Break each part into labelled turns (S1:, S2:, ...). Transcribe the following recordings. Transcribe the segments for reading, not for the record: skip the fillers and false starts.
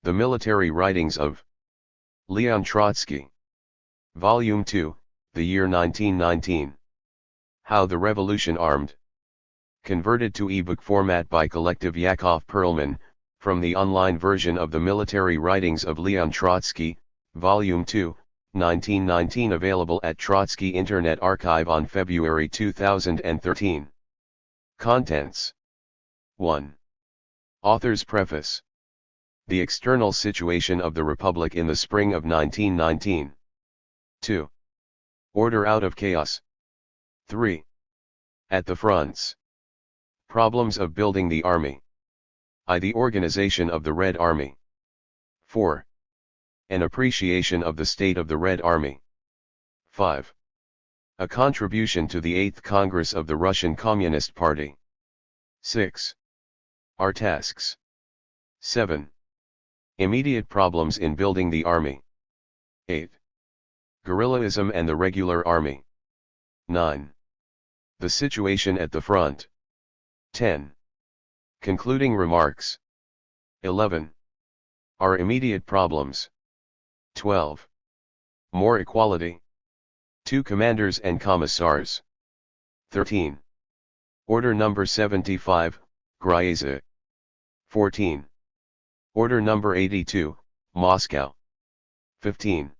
S1: The Military Writings of Leon Trotsky. Volume 2, the year 1919. How the Revolution Armed. Converted to ebook format by Collective Yakov Perlman, from the online version of The Military Writings of Leon Trotsky, Volume 2, 1919, available at Trotsky Internet Archive on February 2013. Contents. 1. Author's Preface. The external situation of the Republic in the spring of 1919. 2. Order out of chaos. 3. At the fronts. Problems of building the army. The organization of the Red Army. 4. An appreciation of the state of the Red Army. 5. A contribution to the 8th Congress of the Russian Communist Party. 6. Our tasks. 7. Immediate problems in building the army. 8. Guerrillaism and the regular army. 9. The situation at the front. 10. Concluding remarks. 11. Our immediate problems. 12. More equality. 2 commanders and commissars. 13. Order number 75, Gryazov. 14. Order number 82, Moscow. 15.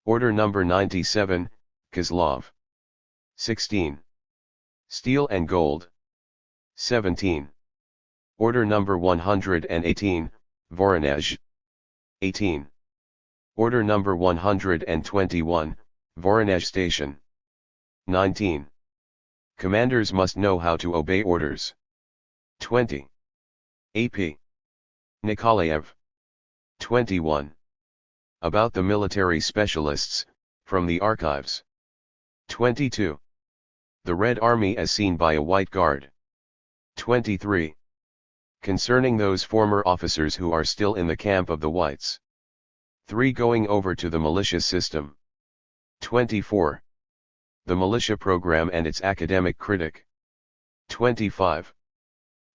S1: Order number 97, Kozlov. 16. Steel and gold. 17. Order number 118, Voronezh. 18. Order number 121, Voronezh Station. 19. Commanders must know how to obey orders. 20. A.P. Nikolaev. 21. About the military specialists, from the archives. 22. The Red Army as seen by a White Guard. 23. Concerning those former officers who are still in the camp of the Whites. 3. Going over to the militia system. 24. The militia program and its academic critic. 25.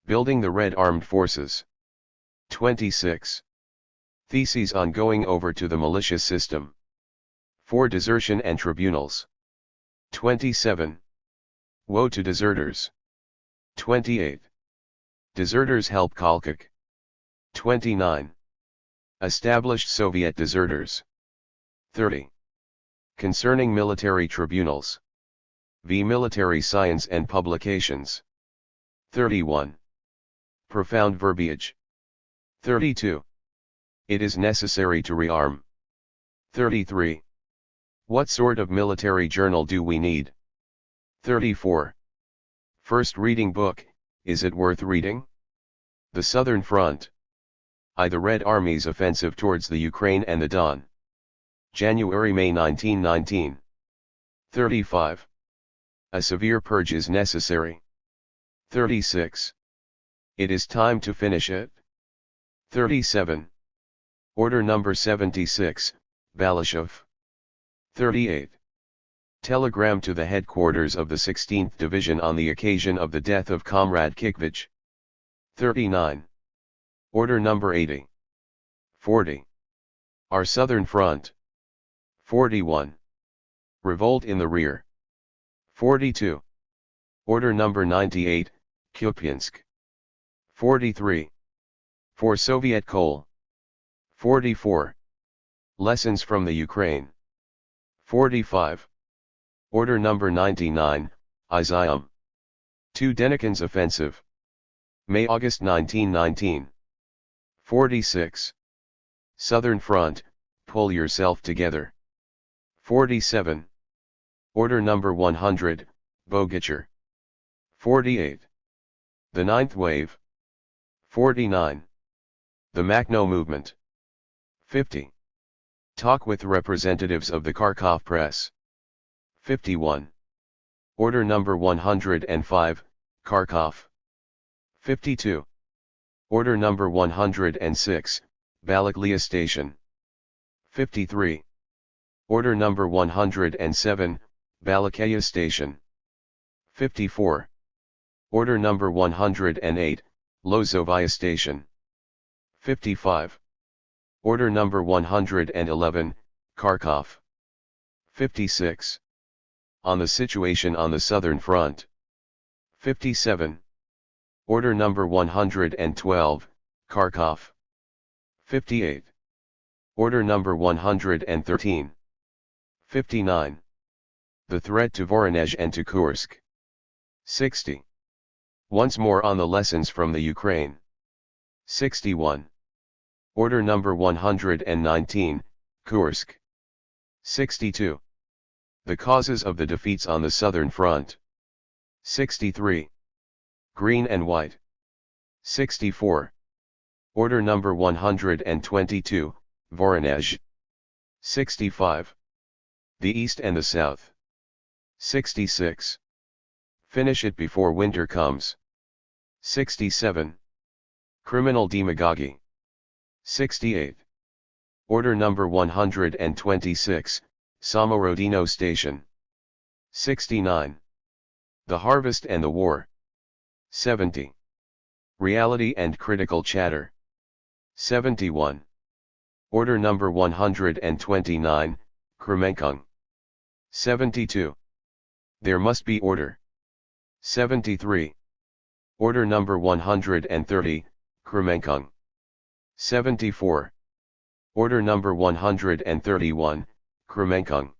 S1: Building the Red Armed Forces. 26. Theses on going over to the militia system. 4. Desertion and tribunals. 27. Woe to deserters. 28. Deserters help Kolchak. 29. Established Soviet deserters. 30. Concerning military tribunals. V. Military Science and Publications. 31. Profound verbiage. 32. It is necessary to rearm. 33. What sort of military journal do we need? 34. First reading book, is it worth reading? The Southern Front. The Red Army's offensive towards the Ukraine and the Don. January-May 1919. 35. A severe purge is necessary. 36. It is time to finish it. 37. Order number 76, Balashov. 38. Telegram to the headquarters of the 16th Division on the occasion of the death of Comrade Kikvich. 39. Order number 80. 40. Our Southern Front. 41. Revolt in the rear. 42. Order number 98, Kupiansk. 43. For Soviet coal. 44. Lessons from the Ukraine. 45. Order number 99, Izium. 2. Denikin's offensive. May-August 1919. 46. Southern Front, pull yourself together. 47. Order number 100, Bogacher. 48. The Ninth Wave. 49. The Makhno Movement. 50. Talk with representatives of the Kharkov Press. 51. Order number 105, Kharkov. 52. Order number 106, Balaklia Station. 53. Order number 107, Balaklia Station. 54. Order number 108, Lozovaya Station. 55. Order number 111, Kharkov. 56. On the situation on the southern front. 57. Order number 112, Kharkov. 58. Order number 113. 59. The threat to Voronezh and to Kursk. 60. Once more on the lessons from the Ukraine. 61. Order number 119, Kursk. 62. The causes of the defeats on the southern front. 63. Green and white. 64. Order number 122, Voronezh. 65. The east and the south. 66. Finish it before winter comes. 67. Criminal demagogy. 68. Order number 126, Samorodino Station. 69. The harvest and the war. 70. Reality and critical chatter. 71. Order number 129, Kremenkung. 72. There must be order. 73. Order number 130, Kremenkung. 74. Order number 131, Kremenkung.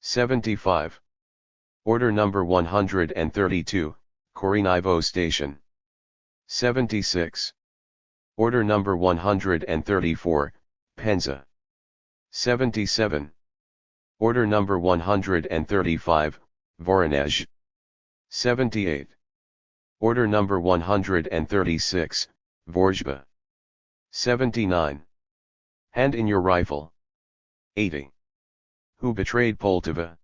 S1: 75. Order number 132, Korenivo Station. 76. Order number 134, Penza. 77. Order number 135, Voronezh. 78. Order number 136, Vorzhba. 79. Hand in your rifle. 80. Who betrayed Poltava?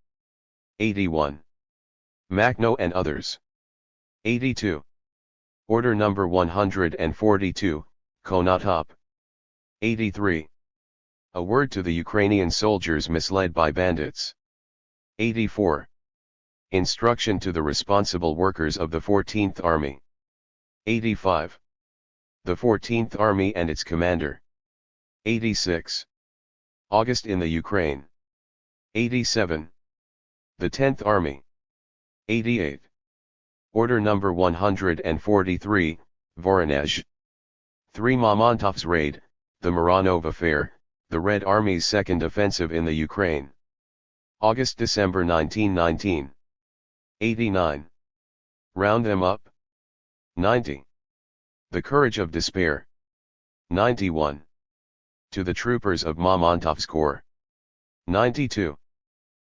S1: 81. Makhno and others. 82. Order number 142, Konotop. 83. A word to the Ukrainian soldiers misled by bandits. 84. Instruction to the responsible workers of the 14th Army. 85. The 14th Army and its commander. 86. August in the Ukraine. 87. The 10th Army. 88. Order number 143, Voronezh. 3. Mamontov's raid, the Mironov affair, the Red Army's second offensive in the Ukraine. August-December 1919. 89. Round them up. 90. The courage of despair. 91. To the troopers of Mamontov's corps. 92.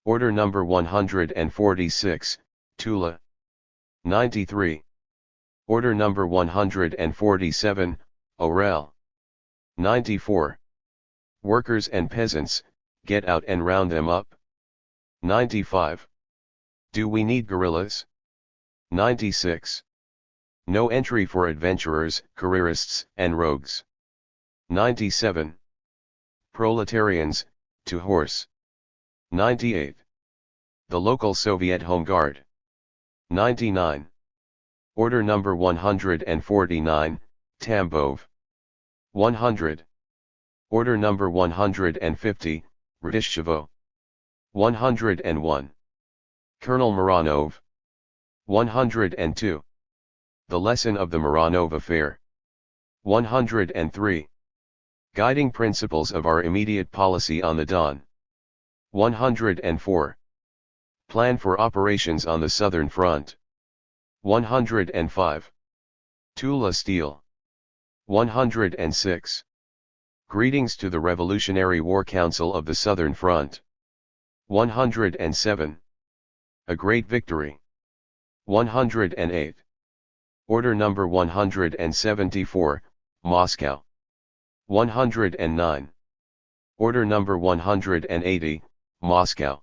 S1: Order number 146, Tula. 93. Order number 147, Orel. 94. Workers and peasants, get out and round them up. 95. Do we need guerrillas? 96. No entry for adventurers, careerists, and rogues. 97. Proletarians, to horse. 98. The local Soviet Home Guard. 99. Order number 149, Tambov. 100. Order number 150, Radishchevo. 101. Colonel Mironov. 102. The lesson of the Mironov affair. 103. Guiding principles of our immediate policy on the Don. 104. Plan for operations on the southern front. 105. Tula Steel. 106. Greetings to the Revolutionary War Council of the Southern Front. 107. A great victory. 108. Order number 174, Moscow. 109. Order number 180, Moscow.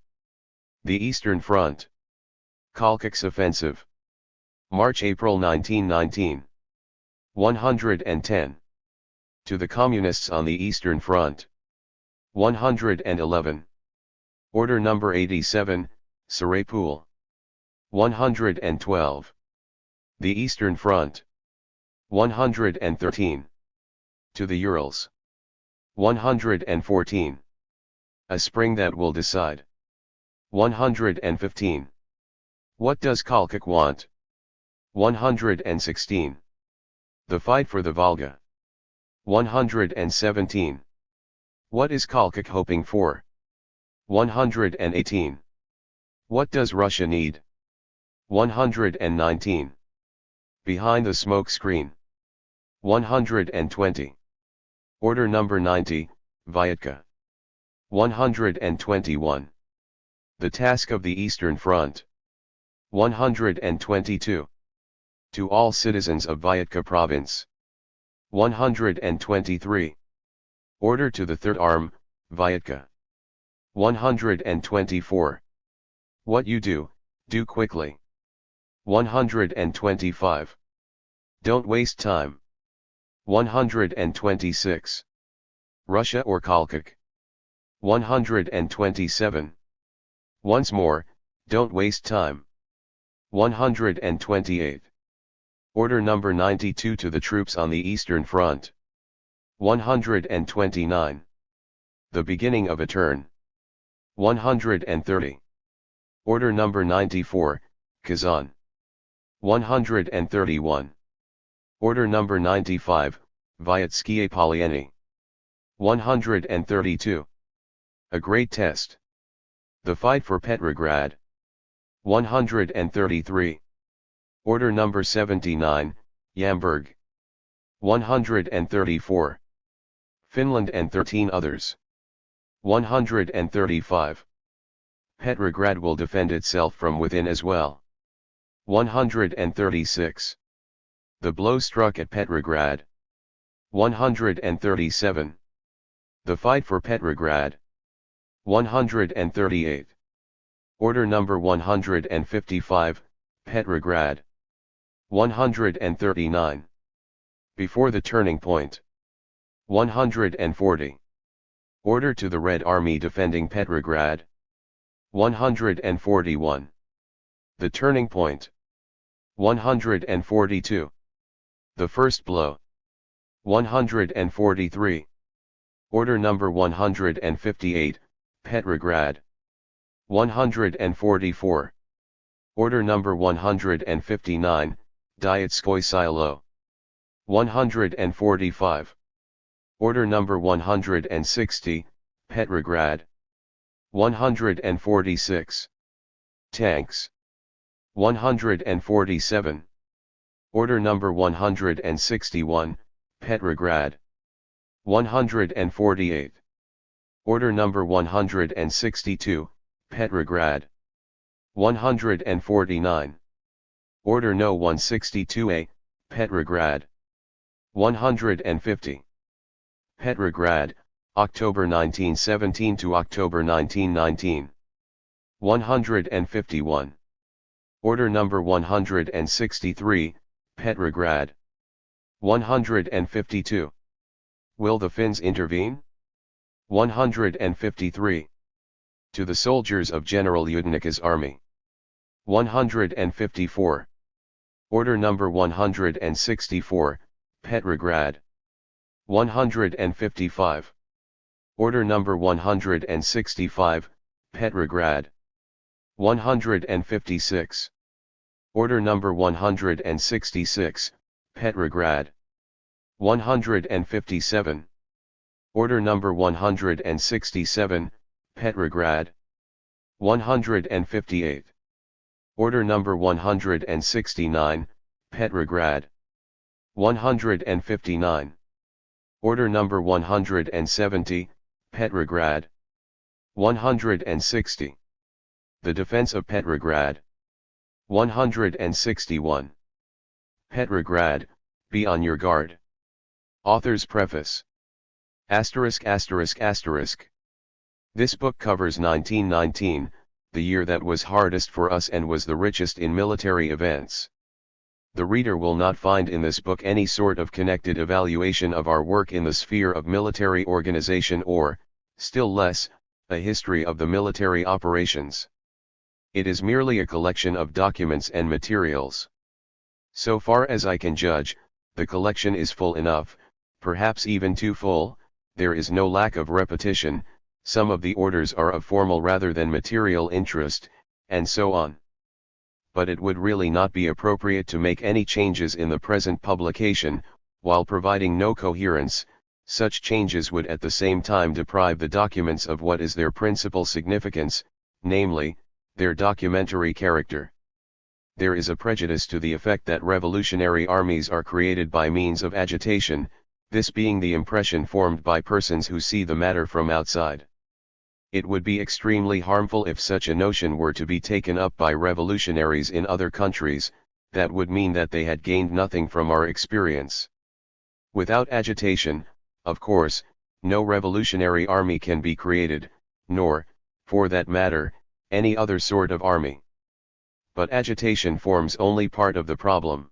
S1: The Eastern Front. Kalkak's Offensive. March-April 1919. 110. To the Communists on the Eastern Front. 111. Order number 87, Saraypul. 112. The Eastern Front. 113. To the Urals. 114. A spring that will decide. 115. What does Kolchak want? 116. The fight for the Volga. 117. What is Kolchak hoping for? 118. What does Russia need? 119. Behind the smoke screen. 120. Order number 90, Vyatka. 121. The task of the Eastern Front. 122. To all citizens of Vyatka province. 123. Order to the Third Arm, Vyatka. 124. What you do quickly. 125. Don't waste time. 126. Russia or Kolchak. 127. Once more, don't waste time. 128. Order number 92 to the troops on the Eastern Front. 129. The beginning of a turn. 130. Order number 94, Kazan. 131. Order number 95, Vyatskye Polyeni. 132. A great test. The fight for Petrograd. 133. Order number 79, Yamburg. 134. Finland and 13 others. 135. Petrograd will defend itself from within as well. 136. The blow struck at Petrograd. 137. The fight for Petrograd. 138. Order number 155, Petrograd. 139. Before the turning point. 140. Order to the Red Army defending Petrograd. 141. The turning point. 142. The first blow. 143. Order number 158, Petrograd. 144. Order number 159, Dietskoy Silo. 145. Order number 160, Petrograd. 146. Tanks. 147. Order number 161, Petrograd. 148. Order number 162, Petrograd. 149. Order No 162A, Petrograd. 150. Petrograd, October 1917 to October 1919. 151. Order number 163, Petrograd. 152. Will the Finns intervene? 153. To the soldiers of General Yudenika's army. 154. Order number 164, Petrograd. 155. Order number 165, Petrograd. 156. Order number 166, Petrograd. 157. Order number 167, Petrograd. 158. Order number 169, Petrograd. 159. Order number 170, Petrograd. 160. The defense of Petrograd. 161. Petrograd, be on your guard. Author's preface. Asterisk asterisk asterisk. This book covers 1919, the year that was hardest for us and was the richest in military events. The reader will not find in this book any sort of connected evaluation of our work in the sphere of military organization or, still less, a history of the military operations. It is merely a collection of documents and materials. So far as I can judge, the collection is full enough, perhaps even too full, there is no lack of repetition, some of the orders are of formal rather than material interest, and so on. But it would really not be appropriate to make any changes in the present publication, while providing no coherence. Such changes would at the same time deprive the documents of what is their principal significance, namely, their documentary character. There is a prejudice to the effect that revolutionary armies are created by means of agitation, this being the impression formed by persons who see the matter from outside. It would be extremely harmful if such a notion were to be taken up by revolutionaries in other countries, that would mean that they had gained nothing from our experience. Without agitation, of course, no revolutionary army can be created, nor, for that matter, any other sort of army. But agitation forms only part of the problem.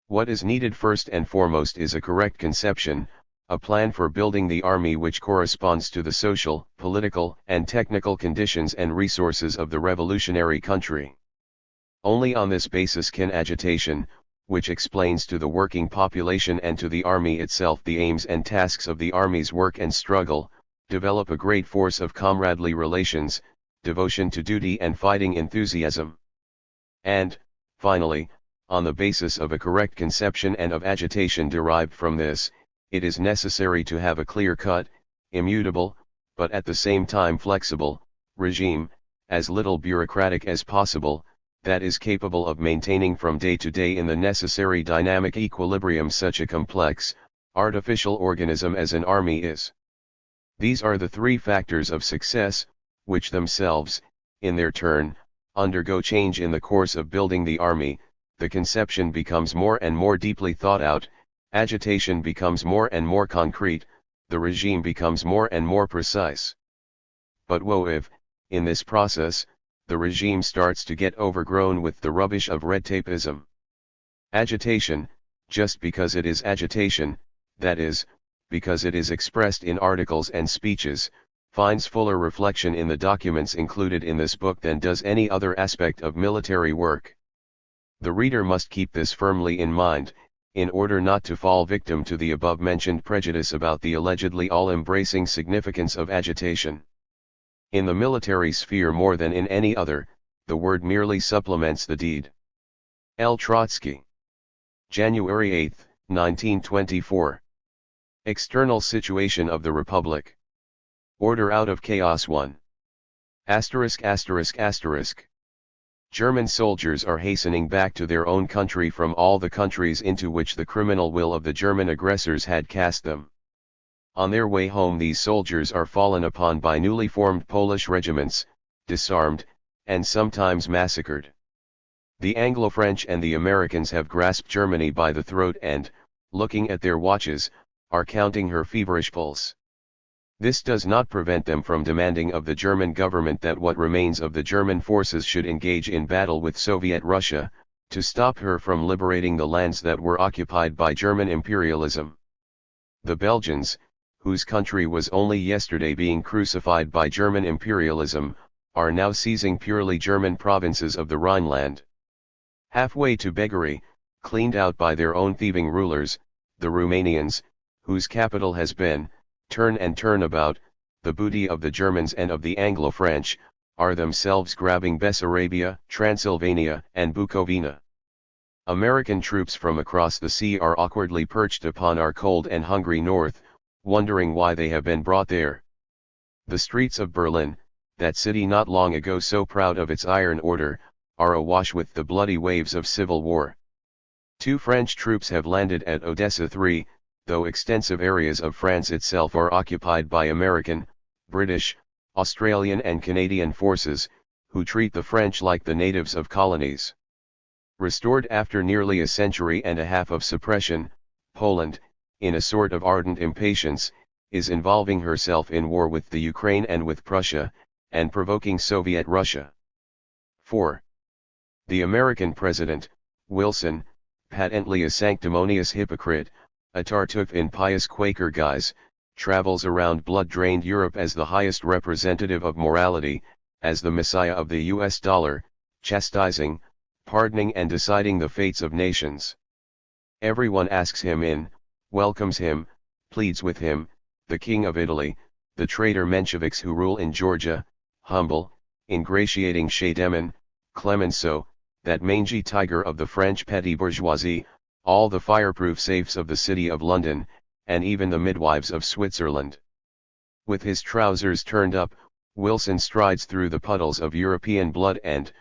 S1: What is needed first and foremost is a correct conception, a plan for building the army which corresponds to the social, political, and technical conditions and resources of the revolutionary country. Only on this basis can agitation, which explains to the working population and to the army itself the aims and tasks of the army's work and struggle, develop a great force of comradely relations, devotion to duty and fighting enthusiasm. And, finally, on the basis of a correct conception and of agitation derived from this, it is necessary to have a clear-cut, immutable, but at the same time flexible, regime, as little bureaucratic as possible, that is capable of maintaining from day to day in the necessary dynamic equilibrium such a complex, artificial organism as an army is. These are the three factors of success, which themselves, in their turn, undergo change in the course of building the army. The conception becomes more and more deeply thought out, agitation becomes more and more concrete, the regime becomes more and more precise. But woe if, in this process, the regime starts to get overgrown with the rubbish of red tapeism. Agitation, just because it is agitation, that is, because it is expressed in articles and speeches, finds fuller reflection in the documents included in this book than does any other aspect of military work. The reader must keep this firmly in mind, in order not to fall victim to the above-mentioned prejudice about the allegedly all-embracing significance of agitation. In the military sphere more than in any other, the word merely supplements the deed. L. Trotsky. January 8, 1924. External situation of the Republic. Order out of chaos 1. ******. German soldiers are hastening back to their own country from all the countries into which the criminal will of the German aggressors had cast them. On their way home these soldiers are fallen upon by newly formed Polish regiments, disarmed, and sometimes massacred. The Anglo-French and the Americans have grasped Germany by the throat and, looking at their watches, are counting her feverish pulse. This does not prevent them from demanding of the German government that what remains of the German forces should engage in battle with Soviet Russia, to stop her from liberating the lands that were occupied by German imperialism. The Belgians, whose country was only yesterday being crucified by German imperialism, are now seizing purely German provinces of the Rhineland. Halfway to beggary, cleaned out by their own thieving rulers, the Romanians, whose capital has been, turn and turn about, the booty of the Germans and of the Anglo-French, are themselves grabbing Bessarabia, Transylvania, and Bukovina. American troops from across the sea are awkwardly perched upon our cold and hungry north, wondering why they have been brought there. The streets of Berlin, that city not long ago so proud of its iron order, are awash with the bloody waves of civil war. 2 French troops have landed at Odessa. 3, though extensive areas of France itself are occupied by American, British, Australian and Canadian forces, who treat the French like the natives of colonies. Restored after nearly a century and a half of suppression, Poland, in a sort of ardent impatience, is involving herself in war with the Ukraine and with Prussia, and provoking Soviet Russia. 4. The American President, Wilson, patently a sanctimonious hypocrite, a Tartuffe in pious Quaker guise, travels around blood-drained Europe as the highest representative of morality, as the messiah of the US dollar, chastising, pardoning and deciding the fates of nations. Everyone asks him in, welcomes him, pleads with him, the King of Italy, the traitor Mensheviks who rule in Georgia, humble, ingratiating Shademan, Clemenceau, that mangy tiger of the French petty bourgeoisie, all the fireproof safes of the City of London, and even the midwives of Switzerland. With his trousers turned up, Wilson strides through the puddles of European blood and,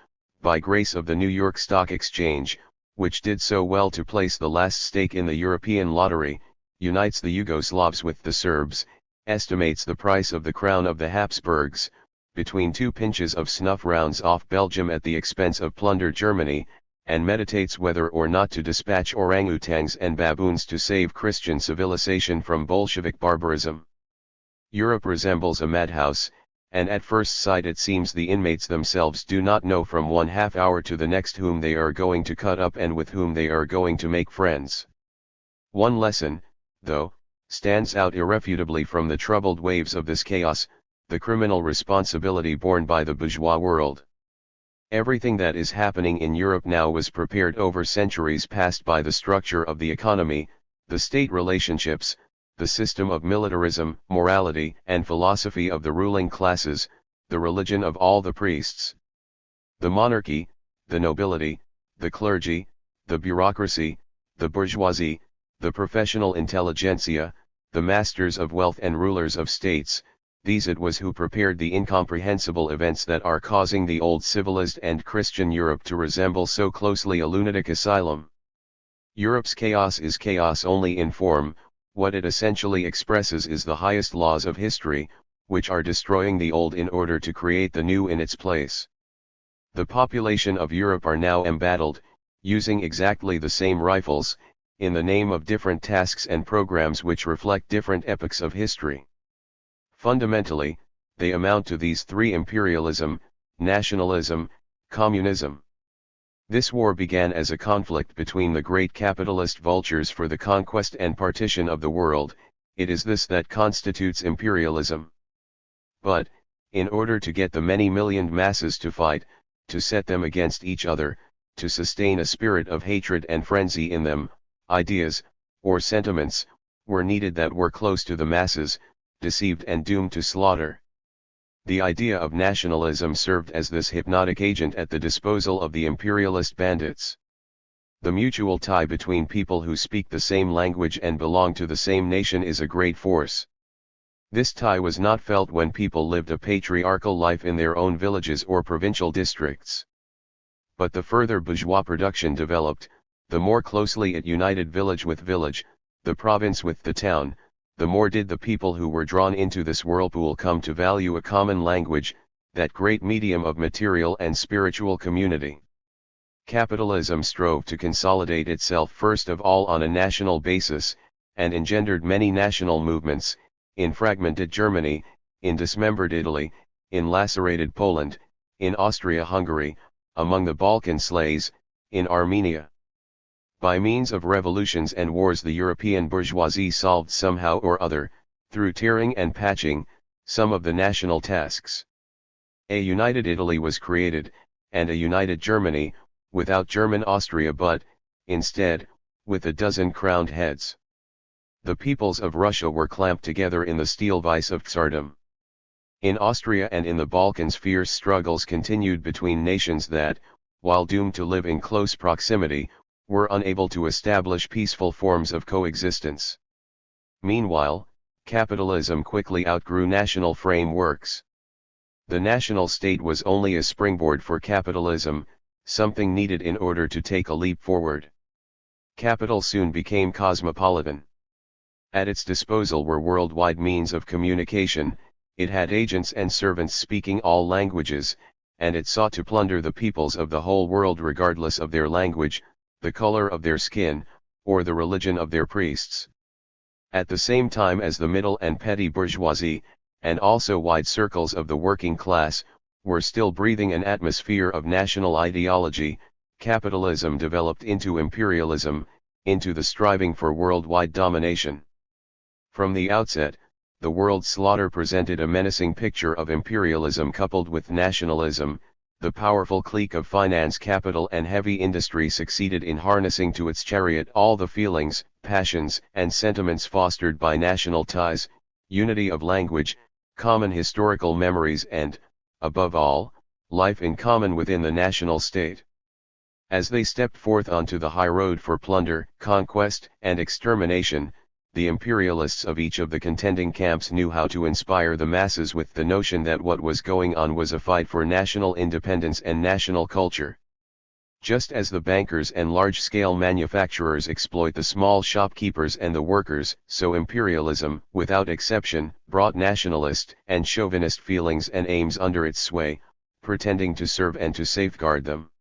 S1: by grace of the New York Stock Exchange, which did so well to place the last stake in the European lottery, unites the Yugoslavs with the Serbs, estimates the price of the crown of the Habsburgs, between 2 pinches of snuff rounds off Belgium at the expense of plundered Germany, and meditates whether or not to dispatch orangutans and baboons to save Christian civilization from Bolshevik barbarism. Europe resembles a madhouse, and at first sight it seems the inmates themselves do not know from one half hour to the next whom they are going to cut up and with whom they are going to make friends. One lesson, though, stands out irrefutably from the troubled waves of this chaos, the criminal responsibility borne by the bourgeois world. Everything that is happening in Europe now was prepared over centuries past by the structure of the economy, the state relationships, the system of militarism, morality and philosophy of the ruling classes, the religion of all the priests. The monarchy, the nobility, the clergy, the bureaucracy, the bourgeoisie, the professional intelligentsia, the masters of wealth and rulers of states, these it was who prepared the incomprehensible events that are causing the old civilized and Christian Europe to resemble so closely a lunatic asylum. Europe's chaos is chaos only in form. What it essentially expresses is the highest laws of history, which are destroying the old in order to create the new in its place. The population of Europe are now embattled, using exactly the same rifles, in the name of different tasks and programs which reflect different epochs of history. Fundamentally, they amount to these 3: imperialism, nationalism, communism. This war began as a conflict between the great capitalist vultures for the conquest and partition of the world. It is this that constitutes imperialism. But, in order to get the many-millioned masses to fight, to set them against each other, to sustain a spirit of hatred and frenzy in them, ideas, or sentiments, were needed that were close to the masses, deceived and doomed to slaughter. The idea of nationalism served as this hypnotic agent at the disposal of the imperialist bandits. The mutual tie between people who speak the same language and belong to the same nation is a great force. This tie was not felt when people lived a patriarchal life in their own villages or provincial districts. But the further bourgeois production developed, the more closely it united village with village, the province with the town, the more did the people who were drawn into this whirlpool come to value a common language, that great medium of material and spiritual community. Capitalism strove to consolidate itself first of all on a national basis, and engendered many national movements, in fragmented Germany, in dismembered Italy, in lacerated Poland, in Austria-Hungary, among the Balkan slavs, in Armenia. By means of revolutions and wars the European bourgeoisie solved somehow or other, through tearing and patching, some of the national tasks. A united Italy was created, and a united Germany, without German Austria but, instead, with a dozen crowned heads. The peoples of Russia were clamped together in the steel vice of Tsardom. In Austria and in the Balkans fierce struggles continued between nations that, while doomed to live in close proximity, were unable to establish peaceful forms of coexistence. Meanwhile, capitalism quickly outgrew national frameworks. The national state was only a springboard for capitalism, something needed in order to take a leap forward. Capital soon became cosmopolitan. At its disposal were worldwide means of communication, it had agents and servants speaking all languages, and it sought to plunder the peoples of the whole world regardless of their language, the color of their skin, or the religion of their priests. At the same time as the middle and petty bourgeoisie, and also wide circles of the working class, were still breathing an atmosphere of national ideology, capitalism developed into imperialism, into the striving for worldwide domination. From the outset, the world slaughter presented a menacing picture of imperialism coupled with nationalism. The powerful clique of finance capital and heavy industry succeeded in harnessing to its chariot all the feelings, passions, and sentiments fostered by national ties, unity of language, common historical memories and, above all, life in common within the national state. As they stepped forth onto the high road for plunder, conquest, and extermination, the imperialists of each of the contending camps knew how to inspire the masses with the notion that what was going on was a fight for national independence and national culture. Just as the bankers and large-scale manufacturers exploit the small shopkeepers and the workers, so imperialism, without exception, brought nationalist and chauvinist feelings and aims under its sway, pretending to serve and to safeguard them.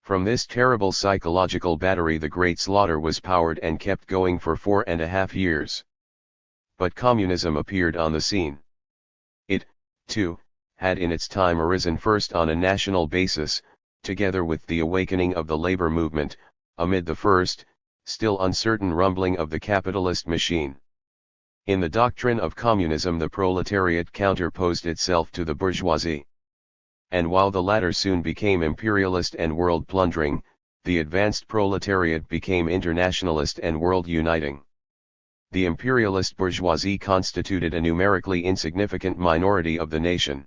S1: From this terrible psychological battery the Great Slaughter was powered and kept going for 4.5 years. But communism appeared on the scene. It, too, had in its time arisen first on a national basis, together with the awakening of the labor movement, amid the first, still uncertain rumbling of the capitalist machine. In the doctrine of communism the proletariat counterposed itself to the bourgeoisie. And while the latter soon became imperialist and world-plundering, the advanced proletariat became internationalist and world-uniting. The imperialist bourgeoisie constituted a numerically insignificant minority of the nation.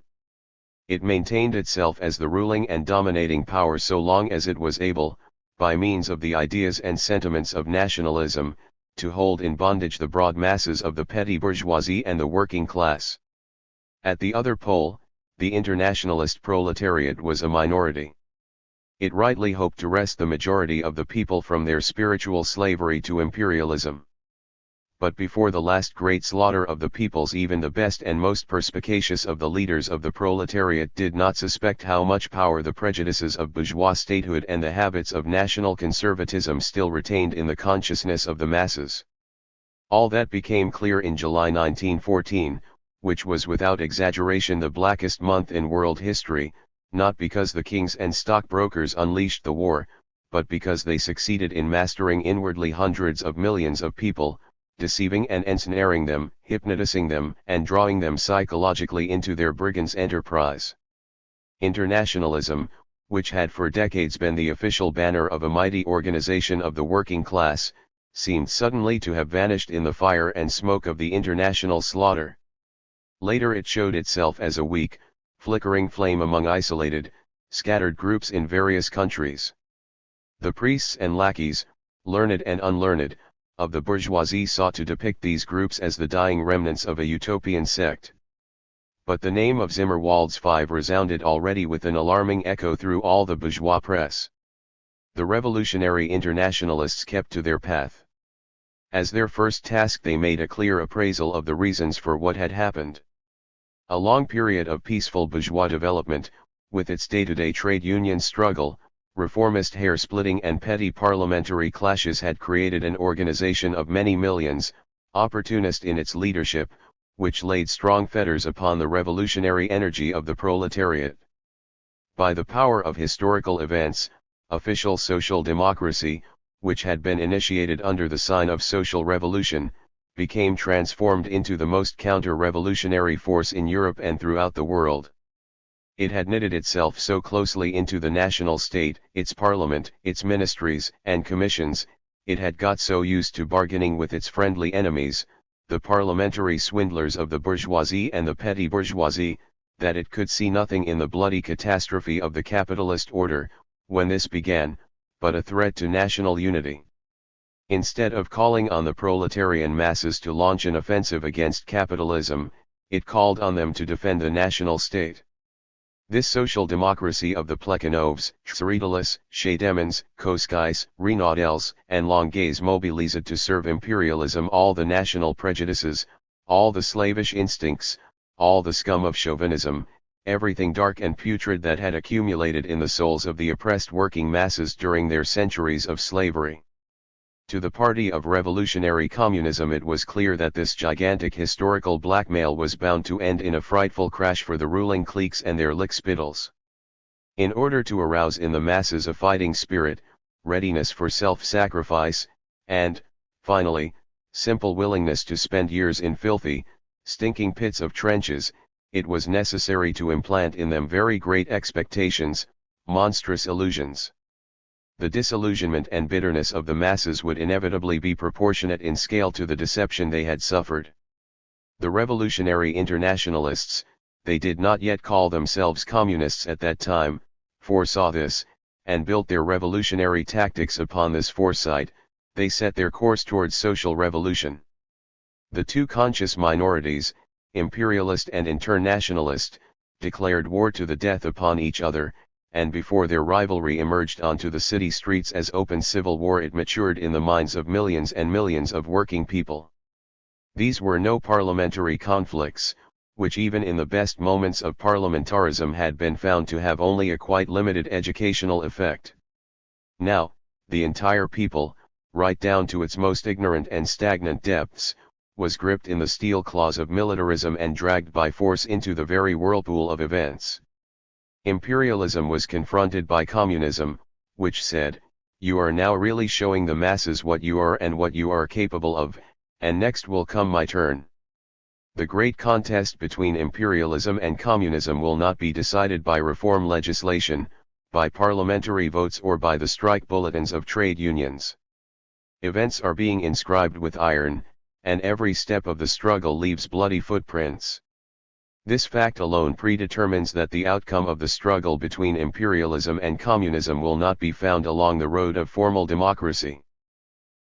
S1: It maintained itself as the ruling and dominating power so long as it was able, by means of the ideas and sentiments of nationalism, to hold in bondage the broad masses of the petty bourgeoisie and the working class. At the other pole, the internationalist proletariat was a minority. It rightly hoped to wrest the majority of the people from their spiritual slavery to imperialism. But before the last great slaughter of the peoples even the best and most perspicacious of the leaders of the proletariat did not suspect how much power the prejudices of bourgeois statehood and the habits of national conservatism still retained in the consciousness of the masses. All that became clear in July 1914, which was without exaggeration the blackest month in world history, not because the kings and stockbrokers unleashed the war, but because they succeeded in mastering inwardly hundreds of millions of people, deceiving and ensnaring them, hypnotizing them, and drawing them psychologically into their brigands' enterprise. Internationalism, which had for decades been the official banner of a mighty organization of the working class, seemed suddenly to have vanished in the fire and smoke of the international slaughter. Later it showed itself as a weak, flickering flame among isolated, scattered groups in various countries. The priests and lackeys, learned and unlearned, of the bourgeoisie sought to depict these groups as the dying remnants of a utopian sect. But the name of Zimmerwald's Five resounded already with an alarming echo through all the bourgeois press. The revolutionary internationalists kept to their path. As their first task they made a clear appraisal of the reasons for what had happened. A long period of peaceful bourgeois development, with its day-to-day trade union struggle, reformist hair-splitting and petty parliamentary clashes had created an organization of many millions, opportunist in its leadership, which laid strong fetters upon the revolutionary energy of the proletariat. By the power of historical events, official social democracy, which had been initiated under the sign of social revolution, became transformed into the most counter-revolutionary force in Europe and throughout the world. It had knitted itself so closely into the national state, its parliament, its ministries and commissions, it had got so used to bargaining with its friendly enemies, the parliamentary swindlers of the bourgeoisie and the petty bourgeoisie, that it could see nothing in the bloody catastrophe of the capitalist order, when this began, but a threat to national unity. Instead of calling on the proletarian masses to launch an offensive against capitalism, it called on them to defend the national state. This social democracy of the Plekhanovs, Tseretelis, Shademans, Koskais, Renaudels, and Longuets mobilized to serve imperialism all the national prejudices, all the slavish instincts, all the scum of chauvinism, everything dark and putrid that had accumulated in the souls of the oppressed working masses during their centuries of slavery. To the party of revolutionary communism it was clear that this gigantic historical blackmail was bound to end in a frightful crash for the ruling cliques and their lickspittles. In order to arouse in the masses a fighting spirit, readiness for self-sacrifice, and, finally, simple willingness to spend years in filthy, stinking pits of trenches, it was necessary to implant in them very great expectations, monstrous illusions. The disillusionment and bitterness of the masses would inevitably be proportionate in scale to the deception they had suffered. The revolutionary internationalists, they did not yet call themselves communists at that time, foresaw this, and built their revolutionary tactics upon this foresight. They set their course towards social revolution. The two conscious minorities, imperialist and internationalist, declared war to the death upon each other, and before their rivalry emerged onto the city streets as open civil war, it matured in the minds of millions and millions of working people. These were no parliamentary conflicts, which even in the best moments of parliamentarism had been found to have only a quite limited educational effect. Now, the entire people, right down to its most ignorant and stagnant depths, was gripped in the steel claws of militarism and dragged by force into the very whirlpool of events. Imperialism was confronted by communism, which said, "You are now really showing the masses what you are and what you are capable of, and next will come my turn." The great contest between imperialism and communism will not be decided by reform legislation, by parliamentary votes, or by the strike bulletins of trade unions. Events are being inscribed with iron, and every step of the struggle leaves bloody footprints. This fact alone predetermines that the outcome of the struggle between imperialism and communism will not be found along the road of formal democracy.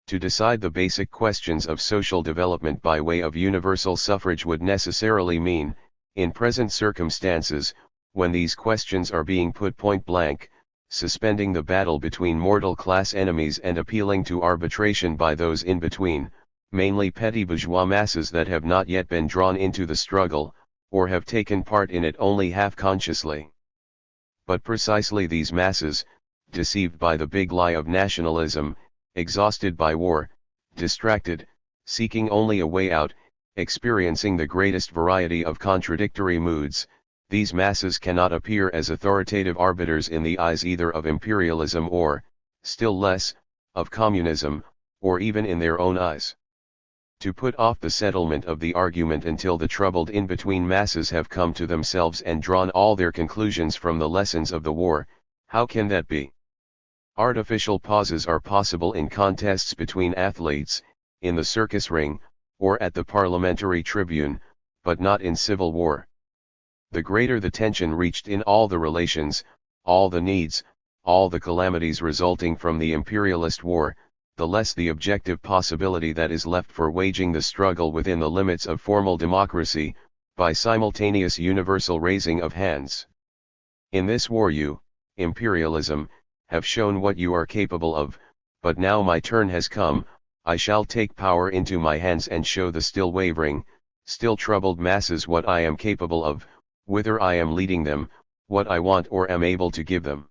S1: To decide the basic questions of social development by way of universal suffrage would necessarily mean, in present circumstances, when these questions are being put point blank, suspending the battle between mortal class enemies and appealing to arbitration by those in between, mainly petty bourgeois masses that have not yet been drawn into the struggle, or have taken part in it only half-consciously. But precisely these masses, deceived by the big lie of nationalism, exhausted by war, distracted, seeking only a way out, experiencing the greatest variety of contradictory moods, these masses cannot appear as authoritative arbiters in the eyes either of imperialism or, still less, of communism, or even in their own eyes. To put off the settlement of the argument until the troubled in-between masses have come to themselves and drawn all their conclusions from the lessons of the war, how can that be? Artificial pauses are possible in contests between athletes, in the circus ring, or at the parliamentary tribune, but not in civil war. The greater the tension reached in all the relations, all the needs, all the calamities resulting from the imperialist war, the less the objective possibility that is left for waging the struggle within the limits of formal democracy, by simultaneous universal raising of hands. In this war you, imperialism, have shown what you are capable of, but now my turn has come. I shall take power into my hands and show the still wavering, still troubled masses what I am capable of, whither I am leading them, what I want or am able to give them.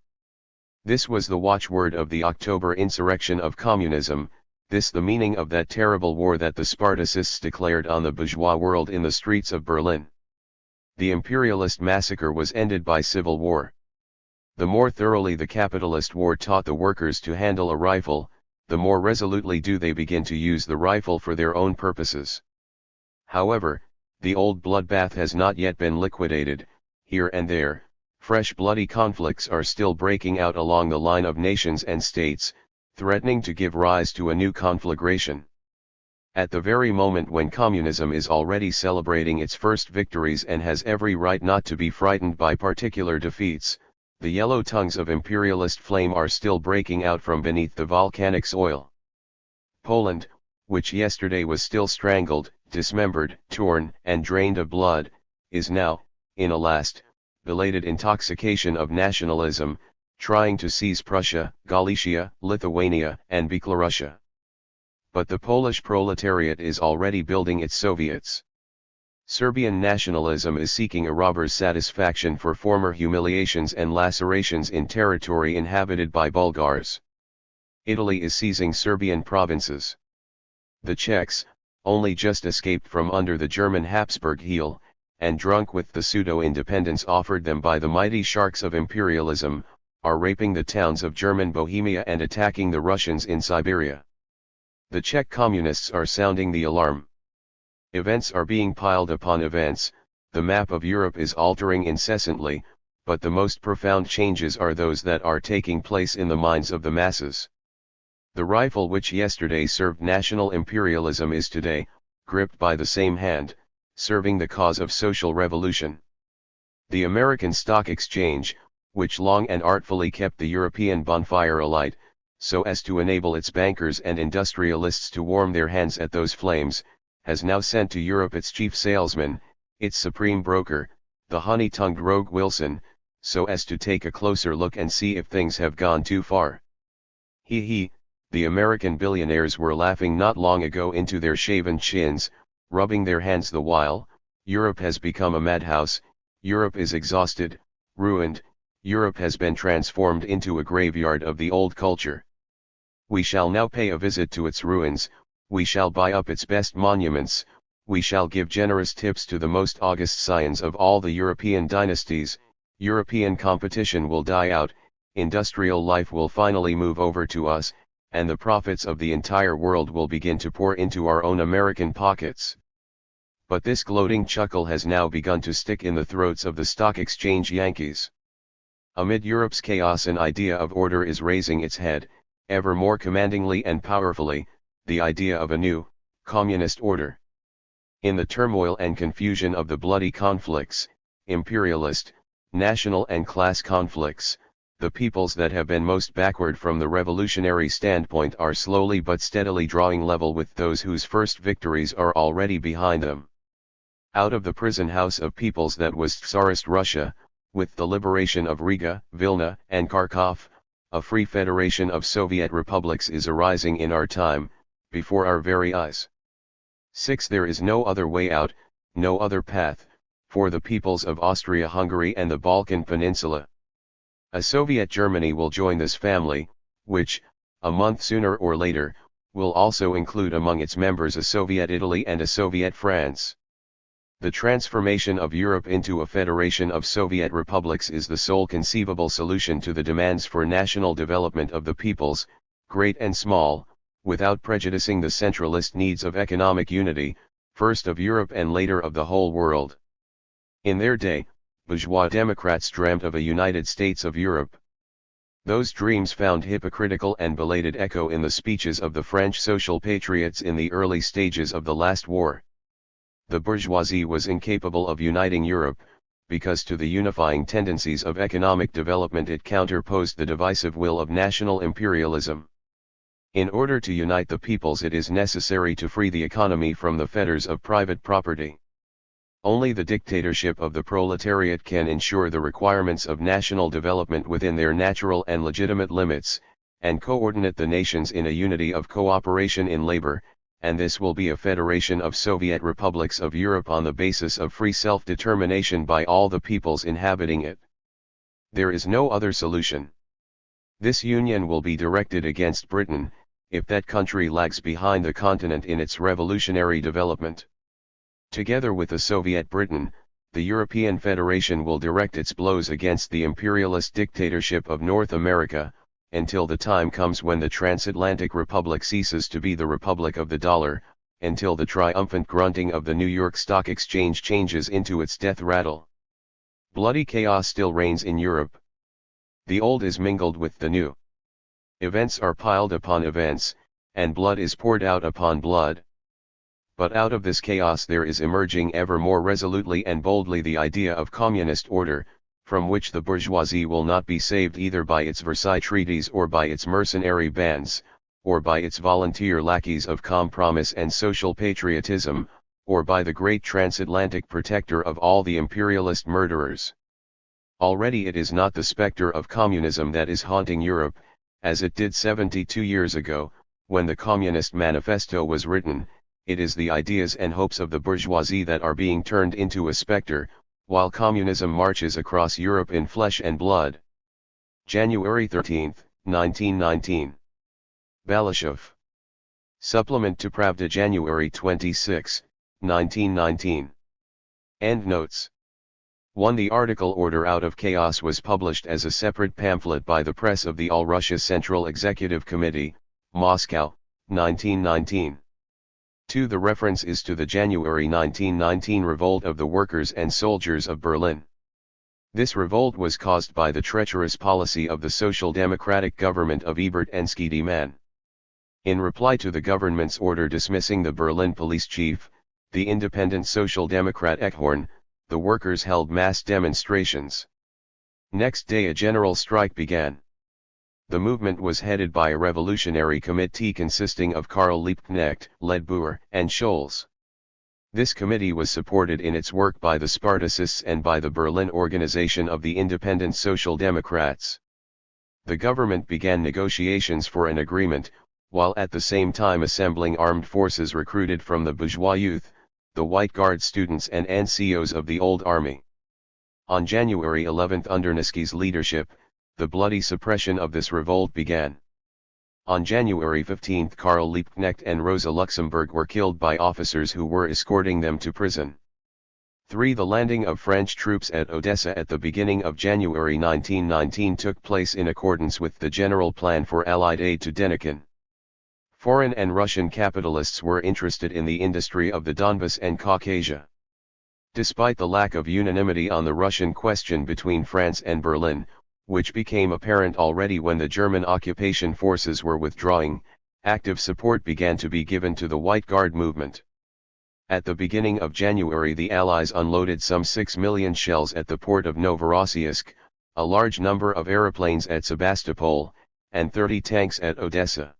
S1: This was the watchword of the October insurrection of communism, this the meaning of that terrible war that the Spartacists declared on the bourgeois world in the streets of Berlin. The imperialist massacre was ended by civil war. The more thoroughly the capitalist war taught the workers to handle a rifle, the more resolutely do they begin to use the rifle for their own purposes. However, the old bloodbath has not yet been liquidated. Here and there, fresh bloody conflicts are still breaking out along the line of nations and states, threatening to give rise to a new conflagration. At the very moment when communism is already celebrating its first victories and has every right not to be frightened by particular defeats, the yellow tongues of imperialist flame are still breaking out from beneath the volcanic soil. Poland, which yesterday was still strangled, dismembered, torn, and drained of blood, is now, in a last, belated intoxication of nationalism, trying to seize Prussia, Galicia, Lithuania, and Byelorussia. But the Polish proletariat is already building its Soviets. Serbian nationalism is seeking a robber's satisfaction for former humiliations and lacerations in territory inhabited by Bulgars. Italy is seizing Serbian provinces. The Czechs, only just escaped from under the German Habsburg heel, and drunk with the pseudo-independence offered them by the mighty sharks of imperialism, are raping the towns of German Bohemia and attacking the Russians in Siberia. The Czech communists are sounding the alarm. Events are being piled upon events, the map of Europe is altering incessantly, but the most profound changes are those that are taking place in the minds of the masses. The rifle which yesterday served national imperialism is today, gripped by the same hand, serving the cause of social revolution. The American Stock Exchange, which long and artfully kept the European bonfire alight, so as to enable its bankers and industrialists to warm their hands at those flames, has now sent to Europe its chief salesman, its supreme broker, the honey-tongued rogue Wilson, so as to take a closer look and see if things have gone too far. The American billionaires were laughing not long ago into their shaven chins, rubbing their hands the while. Europe has become a madhouse, Europe is exhausted, ruined, Europe has been transformed into a graveyard of the old culture. We shall now pay a visit to its ruins, we shall buy up its best monuments, we shall give generous tips to the most august scions of all the European dynasties. European competition will die out, industrial life will finally move over to us, and the profits of the entire world will begin to pour into our own American pockets. But this gloating chuckle has now begun to stick in the throats of the stock exchange Yankees. Amid Europe's chaos, an idea of order is raising its head, ever more commandingly and powerfully, the idea of a new, communist order. In the turmoil and confusion of the bloody conflicts, imperialist, national and class conflicts, the peoples that have been most backward from the revolutionary standpoint are slowly but steadily drawing level with those whose first victories are already behind them. Out of the prison house of peoples that was Tsarist Russia, with the liberation of Riga, Vilna, and Kharkov, a free federation of Soviet republics is arising in our time, before our very eyes. 6. There is no other way out, no other path, for the peoples of Austria-Hungary and the Balkan Peninsula. A Soviet Germany will join this family, which, a month sooner or later, will also include among its members a Soviet Italy and a Soviet France. The transformation of Europe into a federation of Soviet republics is the sole conceivable solution to the demands for national development of the peoples, great and small, without prejudicing the centralist needs of economic unity, first of Europe and later of the whole world. In their day, bourgeois Democrats dreamt of a United States of Europe. Those dreams found hypocritical and belated echo in the speeches of the French social patriots in the early stages of the last war. The bourgeoisie was incapable of uniting Europe, because to the unifying tendencies of economic development it counterposed the divisive will of national imperialism. In order to unite the peoples it is necessary to free the economy from the fetters of private property. Only the dictatorship of the proletariat can ensure the requirements of national development within their natural and legitimate limits, and coordinate the nations in a unity of cooperation in labor, and this will be a federation of Soviet republics of Europe on the basis of free self-determination by all the peoples inhabiting it. There is no other solution. This union will be directed against Britain, if that country lags behind the continent in its revolutionary development. Together with the Soviet Britain, the European Federation will direct its blows against the imperialist dictatorship of North America, until the time comes when the transatlantic republic ceases to be the republic of the dollar, until the triumphant grunting of the New York Stock Exchange changes into its death rattle. Bloody chaos still reigns in Europe. The old is mingled with the new. Events are piled upon events, and blood is poured out upon blood. But out of this chaos there is emerging ever more resolutely and boldly the idea of communist order, from which the bourgeoisie will not be saved either by its Versailles treaties or by its mercenary bands, or by its volunteer lackeys of compromise and social patriotism, or by the great transatlantic protector of all the imperialist murderers. Already it is not the specter of communism that is haunting Europe, as it did 72 years ago, when the Communist Manifesto was written. It is the ideas and hopes of the bourgeoisie that are being turned into a specter, while communism marches across Europe in flesh and blood. January 13, 1919. Balashov. Supplement to Pravda, January 26, 1919. Endnotes. 1. The article Order Out of Chaos was published as a separate pamphlet by the press of the All Russia Central Executive Committee, Moscow, 1919. 2. The reference is to the January 1919 revolt of the workers and soldiers of Berlin. This revolt was caused by the treacherous policy of the Social Democratic government of Ebert and Schiedemann. In reply to the government's order dismissing the Berlin police chief, the Independent Social Democrat Eckhorn, the workers held mass demonstrations. Next day a general strike began. The movement was headed by a revolutionary committee consisting of Karl Liebknecht, Ledbuhr, and Scholz. This committee was supported in its work by the Spartacists and by the Berlin Organization of the Independent Social Democrats. The government began negotiations for an agreement, while at the same time assembling armed forces recruited from the bourgeois youth, the White Guard students and NCOs of the old army. On January 11 under Niski's leadership, the bloody suppression of this revolt began. On January 15 Karl Liebknecht and Rosa Luxemburg were killed by officers who were escorting them to prison. 3. The landing of French troops at Odessa at the beginning of January 1919 took place in accordance with the general plan for Allied aid to Denikin. Foreign and Russian capitalists were interested in the industry of the Donbas and Caucasia. Despite the lack of unanimity on the Russian question between France and Berlin, which became apparent already when the German occupation forces were withdrawing, active support began to be given to the White Guard movement. At the beginning of January the Allies unloaded some 6 million shells at the port of Novorossiysk, a large number of aeroplanes at Sebastopol, and 30 tanks at Odessa.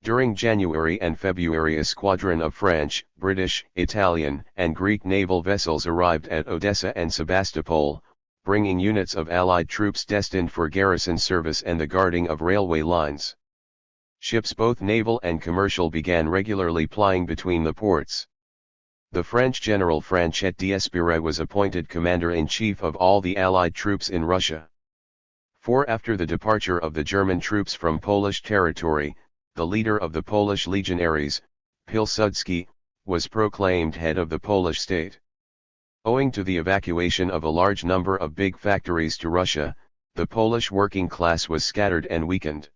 S1: During January and February a squadron of French, British, Italian, and Greek naval vessels arrived at Odessa and Sebastopol, bringing units of Allied troops destined for garrison service and the guarding of railway lines. Ships both naval and commercial began regularly plying between the ports. The French general Franchet d'Espire was appointed commander-in-chief of all the Allied troops in Russia. 4. After the departure of the German troops from Polish territory, the leader of the Polish legionaries, Pilsudski, was proclaimed head of the Polish state. Owing to the evacuation of a large number of big factories to Russia, the Polish working class was scattered and weakened.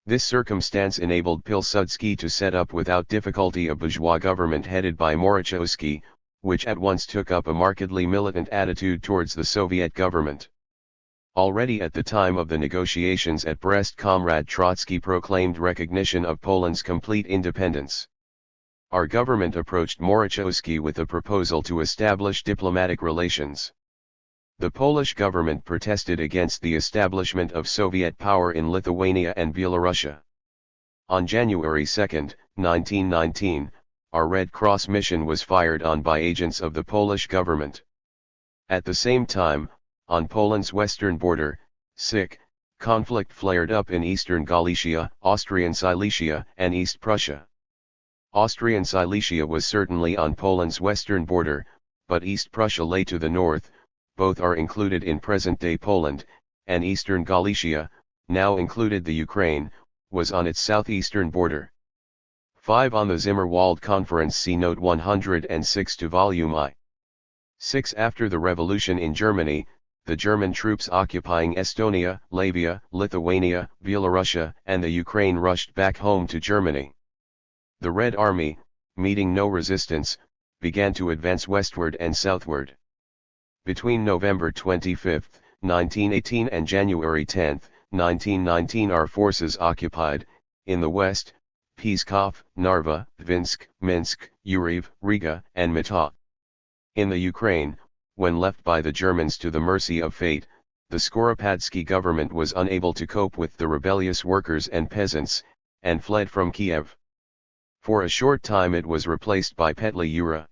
S1: This circumstance enabled Pilsudski to set up without difficulty a bourgeois government headed by Morochowski, which at once took up a markedly militant attitude towards the Soviet government. Already at the time of the negotiations at Brest, Comrade Trotsky proclaimed recognition of Poland's complete independence. Our government approached Morochowski with a proposal to establish diplomatic relations. The Polish government protested against the establishment of Soviet power in Lithuania and Belarusia. On January 2, 1919, our Red Cross mission was fired on by agents of the Polish government. At the same time, on Poland's western border, conflict flared up in eastern Galicia, Austrian Silesia, and East Prussia. Austrian Silesia was certainly on Poland's western border, but East Prussia lay to the north, both are included in present-day Poland, and eastern Galicia, now included the Ukraine, was on its southeastern border. 5. On the Zimmerwald Conference see Note 106 to Volume I. 6. After the revolution in Germany, the German troops occupying Estonia, Latvia, Lithuania, Belarusia, and the Ukraine rushed back home to Germany. The Red Army, meeting no resistance, began to advance westward and southward. Between November 25, 1918 and January 10, 1919 our forces occupied, in the west, Pskov, Narva, Vinsk, Minsk, Yuriv, Riga, and Mita. In the Ukraine, when left by the Germans to the mercy of fate, the Skoropadsky government was unable to cope with the rebellious workers and peasants, and fled from Kiev. For a short time it was replaced by Petli Ura.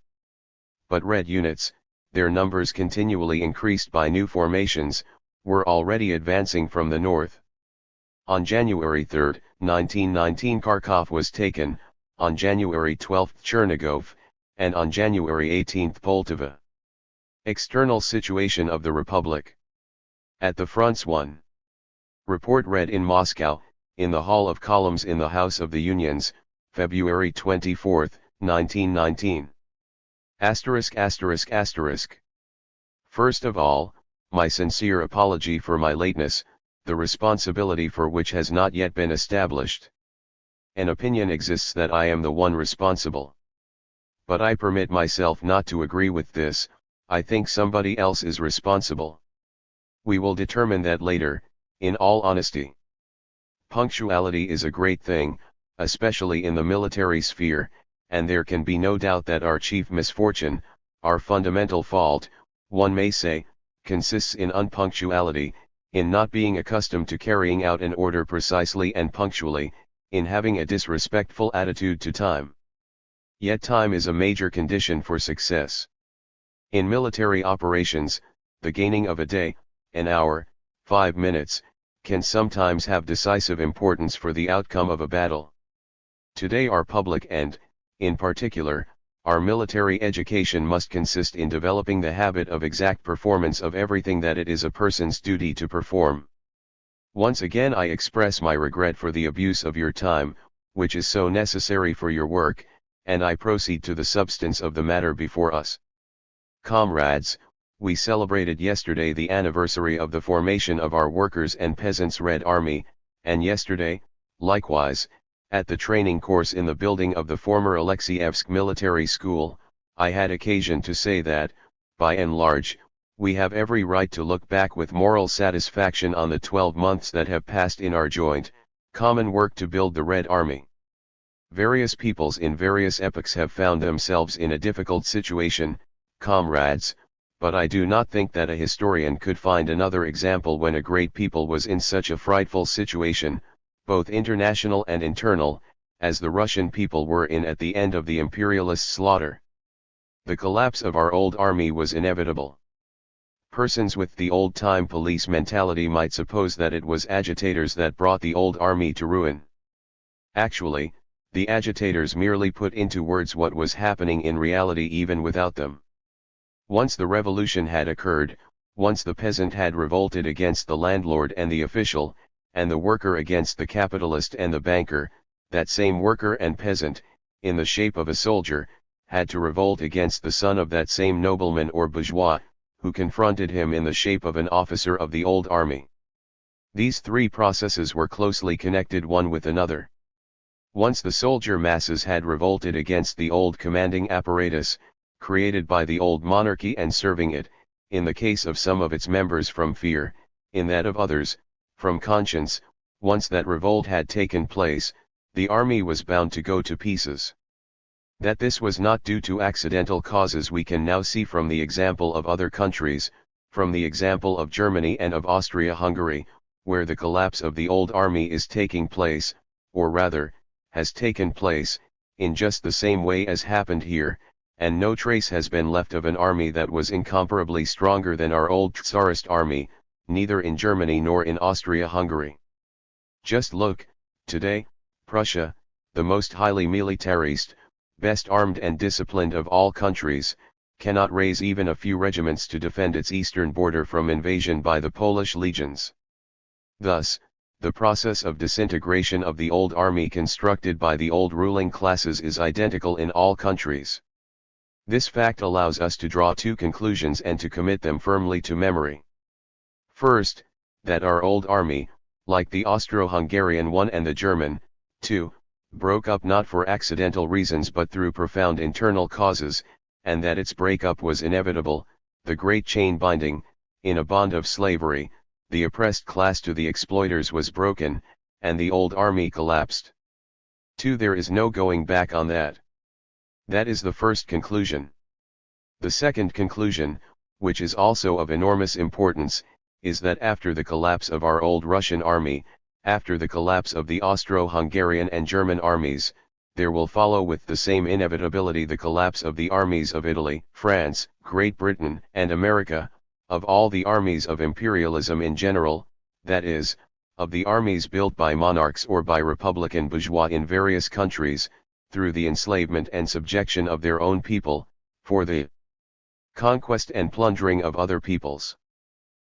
S1: But Red units, their numbers continually increased by new formations, were already advancing from the north. On January 3, 1919 Kharkov was taken, on January 12 Chernigov, and on January 18 Poltava. External situation of the Republic. At the fronts 1. Report read in Moscow, in the Hall of Columns in the House of the Unions, February 24, 1919. First of all, my sincere apology for my lateness, the responsibility for which has not yet been established. An opinion exists that I am the one responsible. But I permit myself not to agree with this. I think somebody else is responsible. We will determine that later, in all honesty. Punctuality is a great thing, especially in the military sphere, and there can be no doubt that our chief misfortune, our fundamental fault, one may say, consists in unpunctuality, in not being accustomed to carrying out an order precisely and punctually, in having a disrespectful attitude to time. Yet time is a major condition for success. In military operations, the gaining of a day, an hour, 5 minutes, can sometimes have decisive importance for the outcome of a battle. Today our public and, in particular, our military education must consist in developing the habit of exact performance of everything that it is a person's duty to perform. Once again I express my regret for the abuse of your time, which is so necessary for your work, and I proceed to the substance of the matter before us. Comrades, we celebrated yesterday the anniversary of the formation of our Workers' and Peasants' Red Army, and yesterday, likewise, at the training course in the building of the former Alexeyevsk Military School, I had occasion to say that, by and large, we have every right to look back with moral satisfaction on the 12 months that have passed in our joint, common work to build the Red Army. Various peoples in various epochs have found themselves in a difficult situation, comrades, but I do not think that a historian could find another example when a great people was in such a frightful situation, both international and internal, as the Russian people were in at the end of the imperialist slaughter. The collapse of our old army was inevitable. Persons with the old-time police mentality might suppose that it was agitators that brought the old army to ruin. Actually, the agitators merely put into words what was happening in reality even without them. Once the revolution had occurred, once the peasant had revolted against the landlord and the official, and the worker against the capitalist and the banker, that same worker and peasant, in the shape of a soldier, had to revolt against the son of that same nobleman or bourgeois, who confronted him in the shape of an officer of the old army. These three processes were closely connected one with another. Once the soldier masses had revolted against the old commanding apparatus, created by the old monarchy and serving it, in the case of some of its members from fear, in that of others, from conscience, once that revolt had taken place, the army was bound to go to pieces. That this was not due to accidental causes we can now see from the example of other countries, from the example of Germany and of Austria-Hungary, where the collapse of the old army is taking place, or rather, has taken place, in just the same way as happened here, and no trace has been left of an army that was incomparably stronger than our old Tsarist army, neither in Germany nor in Austria-Hungary. Just look, today, Prussia, the most highly militarist, best armed and disciplined of all countries, cannot raise even a few regiments to defend its eastern border from invasion by the Polish legions. Thus, the process of disintegration of the old army constructed by the old ruling classes is identical in all countries. This fact allows us to draw two conclusions and to commit them firmly to memory. First, that our old army, like the Austro-Hungarian one and the German, too, broke up not for accidental reasons but through profound internal causes, and that its breakup was inevitable, the great chain binding, in a bond of slavery, the oppressed class to the exploiters was broken, and the old army collapsed. 2. There is no going back on that. That is the first conclusion. The second conclusion, which is also of enormous importance, is that after the collapse of our old Russian army, after the collapse of the Austro-Hungarian and German armies, there will follow with the same inevitability the collapse of the armies of Italy, France, Great Britain, and America, of all the armies of imperialism in general, that is, of the armies built by monarchs or by republican bourgeois in various countries, through the enslavement and subjection of their own people, for the conquest and plundering of other peoples.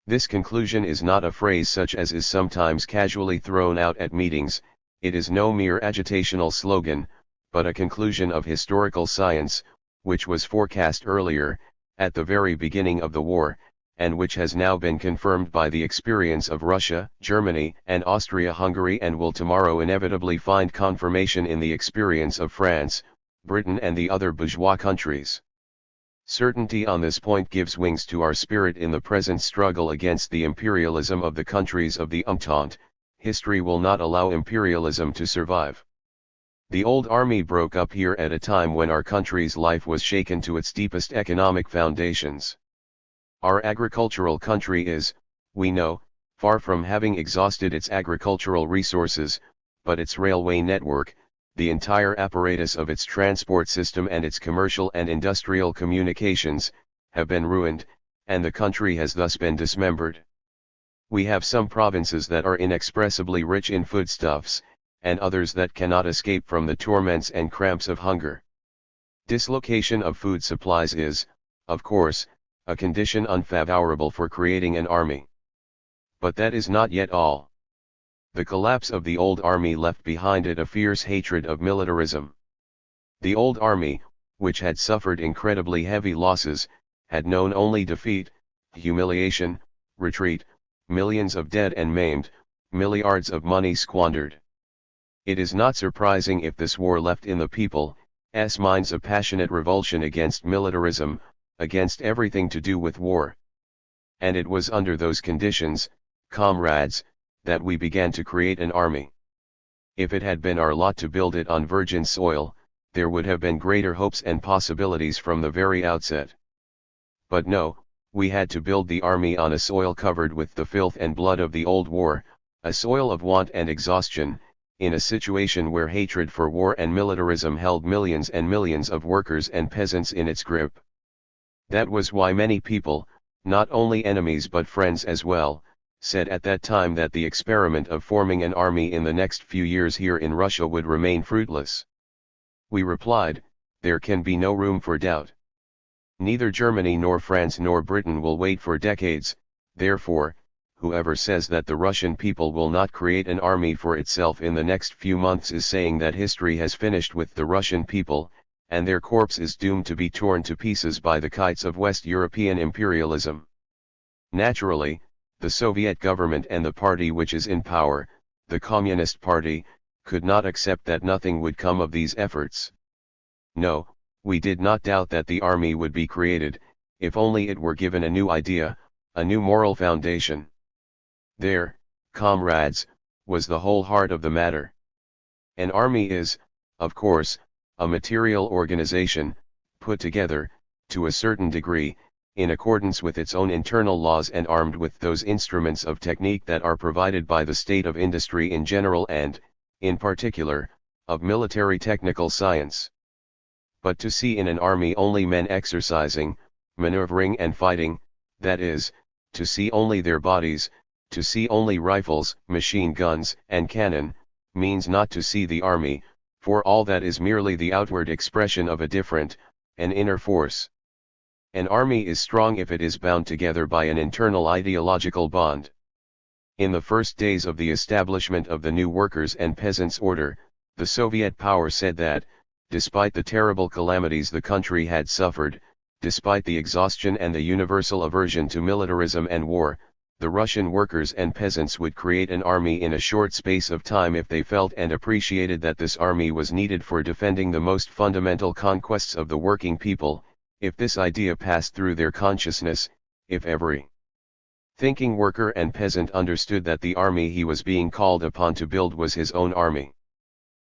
S1: This conclusion is not a phrase such as is sometimes casually thrown out at meetings, it is no mere agitational slogan, but a conclusion of historical science, which was forecast earlier, at the very beginning of the war, and which has now been confirmed by the experience of Russia, Germany, and Austria-Hungary and will tomorrow inevitably find confirmation in the experience of France, Britain and the other bourgeois countries. Certainty on this point gives wings to our spirit in the present struggle against the imperialism of the countries of the Entente. History will not allow imperialism to survive. The old army broke up here at a time when our country's life was shaken to its deepest economic foundations. Our agricultural country is, we know, far from having exhausted its agricultural resources, but its railway network, the entire apparatus of its transport system and its commercial and industrial communications, have been ruined, and the country has thus been dismembered. We have some provinces that are inexpressibly rich in foodstuffs, and others that cannot escape from the torments and cramps of hunger. Dislocation of food supplies is, of course, a condition unfavorable for creating an army. But that is not yet all. The collapse of the old army left behind it a fierce hatred of militarism. The old army, which had suffered incredibly heavy losses, had known only defeat, humiliation, retreat, millions of dead and maimed, milliards of money squandered. It is not surprising if this war left in the people's minds a passionate revulsion against militarism, against everything to do with war. And it was under those conditions, comrades, that we began to create an army. If it had been our lot to build it on virgin soil, there would have been greater hopes and possibilities from the very outset. But no, we had to build the army on a soil covered with the filth and blood of the old war, a soil of want and exhaustion, in a situation where hatred for war and militarism held millions and millions of workers and peasants in its grip. That was why many people, not only enemies but friends as well, said at that time that the experiment of forming an army in the next few years here in Russia would remain fruitless. We replied, there can be no room for doubt. Neither Germany nor France nor Britain will wait for decades, therefore, whoever says that the Russian people will not create an army for itself in the next few months is saying that history has finished with the Russian people, and their corpse is doomed to be torn to pieces by the kites of West European imperialism. Naturally, the Soviet government and the party which is in power, the Communist Party, could not accept that nothing would come of these efforts. No, we did not doubt that the army would be created, if only it were given a new idea, a new moral foundation. There, comrades, was the whole heart of the matter. An army is, of course, a material organization, put together, to a certain degree, in accordance with its own internal laws and armed with those instruments of technique that are provided by the state of industry in general and, in particular, of military technical science. But to see in an army only men exercising, maneuvering and fighting, that is, to see only their bodies, to see only rifles, machine guns, and cannon, means not to see the army, for all that is merely the outward expression of a different, an inner force. An army is strong if it is bound together by an internal ideological bond. In the first days of the establishment of the new workers' and peasants' order, the Soviet power said that, despite the terrible calamities the country had suffered, despite the exhaustion and the universal aversion to militarism and war, the Russian workers and peasants would create an army in a short space of time if they felt and appreciated that this army was needed for defending the most fundamental conquests of the working people, if this idea passed through their consciousness, if every thinking worker and peasant understood that the army he was being called upon to build was his own army.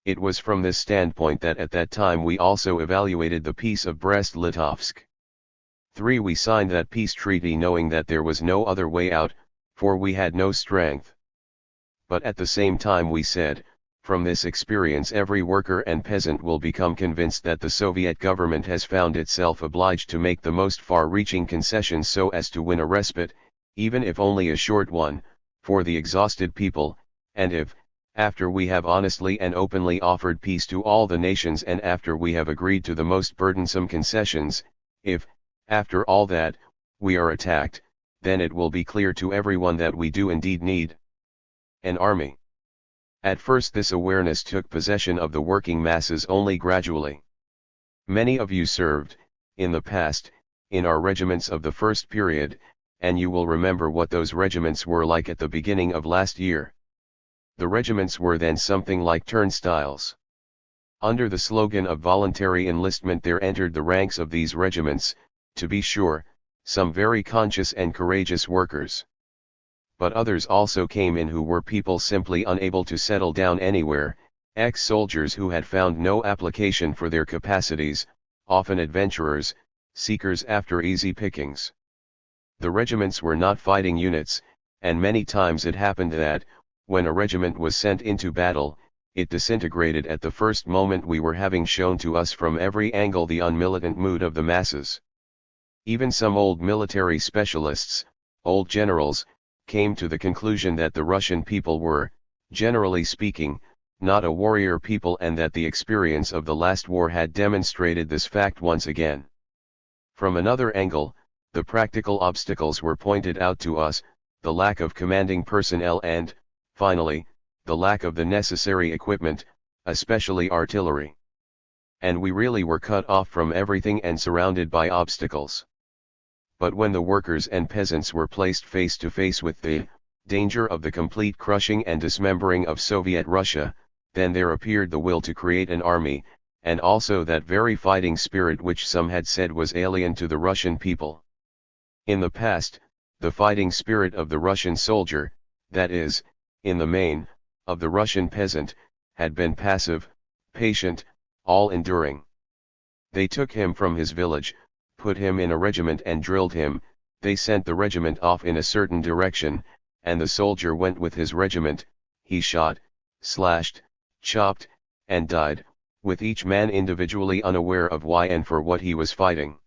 S1: It was from this standpoint that at that time we also evaluated the Peace of Brest-Litovsk. 3. We signed that peace treaty knowing that there was no other way out, for we had no strength. But at the same time we said, from this experience every worker and peasant will become convinced that the Soviet government has found itself obliged to make the most far-reaching concessions so as to win a respite, even if only a short one, for the exhausted people, and if, after we have honestly and openly offered peace to all the nations and after we have agreed to the most burdensome concessions, if, after all that, we are attacked, then it will be clear to everyone that we do indeed need an army. At first this awareness took possession of the working masses only gradually. Many of you served, in the past, in our regiments of the first period, and you will remember what those regiments were like at the beginning of last year. The regiments were then something like turnstiles. Under the slogan of voluntary enlistment there entered the ranks of these regiments, to be sure, some very conscious and courageous workers. But others also came in who were people simply unable to settle down anywhere, Ex-soldiers who had found no application for their capacities, often adventurers, seekers after easy pickings. The regiments were not fighting units, and many times it happened that, when a regiment was sent into battle, it disintegrated at the first moment we were having shown to us from every angle the unmilitant mood of the masses. Even some old military specialists, old generals, came to the conclusion that the Russian people were, generally speaking, not a warrior people, and that the experience of the last war had demonstrated this fact once again. From another angle, the practical obstacles were pointed out to us, the lack of commanding personnel and, finally, the lack of the necessary equipment, especially artillery. And we really were cut off from everything and surrounded by obstacles. But when the workers and peasants were placed face to face with the danger of the complete crushing and dismembering of Soviet Russia, then there appeared the will to create an army, and also that very fighting spirit which some had said was alien to the Russian people. In the past, the fighting spirit of the Russian soldier, that is, in the main, of the Russian peasant, had been passive, patient, all-enduring. They took him from his village, put him in a regiment and drilled him, they sent the regiment off in a certain direction, and the soldier went with his regiment, he shot, slashed, chopped, and died, with each man individually unaware of why and for what he was fighting.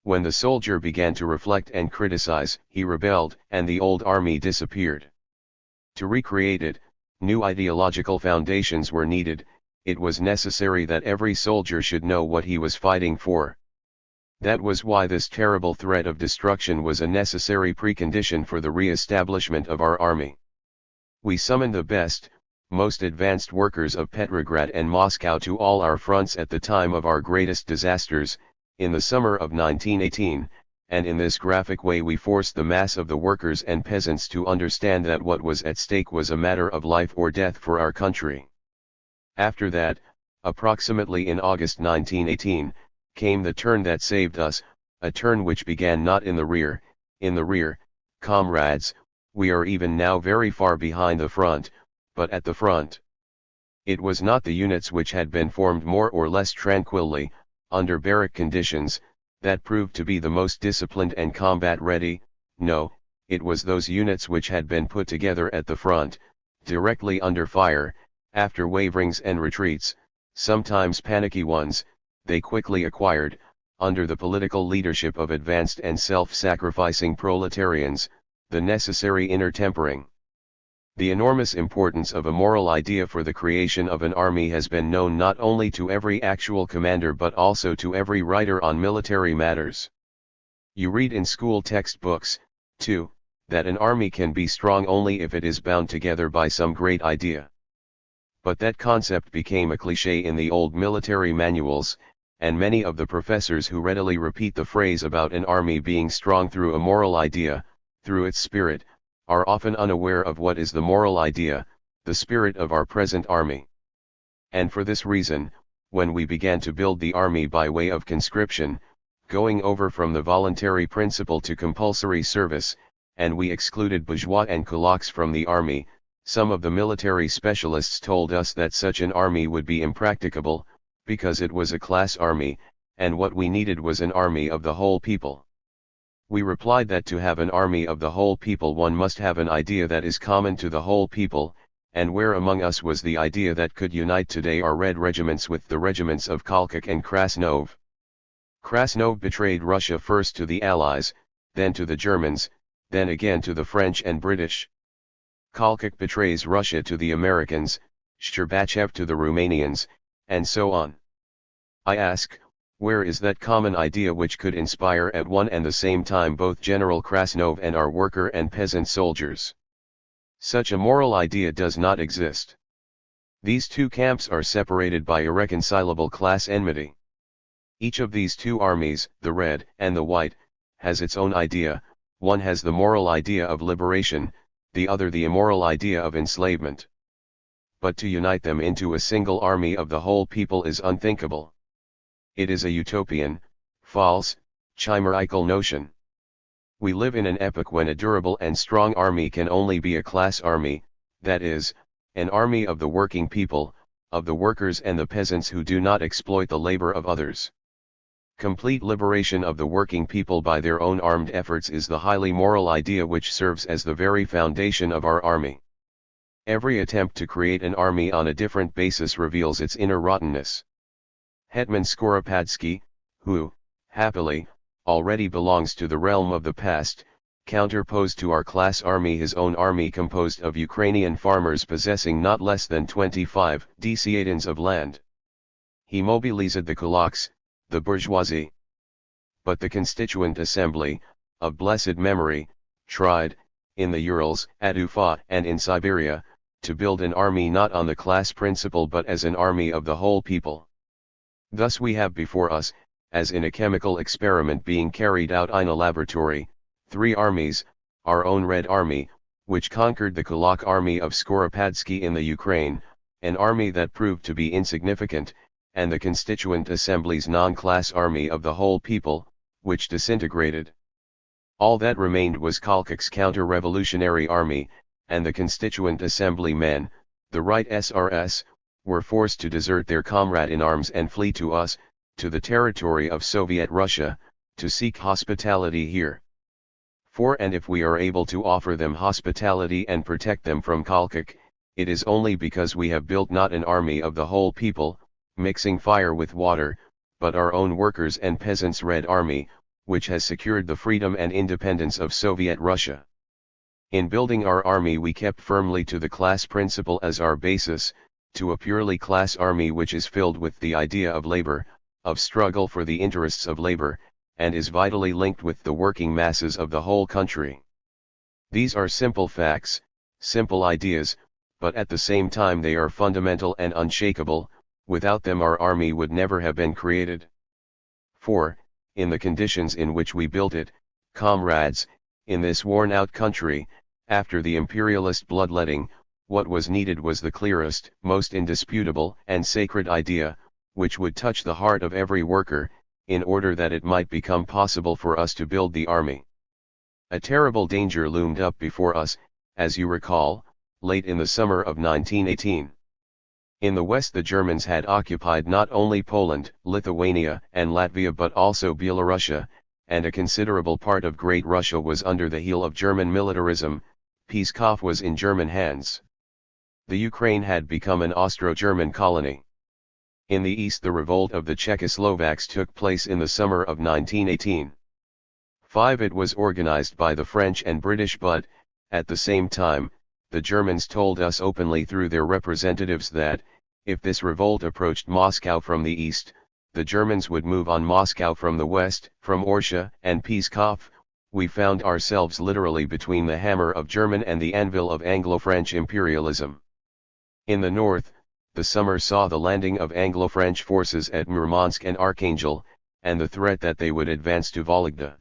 S1: When the soldier began to reflect and criticize, he rebelled, and the old army disappeared. To recreate it, new ideological foundations were needed. It was necessary that every soldier should know what he was fighting for. That was why this terrible threat of destruction was a necessary precondition for the re-establishment of our army. We summoned the best, most advanced workers of Petrograd and Moscow to all our fronts at the time of our greatest disasters, in the summer of 1918, and in this graphic way we forced the mass of the workers and peasants to understand that what was at stake was a matter of life or death for our country. After that, approximately in August 1918, came the turn that saved us, a turn which began not in the rear, comrades, we are even now very far behind the front, but at the front. It was not the units which had been formed more or less tranquilly, under barrack conditions, that proved to be the most disciplined and combat-ready, no, it was those units which had been put together at the front, directly under fire, after waverings and retreats, sometimes panicky ones, they quickly acquired, under the political leadership of advanced and self-sacrificing proletarians, the necessary inner tempering. The enormous importance of a moral idea for the creation of an army has been known not only to every actual commander but also to every writer on military matters. You read in school textbooks, too, that an army can be strong only if it is bound together by some great idea. But that concept became a cliché in the old military manuals, and many of the professors who readily repeat the phrase about an army being strong through a moral idea, through its spirit, are often unaware of what is the moral idea, the spirit of our present army. And for this reason, when we began to build the army by way of conscription, going over from the voluntary principle to compulsory service, and we excluded bourgeois and kulaks from the army, some of the military specialists told us that such an army would be impracticable, because it was a class army, and what we needed was an army of the whole people. We replied that to have an army of the whole people one must have an idea that is common to the whole people, and where among us was the idea that could unite today our Red regiments with the regiments of Kalkak and Krasnov. Krasnov betrayed Russia first to the Allies, then to the Germans, then again to the French and British. Kalkak betrays Russia to the Americans, Shcherbachev to the Romanians, and so on. I ask, where is that common idea which could inspire at one and the same time both General Krasnov and our worker and peasant soldiers? Such a moral idea does not exist. These two camps are separated by irreconcilable class enmity. Each of these two armies, the Red and the White, has its own idea, one has the moral idea of liberation, the other the immoral idea of enslavement. But to unite them into a single army of the whole people is unthinkable. It is a utopian, false, chimerical notion. We live in an epoch when a durable and strong army can only be a class army, that is, an army of the working people, of the workers and the peasants who do not exploit the labor of others. Complete liberation of the working people by their own armed efforts is the highly moral idea which serves as the very foundation of our army. Every attempt to create an army on a different basis reveals its inner rottenness. Hetman Skoropadsky, who, happily, already belongs to the realm of the past, counterposed to our class army his own army composed of Ukrainian farmers possessing not less than 25 desiatins of land. He mobilized the kulaks, the bourgeoisie. But the Constituent Assembly, of blessed memory, tried, in the Urals, at Ufa and in Siberia, to build an army not on the class principle but as an army of the whole people. Thus we have before us, as in a chemical experiment being carried out in a laboratory, 3 armies: our own Red Army, which conquered the Kulak army of Skoropadsky in the Ukraine, an army that proved to be insignificant, and the Constituent Assembly's non-class army of the whole people, which disintegrated. All that remained was Kolchak's counter-revolutionary army, and the Constituent Assembly men, the Right SRS, were forced to desert their comrade in arms and flee to us, to the territory of Soviet Russia, to seek hospitality here. For and if we are able to offer them hospitality and protect them from Kolchak, it is only because we have built not an army of the whole people, mixing fire with water, but our own workers' and peasants' Red Army, which has secured the freedom and independence of Soviet Russia. In building our army we kept firmly to the class principle as our basis, to a purely class army which is filled with the idea of labor, of struggle for the interests of labor, and is vitally linked with the working masses of the whole country. These are simple facts, simple ideas, but at the same time they are fundamental and unshakable. Without them our army would never have been created. For, in the conditions in which we built it, comrades, in this worn-out country, after the imperialist bloodletting, what was needed was the clearest, most indisputable and sacred idea, which would touch the heart of every worker, in order that it might become possible for us to build the army. A terrible danger loomed up before us, as you recall, late in the summer of 1918. In the west the Germans had occupied not only Poland, Lithuania and Latvia but also Belorussia, and a considerable part of Great Russia was under the heel of German militarism. Pskov was in German hands. The Ukraine had become an Austro-German colony. In the east the revolt of the Czechoslovaks took place in the summer of 1918. It was organized by the French and British but, at the same time, the Germans told us openly through their representatives that, if this revolt approached Moscow from the east, the Germans would move on Moscow from the west. From Orsha and Pskov, we found ourselves literally between the hammer of German and the anvil of Anglo-French imperialism. In the north, the summer saw the landing of Anglo-French forces at Murmansk and Archangel, and the threat that they would advance to Vologda.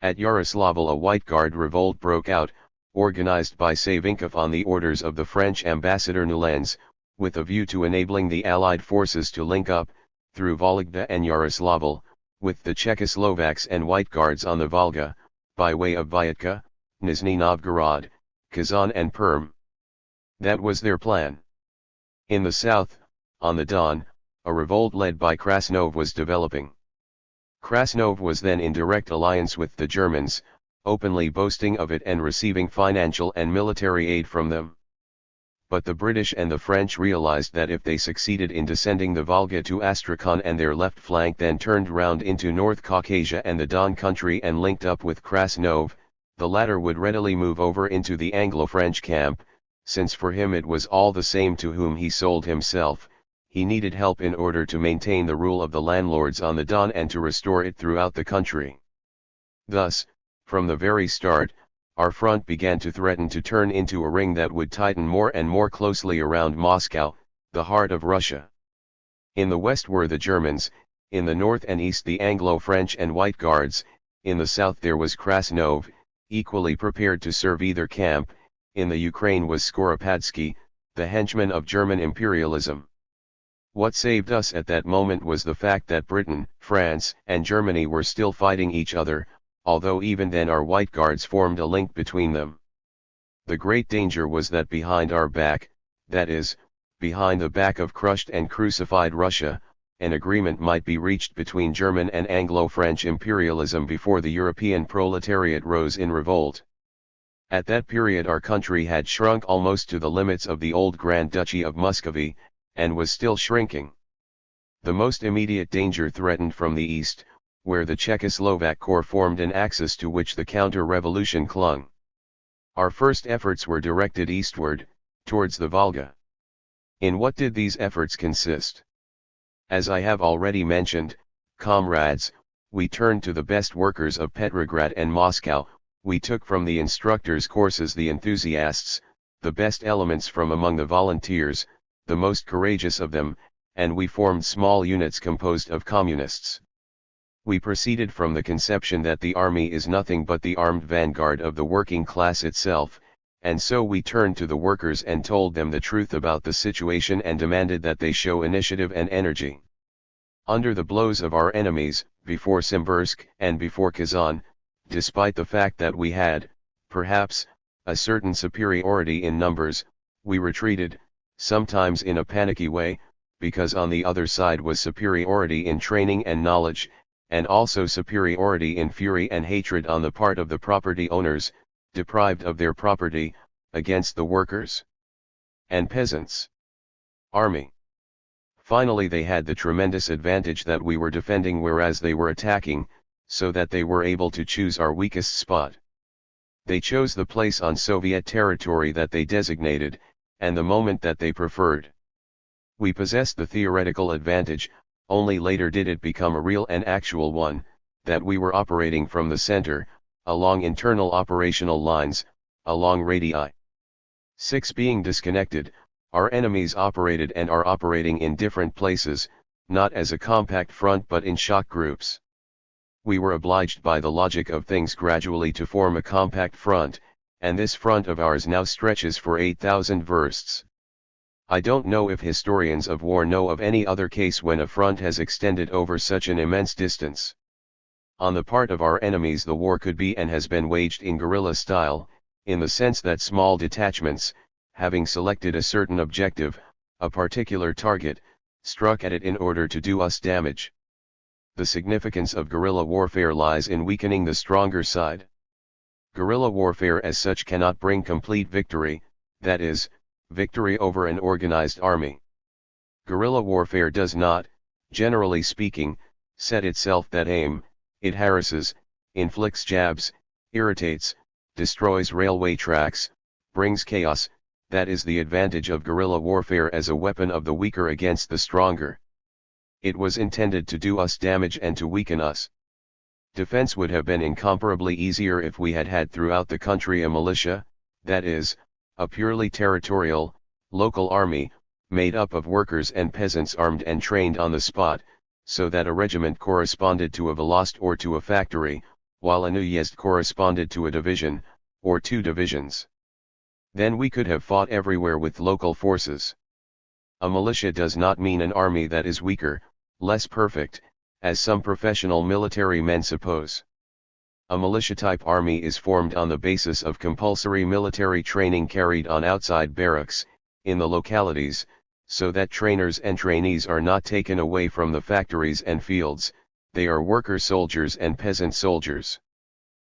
S1: At Yaroslavl a White Guard revolt broke out, organized by Savinkov on the orders of the French ambassador Nolens, with a view to enabling the Allied forces to link up, through Vologda and Yaroslavl, with the Czechoslovaks and White Guards on the Volga, by way of Vyatka, Nizhny Novgorod, Kazan and Perm. That was their plan. In the south, on the Don, a revolt led by Krasnov was developing. Krasnov was then in direct alliance with the Germans, openly boasting of it and receiving financial and military aid from them. But the British and the French realized that if they succeeded in descending the Volga to Astrakhan and their left flank then turned round into North Caucasia and the Don country and linked up with Krasnov, the latter would readily move over into the Anglo-French camp, since for him it was all the same to whom he sold himself. He needed help in order to maintain the rule of the landlords on the Don and to restore it throughout the country. Thus, from the very start, our front began to threaten to turn into a ring that would tighten more and more closely around Moscow, the heart of Russia. In the west were the Germans, in the north and east the Anglo-French and White Guards, in the south there was Krasnov, equally prepared to serve either camp. In the Ukraine was Skoropadsky, the henchman of German imperialism. What saved us at that moment was the fact that Britain, France, and Germany were still fighting each other, although even then our White Guards formed a link between them. The great danger was that behind our back, that is, behind the back of crushed and crucified Russia, an agreement might be reached between German and Anglo-French imperialism before the European proletariat rose in revolt. At that period our country had shrunk almost to the limits of the old Grand Duchy of Muscovy, and was still shrinking. The most immediate danger threatened from the east, where the Czechoslovak Corps formed an axis to which the counter-revolution clung. Our first efforts were directed eastward, towards the Volga. In what did these efforts consist? As I have already mentioned, comrades, we turned to the best workers of Petrograd and Moscow. We took from the instructors' courses the enthusiasts, the best elements from among the volunteers, the most courageous of them, and we formed small units composed of communists. We proceeded from the conception that the army is nothing but the armed vanguard of the working class itself, and so we turned to the workers and told them the truth about the situation and demanded that they show initiative and energy. Under the blows of our enemies, before Simbirsk and before Kazan, despite the fact that we had, perhaps, a certain superiority in numbers, we retreated, sometimes in a panicky way, because on the other side was superiority in training and knowledge, and also superiority in fury and hatred on the part of the property owners, deprived of their property, against the workers and peasants. Army. Finally they had the tremendous advantage that we were defending whereas they were attacking, so that they were able to choose our weakest spot. They chose the place on Soviet territory that they designated, and the moment that they preferred. We possessed the theoretical advantage, only later did it become a real and actual one, that we were operating from the center, along internal operational lines, along radii. 6 Being disconnected, our enemies operated and are operating in different places, not as a compact front but in shock groups. We were obliged by the logic of things gradually to form a compact front, and this front of ours now stretches for 8,000 versts. I don't know if historians of war know of any other case when a front has extended over such an immense distance. On the part of our enemies the war could be and has been waged in guerrilla style, in the sense that small detachments, having selected a certain objective, a particular target, struck at it in order to do us damage. The significance of guerrilla warfare lies in weakening the stronger side. Guerrilla warfare as such cannot bring complete victory, that is, victory over an organized army. Guerrilla warfare does not, generally speaking, set itself that aim. It harasses, inflicts jabs, irritates, destroys railway tracks, brings chaos. That is the advantage of guerrilla warfare as a weapon of the weaker against the stronger. It was intended to do us damage and to weaken us. Defense would have been incomparably easier if we had had throughout the country a militia, that is, a purely territorial, local army, made up of workers and peasants armed and trained on the spot, so that a regiment corresponded to a volost or to a factory, while an uyezd corresponded to a division, or 2 divisions. Then we could have fought everywhere with local forces. A militia does not mean an army that is weaker, less perfect, as some professional military men suppose. A militia-type army is formed on the basis of compulsory military training carried on outside barracks, in the localities, so that trainers and trainees are not taken away from the factories and fields, they are worker soldiers and peasant soldiers.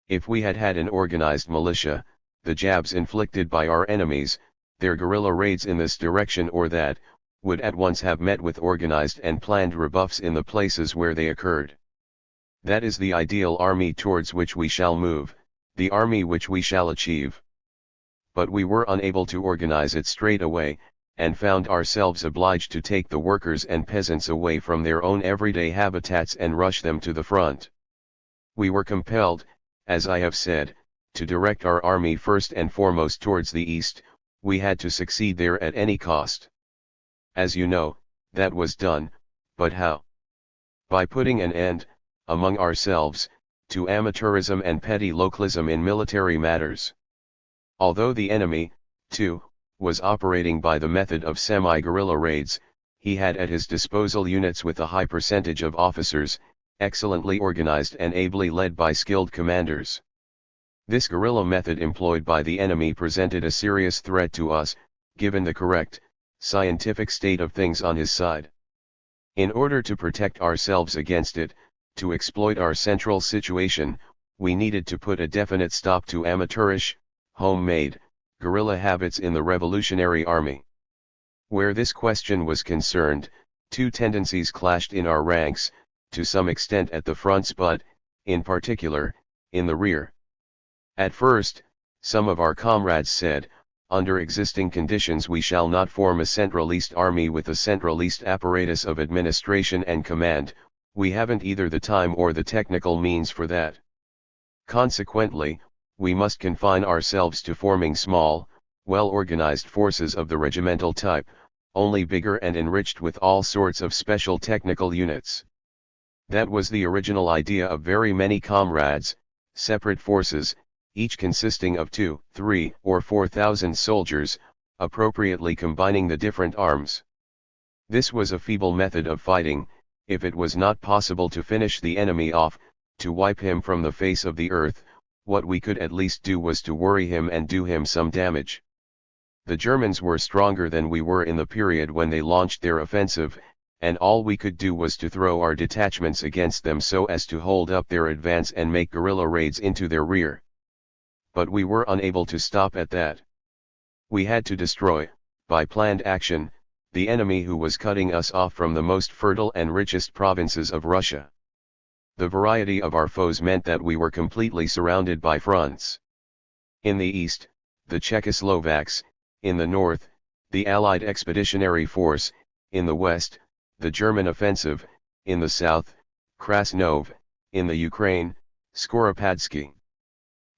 S1: If we had had an organized militia, the jabs inflicted by our enemies, their guerrilla raids in this direction or that, would at once have met with organized and planned rebuffs in the places where they occurred. That is the ideal army towards which we shall move, the army which we shall achieve. But we were unable to organize it straight away, and found ourselves obliged to take the workers and peasants away from their own everyday habitats and rush them to the front. We were compelled, as I have said, to direct our army first and foremost towards the east. We had to succeed there at any cost. As you know, that was done, but how? By putting an end, among ourselves, to amateurism and petty localism in military matters. Although the enemy, too, was operating by the method of semi-guerrilla raids, he had at his disposal units with a high percentage of officers, excellently organized and ably led by skilled commanders. This guerrilla method employed by the enemy presented a serious threat to us, given the correct, scientific state of things on his side. In order to protect ourselves against it, to exploit our central situation, we needed to put a definite stop to amateurish, homemade, guerrilla habits in the Revolutionary Army. Where this question was concerned, two tendencies clashed in our ranks, to some extent at the fronts but, in particular, in the rear. At first, some of our comrades said, under existing conditions we shall not form a centralist army with a centralist apparatus of administration and command, we haven't either the time or the technical means for that. Consequently, we must confine ourselves to forming small, well-organized forces of the regimental type, only bigger and enriched with all sorts of special technical units. That was the original idea of very many comrades, separate forces, each consisting of 2, 3, or 4,000 soldiers, appropriately combining the different arms. This was a feeble method of fighting. If it was not possible to finish the enemy off, to wipe him from the face of the earth, what we could at least do was to worry him and do him some damage. The Germans were stronger than we were in the period when they launched their offensive, and all we could do was to throw our detachments against them so as to hold up their advance and make guerrilla raids into their rear. But we were unable to stop at that. We had to destroy, by planned action, the enemy who was cutting us off from the most fertile and richest provinces of Russia. The variety of our foes meant that we were completely surrounded by fronts. In the east, the Czechoslovaks; in the north, the Allied Expeditionary Force; in the west, the German offensive; in the south, Krasnov; in the Ukraine, Skoropadsky.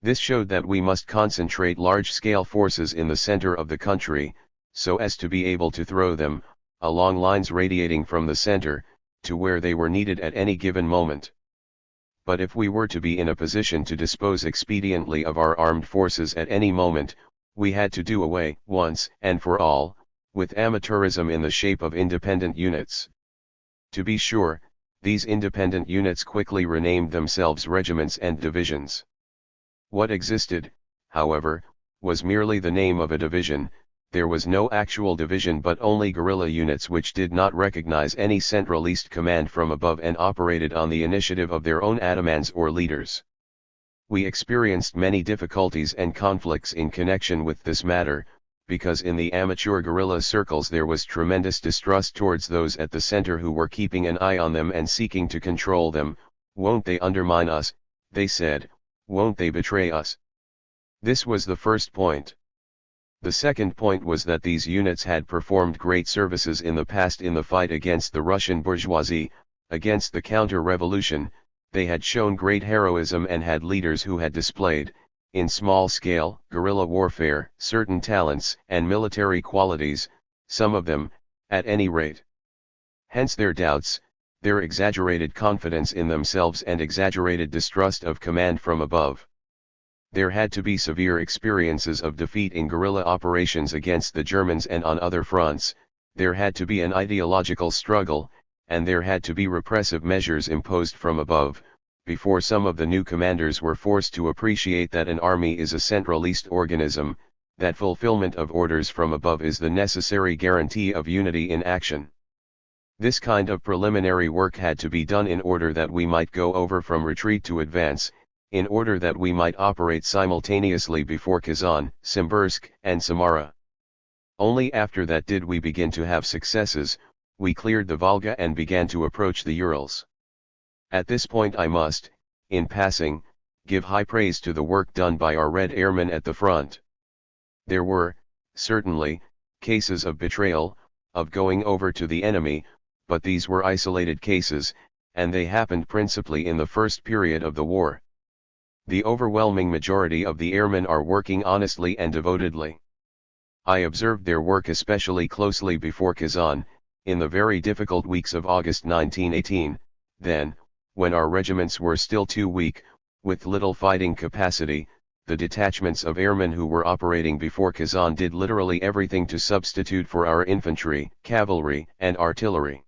S1: This showed that we must concentrate large-scale forces in the center of the country, so as to be able to throw them, along lines radiating from the center, to where they were needed at any given moment. But if we were to be in a position to dispose expediently of our armed forces at any moment, we had to do away, once and for all, with amateurism in the shape of independent units. To be sure, these independent units quickly renamed themselves regiments and divisions. What existed, however, was merely the name of a division. There was no actual division but only guerrilla units which did not recognize any centralist command from above and operated on the initiative of their own atamans or leaders. We experienced many difficulties and conflicts in connection with this matter, because in the amateur guerrilla circles there was tremendous distrust towards those at the center who were keeping an eye on them and seeking to control them. Won't they undermine us, they said, won't they betray us? This was the first point. The second point was that these units had performed great services in the past in the fight against the Russian bourgeoisie, against the counter-revolution. They had shown great heroism and had leaders who had displayed, in small-scale guerrilla warfare, certain talents and military qualities, some of them, at any rate. Hence their doubts, their exaggerated confidence in themselves and exaggerated distrust of command from above. There had to be severe experiences of defeat in guerrilla operations against the Germans and on other fronts, there had to be an ideological struggle, and there had to be repressive measures imposed from above, before some of the new commanders were forced to appreciate that an army is a centralist organism, that fulfillment of orders from above is the necessary guarantee of unity in action. This kind of preliminary work had to be done in order that we might go over from retreat to advance, in order that we might operate simultaneously before Kazan, Simbirsk, and Samara. Only after that did we begin to have successes. We cleared the Volga and began to approach the Urals. At this point I must, in passing, give high praise to the work done by our Red Airmen at the front. There were, certainly, cases of betrayal, of going over to the enemy, but these were isolated cases, and they happened principally in the first period of the war. The overwhelming majority of the airmen are working honestly and devotedly. I observed their work especially closely before Kazan, in the very difficult weeks of August 1918, then, when our regiments were still too weak, with little fighting capacity, the detachments of airmen who were operating before Kazan did literally everything to substitute for our infantry, cavalry, and artillery.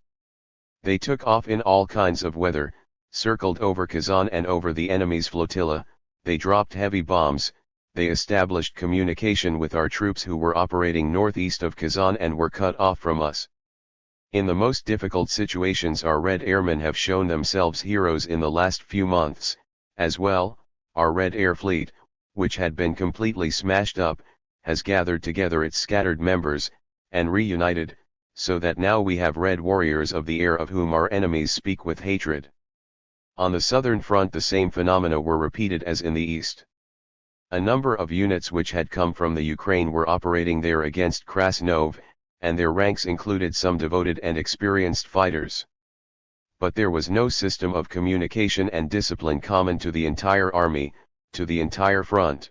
S1: They took off in all kinds of weather, circled over Kazan and over the enemy's flotilla, they dropped heavy bombs, they established communication with our troops who were operating northeast of Kazan and were cut off from us. In the most difficult situations our Red Airmen have shown themselves heroes in the last few months, as well. Our Red Air Fleet, which had been completely smashed up, has gathered together its scattered members, and reunited, so that now we have Red Warriors of the air of whom our enemies speak with hatred. On the southern front the same phenomena were repeated as in the east. A number of units which had come from the Ukraine were operating there against Krasnov, and their ranks included some devoted and experienced fighters. But there was no system of communication and discipline common to the entire army, to the entire front.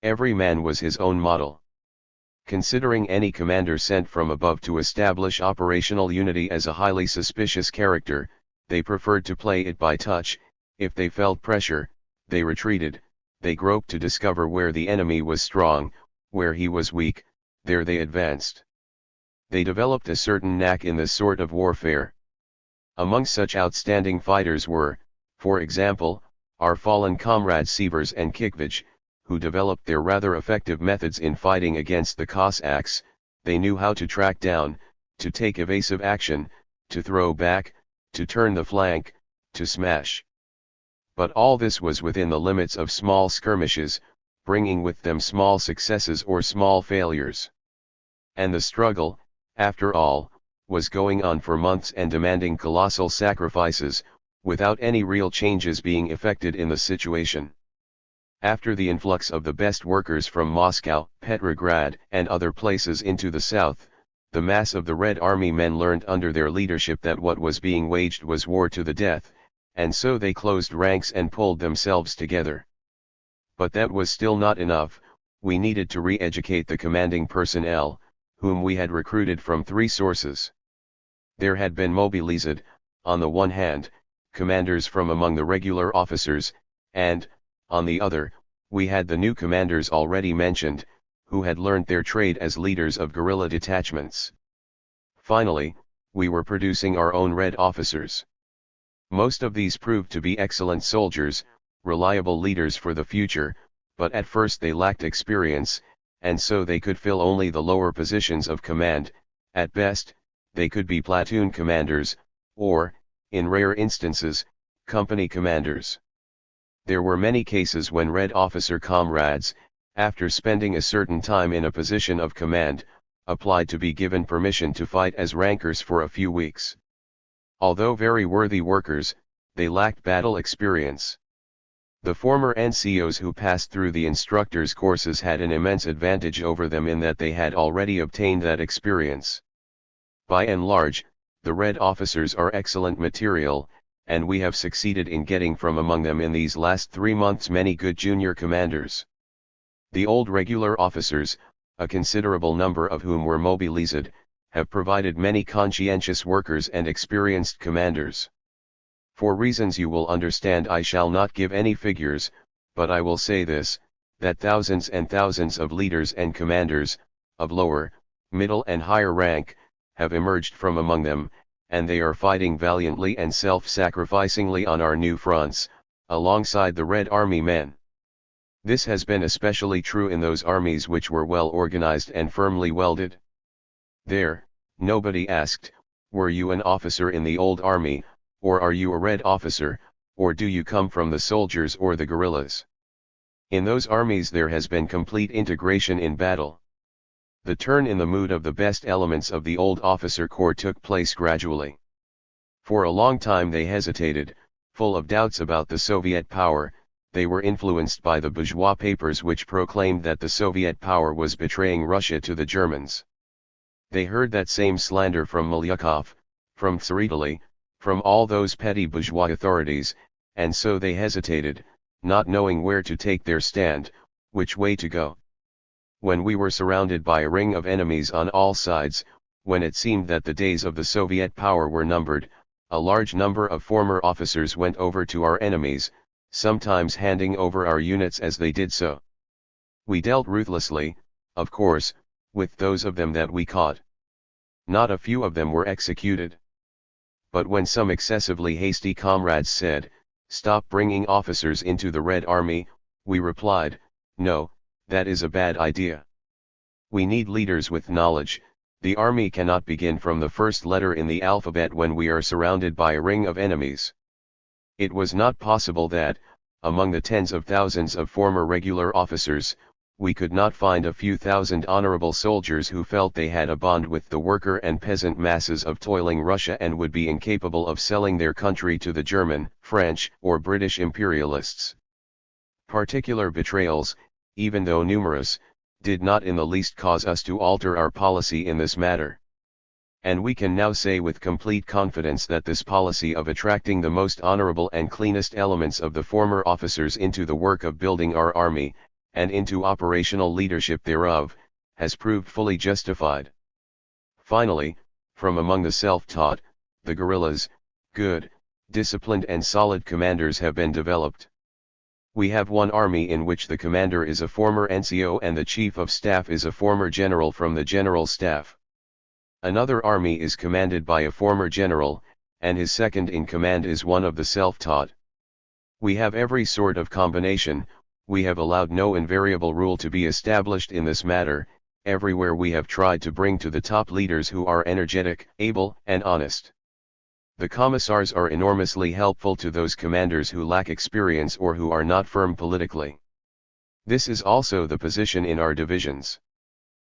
S1: Every man was his own model. Considering any commander sent from above to establish operational unity as a highly suspicious character, they preferred to play it by touch. If they felt pressure, they retreated, they groped to discover where the enemy was strong, where he was weak, there they advanced. They developed a certain knack in this sort of warfare. Among such outstanding fighters were, for example, our fallen comrades Sievers and Kikvich, who developed their rather effective methods in fighting against the Cossacks. They knew how to track down, to take evasive action, to throw back, to turn the flank, to smash. But all this was within the limits of small skirmishes, bringing with them small successes or small failures. And the struggle, after all, was going on for months and demanding colossal sacrifices, without any real changes being effected in the situation. After the influx of the best workers from Moscow, Petrograd, and other places into the south, the mass of the Red Army men learned under their leadership that what was being waged was war to the death, and so they closed ranks and pulled themselves together. But that was still not enough. We needed to re-educate the commanding personnel, whom we had recruited from three sources. There had been mobilized, on the one hand, commanders from among the regular officers, and, on the other, we had the new commanders already mentioned, who had learnt their trade as leaders of guerrilla detachments. Finally, we were producing our own Red officers. Most of these proved to be excellent soldiers, reliable leaders for the future, but at first they lacked experience, and so they could fill only the lower positions of command. At best, they could be platoon commanders, or, in rare instances, company commanders. There were many cases when Red officer comrades, after spending a certain time in a position of command, applied to be given permission to fight as rankers for a few weeks. Although very worthy workers, they lacked battle experience. The former NCOs who passed through the instructors' courses had an immense advantage over them in that they had already obtained that experience. By and large, the Red officers are excellent material, and we have succeeded in getting from among them in these last 3 months many good junior commanders. The old regular officers, a considerable number of whom were mobilized, have provided many conscientious workers and experienced commanders. For reasons you will understand I shall not give any figures, but I will say this, that thousands and thousands of leaders and commanders, of lower, middle and higher rank, have emerged from among them, and they are fighting valiantly and self-sacrificingly on our new fronts, alongside the Red Army men. This has been especially true in those armies which were well organized and firmly welded. There, nobody asked, were you an officer in the old army, or are you a Red officer, or do you come from the soldiers or the guerrillas? In those armies there has been complete integration in battle. The turn in the mood of the best elements of the old officer corps took place gradually. For a long time they hesitated, full of doubts about the Soviet power. They were influenced by the bourgeois papers which proclaimed that the Soviet power was betraying Russia to the Germans. They heard that same slander from Milyukov, from Tsereteli, from all those petty bourgeois authorities, and so they hesitated, not knowing where to take their stand, which way to go. When we were surrounded by a ring of enemies on all sides, when it seemed that the days of the Soviet power were numbered, a large number of former officers went over to our enemies, sometimes handing over our units as they did so. We dealt ruthlessly, of course, with those of them that we caught. Not a few of them were executed. But when some excessively hasty comrades said, "Stop bringing officers into the Red Army," we replied, "No, that is a bad idea. We need leaders with knowledge. The army cannot begin from the first letter in the alphabet when we are surrounded by a ring of enemies. It was not possible that, among the tens of thousands of former regular officers, we could not find a few thousand honorable soldiers who felt they had a bond with the worker and peasant masses of toiling Russia and would be incapable of selling their country to the German, French, or British imperialists. Particular betrayals, even though numerous, did not in the least cause us to alter our policy in this matter. And we can now say with complete confidence that this policy of attracting the most honorable and cleanest elements of the former officers into the work of building our army, and into operational leadership thereof, has proved fully justified. Finally, from among the self-taught, the guerrillas, good, disciplined and solid commanders have been developed. We have one army in which the commander is a former NCO and the chief of staff is a former general from the general staff. Another army is commanded by a former general, and his second in command is one of the self-taught. We have every sort of combination. We have allowed no invariable rule to be established in this matter. Everywhere we have tried to bring to the top leaders who are energetic, able, and honest. The commissars are enormously helpful to those commanders who lack experience or who are not firm politically. This is also the position in our divisions.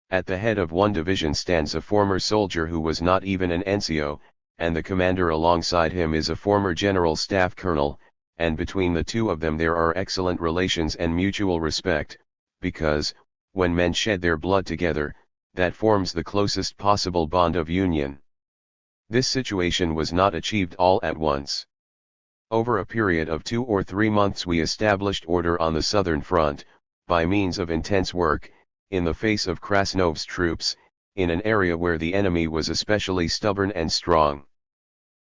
S1: At the head of one division stands a former soldier who was not even an NCO, and the commander alongside him is a former general staff colonel, and between the two of them there are excellent relations and mutual respect, because, when men shed their blood together, that forms the closest possible bond of union. This situation was not achieved all at once. Over a period of 2 or 3 months we established order on the southern front, by means of intense work, in the face of Krasnov's troops, in an area where the enemy was especially stubborn and strong.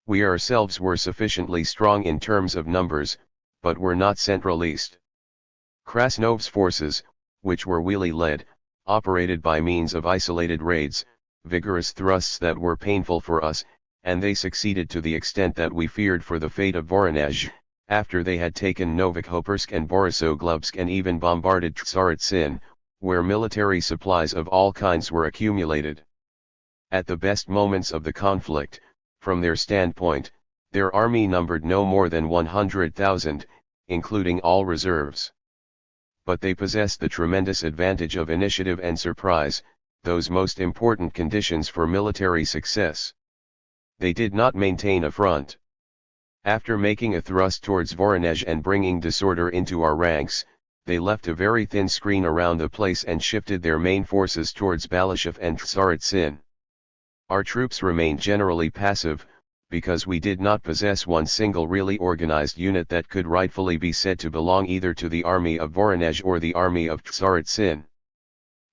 S1: We ourselves were sufficiently strong in terms of numbers, but were not centralist. Krasnov's forces, which were wheelie-led, operated by means of isolated raids, vigorous thrusts that were painful for us, and they succeeded to the extent that we feared for the fate of Voronezh, after they had taken Novokhopersk and Borisoglovsk and even bombarded Tsaritsyn, where military supplies of all kinds were accumulated. At the best moments of the conflict, from their standpoint, their army numbered no more than 100,000, including all reserves. But they possessed the tremendous advantage of initiative and surprise, those most important conditions for military success. They did not maintain a front. After making a thrust towards Voronezh and bringing disorder into our ranks, they left a very thin screen around the place and shifted their main forces towards Balashov and Tsaritsyn. Our troops remained generally passive, because we did not possess one single really organized unit that could rightfully be said to belong either to the army of Voronezh or the army of Tsaritsyn.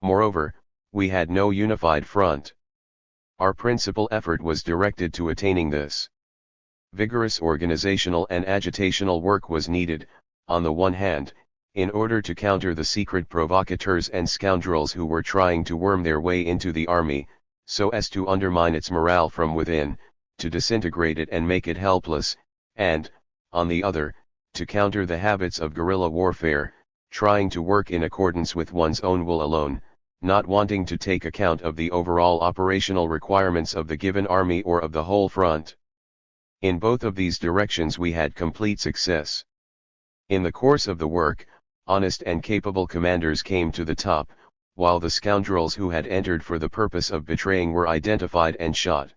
S1: Moreover, we had no unified front. Our principal effort was directed to attaining this. Vigorous organizational and agitational work was needed, on the one hand, in order to counter the secret provocateurs and scoundrels who were trying to worm their way into the army, so as to undermine its morale from within, to disintegrate it and make it helpless, and, on the other, to counter the habits of guerrilla warfare, trying to work in accordance with one's own will alone, not wanting to take account of the overall operational requirements of the given army or of the whole front. In both of these directions we had complete success. In the course of the work, honest and capable commanders came to the top, while the scoundrels who had entered for the purpose of betraying were identified and shot.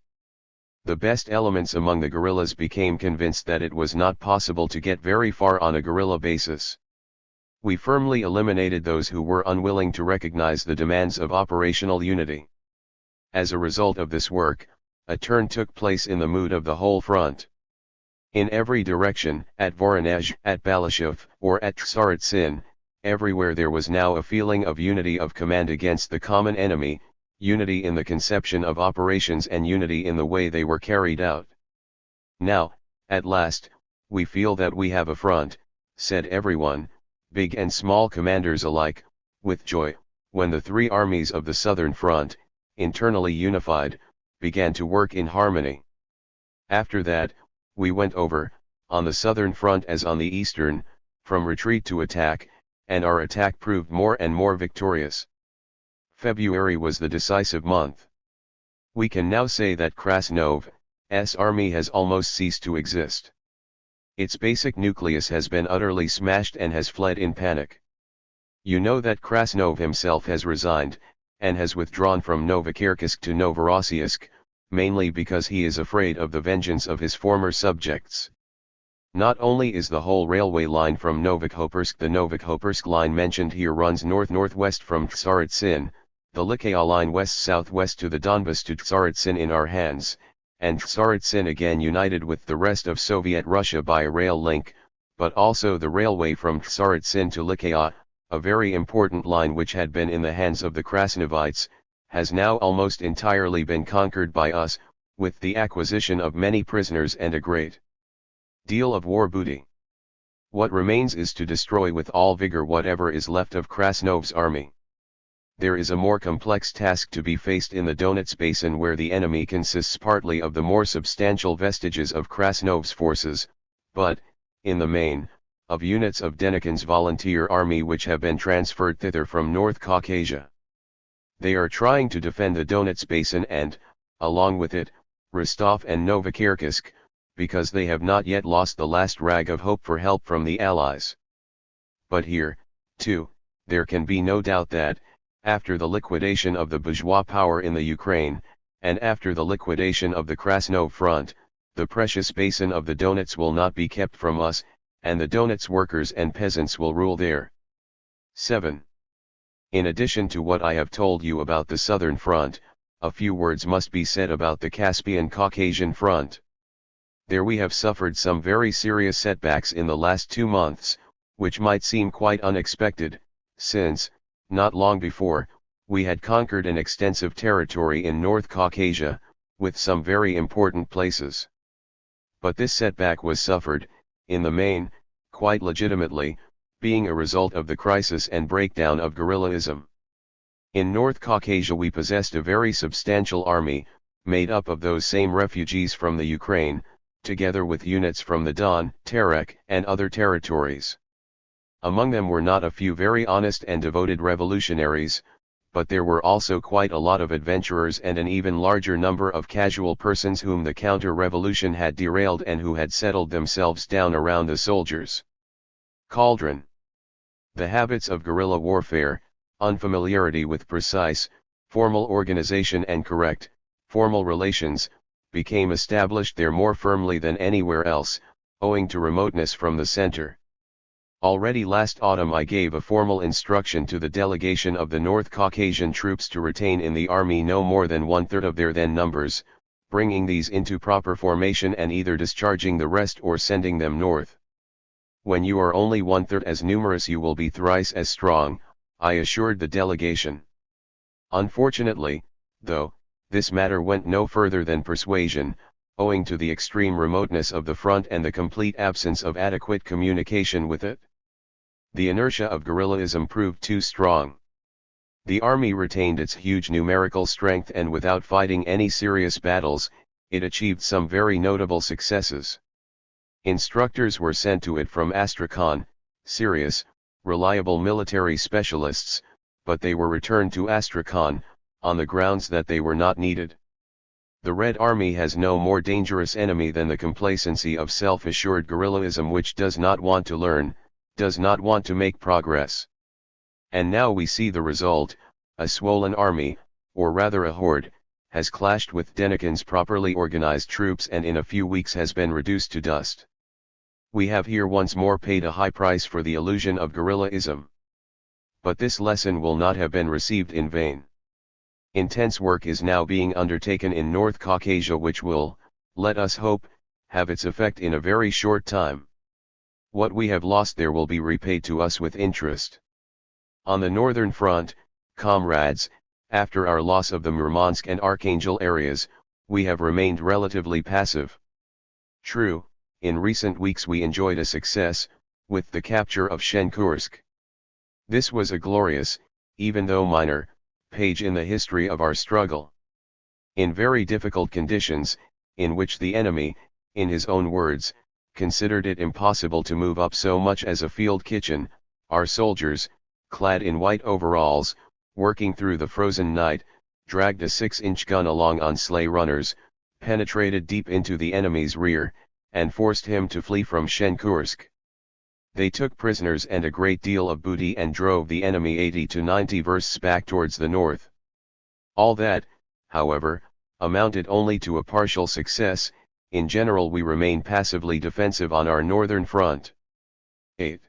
S1: The best elements among the guerrillas became convinced that it was not possible to get very far on a guerrilla basis. We firmly eliminated those who were unwilling to recognize the demands of operational unity. As a result of this work, a turn took place in the mood of the whole front. In every direction, at Voronezh, at Balashov, or at Tsaritsyn, everywhere there was now a feeling of unity of command against the common enemy, unity in the conception of operations and unity in the way they were carried out. Now, at last, we feel that we have a front, said everyone, big and small commanders alike, with joy, when the three armies of the southern front, internally unified, began to work in harmony. After that, we went over, on the southern front as on the eastern, from retreat to attack, and our attack proved more and more victorious. February was the decisive month. We can now say that Krasnov's army has almost ceased to exist. Its basic nucleus has been utterly smashed and has fled in panic. You know that Krasnov himself has resigned, and has withdrawn from Novokirksk to Novorossiysk, mainly because he is afraid of the vengeance of his former subjects. Not only is the whole railway line from Novokhopersk, the Novokhopersk line mentioned here runs north-northwest from Tsaritsyn, the Lykaya line west-southwest to the Donbas to Tsaritsyn in our hands, and Tsaritsyn again united with the rest of Soviet Russia by a rail link, but also the railway from Tsaritsyn to Lykaya, a very important line which had been in the hands of the Krasnovites, has now almost entirely been conquered by us, with the acquisition of many prisoners and a great deal of war booty. What remains is to destroy with all vigor whatever is left of Krasnov's army. There is a more complex task to be faced in the Donets Basin, where the enemy consists partly of the more substantial vestiges of Krasnov's forces, but, in the main, of units of Denikin's volunteer army which have been transferred thither from North Caucasia. They are trying to defend the Donets Basin and, along with it, Rostov and Novokirksk, because they have not yet lost the last rag of hope for help from the Allies. But here, too, there can be no doubt that, after the liquidation of the bourgeois power in the Ukraine, and after the liquidation of the Krasnov front, the precious basin of the Donets will not be kept from us, and the Donets workers and peasants will rule there. 7. In addition to what I have told you about the southern front, a few words must be said about the Caspian Caucasian front. There we have suffered some very serious setbacks in the last 2 months, which might seem quite unexpected, since, not long before, we had conquered an extensive territory in North Caucasia, with some very important places. But this setback was suffered, in the main, quite legitimately, being a result of the crisis and breakdown of guerrillaism. In North Caucasia we possessed a very substantial army, made up of those same refugees from the Ukraine, together with units from the Don, Terek, and other territories. Among them were not a few very honest and devoted revolutionaries, but there were also quite a lot of adventurers and an even larger number of casual persons whom the counter-revolution had derailed and who had settled themselves down around the soldiers' cauldron. The habits of guerrilla warfare, unfamiliarity with precise, formal organization and correct, formal relations, became established there more firmly than anywhere else, owing to remoteness from the center. Already last autumn I gave a formal instruction to the delegation of the North Caucasian troops to retain in the army no more than 1/3 of their then numbers, bringing these into proper formation and either discharging the rest or sending them north. When you are only 1/3 as numerous you will be thrice as strong, I assured the delegation. Unfortunately, though, this matter went no further than persuasion, owing to the extreme remoteness of the front and the complete absence of adequate communication with it. The inertia of guerrillaism proved too strong. The army retained its huge numerical strength and without fighting any serious battles, it achieved some very notable successes. Instructors were sent to it from Astrakhan, serious, reliable military specialists, but they were returned to Astrakhan, on the grounds that they were not needed. The Red Army has no more dangerous enemy than the complacency of self-assured guerrillaism which does not want to learn, does not want to make progress. And now we see the result, a swollen army, or rather a horde, has clashed with Denikin's properly organized troops and in a few weeks has been reduced to dust. We have here once more paid a high price for the illusion of guerrillaism. But this lesson will not have been received in vain. Intense work is now being undertaken in North Caucasia which will, let us hope, have its effect in a very short time. What we have lost there will be repaid to us with interest. On the northern front, comrades, after our loss of the Murmansk and Archangel areas, we have remained relatively passive. True, in recent weeks we enjoyed a success, with the capture of Shenkursk. This was a glorious, even though minor, page in the history of our struggle. In very difficult conditions, in which the enemy, in his own words, considered it impossible to move up so much as a field kitchen, our soldiers, clad in white overalls, working through the frozen night, dragged a 6-inch gun along on sleigh runners, penetrated deep into the enemy's rear, and forced him to flee from Shenkursk. They took prisoners and a great deal of booty and drove the enemy 80 to 90 versts back towards the north. All that, however, amounted only to a partial success. In general we remain passively defensive on our northern front. 8.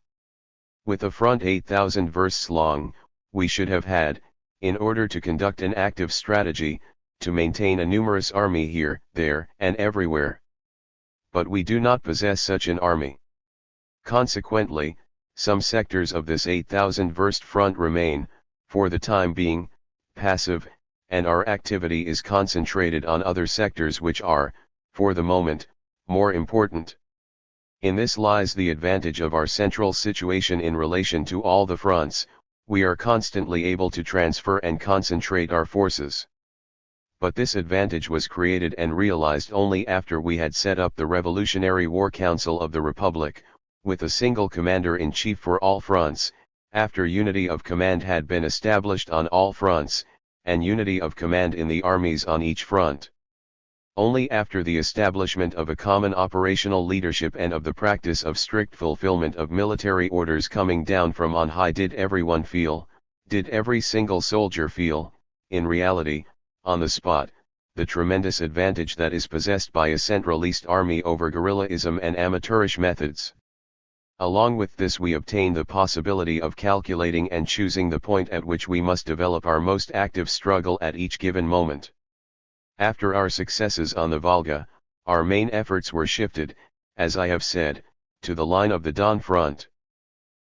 S1: With a front 8,000 versts long, we should have had, in order to conduct an active strategy, to maintain a numerous army here, there, and everywhere. But we do not possess such an army. Consequently, some sectors of this 8,000 verst front remain, for the time being, passive, and our activity is concentrated on other sectors which are, for the moment, more important. In this lies the advantage of our central situation in relation to all the fronts. We are constantly able to transfer and concentrate our forces. But this advantage was created and realized only after we had set up the Revolutionary War Council of the Republic, with a single commander-in-chief for all fronts, after unity of command had been established on all fronts, and unity of command in the armies on each front. Only after the establishment of a common operational leadership and of the practice of strict fulfillment of military orders coming down from on high did everyone feel, did every single soldier feel, in reality, on the spot, the tremendous advantage that is possessed by a centralist army over guerrillaism and amateurish methods. Along with this we obtain the possibility of calculating and choosing the point at which we must develop our most active struggle at each given moment. After our successes on the Volga, our main efforts were shifted, as I have said, to the line of the Don front.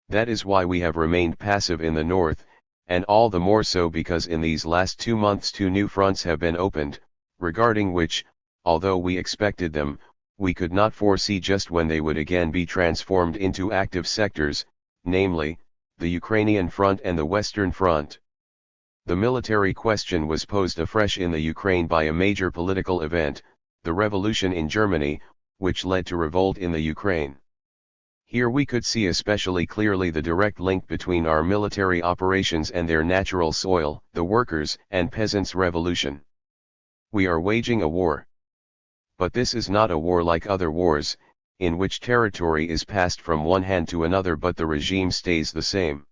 S1: That is why we have remained passive in the north, and all the more so because in these last 2 months 2 new fronts have been opened, regarding which, although we expected them, we could not foresee just when they would again be transformed into active sectors, namely, the Ukrainian front and the Western front. The military question was posed afresh in the Ukraine by a major political event, the revolution in Germany, which led to revolt in the Ukraine. Here we could see especially clearly the direct link between our military operations and their natural soil, the workers' and peasants' revolution. We are waging a war. But this is not a war like other wars, in which territory is passed from one hand to another but the regime stays the same.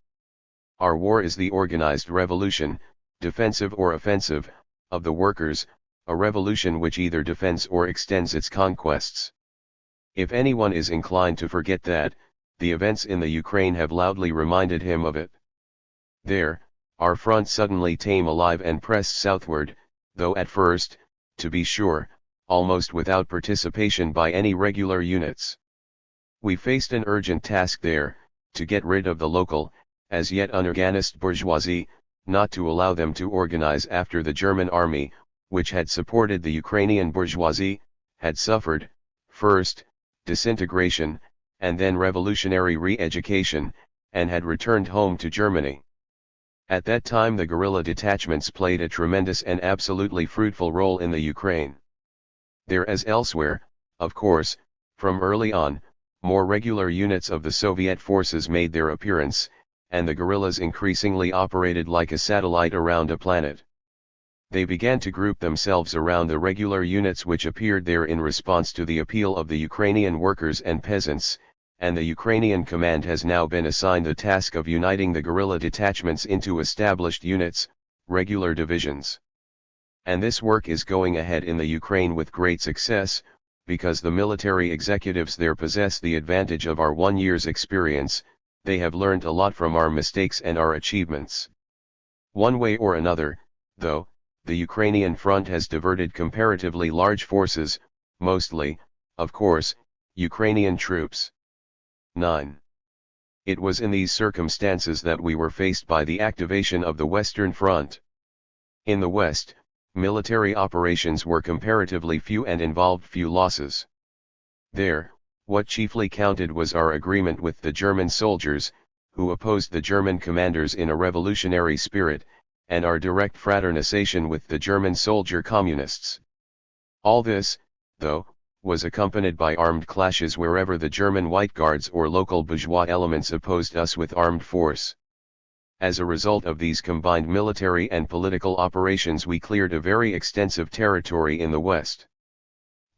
S1: Our war is the organized revolution, defensive or offensive, of the workers, a revolution which either defends or extends its conquests. If anyone is inclined to forget that, the events in the Ukraine have loudly reminded him of it. There, our front suddenly came alive and pressed southward, though at first, to be sure, almost without participation by any regular units. We faced an urgent task there, to get rid of the local, as yet unorganized bourgeoisie, not to allow them to organize after the German army, which had supported the Ukrainian bourgeoisie, had suffered, first, disintegration, and then revolutionary re-education, and had returned home to Germany. At that time the guerrilla detachments played a tremendous and absolutely fruitful role in the Ukraine. There as elsewhere, of course, from early on, more regular units of the Soviet forces made their appearance, and the guerrillas increasingly operated like a satellite around a planet. They began to group themselves around the regular units which appeared there in response to the appeal of the Ukrainian workers and peasants, and the Ukrainian command has now been assigned the task of uniting the guerrilla detachments into established units, regular divisions. And this work is going ahead in the Ukraine with great success, because the military executives there possess the advantage of our 1 year's experience. They have learned a lot from our mistakes and our achievements. One way or another, though, the Ukrainian front has diverted comparatively large forces, mostly, of course, Ukrainian troops. 9. It was in these circumstances that we were faced by the activation of the Western Front. In the West, military operations were comparatively few and involved few losses. There, what chiefly counted was our agreement with the German soldiers, who opposed the German commanders in a revolutionary spirit, and our direct fraternization with the German soldier communists. All this, though, was accompanied by armed clashes wherever the German White Guards or local bourgeois elements opposed us with armed force. As a result of these combined military and political operations, we cleared a very extensive territory in the West.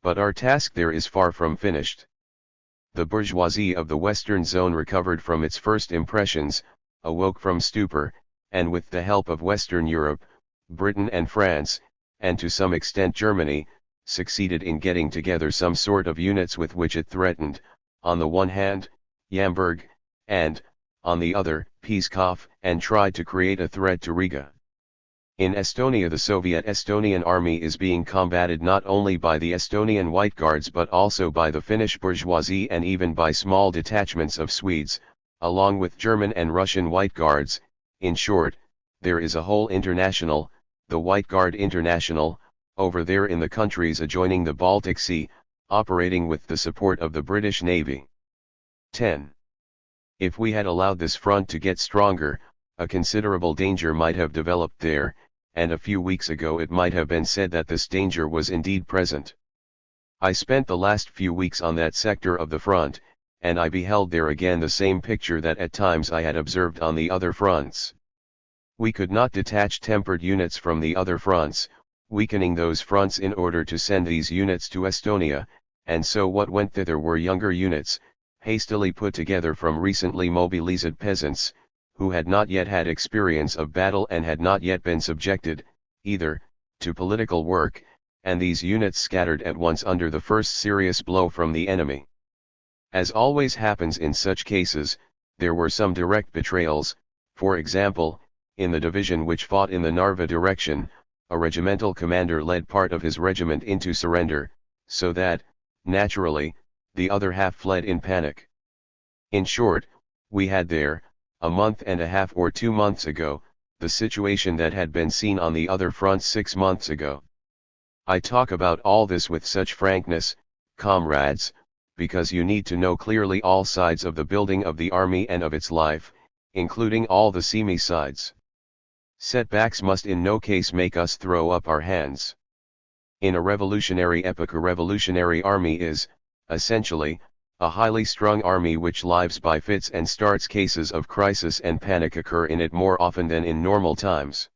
S1: But our task there is far from finished. The bourgeoisie of the Western Zone recovered from its first impressions, awoke from stupor, and with the help of Western Europe, Britain and France, and to some extent Germany, succeeded in getting together some sort of units with which it threatened, on the one hand, Yamburg, and, on the other, Pskov, and tried to create a threat to Riga. In Estonia, the Soviet Estonian army is being combated not only by the Estonian White Guards but also by the Finnish bourgeoisie and even by small detachments of Swedes, along with German and Russian White Guards. In short, there is a whole international, the White Guard International, over there in the countries adjoining the Baltic Sea, operating with the support of the British Navy. 10. If we had allowed this front to get stronger, a considerable danger might have developed there, and a few weeks ago it might have been said that this danger was indeed present. I spent the last few weeks on that sector of the front, and I beheld there again the same picture that at times I had observed on the other fronts. We could not detach tempered units from the other fronts, weakening those fronts in order to send these units to Estonia, and so what went thither were younger units, hastily put together from recently mobilized peasants, who had not yet had experience of battle and had not yet been subjected, either, to political work, and these units scattered at once under the first serious blow from the enemy. As always happens in such cases, there were some direct betrayals. For example, in the division which fought in the Narva direction, a regimental commander led part of his regiment into surrender, so that, naturally, the other half fled in panic. In short, we had there, a month and a half or 2 months ago, the situation that had been seen on the other front 6 months ago. I talk about all this with such frankness, comrades, because you need to know clearly all sides of the building of the army and of its life, including all the seamy sides. Setbacks must in no case make us throw up our hands. In a revolutionary epoch, a revolutionary army is, essentially, a highly strung army which lives by fits and starts. Cases of crisis and panic occur in it more often than in normal times.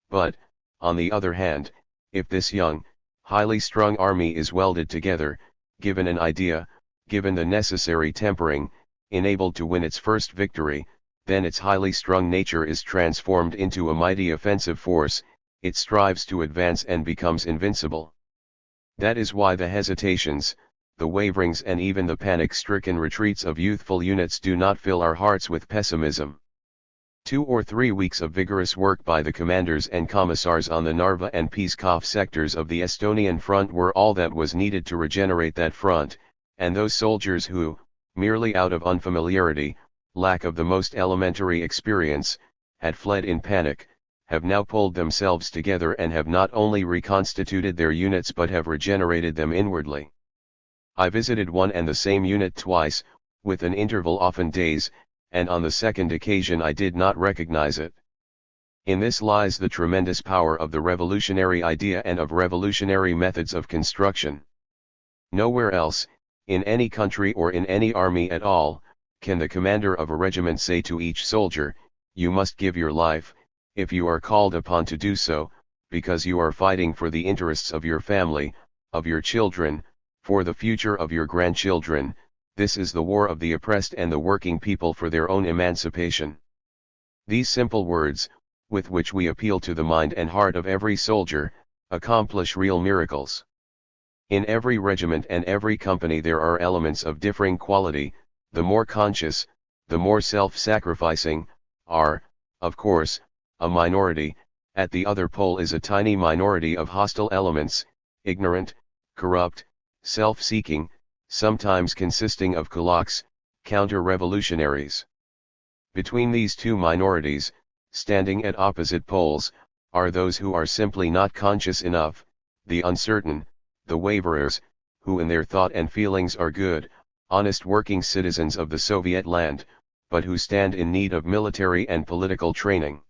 S1: But, on the other hand, if this young, highly strung army is welded together, given an idea, given the necessary tempering, enabled to win its first victory, then its highly strung nature is transformed into a mighty offensive force, it strives to advance and becomes invincible. That is why the hesitations, the waverings and even the panic-stricken retreats of youthful units do not fill our hearts with pessimism. 2 or 3 weeks of vigorous work by the commanders and commissars on the Narva and Pskov sectors of the Estonian front were all that was needed to regenerate that front, and those soldiers who, merely out of unfamiliarity, lack of the most elementary experience, had fled in panic, have now pulled themselves together and have not only reconstituted their units but have regenerated them inwardly. I visited one and the same unit twice, with an interval often days, and on the second occasion I did not recognize it. In this lies the tremendous power of the revolutionary idea and of revolutionary methods of construction. Nowhere else, in any country or in any army at all, can the commander of a regiment say to each soldier, "You must give your life, if you are called upon to do so, because you are fighting for the interests of your family, of your children, for the future of your grandchildren. This is the war of the oppressed and the working people for their own emancipation." These simple words, with which we appeal to the mind and heart of every soldier, accomplish real miracles. In every regiment and every company there are elements of differing quality. The more conscious, the more self-sacrificing, are, of course, a minority. At the other pole is a tiny minority of hostile elements, ignorant, corrupt, self-seeking, sometimes consisting of kulaks, counter-revolutionaries. Between these two minorities, standing at opposite poles, are those who are simply not conscious enough, the uncertain, the waverers, who in their thought and feelings are good, honest working citizens of the Soviet land, but who stand in need of military and political training.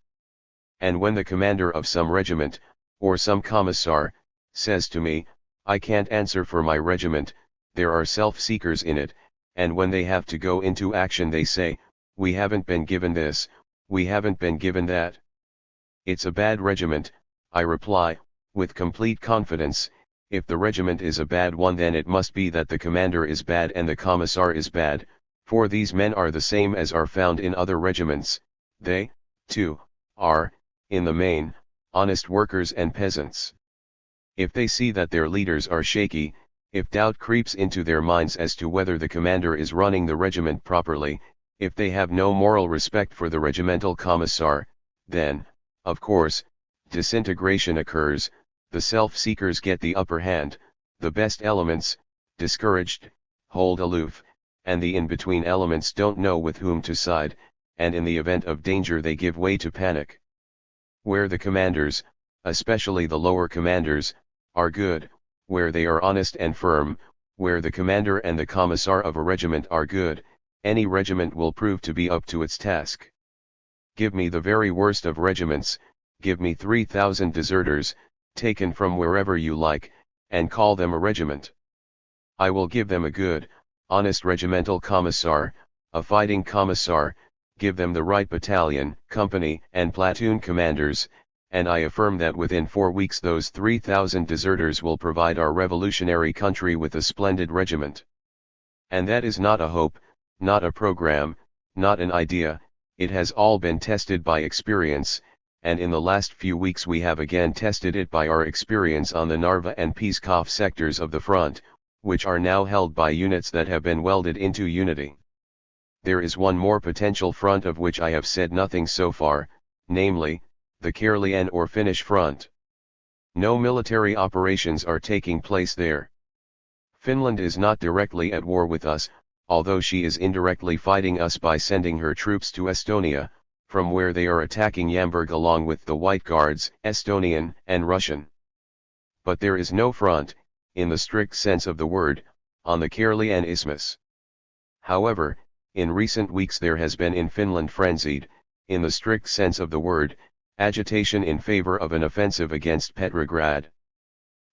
S1: And when the commander of some regiment, or some commissar, says to me, I can't answer for my regiment, there are self-seekers in it, and when they have to go into action they say, we haven't been given this, we haven't been given that. It's a bad regiment, I reply, with complete confidence. If the regiment is a bad one, then it must be that the commander is bad and the commissar is bad, for these men are the same as are found in other regiments. They, too, are, in the main, honest workers and peasants. If they see that their leaders are shaky, if doubt creeps into their minds as to whether the commander is running the regiment properly, if they have no moral respect for the regimental commissar, then, of course, disintegration occurs, the self-seekers get the upper hand, the best elements, discouraged, hold aloof, and the in-between elements don't know with whom to side, and in the event of danger they give way to panic. Where the commanders, especially the lower commanders, are good, where they are honest and firm, where the commander and the commissar of a regiment are good, any regiment will prove to be up to its task. Give me the very worst of regiments, give me 3,000 deserters, taken from wherever you like, and call them a regiment. I will give them a good, honest regimental commissar, a fighting commissar, give them the right battalion, company, and platoon commanders, and I affirm that within 4 weeks those 3,000 deserters will provide our revolutionary country with a splendid regiment. And that is not a hope, not a program, not an idea, it has all been tested by experience, and in the last few weeks we have again tested it by our experience on the Narva and Pskov sectors of the front, which are now held by units that have been welded into unity. There is one more potential front of which I have said nothing so far, namely, the Karelian or Finnish front. No military operations are taking place there. Finland is not directly at war with us, although she is indirectly fighting us by sending her troops to Estonia, from where they are attacking Yamburg along with the White Guards, Estonian and Russian. But there is no front, in the strict sense of the word, on the Karelian Isthmus. However, in recent weeks there has been in Finland frenzied, in the strict sense of the word, agitation in favor of an offensive against Petrograd.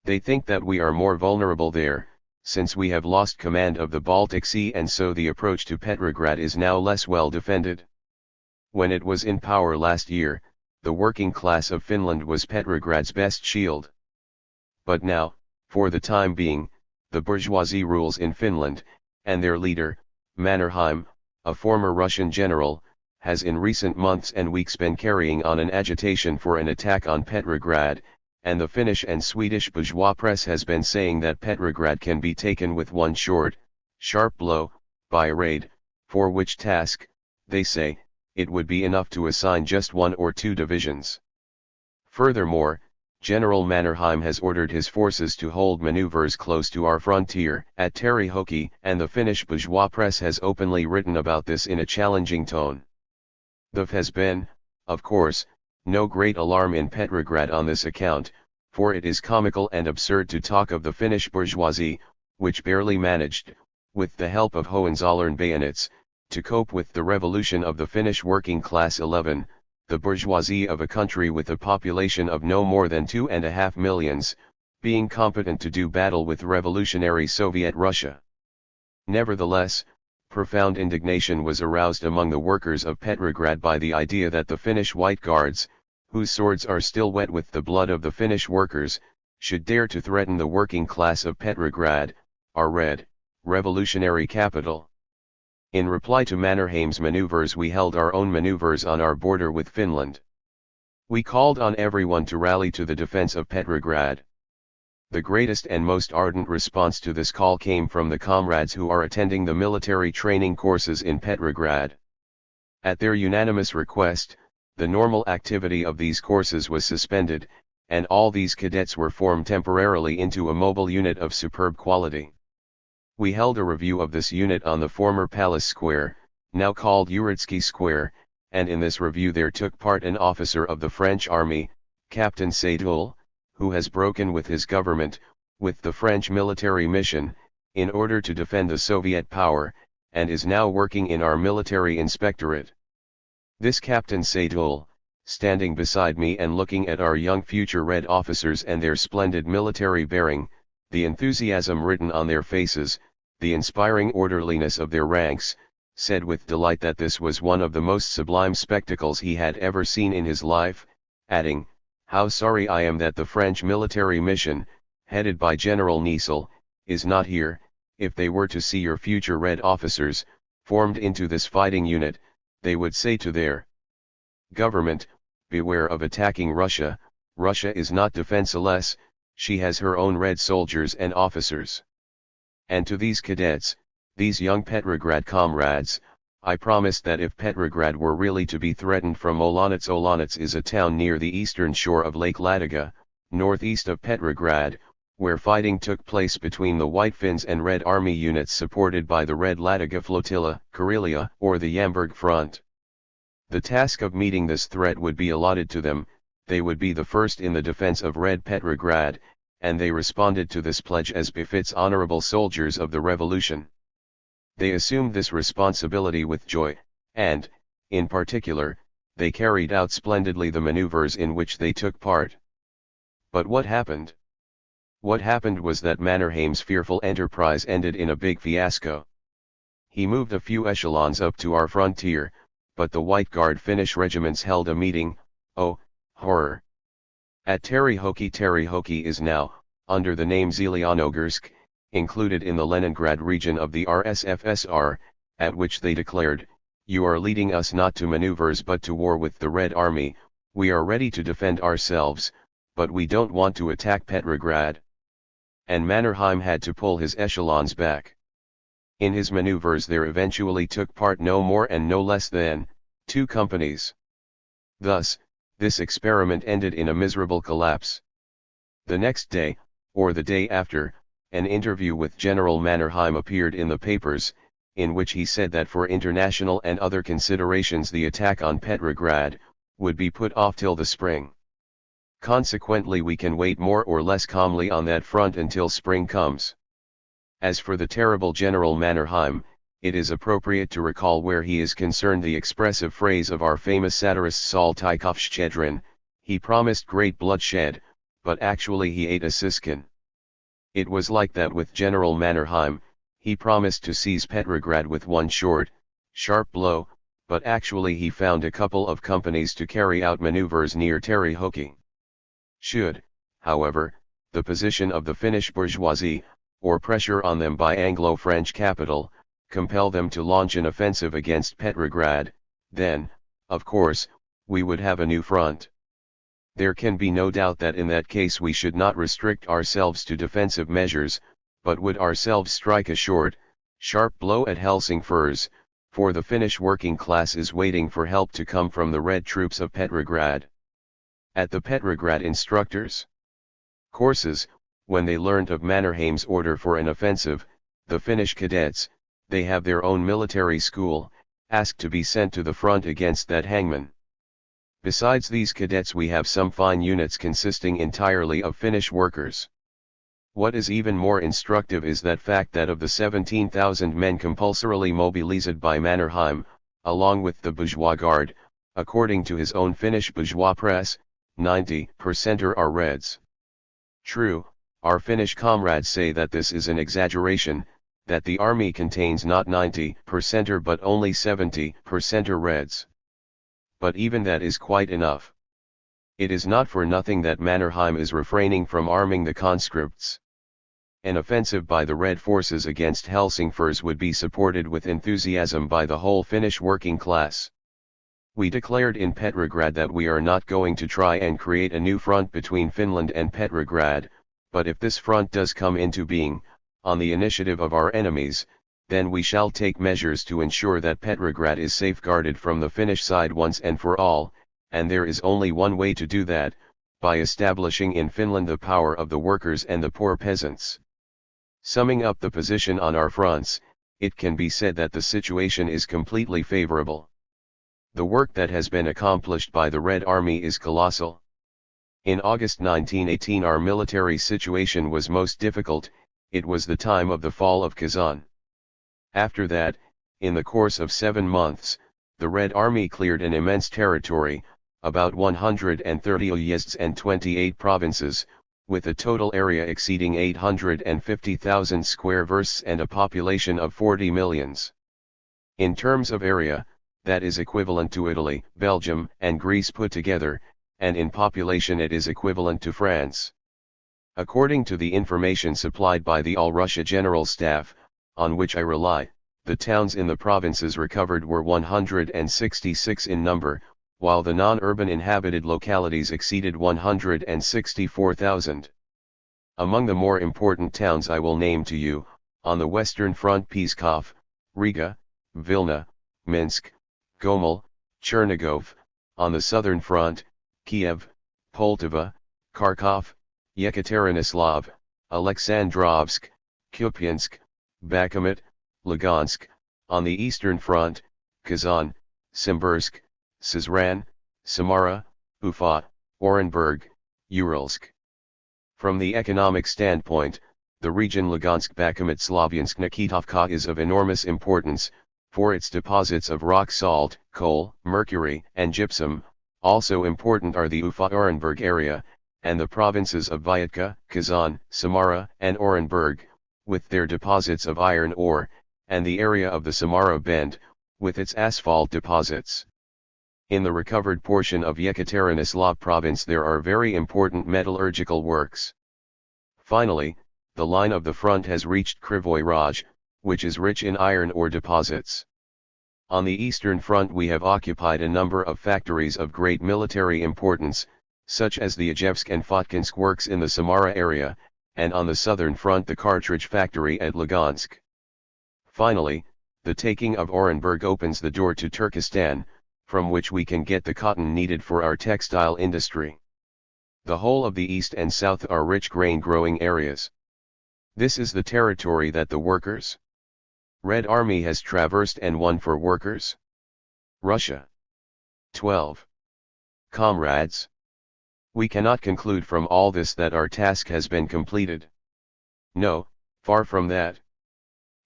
S1: They think that we are more vulnerable there, since we have lost command of the Baltic Sea, and so the approach to Petrograd is now less well defended. When it was in power last year, the working class of Finland was Petrograd's best shield. But now, for the time being, the bourgeoisie rules in Finland, and their leader, Mannerheim, a former Russian general, has in recent months and weeks been carrying on an agitation for an attack on Petrograd, and the Finnish and Swedish bourgeois press has been saying that Petrograd can be taken with one short, sharp blow, by a raid, for which task, they say, it would be enough to assign just 1 or 2 divisions. Furthermore, General Mannerheim has ordered his forces to hold maneuvers close to our frontier, at Terihoki, and the Finnish bourgeois press has openly written about this in a challenging tone. There has been, of course, no great alarm in Petrograd on this account, for it is comical and absurd to talk of the Finnish bourgeoisie, which barely managed, with the help of Hohenzollern bayonets, to cope with the revolution of the Finnish working class 11, the bourgeoisie of a country with a population of no more than 2.5 millions, being competent to do battle with revolutionary Soviet Russia. Nevertheless, profound indignation was aroused among the workers of Petrograd by the idea that the Finnish White Guards, whose swords are still wet with the blood of the Finnish workers, should dare to threaten the working class of Petrograd, our red, revolutionary capital. In reply to Mannerheim's maneuvers, we held our own maneuvers on our border with Finland. We called on everyone to rally to the defense of Petrograd. The greatest and most ardent response to this call came from the comrades who are attending the military training courses in Petrograd. At their unanimous request, the normal activity of these courses was suspended, and all these cadets were formed temporarily into a mobile unit of superb quality. We held a review of this unit on the former Palace Square, now called Uritzky Square, and in this review there took part an officer of the French army, Captain Seydoux, who has broken with his government, with the French military mission, in order to defend the Soviet power, and is now working in our military inspectorate. This Captain Seydoux, standing beside me and looking at our young future Red officers and their splendid military bearing, the enthusiasm written on their faces, the inspiring orderliness of their ranks, said with delight that this was one of the most sublime spectacles he had ever seen in his life, adding, "How sorry I am that the French military mission, headed by General Niesel, is not here. If they were to see your future Red officers, formed into this fighting unit, they would say to their government, beware of attacking Russia. Russia is not defenseless, she has her own Red soldiers and officers." And to these cadets, these young Petrograd comrades, I promised that if Petrograd were really to be threatened from Olonets, Olonets is a town near the eastern shore of Lake Ladoga, northeast of Petrograd, where fighting took place between the White Finns and Red Army units supported by the Red Ladoga Flotilla, Karelia, or the Yamburg Front. The task of meeting this threat would be allotted to them. They would be the first in the defense of Red Petrograd, and they responded to this pledge as befits honorable soldiers of the revolution. They assumed this responsibility with joy, and, in particular, they carried out splendidly the maneuvers in which they took part. But what happened? What happened was that Mannerheim's fearful enterprise ended in a big fiasco. He moved a few echelons up to our frontier, but the White Guard Finnish regiments held a meeting. Oh, horror! At Terryhoki. Terryhoki is now, under the name Zelianogorsk, included in the Leningrad region of the RSFSR, at which they declared, "You are leading us not to maneuvers but to war with the Red Army. We are ready to defend ourselves, but we don't want to attack Petrograd." And Mannerheim had to pull his echelons back. In his maneuvers there eventually took part no more and no less than 2 companies. Thus, this experiment ended in a miserable collapse. The next day, or the day after, an interview with General Mannerheim appeared in the papers, in which he said that for international and other considerations the attack on Petrograd would be put off till the spring. Consequently we can wait more or less calmly on that front until spring comes. As for the terrible General Mannerheim, it is appropriate to recall where he is concerned the expressive phrase of our famous satirist Saul Tykov-Shchedrin, "He promised great bloodshed, but actually he ate a siskin." It was like that with General Mannerheim. He promised to seize Petrograd with one short, sharp blow, but actually he found a couple of companies to carry out maneuvers near Terryhoki. Should, however, the position of the Finnish bourgeoisie, or pressure on them by Anglo-French capital, compel them to launch an offensive against Petrograd, then, of course, we would have a new front. There can be no doubt that in that case we should not restrict ourselves to defensive measures, but would ourselves strike a short, sharp blow at Helsingfors, for the Finnish working class is waiting for help to come from the Red troops of Petrograd. At the Petrograd instructors' courses, when they learned of Mannerheim's order for an offensive, the Finnish cadets, they have their own military school, asked to be sent to the front against that hangman. Besides these cadets we have some fine units consisting entirely of Finnish workers. What is even more instructive is that fact that of the 17,000 men compulsorily mobilized by Mannerheim, along with the bourgeois guard, according to his own Finnish bourgeois press, 90% are Reds. True, our Finnish comrades say that this is an exaggeration, that the army contains not 90% but only 70% Reds. But even that is quite enough. It is not for nothing that Mannerheim is refraining from arming the conscripts. An offensive by the Red forces against Helsingfors would be supported with enthusiasm by the whole Finnish working class. We declared in Petrograd that we are not going to try and create a new front between Finland and Petrograd, but if this front does come into being, on the initiative of our enemies, then we shall take measures to ensure that Petrograd is safeguarded from the Finnish side once and for all, and there is only one way to do that, by establishing in Finland the power of the workers and the poor peasants. Summing up the position on our fronts, it can be said that the situation is completely favorable. The work that has been accomplished by the Red Army is colossal. In August 1918 our military situation was most difficult. It was the time of the fall of Kazan. After that, in the course of 7 months, the Red Army cleared an immense territory, about 130 uyezds and 28 provinces, with a total area exceeding 850,000 square versts and a population of 40 millions. In terms of area, that is equivalent to Italy, Belgium, and Greece put together, and in population it is equivalent to France. According to the information supplied by the All Russia General Staff, on which I rely, the towns in the provinces recovered were 166 in number, while the non-urban inhabited localities exceeded 164,000. Among the more important towns I will name to you, on the western front Pskov, Riga, Vilna, Minsk, Gomel, Chernigov; on the southern front, Kiev, Poltava, Kharkov, Yekaterinoslav, Alexandrovsk, Kupiansk, Bakhmut, Lugansk; on the eastern front, Kazan, Simbirsk, Sызrань, Samara, Ufa, Orenburg, Uralsk. From the economic standpoint, the region Lugansk-Bakhmut-Slavyansk-Nikitovka is of enormous importance, for its deposits of rock salt, coal, mercury, and gypsum. Also important are the Ufa-Orenburg area, and the provinces of Vyatka, Kazan, Samara, and Orenburg, with their deposits of iron ore, and the area of the Samara Bend, with its asphalt deposits. In the recovered portion of Yekaterinoslav province there are very important metallurgical works. Finally, the line of the front has reached Krivoy Raj, which is rich in iron ore deposits. On the eastern front we have occupied a number of factories of great military importance, such as the Ijevsk and Fotkinsk works in the Samara area, and on the southern front the cartridge factory at Lugansk. Finally, the taking of Orenburg opens the door to Turkestan, from which we can get the cotton needed for our textile industry. The whole of the east and south are rich grain-growing areas. This is the territory that the workers' Red Army has traversed and won for workers. Russia. 12. Comrades, we cannot conclude from all this that our task has been completed. No, far from that.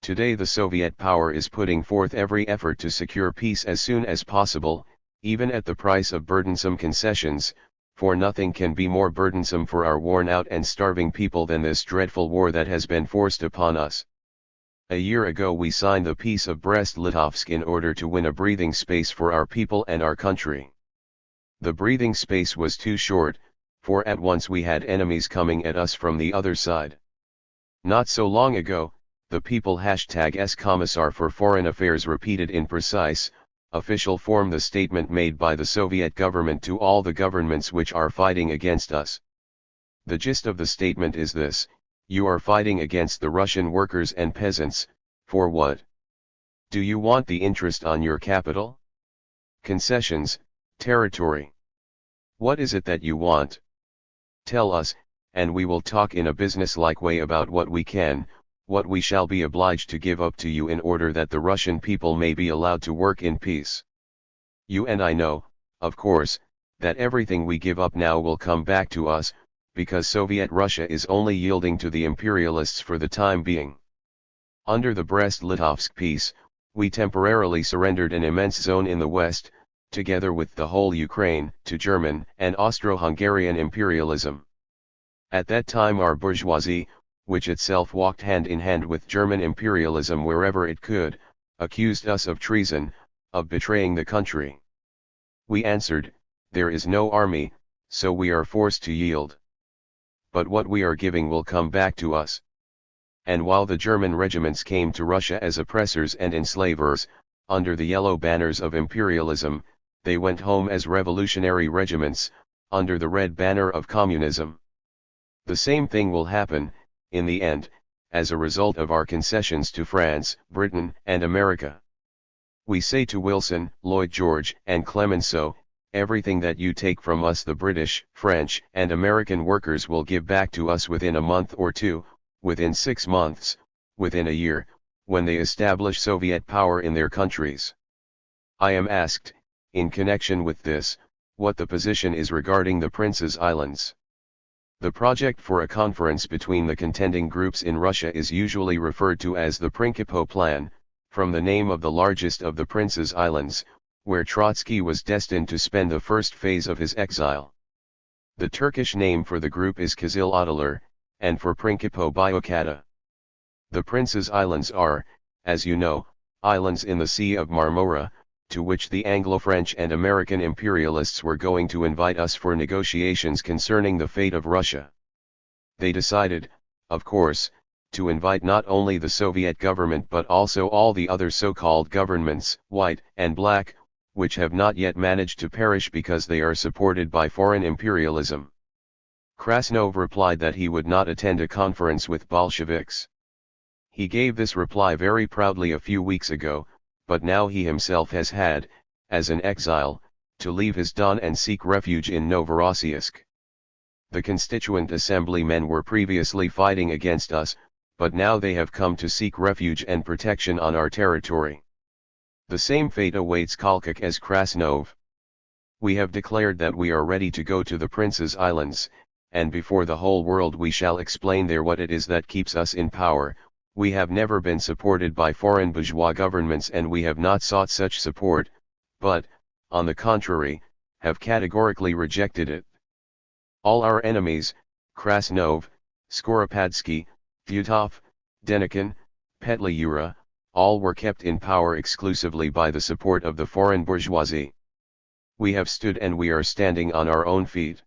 S1: Today the Soviet power is putting forth every effort to secure peace as soon as possible, even at the price of burdensome concessions, for nothing can be more burdensome for our worn-out and starving people than this dreadful war that has been forced upon us. A year ago we signed the Peace of Brest-Litovsk in order to win a breathing space for our people and our country. The breathing space was too short, for at once we had enemies coming at us from the other side. Not so long ago, the people #S Commissar for Foreign Affairs repeated in precise, official form the statement made by the Soviet government to all the governments which are fighting against us. The gist of the statement is this: you are fighting against the Russian workers and peasants, for what? Do you want the interest on your capital? Concessions, territory? What is it that you want? Tell us, and we will talk in a business-like way about what we can, what we shall be obliged to give up to you in order that the Russian people may be allowed to work in peace. You and I know, of course, that everything we give up now will come back to us, because Soviet Russia is only yielding to the imperialists for the time being. Under the Brest-Litovsk peace, we temporarily surrendered an immense zone in the west, together with the whole Ukraine, to German and Austro-Hungarian imperialism. At that time our bourgeoisie, which itself walked hand in hand with German imperialism wherever it could, accused us of treason, of betraying the country. We answered, there is no army, so we are forced to yield. But what we are giving will come back to us. And while the German regiments came to Russia as oppressors and enslavers, under the yellow banners of imperialism, they went home as revolutionary regiments, under the red banner of communism. The same thing will happen, in the end, as a result of our concessions to France, Britain, and America. We say to Wilson, Lloyd George, and Clemenceau, everything that you take from us the British, French, and American workers will give back to us within a month or two, within 6 months, within a year, when they establish Soviet power in their countries. I am asked, in connection with this, what the position is regarding the Prince's Islands. The project for a conference between the contending groups in Russia is usually referred to as the Principo Plan, from the name of the largest of the Prince's Islands, where Trotsky was destined to spend the first phase of his exile. The Turkish name for the group is Kızıl Adalar, and for Principe Biocata. The Prince's Islands are, as you know, islands in the Sea of Marmora, to which the Anglo-French and American imperialists were going to invite us for negotiations concerning the fate of Russia. They decided, of course, to invite not only the Soviet government but also all the other so-called governments, white and black, which have not yet managed to perish because they are supported by foreign imperialism. Krasnov replied that he would not attend a conference with Bolsheviks. He gave this reply very proudly a few weeks ago, but now he himself has had, as an exile, to leave his Don and seek refuge in Novorossiysk. The Constituent Assembly men were previously fighting against us, but now they have come to seek refuge and protection on our territory. The same fate awaits Kolchak as Krasnov. We have declared that we are ready to go to the Prince's Islands, and before the whole world we shall explain there what it is that keeps us in power. We have never been supported by foreign bourgeois governments and we have not sought such support, but, on the contrary, have categorically rejected it. All our enemies, Krasnov, Skoropadsky, Vyutov, Denikin, Petliura, all were kept in power exclusively by the support of the foreign bourgeoisie. We have stood and we are standing on our own feet.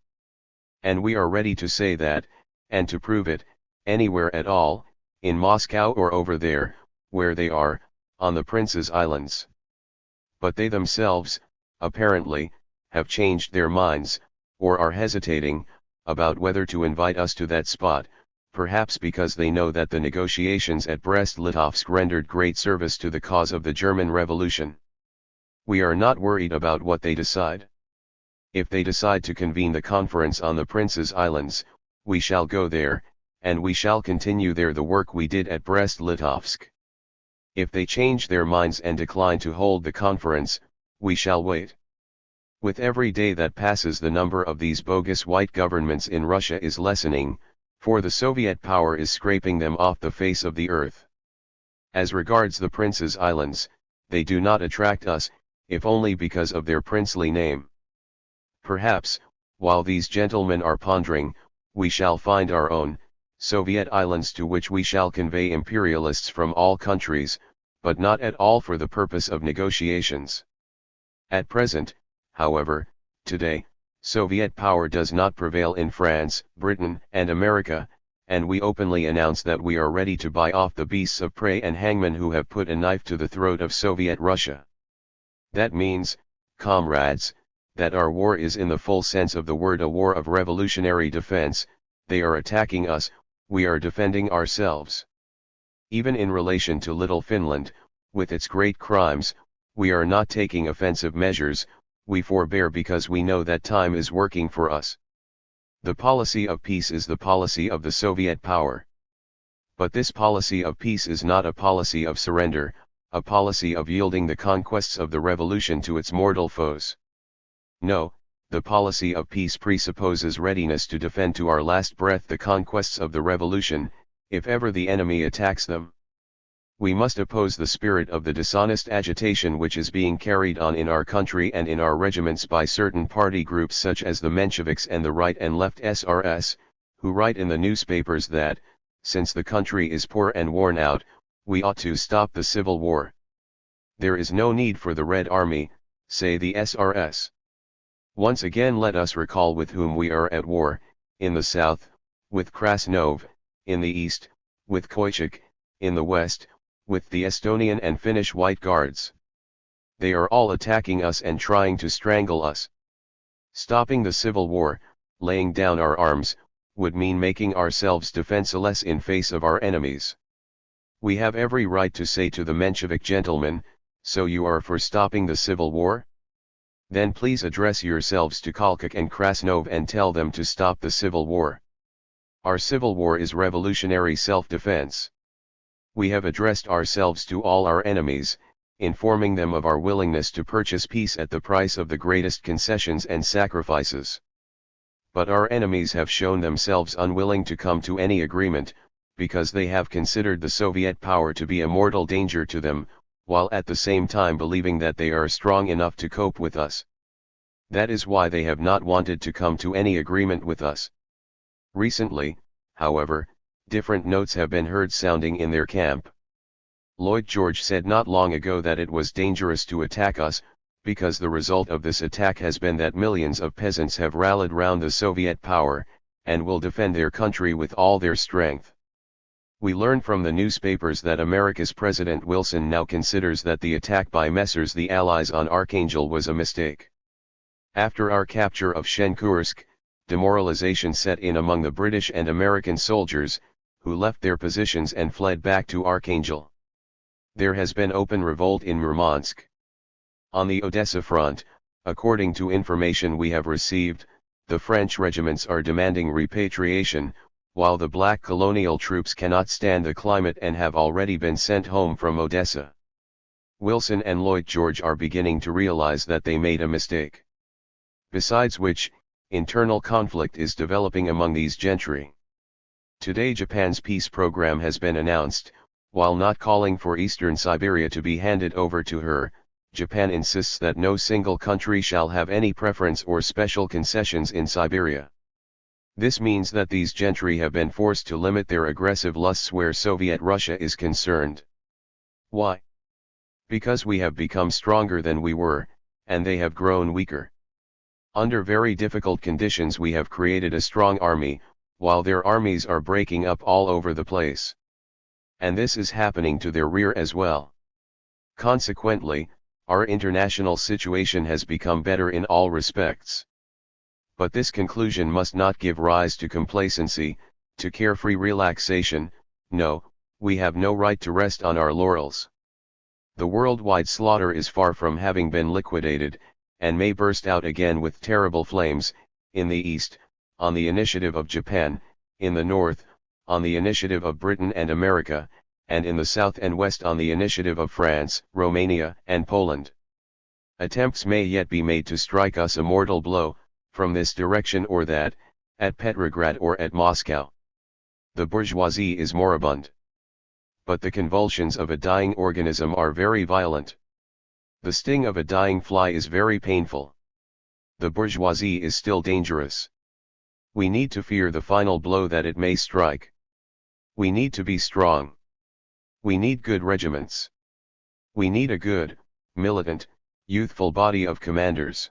S1: And we are ready to say that, and to prove it, anywhere at all, in Moscow or over there, where they are, on the Prince's Islands. But they themselves, apparently, have changed their minds, or are hesitating, about whether to invite us to that spot, perhaps because they know that the negotiations at Brest-Litovsk rendered great service to the cause of the German Revolution. We are not worried about what they decide. If they decide to convene the conference on the Prince's Islands, we shall go there, and we shall continue there the work we did at Brest-Litovsk. If they change their minds and decline to hold the conference, we shall wait. With every day that passes the number of these bogus white governments in Russia is lessening, for the Soviet power is scraping them off the face of the earth. As regards the Prince's Islands, they do not attract us, if only because of their princely name. Perhaps, while these gentlemen are pondering, we shall find our own, Soviet islands to which we shall convey imperialists from all countries, but not at all for the purpose of negotiations. At present, however, today, Soviet power does not prevail in France, Britain, and America, and we openly announce that we are ready to buy off the beasts of prey and hangmen who have put a knife to the throat of Soviet Russia. That means, comrades, that our war is in the full sense of the word a war of revolutionary defense. They are attacking us, we are defending ourselves. Even in relation to Little Finland, with its great crimes, we are not taking offensive measures, we forbear because we know that time is working for us. The policy of peace is the policy of the Soviet power. But this policy of peace is not a policy of surrender, a policy of yielding the conquests of the revolution to its mortal foes. No, the policy of peace presupposes readiness to defend to our last breath the conquests of the revolution, if ever the enemy attacks them. We must oppose the spirit of the dishonest agitation which is being carried on in our country and in our regiments by certain party groups such as the Mensheviks and the right and left SRS, who write in the newspapers that, since the country is poor and worn out, we ought to stop the civil war. There is no need for the Red Army, say the SRS. Once again let us recall with whom we are at war, in the south, with Krasnov, in the east, with Koichuk, in the west, with the Estonian and Finnish White Guards. They are all attacking us and trying to strangle us. Stopping the civil war, laying down our arms, would mean making ourselves defenseless in face of our enemies. We have every right to say to the Menshevik gentlemen, so you are for stopping the civil war? Then please address yourselves to Kolchak and Krasnov and tell them to stop the civil war. Our civil war is revolutionary self-defense. We have addressed ourselves to all our enemies, informing them of our willingness to purchase peace at the price of the greatest concessions and sacrifices. But our enemies have shown themselves unwilling to come to any agreement, because they have considered the Soviet power to be a mortal danger to them, while at the same time believing that they are strong enough to cope with us. That is why they have not wanted to come to any agreement with us. Recently, however, different notes have been heard sounding in their camp. Lloyd George said not long ago that it was dangerous to attack us, because the result of this attack has been that millions of peasants have rallied round the Soviet power, and will defend their country with all their strength. We learn from the newspapers that America's President Wilson now considers that the attack by Messrs. The Allies on Archangel was a mistake. After our capture of Shenkursk, demoralization set in among the British and American soldiers, who left their positions and fled back to Archangel. There has been open revolt in Murmansk. On the Odessa front, according to information we have received, the French regiments are demanding repatriation, while the black colonial troops cannot stand the climate and have already been sent home from Odessa. Wilson and Lloyd George are beginning to realize that they made a mistake. Besides which, internal conflict is developing among these gentry. Today Japan's peace program has been announced. While not calling for Eastern Siberia to be handed over to her, Japan insists that no single country shall have any preference or special concessions in Siberia. This means that these gentry have been forced to limit their aggressive lusts where Soviet Russia is concerned. Why? Because we have become stronger than we were, and they have grown weaker. Under very difficult conditions we have created a strong army, while their armies are breaking up all over the place. And this is happening to their rear as well. Consequently, our international situation has become better in all respects. But this conclusion must not give rise to complacency, to carefree relaxation. No, we have no right to rest on our laurels. The worldwide slaughter is far from having been liquidated, and may burst out again with terrible flames, in the east, on the initiative of Japan, in the north, on the initiative of Britain and America, and in the south and west on the initiative of France, Romania, and Poland. Attempts may yet be made to strike us a mortal blow, from this direction or that, at Petrograd or at Moscow. The bourgeoisie is moribund. But the convulsions of a dying organism are very violent. The sting of a dying fly is very painful. The bourgeoisie is still dangerous. We need to fear the final blow that it may strike. We need to be strong. We need good regiments. We need a good, militant, youthful body of commanders.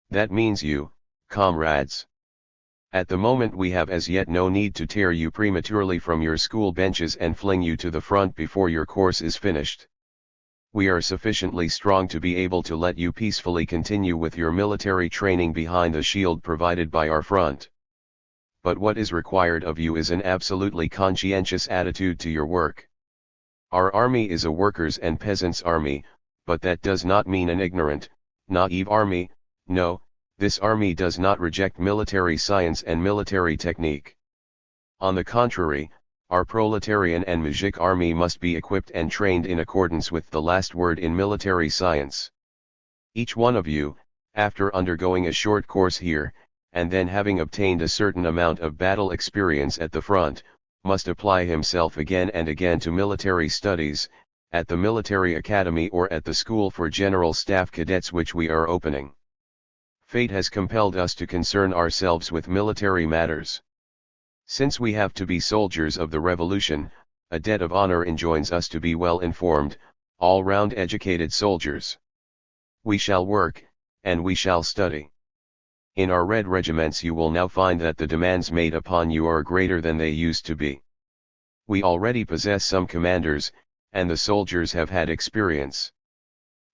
S1: That means you, comrades. At the moment we have as yet no need to tear you prematurely from your school benches and fling you to the front before your course is finished. We are sufficiently strong to be able to let you peacefully continue with your military training behind the shield provided by our front. But what is required of you is an absolutely conscientious attitude to your work. Our army is a workers' and peasants' army, but that does not mean an ignorant, naive army. No, this army does not reject military science and military technique. On the contrary, our proletarian and mujik army must be equipped and trained in accordance with the last word in military science. Each one of you, after undergoing a short course here, and then having obtained a certain amount of battle experience at the front, must apply himself again and again to military studies, at the military academy or at the school for general staff cadets which we are opening. Fate has compelled us to concern ourselves with military matters. Since we have to be soldiers of the revolution, a debt of honor enjoins us to be well-informed, all-round educated soldiers. We shall work, and we shall study. In our red regiments you will now find that the demands made upon you are greater than they used to be. We already possess some commanders, and the soldiers have had experience.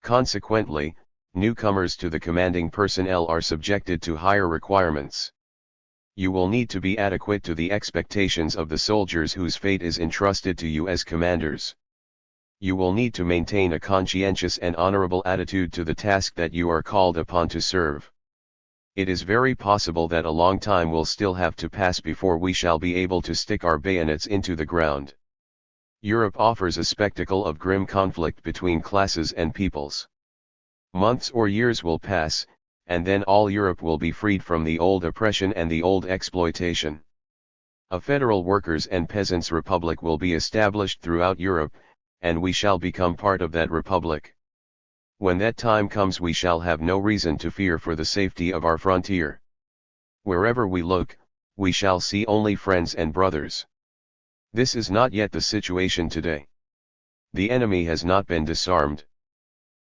S1: Consequently, newcomers to the commanding personnel are subjected to higher requirements. You will need to be adequate to the expectations of the soldiers whose fate is entrusted to you as commanders. You will need to maintain a conscientious and honorable attitude to the task that you are called upon to serve. It is very possible that a long time will still have to pass before we shall be able to stick our bayonets into the ground. Europe offers a spectacle of grim conflict between classes and peoples. Months or years will pass, and then all Europe will be freed from the old oppression and the old exploitation. A federal workers' and peasants' republic will be established throughout Europe, and we shall become part of that republic. When that time comes we shall have no reason to fear for the safety of our frontier. Wherever we look, we shall see only friends and brothers. This is not yet the situation today. The enemy has not been disarmed.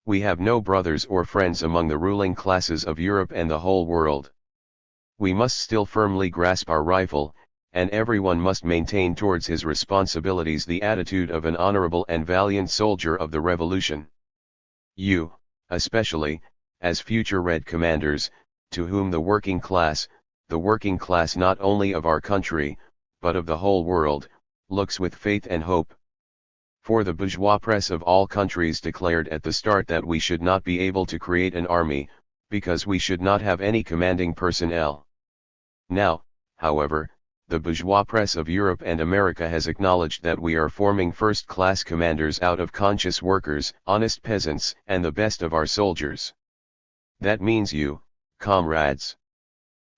S1: We have no brothers or friends among the ruling classes of Europe and the whole world. We must still firmly grasp our rifle, and everyone must maintain towards his responsibilities the attitude of an honorable and valiant soldier of the revolution. You, especially, as future Red commanders, to whom the working class not only of our country, but of the whole world, looks with faith and hope. For the bourgeois press of all countries declared at the start that we should not be able to create an army, because we should not have any commanding personnel. Now, however, the bourgeois press of Europe and America has acknowledged that we are forming first-class commanders out of conscious workers, honest peasants, and the best of our soldiers. That means you, comrades.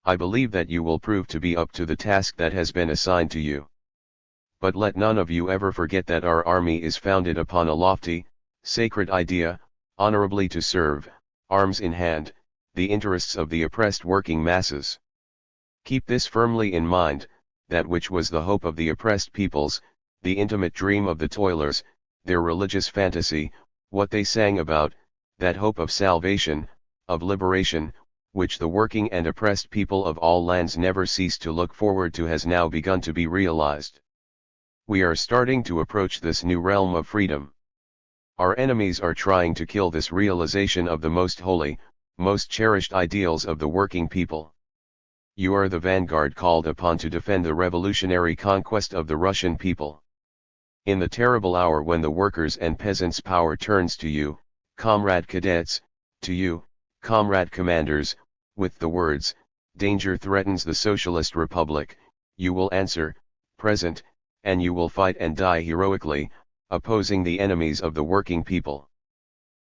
S1: I believe that you will prove to be up to the task that has been assigned to you. But let none of you ever forget that our army is founded upon a lofty, sacred idea, honorably to serve, arms in hand, the interests of the oppressed working masses. Keep this firmly in mind, that which was the hope of the oppressed peoples, the intimate dream of the toilers, their religious fantasy, what they sang about, that hope of salvation, of liberation, which the working and oppressed people of all lands never ceased to look forward to has now begun to be realized. We are starting to approach this new realm of freedom. Our enemies are trying to kill this realization of the most holy, most cherished ideals of the working people. You are the vanguard called upon to defend the revolutionary conquest of the Russian people. In the terrible hour when the workers' and peasants' power turns to you, comrade cadets, to you, comrade commanders, with the words, "Danger threatens the Socialist Republic," you will answer, "Present," and you will fight and die heroically, opposing the enemies of the working people.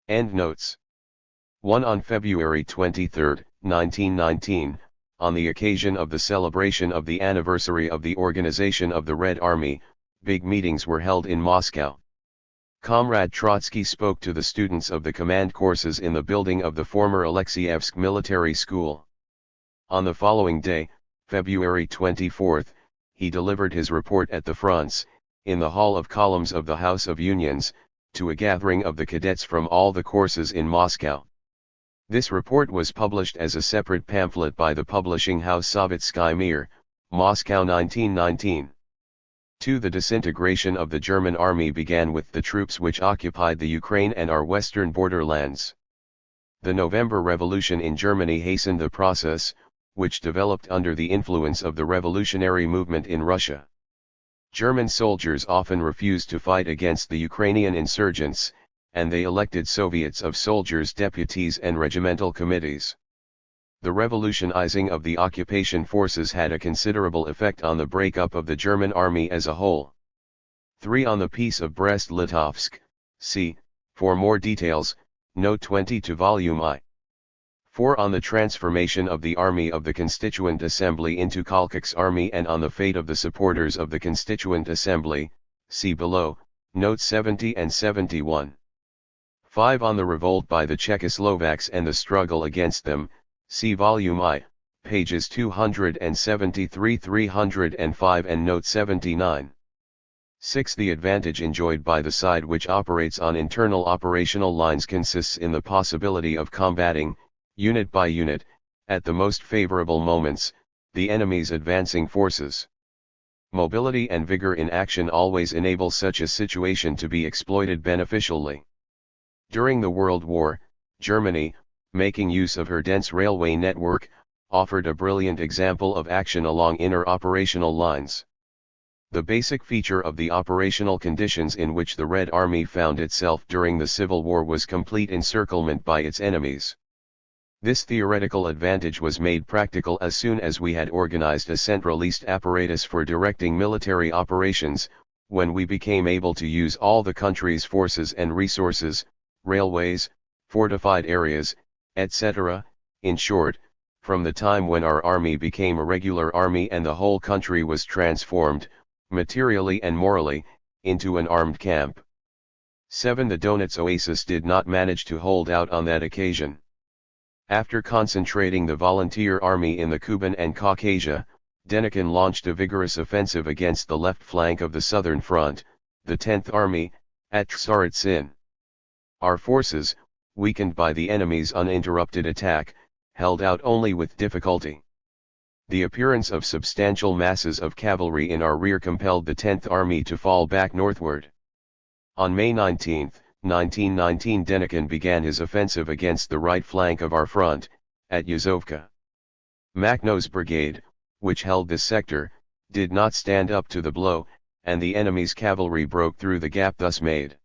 S1: Endnotes. 1. On February 23, 1919, on the occasion of the celebration of the anniversary of the organization of the Red Army, big meetings were held in Moscow. Comrade Trotsky spoke to the students of the command courses in the building of the former Alexeyevsk Military School. On the following day, February 24, he delivered his report at the fronts, in the Hall of Columns of the House of Unions, to a gathering of the cadets from all the courses in Moscow. This report was published as a separate pamphlet by the publishing house Sovetský Mir, Moscow 1919. 2. The disintegration of the German army began with the troops which occupied the Ukraine and our western borderlands. The November Revolution in Germany hastened the process, which developed under the influence of the revolutionary movement in Russia. German soldiers often refused to fight against the Ukrainian insurgents, and they elected Soviets of soldiers' deputies and regimental committees. The revolutionizing of the occupation forces had a considerable effect on the breakup of the German army as a whole. 3. On the Peace of Brest-Litovsk, see, for more details, Note 20 to Volume I. 4. On the transformation of the Army of the Constituent Assembly into Kolchak's Army and on the fate of the supporters of the Constituent Assembly, see below, Notes 70 and 71. 5. On the revolt by the Czechoslovaks and the struggle against them, see Volume I, pages 273-305 and Note 79. 6. The advantage enjoyed by the side which operates on internal operational lines consists in the possibility of combating, unit by unit, at the most favorable moments, the enemy's advancing forces. Mobility and vigor in action always enable such a situation to be exploited beneficially. During the World War, Germany, making use of her dense railway network, offered a brilliant example of action along inner operational lines. The basic feature of the operational conditions in which the Red Army found itself during the Civil War was complete encirclement by its enemies. This theoretical advantage was made practical as soon as we had organized a centralist apparatus for directing military operations, when we became able to use all the country's forces and resources, railways, fortified areas, etc., in short, from the time when our army became a regular army and the whole country was transformed, materially and morally, into an armed camp. 7. The Donets Oasis did not manage to hold out on that occasion. After concentrating the volunteer army in the Kuban and Caucasia, Denikin launched a vigorous offensive against the left flank of the southern front, the 10th Army, at Tsaritsyn. Our forces, weakened by the enemy's uninterrupted attack, held out only with difficulty. The appearance of substantial masses of cavalry in our rear compelled the 10th Army to fall back northward. On May 19, 1919, Denikin began his offensive against the right flank of our front, at Yazovka. Makhno's brigade, which held this sector, did not stand up to the blow, and the enemy's cavalry broke through the gap thus made.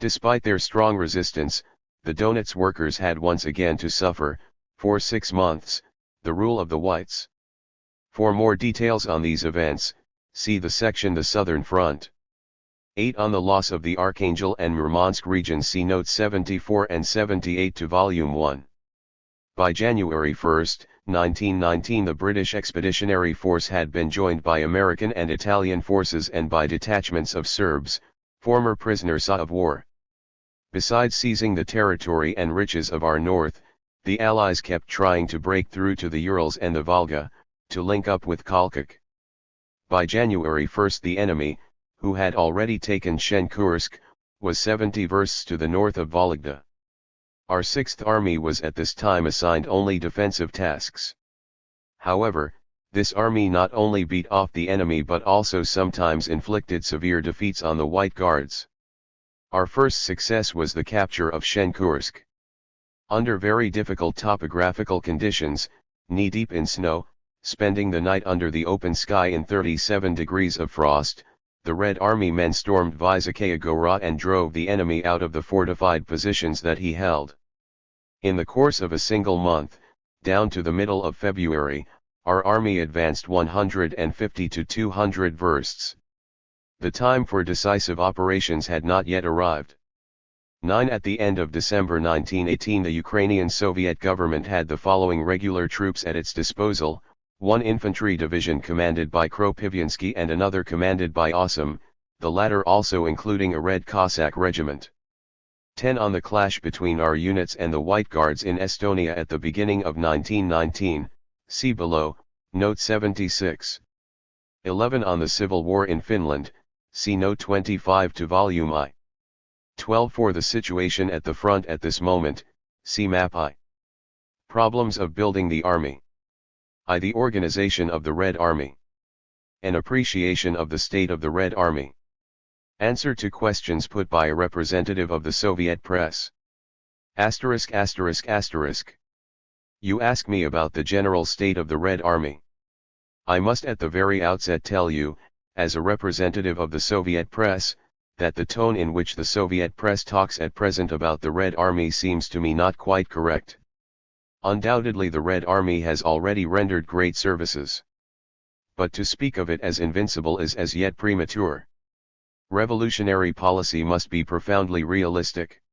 S1: Despite their strong resistance, the Donets workers had once again to suffer, for 6 months, the rule of the Whites. For more details on these events, see the section The Southern Front. 8. On the loss of the Archangel and Murmansk regions, see notes 74 and 78 to Volume 1. By January 1, 1919, the British Expeditionary Force had been joined by American and Italian forces and by detachments of Serbs, former prisoners of war. Besides seizing the territory and riches of our north, the Allies kept trying to break through to the Urals and the Volga, to link up with Kalkuk. By January 1, the enemy, who had already taken Shenkursk, was 70 versts to the north of Vologda. Our 6th Army was at this time assigned only defensive tasks. However, this army not only beat off the enemy but also sometimes inflicted severe defeats on the White Guards. Our first success was the capture of Shenkursk. Under very difficult topographical conditions, knee-deep in snow, spending the night under the open sky in 37 degrees of frost, the Red Army men stormed Vysokaya Gora and drove the enemy out of the fortified positions that he held. In the course of a single month, down to the middle of February, our army advanced 150 to 200 versts. The time for decisive operations had not yet arrived. 9. At the end of December 1918, the Ukrainian Soviet government had the following regular troops at its disposal: 1 infantry division commanded by Kropyvyansky and another commanded by Osum, the latter also including a Red Cossack regiment. 10. On the clash between our units and the White Guards in Estonia at the beginning of 1919, see below, note 76. 11. On the civil war in Finland, see note 25 to volume I. 12. For the situation at the front at this moment, see map I. Problems of building the army. I. The organization of the Red Army. An appreciation of the state of the Red Army. Answer to questions put by a representative of the Soviet press. Asterisk asterisk asterisk. You ask me about the general state of the Red Army. I must at the very outset tell you, as a representative of the Soviet press, that the tone in which the Soviet press talks at present about the Red Army seems to me not quite correct. Undoubtedly the Red Army has already rendered great services. But to speak of it as invincible is as yet premature. Revolutionary policy must be profoundly realistic.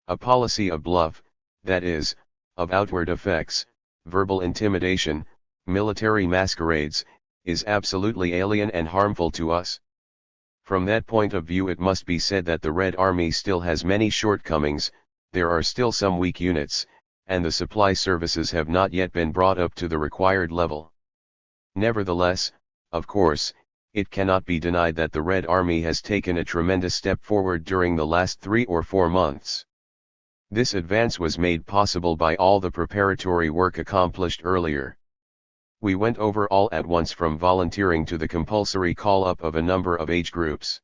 S1: A policy of bluff, that is, of outward effects, verbal intimidation, military masquerades, is absolutely alien and harmful to us. From that point of view it must be said that the Red Army still has many shortcomings, there are still some weak units, and the supply services have not yet been brought up to the required level. Nevertheless, of course, it cannot be denied that the Red Army has taken a tremendous step forward during the last 3 or 4 months. This advance was made possible by all the preparatory work accomplished earlier. We went over all at once from volunteering to the compulsory call-up of a number of age groups.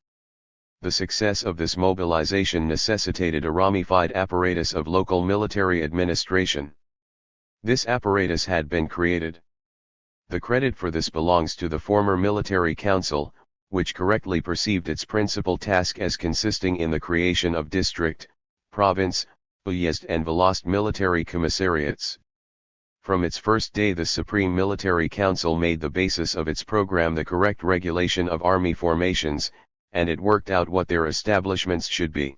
S1: The success of this mobilization necessitated a ramified apparatus of local military administration. This apparatus had been created. The credit for this belongs to the former Military Council, which correctly perceived its principal task as consisting in the creation of district, province, uyezd and volost military commissariats. From its first day the Supreme Military Council made the basis of its program the correct regulation of army formations, and it worked out what their establishments should be.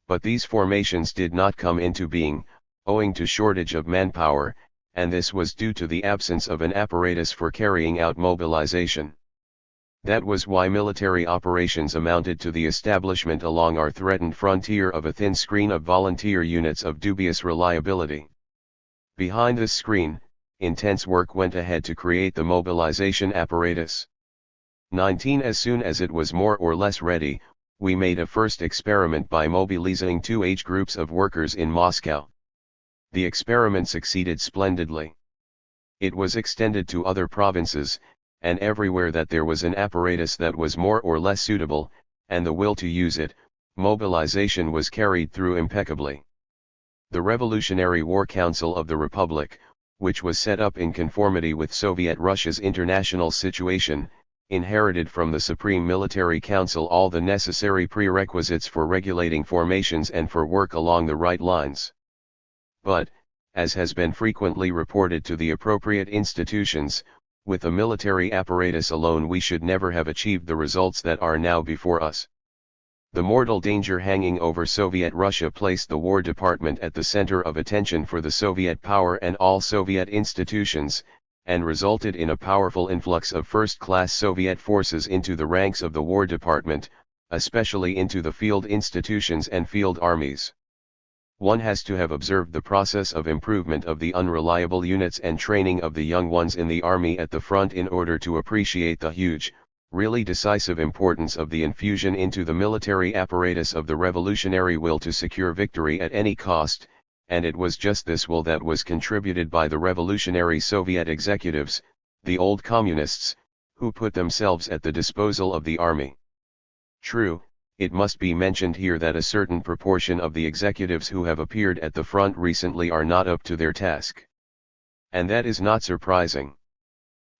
S1: But these formations did not come into being, owing to shortage of manpower, and this was due to the absence of an apparatus for carrying out mobilization. That was why military operations amounted to the establishment along our threatened frontier of a thin screen of volunteer units of dubious reliability. Behind this screen, intense work went ahead to create the mobilization apparatus. 19 As soon as it was more or less ready, we made a first experiment by mobilizing 2 age groups of workers in Moscow. The experiment succeeded splendidly. It was extended to other provinces, and everywhere that there was an apparatus that was more or less suitable, and the will to use it, mobilization was carried through impeccably. The Revolutionary War Council of the Republic, which was set up in conformity with Soviet Russia's international situation, inherited from the Supreme Military Council all the necessary prerequisites for regulating formations and for work along the right lines. But, as has been frequently reported to the appropriate institutions, with a military apparatus alone we should never have achieved the results that are now before us. The mortal danger hanging over Soviet Russia placed the War Department at the center of attention for the Soviet power and all Soviet institutions, and resulted in a powerful influx of first-class Soviet forces into the ranks of the War Department, especially into the field institutions and field armies. One has to have observed the process of improvement of the unreliable units and training of the young ones in the army at the front in order to appreciate the huge, really decisive importance of the infusion into the military apparatus of the revolutionary will to secure victory at any cost, and it was just this will that was contributed by the revolutionary Soviet executives, the old communists, who put themselves at the disposal of the army. True, it must be mentioned here that a certain proportion of the executives who have appeared at the front recently are not up to their task. And that is not surprising.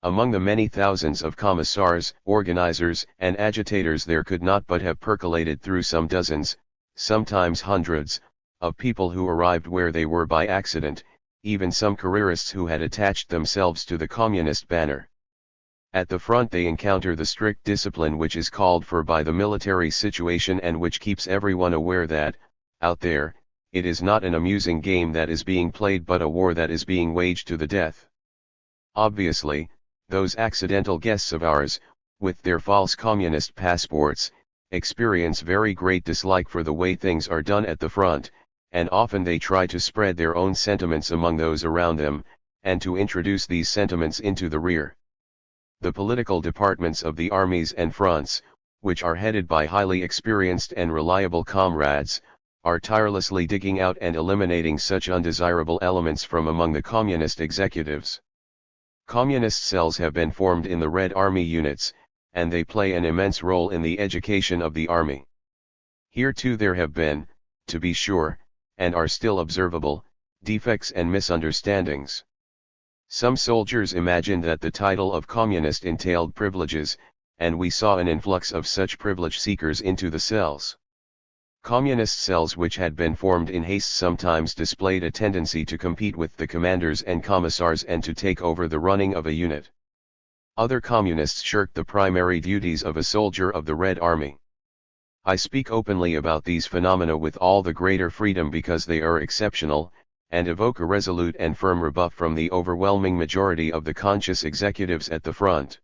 S1: Among the many thousands of commissars, organizers, and agitators there could not but have percolated through some dozens, sometimes hundreds, of people who arrived where they were by accident, even some careerists who had attached themselves to the communist banner. At the front they encounter the strict discipline which is called for by the military situation and which keeps everyone aware that, out there, it is not an amusing game that is being played but a war that is being waged to the death. Obviously, those accidental guests of ours, with their false communist passports, experience very great dislike for the way things are done at the front, and often they try to spread their own sentiments among those around them, and to introduce these sentiments into the rear. The political departments of the armies and fronts, which are headed by highly experienced and reliable comrades, are tirelessly digging out and eliminating such undesirable elements from among the communist executives. Communist cells have been formed in the Red Army units, and they play an immense role in the education of the army. Here too there have been, to be sure, and are still observable, defects and misunderstandings. Some soldiers imagined that the title of communist entailed privileges, and we saw an influx of such privilege seekers into the cells. Communist cells which had been formed in haste sometimes displayed a tendency to compete with the commanders and commissars and to take over the running of a unit. Other communists shirked the primary duties of a soldier of the Red Army. I speak openly about these phenomena with all the greater freedom because they are exceptional, and evoke a resolute and firm rebuff from the overwhelming majority of the conscious executives at the front.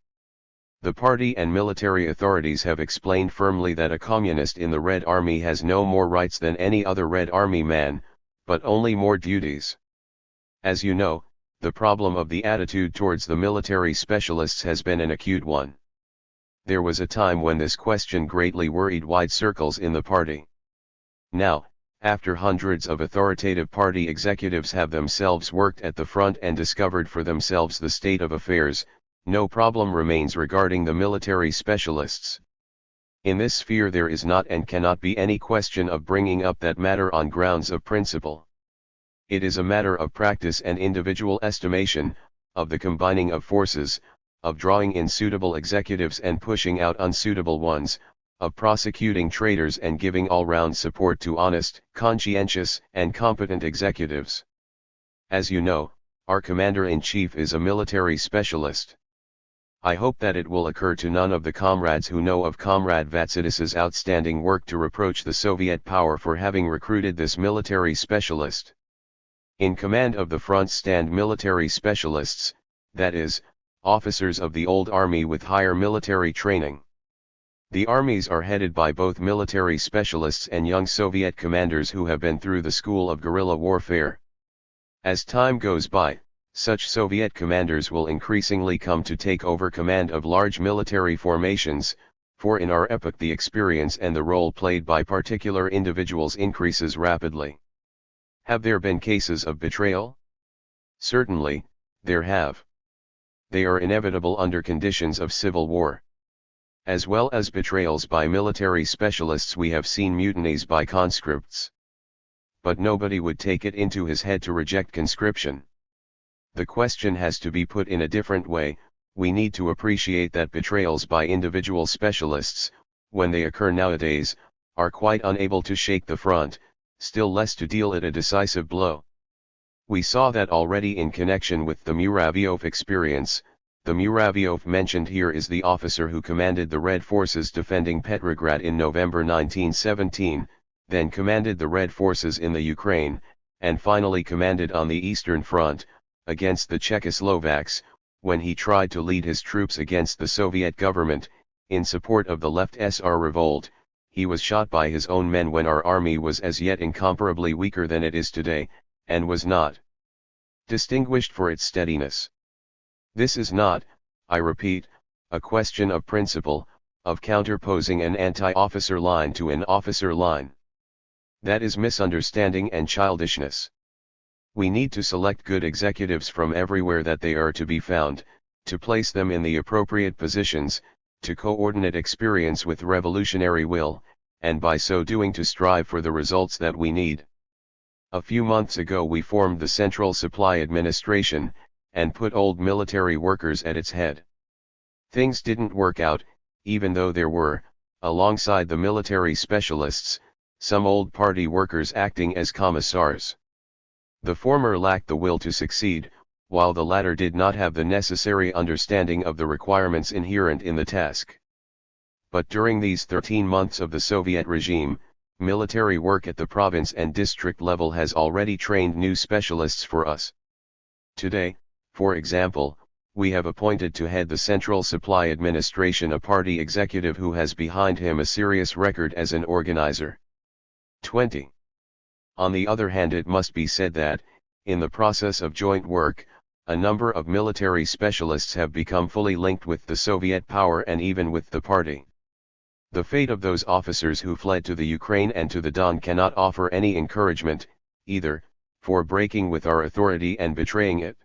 S1: The party and military authorities have explained firmly that a communist in the Red Army has no more rights than any other Red Army man, but only more duties. As you know, the problem of the attitude towards the military specialists has been an acute one. There was a time when this question greatly worried wide circles in the party. Now, after hundreds of authoritative party executives have themselves worked at the front and discovered for themselves the state of affairs, no problem remains regarding the military specialists. In this sphere there is not and cannot be any question of bringing up that matter on grounds of principle. It is a matter of practice and individual estimation, of the combining of forces, of drawing in suitable executives and pushing out unsuitable ones, of prosecuting traitors and giving all-round support to honest, conscientious, and competent executives. As you know, our Commander-in-Chief is a military specialist. I hope that it will occur to none of the comrades who know of Comrade Vatsidis's outstanding work to reproach the Soviet power for having recruited this military specialist. In command of the front stand military specialists, that is, officers of the old army with higher military training. The armies are headed by both military specialists and young Soviet commanders who have been through the school of guerrilla warfare. As time goes by, such Soviet commanders will increasingly come to take over command of large military formations, for in our epoch the experience and the role played by particular individuals increases rapidly. Have there been cases of betrayal? Certainly, there have. They are inevitable under conditions of civil war. As well as betrayals by military specialists, we have seen mutinies by conscripts. But nobody would take it into his head to reject conscription. The question has to be put in a different way. We need to appreciate that betrayals by individual specialists, when they occur nowadays, are quite unable to shake the front, still less to deal it a decisive blow. We saw that already in connection with the Muravyov experience. The Muravyov mentioned here is the officer who commanded the Red Forces defending Petrograd in November 1917, then commanded the Red Forces in the Ukraine, and finally commanded on the Eastern Front, against the Czechoslovaks, when he tried to lead his troops against the Soviet government, in support of the Left SR revolt. He was shot by his own men when our army was as yet incomparably weaker than it is today, and was not distinguished for its steadiness. This is not, I repeat, a question of principle, of counterposing an anti-officer line to an officer line. That is misunderstanding and childishness. We need to select good executives from everywhere that they are to be found, to place them in the appropriate positions, to coordinate experience with revolutionary will, and by so doing to strive for the results that we need. A few months ago we formed the Central Supply Administration, and put old military workers at its head. Things didn't work out, even though there were, alongside the military specialists, some old party workers acting as commissars. The former lacked the will to succeed, while the latter did not have the necessary understanding of the requirements inherent in the task. But during these 13 months of the Soviet regime, military work at the province and district level has already trained new specialists for us. Today, for example, we have appointed to head the Central Supply Administration a party executive who has behind him a serious record as an organizer. 20. On the other hand, it must be said that, in the process of joint work, a number of military specialists have become fully linked with the Soviet power and even with the party. The fate of those officers who fled to the Ukraine and to the Don cannot offer any encouragement, either, for breaking with our authority and betraying it.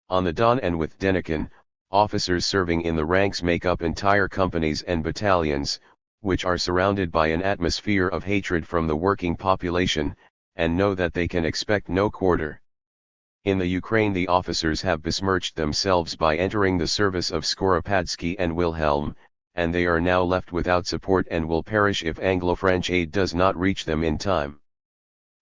S1: On the Don and with Denikin, officers serving in the ranks make up entire companies and battalions, which are surrounded by an atmosphere of hatred from the working population, and know that they can expect no quarter. In the Ukraine the officers have besmirched themselves by entering the service of Skoropadsky and Wilhelm, and they are now left without support and will perish if Anglo-French aid does not reach them in time.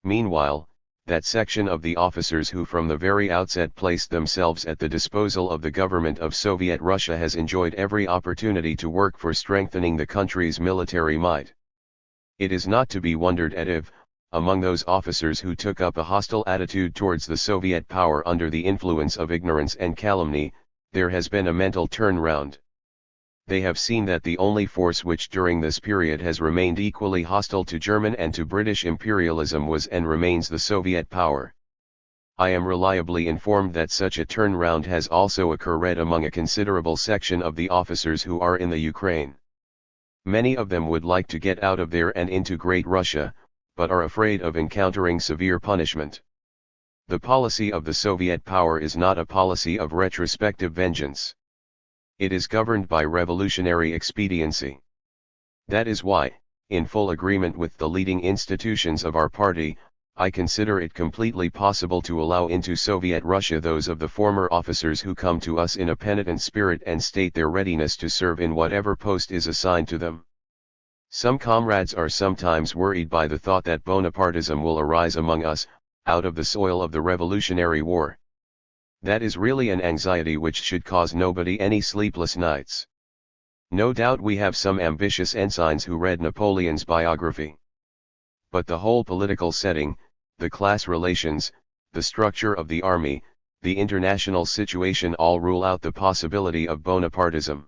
S1: Meanwhile, that section of the officers who from the very outset placed themselves at the disposal of the government of Soviet Russia has enjoyed every opportunity to work for strengthening the country's military might. It is not to be wondered at if, among those officers who took up a hostile attitude towards the Soviet power under the influence of ignorance and calumny, there has been a mental turnaround. They have seen that the only force which during this period has remained equally hostile to German and to British imperialism was and remains the Soviet power. I am reliably informed that such a turnaround has also occurred among a considerable section of the officers who are in the Ukraine. Many of them would like to get out of there and into Great Russia, but are afraid of encountering severe punishment. The policy of the Soviet power is not a policy of retrospective vengeance. It is governed by revolutionary expediency. That is why, in full agreement with the leading institutions of our party, I consider it completely possible to allow into Soviet Russia those of the former officers who come to us in a penitent spirit and state their readiness to serve in whatever post is assigned to them. Some comrades are sometimes worried by the thought that Bonapartism will arise among us, out of the soil of the Revolutionary War. That is really an anxiety which should cause nobody any sleepless nights. No doubt we have some ambitious ensigns who read Napoleon's biography. But the whole political setting, the class relations, the structure of the army, the international situation all rule out the possibility of Bonapartism.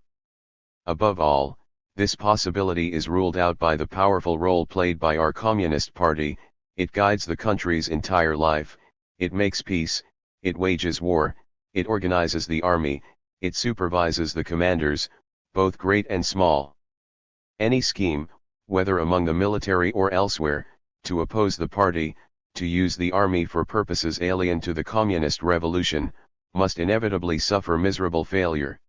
S1: Above all, this possibility is ruled out by the powerful role played by our Communist Party. It guides the country's entire life, it makes peace, it wages war, it organizes the army, it supervises the commanders, both great and small. Any scheme, whether among the military or elsewhere, to oppose the party, to use the army for purposes alien to the communist revolution, must inevitably suffer miserable failure.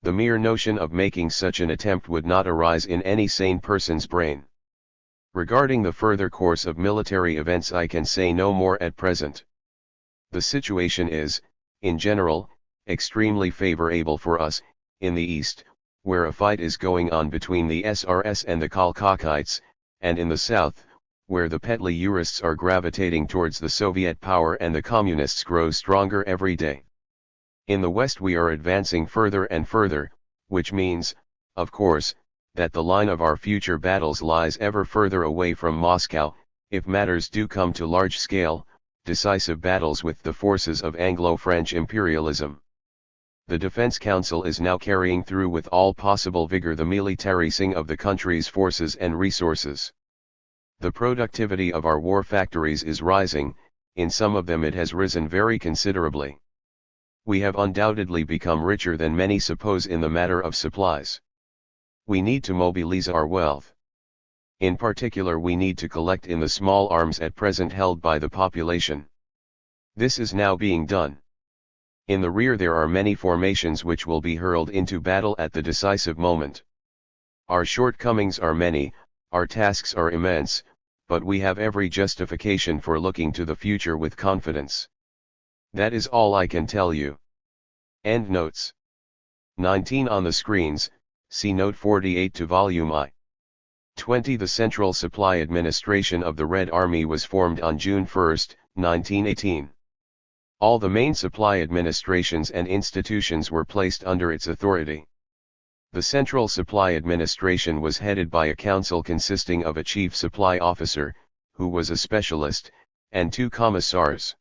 S1: The mere notion of making such an attempt would not arise in any sane person's brain. Regarding the further course of military events, I can say no more at present. The situation is, in general, extremely favorable for us, in the East, where a fight is going on between the SRS and the Kolchakites, and in the South, where the Petliurists are gravitating towards the Soviet power and the Communists grow stronger every day. In the West we are advancing further and further, which means, of course, that the line of our future battles lies ever further away from Moscow, if matters do come to large-scale, decisive battles with the forces of Anglo-French imperialism. The Defense Council is now carrying through with all possible vigor the militarizing of the country's forces and resources. The productivity of our war factories is rising, in some of them it has risen very considerably. We have undoubtedly become richer than many suppose in the matter of supplies. We need to mobilize our wealth. In particular, we need to collect in the small arms at present held by the population. This is now being done. In the rear there are many formations which will be hurled into battle at the decisive moment. Our shortcomings are many, our tasks are immense, but we have every justification for looking to the future with confidence. That is all I can tell you. End notes. 19 on the screens, see note 48 to volume I. 20. The Central Supply Administration of the Red Army was formed on June 1, 1918. All the main supply administrations and institutions were placed under its authority. The Central Supply Administration was headed by a council consisting of a chief supply officer, who was a specialist, and 2 commissars.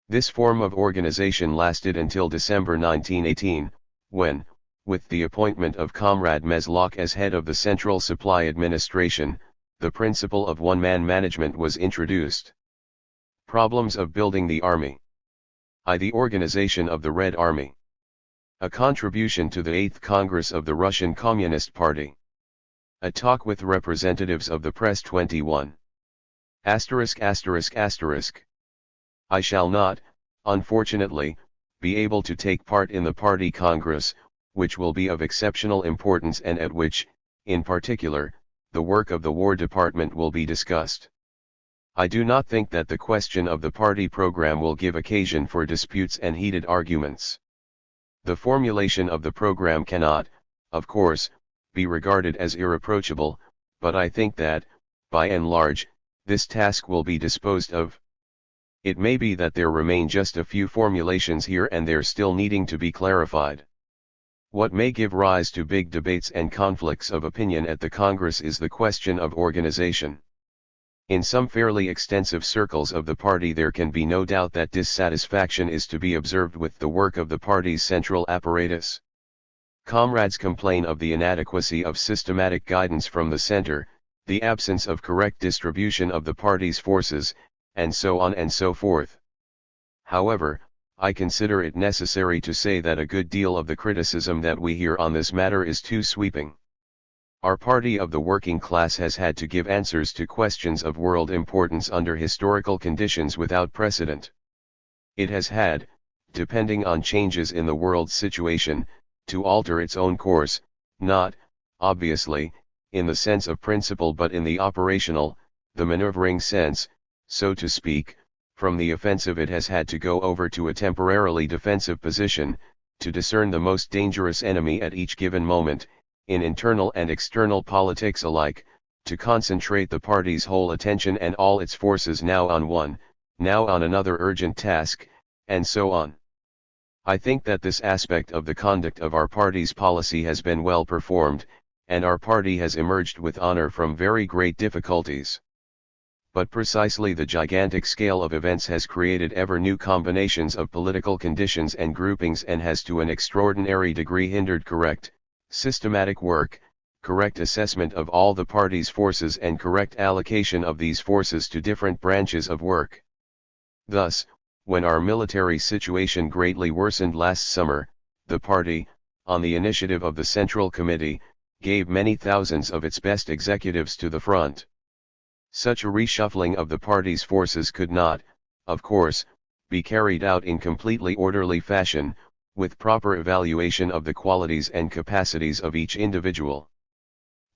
S1: This form of organization lasted until December 1918, when, with the appointment of Comrade Meslock as head of the Central Supply Administration, the principle of one-man management was introduced. Problems of building the army. The organization of the Red Army. A contribution to the 8th Congress of the Russian Communist Party. A talk with representatives of the press 21. ******. I shall not, unfortunately, be able to take part in the party congress, which will be of exceptional importance and at which, in particular, the work of the War Department will be discussed. I do not think that the question of the party program will give occasion for disputes and heated arguments. The formulation of the program cannot, of course, be regarded as irreproachable, but I think that, by and large, this task will be disposed of. It may be that there remain just a few formulations here and there still needing to be clarified. What may give rise to big debates and conflicts of opinion at the Congress is the question of organization. In some fairly extensive circles of the party there can be no doubt that dissatisfaction is to be observed with the work of the party's central apparatus. Comrades complain of the inadequacy of systematic guidance from the center, the absence of correct distribution of the party's forces, and so on and so forth. However, I consider it necessary to say that a good deal of the criticism that we hear on this matter is too sweeping. Our party of the working class has had to give answers to questions of world importance under historical conditions without precedent. It has had, depending on changes in the world's situation, to alter its own course, not, obviously, in the sense of principle but in the operational, the maneuvering sense, so to speak. From the offensive it has had to go over to a temporarily defensive position, to discern the most dangerous enemy at each given moment, in internal and external politics alike, to concentrate the party's whole attention and all its forces now on one, now on another urgent task, and so on. I think that this aspect of the conduct of our party's policy has been well performed, and our party has emerged with honor from very great difficulties. but precisely the gigantic scale of events has created ever new combinations of political conditions and groupings and has to an extraordinary degree hindered correct, systematic work, correct assessment of all the parties' forces and correct allocation of these forces to different branches of work. Thus, when our military situation greatly worsened last summer, the party, on the initiative of the Central Committee, gave many thousands of its best executives to the front. Such a reshuffling of the party's forces could not, of course, be carried out in completely orderly fashion, with proper evaluation of the qualities and capacities of each individual.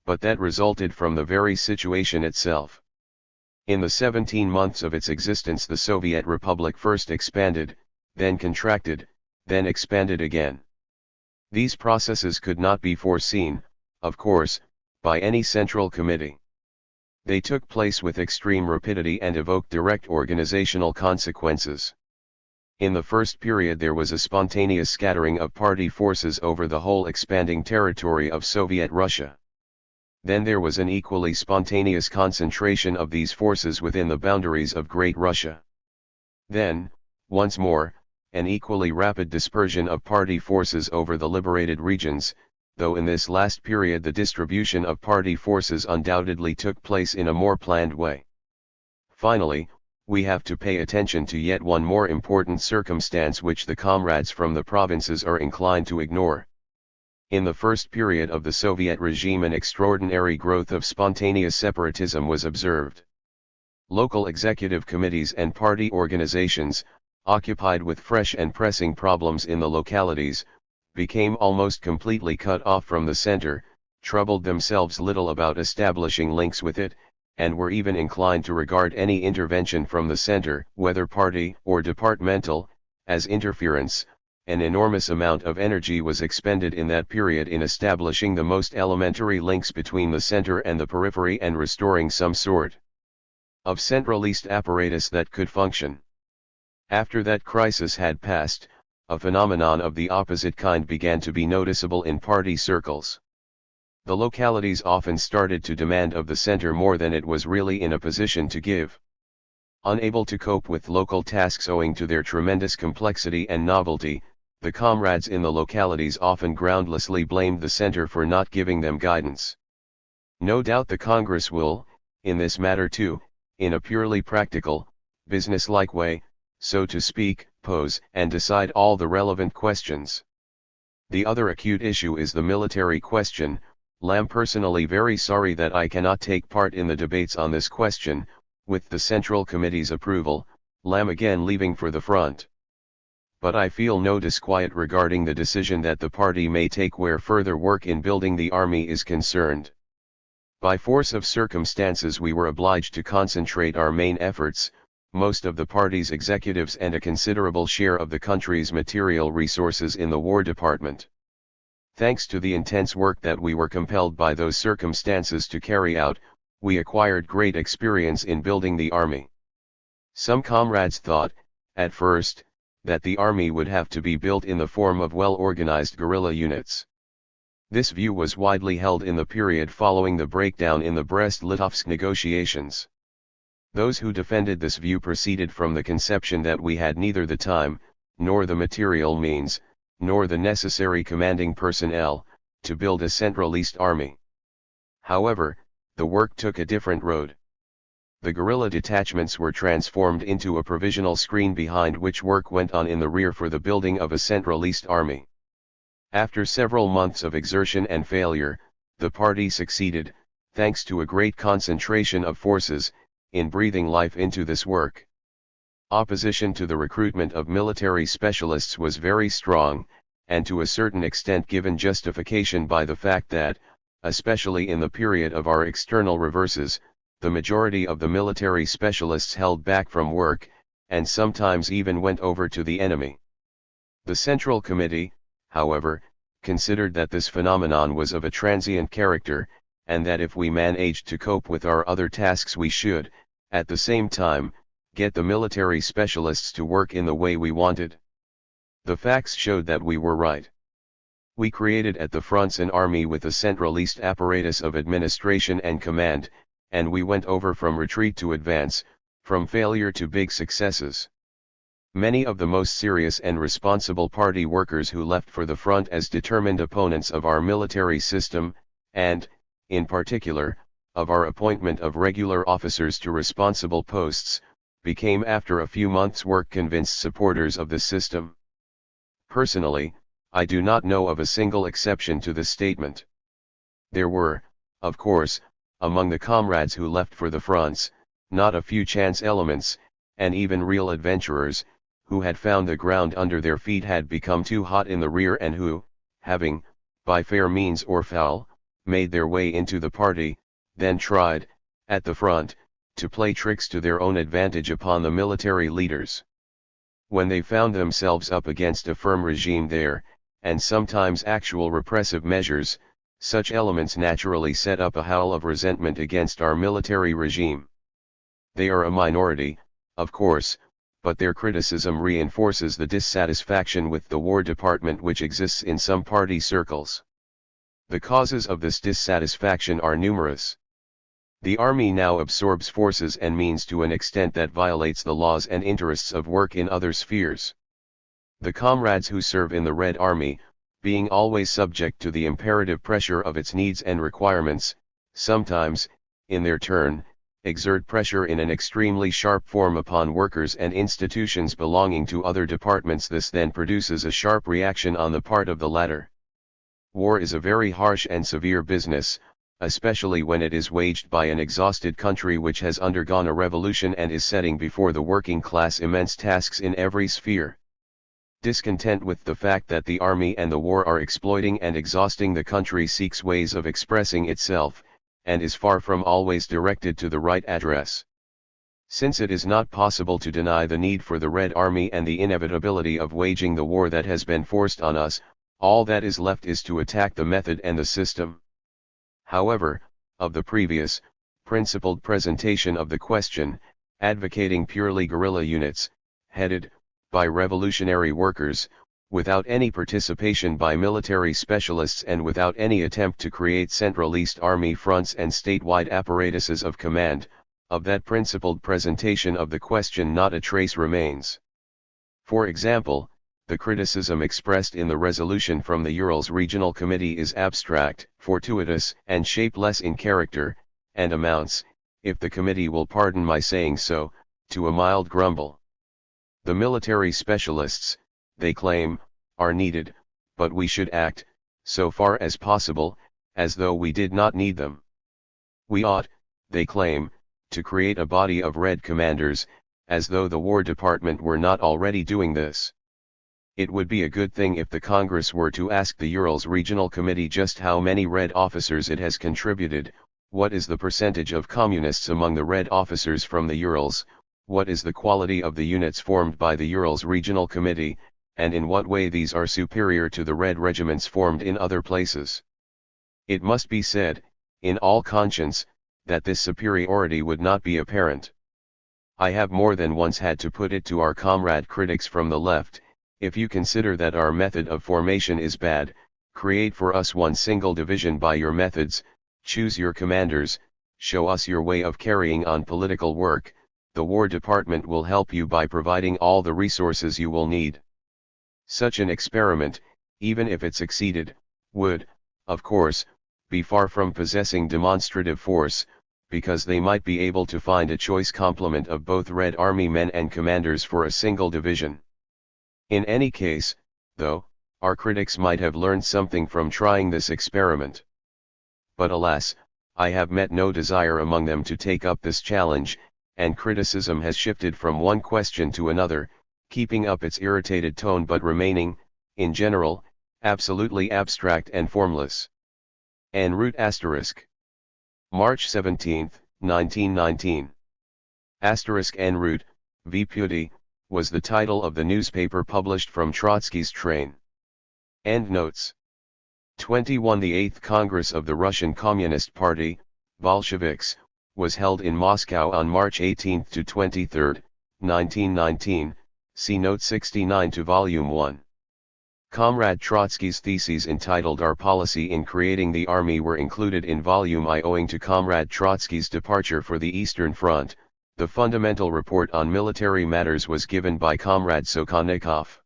S1: But that resulted from the very situation itself. In the 17 months of its existence the Soviet Republic first expanded, then contracted, then expanded again. These processes could not be foreseen, of course, by any central committee. They took place with extreme rapidity and evoked direct organizational consequences. In the first period there was a spontaneous scattering of party forces over the whole expanding territory of Soviet Russia. Then there was an equally spontaneous concentration of these forces within the boundaries of Great Russia. Then, once more, an equally rapid dispersion of party forces over the liberated regions, though in this last period the distribution of party forces undoubtedly took place in a more planned way. Finally, we have to pay attention to yet one more important circumstance which the comrades from the provinces are inclined to ignore. In the first period of the Soviet regime an extraordinary growth of spontaneous separatism was observed. Local executive committees and party organizations, occupied with fresh and pressing problems in the localities, became almost completely cut off from the center, troubled themselves little about establishing links with it, and were even inclined to regard any intervention from the center, whether party or departmental, as interference. An enormous amount of energy was expended in that period in establishing the most elementary links between the center and the periphery and restoring some sort of centralist apparatus that could function. After that crisis had passed, a phenomenon of the opposite kind began to be noticeable in party circles. The localities often started to demand of the center more than it was really in a position to give. Unable to cope with local tasks owing to their tremendous complexity and novelty, the comrades in the localities often groundlessly blamed the center for not giving them guidance. No doubt the Congress will, in this matter too, in a purely practical, business-like way, so to speak, pose and decide all the relevant questions. The other acute issue is the military question. I'm personally very sorry that I cannot take part in the debates on this question. With the Central Committee's approval, I'm again leaving for the front. But I feel no disquiet regarding the decision that the party may take where further work in building the army is concerned. By force of circumstances we were obliged to concentrate our main efforts, most of the party's executives and a considerable share of the country's material resources in the War Department. Thanks to the intense work that we were compelled by those circumstances to carry out, we acquired great experience in building the army. Some comrades thought, at first, that the army would have to be built in the form of well-organized guerrilla units. This view was widely held in the period following the breakdown in the Brest-Litovsk negotiations. Those who defended this view proceeded from the conception that we had neither the time, nor the material means, nor the necessary commanding personnel, to build a centralist army. However, the work took a different road. The guerrilla detachments were transformed into a provisional screen behind which work went on in the rear for the building of a centralist army. After several months of exertion and failure, the party succeeded, thanks to a great concentration of forces, in breathing life into this work. Opposition to the recruitment of military specialists was very strong, and to a certain extent given justification by the fact that, especially in the period of our external reverses, the majority of the military specialists held back from work, and sometimes even went over to the enemy. The Central Committee, however, considered that this phenomenon was of a transient character, and that if we managed to cope with our other tasks we should, at the same time, get the military specialists to work in the way we wanted. The facts showed that we were right. We created at the fronts an army with a centralist apparatus of administration and command, and we went over from retreat to advance, from failure to big successes. Many of the most serious and responsible party workers who left for the front as determined opponents of our military system, and, in particular, of our appointment of regular officers to responsible posts, became after a few months' work convinced supporters of the system. Personally, I do not know of a single exception to this statement. There were, of course, among the comrades who left for the fronts, not a few chance elements, and even real adventurers, who had found the ground under their feet had become too hot in the rear and who, having, by fair means or foul, made their way into the party, then tried, at the front, to play tricks to their own advantage upon the military leaders. When they found themselves up against a firm regime there, and sometimes actual repressive measures, such elements naturally set up a howl of resentment against our military regime. They are a minority, of course, but their criticism reinforces the dissatisfaction with the War Department which exists in some party circles. The causes of this dissatisfaction are numerous. The army now absorbs forces and means to an extent that violates the laws and interests of work in other spheres. The comrades who serve in the Red Army, being always subject to the imperative pressure of its needs and requirements, sometimes, in their turn, exert pressure in an extremely sharp form upon workers and institutions belonging to other departments. This then produces a sharp reaction on the part of the latter. War is a very harsh and severe business, especially when it is waged by an exhausted country which has undergone a revolution and is setting before the working class immense tasks in every sphere. Discontent with the fact that the army and the war are exploiting and exhausting the country seeks ways of expressing itself, and is far from always directed to the right address. Since it is not possible to deny the need for the Red Army and the inevitability of waging the war that has been forced on us, all that is left is to attack the method and the system. However, of the previous, principled presentation of the question, advocating purely guerrilla units, headed, by revolutionary workers, without any participation by military specialists and without any attempt to create Central East Army fronts and statewide apparatuses of command, of that principled presentation of the question not a trace remains. For example, the criticism expressed in the resolution from the Urals Regional Committee is abstract, fortuitous, and shapeless in character, and amounts, if the committee will pardon my saying so, to a mild grumble. The military specialists, they claim, are needed, but we should act, so far as possible, as though we did not need them. We ought, they claim, to create a body of Red commanders, as though the War Department were not already doing this. It would be a good thing if the Congress were to ask the Urals Regional Committee just how many Red officers it has contributed, what is the percentage of communists among the Red officers from the Urals, what is the quality of the units formed by the Urals Regional Committee, and in what way these are superior to the Red regiments formed in other places. It must be said, in all conscience, that this superiority would not be apparent. I have more than once had to put it to our comrade critics from the left, if you consider that our method of formation is bad, create for us one single division by your methods, choose your commanders, show us your way of carrying on political work. The War Department will help you by providing all the resources you will need. Such an experiment, even if it succeeded, would, of course, be far from possessing demonstrative force, because they might be able to find a choice complement of both Red Army men and commanders for a single division. In any case, though, our critics might have learned something from trying this experiment. But alas, I have met no desire among them to take up this challenge, and criticism has shifted from one question to another, keeping up its irritated tone but remaining, in general, absolutely abstract and formless. En route *. March 17, 1919. En route, v Puty, was the title of the newspaper published from Trotsky's train. Endnotes. 21 The 8th Congress of the Russian Communist Party, Bolsheviks, was held in Moscow on March 18 to 23, 1919, see Note 69 to Volume 1. Comrade Trotsky's theses entitled Our Policy in Creating the Army were included in Volume I. Owing to Comrade Trotsky's departure for the Eastern Front, the fundamental report on military matters was given by Comrade Sokolnikov.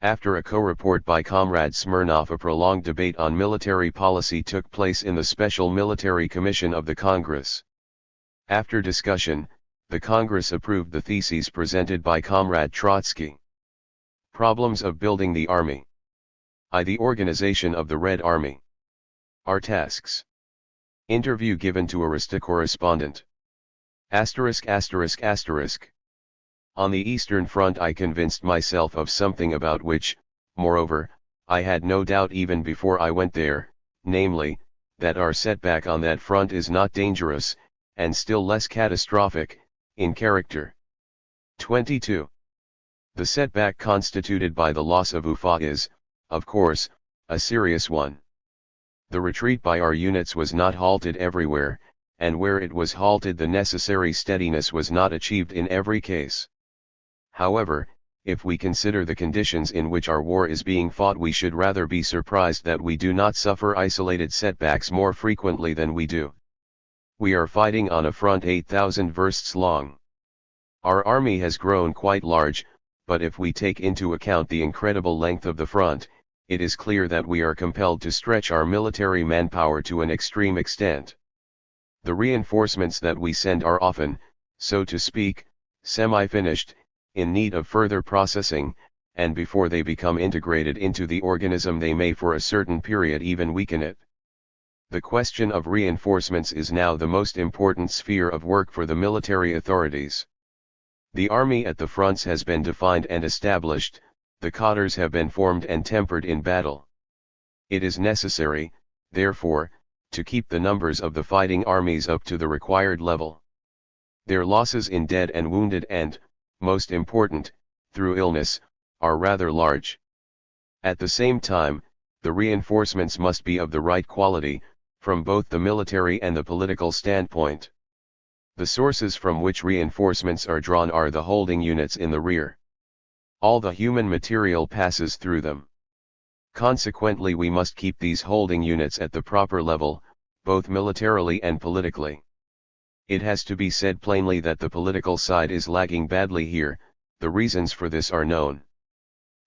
S1: After a co-report by Comrade Smirnov, a prolonged debate on military policy took place in the Special Military Commission of the Congress. After discussion, the Congress approved the theses presented by Comrade Trotsky. Problems of building the Army. The organization of the Red Army. Our tasks. Interview given to Arista correspondent. *******. On the Eastern Front I convinced myself of something about which, moreover, I had no doubt even before I went there, namely, that our setback on that front is not dangerous, and still less catastrophic, in character. 22. The setback constituted by the loss of Ufa is, of course, a serious one. The retreat by our units was not halted everywhere, and where it was halted the necessary steadiness was not achieved in every case. However, if we consider the conditions in which our war is being fought, we should rather be surprised that we do not suffer isolated setbacks more frequently than we do. We are fighting on a front 8,000 versts long. Our army has grown quite large, but if we take into account the incredible length of the front, it is clear that we are compelled to stretch our military manpower to an extreme extent. The reinforcements that we send are often, so to speak, semi-finished, in need of further processing, and before they become integrated into the organism they may for a certain period even weaken it. The question of reinforcements is now the most important sphere of work for the military authorities. The army at the fronts has been defined and established, the cadres have been formed and tempered in battle. It is necessary, therefore, to keep the numbers of the fighting armies up to the required level. Their losses in dead and wounded and, most important, through illness, are rather large. At the same time, the reinforcements must be of the right quality, from both the military and the political standpoint. The sources from which reinforcements are drawn are the holding units in the rear. All the human material passes through them. Consequently, we must keep these holding units at the proper level, both militarily and politically. It has to be said plainly that the political side is lagging badly here. The reasons for this are known.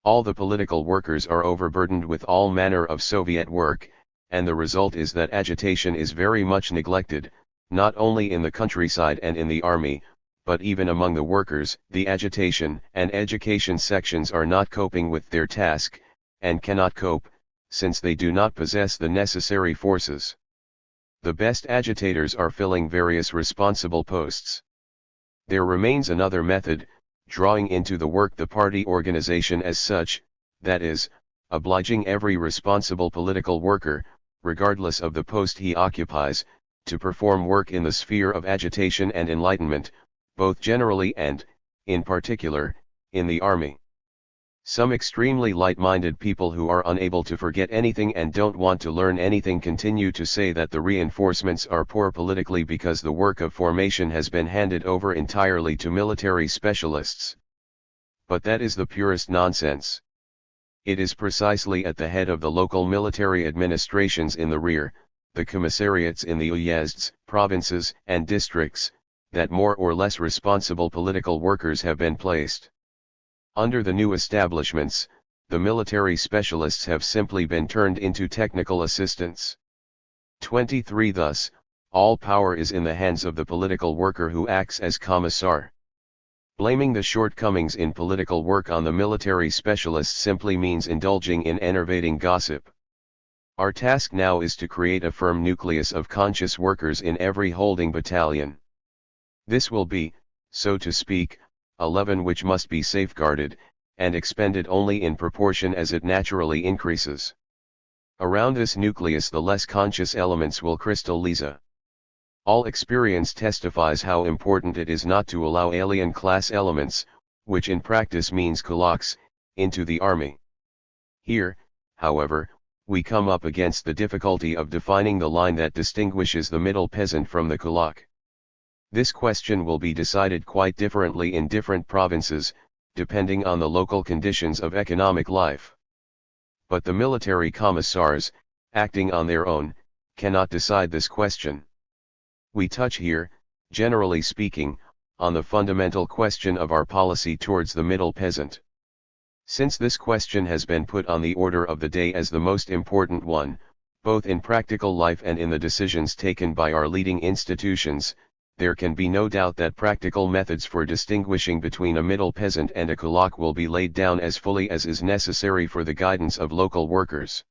S1: All the political workers are overburdened with all manner of Soviet work, and the result is that agitation is very much neglected, not only in the countryside and in the army, but even among the workers. The agitation and education sections are not coping with their task, and cannot cope, since they do not possess the necessary forces. The best agitators are filling various responsible posts. There remains another method, drawing into the work the party organization as such, that is, obliging every responsible political worker, regardless of the post he occupies, to perform work in the sphere of agitation and enlightenment, both generally and, in particular, in the army. Some extremely light-minded people who are unable to forget anything and don't want to learn anything continue to say that the reinforcements are poor politically because the work of formation has been handed over entirely to military specialists. But that is the purest nonsense. It is precisely at the head of the local military administrations in the rear, the commissariats in the uyezds, provinces, and districts, that more or less responsible political workers have been placed. Under the new establishments, the military specialists have simply been turned into technical assistants. 23. Thus, all power is in the hands of the political worker who acts as commissar. Blaming the shortcomings in political work on the military specialists simply means indulging in enervating gossip. Our task now is to create a firm nucleus of conscious workers in every holding battalion. This will be, so to speak, a leaven which must be safeguarded, and expended only in proportion as it naturally increases. Around this nucleus the less conscious elements will crystallize. All experience testifies how important it is not to allow alien class elements, which in practice means kulaks, into the army. Here, however, we come up against the difficulty of defining the line that distinguishes the middle peasant from the kulak. This question will be decided quite differently in different provinces, depending on the local conditions of economic life. but the military commissars, acting on their own, cannot decide this question. We touch here, generally speaking, on the fundamental question of our policy towards the middle peasant. Since this question has been put on the order of the day as the most important one, both in practical life and in the decisions taken by our leading institutions, there can be no doubt that practical methods for distinguishing between a middle peasant and a kulak will be laid down as fully as is necessary for the guidance of local workers.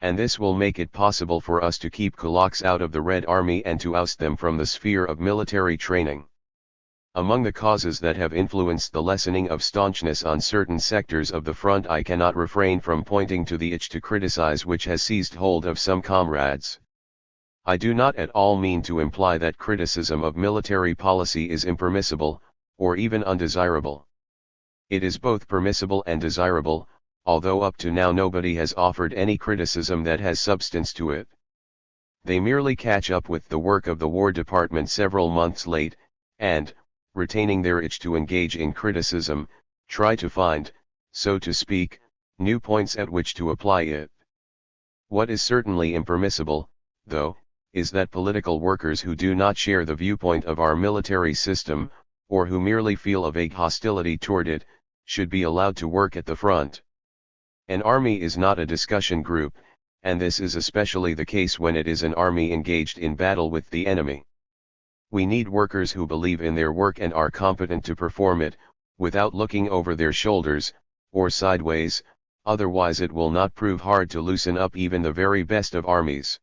S1: And this will make it possible for us to keep kulaks out of the Red Army and to oust them from the sphere of military training. Among the causes that have influenced the lessening of staunchness on certain sectors of the front, I cannot refrain from pointing to the itch to criticize which has seized hold of some comrades. I do not at all mean to imply that criticism of military policy is impermissible, or even undesirable. It is both permissible and desirable, although up to now nobody has offered any criticism that has substance to it. They merely catch up with the work of the War Department several months late, and, retaining their itch to engage in criticism, try to find, so to speak, new points at which to apply it. What is certainly impermissible, though, is that political workers who do not share the viewpoint of our military system, or who merely feel a vague hostility toward it, should be allowed to work at the front. An army is not a discussion group, and this is especially the case when it is an army engaged in battle with the enemy. We need workers who believe in their work and are competent to perform it, without looking over their shoulders, or sideways, otherwise it will not prove hard to loosen up even the very best of armies.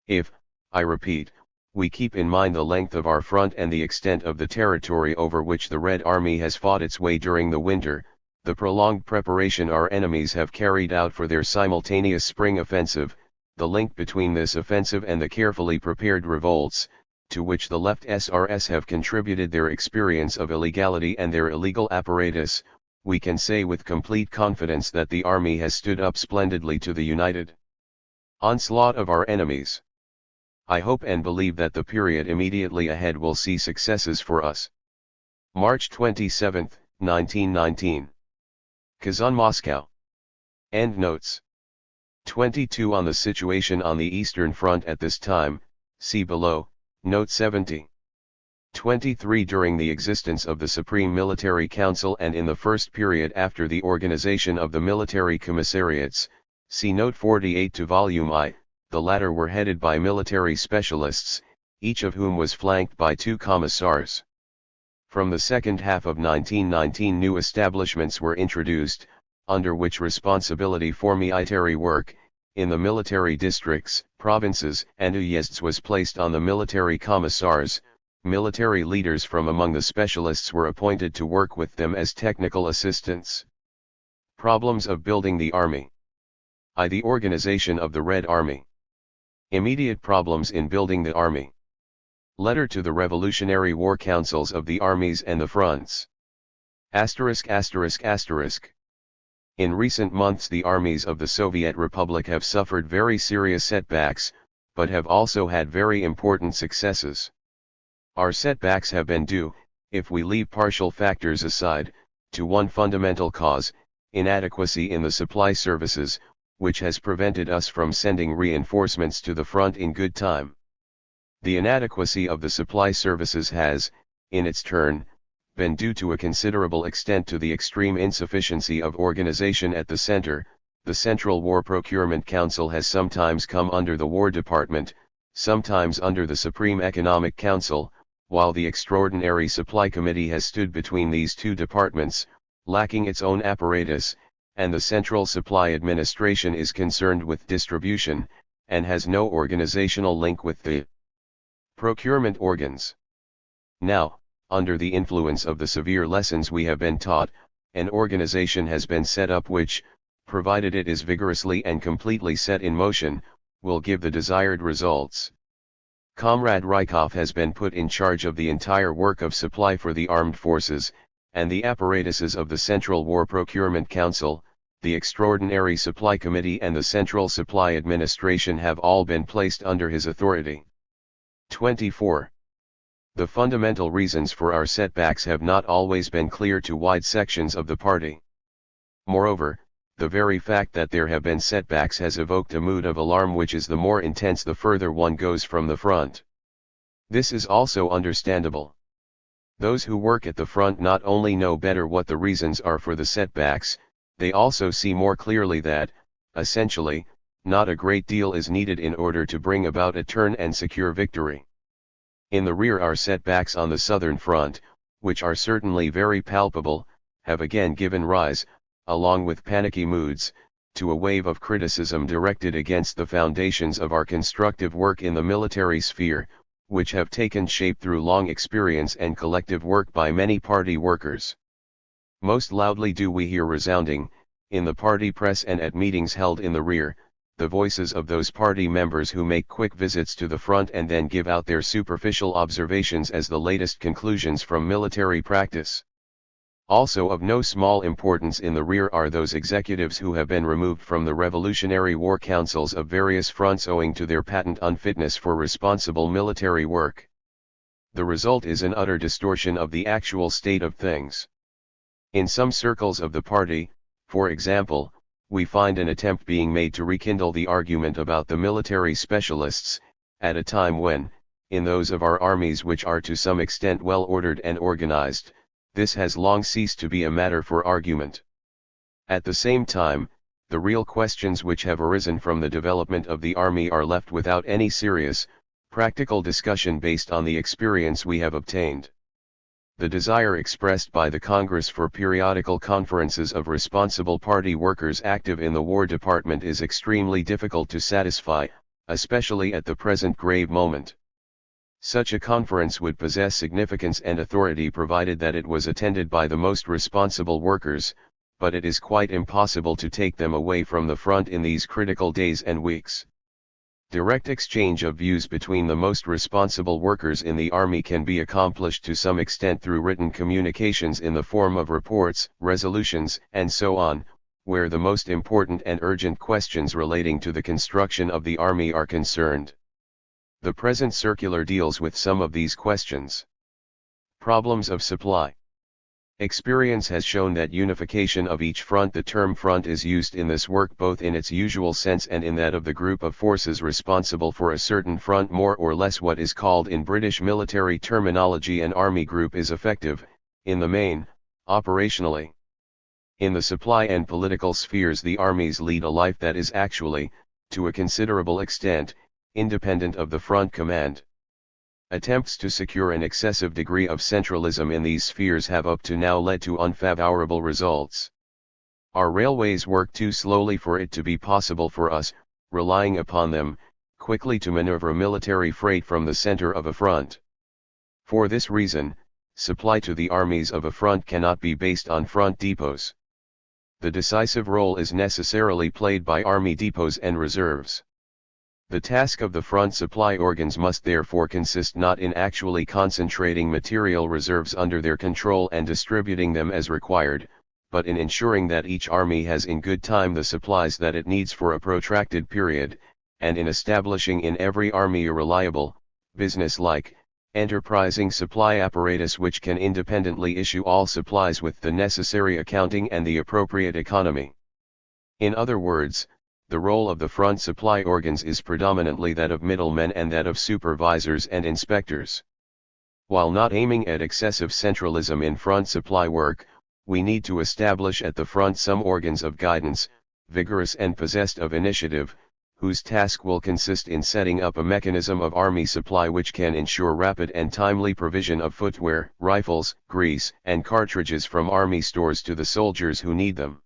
S1: If, I repeat, we keep in mind the length of our front and the extent of the territory over which the Red Army has fought its way during the winter, the prolonged preparation our enemies have carried out for their simultaneous spring offensive, the link between this offensive and the carefully prepared revolts, to which the left SRS have contributed their experience of illegality and their illegal apparatus, we can say with complete confidence that the army has stood up splendidly to the united onslaught of our enemies. I hope and believe that the period immediately ahead will see successes for us. March 27, 1919. Kazan, Moscow. Endnotes. 22 On the situation on the Eastern Front at this time, see below, Note 70. 23 During the existence of the Supreme Military Council and in the first period after the organization of the military commissariats, see Note 48 to Volume I, the latter were headed by military specialists, each of whom was flanked by 2 commissars. From the second half of 1919 new establishments were introduced, under which responsibility for military work, in the military districts, provinces, and uyezds was placed on the military commissars. Military leaders from among the specialists were appointed to work with them as technical assistants. Problems of building the army. The organization of the Red Army. Immediate problems in building the army. Letter to the Revolutionary War Councils of the Armies and the Fronts. In recent months the armies of the Soviet Republic have suffered very serious setbacks, but have also had very important successes. Our setbacks have been due, if we leave partial factors aside, to one fundamental cause, inadequacy in the supply services, which has prevented us from sending reinforcements to the front in good time. The inadequacy of the supply services has, in its turn, been due to a considerable extent to the extreme insufficiency of organization at the center. The Central War Procurement Council has sometimes come under the War Department, sometimes under the Supreme Economic Council, while the Extraordinary Supply Committee has stood between these two departments, lacking its own apparatus, and the Central Supply Administration is concerned with distribution, and has no organizational link with the procurement organs. Now, under the influence of the severe lessons we have been taught, an organization has been set up which, provided it is vigorously and completely set in motion, will give the desired results. Comrade Rykov has been put in charge of the entire work of supply for the armed forces, and the apparatuses of the Central War Procurement Council, the Extraordinary Supply Committee and the Central Supply Administration have all been placed under his authority. 24. The fundamental reasons for our setbacks have not always been clear to wide sections of the party. Moreover, the very fact that there have been setbacks has evoked a mood of alarm which is the more intense the further one goes from the front. This is also understandable. Those who work at the front not only know better what the reasons are for the setbacks, they also see more clearly that, essentially, not a great deal is needed in order to bring about a turn and secure victory. In the rear, our setbacks on the southern front, which are certainly very palpable, have again given rise, along with panicky moods, to a wave of criticism directed against the foundations of our constructive work in the military sphere, which have taken shape through long experience and collective work by many party workers. Most loudly do we hear resounding, in the party press and at meetings held in the rear, the voices of those party members who make quick visits to the front and then give out their superficial observations as the latest conclusions from military practice. Also of no small importance in the rear are those executives who have been removed from the Revolutionary War councils of various fronts owing to their patent unfitness for responsible military work. The result is an utter distortion of the actual state of things. In some circles of the party, for example, we find an attempt being made to rekindle the argument about the military specialists, at a time when, in those of our armies which are to some extent well ordered and organized, this has long ceased to be a matter for argument. At the same time, the real questions which have arisen from the development of the army are left without any serious, practical discussion based on the experience we have obtained. The desire expressed by the Congress for periodical conferences of responsible party workers active in the War Department is extremely difficult to satisfy, especially at the present grave moment. Such a conference would possess significance and authority provided that it was attended by the most responsible workers, but it is quite impossible to take them away from the front in these critical days and weeks. Direct exchange of views between the most responsible workers in the Army can be accomplished to some extent through written communications in the form of reports, resolutions, and so on, where the most important and urgent questions relating to the construction of the Army are concerned. The present circular deals with some of these questions. Problems of supply. Experience has shown that unification of each front. The term front is used in this work both in its usual sense and in that of the group of forces responsible for a certain front. More or less what is called in British military terminology an army group is effective, in the main, operationally. In the supply and political spheres the armies lead a life that is actually, to a considerable extent, independent of the front command. Attempts to secure an excessive degree of centralism in these spheres have up to now led to unfavorable results. Our railways work too slowly for it to be possible for us, relying upon them, quickly to maneuver military freight from the center of a front. For this reason, supply to the armies of a front cannot be based on front depots. The decisive role is necessarily played by army depots and reserves. The task of the front supply organs must therefore consist not in actually concentrating material reserves under their control and distributing them as required, but in ensuring that each army has in good time the supplies that it needs for a protracted period, and in establishing in every army a reliable, business-like, enterprising supply apparatus which can independently issue all supplies with the necessary accounting and the appropriate economy. In other words, the role of the front supply organs is predominantly that of middlemen and that of supervisors and inspectors. While not aiming at excessive centralism in front supply work, we need to establish at the front some organs of guidance, vigorous and possessed of initiative, whose task will consist in setting up a mechanism of army supply which can ensure rapid and timely provision of footwear, rifles, grease, and cartridges from army stores to the soldiers who need them.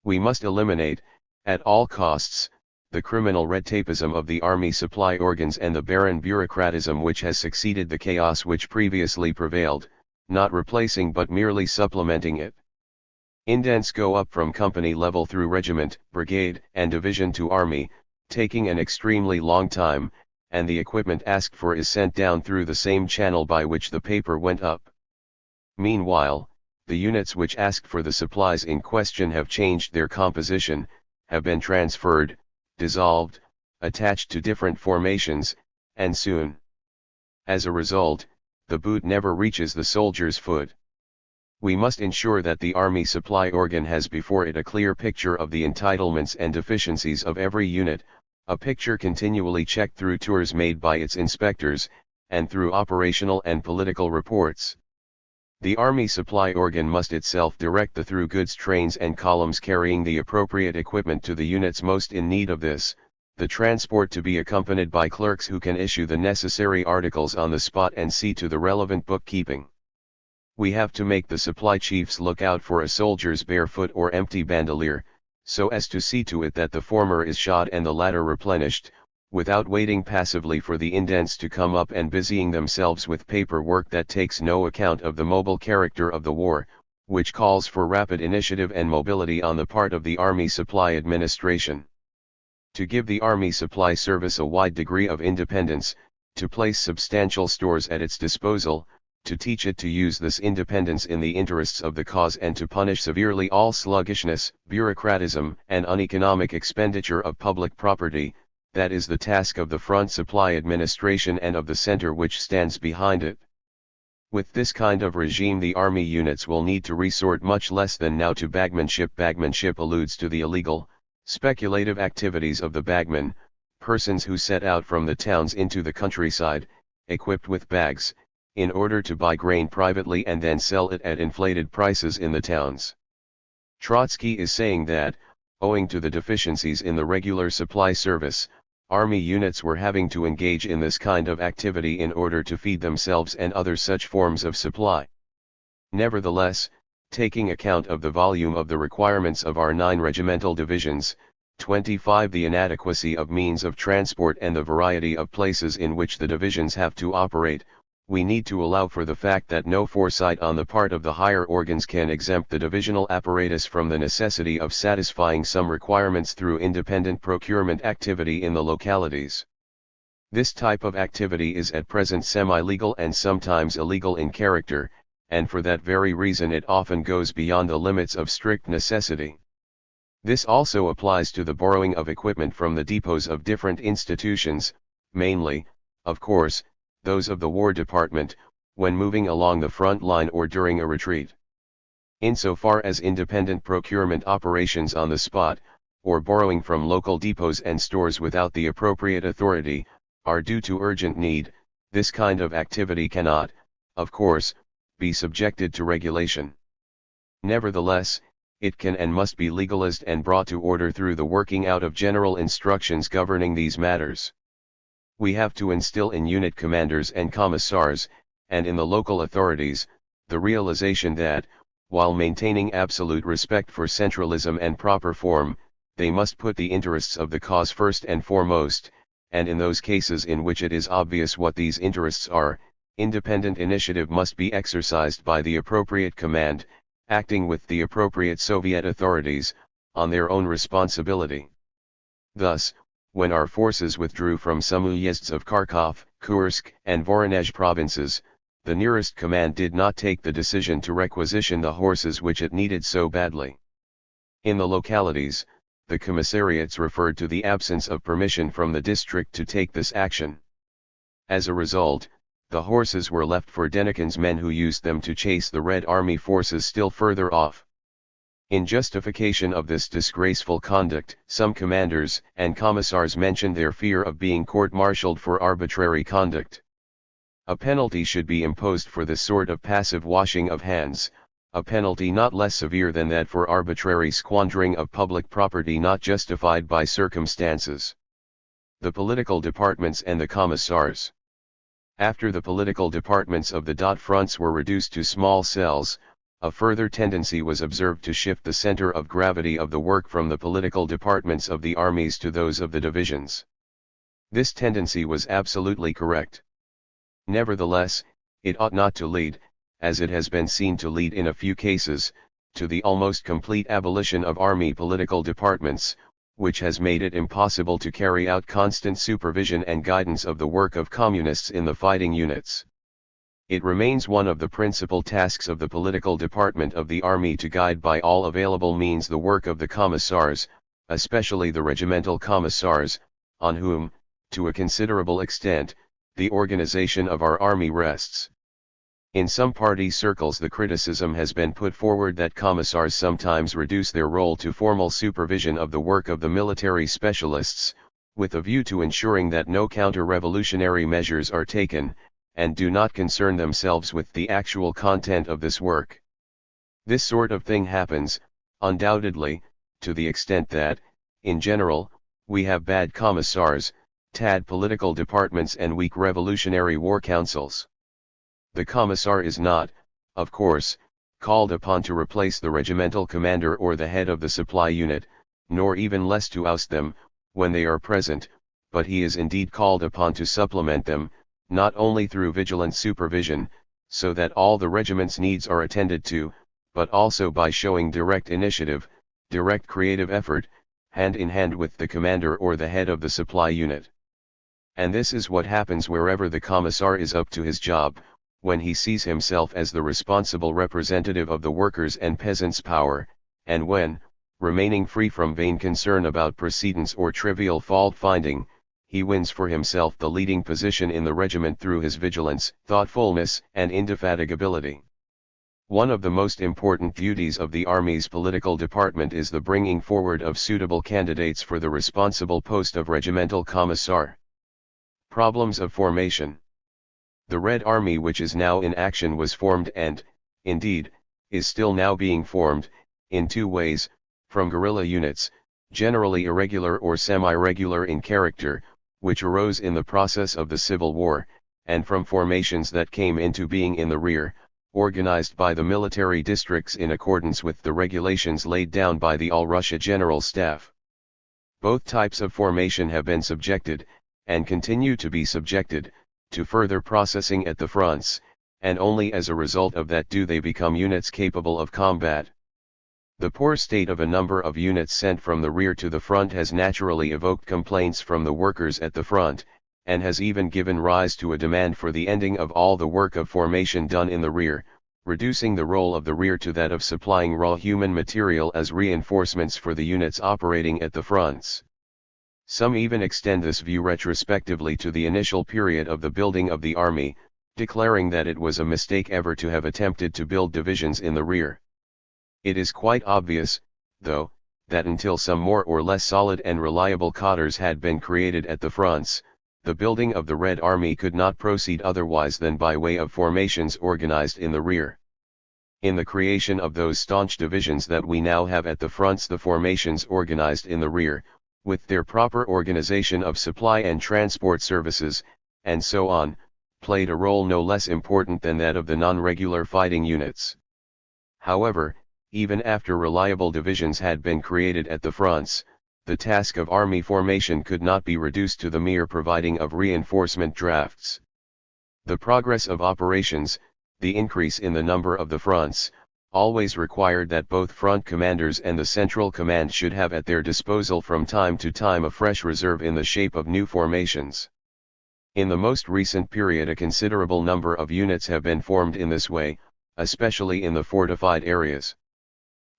S1: We must eliminate, at all costs, the criminal red tapeism of the army supply organs and the barren bureaucratism which has succeeded the chaos which previously prevailed, not replacing but merely supplementing it. Indents go up from company level through regiment, brigade, and division to army, taking an extremely long time, and the equipment asked for is sent down through the same channel by which the paper went up. Meanwhile, the units which asked for the supplies in question have changed their composition, have been transferred, dissolved, attached to different formations, and soon. As a result, the boot never reaches the soldier's foot. We must ensure that the Army supply organ has before it a clear picture of the entitlements and deficiencies of every unit, a picture continually checked through tours made by its inspectors, and through operational and political reports. The Army supply organ must itself direct the through goods trains and columns carrying the appropriate equipment to the units most in need of this, the transport to be accompanied by clerks who can issue the necessary articles on the spot and see to the relevant bookkeeping. We have to make the supply chiefs look out for a soldier's barefoot or empty bandolier, so as to see to it that the former is shod and the latter replenished, without waiting passively for the indents to come up and busying themselves with paperwork that takes no account of the mobile character of the war, which calls for rapid initiative and mobility on the part of the Army Supply Administration. To give the Army Supply Service a wide degree of independence, to place substantial stores at its disposal, to teach it to use this independence in the interests of the cause and to punish severely all sluggishness, bureaucratism, and uneconomic expenditure of public property, that is the task of the front supply administration and of the center which stands behind it. With this kind of regime the army units will need to resort much less than now to bagmanship. Bagmanship alludes to the illegal, speculative activities of the bagmen, persons who set out from the towns into the countryside, equipped with bags, in order to buy grain privately and then sell it at inflated prices in the towns. Trotsky is saying that, owing to the deficiencies in the regular supply service, army units were having to engage in this kind of activity in order to feed themselves and other such forms of supply. Nevertheless, taking account of the volume of the requirements of our 9 regimental divisions, 25 the inadequacy of means of transport and the variety of places in which the divisions have to operate, we need to allow for the fact that no foresight on the part of the higher organs can exempt the divisional apparatus from the necessity of satisfying some requirements through independent procurement activity in the localities. This type of activity is at present semi-legal and sometimes illegal in character, and for that very reason it often goes beyond the limits of strict necessity. This also applies to the borrowing of equipment from the depots of different institutions, mainly, of course, those of the War Department, when moving along the front line or during a retreat. Insofar as independent procurement operations on the spot, or borrowing from local depots and stores without the appropriate authority, are due to urgent need, this kind of activity cannot, of course, be subjected to regulation. Nevertheless, it can and must be legalized and brought to order through the working out of general instructions governing these matters. We have to instill in unit commanders and commissars, and in the local authorities, the realization that, while maintaining absolute respect for centralism and proper form, they must put the interests of the cause first and foremost, and in those cases in which it is obvious what these interests are, independent initiative must be exercised by the appropriate command, acting with the appropriate Soviet authorities, on their own responsibility. Thus, when our forces withdrew from some uyezds of Kharkov, Kursk, and Voronezh provinces, the nearest command did not take the decision to requisition the horses which it needed so badly. In the localities, the commissariats referred to the absence of permission from the district to take this action. As a result, the horses were left for Denikin's men who used them to chase the Red Army forces still further off. In justification of this disgraceful conduct, some commanders and commissars mentioned their fear of being court-martialed for arbitrary conduct. A penalty should be imposed for this sort of passive washing of hands, a penalty not less severe than that for arbitrary squandering of public property not justified by circumstances. The political departments and the commissars. After the political departments of the fronts were reduced to small cells, a further tendency was observed to shift the center of gravity of the work from the political departments of the armies to those of the divisions. This tendency was absolutely correct. Nevertheless, it ought not to lead, as it has been seen to lead in a few cases, to the almost complete abolition of army political departments, which has made it impossible to carry out constant supervision and guidance of the work of communists in the fighting units. It remains one of the principal tasks of the political department of the army to guide by all available means the work of the commissars, especially the regimental commissars, on whom, to a considerable extent, the organization of our army rests. In some party circles the criticism has been put forward that commissars sometimes reduce their role to formal supervision of the work of the military specialists, with a view to ensuring that no counter-revolutionary measures are taken, and do not concern themselves with the actual content of this work. This sort of thing happens, undoubtedly, to the extent that, in general, we have bad commissars, tad political departments and weak revolutionary war councils. The commissar is not, of course, called upon to replace the regimental commander or the head of the supply unit, nor even less to oust them, when they are present, but he is indeed called upon to supplement them, not only through vigilant supervision, so that all the regiment's needs are attended to, but also by showing direct initiative, direct creative effort, hand in hand with the commander or the head of the supply unit. And this is what happens wherever the commissar is up to his job, when he sees himself as the responsible representative of the workers' and peasants' power, and when, remaining free from vain concern about precedence or trivial fault-finding, he wins for himself the leading position in the regiment through his vigilance, thoughtfulness, and indefatigability. One of the most important duties of the Army's political department is the bringing forward of suitable candidates for the responsible post of regimental commissar. Problems of formation. The Red Army, which is now in action, was formed and, indeed, is still now being formed, in two ways, from guerrilla units, generally irregular or semi-regular in character, which arose in the process of the Civil War, and from formations that came into being in the rear, organized by the military districts in accordance with the regulations laid down by the All-Russia General Staff. Both types of formation have been subjected, and continue to be subjected, to further processing at the fronts, and only as a result of that do they become units capable of combat. The poor state of a number of units sent from the rear to the front has naturally evoked complaints from the workers at the front, and has even given rise to a demand for the ending of all the work of formation done in the rear, reducing the role of the rear to that of supplying raw human material as reinforcements for the units operating at the fronts. Some even extend this view retrospectively to the initial period of the building of the army, declaring that it was a mistake ever to have attempted to build divisions in the rear. It is quite obvious, though, that until some more or less solid and reliable cadres had been created at the fronts, the building of the Red Army could not proceed otherwise than by way of formations organized in the rear. In the creation of those staunch divisions that we now have at the fronts, the formations organized in the rear, with their proper organization of supply and transport services, and so on, played a role no less important than that of the non-regular fighting units. However, even after reliable divisions had been created at the fronts, the task of army formation could not be reduced to the mere providing of reinforcement drafts. The progress of operations, the increase in the number of the fronts, always required that both front commanders and the central command should have at their disposal from time to time a fresh reserve in the shape of new formations. In the most recent period a considerable number of units have been formed in this way, especially in the fortified areas.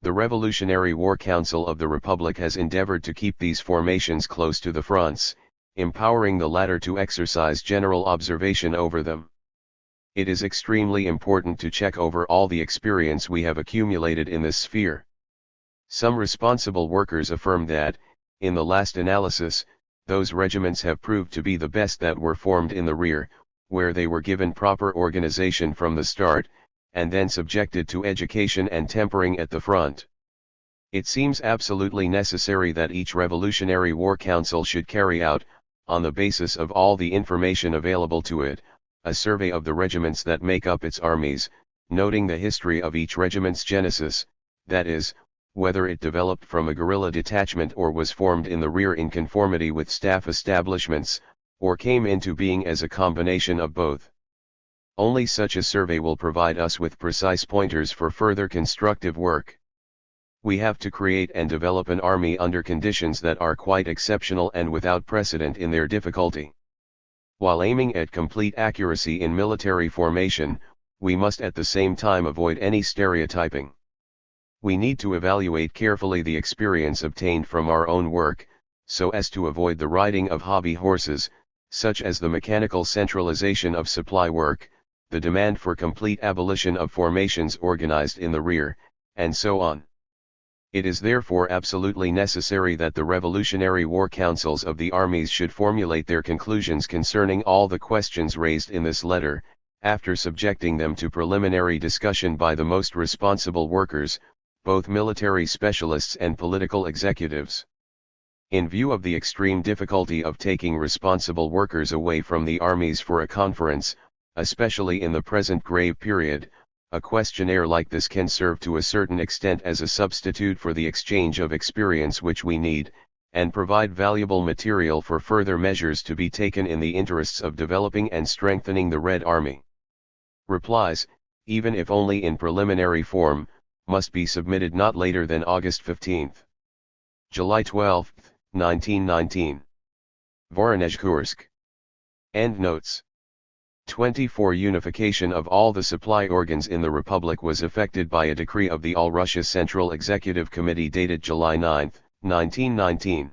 S1: The Revolutionary War Council of the Republic has endeavored to keep these formations close to the fronts, empowering the latter to exercise general observation over them. It is extremely important to check over all the experience we have accumulated in this sphere. Some responsible workers affirm that, in the last analysis, those regiments have proved to be the best that were formed in the rear, where they were given proper organization from the start, and then subjected to education and tempering at the front. It seems absolutely necessary that each Revolutionary War Council should carry out, on the basis of all the information available to it, a survey of the regiments that make up its armies, noting the history of each regiment's genesis, that is, whether it developed from a guerrilla detachment or was formed in the rear in conformity with staff establishments, or came into being as a combination of both. Only such a survey will provide us with precise pointers for further constructive work. We have to create and develop an army under conditions that are quite exceptional and without precedent in their difficulty. While aiming at complete accuracy in military formation, we must at the same time avoid any stereotyping. We need to evaluate carefully the experience obtained from our own work, so as to avoid the riding of hobby horses, such as the mechanical centralization of supply work, the demand for complete abolition of formations organized in the rear, and so on. It is therefore absolutely necessary that the Revolutionary War Councils of the armies should formulate their conclusions concerning all the questions raised in this letter, after subjecting them to preliminary discussion by the most responsible workers, both military specialists and political executives. In view of the extreme difficulty of taking responsible workers away from the armies for a conference, especially in the present grave period, a questionnaire like this can serve to a certain extent as a substitute for the exchange of experience which we need, and provide valuable material for further measures to be taken in the interests of developing and strengthening the Red Army. Replies, even if only in preliminary form, must be submitted not later than August 15. July 12, 1919. Voronezh-Kursk. Endnotes. 24 Unification of all the supply organs in the Republic was effected by a decree of the All-Russia Central Executive Committee dated July 9, 1919.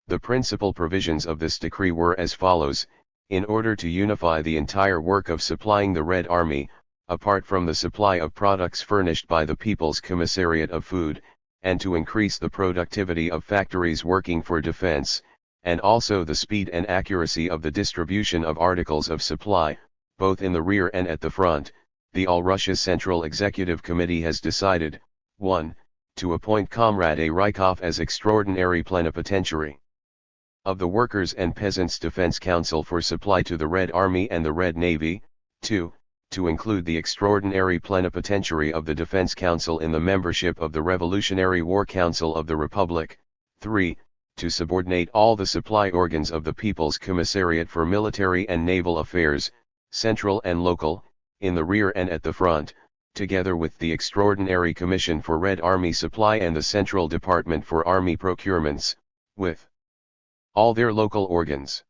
S1: The principal provisions of this decree were as follows: in order to unify the entire work of supplying the Red Army, apart from the supply of products furnished by the People's Commissariat of Food, and to increase the productivity of factories working for defense, and also the speed and accuracy of the distribution of articles of supply, both in the rear and at the front, the All-Russia Central Executive Committee has decided, 1. To appoint Comrade A. Rykov as Extraordinary Plenipotentiary of the Workers' and Peasants' Defense Council for supply to the Red Army and the Red Navy, 2. To include the Extraordinary Plenipotentiary of the Defense Council in the membership of the Revolutionary War Council of the Republic, 3. To subordinate all the supply organs of the People's Commissariat for Military and Naval Affairs, central and local, in the rear and at the front, together with the Extraordinary Commission for Red Army Supply and the Central Department for Army Procurements, with all their local organs.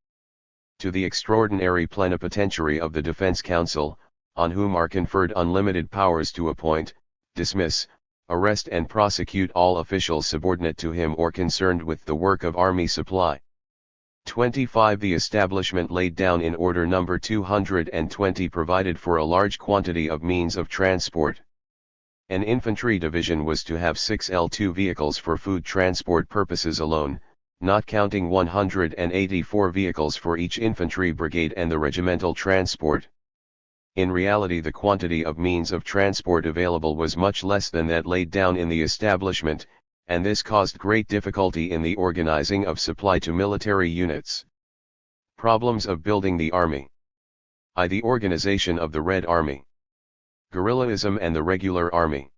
S1: To the Extraordinary Plenipotentiary of the Defense Council, on whom are conferred unlimited powers to appoint, dismiss, arrest and prosecute all officials subordinate to him or concerned with the work of army supply. 25. The establishment laid down in Order No. 220 provided for a large quantity of means of transport. An infantry division was to have 6 L2 vehicles for food transport purposes alone, not counting 184 vehicles for each infantry brigade and the regimental transport. In reality, the quantity of means of transport available was much less than that laid down in the establishment, and this caused great difficulty in the organizing of supply to military units. Problems of building the army. The organization of the Red Army. Guerrillism and the regular army.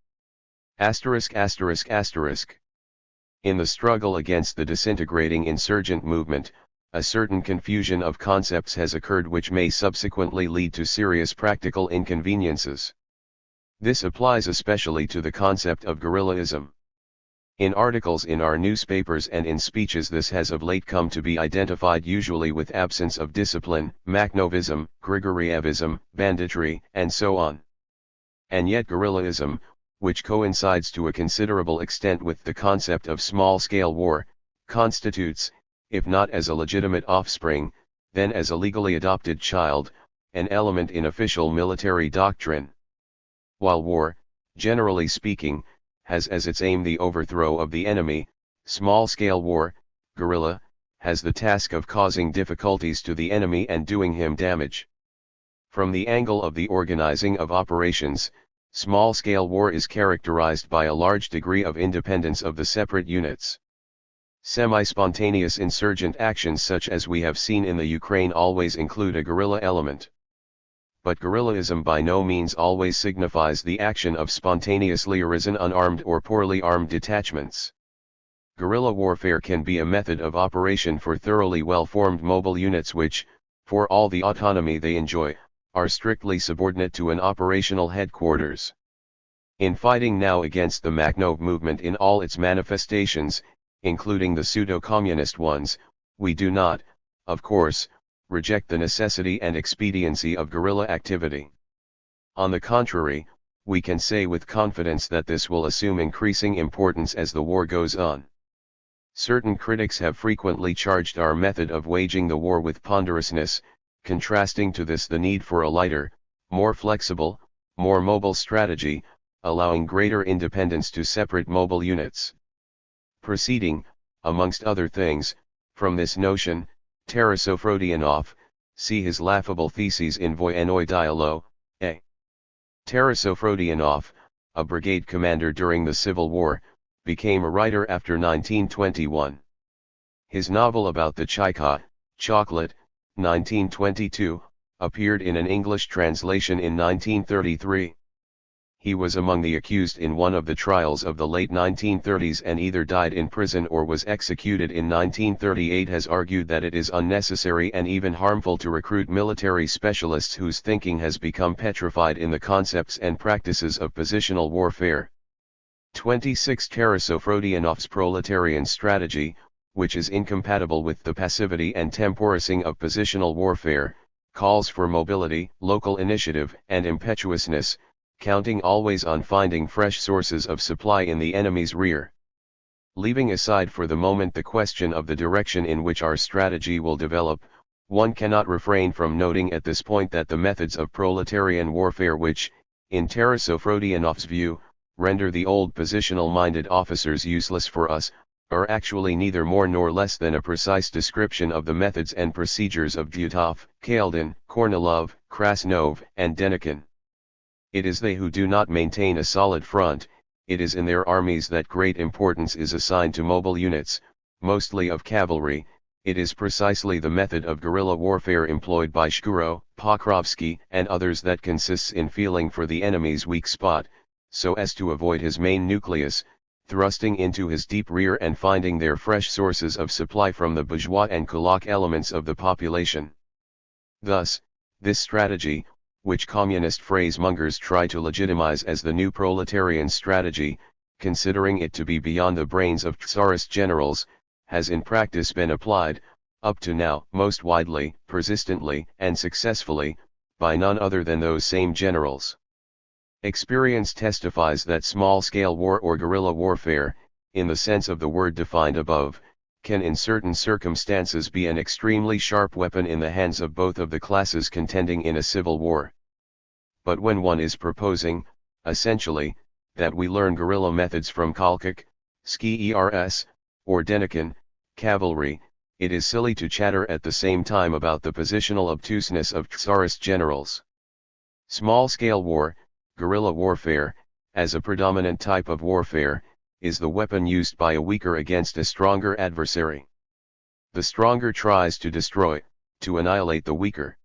S1: In the struggle against the disintegrating insurgent movement, a certain confusion of concepts has occurred which may subsequently lead to serious practical inconveniences. This applies especially to the concept of guerrillism. In articles in our newspapers and in speeches this has of late come to be identified usually with absence of discipline, Makhnovism, Grigorievism, banditry, and so on. And yet guerrillism, which coincides to a considerable extent with the concept of small-scale war, constitutes, if not as a legitimate offspring, then as a legally adopted child, an element in official military doctrine. While war, generally speaking, has as its aim the overthrow of the enemy, small-scale war, guerrilla, has the task of causing difficulties to the enemy and doing him damage. From the angle of the organizing of operations, small-scale war is characterized by a large degree of independence of the separate units. Semi-spontaneous insurgent actions such as we have seen in the Ukraine always include a guerrilla element. But guerrillism by no means always signifies the action of spontaneously arisen unarmed or poorly armed detachments. Guerrilla warfare can be a method of operation for thoroughly well-formed mobile units which, for all the autonomy they enjoy, are strictly subordinate to an operational headquarters. In fighting now against the Makhnov movement in all its manifestations, including the pseudo-communist ones, we do not, of course, reject the necessity and expediency of guerrilla activity. On the contrary, we can say with confidence that this will assume increasing importance as the war goes on. Certain critics have frequently charged our method of waging the war with ponderousness, contrasting to this the need for a lighter, more flexible, more mobile strategy, allowing greater independence to separate mobile units. Proceeding, amongst other things, from this notion, Tarasofrodionov, see his laughable theses in Voyennoye Dialogue, A. Tarasofrodionov, a brigade commander during the Civil War, became a writer after 1921. His novel about the Chaika, Chocolate, 1922, appeared in an English translation in 1933. He was among the accused in one of the trials of the late 1930s and either died in prison or was executed in 1938. Has argued that it is unnecessary and even harmful to recruit military specialists whose thinking has become petrified in the concepts and practices of positional warfare. 26. Tarasofrodionov's proletarian strategy, which is incompatible with the passivity and temporising of positional warfare, calls for mobility, local initiative, and impetuousness, counting always on finding fresh sources of supply in the enemy's rear. Leaving aside for the moment the question of the direction in which our strategy will develop, one cannot refrain from noting at this point that the methods of proletarian warfare which, in Tarasofrodionov's view, render the old positional-minded officers useless for us, are actually neither more nor less than a precise description of the methods and procedures of Dutov, Kaldin, Kornilov, Krasnov, and Denikin. It is they who do not maintain a solid front. It is in their armies that great importance is assigned to mobile units, mostly of cavalry. It is precisely the method of guerrilla warfare employed by Shkuro, Pokrovsky, and others that consists in feeling for the enemy's weak spot, so as to avoid his main nucleus, thrusting into his deep rear and finding there fresh sources of supply from the bourgeois and kulak elements of the population. Thus, this strategy, which communist phrase-mongers try to legitimize as the new proletarian strategy, considering it to be beyond the brains of Tsarist generals, has in practice been applied, up to now, most widely, persistently, and successfully, by none other than those same generals. Experience testifies that small-scale war or guerrilla warfare, in the sense of the word defined above, can in certain circumstances be an extremely sharp weapon in the hands of both of the classes contending in a civil war. But when one is proposing, essentially, that we learn guerrilla methods from Kolchak, Ski-Ers, or Denikin, cavalry, it is silly to chatter at the same time about the positional obtuseness of Tsarist generals. Small-scale war, guerrilla warfare, as a predominant type of warfare, is the weapon used by a weaker against a stronger adversary. The stronger tries to destroy, to annihilate the weaker.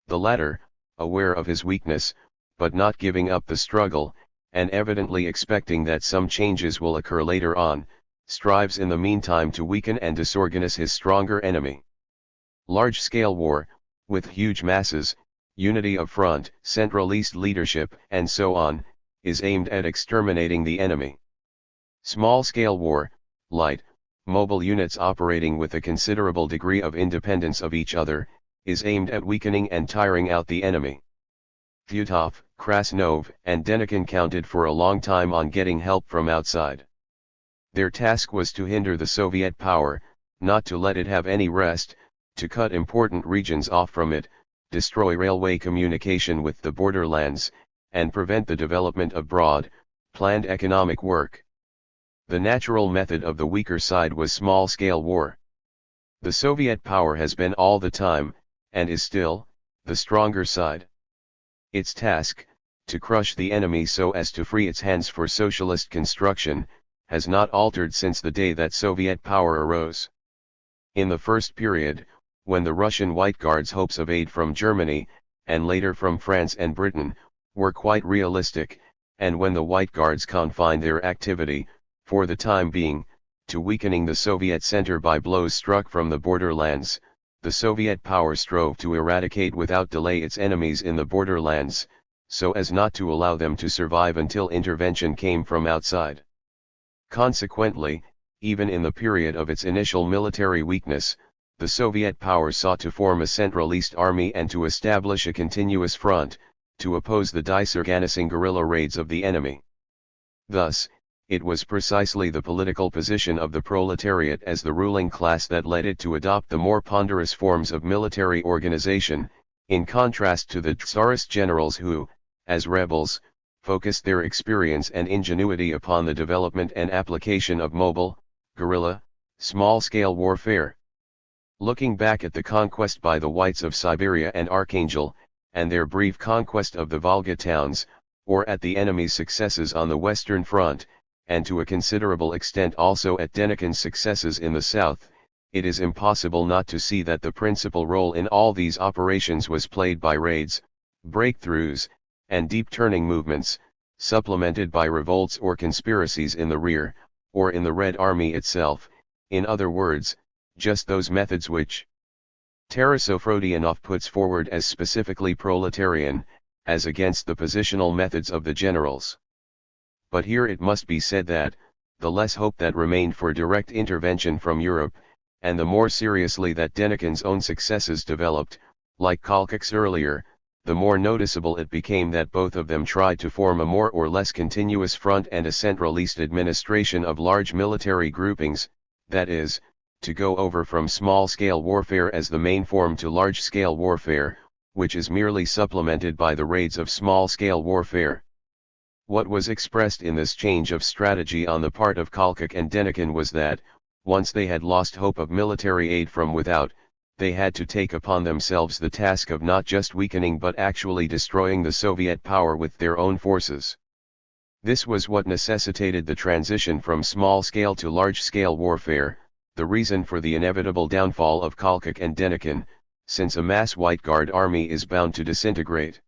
S1: The latter, aware of his weakness, but not giving up the struggle, and evidently expecting that some changes will occur later on, strives in the meantime to weaken and disorganize his stronger enemy. Large-scale war, with huge masses, unity of front, centralist leadership, and so on, is aimed at exterminating the enemy. Small-scale war, light, mobile units operating with a considerable degree of independence of each other, is aimed at weakening and tiring out the enemy. Dutov, Krasnov, and Denikin counted for a long time on getting help from outside. Their task was to hinder the Soviet power, not to let it have any rest, to cut important regions off from it, destroy railway communication with the borderlands, and prevent the development of broad, planned economic work. The natural method of the weaker side was small-scale war. The Soviet power has been all the time, and is still, the stronger side. Its task, to crush the enemy so as to free its hands for socialist construction, has not altered since the day that Soviet power arose. In the first period, when the Russian White Guards' hopes of aid from Germany, and later from France and Britain, were quite realistic, and when the White Guards confined their activity, for the time being, to weakening the Soviet center by blows struck from the borderlands, the Soviet power strove to eradicate without delay its enemies in the borderlands, so as not to allow them to survive until intervention came from outside. Consequently, even in the period of its initial military weakness, the Soviet power sought to form a centralist army and to establish a continuous front, to oppose the disorganizing guerrilla raids of the enemy. Thus, it was precisely the political position of the proletariat as the ruling class that led it to adopt the more ponderous forms of military organization, In contrast to the Tsarist generals who, as rebels, focused their experience and ingenuity upon the development and application of mobile, guerrilla, small-scale warfare. Looking back at the conquest by the Whites of Siberia and Archangel, and their brief conquest of the Volga towns, or at the enemy's successes on the Western Front, and to a considerable extent also at Denikin's successes in the south, it is impossible not to see that the principal role in all these operations was played by raids, breakthroughs, and deep turning movements, supplemented by revolts or conspiracies in the rear, or in the Red Army itself, in other words, just those methods which Tarasov puts forward as specifically proletarian, as against the positional methods of the generals. But here it must be said that, the less hope that remained for direct intervention from Europe, and the more seriously that Denikin's own successes developed, like Kolchak's earlier, the more noticeable it became that both of them tried to form a more or less continuous front and a centralist administration of large military groupings, that is, to go over from small-scale warfare as the main form to large-scale warfare, which is merely supplemented by the raids of small-scale warfare. What was expressed in this change of strategy on the part of Kolchak and Denikin was that, once they had lost hope of military aid from without, they had to take upon themselves the task of not just weakening but actually destroying the Soviet power with their own forces. This was what necessitated the transition from small-scale to large-scale warfare, the reason for the inevitable downfall of Kolchak and Denikin, since a mass White Guard army is bound to disintegrate.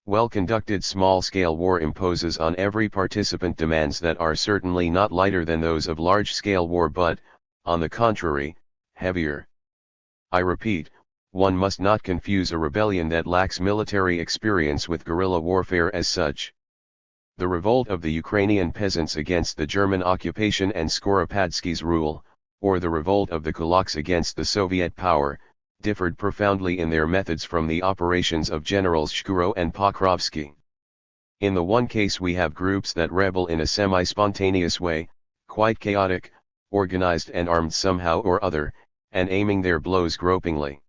S1: Well-conducted small-scale war imposes on every participant demands that are certainly not lighter than those of large-scale war but, on the contrary, heavier. I repeat, one must not confuse a rebellion that lacks military experience with guerrilla warfare as such. The revolt of the Ukrainian peasants against the German occupation and Skoropadsky's rule, or the revolt of the kulaks against the Soviet power, differed profoundly in their methods from the operations of Generals Shkuro and Pokrovsky. In the one case we have groups that rebel in a semi-spontaneous way, quite chaotic, organized and armed somehow or other, and aiming their blows gropingly.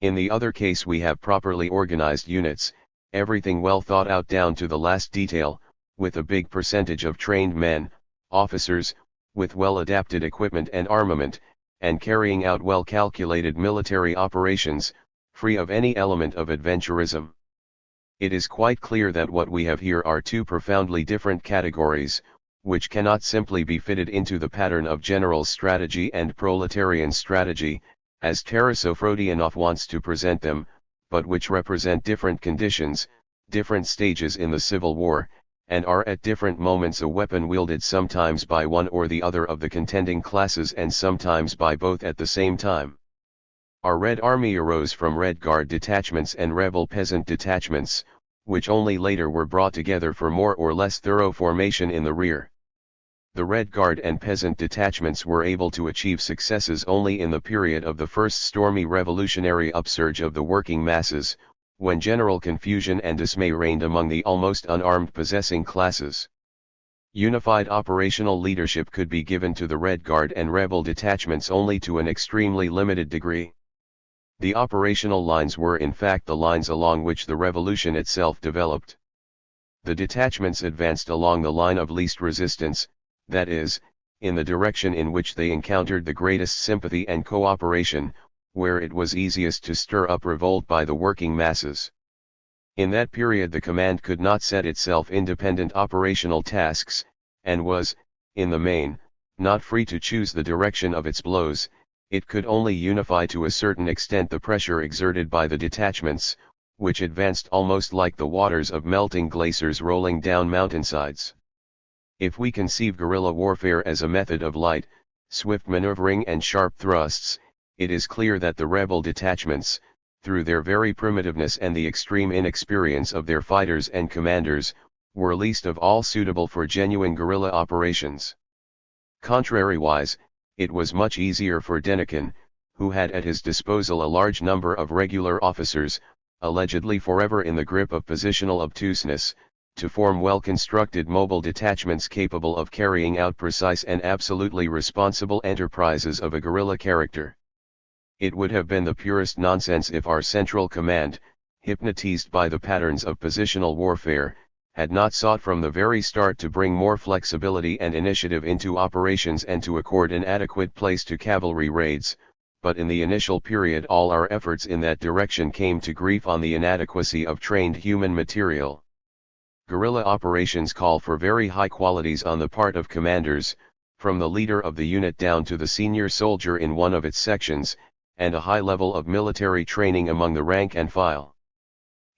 S1: In the other case we have properly organized units, everything well thought out down to the last detail, with a big percentage of trained men, officers, with well-adapted equipment and armament, and carrying out well-calculated military operations, free of any element of adventurism. It is quite clear that what we have here are two profoundly different categories, which cannot simply be fitted into the pattern of general strategy and proletarian strategy, as Tarasov wants to present them, but which represent different conditions, different stages in the Civil War, and are at different moments a weapon wielded sometimes by one or the other of the contending classes and sometimes by both at the same time. Our Red Army arose from Red Guard detachments and rebel peasant detachments, which only later were brought together for more or less thorough formation in the rear. The Red Guard and peasant detachments were able to achieve successes only in the period of the first stormy revolutionary upsurge of the working masses, when general confusion and dismay reigned among the almost unarmed possessing classes. Unified operational leadership could be given to the Red Guard and rebel detachments only to an extremely limited degree. The operational lines were in fact the lines along which the revolution itself developed. The detachments advanced along the line of least resistance, that is, in the direction in which they encountered the greatest sympathy and cooperation, where it was easiest to stir up revolt by the working masses. In that period the command could not set itself independent operational tasks, and was, in the main, not free to choose the direction of its blows. It could only unify to a certain extent the pressure exerted by the detachments, which advanced almost like the waters of melting glaciers rolling down mountainsides. If we conceive guerrilla warfare as a method of light, swift maneuvering and sharp thrusts, it is clear that the rebel detachments, through their very primitiveness and the extreme inexperience of their fighters and commanders, were least of all suitable for genuine guerrilla operations. Contrariwise, it was much easier for Denikin, who had at his disposal a large number of regular officers, allegedly forever in the grip of positional obtuseness, to form well-constructed mobile detachments capable of carrying out precise and absolutely responsible enterprises of a guerrilla character. It would have been the purest nonsense if our central command, hypnotized by the patterns of positional warfare, had not sought from the very start to bring more flexibility and initiative into operations and to accord an adequate place to cavalry raids, but in the initial period all our efforts in that direction came to grief on the inadequacy of trained human material. Guerrilla operations call for very high qualities on the part of commanders, from the leader of the unit down to the senior soldier in one of its sections, and a high level of military training among the rank and file.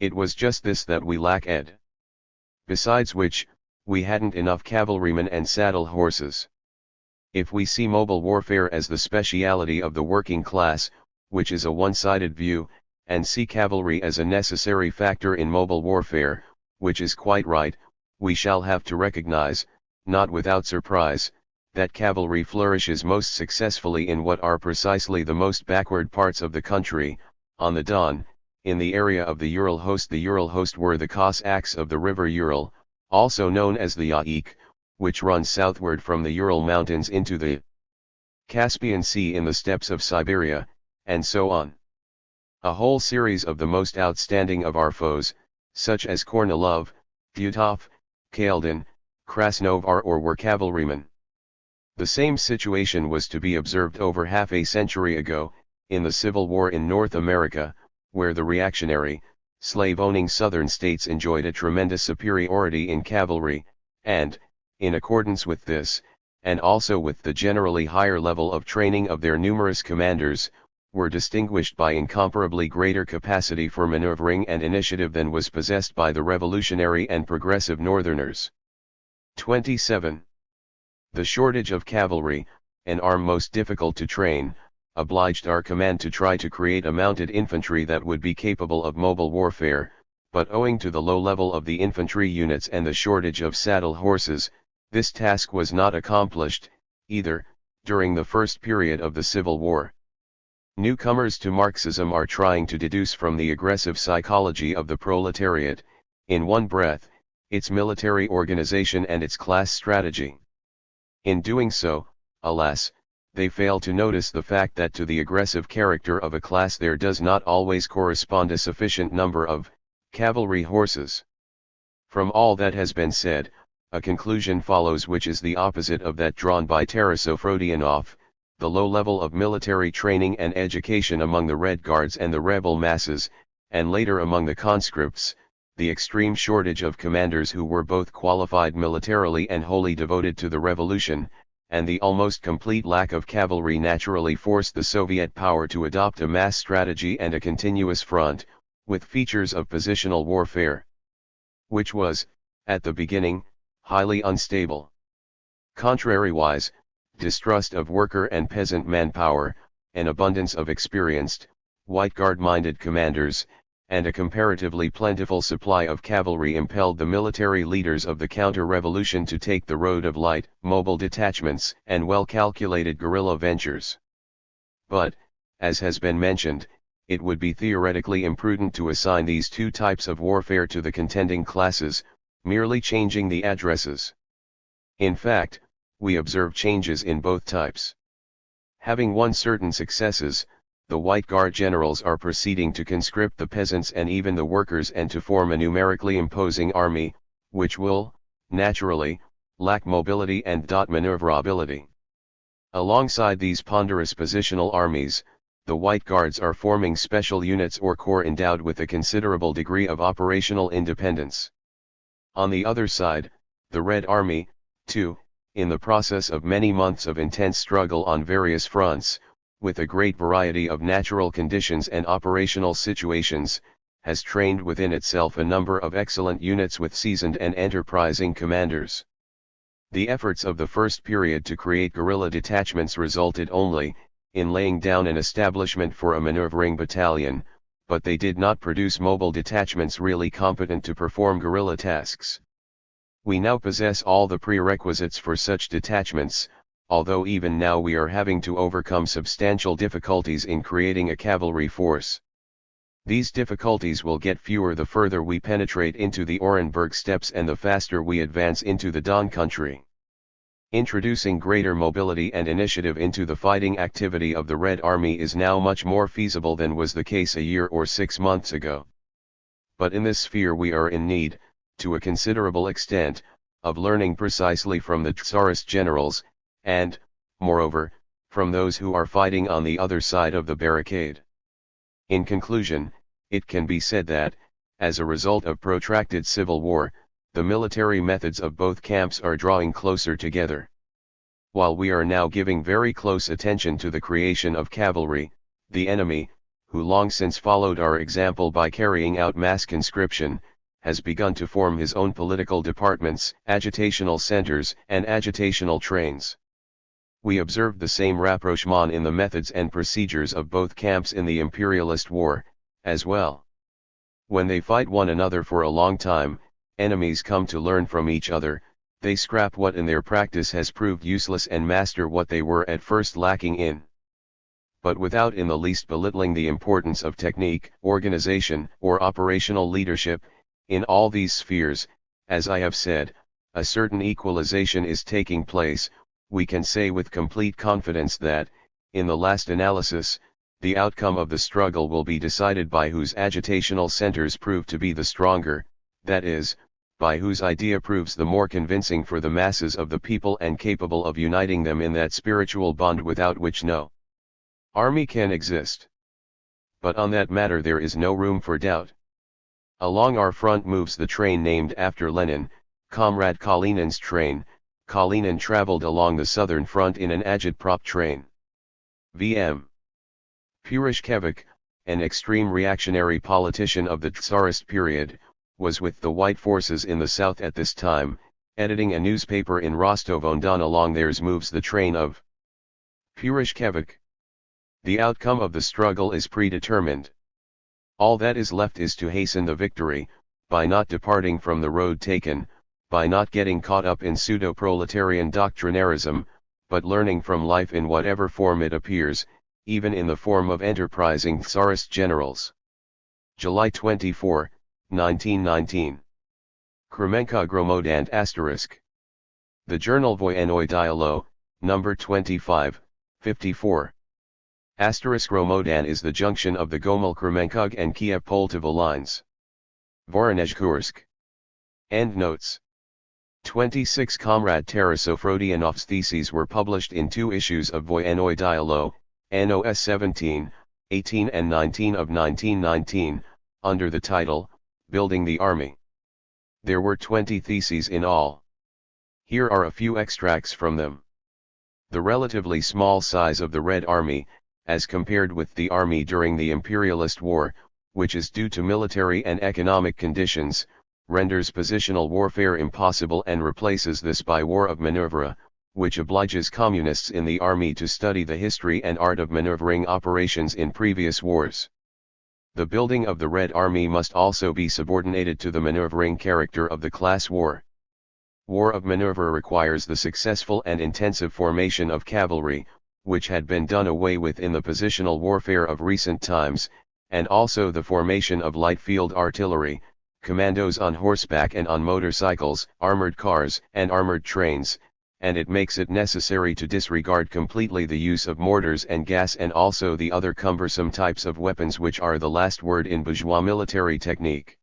S1: It was just this that we lacked. Besides which, we hadn't enough cavalrymen and saddle horses. If we see mobile warfare as the speciality of the working class, which is a one-sided view, and see cavalry as a necessary factor in mobile warfare, which is quite right, we shall have to recognize, not without surprise, that cavalry flourishes most successfully in what are precisely the most backward parts of the country, on the Don, in the area of the Ural Host. The Ural Host were the Cossacks of the river Ural, also known as the Yaik, which runs southward from the Ural Mountains into the Caspian Sea in the steppes of Siberia, and so on. A whole series of the most outstanding of our foes, such as Kornilov, Tyutov, Kaldin, Krasnov were cavalrymen. The same situation was to be observed over half a century ago, in the Civil War in North America, where the reactionary, slave-owning southern states enjoyed a tremendous superiority in cavalry, and, in accordance with this, and also with the generally higher level of training of their numerous commanders, were distinguished by incomparably greater capacity for maneuvering and initiative than was possessed by the revolutionary and progressive Northerners. 27. The shortage of cavalry, an arm most difficult to train, obliged our command to try to create a mounted infantry that would be capable of mobile warfare, but owing to the low level of the infantry units and the shortage of saddle horses, this task was not accomplished, either, during the first period of the Civil War. Newcomers to Marxism are trying to deduce from the aggressive psychology of the proletariat, in one breath, its military organization and its class strategy. In doing so, alas, they fail to notice the fact that to the aggressive character of a class there does not always correspond a sufficient number of cavalry horses. From all that has been said, a conclusion follows which is the opposite of that drawn by Tarasov-Rodionov: the low level of military training and education among the Red Guards and the rebel masses, and later among the conscripts, the extreme shortage of commanders who were both qualified militarily and wholly devoted to the revolution, and the almost complete lack of cavalry naturally forced the Soviet power to adopt a mass strategy and a continuous front, with features of positional warfare, which was, at the beginning, highly unstable. Contrariwise, distrust of worker and peasant manpower, an abundance of experienced, White Guard-minded commanders, and a comparatively plentiful supply of cavalry impelled the military leaders of the counter-revolution to take the road of light, mobile detachments and well-calculated guerrilla ventures. But, as has been mentioned, it would be theoretically imprudent to assign these two types of warfare to the contending classes, merely changing the addresses. In fact, we observe changes in both types. Having won certain successes, the White Guard generals are proceeding to conscript the peasants and even the workers and to form a numerically imposing army, which will, naturally, lack mobility and maneuverability. Alongside these ponderous positional armies, the White Guards are forming special units or corps endowed with a considerable degree of operational independence. On the other side, the Red Army, too, in the process of many months of intense struggle on various fronts, with a great variety of natural conditions and operational situations, has trained within itself a number of excellent units with seasoned and enterprising commanders. The efforts of the first period to create guerrilla detachments resulted only in laying down an establishment for a maneuvering battalion, but they did not produce mobile detachments really competent to perform guerrilla tasks. We now possess all the prerequisites for such detachments, although even now we are having to overcome substantial difficulties in creating a cavalry force. These difficulties will get fewer the further we penetrate into the Orenburg steppes and the faster we advance into the Don country. Introducing greater mobility and initiative into the fighting activity of the Red Army is now much more feasible than was the case a year or 6 months ago. But in this sphere we are in need, to a considerable extent, of learning precisely from the Tsarist generals, and, moreover, from those who are fighting on the other side of the barricade. In conclusion, it can be said that, as a result of protracted civil war, the military methods of both camps are drawing closer together. While we are now giving very close attention to the creation of cavalry, the enemy, who long since followed our example by carrying out mass conscription, has begun to form his own political departments, agitational centers, and agitational trains. We observed the same rapprochement in the methods and procedures of both camps in the imperialist war, as well. When they fight one another for a long time, enemies come to learn from each other, they scrap what in their practice has proved useless and master what they were at first lacking in. But without in the least belittling the importance of technique, organization, or operational leadership, in all these spheres, as I have said, a certain equalization is taking place. We can say with complete confidence that, in the last analysis, the outcome of the struggle will be decided by whose agitational centers prove to be the stronger, that is, by whose idea proves the more convincing for the masses of the people and capable of uniting them in that spiritual bond without which no army can exist. But on that matter there is no room for doubt. Along our front moves the train named after Lenin, Comrade Kalinin's train. Kalinin traveled along the southern front in an agitprop train. V.M. Purishkevich, an extreme reactionary politician of the Tsarist period, was with the White forces in the south at this time, editing a newspaper in Rostov-on-Don. Along theirs moves the train of Purishkevich. The outcome of the struggle is predetermined. All that is left is to hasten the victory, by not departing from the road taken, by not getting caught up in pseudo-proletarian doctrinarism, but learning from life in whatever form it appears, even in the form of enterprising Tsarist generals. July 24, 1919. Kremenka Gromodant ***. The journal Voyennoy Dialo, number 25, 54. ***Romodan is the junction of the Gomel-Kremenkug and Kiev-Poltava lines. Voronezh-Kursk. Endnotes. 26 Comrade Tarasofrodianov's theses were published in 2 issues of Voyennoy Dialo, NOS 17, 18 and 19 of 1919, under the title, Building the Army. There were 20 theses in all. Here are a few extracts from them. The relatively small size of the Red Army, as compared with the army during the imperialist war, which is due to military and economic conditions, renders positional warfare impossible and replaces this by war of maneuver, which obliges communists in the army to study the history and art of maneuvering operations in previous wars. The building of the Red Army must also be subordinated to the maneuvering character of the class war. War of maneuver requires the successful and intensive formation of cavalry, which had been done away with in the positional warfare of recent times, and also the formation of light field artillery, commandos on horseback and on motorcycles, armored cars and armored trains, and it makes it necessary to disregard completely the use of mortars and gas and also the other cumbersome types of weapons which are the last word in bourgeois military technique.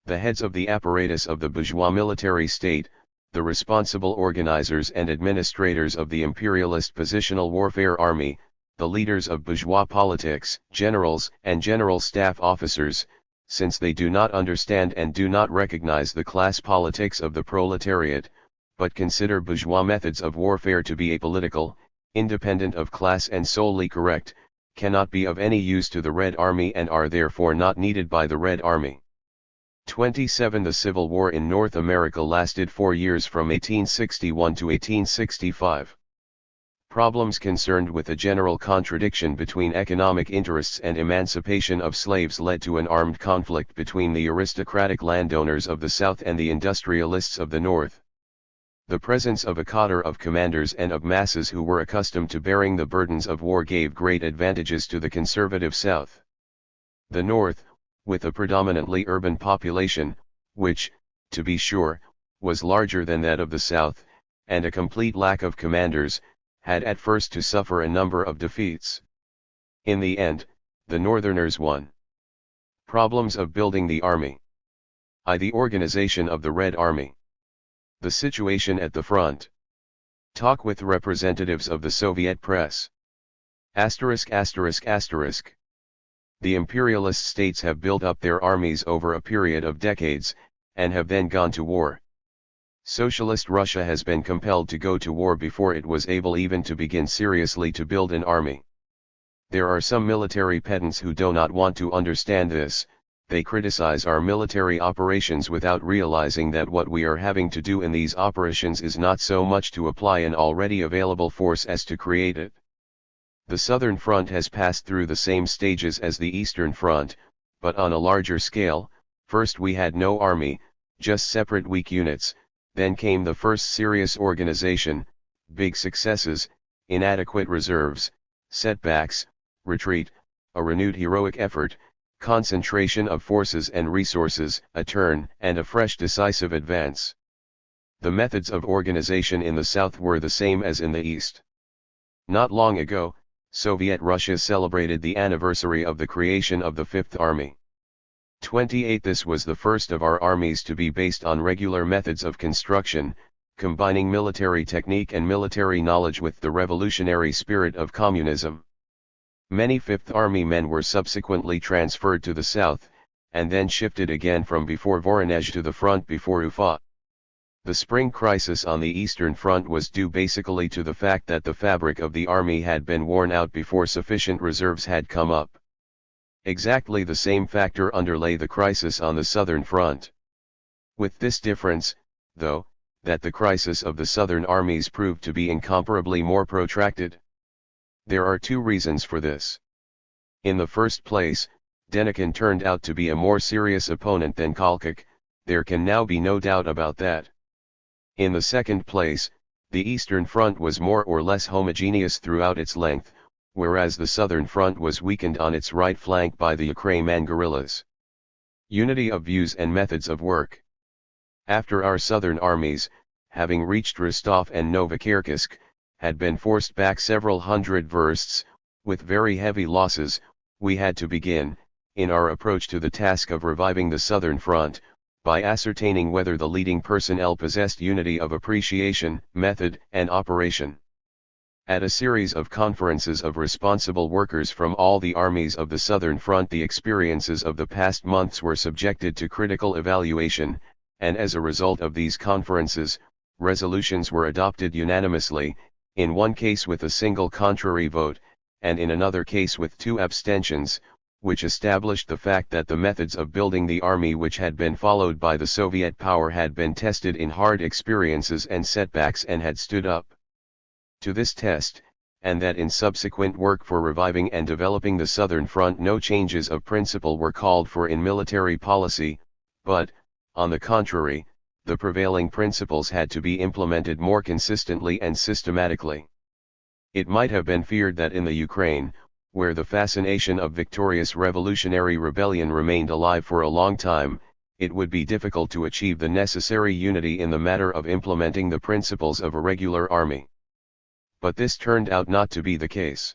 S1: The heads of the apparatus of the bourgeois military state, the responsible organizers and administrators of the imperialist positional warfare army, the leaders of bourgeois politics, generals and general staff officers, since they do not understand and do not recognize the class politics of the proletariat, but consider bourgeois methods of warfare to be apolitical, independent of class and solely correct, cannot be of any use to the Red Army and are therefore not needed by the Red Army. 27 The Civil War in North America lasted 4 years from 1861 to 1865. Problems concerned with a general contradiction between economic interests and emancipation of slaves led to an armed conflict between the aristocratic landowners of the South and the industrialists of the North. The presence of a cadre of commanders and of masses who were accustomed to bearing the burdens of war gave great advantages to the conservative South. The North, with a predominantly urban population, which, to be sure, was larger than that of the South, and a complete lack of commanders, had at first to suffer a number of defeats. In the end, the Northerners won. Problems of building the army. The organization of the Red Army. The situation at the front. Talk with representatives of the Soviet press. ******. The imperialist states have built up their armies over a period of decades, and have then gone to war. Socialist Russia has been compelled to go to war before it was able even to begin seriously to build an army. There are some military pedants who do not want to understand this. They criticize our military operations without realizing that what we are having to do in these operations is not so much to apply an already available force as to create it. The Southern Front has passed through the same stages as the Eastern Front, but on a larger scale. First we had no army, just separate weak units, then came the first serious organization, big successes, inadequate reserves, setbacks, retreat, a renewed heroic effort, concentration of forces and resources, a turn, and a fresh decisive advance. The methods of organization in the South were the same as in the East. Not long ago, Soviet Russia celebrated the anniversary of the creation of the Fifth Army. 28. This was the first of our armies to be based on regular methods of construction, combining military technique and military knowledge with the revolutionary spirit of communism. Many Fifth Army men were subsequently transferred to the south, and then shifted again from before Voronezh to the front before Ufa. The spring crisis on the Eastern Front was due basically to the fact that the fabric of the army had been worn out before sufficient reserves had come up. Exactly the same factor underlay the crisis on the Southern Front. With this difference, though, that the crisis of the Southern armies proved to be incomparably more protracted. There are two reasons for this. In the first place, Denikin turned out to be a more serious opponent than Kolchak. There can now be no doubt about that. In the second place, the Eastern Front was more or less homogeneous throughout its length, whereas the Southern Front was weakened on its right flank by the Ukrainian guerrillas. Unity of views and methods of work. After our Southern armies, having reached Rostov and Novokirksk, had been forced back several hundred versts, with very heavy losses, we had to begin, in our approach to the task of reviving the Southern Front, by ascertaining whether the leading personnel possessed unity of appreciation, method, and operation. At a series of conferences of responsible workers from all the armies of the Southern Front, the experiences of the past months were subjected to critical evaluation, and as a result of these conferences, resolutions were adopted unanimously, in one case with a single contrary vote, and in another case with 2 abstentions, which established the fact that the methods of building the army which had been followed by the Soviet power had been tested in hard experiences and setbacks and had stood up to this test, and that in subsequent work for reviving and developing the Southern Front no changes of principle were called for in military policy, but, on the contrary, the prevailing principles had to be implemented more consistently and systematically. It might have been feared that in the Ukraine, where the fascination of victorious revolutionary rebellion remained alive for a long time, it would be difficult to achieve the necessary unity in the matter of implementing the principles of a regular army. But this turned out not to be the case.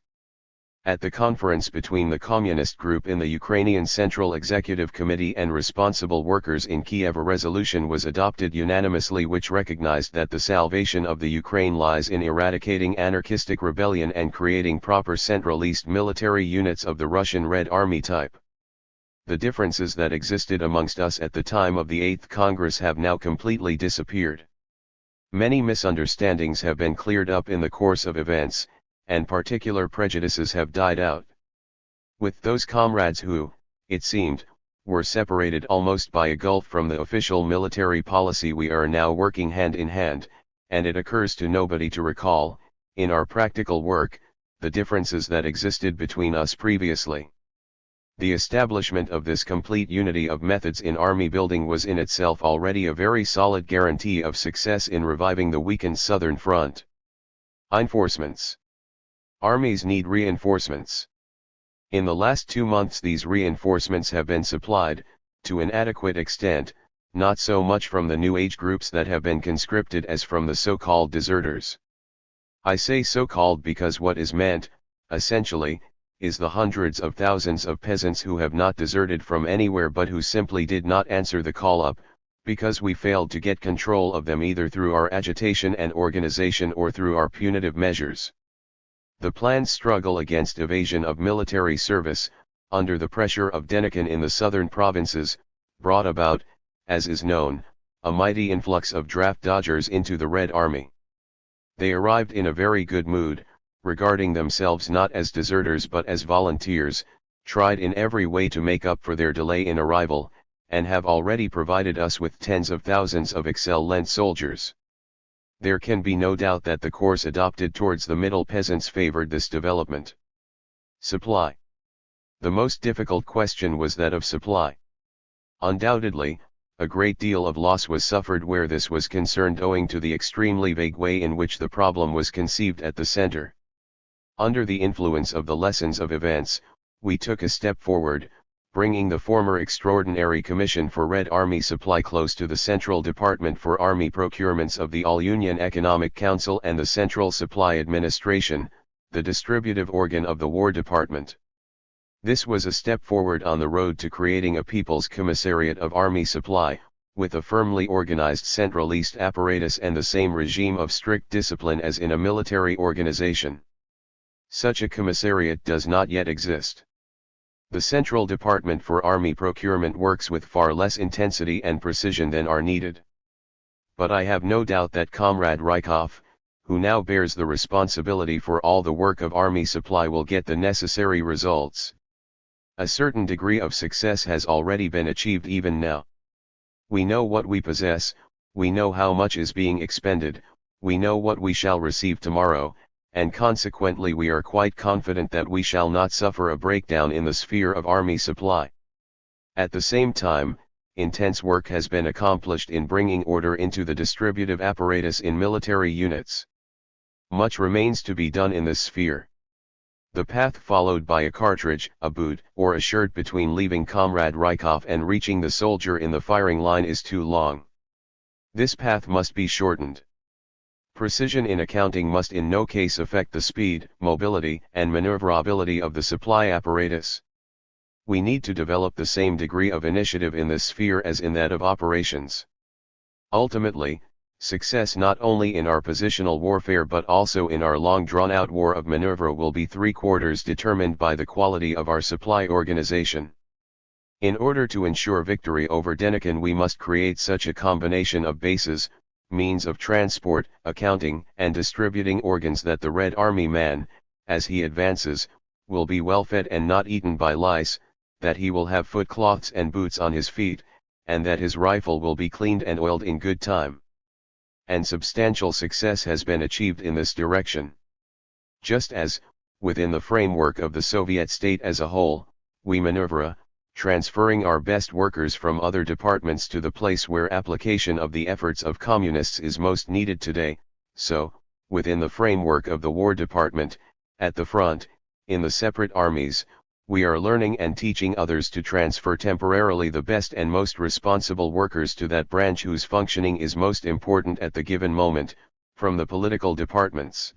S1: At the conference between the communist group in the Ukrainian Central Executive Committee and responsible workers in Kiev, a resolution was adopted unanimously which recognized that the salvation of the Ukraine lies in eradicating anarchistic rebellion and creating proper Centralist military units of the Russian Red Army type. The differences that existed amongst us at the time of the 8th Congress have now completely disappeared. Many misunderstandings have been cleared up in the course of events, and particular prejudices have died out. With those comrades who, it seemed, were separated almost by a gulf from the official military policy, we are now working hand in hand, and it occurs to nobody to recall, in our practical work, the differences that existed between us previously. The establishment of this complete unity of methods in army building was in itself already a very solid guarantee of success in reviving the weakened Southern Front. Reinforcements. Armies need reinforcements. In the last 2 months these reinforcements have been supplied, to an adequate extent, not so much from the new age groups that have been conscripted as from the so-called deserters. I say so-called because what is meant, essentially, is the hundreds of thousands of peasants who have not deserted from anywhere but who simply did not answer the call up, because we failed to get control of them either through our agitation and organization or through our punitive measures. The planned struggle against evasion of military service, under the pressure of Denikin in the southern provinces, brought about, as is known, a mighty influx of draft dodgers into the Red Army. They arrived in a very good mood, regarding themselves not as deserters but as volunteers, tried in every way to make up for their delay in arrival, and have already provided us with tens of thousands of excellent soldiers. There can be no doubt that the course adopted towards the middle peasants favored this development. Supply. The most difficult question was that of supply. Undoubtedly, a great deal of loss was suffered where this was concerned owing to the extremely vague way in which the problem was conceived at the center. Under the influence of the lessons of events, we took a step forward, bringing the former Extraordinary Commission for Red Army Supply close to the Central Department for Army Procurements of the All-Union Economic Council and the Central Supply Administration, the distributive organ of the War Department. This was a step forward on the road to creating a People's Commissariat of Army Supply, with a firmly organized centralist apparatus and the same regime of strict discipline as in a military organization. Such a commissariat does not yet exist. The Central Department for Army Procurement works with far less intensity and precision than are needed. But I have no doubt that Comrade Rykov, who now bears the responsibility for all the work of Army Supply, will get the necessary results. A certain degree of success has already been achieved even now. We know what we possess, we know how much is being expended, we know what we shall receive tomorrow, and consequently we are quite confident that we shall not suffer a breakdown in the sphere of army supply. At the same time, intense work has been accomplished in bringing order into the distributive apparatus in military units. Much remains to be done in this sphere. The path followed by a cartridge, a boot, or a shirt between leaving Comrade Rykov and reaching the soldier in the firing line is too long. This path must be shortened. Precision in accounting must in no case affect the speed, mobility, and maneuverability of the supply apparatus. We need to develop the same degree of initiative in this sphere as in that of operations. Ultimately, success not only in our positional warfare but also in our long drawn-out war of maneuver will be three-quarters determined by the quality of our supply organization. In order to ensure victory over Denikin, we must create such a combination of bases, means of transport, accounting, and distributing organs that the Red Army man, as he advances, will be well fed and not eaten by lice, that he will have footcloths and boots on his feet, and that his rifle will be cleaned and oiled in good time. And substantial success has been achieved in this direction. Just as, within the framework of the Soviet state as a whole, we maneuver, transferring our best workers from other departments to the place where application of the efforts of communists is most needed today, so, within the framework of the War Department, at the front, in the separate armies, we are learning and teaching others to transfer temporarily the best and most responsible workers to that branch whose functioning is most important at the given moment, from the political departments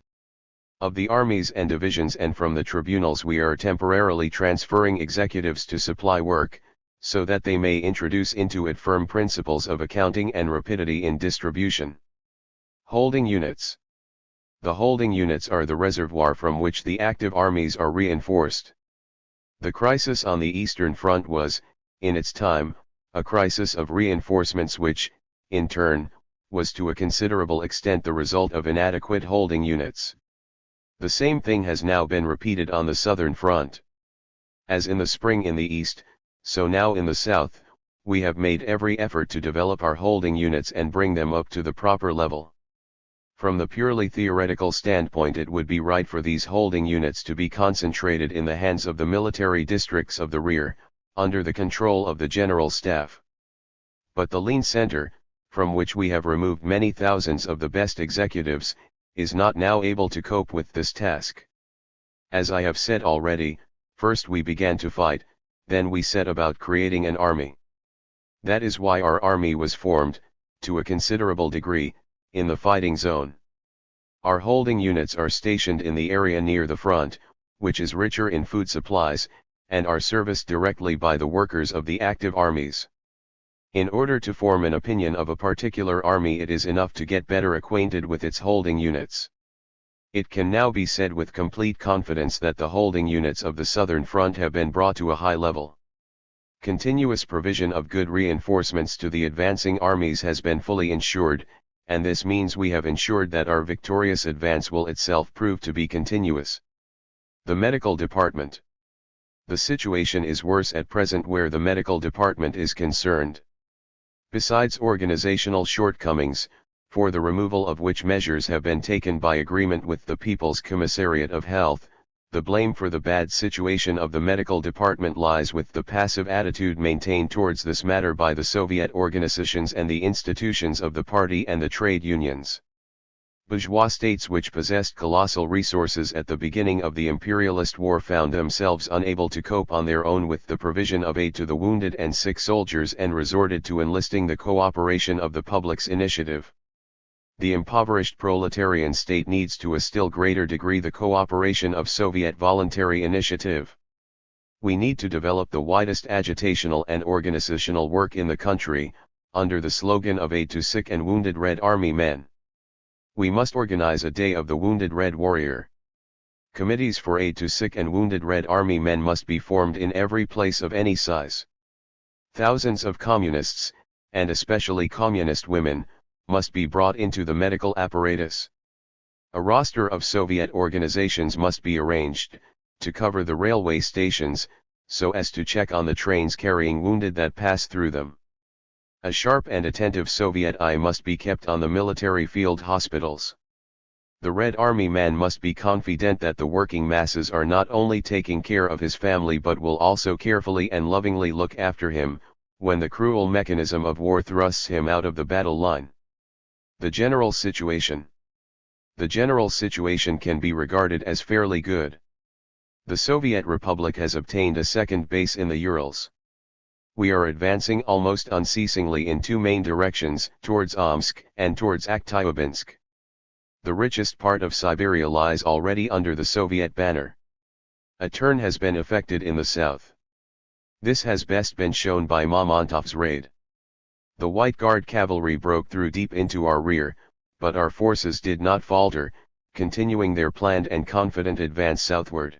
S1: of the armies and divisions and from the tribunals we are temporarily transferring executives to supply work, so that they may introduce into it firm principles of accounting and rapidity in distribution. Holding units. The holding units are the reservoir from which the active armies are reinforced. The crisis on the Eastern Front was, in its time, a crisis of reinforcements which, in turn, was to a considerable extent the result of inadequate holding units. The same thing has now been repeated on the Southern Front. As in the spring in the East, so now in the South, we have made every effort to develop our holding units and bring them up to the proper level. From the purely theoretical standpoint, it would be right for these holding units to be concentrated in the hands of the military districts of the rear, under the control of the General Staff. But the lean center, from which we have removed many thousands of the best executives, is not now able to cope with this task. As I have said already, first we began to fight, then we set about creating an army. That is why our army was formed, to a considerable degree, in the fighting zone. Our holding units are stationed in the area near the front, which is richer in food supplies, and are serviced directly by the workers of the active armies. In order to form an opinion of a particular army, it is enough to get better acquainted with its holding units. It can now be said with complete confidence that the holding units of the Southern Front have been brought to a high level. Continuous provision of good reinforcements to the advancing armies has been fully ensured, and this means we have ensured that our victorious advance will itself prove to be continuous. The Medical Department. The situation is worse at present where the medical department is concerned. Besides organizational shortcomings, for the removal of which measures have been taken by agreement with the People's Commissariat of Health, the blame for the bad situation of the medical department lies with the passive attitude maintained towards this matter by the Soviet organizations and the institutions of the party and the trade unions. Bourgeois states which possessed colossal resources at the beginning of the imperialist war found themselves unable to cope on their own with the provision of aid to the wounded and sick soldiers and resorted to enlisting the cooperation of the public's initiative. The impoverished proletarian state needs to a still greater degree the cooperation of Soviet voluntary initiative. We need to develop the widest agitational and organizational work in the country, under the slogan of Aid to Sick and Wounded Red Army Men. We must organize a Day of the Wounded Red Warrior. Committees for aid to sick and wounded Red Army men must be formed in every place of any size. Thousands of communists, and especially communist women, must be brought into the medical apparatus. A roster of Soviet organizations must be arranged, to cover the railway stations, so as to check on the trains carrying wounded that pass through them. A sharp and attentive Soviet eye must be kept on the military field hospitals. The Red Army man must be confident that the working masses are not only taking care of his family but will also carefully and lovingly look after him, when the cruel mechanism of war thrusts him out of the battle line. The general situation. The general situation can be regarded as fairly good. The Soviet Republic has obtained a second base in the Urals. We are advancing almost unceasingly in two main directions, towards Omsk and towards Aktyabinsk. The richest part of Siberia lies already under the Soviet banner. A turn has been effected in the south. This has best been shown by Mamontov's raid. The White Guard cavalry broke through deep into our rear, but our forces did not falter, continuing their planned and confident advance southward.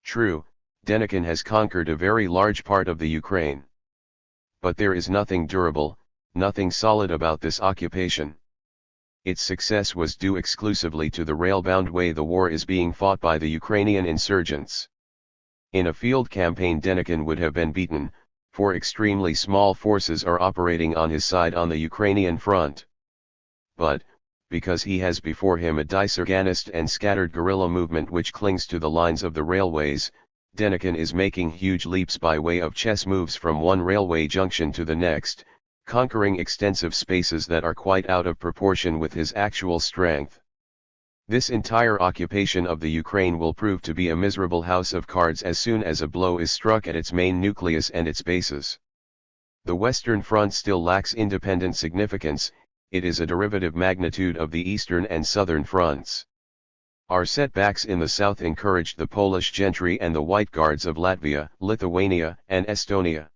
S1: True, Denikin has conquered a very large part of the Ukraine. But there is nothing durable, nothing solid about this occupation. Its success was due exclusively to the rail-bound way the war is being fought by the Ukrainian insurgents. In a field campaign Denikin would have been beaten, for extremely small forces are operating on his side on the Ukrainian front. But, because he has before him a disorganized and scattered guerrilla movement which clings to the lines of the railways, Denikin is making huge leaps by way of chess moves from one railway junction to the next, conquering extensive spaces that are quite out of proportion with his actual strength. This entire occupation of the Ukraine will prove to be a miserable house of cards as soon as a blow is struck at its main nucleus and its bases. The Western Front still lacks independent significance, it is a derivative magnitude of the Eastern and Southern fronts. Our setbacks in the south encouraged the Polish gentry and the White Guards of Latvia, Lithuania, and Estonia.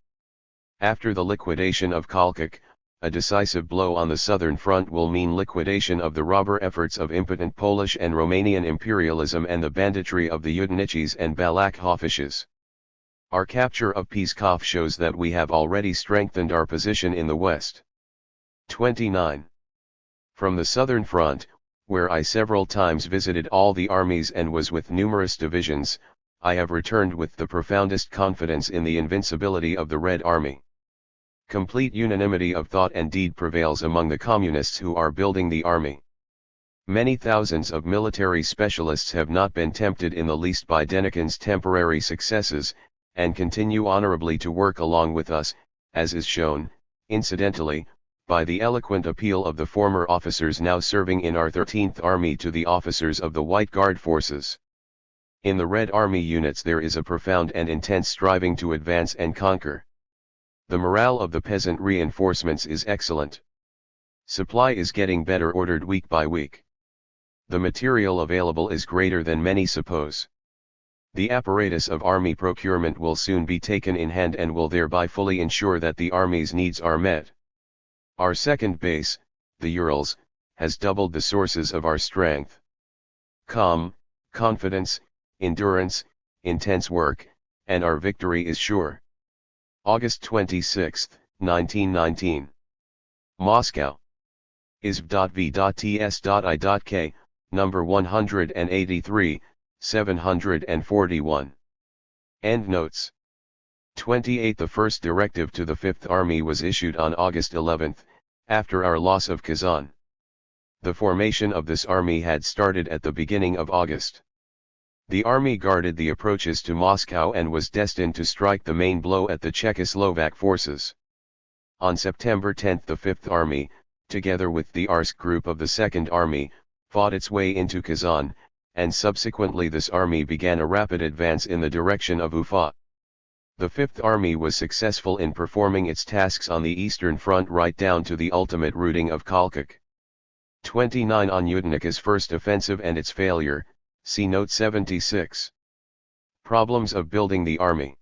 S1: After the liquidation of Kalkuk, a decisive blow on the southern front will mean liquidation of the robber efforts of impotent Polish and Romanian imperialism and the banditry of the Udiniches and Balakhofiches. Our capture of Pskov shows that we have already strengthened our position in the west. 29. From the southern front, where I several times visited all the armies and was with numerous divisions, I have returned with the profoundest confidence in the invincibility of the Red Army. Complete unanimity of thought and deed prevails among the communists who are building the army. Many thousands of military specialists have not been tempted in the least by Denikin's temporary successes, and continue honorably to work along with us, as is shown, incidentally, by the eloquent appeal of the former officers now serving in our 13th Army to the officers of the White Guard forces. In the Red Army units there is a profound and intense striving to advance and conquer. The morale of the peasant reinforcements is excellent. Supply is getting better, ordered week by week. The material available is greater than many suppose. The apparatus of army procurement will soon be taken in hand and will thereby fully ensure that the army's needs are met. Our second base, the Urals, has doubled the sources of our strength. Calm, confidence, endurance, intense work, and our victory is sure. August 26, 1919. Moscow. isv.v.ts.i.k, number 183, 741. Endnotes. 28. The first directive to the Fifth Army was issued on August 11, after our loss of Kazan. The formation of this army had started at the beginning of August. The army guarded the approaches to Moscow and was destined to strike the main blow at the Czechoslovak forces. On September 10 the Fifth Army, together with the Arsk group of the Second Army, fought its way into Kazan, and subsequently this army began a rapid advance in the direction of Ufa. The Fifth Army was successful in performing its tasks on the Eastern Front right down to the ultimate routing of Kalkuk. 29. On Yudenika's first offensive and its failure, see Note 76. Problems of building the army.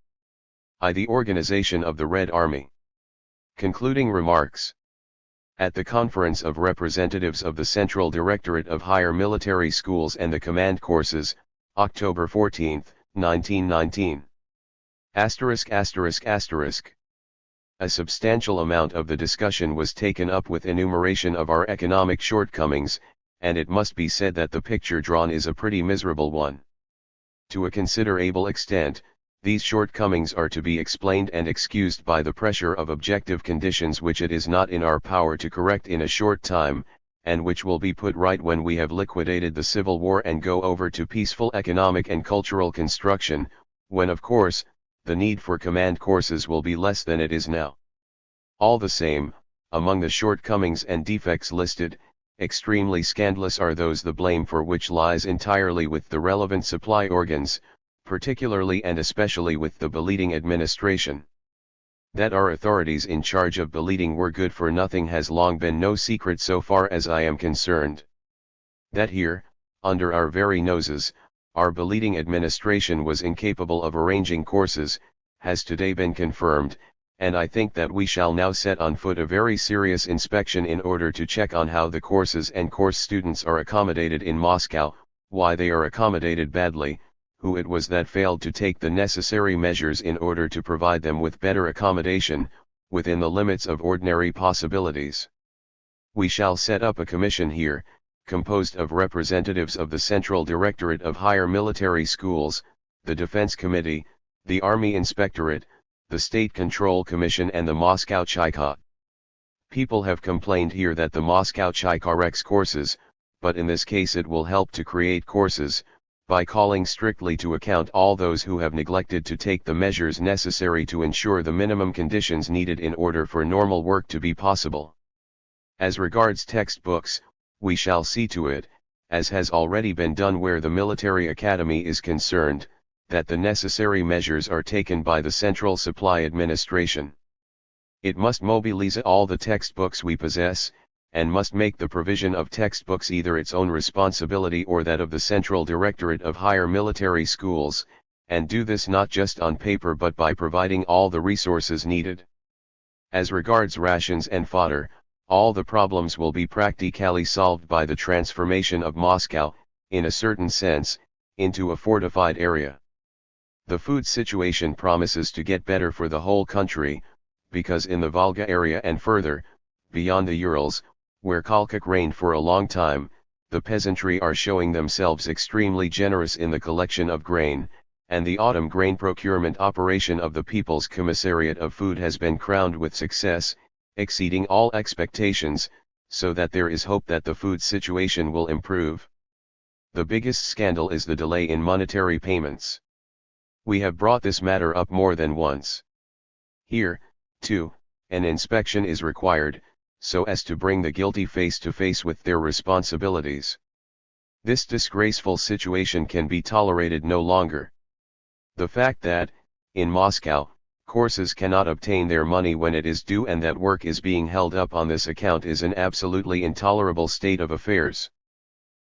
S1: The organization of the Red Army. Concluding remarks. At the Conference of Representatives of the Central Directorate of Higher Military Schools and the Command Courses, October 14, 1919. A substantial amount of the discussion was taken up with enumeration of our economic shortcomings, and it must be said that the picture drawn is a pretty miserable one. To a considerable extent, these shortcomings are to be explained and excused by the pressure of objective conditions which it is not in our power to correct in a short time, and which will be put right when we have liquidated the Civil War and go over to peaceful economic and cultural construction, when of course, the need for command courses will be less than it is now. All the same, among the shortcomings and defects listed, extremely scandalous are those the blame for which lies entirely with the relevant supply organs, particularly and especially with the Beleading administration. That our authorities in charge of Beleading were good for nothing has long been no secret so far as I am concerned. That here, under our very noses, our Beleading administration was incapable of arranging courses, has today been confirmed, and I think that we shall now set on foot a very serious inspection in order to check on how the courses and course students are accommodated in Moscow, why they are accommodated badly, who it was that failed to take the necessary measures in order to provide them with better accommodation, within the limits of ordinary possibilities. We shall set up a commission here, composed of representatives of the Central Directorate of Higher Military Schools, the Defense Committee, the Army Inspectorate, the State Control Commission and the Moscow Chaika. People have complained here that the Moscow Chaika wrecks courses, but in this case it will help to create courses, by calling strictly to account all those who have neglected to take the measures necessary to ensure the minimum conditions needed in order for normal work to be possible. As regards textbooks, we shall see to it, as has already been done where the military academy is concerned, that the necessary measures are taken by the Central Supply Administration. It must mobilize all the textbooks we possess, and must make the provision of textbooks either its own responsibility or that of the Central Directorate of Higher Military Schools, and do this not just on paper but by providing all the resources needed. As regards rations and fodder, all the problems will be practically solved by the transformation of Moscow, in a certain sense, into a fortified area. The food situation promises to get better for the whole country, because in the Volga area and further, beyond the Urals, where Kalkuk reigned for a long time, the peasantry are showing themselves extremely generous in the collection of grain, and the autumn grain procurement operation of the People's Commissariat of Food has been crowned with success, exceeding all expectations, so that there is hope that the food situation will improve. The biggest scandal is the delay in monetary payments. We have brought this matter up more than once. Here, too, an inspection is required, so as to bring the guilty face to face with their responsibilities. This disgraceful situation can be tolerated no longer. The fact that, in Moscow, courses cannot obtain their money when it is due, and that work is being held up on this account is an absolutely intolerable state of affairs.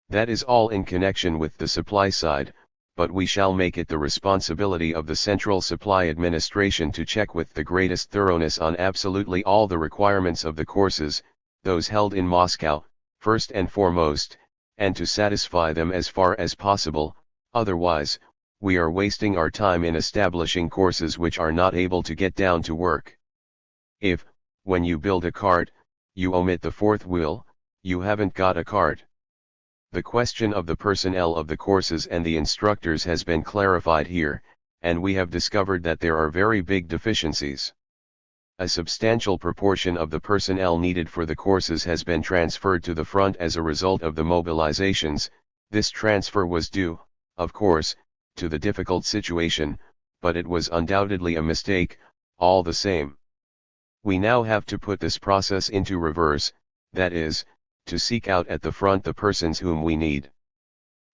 S1: That is all in connection with the supply side, but we shall make it the responsibility of the Central Supply Administration to check with the greatest thoroughness on absolutely all the requirements of the courses, those held in Moscow, first and foremost, and to satisfy them as far as possible. Otherwise, we are wasting our time in establishing courses which are not able to get down to work. If, when you build a cart, you omit the fourth wheel, you haven't got a cart. The question of the personnel of the courses and the instructors has been clarified here, and we have discovered that there are very big deficiencies. A substantial proportion of the personnel needed for the courses has been transferred to the front as a result of the mobilizations. This transfer was due, of course, to the difficult situation, but it was undoubtedly a mistake, all the same. We now have to put this process into reverse, that is, to seek out at the front the persons whom we need.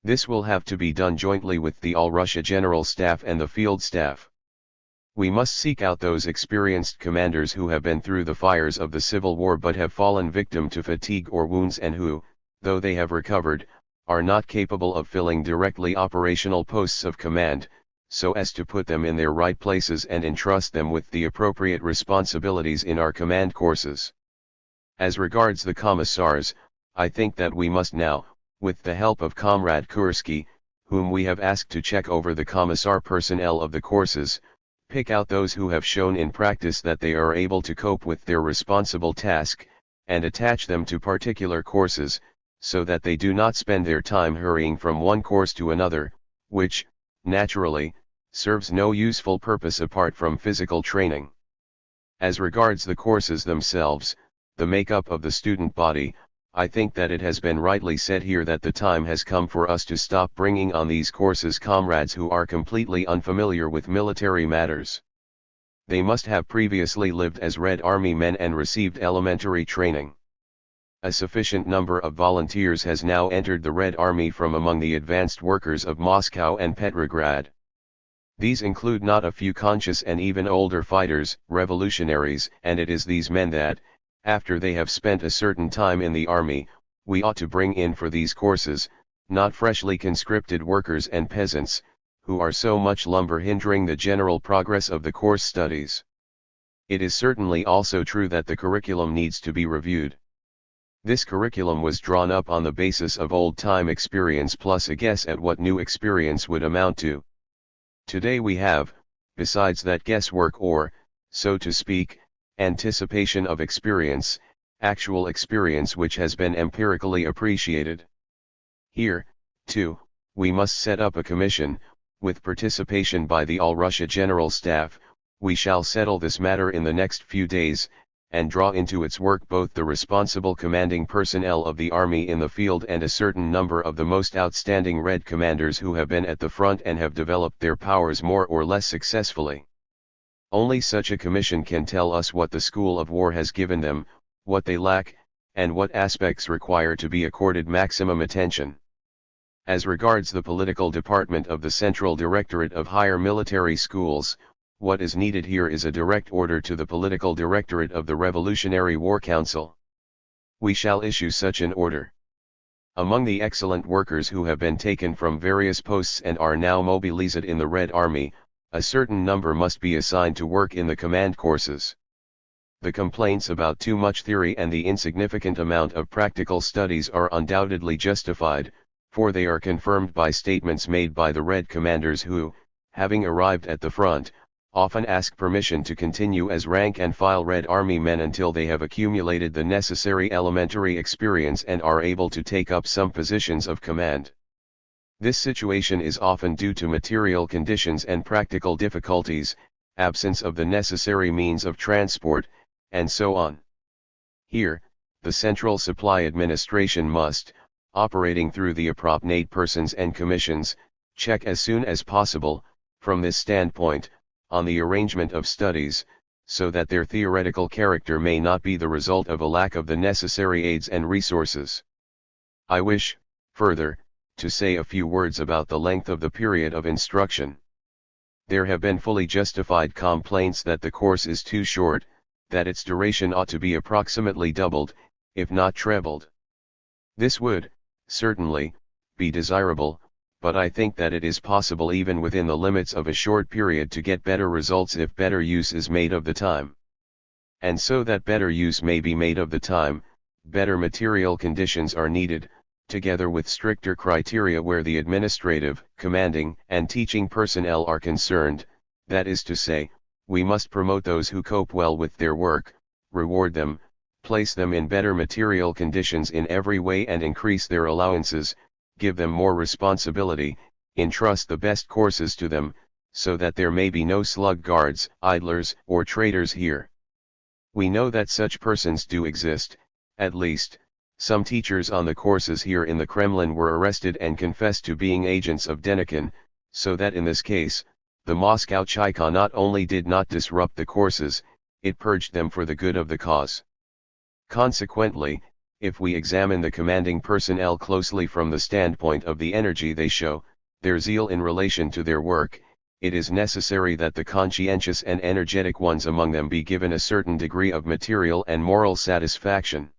S1: This will have to be done jointly with the All-Russia General Staff and the Field Staff. We must seek out those experienced commanders who have been through the fires of the Civil War but have fallen victim to fatigue or wounds, and who, though they have recovered, are not capable of filling directly operational posts of command, so as to put them in their right places and entrust them with the appropriate responsibilities in our command courses. As regards the commissars, I think that we must now, with the help of Comrade Kursky, whom we have asked to check over the commissar personnel of the courses, pick out those who have shown in practice that they are able to cope with their responsible task, and attach them to particular courses, so that they do not spend their time hurrying from one course to another, which, naturally, serves no useful purpose apart from physical training. As regards the courses themselves, the makeup of the student body, I think that it has been rightly said here that the time has come for us to stop bringing on these courses comrades who are completely unfamiliar with military matters. They must have previously lived as Red Army men and received elementary training. A sufficient number of volunteers has now entered the Red Army from among the advanced workers of Moscow and Petrograd. These include not a few conscious and even older fighters, revolutionaries, and it is these men that, after they have spent a certain time in the army, we ought to bring in for these courses, not freshly conscripted workers and peasants, who are so much lumber hindering the general progress of the course studies. It is certainly also true that the curriculum needs to be reviewed. This curriculum was drawn up on the basis of old-time experience plus a guess at what new experience would amount to. Today we have, besides that guesswork or, so to speak, anticipation of experience, actual experience which has been empirically appreciated. Here, too, we must set up a commission, with participation by the All-Russia General Staff. We shall settle this matter in the next few days, and draw into its work both the responsible commanding personnel of the army in the field and a certain number of the most outstanding Red commanders who have been at the front and have developed their powers more or less successfully. Only such a commission can tell us what the School of War has given them, what they lack, and what aspects require to be accorded maximum attention. As regards the political department of the Central Directorate of Higher Military Schools, what is needed here is a direct order to the Political Directorate of the Revolutionary War Council. We shall issue such an order. Among the excellent workers who have been taken from various posts and are now mobilized in the Red Army, a certain number must be assigned to work in the command courses. The complaints about too much theory and the insignificant amount of practical studies are undoubtedly justified, for they are confirmed by statements made by the Red commanders who, having arrived at the front, often ask permission to continue as rank-and-file Red Army men until they have accumulated the necessary elementary experience and are able to take up some positions of command. This situation is often due to material conditions and practical difficulties, absence of the necessary means of transport, and so on. Here, the Central Supply Administration must, operating through the appropriate persons and commissions, check as soon as possible, from this standpoint, on the arrangement of studies, so that their theoretical character may not be the result of a lack of the necessary aids and resources. I wish, further, to say a few words about the length of the period of instruction. There have been fully justified complaints that the course is too short, that its duration ought to be approximately doubled, if not trebled. This would, certainly, be desirable, but I think that it is possible even within the limits of a short period to get better results if better use is made of the time. And so that better use may be made of the time, better material conditions are needed, together with stricter criteria where the administrative, commanding, and teaching personnel are concerned. That is to say, we must promote those who cope well with their work, reward them, place them in better material conditions in every way and increase their allowances, give them more responsibility, entrust the best courses to them, so that there may be no sluggards, idlers, or traitors here. We know that such persons do exist. At least, some teachers on the courses here in the Kremlin were arrested and confessed to being agents of Denikin, so that in this case, the Moscow Chika not only did not disrupt the courses, it purged them for the good of the cause. Consequently, if we examine the commanding personnel closely from the standpoint of the energy they show, their zeal in relation to their work, it is necessary that the conscientious and energetic ones among them be given a certain degree of material and moral satisfaction.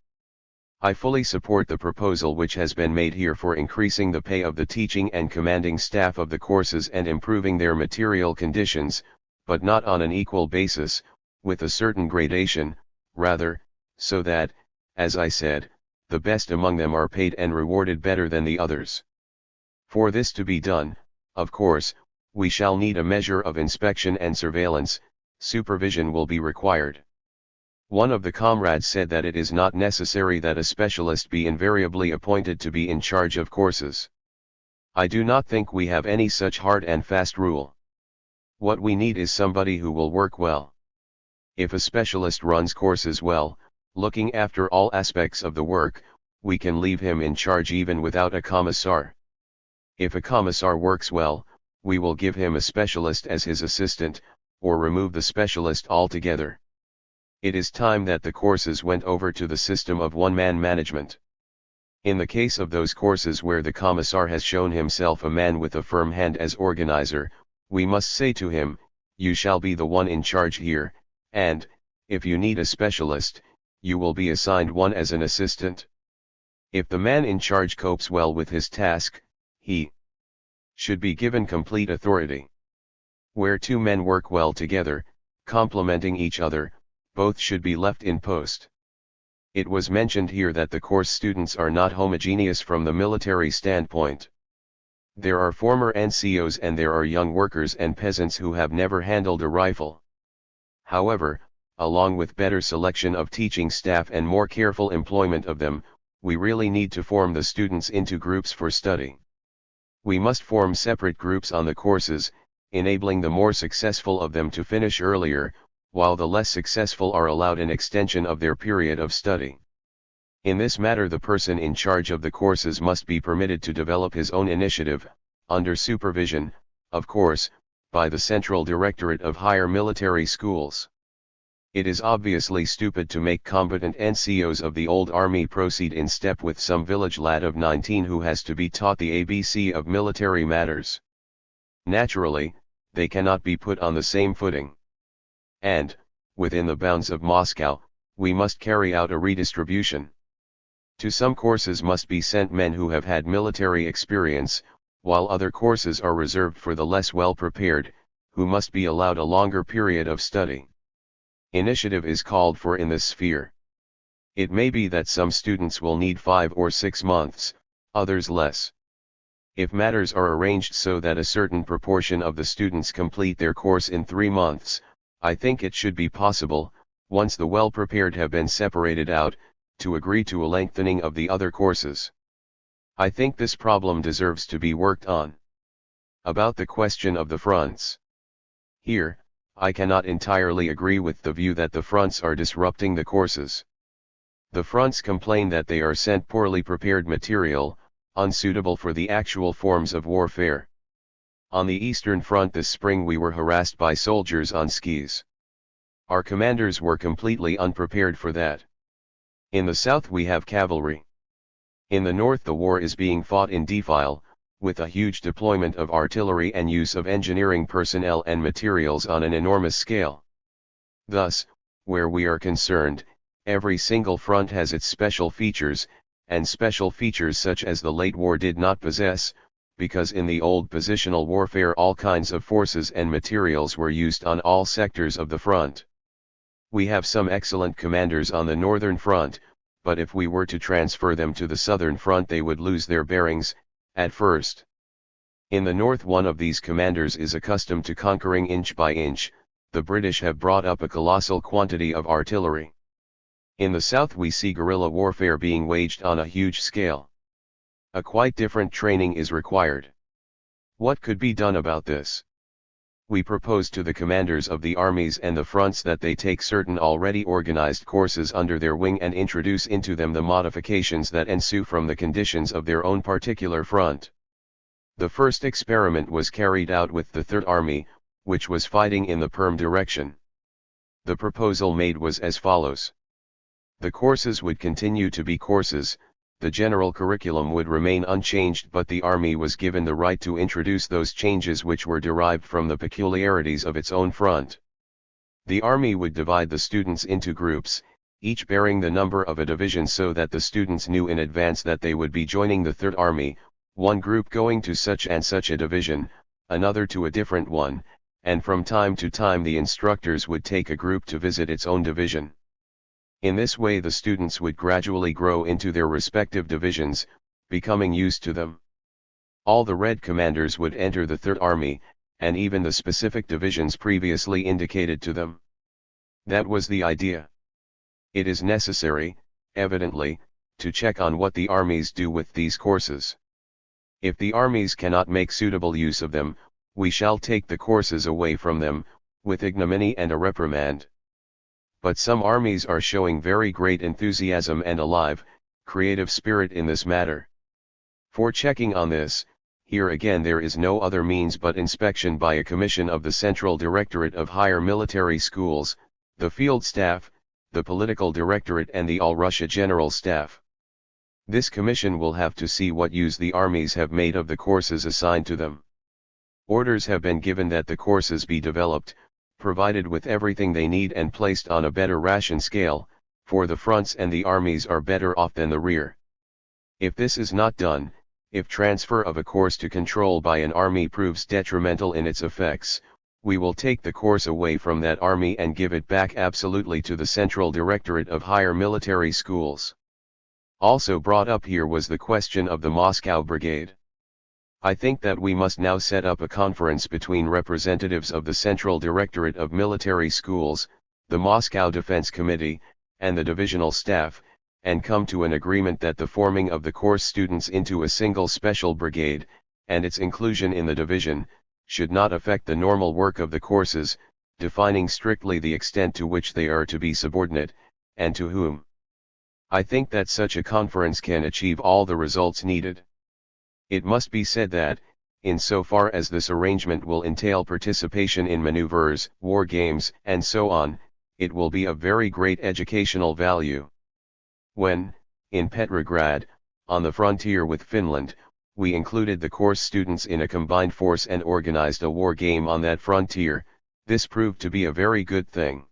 S1: I fully support the proposal which has been made here for increasing the pay of the teaching and commanding staff of the courses and improving their material conditions, but not on an equal basis, with a certain gradation, rather, so that, as I said, the best among them are paid and rewarded better than the others. For this to be done, of course, we shall need a measure of inspection and surveillance. Supervision will be required. One of the comrades said that it is not necessary that a specialist be invariably appointed to be in charge of courses. I do not think we have any such hard and fast rule. What we need is somebody who will work well. If a specialist runs courses well, looking after all aspects of the work, we can leave him in charge even without a commissar. If a commissar works well, we will give him a specialist as his assistant, or remove the specialist altogether. It is time that the courses went over to the system of one-man management. In the case of those courses where the commissar has shown himself a man with a firm hand as organizer, we must say to him, you shall be the one in charge here, and, if you need a specialist, you will be assigned one as an assistant. If the man in charge copes well with his task, he should be given complete authority. Where two men work well together, complementing each other, both should be left in post. It was mentioned here that the course students are not homogeneous from the military standpoint. There are former NCOs and there are young workers and peasants who have never handled a rifle. However, along with better selection of teaching staff and more careful employment of them, we really need to form the students into groups for study. We must form separate groups on the courses, enabling the more successful of them to finish earlier, while the less successful are allowed an extension of their period of study. In this matter, the person in charge of the courses must be permitted to develop his own initiative, under supervision, of course, by the Central Directorate of Higher Military Schools. It is obviously stupid to make competent NCOs of the old army proceed in step with some village lad of 19 who has to be taught the ABC of military matters. Naturally, they cannot be put on the same footing. And, within the bounds of Moscow, we must carry out a redistribution. To some courses must be sent men who have had military experience, while other courses are reserved for the less well prepared, who must be allowed a longer period of study. Initiative is called for in this sphere. It may be that some students will need 5 or 6 months, others less. If matters are arranged so that a certain proportion of the students complete their course in 3 months, I think it should be possible, once the well-prepared have been separated out, to agree to a lengthening of the other courses. I think this problem deserves to be worked on. About the question of the fronts. Here, I cannot entirely agree with the view that the fronts are disrupting the courses. The fronts complain that they are sent poorly prepared material, unsuitable for the actual forms of warfare. On the Eastern Front this spring we were harassed by soldiers on skis. Our commanders were completely unprepared for that. In the South we have cavalry. In the North the war is being fought in defile, with a huge deployment of artillery and use of engineering personnel and materials on an enormous scale. Thus, where we are concerned, every single front has its special features, and special features such as the late war did not possess, because in the old positional warfare all kinds of forces and materials were used on all sectors of the front. We have some excellent commanders on the northern front, but if we were to transfer them to the southern front they would lose their bearings, at first. In the north one of these commanders is accustomed to conquering inch by inch. The British have brought up a colossal quantity of artillery. In the south we see guerrilla warfare being waged on a huge scale. A quite different training is required. What could be done about this? We propose to the commanders of the armies and the fronts that they take certain already organized courses under their wing and introduce into them the modifications that ensue from the conditions of their own particular front. The first experiment was carried out with the Third Army, which was fighting in the Perm direction. The proposal made was as follows. The courses would continue to be courses, the general curriculum would remain unchanged, but the army was given the right to introduce those changes which were derived from the peculiarities of its own front. The army would divide the students into groups, each bearing the number of a division, so that the students knew in advance that they would be joining the Third Army, one group going to such and such a division, another to a different one, and from time to time the instructors would take a group to visit its own division. In this way the students would gradually grow into their respective divisions, becoming used to them. All the Red commanders would enter the Third Army, and even the specific divisions previously indicated to them. That was the idea. It is necessary, evidently, to check on what the armies do with these courses. If the armies cannot make suitable use of them, we shall take the courses away from them, with ignominy and a reprimand. But some armies are showing very great enthusiasm and alive, creative spirit in this matter. For checking on this, here again there is no other means but inspection by a commission of the Central Directorate of Higher Military Schools, the Field Staff, the Political Directorate and the All-Russia General Staff. This commission will have to see what use the armies have made of the courses assigned to them. Orders have been given that the courses be developed, provided with everything they need and placed on a better ration scale, for the fronts and the armies are better off than the rear. If this is not done, if transfer of a course to control by an army proves detrimental in its effects, we will take the course away from that army and give it back absolutely to the Central Directorate of Higher Military Schools. Also brought up here was the question of the Moscow Brigade. I think that we must now set up a conference between representatives of the Central Directorate of Military Schools, the Moscow Defense Committee, and the divisional staff, and come to an agreement that the forming of the course students into a single special brigade, and its inclusion in the division, should not affect the normal work of the courses, defining strictly the extent to which they are to be subordinate, and to whom. I think that such a conference can achieve all the results needed. It must be said that, in so far as this arrangement will entail participation in maneuvers, war games, and so on, it will be of very great educational value. When, in Petrograd, on the frontier with Finland, we included the course students in a combined force and organized a war game on that frontier, this proved to be a very good thing.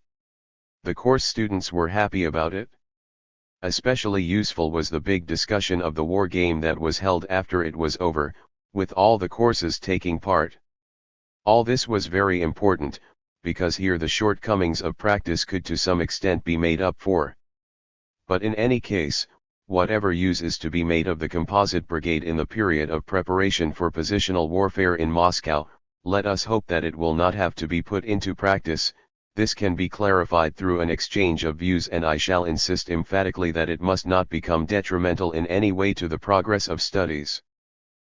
S1: The course students were happy about it. Especially useful was the big discussion of the war game that was held after it was over, with all the courses taking part. All this was very important, because here the shortcomings of practice could to some extent be made up for. But in any case, whatever use is to be made of the composite brigade in the period of preparation for positional warfare in Moscow, let us hope that it will not have to be put into practice. This can be clarified through an exchange of views, and I shall insist emphatically that it must not become detrimental in any way to the progress of studies.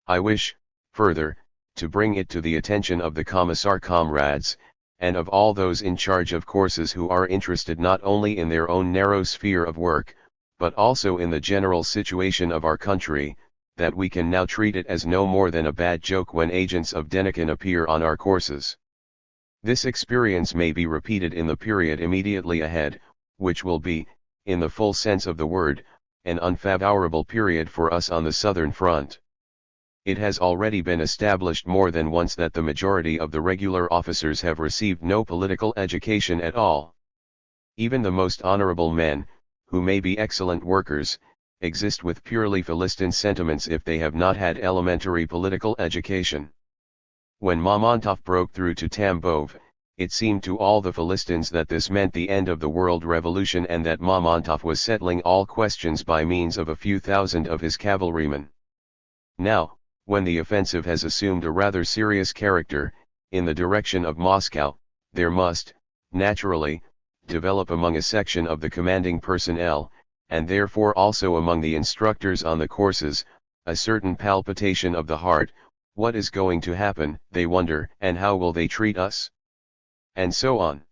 S1: I wish, further, to bring it to the attention of the Commissar comrades, and of all those in charge of courses who are interested not only in their own narrow sphere of work, but also in the general situation of our country, that we can now treat it as no more than a bad joke when agents of Denikin appear on our courses. This experience may be repeated in the period immediately ahead, which will be, in the full sense of the word, an unfavorable period for us on the southern front. It has already been established more than once that the majority of the regular officers have received no political education at all. Even the most honorable men, who may be excellent workers, exist with purely Philistine sentiments if they have not had elementary political education. When Mamontov broke through to Tambov, it seemed to all the Philistines that this meant the end of the world revolution and that Mamontov was settling all questions by means of a few thousand of his cavalrymen. Now, when the offensive has assumed a rather serious character, in the direction of Moscow, there must, naturally, develop among a section of the commanding personnel, and therefore also among the instructors on the courses, a certain palpitation of the heart. What is going to happen, they wonder, and how will they treat us? And so on.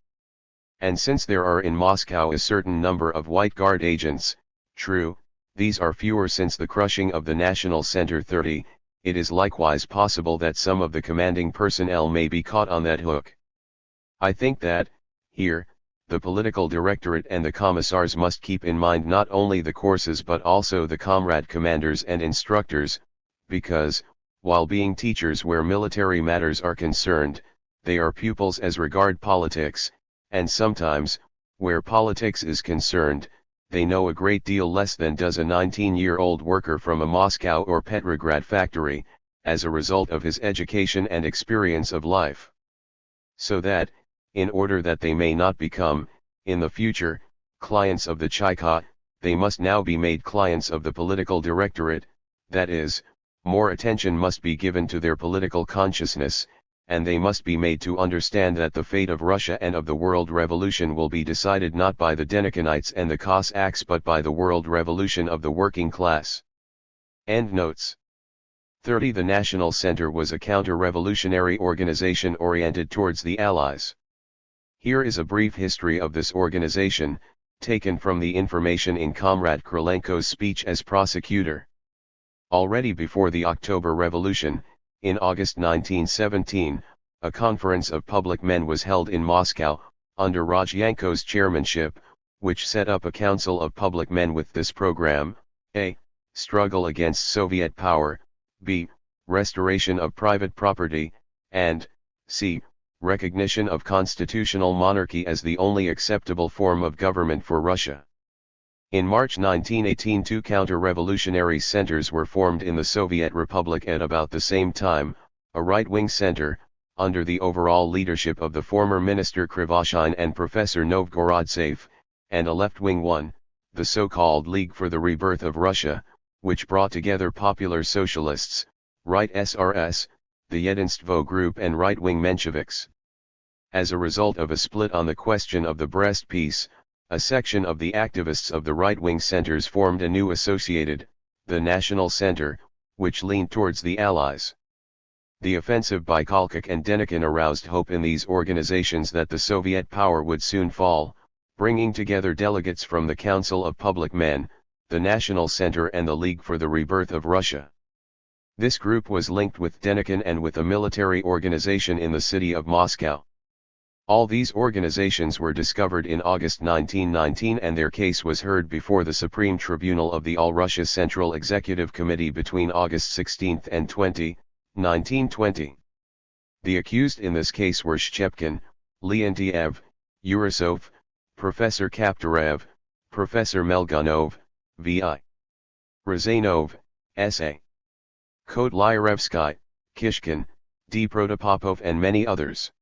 S1: And since there are in Moscow a certain number of White Guard agents, true, these are fewer since the crushing of the National Center 30, it is likewise possible that some of the commanding personnel may be caught on that hook. I think that, here, the political directorate and the commissars must keep in mind not only the courses but also the comrade commanders and instructors, because, while being teachers where military matters are concerned, they are pupils as regard politics, and sometimes, where politics is concerned, they know a great deal less than does a 19-year-old worker from a Moscow or Petrograd factory, as a result of his education and experience of life. So that, in order that they may not become, in the future, clients of the Chayka, they must now be made clients of the political directorate, that is, more attention must be given to their political consciousness, and they must be made to understand that the fate of Russia and of the world revolution will be decided not by the Denikinites and the Cossacks but by the world revolution of the working class. Endnotes. 30. The National Center was a counter-revolutionary organization oriented towards the Allies. Here is a brief history of this organization, taken from the information in Comrade Krylenko's speech as prosecutor. Already before the October Revolution, in August 1917, a conference of public men was held in Moscow, under Rodyanko's chairmanship, which set up a council of public men with this program: a. Struggle against Soviet power, b. Restoration of private property, and c. Recognition of constitutional monarchy as the only acceptable form of government for Russia. In March 1918 two counter-revolutionary centers were formed in the Soviet Republic at about the same time, a right-wing center, under the overall leadership of the former Minister Krivoshein and Professor Novgorodtsev, and a left-wing one, the so-called League for the Rebirth of Russia, which brought together popular socialists, right SRS, the Yedinstvo group and right-wing Mensheviks. As a result of a split on the question of the Brest Peace, a section of the activists of the right-wing centers formed a new associated, the National Center, which leaned towards the Allies. The offensive by Kolchak and Denikin aroused hope in these organizations that the Soviet power would soon fall, bringing together delegates from the Council of Public Men, the National Center and the League for the Rebirth of Russia. This group was linked with Denikin and with a military organization in the city of Moscow. All these organizations were discovered in August 1919 and their case was heard before the Supreme Tribunal of the All-Russia Central Executive Committee between August 16 and 20, 1920. The accused in this case were Shchepkin, Leontiev, Urasov, Professor Kaptarev, Professor Melganov, V.I. Razanov, S.A. Kotlyarevsky, Kishkin, D. Protopopov and many others.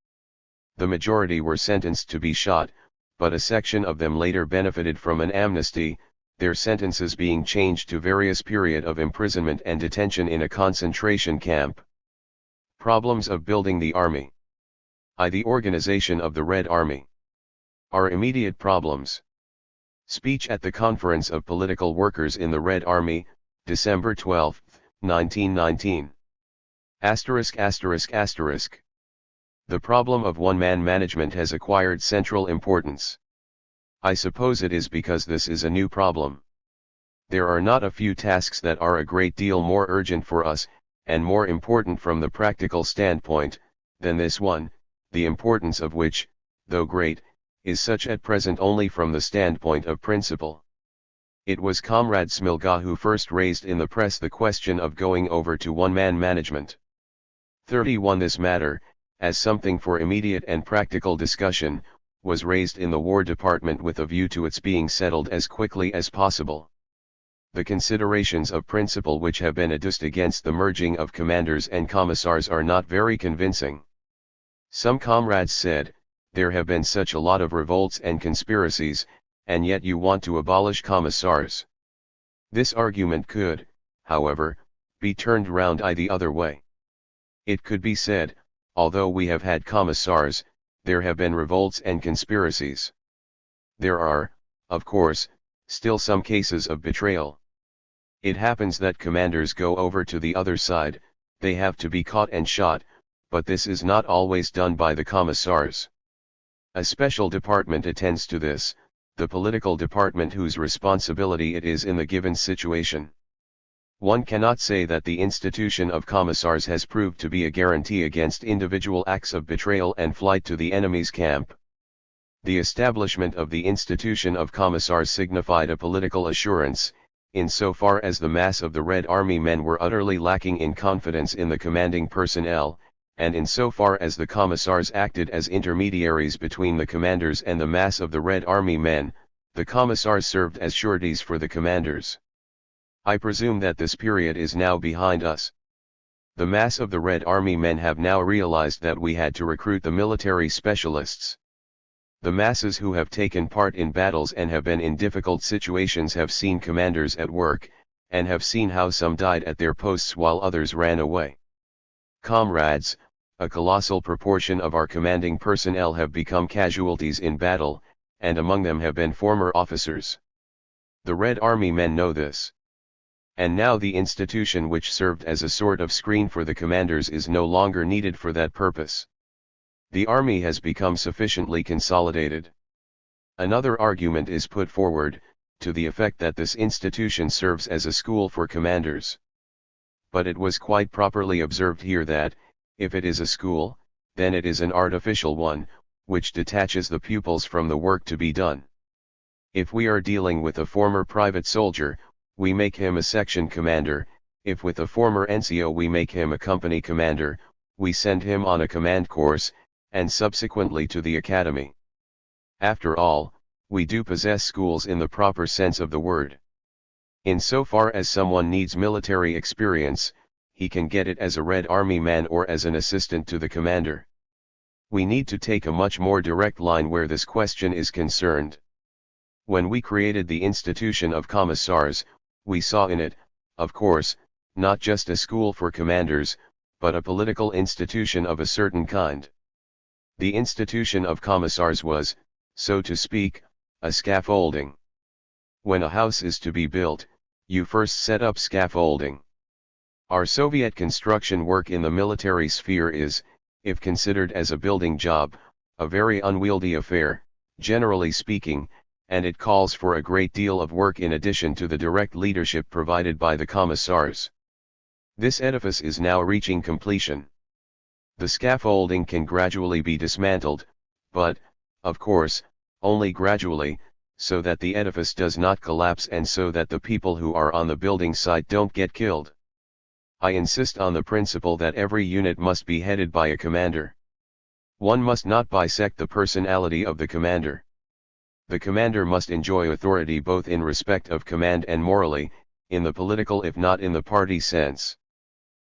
S1: The majority were sentenced to be shot, but a section of them later benefited from an amnesty, their sentences being changed to various period of imprisonment and detention in a concentration camp. Problems of building the army. The organization of the Red Army. Our immediate problems. Speech at the Conference of Political Workers in the Red Army, December 12, 1919. ******* The problem of one-man management has acquired central importance. I suppose it is because this is a new problem. There are not a few tasks that are a great deal more urgent for us, and more important from the practical standpoint, than this one, the importance of which, though great, is such at present only from the standpoint of principle. It was Comrade Smilga who first raised in the press the question of going over to one-man management. 31 This matter, as something for immediate and practical discussion, was raised in the War Department with a view to its being settled as quickly as possible. The considerations of principle which have been adduced against the merging of commanders and commissars are not very convincing. Some comrades said, there have been such a lot of revolts and conspiracies, and yet you want to abolish commissars. This argument could, however, be turned round the other way. It could be said, although we have had commissars, there have been revolts and conspiracies. There are, of course, still some cases of betrayal. It happens that commanders go over to the other side, they have to be caught and shot, but this is not always done by the commissars. A special department attends to this, the political department whose responsibility it is in the given situation. One cannot say that the institution of commissars has proved to be a guarantee against individual acts of betrayal and flight to the enemy's camp. The establishment of the institution of commissars signified a political assurance, insofar as the mass of the Red Army men were utterly lacking in confidence in the commanding personnel, and insofar as the commissars acted as intermediaries between the commanders and the mass of the Red Army men, the commissars served as sureties for the commanders. I presume that this period is now behind us. The mass of the Red Army men have now realized that we had to recruit the military specialists. The masses who have taken part in battles and have been in difficult situations have seen commanders at work, and have seen how some died at their posts while others ran away. Comrades, a colossal proportion of our commanding personnel have become casualties in battle, and among them have been former officers. The Red Army men know this. And now the institution which served as a sort of screen for the commanders is no longer needed for that purpose. The army has become sufficiently consolidated. Another argument is put forward, to the effect that this institution serves as a school for commanders. But it was quite properly observed here that, if it is a school, then it is an artificial one, which detaches the pupils from the work to be done. If we are dealing with a former private soldier, we make him a section commander. If with a former NCO we make him a company commander, we send him on a command course, and subsequently to the academy. After all, we do possess schools in the proper sense of the word. In so far as someone needs military experience, he can get it as a Red Army man or as an assistant to the commander. We need to take a much more direct line where this question is concerned. When we created the institution of commissars, we saw in it, of course, not just a school for commanders, but a political institution of a certain kind. The institution of commissars was, so to speak, a scaffolding. When a house is to be built, you first set up scaffolding. Our Soviet construction work in the military sphere is, if considered as a building job, a very unwieldy affair, generally speaking, and it calls for a great deal of work in addition to the direct leadership provided by the commissars. This edifice is now reaching completion. The scaffolding can gradually be dismantled, but, of course, only gradually, so that the edifice does not collapse and so that the people who are on the building site don't get killed. I insist on the principle that every unit must be headed by a commander. One must not bisect the personality of the commander. The commander must enjoy authority both in respect of command and morally, in the political if not in the party sense.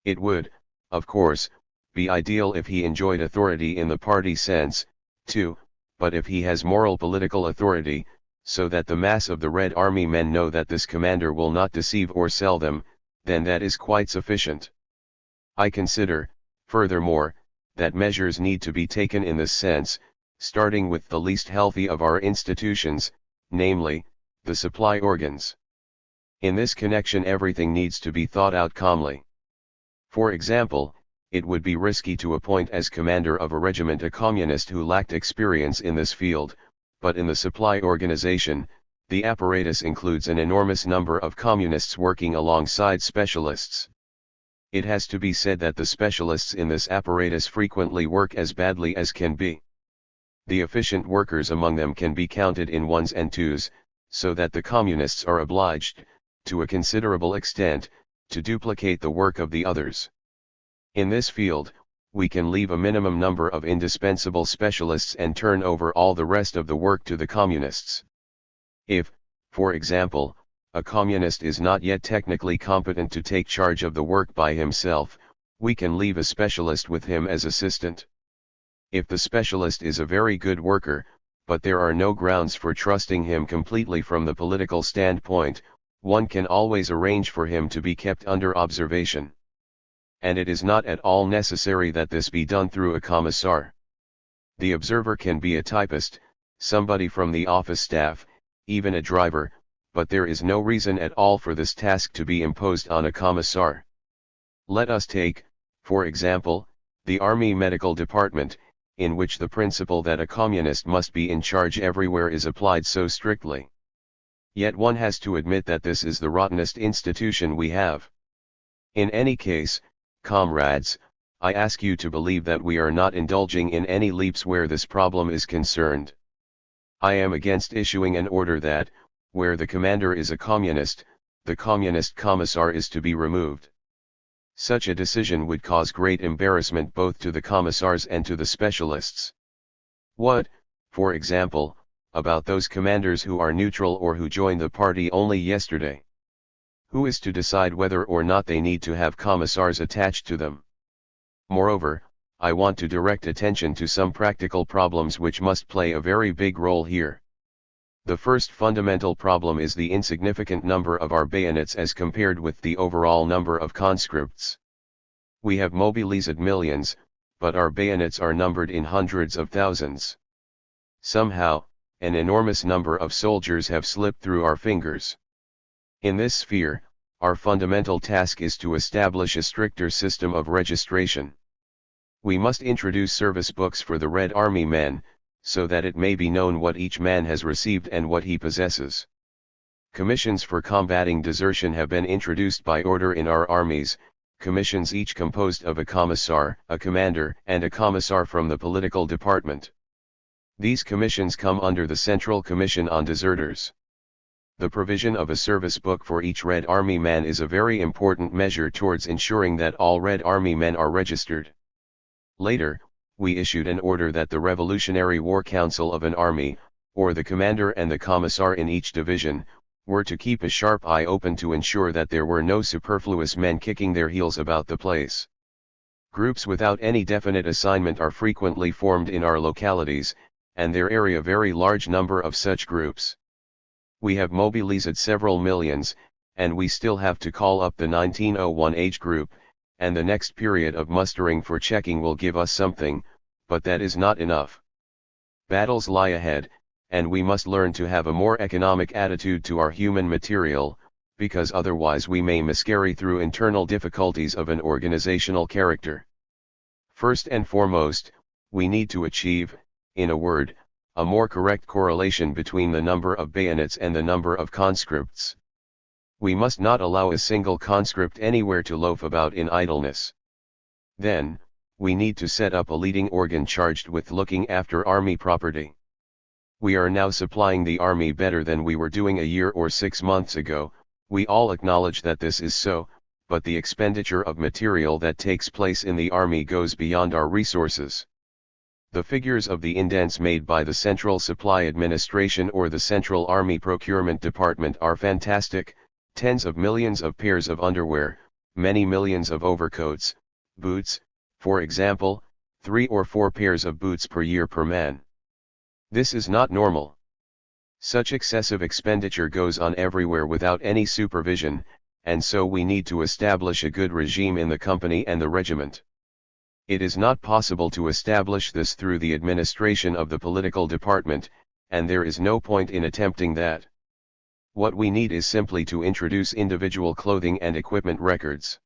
S1: It would, of course, be ideal if he enjoyed authority in the party sense, too, but if he has moral political authority, so that the mass of the Red Army men know that this commander will not deceive or sell them, then that is quite sufficient. I consider, furthermore, that measures need to be taken in this sense, starting with the least healthy of our institutions, namely, the supply organs. In this connection everything needs to be thought out calmly. For example, it would be risky to appoint as commander of a regiment a communist who lacked experience in this field, but in the supply organization, the apparatus includes an enormous number of communists working alongside specialists. It has to be said that the specialists in this apparatus frequently work as badly as can be. The efficient workers among them can be counted in ones and twos, so that the communists are obliged, to a considerable extent, to duplicate the work of the others. In this field, we can leave a minimum number of indispensable specialists and turn over all the rest of the work to the communists. If, for example, a communist is not yet technically competent to take charge of the work by himself, we can leave a specialist with him as assistant. If the specialist is a very good worker, but there are no grounds for trusting him completely from the political standpoint, one can always arrange for him to be kept under observation. And it is not at all necessary that this be done through a commissar. The observer can be a typist, somebody from the office staff, even a driver, but there is no reason at all for this task to be imposed on a commissar. Let us take, for example, the Army Medical Department, in which the principle that a communist must be in charge everywhere is applied so strictly. Yet one has to admit that this is the rottenest institution we have. In any case, comrades, I ask you to believe that we are not indulging in any leaps where this problem is concerned. I am against issuing an order that, where the commander is a communist, the communist commissar is to be removed. Such a decision would cause great embarrassment both to the commissars and to the specialists. What, for example, about those commanders who are neutral or who joined the party only yesterday? Who is to decide whether or not they need to have commissars attached to them? Moreover, I want to direct attention to some practical problems which must play a very big role here. The first fundamental problem is the insignificant number of our bayonets as compared with the overall number of conscripts. We have mobilized millions, but our bayonets are numbered in hundreds of thousands. Somehow, an enormous number of soldiers have slipped through our fingers. In this sphere, our fundamental task is to establish a stricter system of registration. We must introduce service books for the Red Army men, so that it may be known what each man has received and what he possesses. Commissions for combating desertion have been introduced by order in our armies, commissions each composed of a commissar, a commander, and a commissar from the political department. These commissions come under the Central Commission on Deserters. The provision of a service book for each Red Army man is a very important measure towards ensuring that all Red Army men are registered. Later, we issued an order that the Revolutionary War Council of an army, or the commander and the commissar in each division, were to keep a sharp eye open to ensure that there were no superfluous men kicking their heels about the place. Groups without any definite assignment are frequently formed in our localities, and there are a very large number of such groups. We have mobilized several millions, and we still have to call up the 1901 age group, and the next period of mustering for checking will give us something, but that is not enough. Battles lie ahead, and we must learn to have a more economic attitude to our human material, because otherwise we may miscarry through internal difficulties of an organizational character. First and foremost, we need to achieve, in a word, a more correct correlation between the number of bayonets and the number of conscripts. We must not allow a single conscript anywhere to loaf about in idleness. Then, we need to set up a leading organ charged with looking after army property. We are now supplying the army better than we were doing a year or 6 months ago. We all acknowledge that this is so, but the expenditure of material that takes place in the army goes beyond our resources. The figures of the indents made by the Central Supply Administration or the Central Army Procurement Department are fantastic: tens of millions of pairs of underwear, many millions of overcoats, boots, for example, 3 or 4 pairs of boots per year per man. This is not normal. Such excessive expenditure goes on everywhere without any supervision, and so we need to establish a good regime in the company and the regiment. It is not possible to establish this through the administration of the political department, and there is no point in attempting that. What we need is simply to introduce individual clothing and equipment records.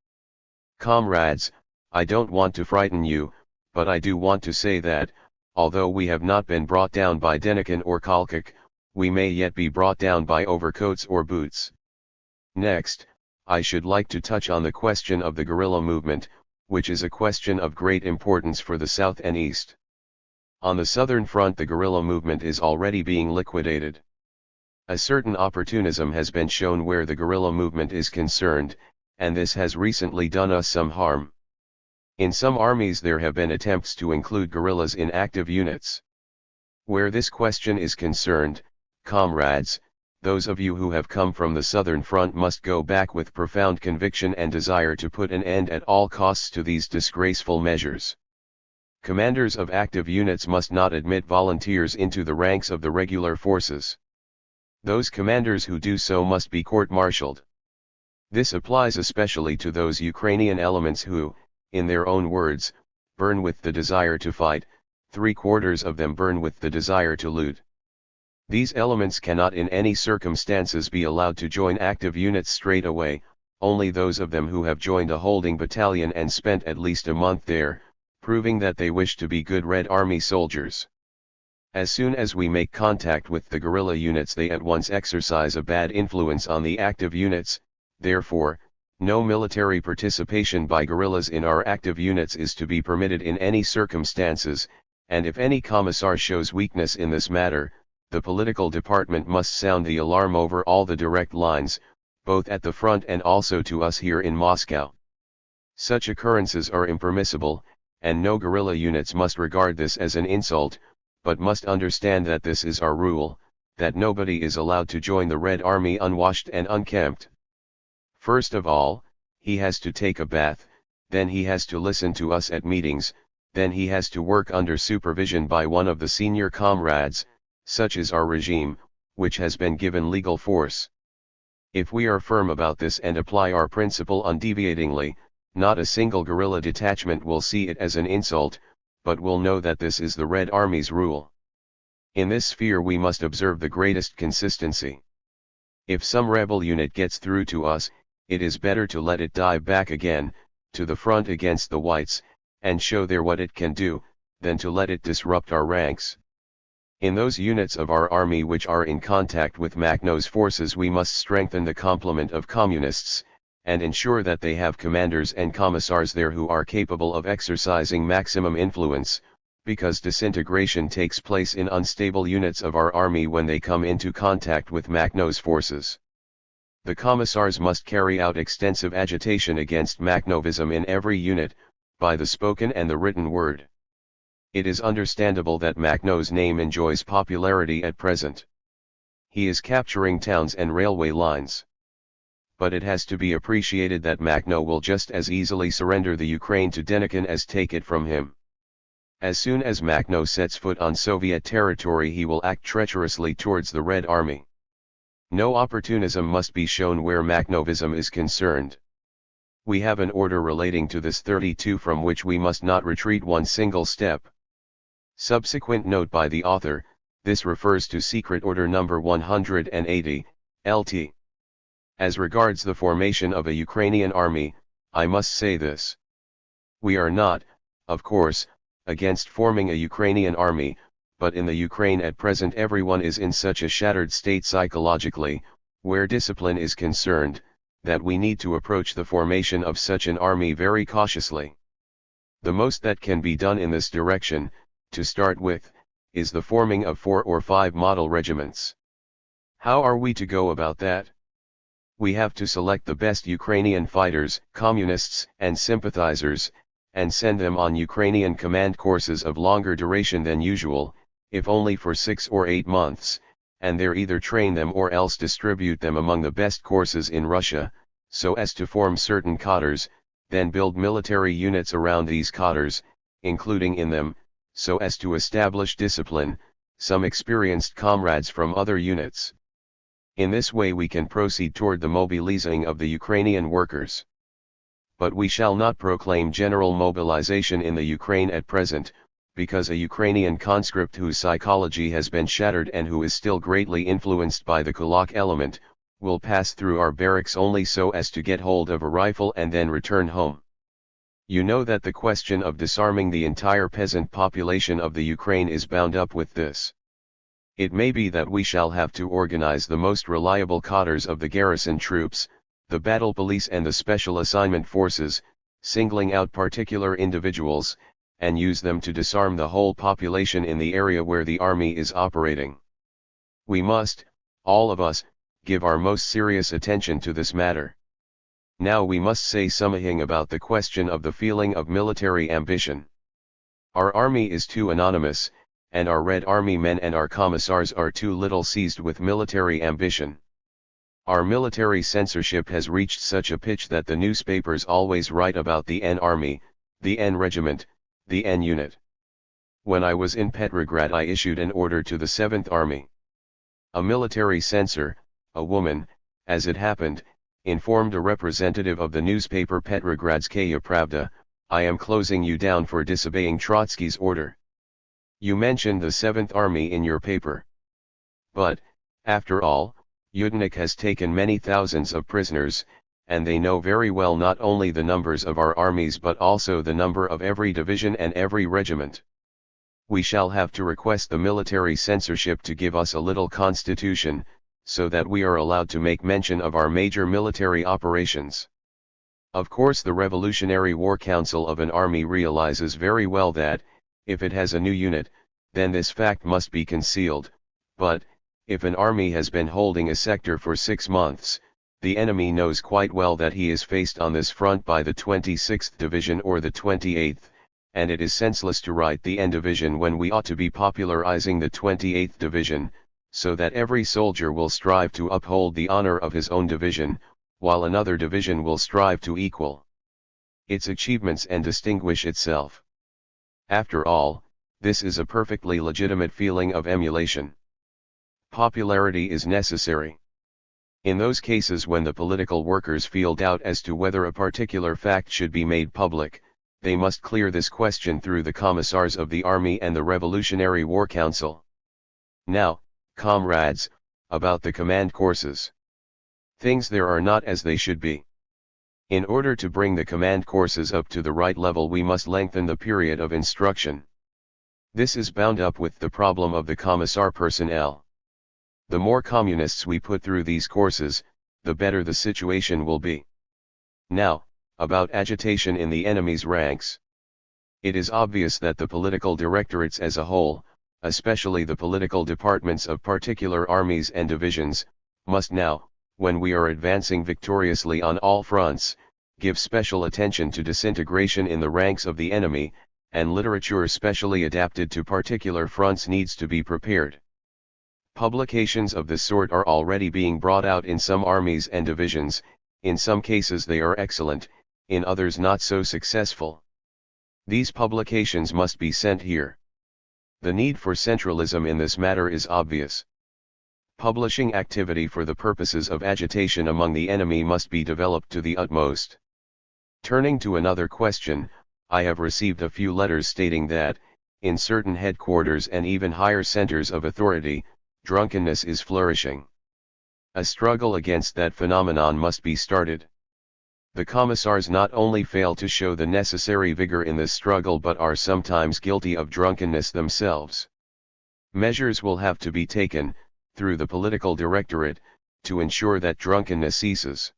S1: Comrades, I don't want to frighten you, but I do want to say that, although we have not been brought down by Denikin or Kalkak, we may yet be brought down by overcoats or boots. Next, I should like to touch on the question of the guerrilla movement, which is a question of great importance for the South and East. On the Southern front, the guerrilla movement is already being liquidated. A certain opportunism has been shown where the guerrilla movement is concerned, and this has recently done us some harm. In some armies there have been attempts to include guerrillas in active units. Where this question is concerned, comrades, those of you who have come from the Southern Front must go back with profound conviction and desire to put an end at all costs to these disgraceful measures. Commanders of active units must not admit volunteers into the ranks of the regular forces. Those commanders who do so must be court-martialed. This applies especially to those Ukrainian elements who, in their own words, burn with the desire to fight. 3/4 of them burn with the desire to loot. These elements cannot in any circumstances be allowed to join active units straight away, only those of them who have joined a holding battalion and spent at least a month there, proving that they wish to be good Red Army soldiers. As soon as we make contact with the guerrilla units they at once exercise a bad influence on the active units, therefore, no military participation by guerrillas in our active units is to be permitted in any circumstances, and if any commissar shows weakness in this matter, the political department must sound the alarm over all the direct lines, both at the front and also to us here in Moscow. Such occurrences are impermissible, and no guerrilla units must regard this as an insult, but must understand that this is our rule, that nobody is allowed to join the Red Army unwashed and unkempt. First of all, he has to take a bath, then he has to listen to us at meetings, then he has to work under supervision by one of the senior comrades. Such is our regime, which has been given legal force. If we are firm about this and apply our principle undeviatingly, not a single guerrilla detachment will see it as an insult, but will know that this is the Red Army's rule. In this sphere we must observe the greatest consistency. If some rebel unit gets through to us, it is better to let it dive back again, to the front against the whites, and show there what it can do, than to let it disrupt our ranks. In those units of our army which are in contact with Makhno's forces we must strengthen the complement of communists, and ensure that they have commanders and commissars there who are capable of exercising maximum influence, because disintegration takes place in unstable units of our army when they come into contact with Makhno's forces. The commissars must carry out extensive agitation against Makhnovism in every unit, by the spoken and the written word. It is understandable that Makhno's name enjoys popularity at present. He is capturing towns and railway lines. But it has to be appreciated that Makhno will just as easily surrender the Ukraine to Denikin as take it from him. As soon as Makhno sets foot on Soviet territory he will act treacherously towards the Red Army. No opportunism must be shown where Makhnovism is concerned. We have an order relating to this 32 from which we must not retreat one single step. Subsequent note by the author, this refers to Secret Order number 180, LT. As regards the formation of a Ukrainian army, I must say this. We are not, of course, against forming a Ukrainian army, but in the Ukraine at present everyone is in such a shattered state psychologically, where discipline is concerned, that we need to approach the formation of such an army very cautiously. The most that can be done in this direction, to start with, is the forming of 4 or 5 model regiments. How are we to go about that? We have to select the best Ukrainian fighters, communists and sympathizers, and send them on Ukrainian command courses of longer duration than usual, if only for 6 or 8 months, and there either train them or else distribute them among the best courses in Russia, so as to form certain cadres, then build military units around these cadres, including in them, so as to establish discipline, some experienced comrades from other units. In this way we can proceed toward the mobilizing of the Ukrainian workers. But we shall not proclaim general mobilization in the Ukraine at present, because a Ukrainian conscript whose psychology has been shattered and who is still greatly influenced by the kulak element, will pass through our barracks only so as to get hold of a rifle and then return home. You know that the question of disarming the entire peasant population of the Ukraine is bound up with this. It may be that we shall have to organize the most reliable cadres of the garrison troops, the battle police and the special assignment forces, singling out particular individuals, and use them to disarm the whole population in the area where the army is operating. We must, all of us, give our most serious attention to this matter. Now we must say something about the question of the feeling of military ambition. Our army is too anonymous, and our Red Army men and our commissars are too little seized with military ambition. Our military censorship has reached such a pitch that the newspapers always write about the N Army, the N Regiment, the N Unit. When I was in Petrograd I issued an order to the 7th Army. A military censor, a woman, as it happened, informed a representative of the newspaper Petrogradskaya Pravda, "I am closing you down for disobeying Trotsky's order. You mentioned the 7th Army in your paper. But, after all, Yudenik has taken many thousands of prisoners, and they know very well not only the numbers of our armies but also the number of every division and every regiment. We shall have to request the military censorship to give us a little constitution, so that we are allowed to make mention of our major military operations." Of course the Revolutionary War Council of an army realizes very well that, if it has a new unit, then this fact must be concealed, but, if an army has been holding a sector for 6 months, the enemy knows quite well that he is faced on this front by the 26th Division or the 28th, and it is senseless to write the N Division when we ought to be popularizing the 28th Division, so that every soldier will strive to uphold the honor of his own division, while another division will strive to equal its achievements and distinguish itself. After all, this is a perfectly legitimate feeling of emulation. Popularity is necessary. In those cases when the political workers feel doubt as to whether a particular fact should be made public, they must clear this question through the commissars of the army and the Revolutionary War Council. Now, comrades, about the command courses. Things there are not as they should be. In order to bring the command courses up to the right level we must lengthen the period of instruction. This is bound up with the problem of the commissar personnel. The more communists we put through these courses, the better the situation will be. Now, about agitation in the enemy's ranks. It is obvious that the political directorates as a whole, especially the political departments of particular armies and divisions, must now, when we are advancing victoriously on all fronts, give special attention to disintegration in the ranks of the enemy, and literature specially adapted to particular fronts needs to be prepared. Publications of this sort are already being brought out in some armies and divisions. In some cases they are excellent, in others not so successful. These publications must be sent here. The need for centralism in this matter is obvious. Publishing activity for the purposes of agitation among the enemy must be developed to the utmost. Turning to another question, I have received a few letters stating that, in certain headquarters and even higher centers of authority, drunkenness is flourishing. A struggle against that phenomenon must be started. The commissars not only fail to show the necessary vigor in this struggle but are sometimes guilty of drunkenness themselves. Measures will have to be taken, through the political directorate, to ensure that drunkenness ceases.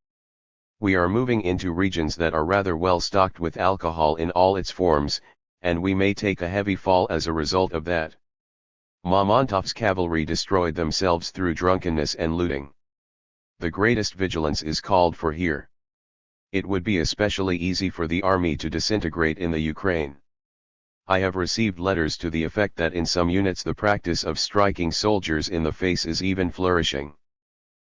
S1: We are moving into regions that are rather well stocked with alcohol in all its forms, and we may take a heavy fall as a result of that. Mamontov's cavalry destroyed themselves through drunkenness and looting. The greatest vigilance is called for here. It would be especially easy for the army to disintegrate in the Ukraine. I have received letters to the effect that in some units the practice of striking soldiers in the face is even flourishing.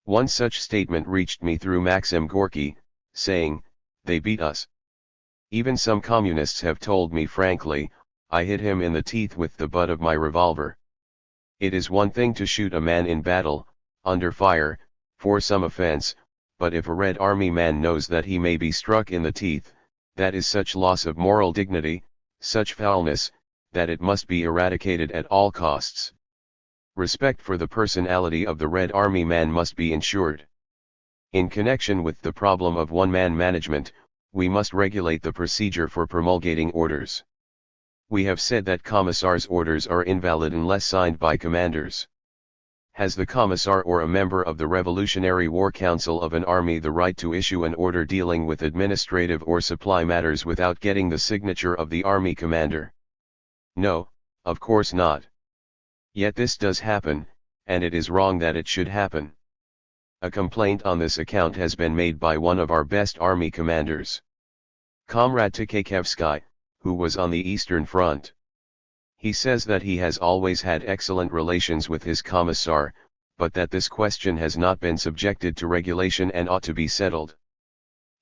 S1: One such statement reached me through Maxim Gorky, saying, "They beat us." Even some communists have told me frankly, "I hit him in the teeth with the butt of my revolver." It is one thing to shoot a man in battle, under fire, for some offense, but if a Red Army man knows that he may be struck in the teeth, that is such loss of moral dignity, such foulness, that it must be eradicated at all costs. Respect for the personality of the Red Army man must be ensured. In connection with the problem of one-man management, we must regulate the procedure for promulgating orders. We have said that commissars' orders are invalid unless signed by commanders. Has the commissar or a member of the Revolutionary War Council of an army the right to issue an order dealing with administrative or supply matters without getting the signature of the army commander? No, of course not. Yet this does happen, and it is wrong that it should happen. A complaint on this account has been made by one of our best army commanders, Comrade Tykakevsky, who was on the Eastern Front. He says that he has always had excellent relations with his commissar, but that this question has not been subjected to regulation and ought to be settled.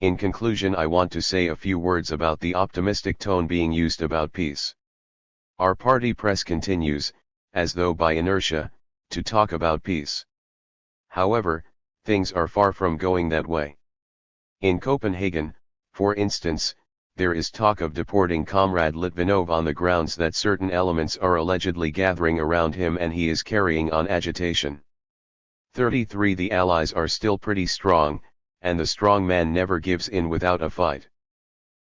S1: In conclusion, I want to say a few words about the optimistic tone being used about peace. Our party press continues, as though by inertia, to talk about peace. However, things are far from going that way. In Copenhagen, for instance, there is talk of deporting Comrade Litvinov on the grounds that certain elements are allegedly gathering around him and he is carrying on agitation. 33 The Allies are still pretty strong, and the strong man never gives in without a fight.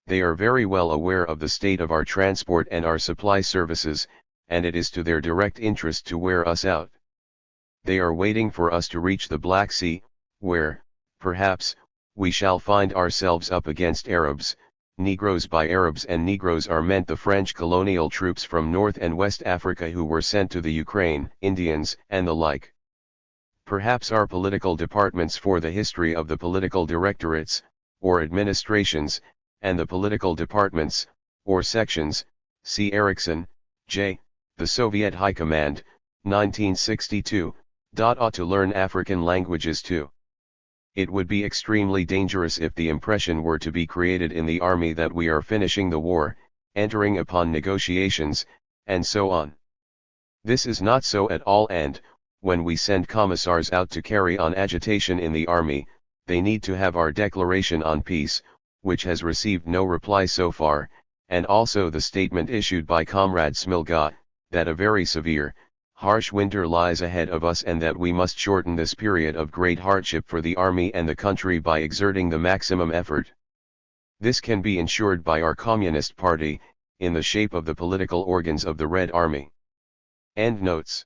S1: They are very well aware of the state of our transport and our supply services, and it is to their direct interest to wear us out. They are waiting for us to reach the Black Sea, where, perhaps, we shall find ourselves up against Arabs. Negroes. By Arabs and Negroes are meant the French colonial troops from North and West Africa who were sent to the Ukraine, Indians, and the like. Perhaps our political departments for the history of the political directorates, or administrations, and the political departments, or sections, see Erickson, J., The Soviet High Command, 1962, ought to learn African languages too. It would be extremely dangerous if the impression were to be created in the army that we are finishing the war, entering upon negotiations, and so on. This is not so at all, and, when we send commissars out to carry on agitation in the army, they need to have our declaration on peace, which has received no reply so far, and also the statement issued by Comrade Smilga, that a very severe, harsh winter lies ahead of us and that we must shorten this period of great hardship for the army and the country by exerting the maximum effort. This can be ensured by our Communist Party, in the shape of the political organs of the Red Army. Endnotes.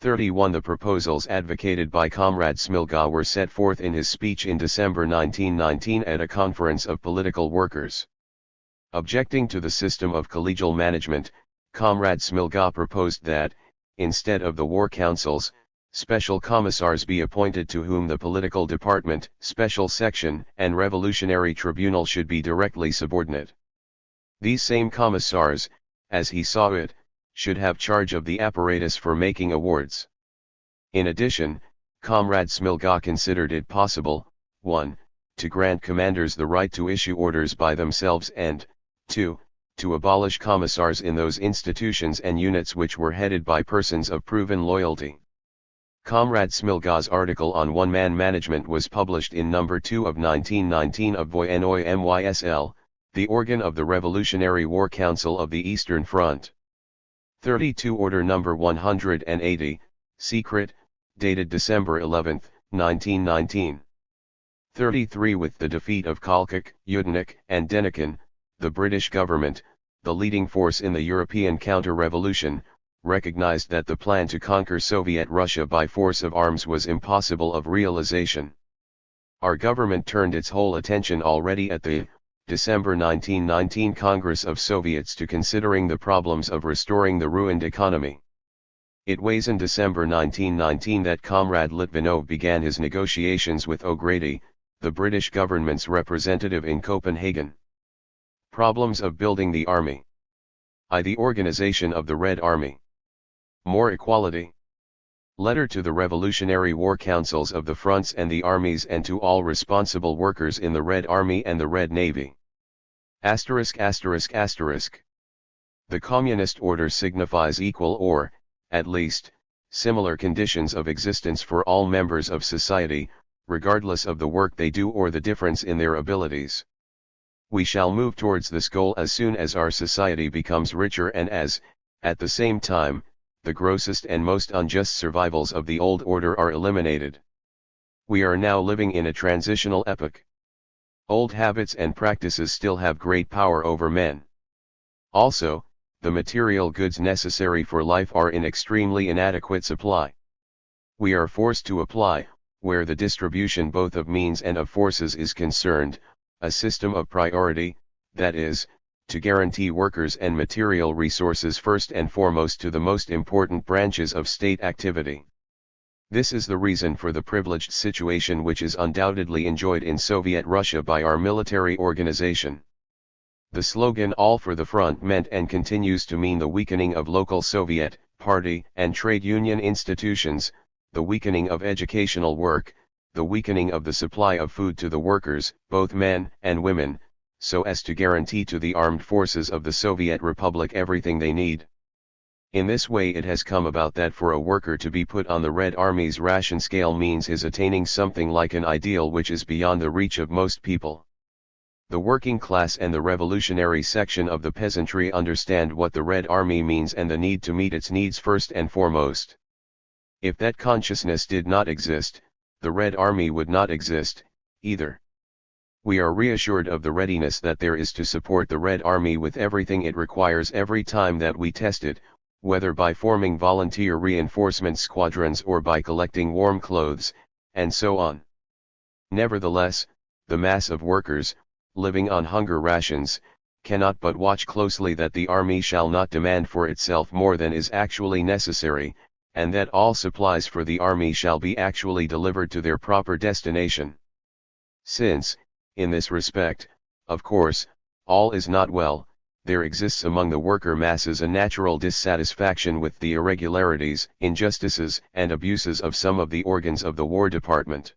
S1: 31 The proposals advocated by Comrade Smilga were set forth in his speech in December 1919 at a conference of political workers. Objecting to the system of collegial management, Comrade Smilga proposed that, instead of the war councils, special commissars be appointed to whom the political department, special section, and revolutionary tribunal should be directly subordinate. These same commissars, as he saw it, should have charge of the apparatus for making awards. In addition, Comrade Smilga considered it possible, 1. to grant commanders the right to issue orders by themselves and, 2. to abolish commissars in those institutions and units which were headed by persons of proven loyalty. Comrade Smilga's article on one-man management was published in number 2 of 1919 of Voyenoy MYSL, the organ of the Revolutionary War Council of the Eastern Front. 32 Order number 180, secret, dated December 11, 1919. 33 With the defeat of Kalkak, Yudenich, and Denikin, the British government, the leading force in the European counter-revolution, recognized that the plan to conquer Soviet Russia by force of arms was impossible of realization. Our government turned its whole attention already at the December 1919 Congress of Soviets to considering the problems of restoring the ruined economy. It was in December 1919 that Comrade Litvinov began his negotiations with O'Grady, the British government's representative in Copenhagen. Problems of building the army. The organization of the Red Army. More equality. Letter to the Revolutionary War Councils of the fronts and the armies and to all responsible workers in the Red Army and the Red Navy. ******. The communist order signifies equal or, at least, similar conditions of existence for all members of society, regardless of the work they do or the difference in their abilities. We shall move towards this goal as soon as our society becomes richer and as, at the same time, the grossest and most unjust survivals of the old order are eliminated. We are now living in a transitional epoch. Old habits and practices still have great power over men. Also, the material goods necessary for life are in extremely inadequate supply. We are forced to apply, where the distribution both of means and of forces is concerned, a system of priority, that is, to guarantee workers and material resources first and foremost to the most important branches of state activity. This is the reason for the privileged situation which is undoubtedly enjoyed in Soviet Russia by our military organization. The slogan "All for the Front" meant and continues to mean the weakening of local Soviet, party, and trade union institutions, the weakening of educational work, the weakening of the supply of food to the workers, both men and women, so as to guarantee to the armed forces of the Soviet Republic everything they need. In this way it has come about that for a worker to be put on the Red Army's ration scale means his attaining something like an ideal which is beyond the reach of most people. The working class and the revolutionary section of the peasantry understand what the Red Army means and the need to meet its needs first and foremost. If that consciousness did not exist, the Red Army would not exist, either. We are reassured of the readiness that there is to support the Red Army with everything it requires every time that we test it, whether by forming volunteer reinforcement squadrons or by collecting warm clothes, and so on. Nevertheless, the mass of workers, living on hunger rations, cannot but watch closely that the army shall not demand for itself more than is actually necessary, and that all supplies for the army shall be actually delivered to their proper destination. Since, in this respect, of course, all is not well, there exists among the worker masses a natural dissatisfaction with the irregularities, injustices, and abuses of some of the organs of the War Department.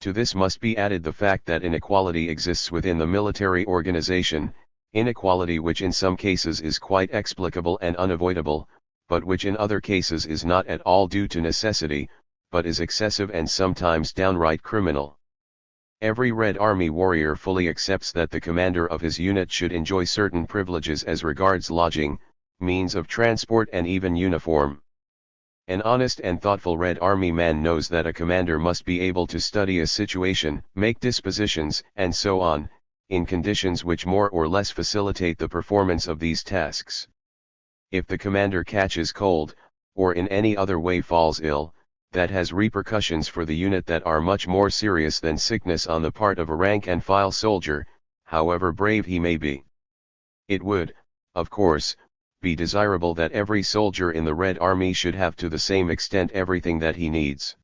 S1: To this must be added the fact that inequality exists within the military organization, inequality which in some cases is quite explicable and unavoidable, but which in other cases is not at all due to necessity, but is excessive and sometimes downright criminal. Every Red Army warrior fully accepts that the commander of his unit should enjoy certain privileges as regards lodging, means of transport and even uniform. An honest and thoughtful Red Army man knows that a commander must be able to study a situation, make dispositions, and so on, in conditions which more or less facilitate the performance of these tasks. If the commander catches cold, or in any other way falls ill, that has repercussions for the unit that are much more serious than sickness on the part of a rank-and-file soldier, however brave he may be. It would, of course, be desirable that every soldier in the Red Army should have to the same extent everything that he needs.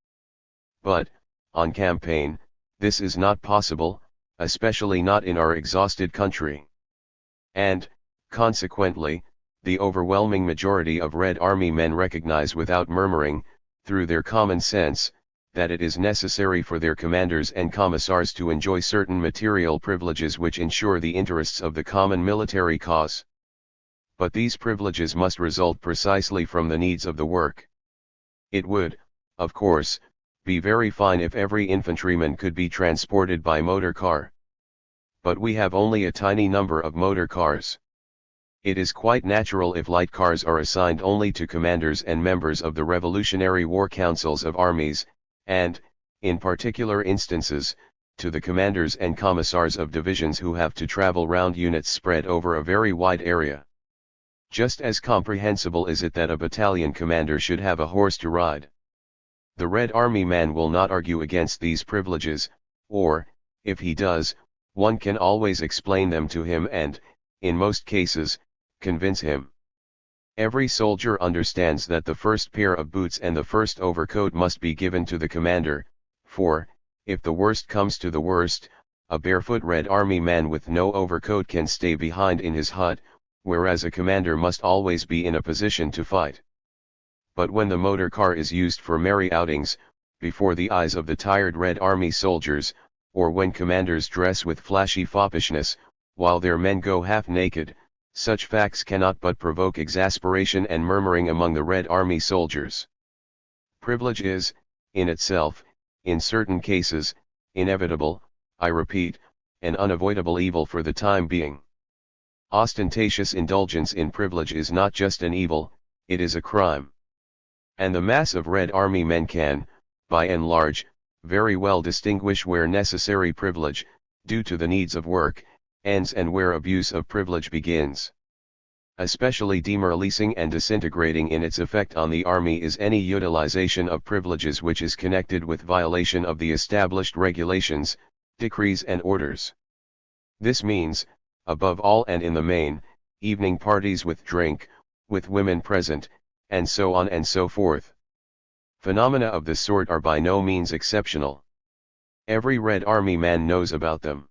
S1: But, on campaign, this is not possible, especially not in our exhausted country. And, consequently, the overwhelming majority of Red Army men recognize without murmuring, through their common sense, that it is necessary for their commanders and commissars to enjoy certain material privileges which ensure the interests of the common military cause. But these privileges must result precisely from the needs of the work. It would, of course, be very fine if every infantryman could be transported by motor car. But we have only a tiny number of motor cars. It is quite natural if light cars are assigned only to commanders and members of the Revolutionary War Councils of armies, and, in particular instances, to the commanders and commissars of divisions who have to travel round units spread over a very wide area. Just as comprehensible is it that a battalion commander should have a horse to ride. The Red Army man will not argue against these privileges, or, if he does, one can always explain them to him and, in most cases, convince him. Every soldier understands that the first pair of boots and the first overcoat must be given to the commander, for, if the worst comes to the worst, a barefoot Red Army man with no overcoat can stay behind in his hut, whereas a commander must always be in a position to fight. But when the motor car is used for merry outings, before the eyes of the tired Red Army soldiers, or when commanders dress with flashy foppishness, while their men go half naked, such facts cannot but provoke exasperation and murmuring among the Red Army soldiers. Privilege is, in itself, in certain cases, inevitable, I repeat, an unavoidable evil for the time being. Ostentatious indulgence in privilege is not just an evil, it is a crime. And the mass of Red Army men can, by and large, very well distinguish where necessary privilege, due to the needs of work, ends and where abuse of privilege begins. Especially demoralizing and disintegrating in its effect on the army is any utilization of privileges which is connected with violation of the established regulations, decrees and orders. This means, above all and in the main, evening parties with drink, with women present, and so on and so forth. Phenomena of this sort are by no means exceptional. Every Red Army man knows about them.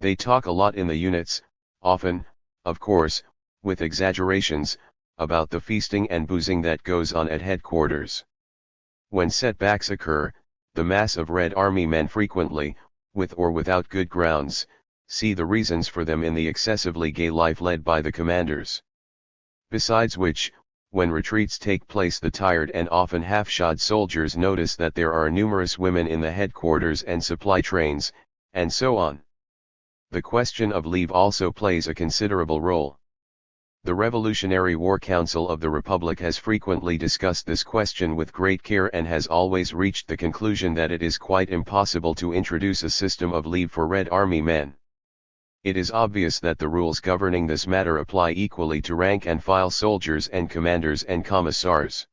S1: They talk a lot in the units, often, of course, with exaggerations, about the feasting and boozing that goes on at headquarters. When setbacks occur, the mass of Red Army men frequently, with or without good grounds, see the reasons for them in the excessively gay life led by the commanders. Besides which, when retreats take place, the tired and often half-shod soldiers notice that there are numerous women in the headquarters and supply trains, and so on. The question of leave also plays a considerable role. The Revolutionary War Council of the Republic has frequently discussed this question with great care and has always reached the conclusion that it is quite impossible to introduce a system of leave for Red Army men. It is obvious that the rules governing this matter apply equally to rank-and-file soldiers and commanders and commissars.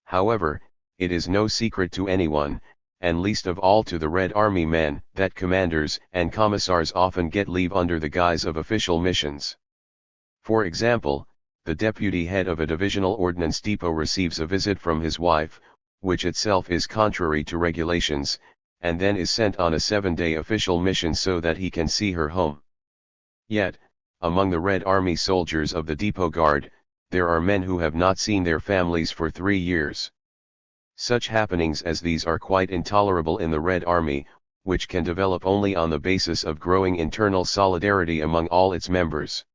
S1: However, it is no secret to anyone, and least of all to the Red Army men, that commanders and commissars often get leave under the guise of official missions. For example, the deputy head of a divisional ordnance depot receives a visit from his wife, which itself is contrary to regulations, and then is sent on a 7-day official mission so that he can see her home. Yet, among the Red Army soldiers of the depot guard, there are men who have not seen their families for 3 years. Such happenings as these are quite intolerable in the Red Army, which can develop only on the basis of growing internal solidarity among all its members.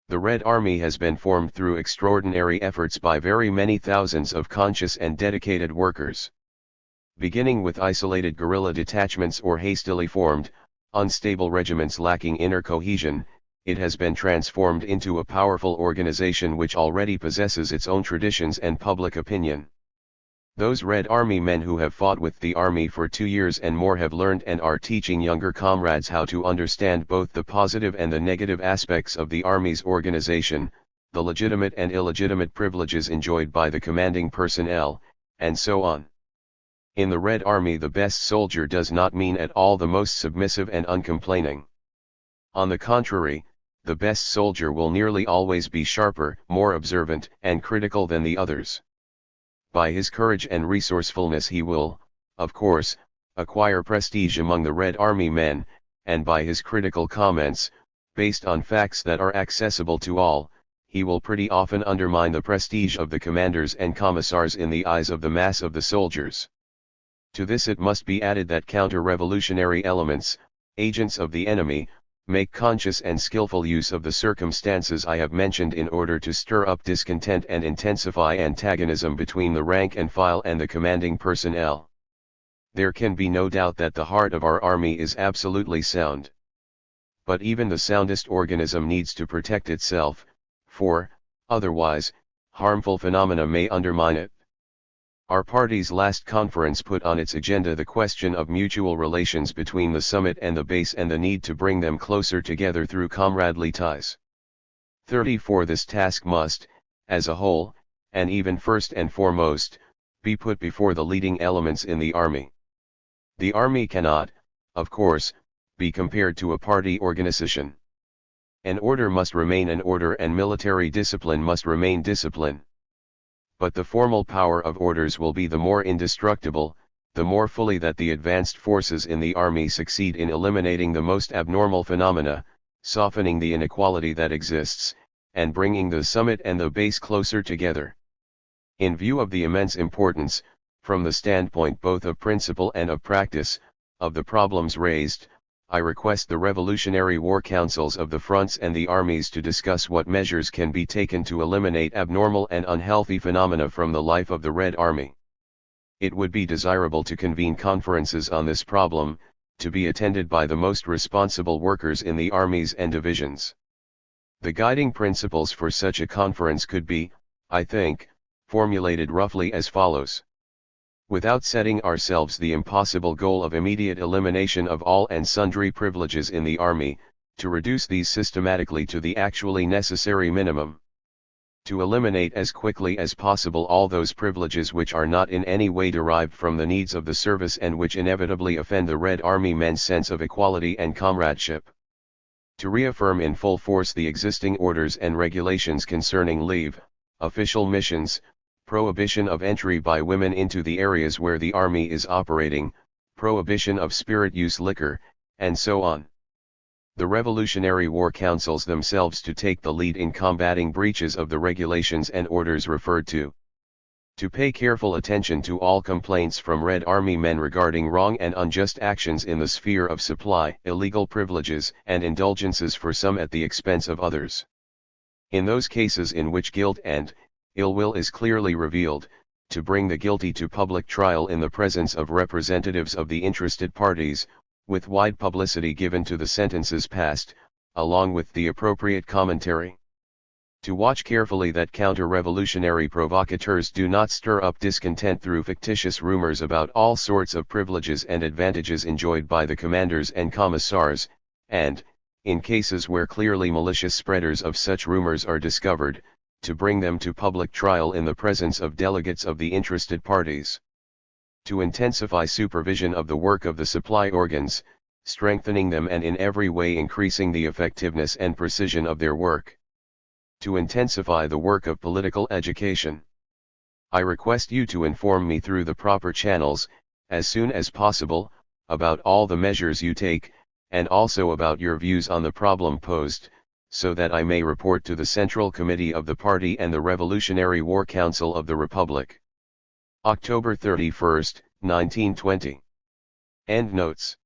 S1: The Red Army has been formed through extraordinary efforts by very many thousands of conscious and dedicated workers. Beginning with isolated guerrilla detachments or hastily formed, unstable regiments lacking inner cohesion, it has been transformed into a powerful organization which already possesses its own traditions and public opinion. Those Red Army men who have fought with the army for 2 years and more have learned and are teaching younger comrades how to understand both the positive and the negative aspects of the army's organization, the legitimate and illegitimate privileges enjoyed by the commanding personnel, and so on. In the Red Army, the best soldier does not mean at all the most submissive and uncomplaining. On the contrary, the best soldier will nearly always be sharper, more observant and critical than the others. By his courage and resourcefulness he will, of course, acquire prestige among the Red Army men, and by his critical comments, based on facts that are accessible to all, he will pretty often undermine the prestige of the commanders and commissars in the eyes of the mass of the soldiers. To this it must be added that counter-revolutionary elements, agents of the enemy, make conscious and skillful use of the circumstances I have mentioned in order to stir up discontent and intensify antagonism between the rank and file and the commanding personnel. There can be no doubt that the heart of our army is absolutely sound. But even the soundest organism needs to protect itself, for, otherwise, harmful phenomena may undermine it. Our party's last conference put on its agenda the question of mutual relations between the summit and the base and the need to bring them closer together through comradely ties. 34 This task must, as a whole, and even first and foremost, be put before the leading elements in the army. The army cannot, of course, be compared to a party organization. An order must remain an order and military discipline must remain discipline. But the formal power of orders will be the more indestructible, the more fully that the advanced forces in the army succeed in eliminating the most abnormal phenomena, softening the inequality that exists, and bringing the summit and the base closer together. In view of the immense importance, from the standpoint both of principle and of practice, of the problems raised, I request the Revolutionary War Councils of the fronts and the armies to discuss what measures can be taken to eliminate abnormal and unhealthy phenomena from the life of the Red Army. It would be desirable to convene conferences on this problem, to be attended by the most responsible workers in the armies and divisions. The guiding principles for such a conference could be, I think, formulated roughly as follows. Without setting ourselves the impossible goal of immediate elimination of all and sundry privileges in the army, to reduce these systematically to the actually necessary minimum. To eliminate as quickly as possible all those privileges which are not in any way derived from the needs of the service and which inevitably offend the Red Army men's sense of equality and comradeship. To reaffirm in full force the existing orders and regulations concerning leave, official missions, prohibition of entry by women into the areas where the army is operating, prohibition of spirit use liquor, and so on. The Revolutionary War counsels themselves to take the lead in combating breaches of the regulations and orders referred to pay careful attention to all complaints from Red Army men regarding wrong and unjust actions in the sphere of supply, illegal privileges and indulgences for some at the expense of others. In those cases in which guilt and ill will is clearly revealed, to bring the guilty to public trial in the presence of representatives of the interested parties, with wide publicity given to the sentences passed, along with the appropriate commentary. To watch carefully that counter-revolutionary provocateurs do not stir up discontent through fictitious rumors about all sorts of privileges and advantages enjoyed by the commanders and commissars, and, in cases where clearly malicious spreaders of such rumors are discovered, to bring them to public trial in the presence of delegates of the interested parties. To intensify supervision of the work of the supply organs, strengthening them and in every way increasing the effectiveness and precision of their work. To intensify the work of political education. I request you to inform me through the proper channels, as soon as possible, about all the measures you take, and also about your views on the problem posed, so that I may report to the Central Committee of the Party and the Revolutionary War Council of the Republic. October 31, 1920. Endnotes.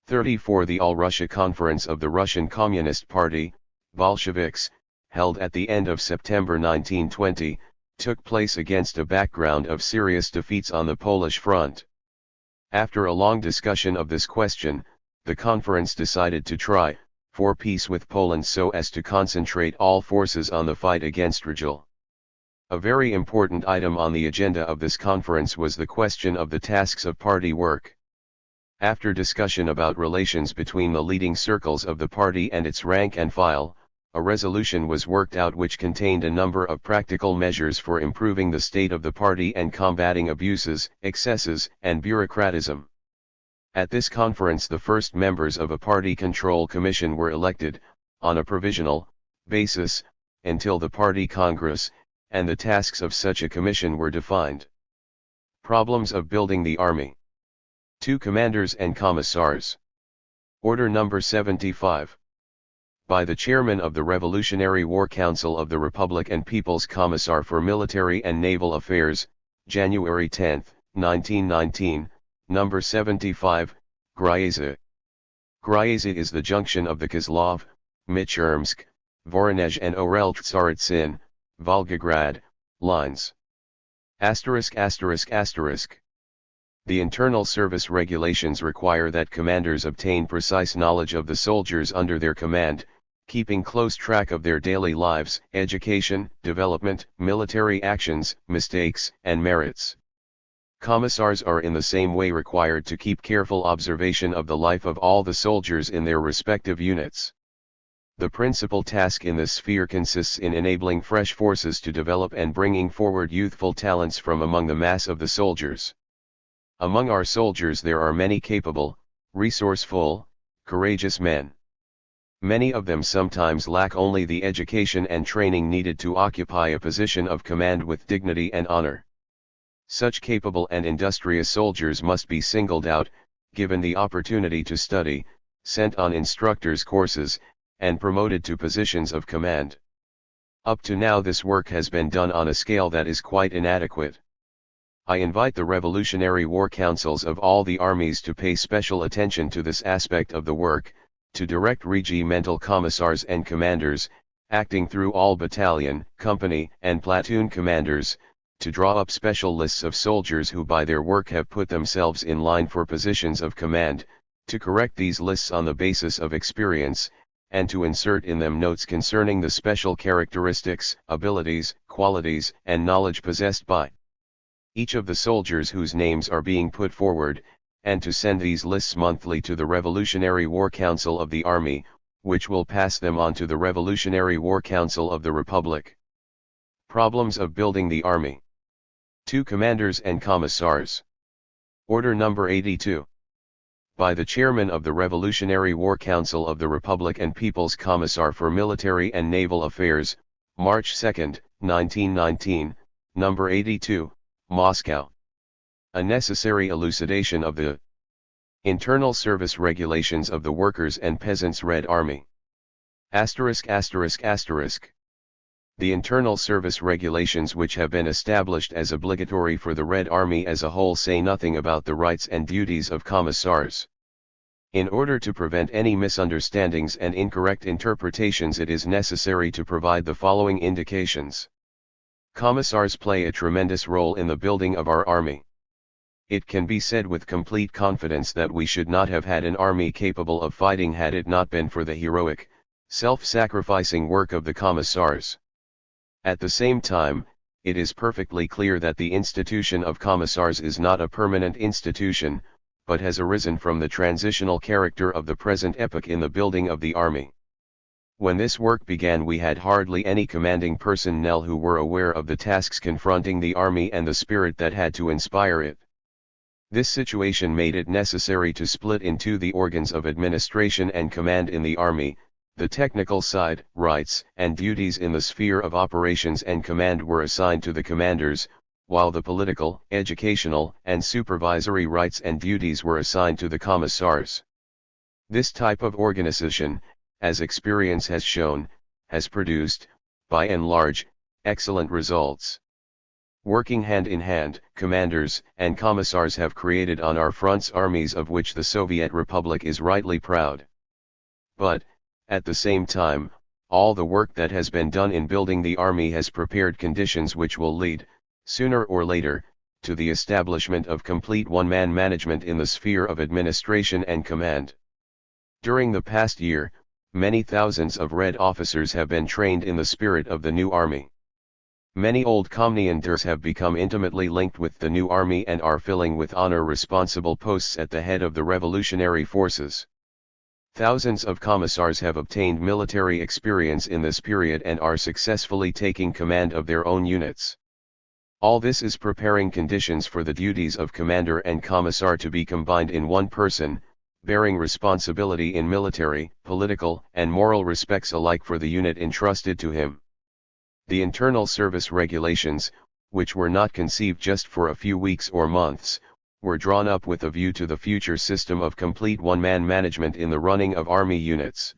S1: 34. The All-Russia Conference of the Russian Communist Party, Bolsheviks, held at the end of September 1920, took place against a background of serious defeats on the Polish front. After a long discussion of this question, the conference decided to try for peace with Poland so as to concentrate all forces on the fight against Rajul. A very important item on the agenda of this conference was the question of the tasks of party work. After discussion about relations between the leading circles of the party and its rank and file, a resolution was worked out which contained a number of practical measures for improving the state of the party and combating abuses, excesses, and bureaucratism. At this conference the first members of a party control commission were elected, on a provisional basis, until the party congress, and the tasks of such a commission were defined. Problems of building the army. 2 Commanders and Commissars. Order number 75. By the Chairman of the Revolutionary War Council of the Republic and People's Commissar for Military and Naval Affairs, January 10, 1919, number 75, Gryazov. Gryazov is the junction of the Kozlov, Michyurmsk, Voronezh and Orel-Tsaritsyn, Volgograd, lines. The internal service regulations require that commanders obtain precise knowledge of the soldiers under their command, keeping close track of their daily lives, education, development, military actions, mistakes, and merits. Commissars are in the same way required to keep careful observation of the life of all the soldiers in their respective units. The principal task in this sphere consists in enabling fresh forces to develop and bringing forward youthful talents from among the mass of the soldiers. Among our soldiers there are many capable, resourceful, courageous men. Many of them sometimes lack only the education and training needed to occupy a position of command with dignity and honor. Such capable and industrious soldiers must be singled out, given the opportunity to study, sent on instructors' courses, and promoted to positions of command. Up to now this work has been done on a scale that is quite inadequate. I invite the Revolutionary War Councils of all the armies to pay special attention to this aspect of the work, to direct regimental commissars and commanders, acting through all battalion, company, and platoon commanders, to draw up special lists of soldiers who by their work have put themselves in line for positions of command, to correct these lists on the basis of experience, and to insert in them notes concerning the special characteristics, abilities, qualities, and knowledge possessed by each of the soldiers whose names are being put forward, and to send these lists monthly to the Revolutionary War Council of the Army, which will pass them on to the Revolutionary War Council of the Republic. Problems of building the army. 2 Commanders and Commissars. Order number 82. By the Chairman of the Revolutionary War Council of the Republic and People's Commissar for Military and Naval Affairs, March 2, 1919, Number 82, Moscow. A necessary elucidation of the internal service regulations of the Workers' and Peasants' Red Army. Asterisk asterisk asterisk. The internal service regulations which have been established as obligatory for the Red Army as a whole say nothing about the rights and duties of commissars. In order to prevent any misunderstandings and incorrect interpretations, it is necessary to provide the following indications. Commissars play a tremendous role in the building of our army. It can be said with complete confidence that we should not have had an army capable of fighting had it not been for the heroic, self-sacrificing work of the commissars. At the same time, it is perfectly clear that the institution of commissars is not a permanent institution, but has arisen from the transitional character of the present epoch in the building of the army. When this work began, we had hardly any commanding personnel who were aware of the tasks confronting the army and the spirit that had to inspire it. This situation made it necessary to split into the organs of administration and command in the army. The technical side, rights, and duties in the sphere of operations and command were assigned to the commanders, while the political, educational, and supervisory rights and duties were assigned to the commissars. This type of organization, as experience has shown, has produced, by and large, excellent results. Working hand in hand, commanders and commissars have created on our fronts armies of which the Soviet Republic is rightly proud. But, at the same time, all the work that has been done in building the army has prepared conditions which will lead, sooner or later, to the establishment of complete one-man management in the sphere of administration and command. During the past year, many thousands of Red officers have been trained in the spirit of the new army. Many old commanders have become intimately linked with the new army and are filling with honor responsible posts at the head of the revolutionary forces. Thousands of commissars have obtained military experience in this period and are successfully taking command of their own units. All this is preparing conditions for the duties of commander and commissar to be combined in one person, bearing responsibility in military, political, and moral respects alike for the unit entrusted to him. The internal service regulations, which were not conceived just for a few weeks or months, were drawn up with a view to the future system of complete one-man management in the running of army units.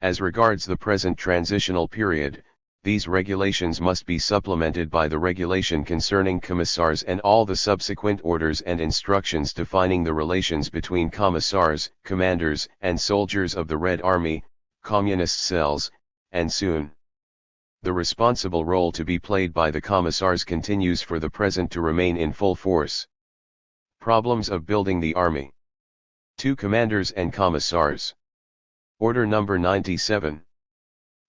S1: As regards the present transitional period, these regulations must be supplemented by the regulation concerning commissars and all the subsequent orders and instructions defining the relations between commissars, commanders, and soldiers of the Red Army, communist cells, and soon. The responsible role to be played by the commissars continues for the present to remain in full force. Problems of building the army. 2 Commanders and Commissars. Order number 97.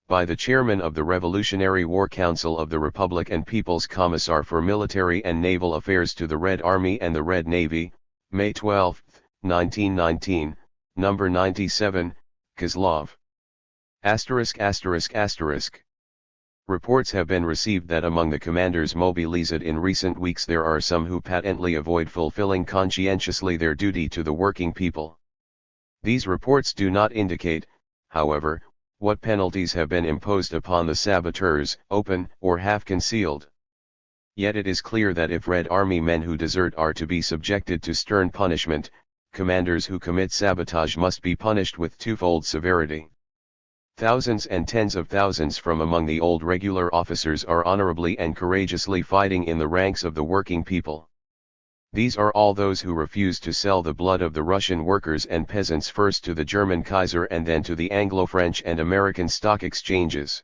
S1: By the Chairman of the Revolutionary War Council of the Republic and People's Commissar for Military and Naval Affairs to the Red Army and the Red Navy, May 12, 1919, number 97, Kozlov. Asterisk asterisk asterisk. Reports have been received that among the commanders mobilized in recent weeks there are some who patently avoid fulfilling conscientiously their duty to the working people. These reports do not indicate, however, what penalties have been imposed upon the saboteurs, open or half concealed. Yet it is clear that if Red Army men who desert are to be subjected to stern punishment, commanders who commit sabotage must be punished with twofold severity. Thousands and tens of thousands from among the old regular officers are honorably and courageously fighting in the ranks of the working people. These are all those who refuse to sell the blood of the Russian workers and peasants first to the German Kaiser and then to the Anglo-French and American stock exchanges.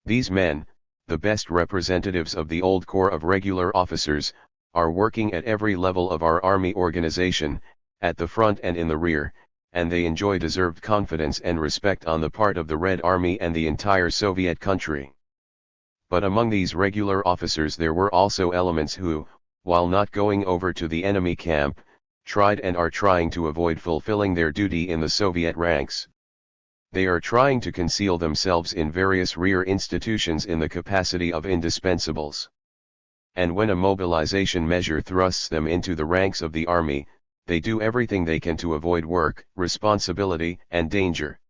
S1: These men, the best representatives of the old corps of regular officers, are working at every level of our army organization, at the front and in the rear, and they enjoy deserved confidence and respect on the part of the Red Army and the entire Soviet country. But among these regular officers there were also elements who, while not going over to the enemy camp, tried and are trying to avoid fulfilling their duty in the Soviet ranks. They are trying to conceal themselves in various rear institutions in the capacity of indispensables. And when a mobilization measure thrusts them into the ranks of the army, they do everything they can to avoid work, responsibility, and danger.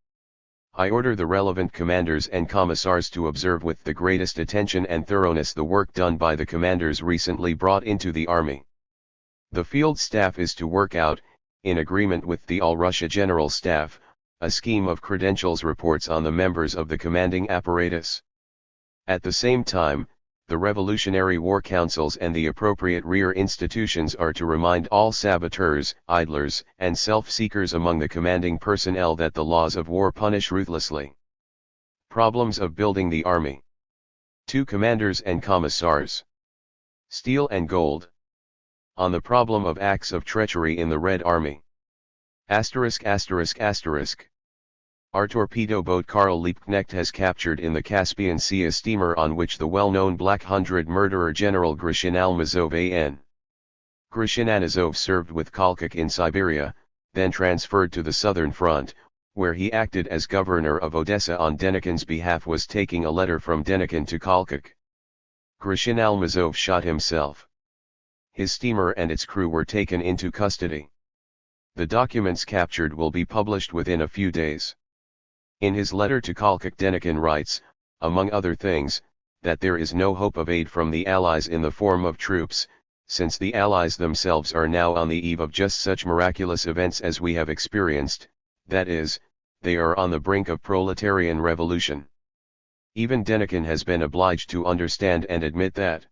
S1: I order the relevant commanders and commissars to observe with the greatest attention and thoroughness the work done by the commanders recently brought into the army. The field staff is to work out, in agreement with the All-Russia General Staff, a scheme of credentials reports on the members of the commanding apparatus. At the same time, the Revolutionary War Councils and the appropriate rear institutions are to remind all saboteurs, idlers, and self-seekers among the commanding personnel that the laws of war punish ruthlessly. Problems of building the army. 2 commanders and commissars. Steel and gold. On the problem of acts of treachery in the Red Army. Our torpedo boat Karl Liebknecht has captured in the Caspian Sea a steamer on which the well-known Black Hundred murderer General Grishin Almazov A.N. Grishin Almazov served with Kolchak in Siberia, then transferred to the southern front, where he acted as governor of Odessa on Denikin's behalf, was taking a letter from Denikin to Kolchak. Grishin Almazov shot himself. His steamer and its crew were taken into custody. The documents captured will be published within a few days. In his letter to Kolchak, Denikin writes, among other things, that there is no hope of aid from the Allies in the form of troops, since the Allies themselves are now on the eve of just such miraculous events as we have experienced, that is, they are on the brink of proletarian revolution. Even Denikin has been obliged to understand and admit that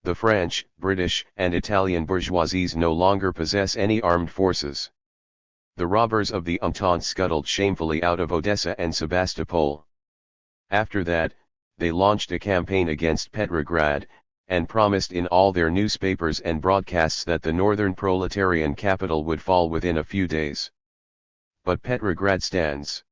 S1: the French, British, and Italian bourgeoisies no longer possess any armed forces. The robbers of the Entente scuttled shamefully out of Odessa and Sebastopol. After that, they launched a campaign against Petrograd, and promised in all their newspapers and broadcasts that the northern proletarian capital would fall within a few days. But Petrograd stands.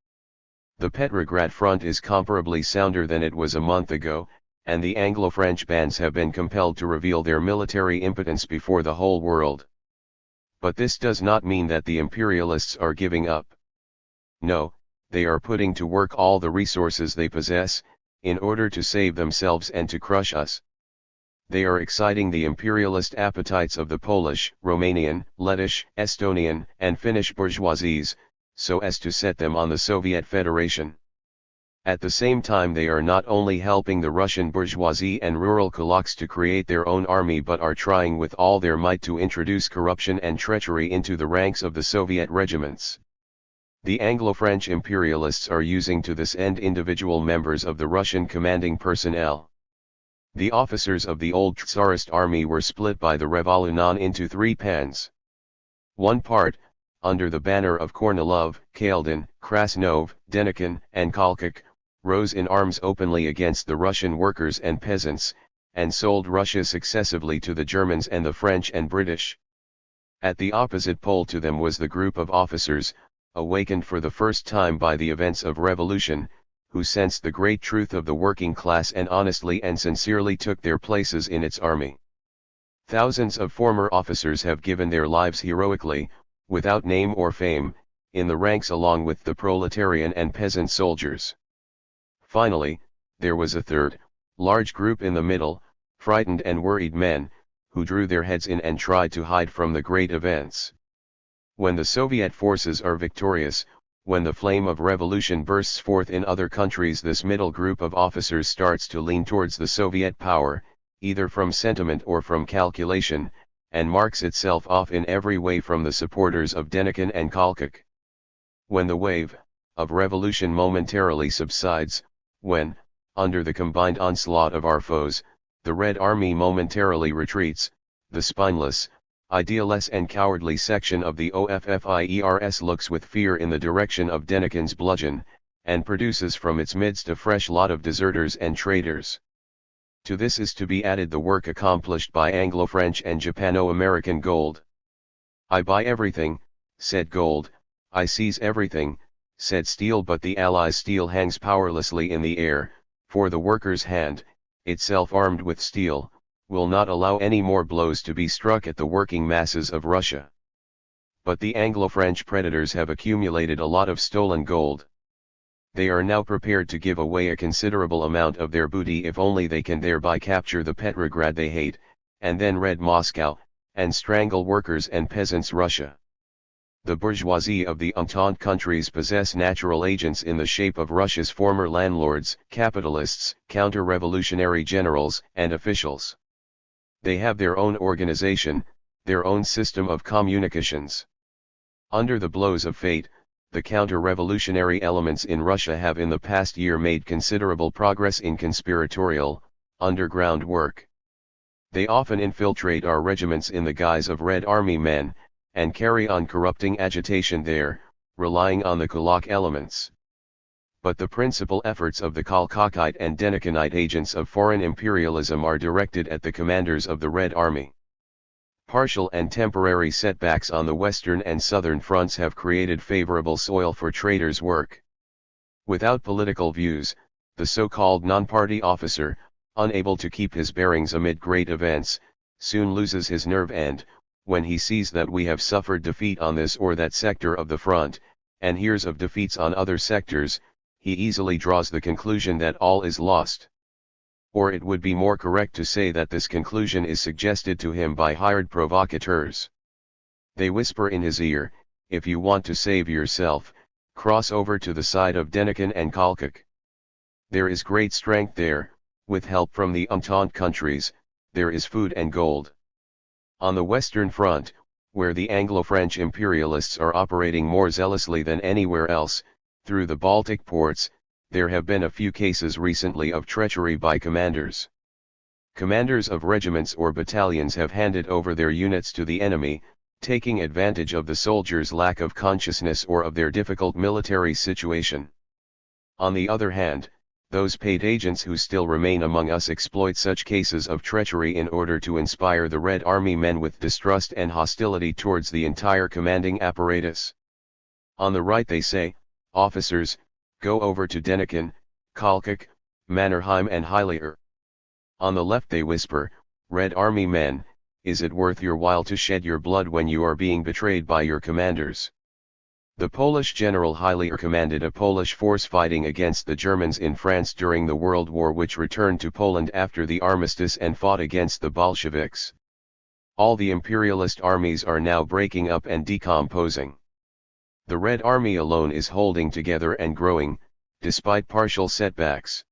S1: The Petrograd front is comparably sounder than it was a month ago, and the Anglo-French bands have been compelled to reveal their military impotence before the whole world. But this does not mean that the imperialists are giving up. No, they are putting to work all the resources they possess, in order to save themselves and to crush us. They are exciting the imperialist appetites of the Polish, Romanian, Lettish, Estonian, and Finnish bourgeoisies, so as to set them on the Soviet Federation. At the same time, they are not only helping the Russian bourgeoisie and rural kulaks to create their own army, but are trying with all their might to introduce corruption and treachery into the ranks of the Soviet regiments. The Anglo-French imperialists are using to this end individual members of the Russian commanding personnel. The officers of the old Tsarist army were split by the Revolution into 3 pans. One part, under the banner of Kornilov, Kaldin, Krasnov, Denikin, and Kolchak, rose in arms openly against the Russian workers and peasants, and sold Russia successively to the Germans and the French and British. At the opposite pole to them was the group of officers, awakened for the first time by the events of revolution, who sensed the great truth of the working class and honestly and sincerely took their places in its army. Thousands of former officers have given their lives heroically, without name or fame, in the ranks along with the proletarian and peasant soldiers. Finally, there was a third, large group in the middle, frightened and worried men, who drew their heads in and tried to hide from the great events. When the Soviet forces are victorious, when the flame of revolution bursts forth in other countries, this middle group of officers starts to lean towards the Soviet power, either from sentiment or from calculation, and marks itself off in every way from the supporters of Denikin and Kolchak. When the wave of revolution momentarily subsides, when, under the combined onslaught of our foes, the Red Army momentarily retreats, the spineless, idealess and cowardly section of the OFFIERS looks with fear in the direction of Denikin's bludgeon, and produces from its midst a fresh lot of deserters and traitors. To this is to be added the work accomplished by Anglo-French and Japano-American gold. I buy everything, said gold, I seize everything, said steel, but the Allies' steel hangs powerlessly in the air, for the worker's hand, itself armed with steel, will not allow any more blows to be struck at the working masses of Russia. But the Anglo-French predators have accumulated a lot of stolen gold. They are now prepared to give away a considerable amount of their booty if only they can thereby capture the Petrograd they hate, and then Red Moscow, and strangle workers and peasants Russia. The bourgeoisie of the Entente countries possess natural agents in the shape of Russia's former landlords, capitalists, counter-revolutionary generals, and officials. They have their own organization, their own system of communications. Under the blows of fate, the counter-revolutionary elements in Russia have in the past year made considerable progress in conspiratorial, underground work. They often infiltrate our regiments in the guise of Red Army men, and carry on corrupting agitation there, relying on the Kulak elements. But the principal efforts of the Kolchakite and Denikinite agents of foreign imperialism are directed at the commanders of the Red Army. Partial and temporary setbacks on the western and southern fronts have created favorable soil for traitors' work. Without political views, the so-called non-party officer, unable to keep his bearings amid great events, soon loses his nerve and, when he sees that we have suffered defeat on this or that sector of the front, and hears of defeats on other sectors, he easily draws the conclusion that all is lost. Or it would be more correct to say that this conclusion is suggested to him by hired provocateurs. They whisper in his ear, "If you want to save yourself, cross over to the side of Denikin and Kolchak. There is great strength there, with help from the Entente countries, there is food and gold." On the Western Front, where the Anglo-French imperialists are operating more zealously than anywhere else, through the Baltic ports, there have been a few cases recently of treachery by commanders. Commanders of regiments or battalions have handed over their units to the enemy, taking advantage of the soldiers' lack of consciousness or of their difficult military situation. On the other hand, those paid agents who still remain among us exploit such cases of treachery in order to inspire the Red Army men with distrust and hostility towards the entire commanding apparatus. On the right they say, "Officers, go over to Denikin, Kolchak, Mannerheim and Hilier." On the left they whisper, "Red Army men, is it worth your while to shed your blood when you are being betrayed by your commanders?" The Polish General Hilier commanded a Polish force fighting against the Germans in France during the World War, which returned to Poland after the armistice and fought against the Bolsheviks. All the imperialist armies are now breaking up and decomposing. The Red Army alone is holding together and growing, despite partial setbacks.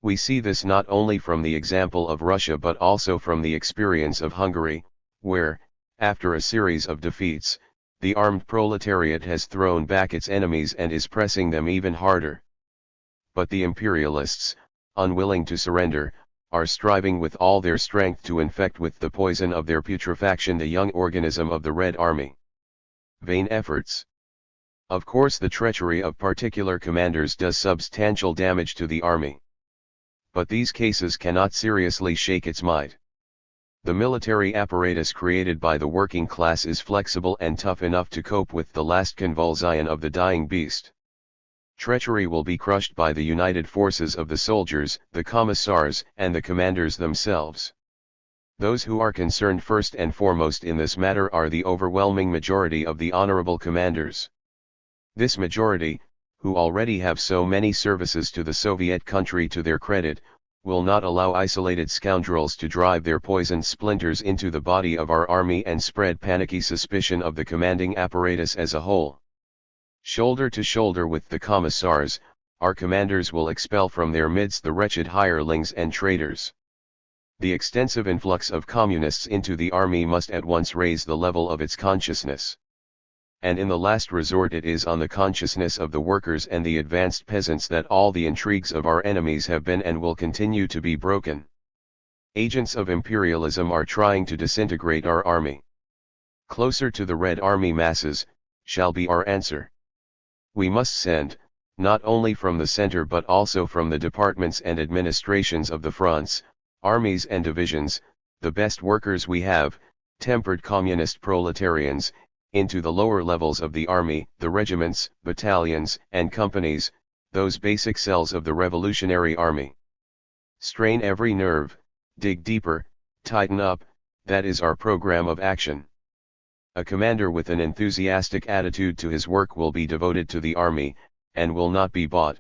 S1: We see this not only from the example of Russia but also from the experience of Hungary, where, after a series of defeats, the armed proletariat has thrown back its enemies and is pressing them even harder. But the imperialists, unwilling to surrender, are striving with all their strength to infect with the poison of their putrefaction the young organism of the Red Army. Vain efforts. Of course, the treachery of particular commanders does substantial damage to the army. But these cases cannot seriously shake its might. The military apparatus created by the working class is flexible and tough enough to cope with the last convulsion of the dying beast. Treachery will be crushed by the united forces of the soldiers, the commissars, and the commanders themselves. Those who are concerned first and foremost in this matter are the overwhelming majority of the honorable commanders. This majority, who already have so many services to the Soviet country to their credit, will not allow isolated scoundrels to drive their poisoned splinters into the body of our army and spread panicky suspicion of the commanding apparatus as a whole. Shoulder to shoulder with the commissars, our commanders will expel from their midst the wretched hirelings and traitors. The extensive influx of communists into the army must at once raise the level of its consciousness. And in the last resort it is on the consciousness of the workers and the advanced peasants that all the intrigues of our enemies have been and will continue to be broken. Agents of imperialism are trying to disintegrate our army. Closer to the Red Army masses, shall be our answer. We must send, not only from the center but also from the departments and administrations of the fronts, armies and divisions, the best workers we have, tempered communist proletarians, into the lower levels of the army, the regiments, battalions, and companies, those basic cells of the Revolutionary Army. Strain every nerve, dig deeper, tighten up, that is our program of action. A commander with an enthusiastic attitude to his work will be devoted to the army, and will not be bought.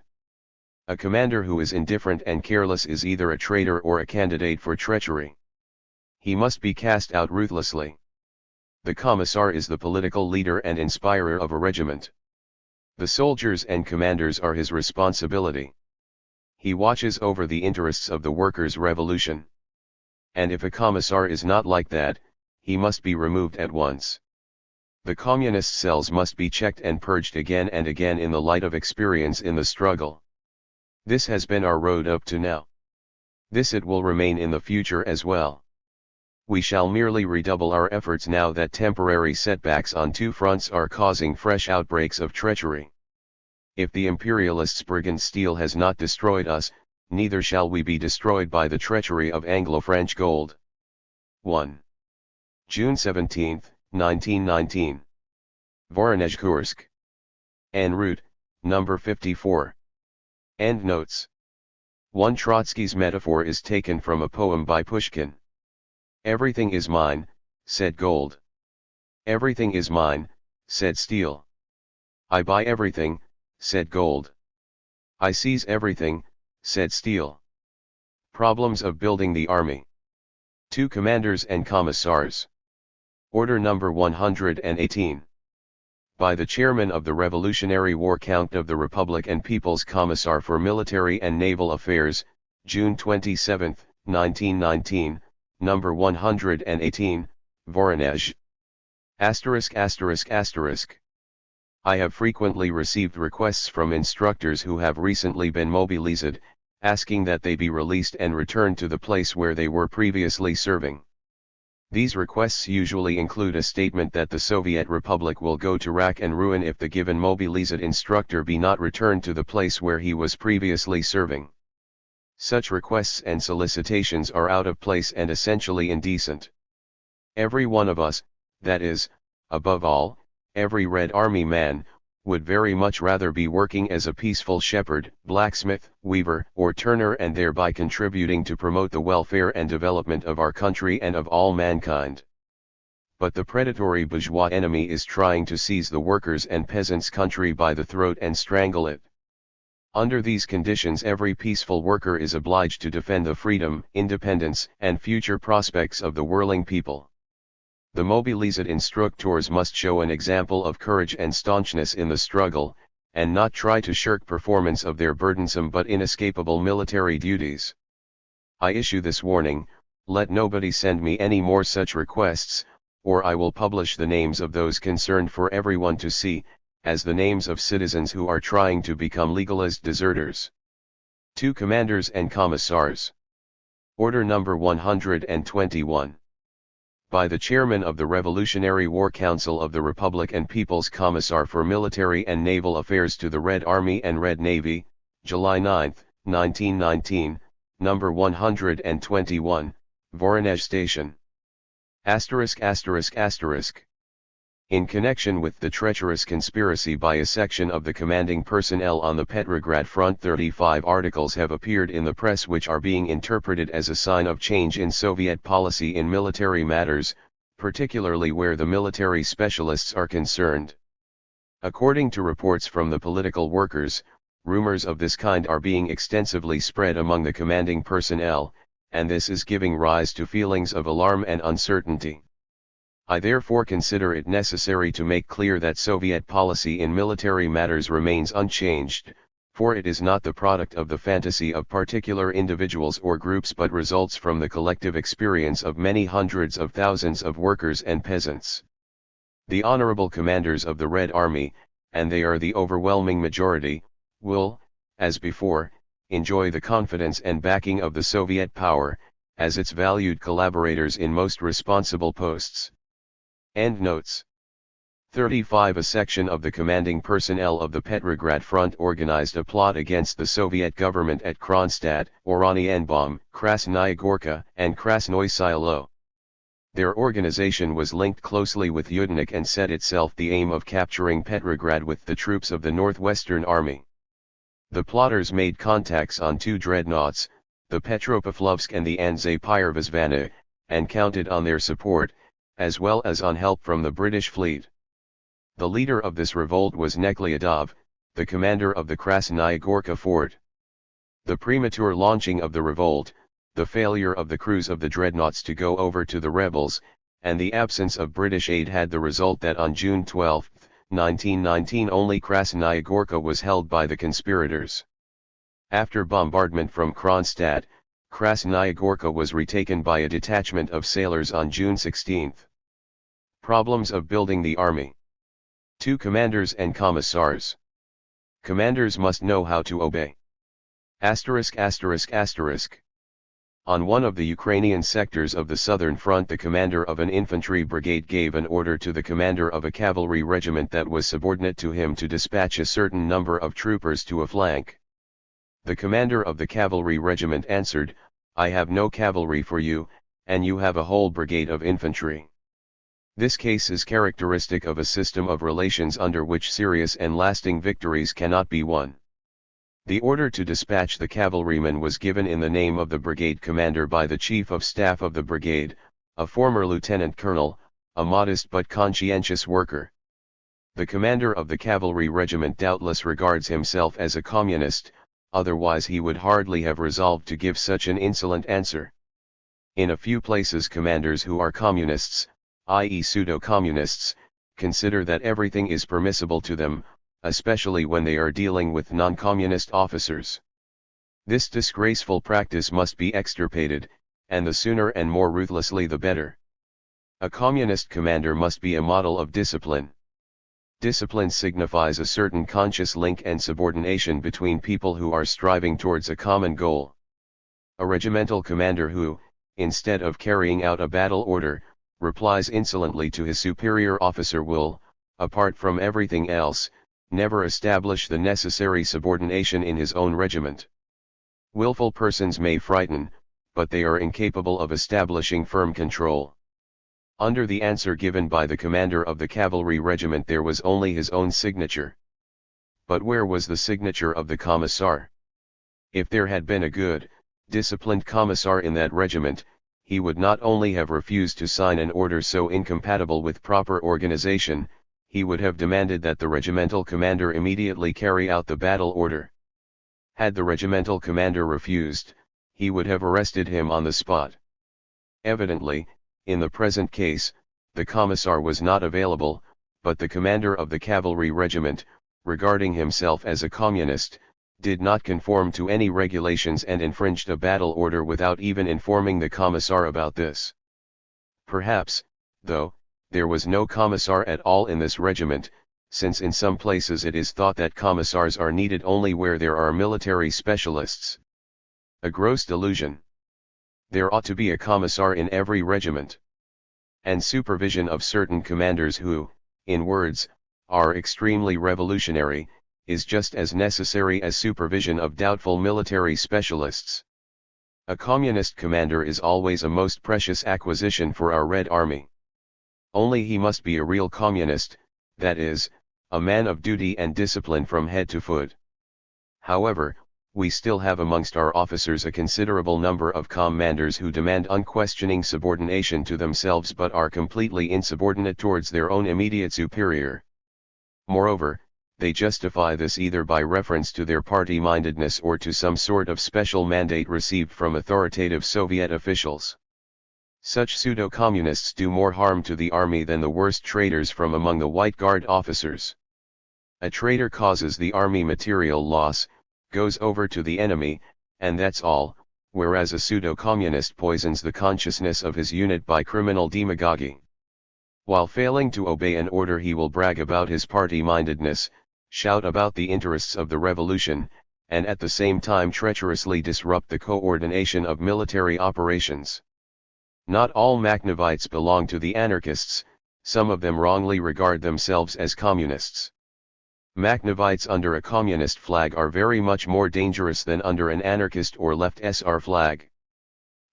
S1: A commander who is indifferent and careless is either a traitor or a candidate for treachery. He must be cast out ruthlessly. The commissar is the political leader and inspirer of a regiment. The soldiers and commanders are his responsibility. He watches over the interests of the workers' revolution. And if a commissar is not like that, he must be removed at once. The communist cells must be checked and purged again and again in the light of experience in the struggle. This has been our road up to now. This it will remain in the future as well. We shall merely redouble our efforts now that temporary setbacks on two fronts are causing fresh outbreaks of treachery. If the imperialists' brigand steel has not destroyed us, neither shall we be destroyed by the treachery of Anglo-French gold. 1. June 17, 1919. Voronezh, Kursk. En route, number 54. Endnotes. 1. Trotsky's metaphor is taken from a poem by Pushkin. Everything is mine, said gold. Everything is mine, said steel. I buy everything, said gold. I seize everything, said steel. Problems of building the army. 2. Commanders and commissars. Order number 118. By the Chairman of the Revolutionary War Count of the Republic and People's Commissar for Military and Naval Affairs, June 27, 1919, number 118, Voronezh. I have frequently received requests from instructors who have recently been mobilized, asking that they be released and returned to the place where they were previously serving. These requests usually include a statement that the Soviet Republic will go to rack and ruin if the given mobilized instructor be not returned to the place where he was previously serving. Such requests and solicitations are out of place and essentially indecent. Every one of us, that is, above all, every Red Army man, would very much rather be working as a peaceful shepherd, blacksmith, weaver, or turner, and thereby contributing to promote the welfare and development of our country and of all mankind. But the predatory bourgeois enemy is trying to seize the workers' and peasants' country by the throat and strangle it. Under these conditions, every peaceful worker is obliged to defend the freedom, independence, and future prospects of the whirling people. The mobilized instructors must show an example of courage and staunchness in the struggle, and not try to shirk performance of their burdensome but inescapable military duties. I issue this warning: let nobody send me any more such requests, or I will publish the names of those concerned for everyone to see, as the names of citizens who are trying to become legalist deserters. 2. Commanders and Commissars. Order number 121. By the Chairman of the Revolutionary War Council of the Republic and People's Commissar for Military and Naval Affairs to the Red Army and Red Navy, July 9, 1919, number 121, Voronezh Station. *****. In connection with the treacherous conspiracy by a section of the commanding personnel on the Petrograd front, 35 articles have appeared in the press which are being interpreted as a sign of change in Soviet policy in military matters, particularly where the military specialists are concerned. According to reports from the political workers, rumors of this kind are being extensively spread among the commanding personnel, and this is giving rise to feelings of alarm and uncertainty. I therefore consider it necessary to make clear that Soviet policy in military matters remains unchanged, for it is not the product of the fantasy of particular individuals or groups but results from the collective experience of many hundreds of thousands of workers and peasants. The honorable commanders of the Red Army, and they are the overwhelming majority, will, as before, enjoy the confidence and backing of the Soviet power, as its valued collaborators in most responsible posts. Endnotes. 35. A section of the commanding personnel of the Petrograd front organized a plot against the Soviet government at Kronstadt, Oranienbaum, Krasnaya Gorka, and Krasnoye Selo. Their organization was linked closely with Yudenik and set itself the aim of capturing Petrograd with the troops of the Northwestern Army. The plotters made contacts on two dreadnoughts, the Petropavlovsk and the Anzei-Pyrovizvana, and counted on their support, as well as on help from the British fleet. The leader of this revolt was Neklyadov, the commander of the Krasnaya Gorka fort. The premature launching of the revolt, the failure of the crews of the dreadnoughts to go over to the rebels, and the absence of British aid had the result that on June 12, 1919 only Krasnaya Gorka was held by the conspirators. After bombardment from Kronstadt, Krasnaya Gorka was retaken by a detachment of sailors on June 16. Problems of building the army. 2 Commanders and Commissars. Commanders must know how to obey. On one of the Ukrainian sectors of the southern front, the commander of an infantry brigade gave an order to the commander of a cavalry regiment that was subordinate to him to dispatch a certain number of troopers to a flank. The commander of the cavalry regiment answered, "I have no cavalry for you, and you have a whole brigade of infantry." This case is characteristic of a system of relations under which serious and lasting victories cannot be won. The order to dispatch the cavalryman was given in the name of the brigade commander by the chief of staff of the brigade, a former lieutenant colonel, a modest but conscientious worker. The commander of the cavalry regiment doubtless regards himself as a communist, otherwise he would hardly have resolved to give such an insolent answer. In a few places commanders who are communists, i.e. pseudo-communists, consider that everything is permissible to them, especially when they are dealing with non-communist officers. This disgraceful practice must be extirpated, and the sooner and more ruthlessly the better. A communist commander must be a model of discipline. Discipline signifies a certain conscious link and subordination between people who are striving towards a common goal. A regimental commander who, instead of carrying out a battle order, replies insolently to his superior officer will, apart from everything else, never establish the necessary subordination in his own regiment. Willful persons may frighten, but they are incapable of establishing firm control. Under the answer given by the commander of the cavalry regiment there was only his own signature. But where was the signature of the commissar? If there had been a good, disciplined commissar in that regiment, he would not only have refused to sign an order so incompatible with proper organization, he would have demanded that the regimental commander immediately carry out the battle order. Had the regimental commander refused, he would have arrested him on the spot. Evidently, in the present case, the commissar was not available, but the commander of the cavalry regiment, regarding himself as a communist, did not conform to any regulations and infringed a battle order without even informing the commissar about this. Perhaps, though, there was no commissar at all in this regiment, since in some places it is thought that commissars are needed only where there are military specialists. A gross delusion. There ought to be a commissar in every regiment. And supervision of certain commanders who, in words, are extremely revolutionary, is just as necessary as supervision of doubtful military specialists. A communist commander is always a most precious acquisition for our Red Army. Only he must be a real communist, that is, a man of duty and discipline from head to foot. However, we still have amongst our officers a considerable number of commanders who demand unquestioning subordination to themselves but are completely insubordinate towards their own immediate superior. Moreover, they justify this either by reference to their party-mindedness or to some sort of special mandate received from authoritative Soviet officials. Such pseudo-communists do more harm to the army than the worst traitors from among the White Guard officers. A traitor causes the army material loss, goes over to the enemy, and that's all, whereas a pseudo-communist poisons the consciousness of his unit by criminal demagogy. While failing to obey an order he will brag about his party-mindedness, shout about the interests of the revolution, and at the same time treacherously disrupt the coordination of military operations. Not all Makhnovites belong to the anarchists, some of them wrongly regard themselves as communists. Makhnovites under a communist flag are very much more dangerous than under an anarchist or left SR flag.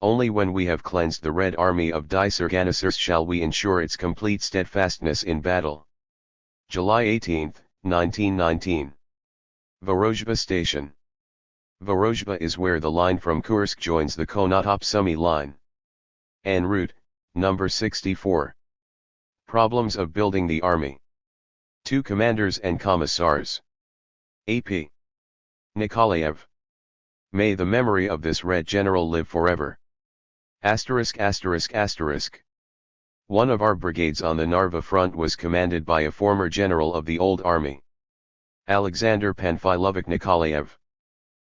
S1: Only when we have cleansed the Red Army of disorganizers shall we ensure its complete steadfastness in battle. July 18, 1919. Vorozhba Station. Vorozhba is where the line from Kursk joins the Konotop-Sumy line. En route, number 64. Problems of building the army. 2 Commanders and Commissars. A.P. Nikolaev. May the memory of this Red General live forever. *******. One of our brigades on the Narva front was commanded by a former general of the old army, Alexander Panfilovich Nikolaev.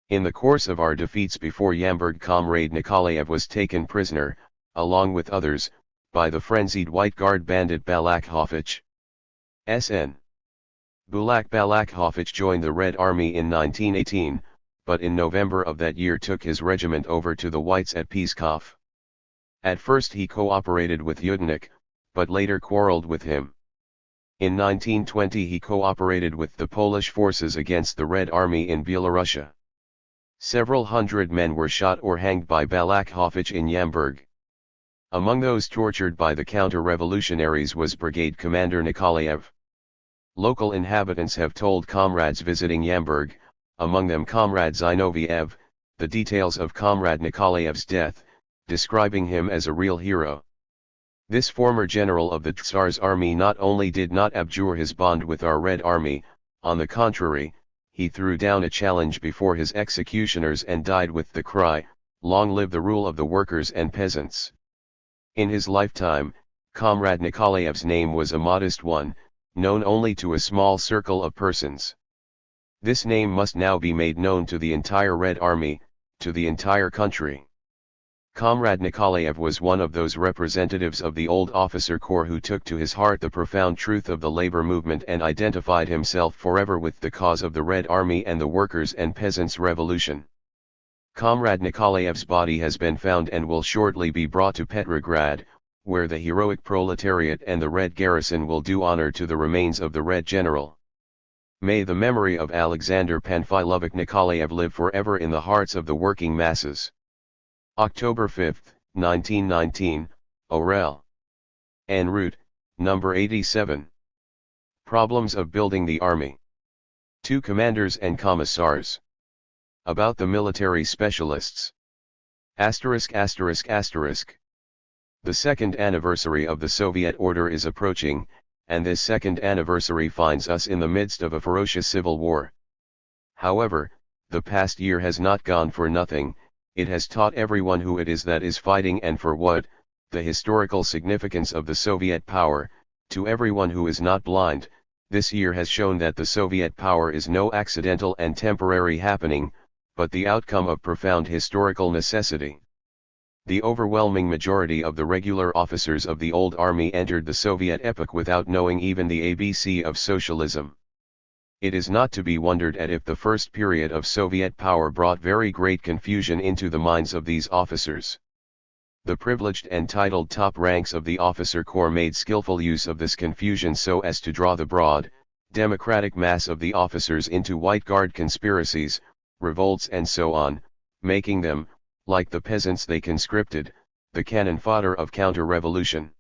S1: In the course of our defeats before Yamburg, Comrade Nikolaev was taken prisoner, along with others, by the frenzied White Guard bandit Balakhovich. S.N. Balakhovich joined the Red Army in 1918, but in November of that year took his regiment over to the Whites at Pskov. At first he cooperated with Yudenik, but later quarreled with him. In 1920 he cooperated with the Polish forces against the Red Army in Belarusia. Several hundred men were shot or hanged by Balakhovich in Yamburg. Among those tortured by the counter-revolutionaries was Brigade Commander Nikolaev. Local inhabitants have told comrades visiting Yamburg, among them Comrade Zinoviev, the details of Comrade Nikolaev's death, describing him as a real hero. This former general of the Tsar's army not only did not abjure his bond with our Red Army, on the contrary, he threw down a challenge before his executioners and died with the cry, "Long live the rule of the workers and peasants." In his lifetime, Comrade Nikolaev's name was a modest one, known only to a small circle of persons. This name must now be made known to the entire Red Army, to the entire country. Comrade Nikolaev was one of those representatives of the old officer corps who took to his heart the profound truth of the labor movement and identified himself forever with the cause of the Red Army and the workers' and peasants' revolution. Comrade Nikolaev's body has been found and will shortly be brought to Petrograd, where the heroic proletariat and the Red Garrison will do honor to the remains of the Red General. May the memory of Alexander Panfilovich Nikolaev live forever in the hearts of the working masses. October 5, 1919, Orel. En route, number 87. Problems of building the army. 2 commanders and commissars. About the military specialists. *****. The second anniversary of the Soviet order is approaching, and this second anniversary finds us in the midst of a ferocious civil war. However, the past year has not gone for nothing. It has taught everyone who it is that is fighting and for what, the historical significance of the Soviet power. To everyone who is not blind, this year has shown that the Soviet power is no accidental and temporary happening, but the outcome of profound historical necessity. The overwhelming majority of the regular officers of the old army entered the Soviet epoch without knowing even the ABC of socialism. It is not to be wondered at if the first period of Soviet power brought very great confusion into the minds of these officers. The privileged and titled top ranks of the officer corps made skillful use of this confusion so as to draw the broad, democratic mass of the officers into White Guard conspiracies, revolts and so on, making them, like the peasants they conscripted, the cannon fodder of counter-revolution.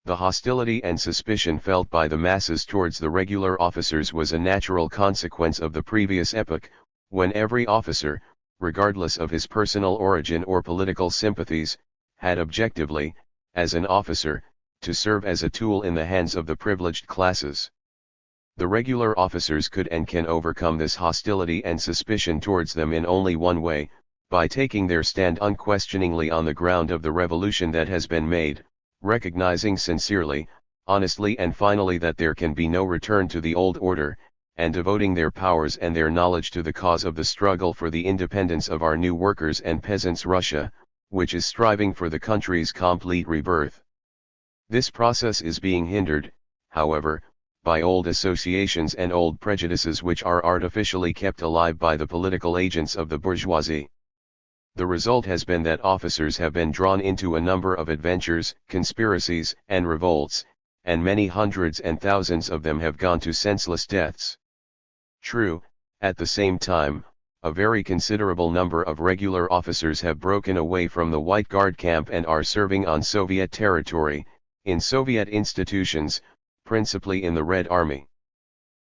S1: The hostility and suspicion felt by the masses towards the regular officers was a natural consequence of the previous epoch, when every officer, regardless of his personal origin or political sympathies, had objectively, as an officer, to serve as a tool in the hands of the privileged classes. The regular officers could and can overcome this hostility and suspicion towards them in only one way, by taking their stand unquestioningly on the ground of the revolution that has been made, recognizing sincerely, honestly and finally that there can be no return to the old order, and devoting their powers and their knowledge to the cause of the struggle for the independence of our new workers' and peasants' Russia, which is striving for the country's complete rebirth. This process is being hindered, however, by old associations and old prejudices which are artificially kept alive by the political agents of the bourgeoisie. The result has been that officers have been drawn into a number of adventures, conspiracies, and revolts, and many hundreds and thousands of them have gone to senseless deaths. True, at the same time, a very considerable number of regular officers have broken away from the White Guard camp and are serving on Soviet territory, in Soviet institutions, principally in the Red Army.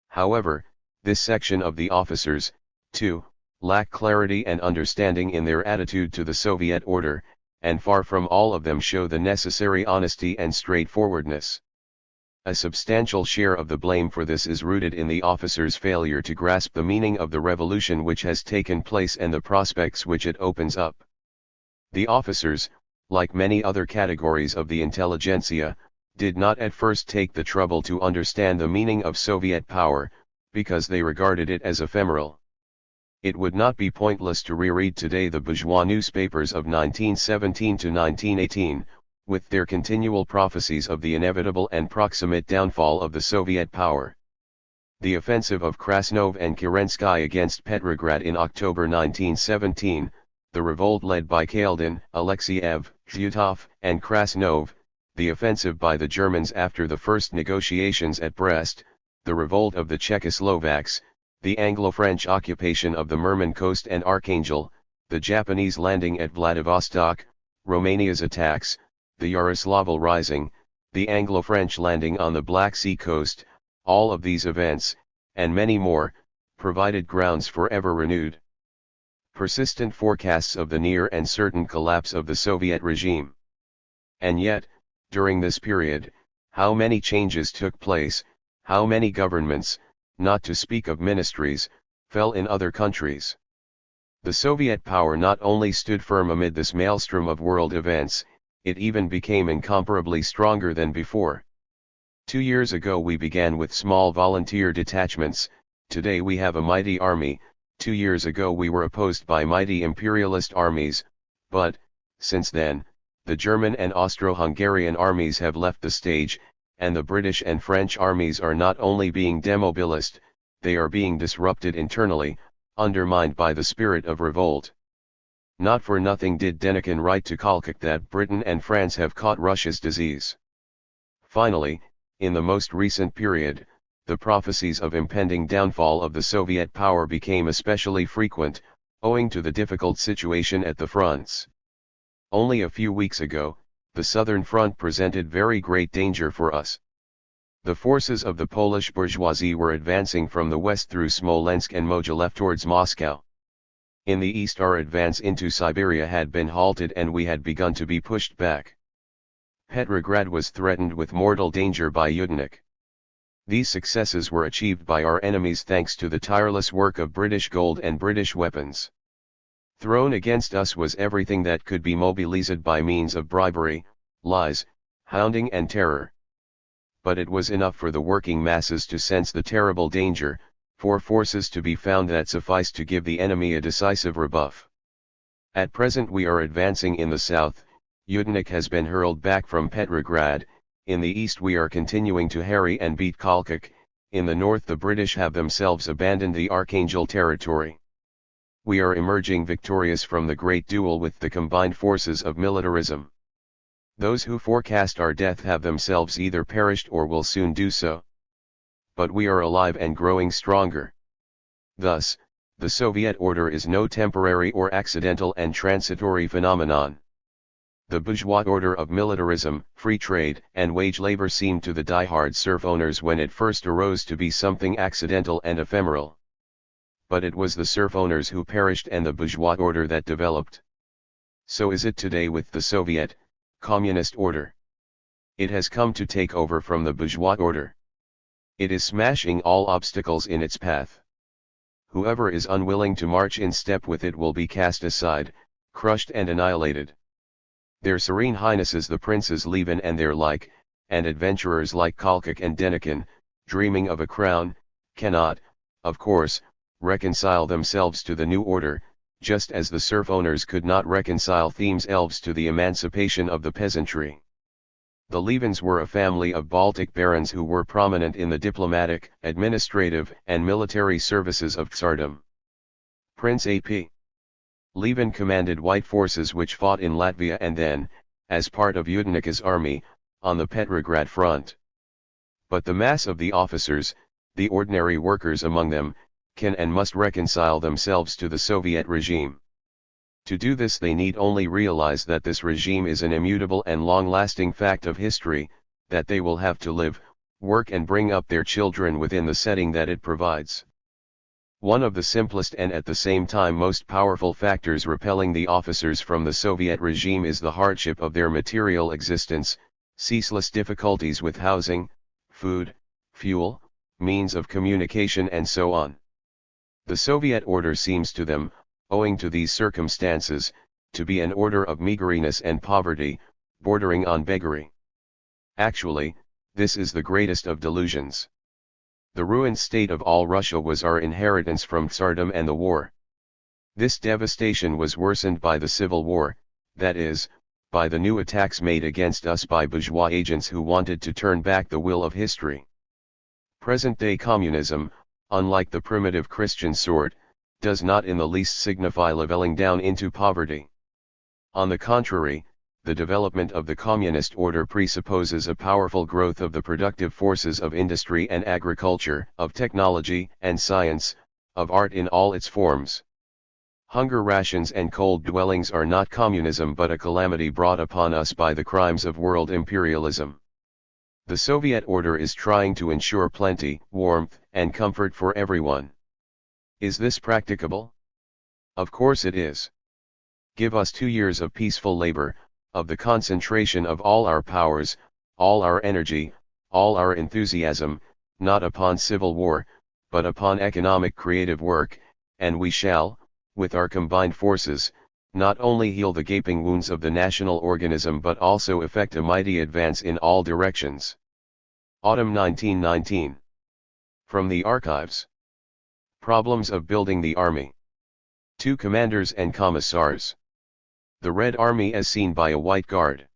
S1: However, this section of the officers, too, lack clarity and understanding in their attitude to the Soviet order, and far from all of them show the necessary honesty and straightforwardness. A substantial share of the blame for this is rooted in the officers' failure to grasp the meaning of the revolution which has taken place and the prospects which it opens up. The officers, like many other categories of the intelligentsia, did not at first take the trouble to understand the meaning of Soviet power, because they regarded it as ephemeral. It would not be pointless to reread today the bourgeois newspapers of 1917 to 1918, with their continual prophecies of the inevitable and proximate downfall of the Soviet power. The offensive of Krasnov and Kerensky against Petrograd in October 1917, the revolt led by Kaldin, Alexeyev, Zhutov, and Krasnov, the offensive by the Germans after the first negotiations at Brest, the revolt of the Czechoslovaks, the Anglo-French occupation of the Murman coast and Archangel, the Japanese landing at Vladivostok, Romania's attacks, the Yaroslavl Rising, the Anglo-French landing on the Black Sea coast, all of these events, and many more, provided grounds for ever renewed, persistent forecasts of the near and certain collapse of the Soviet regime. And yet, during this period, how many changes took place, how many governments, not to speak of ministries, fell in other countries. The Soviet power not only stood firm amid this maelstrom of world events, it even became incomparably stronger than before. 2 years ago we began with small volunteer detachments, today we have a mighty army. 2 years ago we were opposed by mighty imperialist armies, but, since then, the German and Austro-Hungarian armies have left the stage, and the British and French armies are not only being demobilized, they are being disrupted internally, undermined by the spirit of revolt. Not for nothing did Denikin write to Kalkak that Britain and France have caught Russia's disease. Finally, in the most recent period, the prophecies of impending downfall of the Soviet power became especially frequent, owing to the difficult situation at the fronts. Only a few weeks ago, the southern front presented very great danger for us. The forces of the Polish bourgeoisie were advancing from the west through Smolensk and Mogilev towards Moscow. In the east our advance into Siberia had been halted and we had begun to be pushed back. Petrograd was threatened with mortal danger by Yudenik. These successes were achieved by our enemies thanks to the tireless work of British gold and British weapons. Thrown against us was everything that could be mobilized by means of bribery, lies, hounding and terror. But it was enough for the working masses to sense the terrible danger, for forces to be found that sufficed to give the enemy a decisive rebuff. At present we are advancing in the south, Yudenik has been hurled back from Petrograd, in the east we are continuing to harry and beat Kalkak, in the north the British have themselves abandoned the Archangel territory. We are emerging victorious from the great duel with the combined forces of militarism. Those who forecast our death have themselves either perished or will soon do so. But we are alive and growing stronger. Thus, the Soviet order is no temporary or accidental and transitory phenomenon. The bourgeois order of militarism, free trade, and wage labor seemed to the die-hard serf owners when it first arose to be something accidental and ephemeral. But it was the serf owners who perished and the bourgeois order that developed. So is it today with the Soviet, communist order. It has come to take over from the bourgeois order. It is smashing all obstacles in its path. Whoever is unwilling to march in step with it will be cast aside, crushed and annihilated. Their Serene Highnesses the Princes Levin and their like, and adventurers like Kalkak and Denikin, dreaming of a crown, cannot, of course, reconcile themselves to the new order, just as the serf owners could not reconcile Thiemes elves to the emancipation of the peasantry. The Levins were a family of Baltic barons who were prominent in the diplomatic, administrative, and military services of Tsardom. Prince A.P. Levin commanded white forces which fought in Latvia and then, as part of Yudenika's army, on the Petrograd front. But the mass of the officers, the ordinary workers among them, can and must reconcile themselves to the Soviet regime. To do this they need only realize that this regime is an immutable and long-lasting fact of history, that they will have to live, work and bring up their children within the setting that it provides. One of the simplest and at the same time most powerful factors repelling the officers from the Soviet regime is the hardship of their material existence, ceaseless difficulties with housing, food, fuel, means of communication and so on. The Soviet order seems to them, owing to these circumstances, to be an order of meagerness and poverty, bordering on beggary. Actually, this is the greatest of delusions. The ruined state of all Russia was our inheritance from Tsardom and the war. This devastation was worsened by the civil war, that is, by the new attacks made against us by bourgeois agents who wanted to turn back the will of history. Present-day communism, unlike the primitive Christian sort, does not in the least signify leveling down into poverty. On the contrary, the development of the communist order presupposes a powerful growth of the productive forces of industry and agriculture, of technology and science, of art in all its forms. Hunger rations and cold dwellings are not communism but a calamity brought upon us by the crimes of world imperialism. The Soviet order is trying to ensure plenty, warmth, and comfort for everyone. Is this practicable? Of course it is. Give us 2 years of peaceful labor, of the concentration of all our powers, all our energy, all our enthusiasm, not upon civil war, but upon economic creative work, and we shall, with our combined forces, not only heal the gaping wounds of the national organism but also effect a mighty advance in all directions. Autumn 1919. From the Archives. Problems of building the army. 2 commanders and commissars. The Red Army as seen by a White Guard.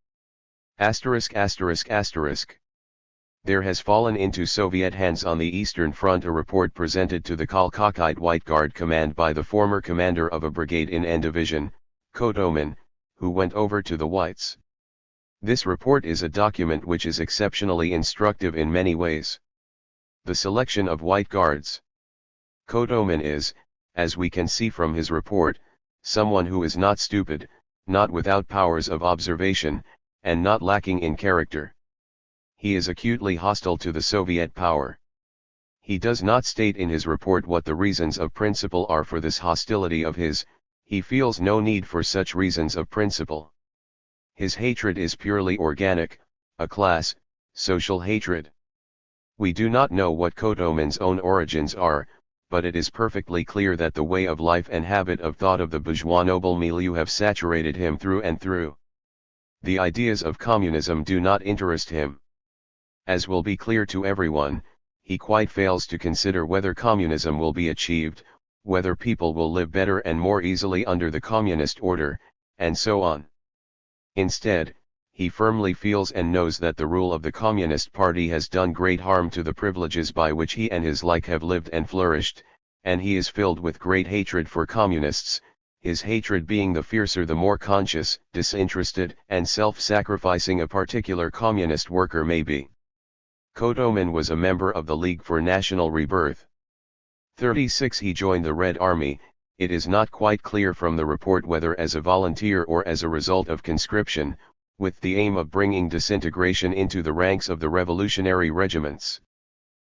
S1: There has fallen into Soviet hands on the Eastern Front a report presented to the Kolkokite White Guard command by the former commander of a brigade in N Division, Kotomin, who went over to the Whites. This report is a document which is exceptionally instructive in many ways. The selection of White Guards. Kotomin is, as we can see from his report, someone who is not stupid, not without powers of observation, and not lacking in character. He is acutely hostile to the Soviet power. He does not state in his report what the reasons of principle are for this hostility of his, he feels no need for such reasons of principle. His hatred is purely organic, a class, social hatred. We do not know what Kotomin's own origins are, but it is perfectly clear that the way of life and habit of thought of the bourgeois noble milieu have saturated him through and through. The ideas of communism do not interest him. As will be clear to everyone, he quite fails to consider whether communism will be achieved, whether people will live better and more easily under the communist order, and so on. Instead, he firmly feels and knows that the rule of the Communist Party has done great harm to the privileges by which he and his like have lived and flourished, and he is filled with great hatred for communists, his hatred being the fiercer the more conscious, disinterested, and self-sacrificing a particular communist worker may be. Kotomin was a member of the League for National Rebirth. 36 He joined the Red Army. It is not quite clear from the report whether as a volunteer or as a result of conscription, with the aim of bringing disintegration into the ranks of the revolutionary regiments.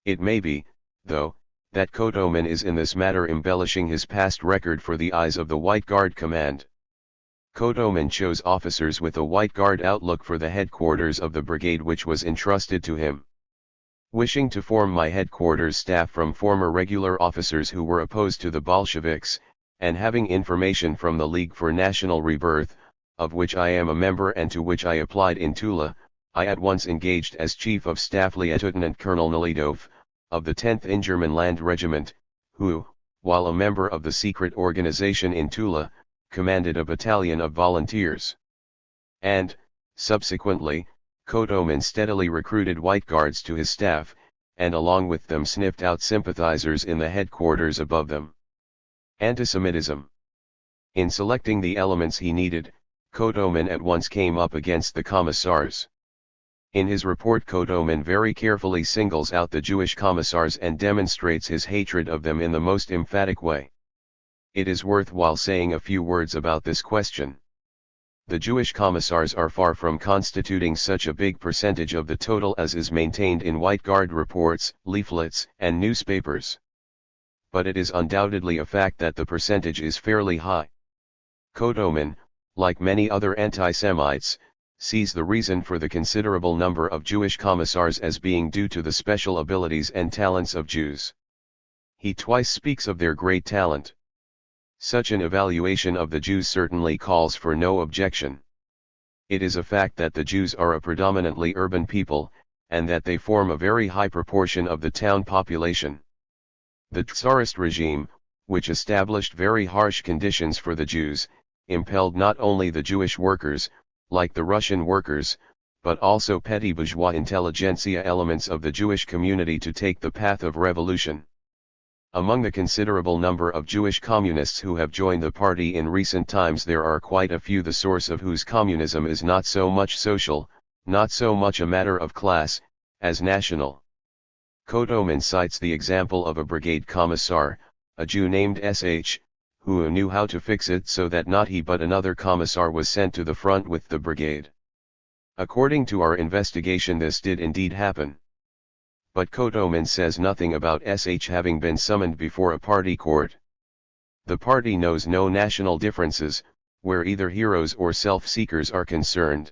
S1: It may be, though, that Kotomin is in this matter embellishing his past record for the eyes of the White Guard Command. Kotomin chose officers with a White Guard outlook for the headquarters of the brigade which was entrusted to him. Wishing to form my headquarters staff from former regular officers who were opposed to the Bolsheviks, and having information from the League for National Rebirth, of which I am a member and to which I applied in Tula, I at once engaged as Chief of Staff Lieutenant Colonel Nelidov, of the 10th Ingerman Land Regiment, who, while a member of the secret organization in Tula, commanded a battalion of volunteers. And, subsequently, Kotomin steadily recruited White Guards to his staff, and along with them sniffed out sympathizers in the headquarters above them. Antisemitism. In selecting the elements he needed, Kotomin at once came up against the commissars. In his report Kotomin very carefully singles out the Jewish commissars and demonstrates his hatred of them in the most emphatic way. It is worthwhile saying a few words about this question. The Jewish commissars are far from constituting such a big percentage of the total as is maintained in White Guard reports, leaflets, and newspapers. But it is undoubtedly a fact that the percentage is fairly high. Kotomin, like many other anti-Semites, sees the reason for the considerable number of Jewish commissars as being due to the special abilities and talents of Jews. He twice speaks of their great talent. Such an evaluation of the Jews certainly calls for no objection. It is a fact that the Jews are a predominantly urban people, and that they form a very high proportion of the town population. The Tsarist regime, which established very harsh conditions for the Jews, impelled not only the Jewish workers, like the Russian workers, but also petty bourgeois intelligentsia elements of the Jewish community to take the path of revolution. Among the considerable number of Jewish communists who have joined the party in recent times, there are quite a few the source of whose communism is not so much social, not so much a matter of class, as national. Kotoman cites the example of a brigade commissar, a Jew named SH, who knew how to fix it so that not he but another commissar was sent to the front with the brigade. According to our investigation, this did indeed happen. But Kotoman says nothing about SH having been summoned before a party court. The party knows no national differences, where either heroes or self-seekers are concerned.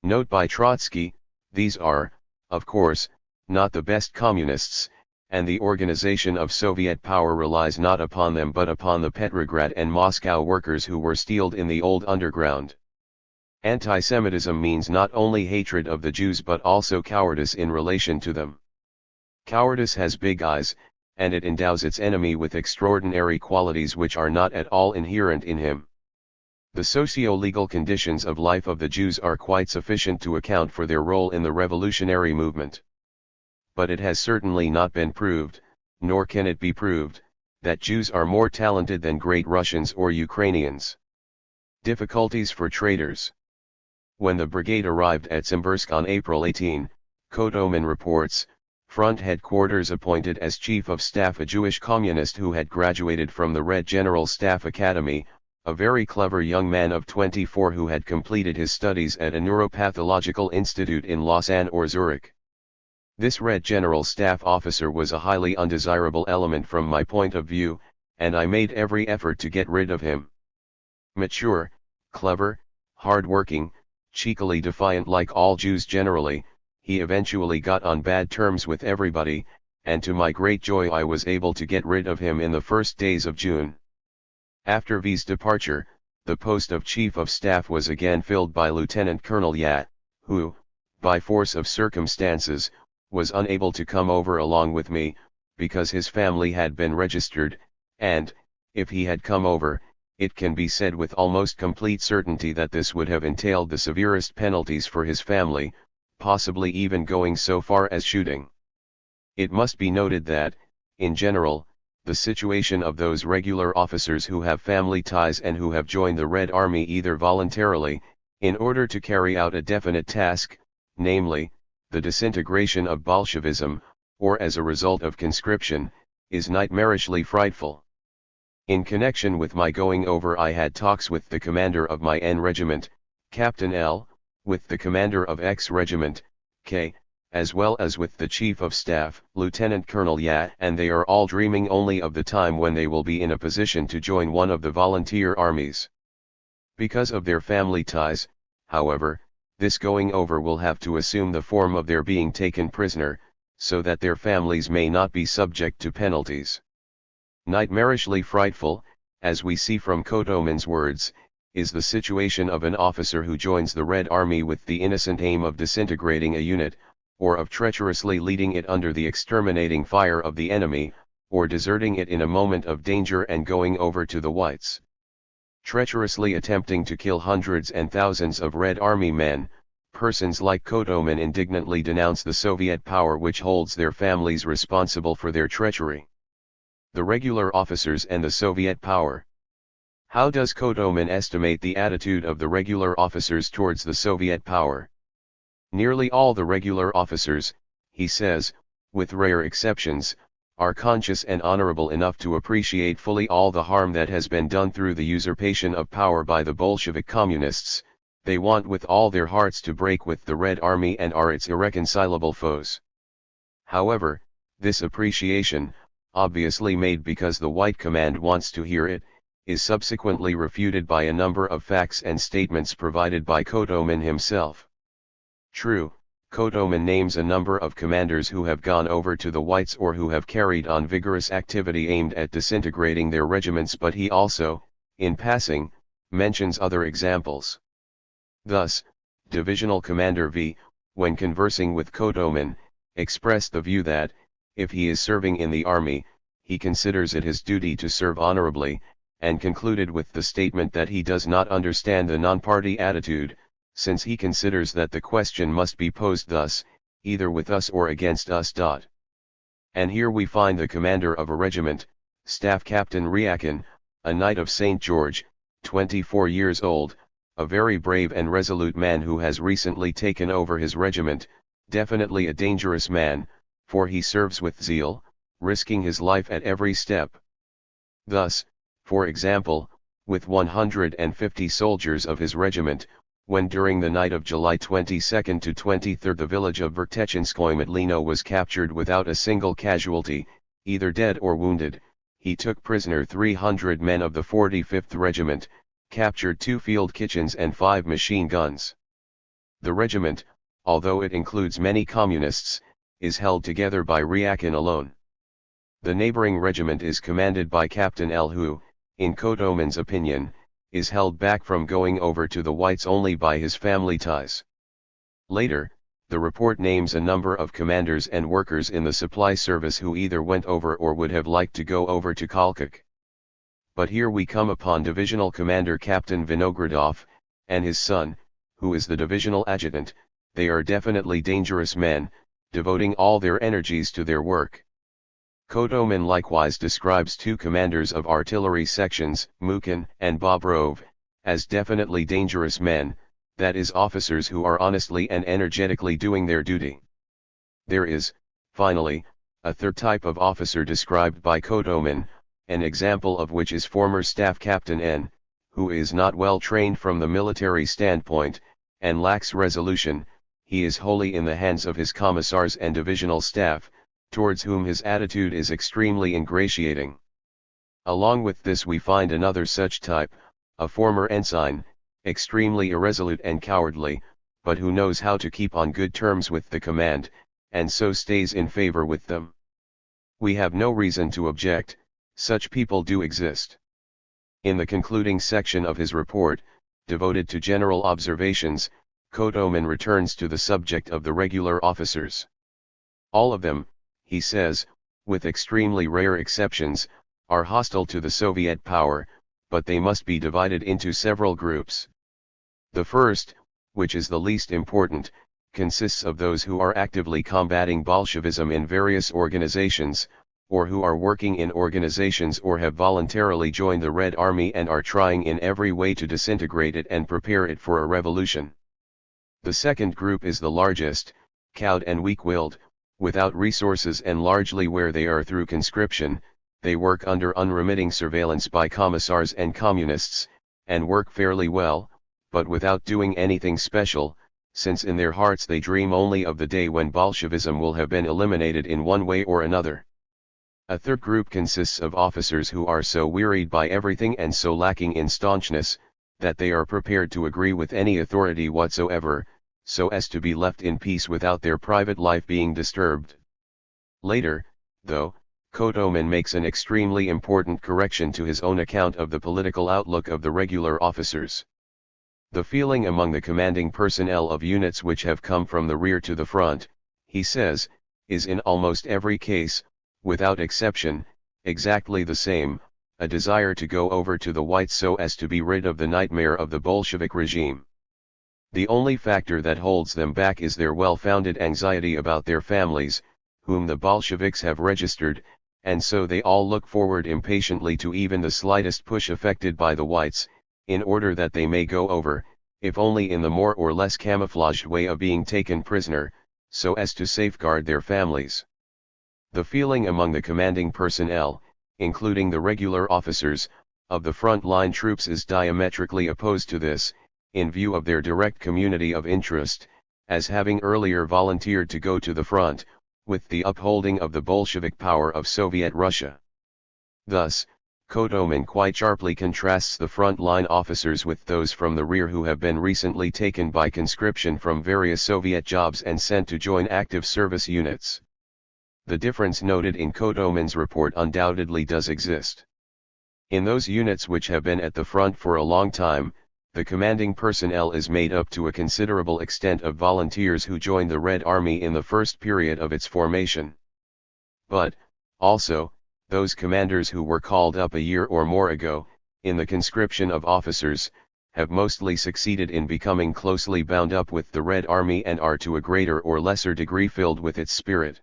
S1: Note by Trotsky, these are, of course, not the best communists, and the organization of Soviet power relies not upon them but upon the Petrograd and Moscow workers who were steeled in the old underground. Anti-Semitism means not only hatred of the Jews but also cowardice in relation to them. Cowardice has big eyes, and it endows its enemy with extraordinary qualities which are not at all inherent in him. The socio-legal conditions of life of the Jews are quite sufficient to account for their role in the revolutionary movement. But it has certainly not been proved, nor can it be proved, that Jews are more talented than Great Russians or Ukrainians. Difficulties for traders. When the brigade arrived at Simbursk on April 18, Kotoman reports, Front headquarters appointed as chief of staff a Jewish communist who had graduated from the Red General Staff Academy, a very clever young man of 24 who had completed his studies at a neuropathological institute in Lausanne or Zurich. This Red General Staff officer was a highly undesirable element from my point of view, and I made every effort to get rid of him. Mature, clever, hard-working, cheekily defiant like all Jews generally, he eventually got on bad terms with everybody, and to my great joy I was able to get rid of him in the first days of June. After V's departure, the post of Chief of Staff was again filled by Lieutenant Colonel Yat, who, by force of circumstances, was unable to come over along with me, because his family had been registered, and, if he had come over, it can be said with almost complete certainty that this would have entailed the severest penalties for his family, possibly even going so far as shooting. It must be noted that, in general, the situation of those regular officers who have family ties and who have joined the Red Army either voluntarily, in order to carry out a definite task, namely, the disintegration of Bolshevism, or as a result of conscription, is nightmarishly frightful. In connection with my going over, I had talks with the commander of my N regiment, Captain L, with the commander of X regiment, K, as well as with the Chief of Staff, Lieutenant Colonel Yat, and they are all dreaming only of the time when they will be in a position to join one of the volunteer armies. Because of their family ties, however, this going over will have to assume the form of their being taken prisoner, so that their families may not be subject to penalties. Nightmarishly frightful, as we see from Kotoman's words, is the situation of an officer who joins the Red Army with the innocent aim of disintegrating a unit, or of treacherously leading it under the exterminating fire of the enemy, or deserting it in a moment of danger and going over to the Whites. Treacherously attempting to kill hundreds and thousands of Red Army men, persons like Kotoman indignantly denounce the Soviet power which holds their families responsible for their treachery. The regular officers and the Soviet power. How does Kotoman estimate the attitude of the regular officers towards the Soviet power? Nearly all the regular officers, he says, with rare exceptions, are conscious and honorable enough to appreciate fully all the harm that has been done through the usurpation of power by the Bolshevik communists. They want with all their hearts to break with the Red Army and are its irreconcilable foes. However, this appreciation, obviously made because the White Command wants to hear it, is subsequently refuted by a number of facts and statements provided by Kotoman himself. True, Kotoman names a number of commanders who have gone over to the Whites or who have carried on vigorous activity aimed at disintegrating their regiments, but he also, in passing, mentions other examples. Thus, Divisional Commander V, when conversing with Kotoman, expressed the view that, if he is serving in the army, he considers it his duty to serve honorably, and concluded with the statement that he does not understand the non-party attitude, since he considers that the question must be posed thus, either with us or against us. And here we find the commander of a regiment, Staff Captain Ryakin, a knight of St. George, 24 years old, a very brave and resolute man who has recently taken over his regiment, definitely a dangerous man, for he serves with zeal, risking his life at every step. Thus, for example, with 150 soldiers of his regiment, when during the night of July 22 to 23 the village of Vertechinskoye Matlino was captured without a single casualty, either dead or wounded, he took prisoner 300 men of the 45th Regiment, captured 2 field kitchens and 5 machine guns. The regiment, although it includes many communists, is held together by Ryakin alone. The neighboring regiment is commanded by Captain L who, in Kotoman's opinion, is held back from going over to the Whites only by his family ties. Later, the report names a number of commanders and workers in the supply service who either went over or would have liked to go over to Kalkuk. But here we come upon Divisional Commander Captain Vinogradov, and his son, who is the divisional adjutant. They are definitely dangerous men, devoting all their energies to their work. Kotoman likewise describes 2 commanders of artillery sections, Mukhin and Bobrov, as definitely dangerous men, that is officers who are honestly and energetically doing their duty. There is, finally, a third type of officer described by Kotoman, an example of which is former Staff Captain N, who is not well trained from the military standpoint, and lacks resolution. He is wholly in the hands of his commissars and divisional staff, towards whom his attitude is extremely ingratiating. Along with this we find another such type, a former ensign, extremely irresolute and cowardly, but who knows how to keep on good terms with the command, and so stays in favor with them. We have no reason to object, such people do exist. In the concluding section of his report, devoted to general observations, Kotoman returns to the subject of the regular officers. All of them, he says, with extremely rare exceptions, are hostile to the Soviet power, but they must be divided into several groups. The first, which is the least important, consists of those who are actively combating Bolshevism in various organizations, or who are working in organizations or have voluntarily joined the Red Army and are trying in every way to disintegrate it and prepare it for a revolution. The second group is the largest, cowed and weak-willed, without resources and largely where they are through conscription. They work under unremitting surveillance by commissars and communists, and work fairly well, but without doing anything special, since in their hearts they dream only of the day when Bolshevism will have been eliminated in one way or another. A third group consists of officers who are so wearied by everything and so lacking in staunchness, that they are prepared to agree with any authority whatsoever, so as to be left in peace without their private life being disturbed. Later, though, Kotoman makes an extremely important correction to his own account of the political outlook of the regular officers. The feeling among the commanding personnel of units which have come from the rear to the front, he says, is in almost every case, without exception, exactly the same, a desire to go over to the Whites so as to be rid of the nightmare of the Bolshevik regime. The only factor that holds them back is their well-founded anxiety about their families, whom the Bolsheviks have registered, and so they all look forward impatiently to even the slightest push effected by the Whites, in order that they may go over, if only in the more or less camouflaged way of being taken prisoner, so as to safeguard their families. The feeling among the commanding personnel, including the regular officers, of the front-line troops is diametrically opposed to this, in view of their direct community of interest, as having earlier volunteered to go to the front, with the upholding of the Bolshevik power of Soviet Russia. Thus, Kotoman quite sharply contrasts the front-line officers with those from the rear who have been recently taken by conscription from various Soviet jobs and sent to join active service units. The difference noted in Kotoman's report undoubtedly does exist. In those units which have been at the front for a long time, the commanding personnel is made up to a considerable extent of volunteers who joined the Red Army in the first period of its formation. But, also, those commanders who were called up a year or more ago, in the conscription of officers, have mostly succeeded in becoming closely bound up with the Red Army and are to a greater or lesser degree filled with its spirit.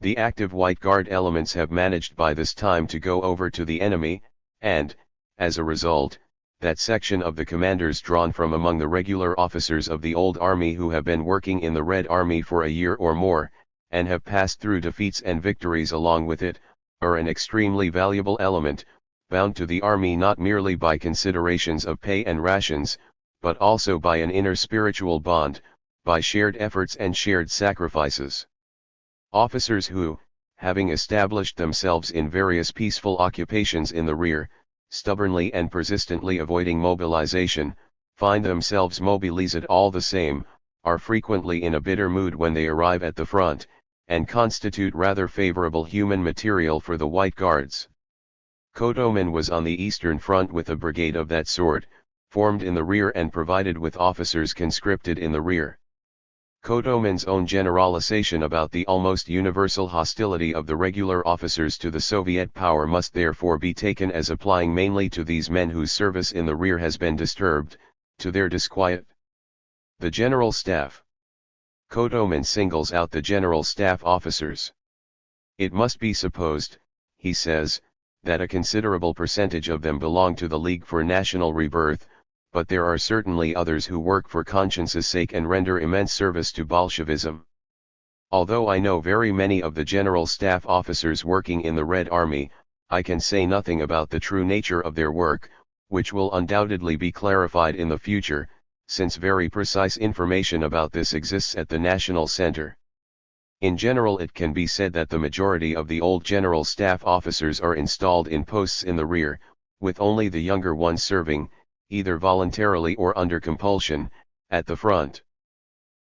S1: The active White Guard elements have managed by this time to go over to the enemy, and, as a result, that section of the commanders drawn from among the regular officers of the old army who have been working in the Red Army for a year or more, and have passed through defeats and victories along with it, are an extremely valuable element, bound to the army not merely by considerations of pay and rations, but also by an inner spiritual bond, by shared efforts and shared sacrifices. Officers who, having established themselves in various peaceful occupations in the rear, stubbornly and persistently avoiding mobilization, find themselves mobilized all the same, are frequently in a bitter mood when they arrive at the front, and constitute rather favorable human material for the White Guards. Kotomin was on the Eastern Front with a brigade of that sort, formed in the rear and provided with officers conscripted in the rear. Kotomin's own generalization about the almost universal hostility of the regular officers to the Soviet power must therefore be taken as applying mainly to these men whose service in the rear has been disturbed, to their disquiet. The General Staff. Kotomin singles out the General Staff officers. It must be supposed, he says, that a considerable percentage of them belong to the League for National Rebirth, but there are certainly others who work for conscience's sake and render immense service to Bolshevism. Although I know very many of the General Staff officers working in the Red Army, I can say nothing about the true nature of their work, which will undoubtedly be clarified in the future, since very precise information about this exists at the National Center. In general, it can be said that the majority of the old General Staff officers are installed in posts in the rear, with only the younger ones serving, either voluntarily or under compulsion, at the front.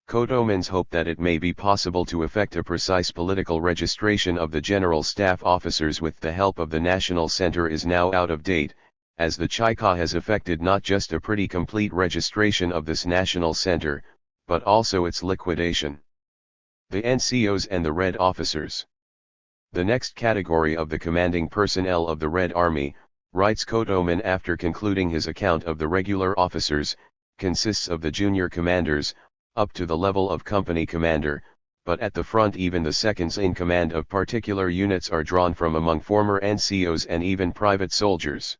S1: Kotomin's hope that it may be possible to effect a precise political registration of the General Staff officers with the help of the National Center is now out of date, as the Chika has effected not just a pretty complete registration of this National Center, but also its liquidation. The NCOs and the Red officers. The next category of the commanding personnel of the Red Army, writes Kotomin after concluding his account of the regular officers, consists of the junior commanders, up to the level of company commander, but at the front even the seconds in command of particular units are drawn from among former NCOs and even private soldiers.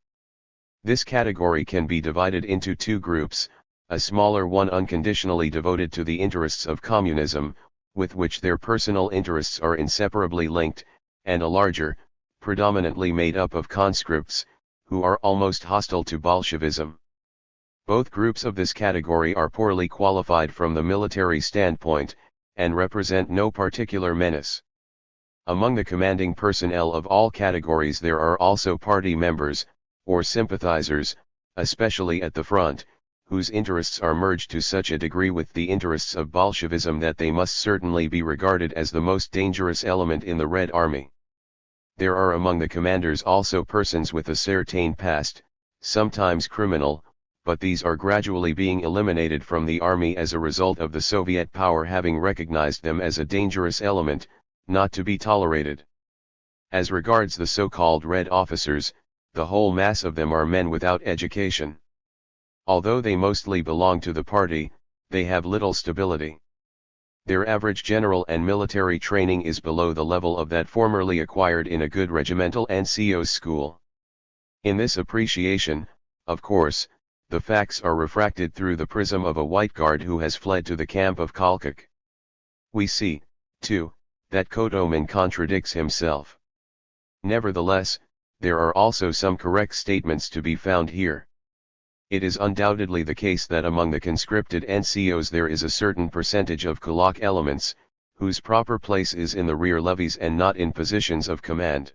S1: This category can be divided into two groups, a smaller one unconditionally devoted to the interests of communism, with which their personal interests are inseparably linked, and a larger, predominantly made up of conscripts, who are almost hostile to Bolshevism. Both groups of this category are poorly qualified from the military standpoint, and represent no particular menace. Among the commanding personnel of all categories there are also party members, or sympathizers, especially at the front, whose interests are merged to such a degree with the interests of Bolshevism that they must certainly be regarded as the most dangerous element in the Red Army. There are among the commanders also persons with a certain past, sometimes criminal, but these are gradually being eliminated from the army as a result of the Soviet power having recognized them as a dangerous element, not to be tolerated. As regards the so-called Red officers, the whole mass of them are men without education. Although they mostly belong to the party, they have little stability. Their average general and military training is below the level of that formerly acquired in a good regimental NCO school. In this appreciation, of course, the facts are refracted through the prism of a White Guard who has fled to the camp of Kalkak. We see, too, that Kotomin contradicts himself. Nevertheless, there are also some correct statements to be found here. It is undoubtedly the case that among the conscripted NCOs there is a certain percentage of kulak elements, whose proper place is in the rear levies and not in positions of command.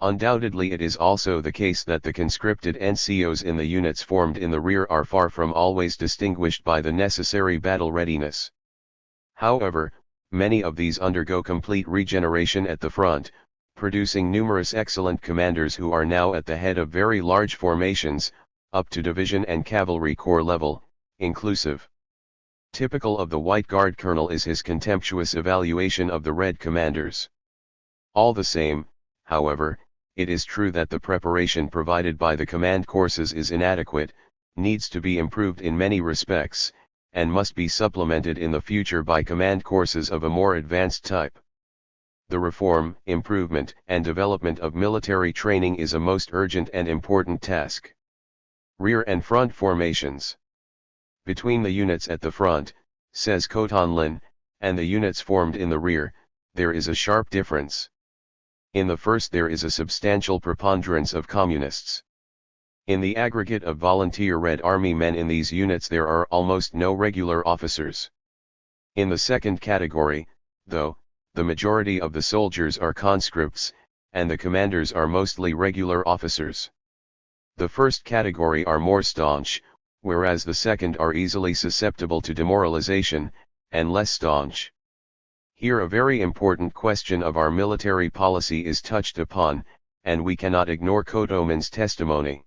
S1: Undoubtedly it is also the case that the conscripted NCOs in the units formed in the rear are far from always distinguished by the necessary battle readiness. However, many of these undergo complete regeneration at the front, producing numerous excellent commanders who are now at the head of very large formations, up to division and cavalry corps level, inclusive. Typical of the White Guard colonel is his contemptuous evaluation of the Red commanders. All the same, however, it is true that the preparation provided by the command courses is inadequate, needs to be improved in many respects, and must be supplemented in the future by command courses of a more advanced type. The reform, improvement, and development of military training is a most urgent and important task. Rear and front formations. Between the units at the front, says Cotonlin, and the units formed in the rear, there is a sharp difference. In the first there is a substantial preponderance of communists. In the aggregate of volunteer Red Army men in these units there are almost no regular officers. In the second category, though, the majority of the soldiers are conscripts, and the commanders are mostly regular officers. The first category are more staunch, whereas the second are easily susceptible to demoralization, and less staunch. Here a very important question of our military policy is touched upon, and we cannot ignore Kotomin's testimony.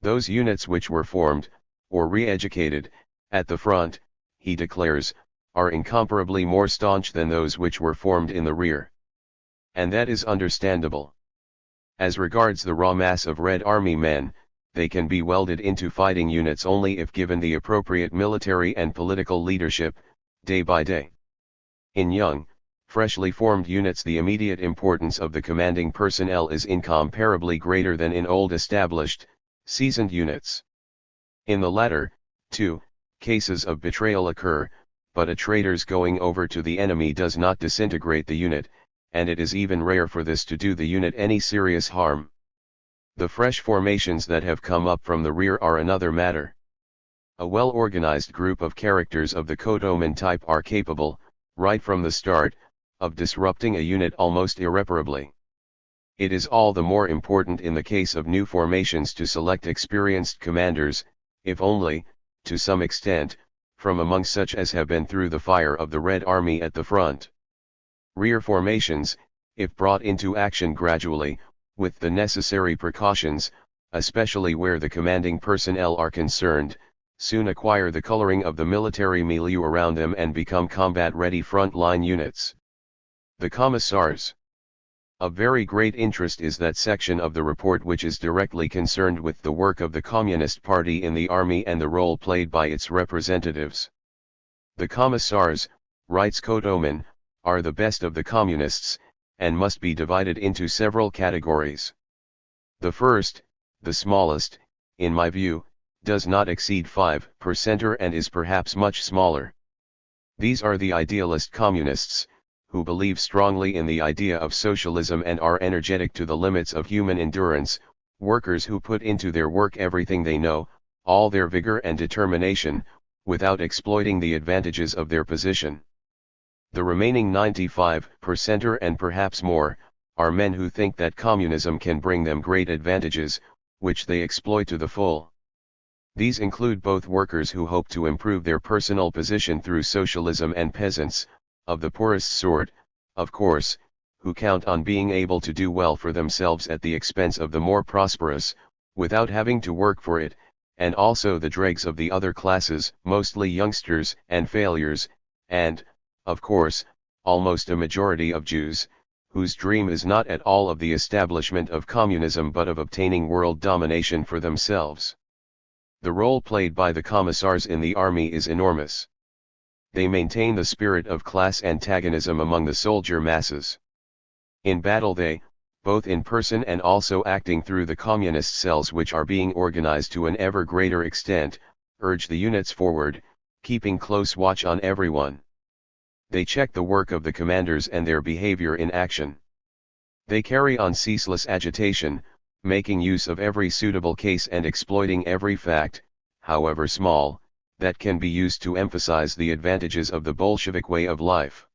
S1: Those units which were formed, or re-educated, at the front, he declares, are incomparably more staunch than those which were formed in the rear. And that is understandable. As regards the raw mass of Red Army men, they can be welded into fighting units only if given the appropriate military and political leadership, day by day. In young, freshly formed units the immediate importance of the commanding personnel is incomparably greater than in old established, seasoned units. In the latter, too, cases of betrayal occur, but a traitor's going over to the enemy does not disintegrate the unit, and it is even rare for this to do the unit any serious harm. The fresh formations that have come up from the rear are another matter. A well-organized group of characters of the Kotomin type are capable, right from the start, of disrupting a unit almost irreparably. It is all the more important in the case of new formations to select experienced commanders, if only, to some extent, from among such as have been through the fire of the Red Army at the front. Rear formations, if brought into action gradually, with the necessary precautions, especially where the commanding personnel are concerned, soon acquire the coloring of the military milieu around them and become combat-ready front-line units. The Commissars. Of very great interest is that section of the report which is directly concerned with the work of the Communist Party in the army and the role played by its representatives. The Commissars, writes Kotomin, are the best of the Communists, and must be divided into several categories. The first, the smallest, in my view, does not exceed 5% and is perhaps much smaller. These are the idealist Communists, who believe strongly in the idea of socialism and are energetic to the limits of human endurance, workers who put into their work everything they know, all their vigor and determination, without exploiting the advantages of their position. The remaining 95% and perhaps more, are men who think that communism can bring them great advantages, which they exploit to the full. These include both workers who hope to improve their personal position through socialism and peasants, of the poorest sort, of course, who count on being able to do well for themselves at the expense of the more prosperous, without having to work for it, and also the dregs of the other classes, mostly youngsters and failures, and, of course, almost a majority of Jews, whose dream is not at all of the establishment of communism but of obtaining world domination for themselves. The role played by the Commissars in the army is enormous. They maintain the spirit of class antagonism among the soldier masses. In battle they, both in person and also acting through the communist cells which are being organized to an ever greater extent, urge the units forward, keeping close watch on everyone. They check the work of the commanders and their behavior in action. They carry on ceaseless agitation, making use of every suitable case and exploiting every fact, however small, that can be used to emphasize the advantages of the Bolshevik way of life.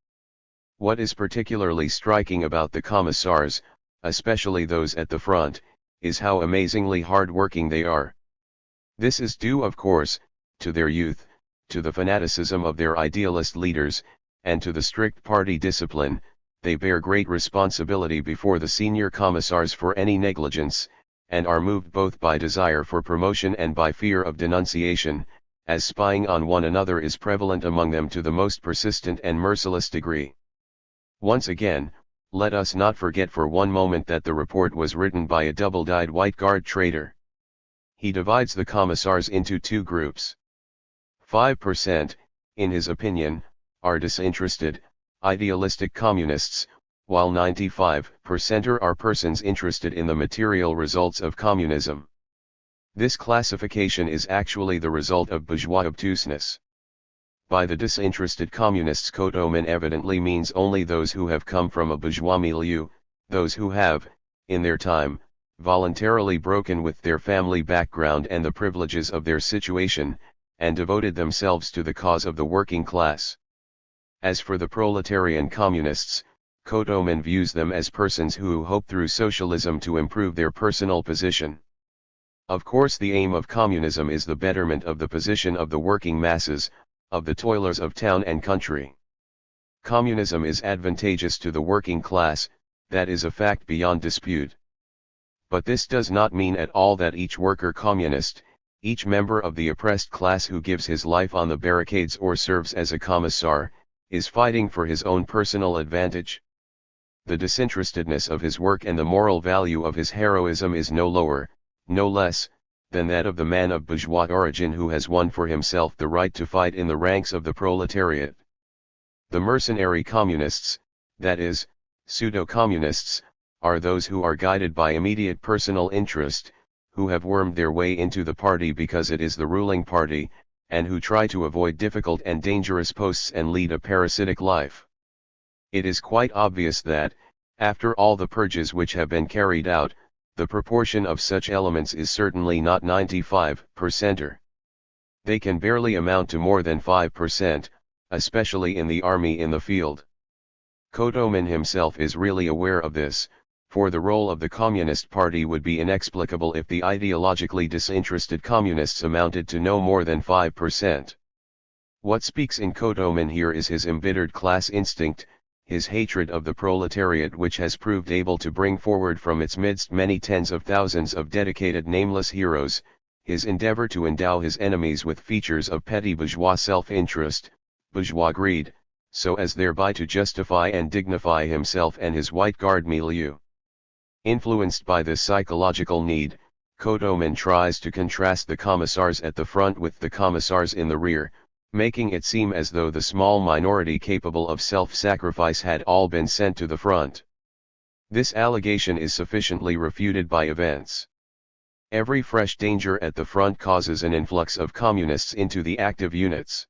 S1: What is particularly striking about the Commissars, especially those at the front, is how amazingly hard-working they are. This is due, of course, to their youth, to the fanaticism of their idealist leaders, and to the strict party discipline. They bear great responsibility before the senior commissars for any negligence, and are moved both by desire for promotion and by fear of denunciation, as spying on one another is prevalent among them to the most persistent and merciless degree. Once again, let us not forget for one moment that the report was written by a double-dyed White Guard traitor. He divides the commissars into two groups. 5%, in his opinion, are disinterested, idealistic communists, while 95% are persons interested in the material results of communism. This classification is actually the result of bourgeois obtuseness. By the disinterested communists, Kotomin evidently means only those who have come from a bourgeois milieu, those who have, in their time, voluntarily broken with their family background and the privileges of their situation, and devoted themselves to the cause of the working class. As for the proletarian communists, Kotomin views them as persons who hope through socialism to improve their personal position. Of course, the aim of communism is the betterment of the position of the working masses, of the toilers of town and country. Communism is advantageous to the working class, that is a fact beyond dispute. But this does not mean at all that each worker communist, each member of the oppressed class who gives his life on the barricades or serves as a commissar, is fighting for his own personal advantage. The disinterestedness of his work and the moral value of his heroism is no lower, no less, than that of the man of bourgeois origin who has won for himself the right to fight in the ranks of the proletariat. The mercenary communists, that is, pseudo-communists, are those who are guided by immediate personal interest, who have wormed their way into the party because it is the ruling party, and who try to avoid difficult and dangerous posts and lead a parasitic life. It is quite obvious that, after all the purges which have been carried out, the proportion of such elements is certainly not 95%. They can barely amount to more than 5%, especially in the army in the field. Kotomin himself is really aware of this, for the role of the Communist Party would be inexplicable if the ideologically disinterested communists amounted to no more than 5%. What speaks in Kotomin here is his embittered class instinct, his hatred of the proletariat, which has proved able to bring forward from its midst many tens of thousands of dedicated nameless heroes, his endeavor to endow his enemies with features of petty bourgeois self-interest, bourgeois greed, so as thereby to justify and dignify himself and his White Guard milieu. Influenced by this psychological need, Kotomin tries to contrast the commissars at the front with the commissars in the rear, making it seem as though the small minority capable of self-sacrifice had all been sent to the front. This allegation is sufficiently refuted by events. Every fresh danger at the front causes an influx of communists into the active units.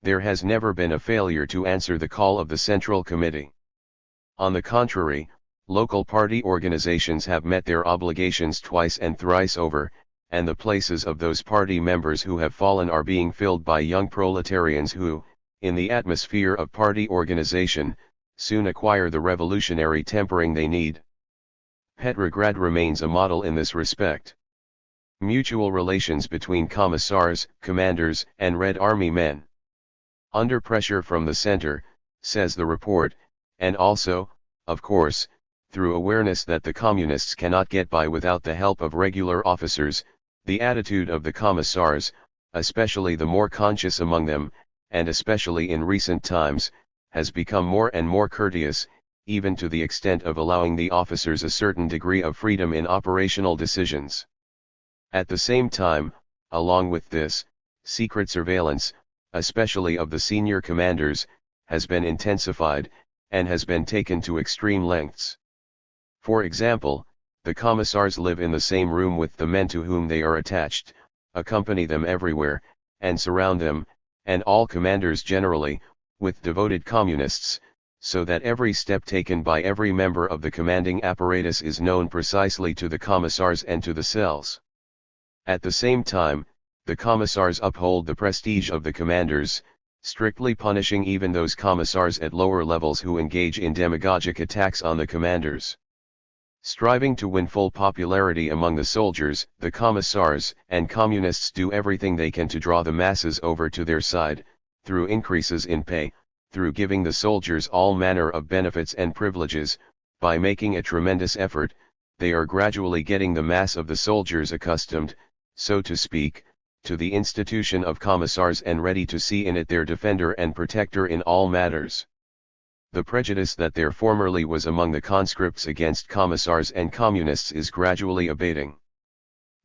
S1: There has never been a failure to answer the call of the Central Committee. On the contrary, local party organizations have met their obligations twice and thrice over, and the places of those party members who have fallen are being filled by young proletarians who, in the atmosphere of party organization, soon acquire the revolutionary tempering they need. Petrograd remains a model in this respect. Mutual relations between commissars, commanders, and Red Army men. Under pressure from the center, says the report, and also, of course, through awareness that the communists cannot get by without the help of regular officers, the attitude of the commissars, especially the more conscious among them, and especially in recent times, has become more and more courteous, even to the extent of allowing the officers a certain degree of freedom in operational decisions. At the same time, along with this, secret surveillance, especially of the senior commanders, has been intensified, and has been taken to extreme lengths. For example, the commissars live in the same room with the men to whom they are attached, accompany them everywhere, and surround them, and all commanders generally, with devoted communists, so that every step taken by every member of the commanding apparatus is known precisely to the commissars and to the cells. At the same time, the commissars uphold the prestige of the commanders, strictly punishing even those commissars at lower levels who engage in demagogic attacks on the commanders. Striving to win full popularity among the soldiers, the commissars and communists do everything they can to draw the masses over to their side, through increases in pay, through giving the soldiers all manner of benefits and privileges, by making a tremendous effort, they are gradually getting the mass of the soldiers accustomed, so to speak, to the institution of commissars and ready to see in it their defender and protector in all matters. The prejudice that there formerly was among the conscripts against commissars and communists is gradually abating.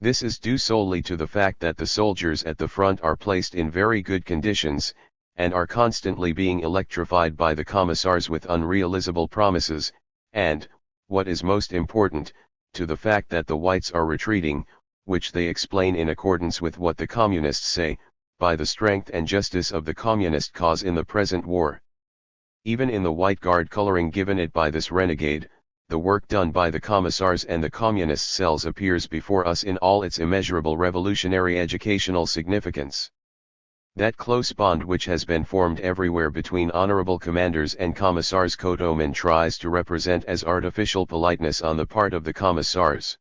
S1: This is due solely to the fact that the soldiers at the front are placed in very good conditions, and are constantly being electrified by the commissars with unrealizable promises, and, what is most important, to the fact that the whites are retreating, which they explain in accordance with what the communists say, by the strength and justice of the communist cause in the present war. Even in the white guard coloring given it by this renegade, the work done by the commissars and the communist cells appears before us in all its immeasurable revolutionary educational significance. That close bond which has been formed everywhere between honorable commanders and commissars Kotomin tries to represent as artificial politeness on the part of the commissars.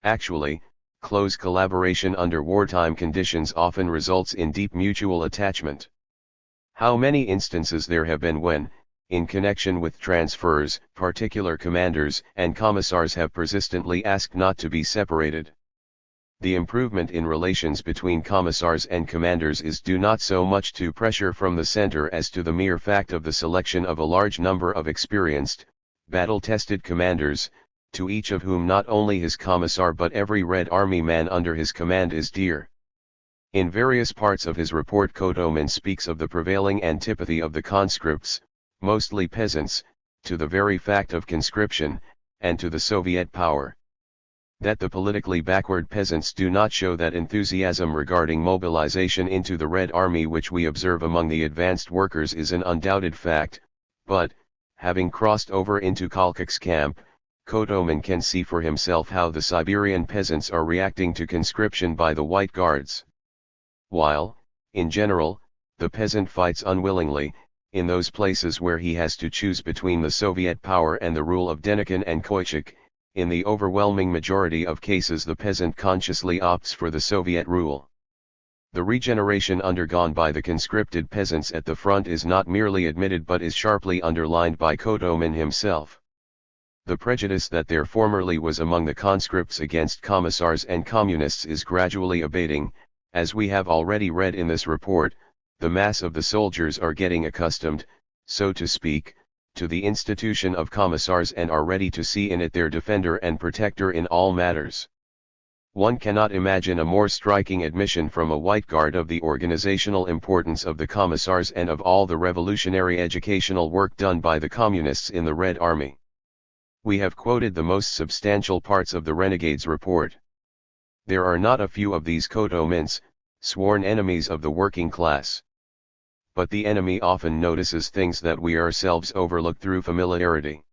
S1: Actually, close collaboration under wartime conditions often results in deep mutual attachment. How many instances there have been when, in connection with transfers, particular commanders and commissars have persistently asked not to be separated. The improvement in relations between commissars and commanders is due not so much to pressure from the center as to the mere fact of the selection of a large number of experienced, battle-tested commanders, to each of whom not only his commissar but every Red Army man under his command is dear. In various parts of his report Kotomin speaks of the prevailing antipathy of the conscripts, mostly peasants, to the very fact of conscription, and to the Soviet power. That the politically backward peasants do not show that enthusiasm regarding mobilization into the Red Army which we observe among the advanced workers is an undoubted fact, but, having crossed over into Kolchak's camp, Kotomin can see for himself how the Siberian peasants are reacting to conscription by the White Guards. While, in general, the peasant fights unwillingly, in those places where he has to choose between the Soviet power and the rule of Denikin and Koichuk, in the overwhelming majority of cases the peasant consciously opts for the Soviet rule. The regeneration undergone by the conscripted peasants at the front is not merely admitted but is sharply underlined by Kotomin himself. The prejudice that there formerly was among the conscripts against commissars and communists is gradually abating. As we have already read in this report, the mass of the soldiers are getting accustomed, so to speak, to the institution of commissars and are ready to see in it their defender and protector in all matters. One cannot imagine a more striking admission from a White Guard of the organizational importance of the commissars and of all the revolutionary educational work done by the communists in the Red Army. We have quoted the most substantial parts of the Renegade's report. There are not a few of these Kotomins, sworn enemies of the working class. But the enemy often notices things that we ourselves overlook through familiarity.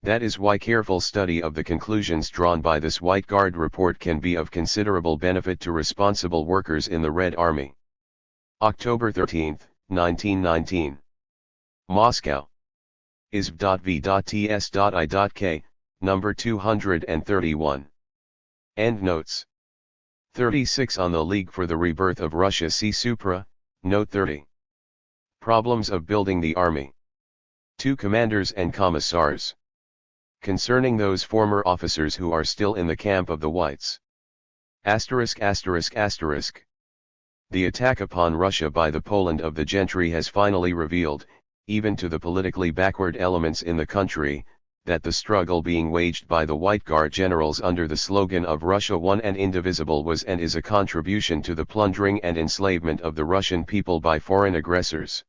S1: That is why careful study of the conclusions drawn by this White Guard report can be of considerable benefit to responsible workers in the Red Army. October 13, 1919. Moscow. isv.v.ts.i.k, number 231. Endnotes. 36 On the League for the Rebirth of Russia. See Supra, Note 30. Problems of Building the Army. 2 Commanders and Commissars. Concerning those former officers who are still in the camp of the Whites. ******. The attack upon Russia by the Poland of the gentry has finally revealed, even to the politically backward elements in the country, that the struggle being waged by the White Guard generals under the slogan of Russia One and Indivisible was and is a contribution to the plundering and enslavement of the Russian people by foreign aggressors.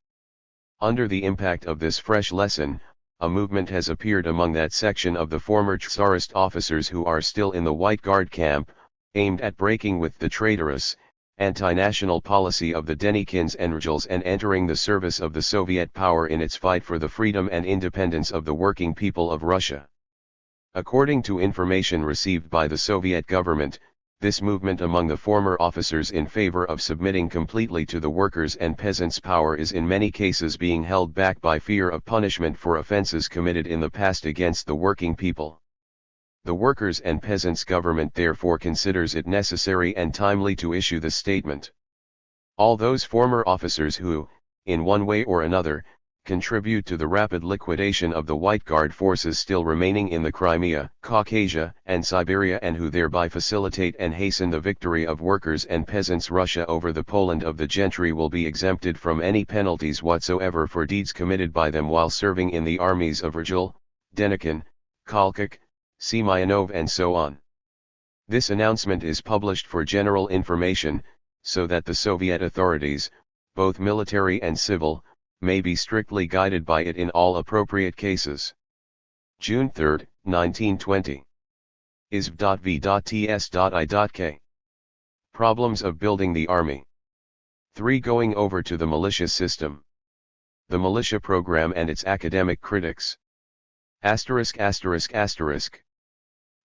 S1: Under the impact of this fresh lesson, a movement has appeared among that section of the former Tsarist officers who are still in the White Guard camp, aimed at breaking with the traitorous, anti-national policy of the Denikins and Rjals and entering the service of the Soviet power in its fight for the freedom and independence of the working people of Russia. According to information received by the Soviet government, this movement among the former officers in favor of submitting completely to the workers' and peasants' power is in many cases being held back by fear of punishment for offenses committed in the past against the working people. The workers' and peasants' government therefore considers it necessary and timely to issue this statement. All those former officers who, in one way or another, contribute to the rapid liquidation of the White Guard forces still remaining in the Crimea, Caucasia, and Siberia, and who thereby facilitate and hasten the victory of workers and peasants. Russia over the Poland of the gentry will be exempted from any penalties whatsoever for deeds committed by them while serving in the armies of Virgil, Denikin, Kalkuk, Semyonov, and so on. This announcement is published for general information, so that the Soviet authorities, both military and civil, may be strictly guided by it in all appropriate cases. June 3, 1920. isv.v.ts.i.k. Problems of building the army. 3. Going over to the militia system. The militia program and its academic critics. Asterisk.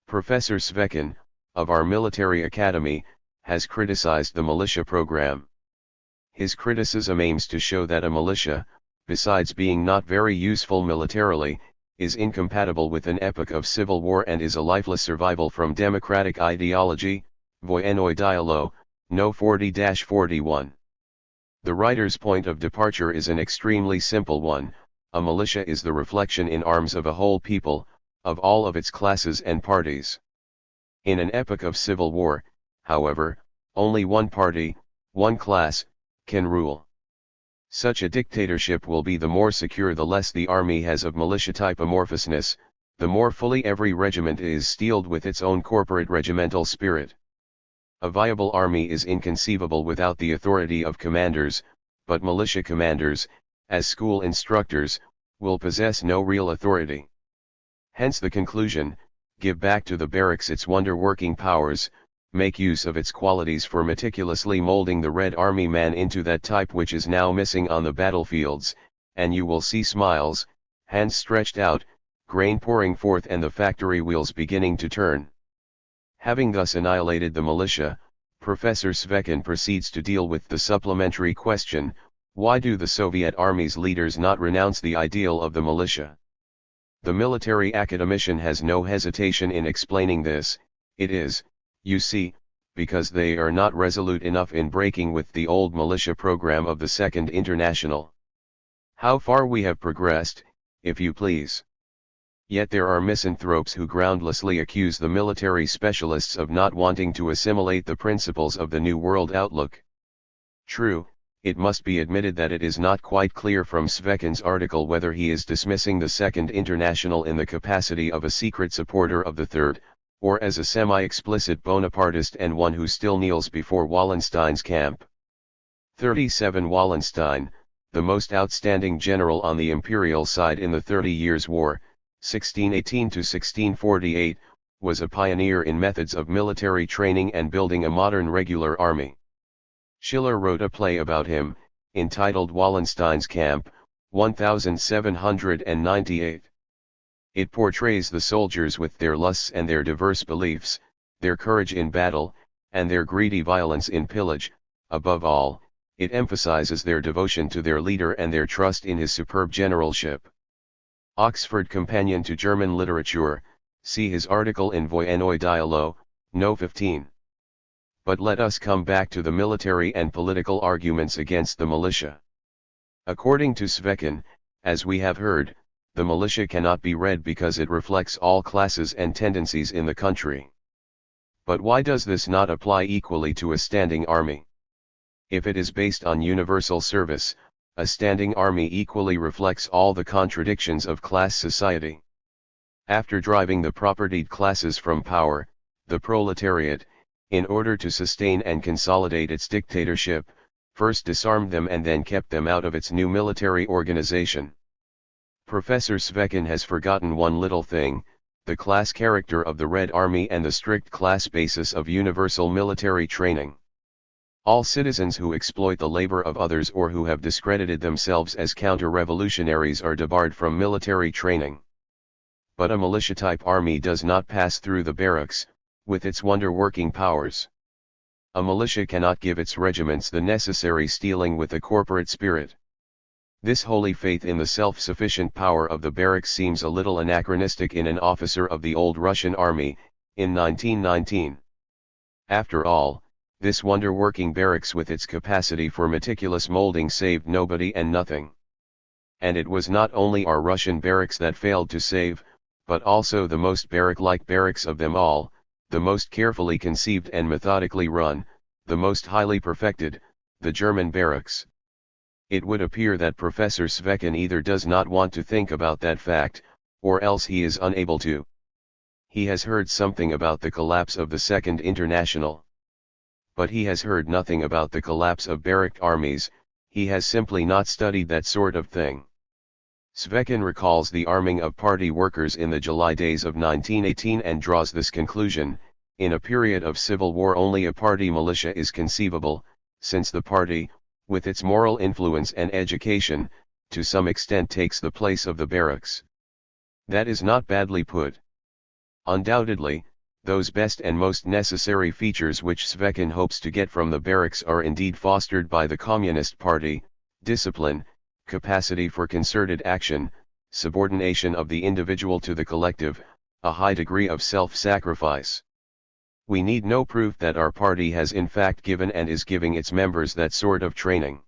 S1: Professor Svekin, of our military academy, has criticized the militia program. His criticism aims to show that a militia, besides being not very useful militarily, is incompatible with an epoch of civil war and is a lifeless survival from democratic ideology. Voyennoy Dialo, No 40-41. The writer's point of departure is an extremely simple one: a militia is the reflection in arms of a whole people, of all of its classes and parties. In an epoch of civil war, however, only one party, one class, can rule. Such a dictatorship will be the more secure the less the army has of militia-type amorphousness, the more fully every regiment is steeled with its own corporate regimental spirit. A viable army is inconceivable without the authority of commanders, but militia commanders, as school instructors, will possess no real authority. Hence the conclusion: give back to the barracks its wonder-working powers, make use of its qualities for meticulously molding the Red Army man into that type which is now missing on the battlefields, and you will see smiles, hands stretched out, grain pouring forth, and the factory wheels beginning to turn. Having thus annihilated the militia, Professor Svekin proceeds to deal with the supplementary question: why do the Soviet Army's leaders not renounce the ideal of the militia? The military academician has no hesitation in explaining this. It is, you see, because they are not resolute enough in breaking with the old militia program of the Second International. How far we have progressed, if you please. Yet there are misanthropes who groundlessly accuse the military specialists of not wanting to assimilate the principles of the New World outlook. True, it must be admitted that it is not quite clear from Svekin's article whether he is dismissing the Second International in the capacity of a secret supporter of the Third, or as a semi-explicit Bonapartist and one who still kneels before Wallenstein's camp. 37 Wallenstein, the most outstanding general on the imperial side in the 30 Years' War, 1618–1648, was a pioneer in methods of military training and building a modern regular army. Schiller wrote a play about him, entitled Wallenstein's Camp, 1798. It portrays the soldiers with their lusts and their diverse beliefs, their courage in battle, and their greedy violence in pillage. Above all, it emphasizes their devotion to their leader and their trust in his superb generalship. Oxford Companion to German Literature, see his article in Voyennoy Dialo, No 15. But let us come back to the military and political arguments against the militia. According to Svekin, as we have heard, the militia cannot be read because it reflects all classes and tendencies in the country. But why does this not apply equally to a standing army? If it is based on universal service, a standing army equally reflects all the contradictions of class society. After driving the propertied classes from power, the proletariat, in order to sustain and consolidate its dictatorship, first disarmed them and then kept them out of its new military organization. Professor Svekin has forgotten one little thing: the class character of the Red Army and the strict class basis of universal military training. All citizens who exploit the labor of others or who have discredited themselves as counter-revolutionaries are debarred from military training. But a militia-type army does not pass through the barracks, with its wonder-working powers. A militia cannot give its regiments the necessary steeling with a corporate spirit. This holy faith in the self-sufficient power of the barracks seems a little anachronistic in an officer of the old Russian army, in 1919. After all, this wonder-working barracks with its capacity for meticulous molding saved nobody and nothing. and it was not only our Russian barracks that failed to save, but also the most barrack-like barracks of them all, the most carefully conceived and methodically run, the most highly perfected, the German barracks. It would appear that Professor Svekin either does not want to think about that fact, or else he is unable to. He has heard something about the collapse of the Second International. But he has heard nothing about the collapse of barracked armies, he has simply not studied that sort of thing. Svekin recalls the arming of party workers in the July days of 1918 and draws this conclusion: in a period of civil war only a party militia is conceivable, since the party, with its moral influence and education, to some extent takes the place of the barracks. That is not badly put. Undoubtedly, those best and most necessary features which Svekin hopes to get from the barracks are indeed fostered by the Communist Party: discipline, capacity for concerted action, subordination of the individual to the collective, a high degree of self-sacrifice. We need no proof that our party has in fact given and is giving its members that sort of training.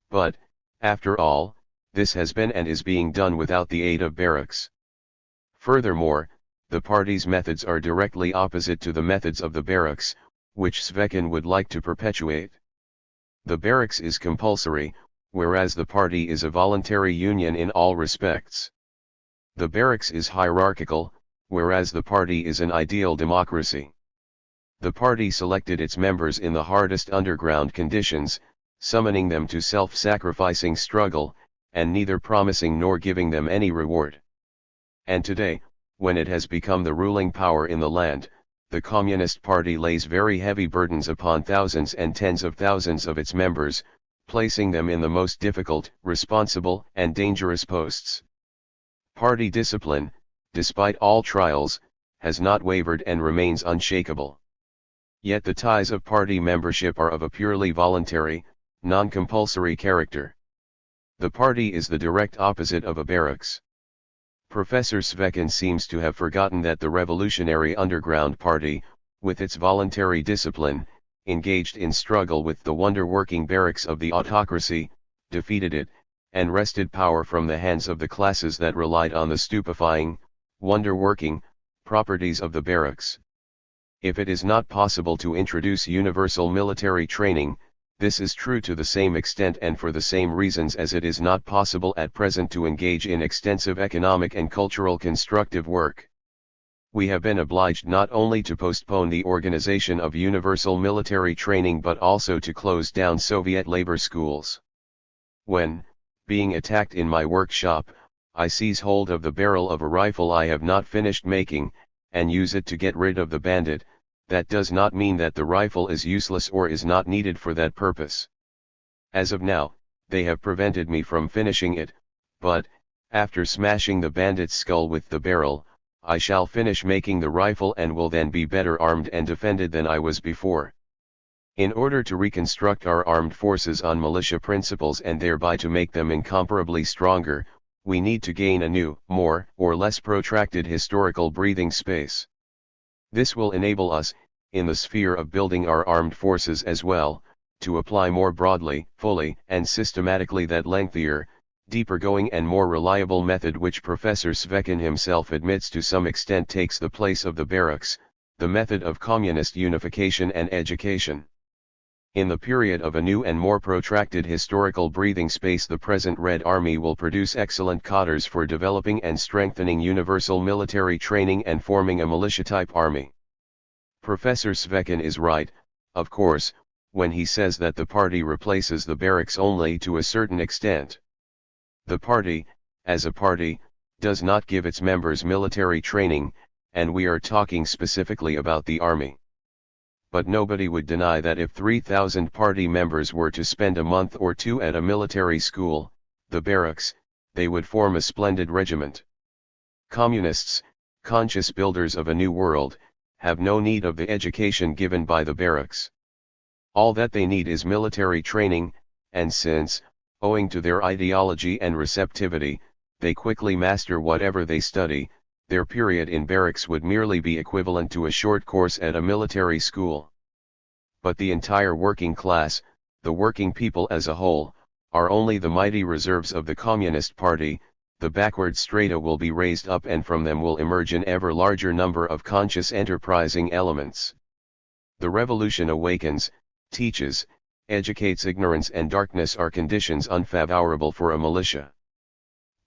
S1: But, after all, this has been and is being done without the aid of barracks. Furthermore, the party's methods are directly opposite to the methods of the barracks, which Svekin would like to perpetuate. The barracks is compulsory, whereas the party is a voluntary union in all respects. The barracks is hierarchical, whereas the party is an ideal democracy. The party selected its members in the hardest underground conditions, summoning them to self-sacrificing struggle, and neither promising nor giving them any reward. And today, when it has become the ruling power in the land, the Communist Party lays very heavy burdens upon thousands and tens of thousands of its members, placing them in the most difficult, responsible, and dangerous posts. Party discipline, despite all trials, has not wavered and remains unshakable. Yet the ties of party membership are of a purely voluntary, non-compulsory character. The party is the direct opposite of a barracks. Professor Svekin seems to have forgotten that the revolutionary underground party, with its voluntary discipline, engaged in struggle with the wonder-working barracks of the autocracy, defeated it, and wrested power from the hands of the classes that relied on the stupefying, wonder-working, properties of the barracks. If it is not possible to introduce universal military training, this is true to the same extent and for the same reasons as it is not possible at present to engage in extensive economic and cultural constructive work. We have been obliged not only to postpone the organization of universal military training but also to close down Soviet labor schools. When, being attacked in my workshop, I seize hold of the barrel of a rifle I have not finished making, and use it to get rid of the bandit, that does not mean that the rifle is useless or is not needed for that purpose. As of now, they have prevented me from finishing it, but, after smashing the bandit's skull with the barrel, I shall finish making the rifle and will then be better armed and defended than I was before. In order to reconstruct our armed forces on militia principles and thereby to make them incomparably stronger, we need to gain a new, more or less protracted historical breathing space. This will enable us, in the sphere of building our armed forces as well, to apply more broadly, fully, and systematically that lengthier, deeper-going and more reliable method which Professor Svekin himself admits to some extent takes the place of the barracks, the method of communist unification and education. In the period of a new and more protracted historical breathing space, the present Red Army will produce excellent cadres for developing and strengthening universal military training and forming a militia-type army. Professor Svekin is right, of course, when he says that the party replaces the barracks only to a certain extent. The party, as a party, does not give its members military training, and we are talking specifically about the army. But nobody would deny that if 3,000 party members were to spend a month or two at a military school, the barracks, they would form a splendid regiment. Communists, conscious builders of a new world, have no need of the education given by the barracks. All that they need is military training, and since, owing to their ideology and receptivity, they quickly master whatever they study, their period in barracks would merely be equivalent to a short course at a military school. But the entire working class, the working people as a whole, are only the mighty reserves of the Communist Party. The backward strata will be raised up, and from them will emerge an ever larger number of conscious enterprising elements. The revolution awakens, teaches, educates. Ignorance and darkness are conditions unfavorable for a militia.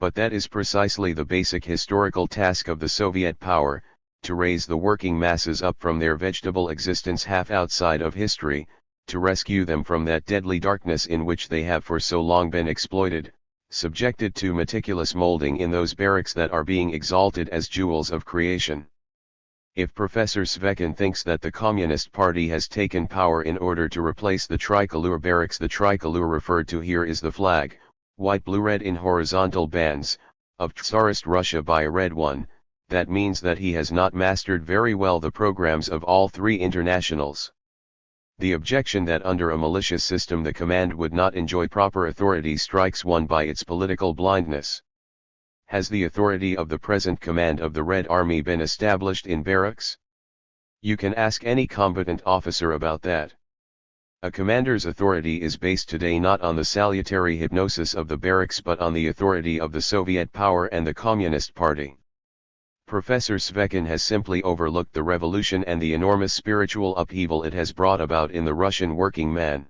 S1: But that is precisely the basic historical task of the Soviet power, to raise the working masses up from their vegetable existence half outside of history, to rescue them from that deadly darkness in which they have for so long been exploited, subjected to meticulous molding in those barracks that are being exalted as jewels of creation. If Professor Svekin thinks that the Communist Party has taken power in order to replace the tricolor barracks, the tricolor referred to here is the flag, white, blue, red in horizontal bands, of Tsarist Russia by a red one, that means that he has not mastered very well the programs of all three internationals. The objection that under a militia system the command would not enjoy proper authority strikes one by its political blindness. Has the authority of the present command of the Red Army been established in barracks? You can ask any competent officer about that. A commander's authority is based today not on the salutary hypnosis of the barracks but on the authority of the Soviet power and the Communist Party. Professor Svekin has simply overlooked the revolution and the enormous spiritual upheaval it has brought about in the Russian working man.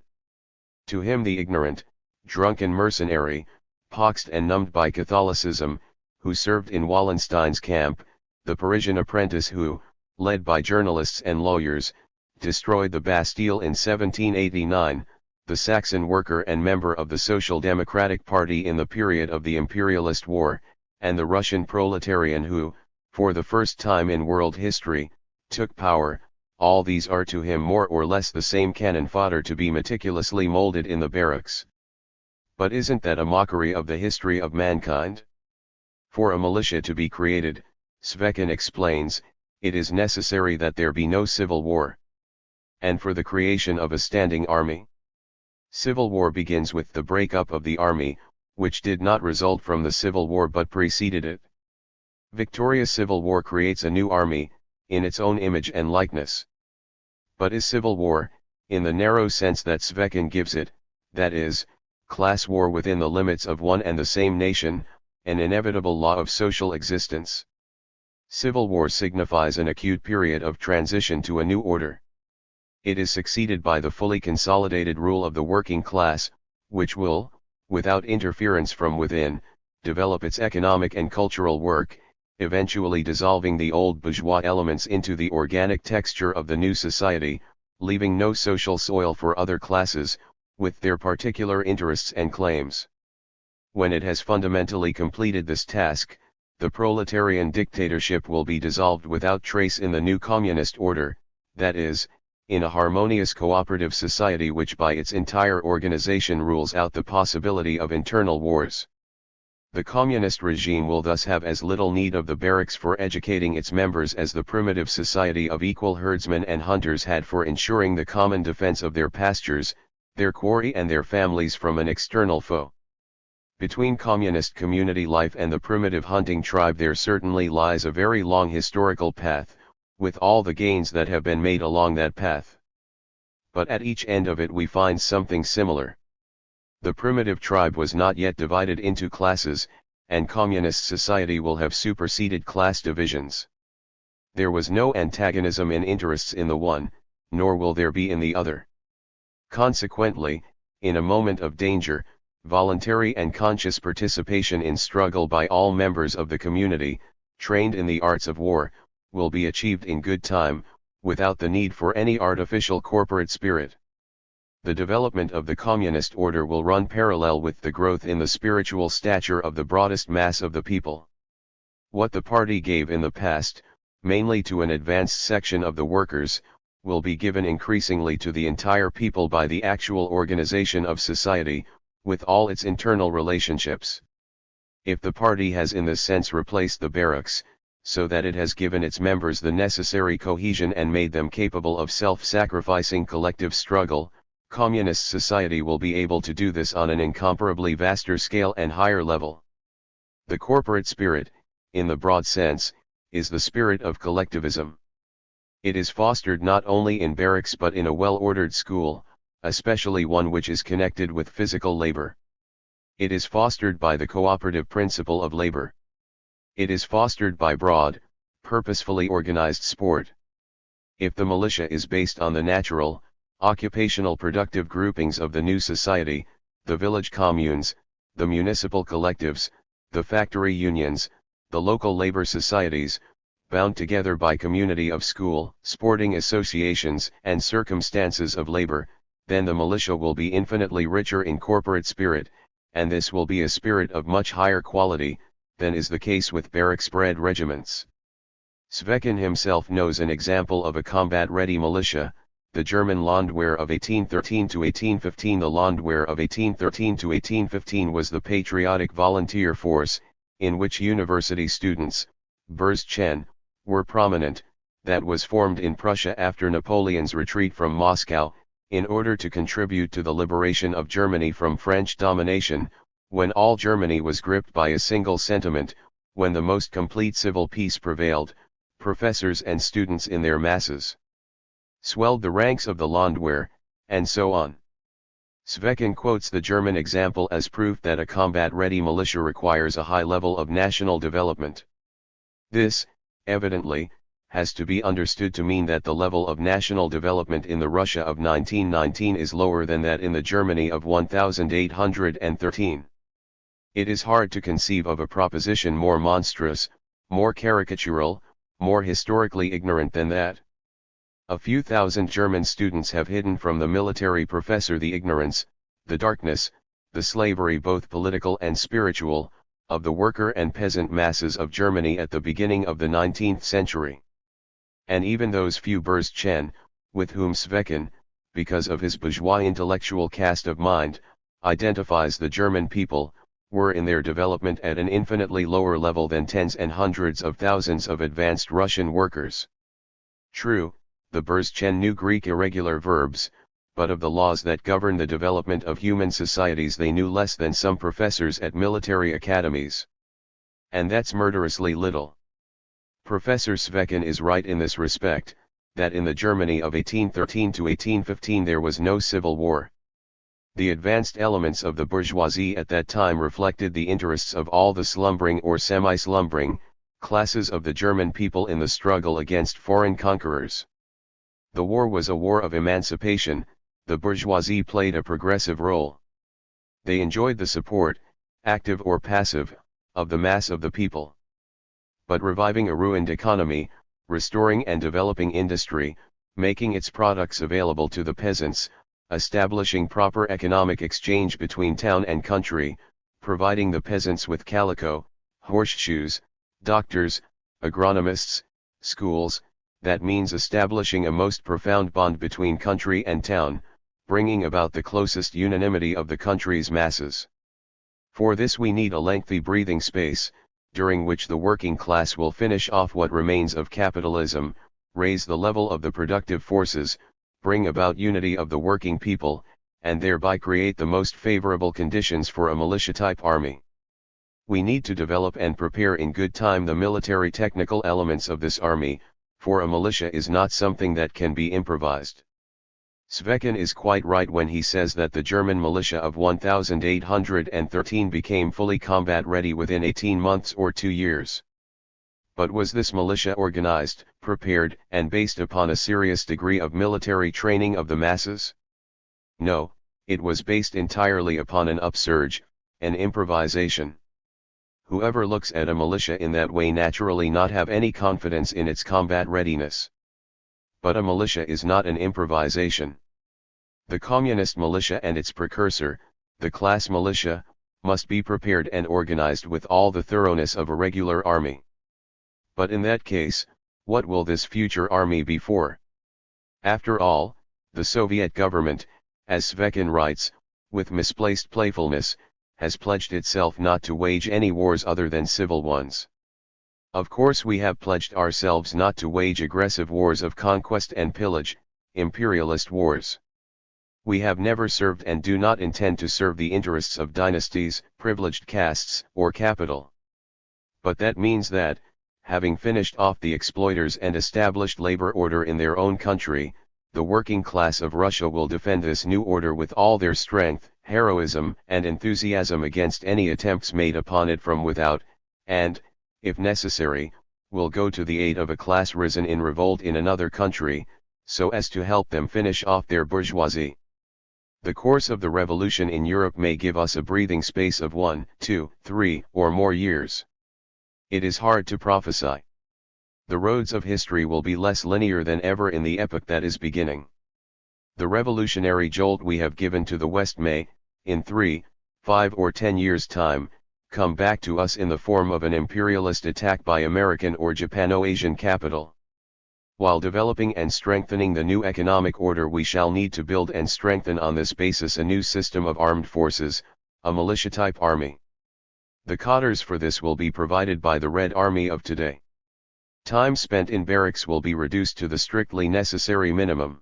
S1: To him, the ignorant, drunken mercenary, poxed and numbed by Catholicism, who served in Wallenstein's camp, the Parisian apprentice who, led by journalists and lawyers, destroyed the Bastille in 1789, the Saxon worker and member of the Social Democratic Party in the period of the imperialist war, and the Russian proletarian who, for the first time in world history, took power, all these are to him more or less the same cannon fodder to be meticulously molded in the barracks. But isn't that a mockery of the history of mankind? For a militia to be created, Svekin explains, it is necessary that there be no civil war. And for the creation of a standing army? Civil war begins with the breakup of the army, which did not result from the civil war but preceded it. Victorious civil war creates a new army, in its own image and likeness. But is civil war, in the narrow sense that Svekin gives it, that is, class war within the limits of one and the same nation, an inevitable law of social existence? Civil war signifies an acute period of transition to a new order. It is succeeded by the fully consolidated rule of the working class, which will, without interference from within, develop its economic and cultural work, eventually dissolving the old bourgeois elements into the organic texture of the new society, leaving no social soil for other classes, with their particular interests and claims. When it has fundamentally completed this task, the proletarian dictatorship will be dissolved without trace in the new communist order, that is, in a harmonious cooperative society which by its entire organization rules out the possibility of internal wars. The communist regime will thus have as little need of the barracks for educating its members as the primitive society of equal herdsmen and hunters had for ensuring the common defense of their pastures, their quarry and their families from an external foe. Between communist community life and the primitive hunting tribe there certainly lies a very long historical path, with all the gains that have been made along that path. But at each end of it we find something similar. The primitive tribe was not yet divided into classes, and communist society will have superseded class divisions. There was no antagonism in interests in the one, nor will there be in the other. Consequently, in a moment of danger, voluntary and conscious participation in struggle by all members of the community, trained in the arts of war, will be achieved in good time, without the need for any artificial corporate spirit. The development of the communist order will run parallel with the growth in the spiritual stature of the broadest mass of the people. What the party gave in the past, mainly to an advanced section of the workers, will be given increasingly to the entire people by the actual organization of society, with all its internal relationships. If the party has in this sense replaced the barracks, so that it has given its members the necessary cohesion and made them capable of self-sacrificing collective struggle, communist society will be able to do this on an incomparably vaster scale and higher level. The corporate spirit, in the broad sense, is the spirit of collectivism. It is fostered not only in barracks but in a well-ordered school, especially one which is connected with physical labor. It is fostered by the cooperative principle of labor. It is fostered by broad, purposefully organized sport. If the militia is based on the natural, occupational productive groupings of the new society, the village communes, the municipal collectives, the factory unions, the local labor societies, bound together by community of school, sporting associations and circumstances of labor, then the militia will be infinitely richer in corporate spirit, and this will be a spirit of much higher quality than is the case with barracks-bred regiments. Svekin himself knows an example of a combat-ready militia, the German Landwehr of 1813 to 1815. The Landwehr of 1813 to 1815 was the patriotic volunteer force, in which university students, Burzchen, were prominent, that was formed in Prussia after Napoleon's retreat from Moscow, in order to contribute to the liberation of Germany from French domination, when all Germany was gripped by a single sentiment, when the most complete civil peace prevailed, professors and students in their masses swelled the ranks of the Landwehr, and so on. Svekin quotes the German example as proof that a combat-ready militia requires a high level of national development. This, evidently, has to be understood to mean that the level of national development in the Russia of 1919 is lower than that in the Germany of 1813. It is hard to conceive of a proposition more monstrous, more caricatural, more historically ignorant than that. A few thousand German students have hidden from the military professor the ignorance, the darkness, the slavery both political and spiritual, of the worker and peasant masses of Germany at the beginning of the 19th century. And even those few Burzchen, with whom Svekin, because of his bourgeois intellectual cast of mind, identifies the German people, were in their development at an infinitely lower level than tens and hundreds of thousands of advanced Russian workers. True, the Burzchen knew Greek irregular verbs, but of the laws that govern the development of human societies they knew less than some professors at military academies. And that's murderously little. Professor Svekin is right in this respect, that in the Germany of 1813 to 1815 there was no civil war. The advanced elements of the bourgeoisie at that time reflected the interests of all the slumbering or semi-slumbering classes of the German people in the struggle against foreign conquerors. The war was a war of emancipation. The bourgeoisie played a progressive role. They enjoyed the support, active or passive, of the mass of the people. But reviving a ruined economy, restoring and developing industry, making its products available to the peasants, establishing proper economic exchange between town and country, providing the peasants with calico, horseshoes, doctors, agronomists, schools, that means establishing a most profound bond between country and town, bringing about the closest unanimity of the country's masses. For this we need a lengthy breathing space, during which the working class will finish off what remains of capitalism, raise the level of the productive forces, bring about unity of the working people, and thereby create the most favorable conditions for a militia-type army. We need to develop and prepare in good time the military technical elements of this army, for a militia is not something that can be improvised. Svekin is quite right when he says that the German militia of 1813 became fully combat ready within 18 months or 2 years. But was this militia organized, prepared, and based upon a serious degree of military training of the masses? No, it was based entirely upon an upsurge, an improvisation. Whoever looks at a militia in that way naturally not have any confidence in its combat readiness. But a militia is not an improvisation. The communist militia and its precursor, the class militia, must be prepared and organized with all the thoroughness of a regular army. But in that case, what will this future army be for? After all, the Soviet government, as Svekin writes, with misplaced playfulness, has pledged itself not to wage any wars other than civil ones. Of course we have pledged ourselves not to wage aggressive wars of conquest and pillage, imperialist wars. We have never served and do not intend to serve the interests of dynasties, privileged castes, or capital. But that means that, having finished off the exploiters and established labor order in their own country, the working class of Russia will defend this new order with all their strength, heroism and enthusiasm against any attempts made upon it from without, and, if necessary, will go to the aid of a class risen in revolt in another country, so as to help them finish off their bourgeoisie. The course of the revolution in Europe may give us a breathing space of 1, 2, 3, or more years. It is hard to prophesy. The roads of history will be less linear than ever in the epoch that is beginning. The revolutionary jolt we have given to the West may, in 3, 5 or 10 years' time, come back to us in the form of an imperialist attack by American or Japano-Asian capital. While developing and strengthening the new economic order, we shall need to build and strengthen on this basis a new system of armed forces, a militia-type army. The codders for this will be provided by the Red Army of today. Time spent in barracks will be reduced to the strictly necessary minimum.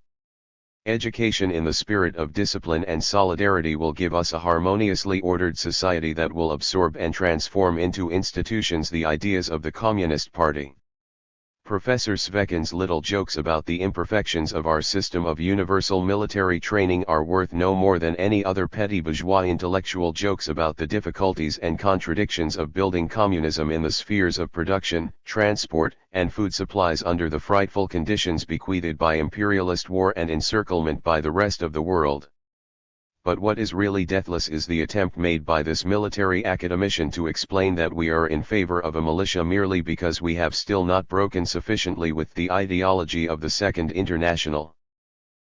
S1: Education in the spirit of discipline and solidarity will give us a harmoniously ordered society that will absorb and transform into institutions the ideas of the Communist Party. Professor Svekin's little jokes about the imperfections of our system of universal military training are worth no more than any other petty bourgeois intellectual jokes about the difficulties and contradictions of building communism in the spheres of production, transport, and food supplies under the frightful conditions bequeathed by imperialist war and encirclement by the rest of the world. But what is really deathless is the attempt made by this military academician to explain that we are in favor of a militia merely because we have still not broken sufficiently with the ideology of the Second International.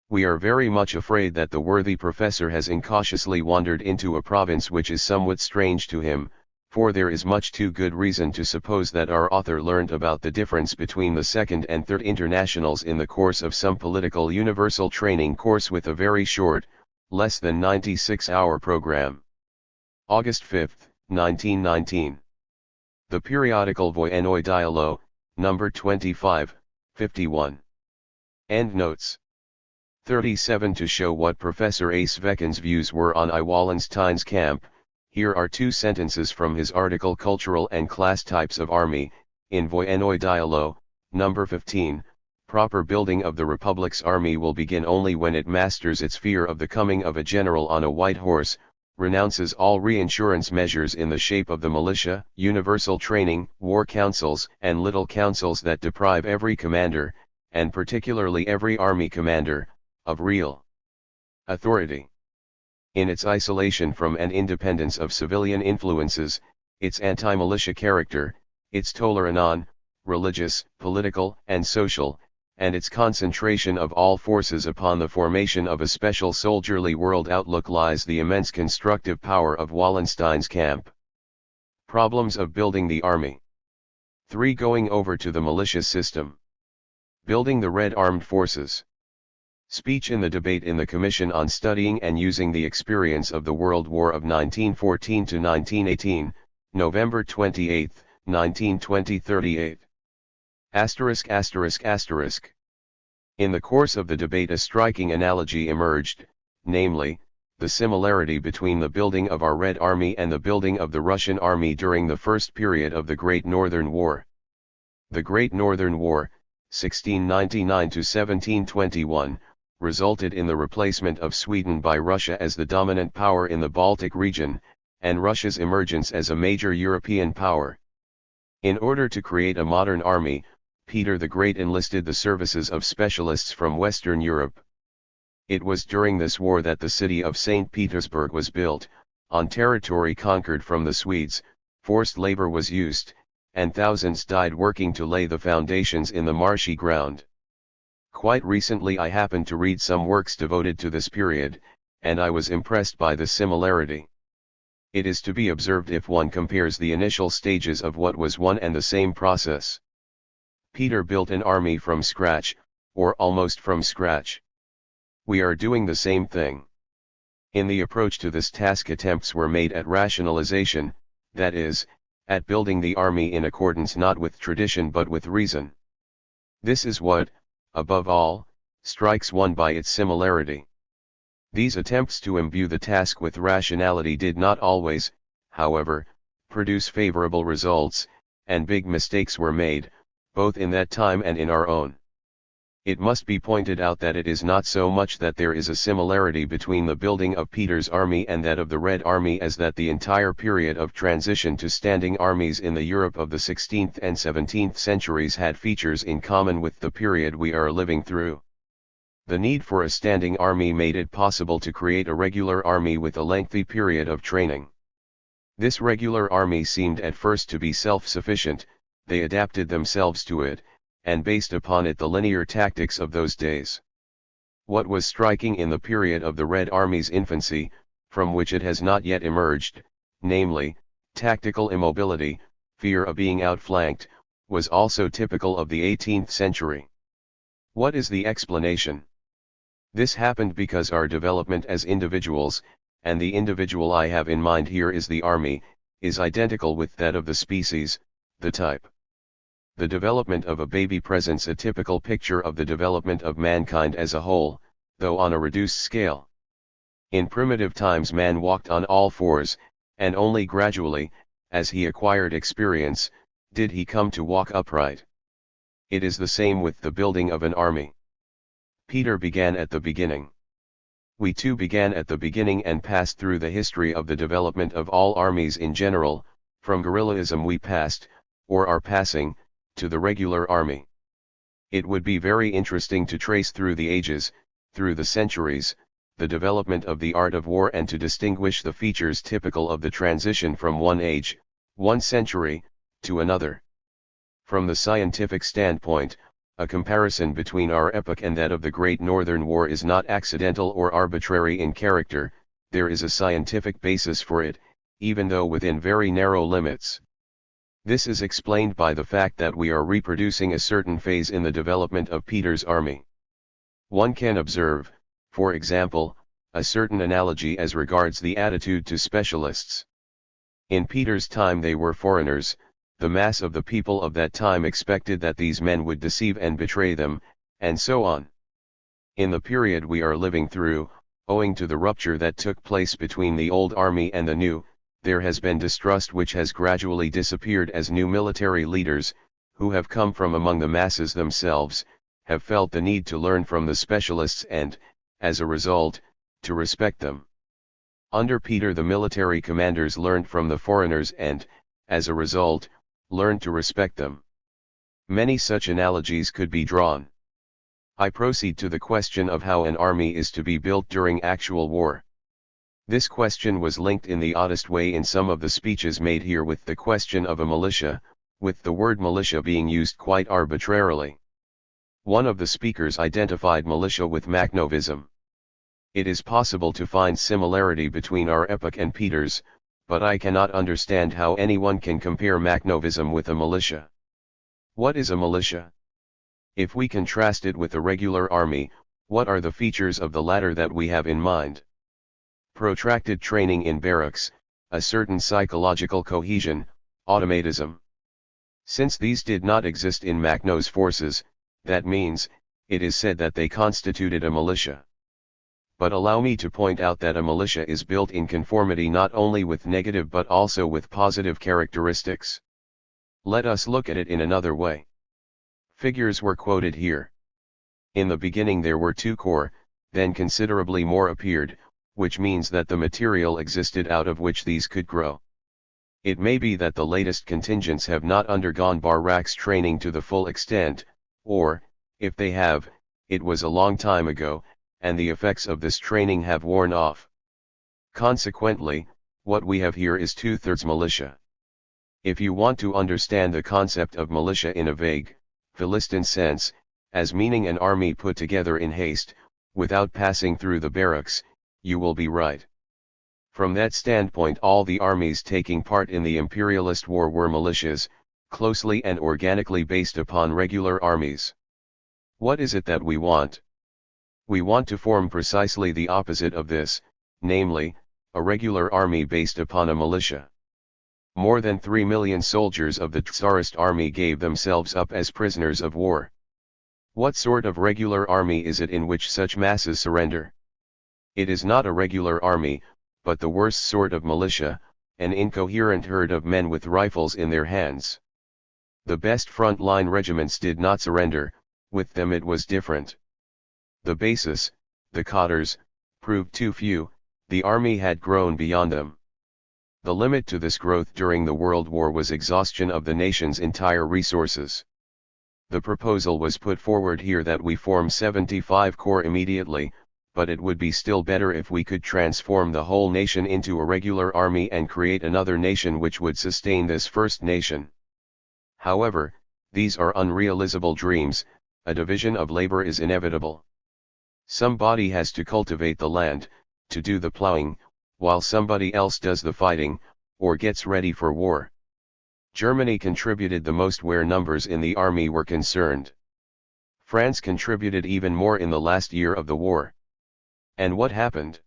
S1: We are very much afraid that the worthy professor has incautiously wandered into a province which is somewhat strange to him, for there is much too good reason to suppose that our author learned about the difference between the Second and Third Internationals in the course of some political universal training course with a very short, less than 96-hour program. August 5, 1919. The periodical Voyennoy Dialogue, number 25, 51. Endnotes. 37. To show what Professor A. Svekin's views were on I Wallenstein's camp, here are two sentences from his article Cultural and Class Types of Army, in Voyennoy Dialogue, number 15. Proper building of the Republic's army will begin only when it masters its fear of the coming of a general on a white horse, renounces all reinsurance measures in the shape of the militia, universal training, war councils, and little councils that deprive every commander, and particularly every army commander, of real authority. In its isolation from and independence of civilian influences, its anti-militia character, its toleration, religious, political, and social, and its concentration of all forces upon the formation of a special soldierly world outlook lies the immense constructive power of Wallenstein's camp. Problems of building the army. 3. Going over to the militia system. Building the Red Armed Forces. Speech in the debate in the Commission on Studying and Using the Experience of the World War of 1914 to 1918, November 28, 1920-38. In the course of the debate a striking analogy emerged, namely, the similarity between the building of our Red Army and the building of the Russian Army during the first period of the Great Northern War. The Great Northern War, 1699–1721, resulted in the replacement of Sweden by Russia as the dominant power in the Baltic region, and Russia's emergence as a major European power. In order to create a modern army, Peter the Great enlisted the services of specialists from Western Europe. It was during this war that the city of St. Petersburg was built, on territory conquered from the Swedes, forced labor was used, and thousands died working to lay the foundations in the marshy ground. Quite recently I happened to read some works devoted to this period, and I was impressed by the similarity. It is to be observed if one compares the initial stages of what was one and the same process. Peter built an army from scratch, or almost from scratch. We are doing the same thing. In the approach to this task attempts were made at rationalization, that is, at building the army in accordance not with tradition but with reason. This is what, above all, strikes one by its similarity. These attempts to imbue the task with rationality did not always, however, produce favorable results, and big mistakes were made, both in that time and in our own. It must be pointed out that it is not so much that there is a similarity between the building of Peter's army and that of the Red Army as that the entire period of transition to standing armies in the Europe of the 16th and 17th centuries had features in common with the period we are living through. The need for a standing army made it possible to create a regular army with a lengthy period of training. This regular army seemed at first to be self-sufficient, they adapted themselves to it, and based upon it the linear tactics of those days. What was striking in the period of the Red Army's infancy, from which it has not yet emerged, namely, tactical immobility, fear of being outflanked, was also typical of the 18th century. What is the explanation? This happened because our development as individuals, and the individual I have in mind here is the army, is identical with that of the species, the type. The development of a baby presents a typical picture of the development of mankind as a whole, though on a reduced scale. In primitive times man walked on all fours, and only gradually, as he acquired experience, did he come to walk upright. It is the same with the building of an army. Peter began at the beginning. We too began at the beginning and passed through the history of the development of all armies in general, from guerrillism we passed, or are passing, to the regular army. It would be very interesting to trace through the ages, through the centuries, the development of the art of war and to distinguish the features typical of the transition from one age, one century, to another. From the scientific standpoint, a comparison between our epoch and that of the Great Northern War is not accidental or arbitrary in character, there is a scientific basis for it, even though within very narrow limits. This is explained by the fact that we are reproducing a certain phase in the development of Peter's army. One can observe, for example, a certain analogy as regards the attitude to specialists. In Peter's time they were foreigners, the mass of the people of that time expected that these men would deceive and betray them, and so on. In the period we are living through, owing to the rupture that took place between the old army and the new, there has been distrust which has gradually disappeared as new military leaders, who have come from among the masses themselves, have felt the need to learn from the specialists and, as a result, to respect them. Under Peter the military commanders learned from the foreigners and, as a result, learned to respect them. Many such analogies could be drawn. I proceed to the question of how an army is to be built during actual war. This question was linked in the oddest way in some of the speeches made here with the question of a militia, with the word militia being used quite arbitrarily. One of the speakers identified militia with Makhnovism. It is possible to find similarity between our epoch and Peter's, but I cannot understand how anyone can compare Makhnovism with a militia. What is a militia? If we contrast it with a regular army, what are the features of the latter that we have in mind? Protracted training in barracks, a certain psychological cohesion, automatism. Since these did not exist in Makhno's forces, that means, it is said that they constituted a militia. But allow me to point out that a militia is built in conformity not only with negative but also with positive characteristics. Let us look at it in another way. Figures were quoted here. In the beginning there were 2 corps, then considerably more appeared, which means that the material existed out of which these could grow. It may be that the latest contingents have not undergone barracks training to the full extent, or, if they have, it was a long time ago, and the effects of this training have worn off. Consequently, what we have here is 2/3 militia. If you want to understand the concept of militia in a vague, Philistine sense, as meaning an army put together in haste, without passing through the barracks, you will be right. From that standpoint all the armies taking part in the imperialist war were militias, closely and organically based upon regular armies. What is it that we want? We want to form precisely the opposite of this, namely, a regular army based upon a militia. More than 3 million soldiers of the Tsarist army gave themselves up as prisoners of war. What sort of regular army is it in which such masses surrender? It is not a regular army, but the worst sort of militia, an incoherent herd of men with rifles in their hands. The best front-line regiments did not surrender, With them it was different. The bases, the cadres, proved too few, the army had grown beyond them. The limit to this growth during the World War was exhaustion of the nation's entire resources. The proposal was put forward here that we form 75 corps immediately, but it would be still better if we could transform the whole nation into a regular army and create another nation which would sustain this first nation. However, these are unrealizable dreams, a division of labor is inevitable. Somebody has to cultivate the land, to do the plowing, while somebody else does the fighting, or gets ready for war. Germany contributed the most where numbers in the army were concerned. France contributed even more in the last year of the war. And what happened?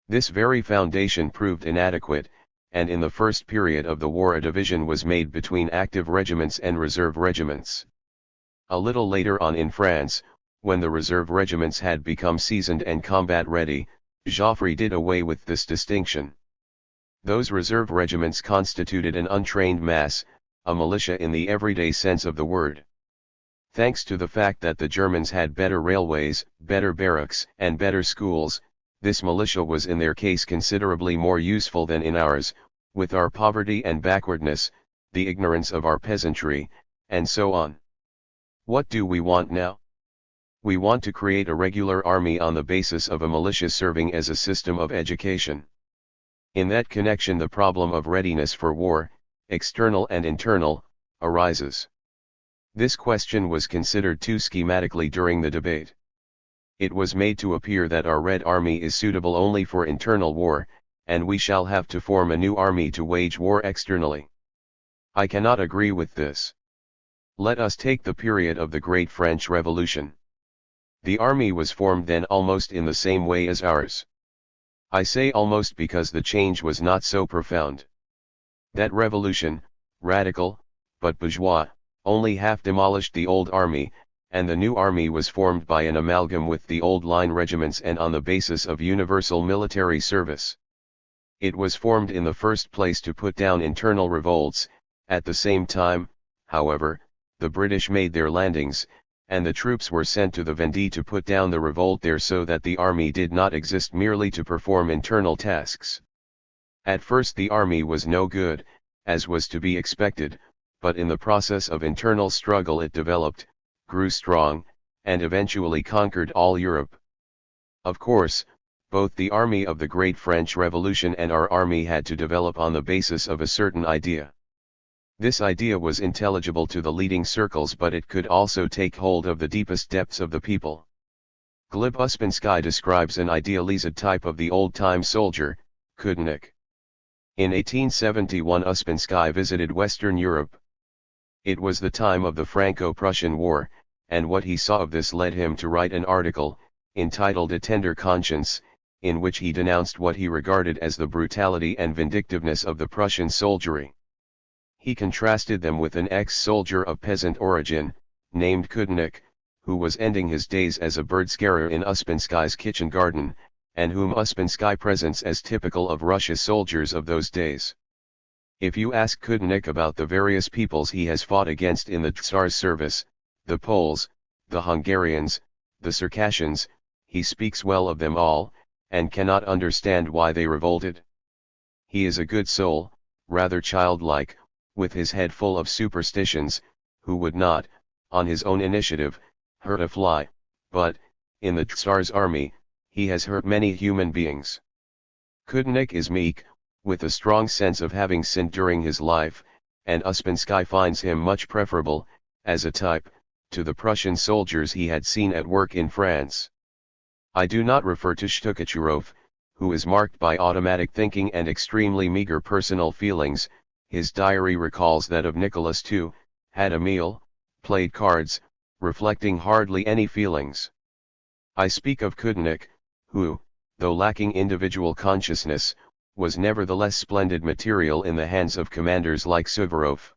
S1: This very foundation proved inadequate, and in the first period of the war a division was made between active regiments and reserve regiments. A little later on in France, when the reserve regiments had become seasoned and combat ready, Joffre did away with this distinction. Those reserve regiments constituted an untrained mass, a militia in the everyday sense of the word. Thanks to the fact that the Germans had better railways, better barracks, and better schools, this militia was in their case considerably more useful than in ours, with our poverty and backwardness, the ignorance of our peasantry, and so on. What do we want now? We want to create a regular army on the basis of a militia serving as a system of education. In that connection the problem of readiness for war, external and internal, arises. This question was considered too schematically during the debate. It was made to appear that our Red Army is suitable only for internal war, and we shall have to form a new army to wage war externally. I cannot agree with this. Let us take the period of the Great French Revolution. The army was formed then almost in the same way as ours. I say almost because the change was not so profound. That revolution, radical, but bourgeois, only half demolished the old army, and the new army was formed by an amalgam with the old line regiments and on the basis of universal military service. It was formed in the first place to put down internal revolts. At the same time, however, the British made their landings, and the troops were sent to the Vendée to put down the revolt there, so that the army did not exist merely to perform internal tasks. At first the army was no good, as was to be expected, but in the process of internal struggle it developed, grew strong, and eventually conquered all Europe. Of course, both the army of the Great French Revolution and our army had to develop on the basis of a certain idea. This idea was intelligible to the leading circles, but it could also take hold of the deepest depths of the people. Gleb Uspensky describes an idealized type of the old-time soldier, Kudnik. In 1871 Uspensky visited Western Europe. It was the time of the Franco-Prussian War, and what he saw of this led him to write an article, entitled A Tender Conscience, in which he denounced what he regarded as the brutality and vindictiveness of the Prussian soldiery. He contrasted them with an ex-soldier of peasant origin, named Kudnik, who was ending his days as a bird-scarer in Uspensky's kitchen garden, and whom Uspensky presents as typical of Russia's soldiers of those days. If you ask Kudnik about the various peoples he has fought against in the Tsar's service, the Poles, the Hungarians, the Circassians, he speaks well of them all, and cannot understand why they revolted. He is a good soul, rather childlike, with his head full of superstitions, who would not, on his own initiative, hurt a fly, but, in the Tsar's army, he has hurt many human beings. Kudnik is meek, with a strong sense of having sinned during his life, and Uspensky finds him much preferable, as a type, to the Prussian soldiers he had seen at work in France. I do not refer to Shtukachurov, who is marked by automatic thinking and extremely meager personal feelings. His diary recalls that of Nicholas II, had a meal, played cards, reflecting hardly any feelings. I speak of Kudnik, who, though lacking individual consciousness, was nevertheless splendid material in the hands of commanders like Suvorov.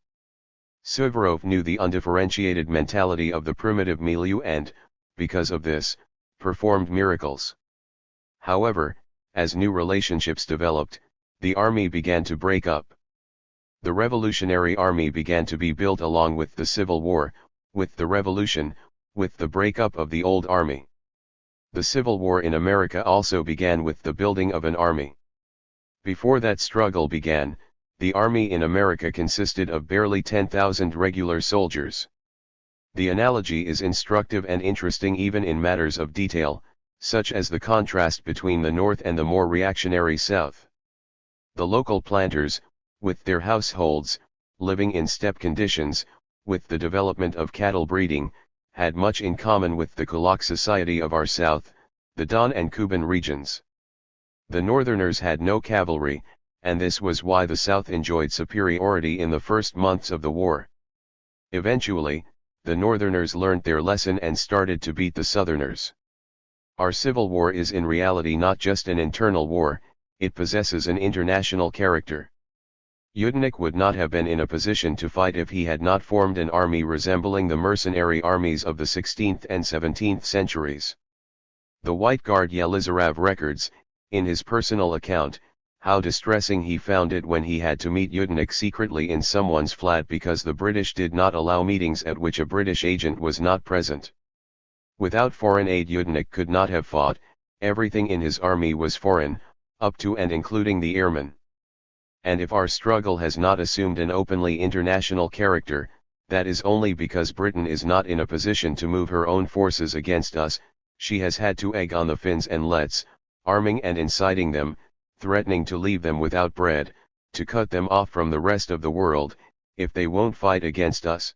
S1: Suvorov knew the undifferentiated mentality of the primitive milieu and, because of this, performed miracles. However, as new relationships developed, the army began to break up. The Revolutionary Army began to be built along with the Civil War, with the Revolution, with the breakup of the old army. The Civil War in America also began with the building of an army. Before that struggle began, the army in America consisted of barely 10,000 regular soldiers. The analogy is instructive and interesting even in matters of detail, such as the contrast between the North and the more reactionary South. The local planters, with their households, living in steppe conditions, with the development of cattle breeding, had much in common with the kulak society of our South, the Don and Kuban regions. The Northerners had no cavalry, and this was why the South enjoyed superiority in the first months of the war. Eventually, the Northerners learned their lesson and started to beat the Southerners. Our Civil War is in reality not just an internal war, it possesses an international character. Yudenich would not have been in a position to fight if he had not formed an army resembling the mercenary armies of the 16th and 17th centuries. The White Guard Yelizarav records, in his personal account, how distressing he found it when he had to meet Yudenich secretly in someone's flat because the British did not allow meetings at which a British agent was not present. Without foreign aid Yudenich could not have fought, everything in his army was foreign, up to and including the airmen. And if our struggle has not assumed an openly international character, that is only because Britain is not in a position to move her own forces against us. She has had to egg on the Finns and Lets, arming and inciting them, threatening to leave them without bread, to cut them off from the rest of the world, if they won't fight against us.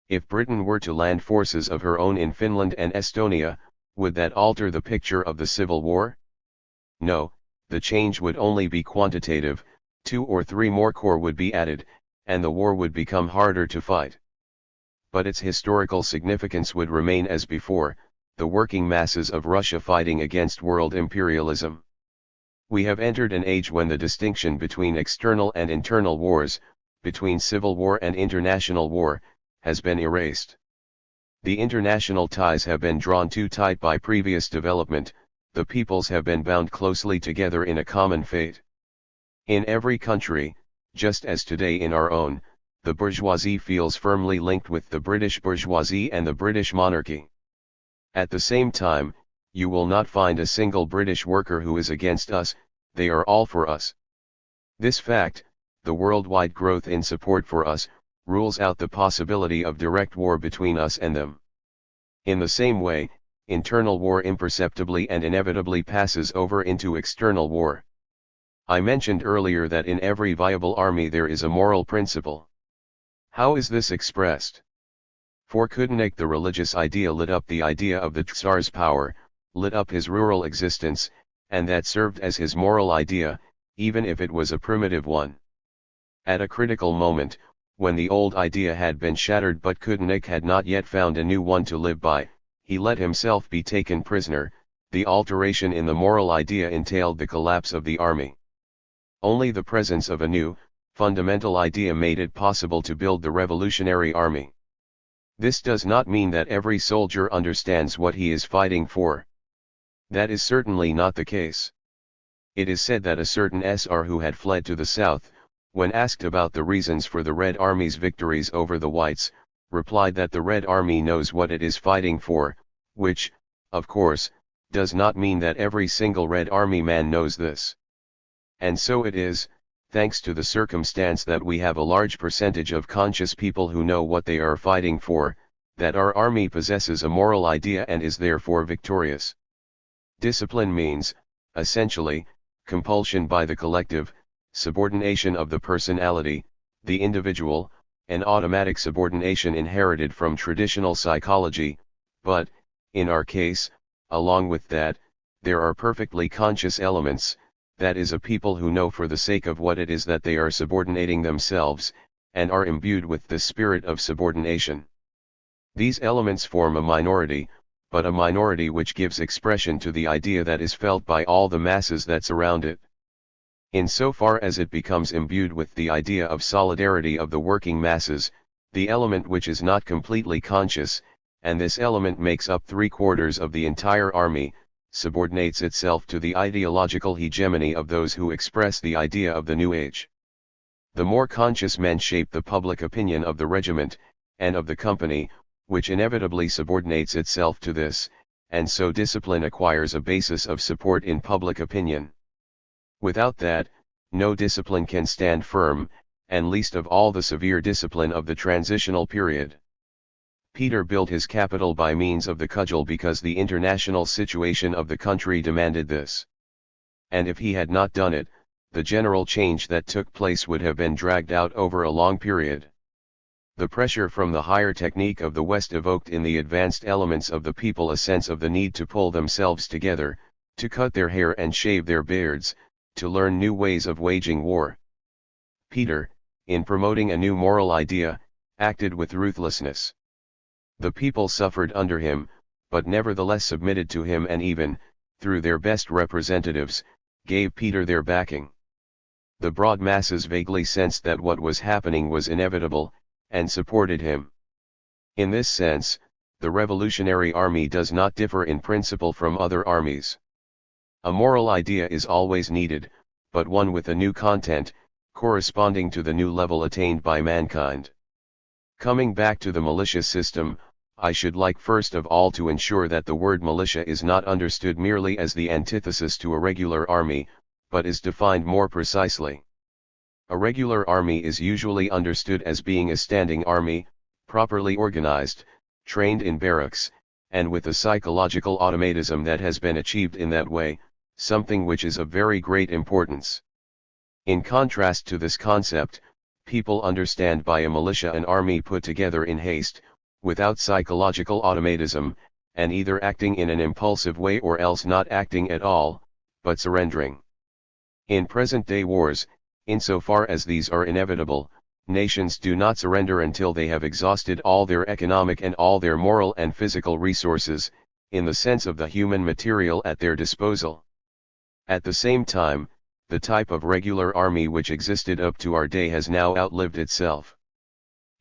S1: If Britain were to land forces of her own in Finland and Estonia, would that alter the picture of the Civil War? No, the change would only be quantitative, 2 or 3 more corps would be added, and the war would become harder to fight. But its historical significance would remain as before, the working masses of Russia fighting against world imperialism. We have entered an age when the distinction between external and internal wars, between civil war and international war, has been erased. The international ties have been drawn too tight by previous development, the peoples have been bound closely together in a common fate. In every country, just as today in our own, the bourgeoisie feels firmly linked with the British bourgeoisie and the British monarchy. At the same time, you will not find a single British worker who is against us, they are all for us. This fact, the worldwide growth in support for us, rules out the possibility of direct war between us and them. In the same way, internal war imperceptibly and inevitably passes over into external war. I mentioned earlier that in every viable army there is a moral principle. How is this expressed? For Yudenich the religious idea lit up the idea of the Tsar's power, lit up his rural existence, and that served as his moral idea, even if it was a primitive one. At a critical moment, when the old idea had been shattered but Yudenich had not yet found a new one to live by, he let himself be taken prisoner. The alteration in the moral idea entailed the collapse of the army. Only the presence of a new, fundamental idea made it possible to build the revolutionary army. This does not mean that every soldier understands what he is fighting for. That is certainly not the case. It is said that a certain SR who had fled to the south, when asked about the reasons for the Red Army's victories over the Whites, replied that the Red Army knows what it is fighting for, which, of course, does not mean that every single Red Army man knows this. And so it is, thanks to the circumstance that we have a large percentage of conscious people who know what they are fighting for, that our army possesses a moral idea and is therefore victorious. Discipline means, essentially, compulsion by the collective, subordination of the personality, the individual, an automatic subordination inherited from traditional psychology, but, in our case, along with that, there are perfectly conscious elements, that is a people who know for the sake of what it is that they are subordinating themselves, and are imbued with the spirit of subordination. These elements form a minority, but a minority which gives expression to the idea that is felt by all the masses that surround it. Insofar as it becomes imbued with the idea of solidarity of the working masses, the element which is not completely conscious, and this element makes up 3/4 of the entire army, subordinates itself to the ideological hegemony of those who express the idea of the new age. The more conscious men shape the public opinion of the regiment, and of the company, which inevitably subordinates itself to this, and so discipline acquires a basis of support in public opinion. Without that, no discipline can stand firm, and least of all the severe discipline of the transitional period. Peter built his capital by means of the cudgel because the international situation of the country demanded this. And if he had not done it, the general change that took place would have been dragged out over a long period. The pressure from the higher technique of the West evoked in the advanced elements of the people a sense of the need to pull themselves together, to cut their hair and shave their beards, to learn new ways of waging war. Peter, in promoting a new moral idea, acted with ruthlessness. The people suffered under him, but nevertheless submitted to him and even, through their best representatives, gave Peter their backing. The broad masses vaguely sensed that what was happening was inevitable, and supported him. In this sense, the Revolutionary Army does not differ in principle from other armies. A moral idea is always needed, but one with a new content, corresponding to the new level attained by mankind. Coming back to the militia system, I should like first of all to ensure that the word militia is not understood merely as the antithesis to a regular army, but is defined more precisely. A regular army is usually understood as being a standing army, properly organized, trained in barracks, and with a psychological automatism that has been achieved in that way, something which is of very great importance. In contrast to this concept, people understand by a militia an army put together in haste, without psychological automatism, and either acting in an impulsive way or else not acting at all, but surrendering. In present-day wars, insofar as these are inevitable, nations do not surrender until they have exhausted all their economic and all their moral and physical resources, in the sense of the human material at their disposal. At the same time, the type of regular army which existed up to our day has now outlived itself.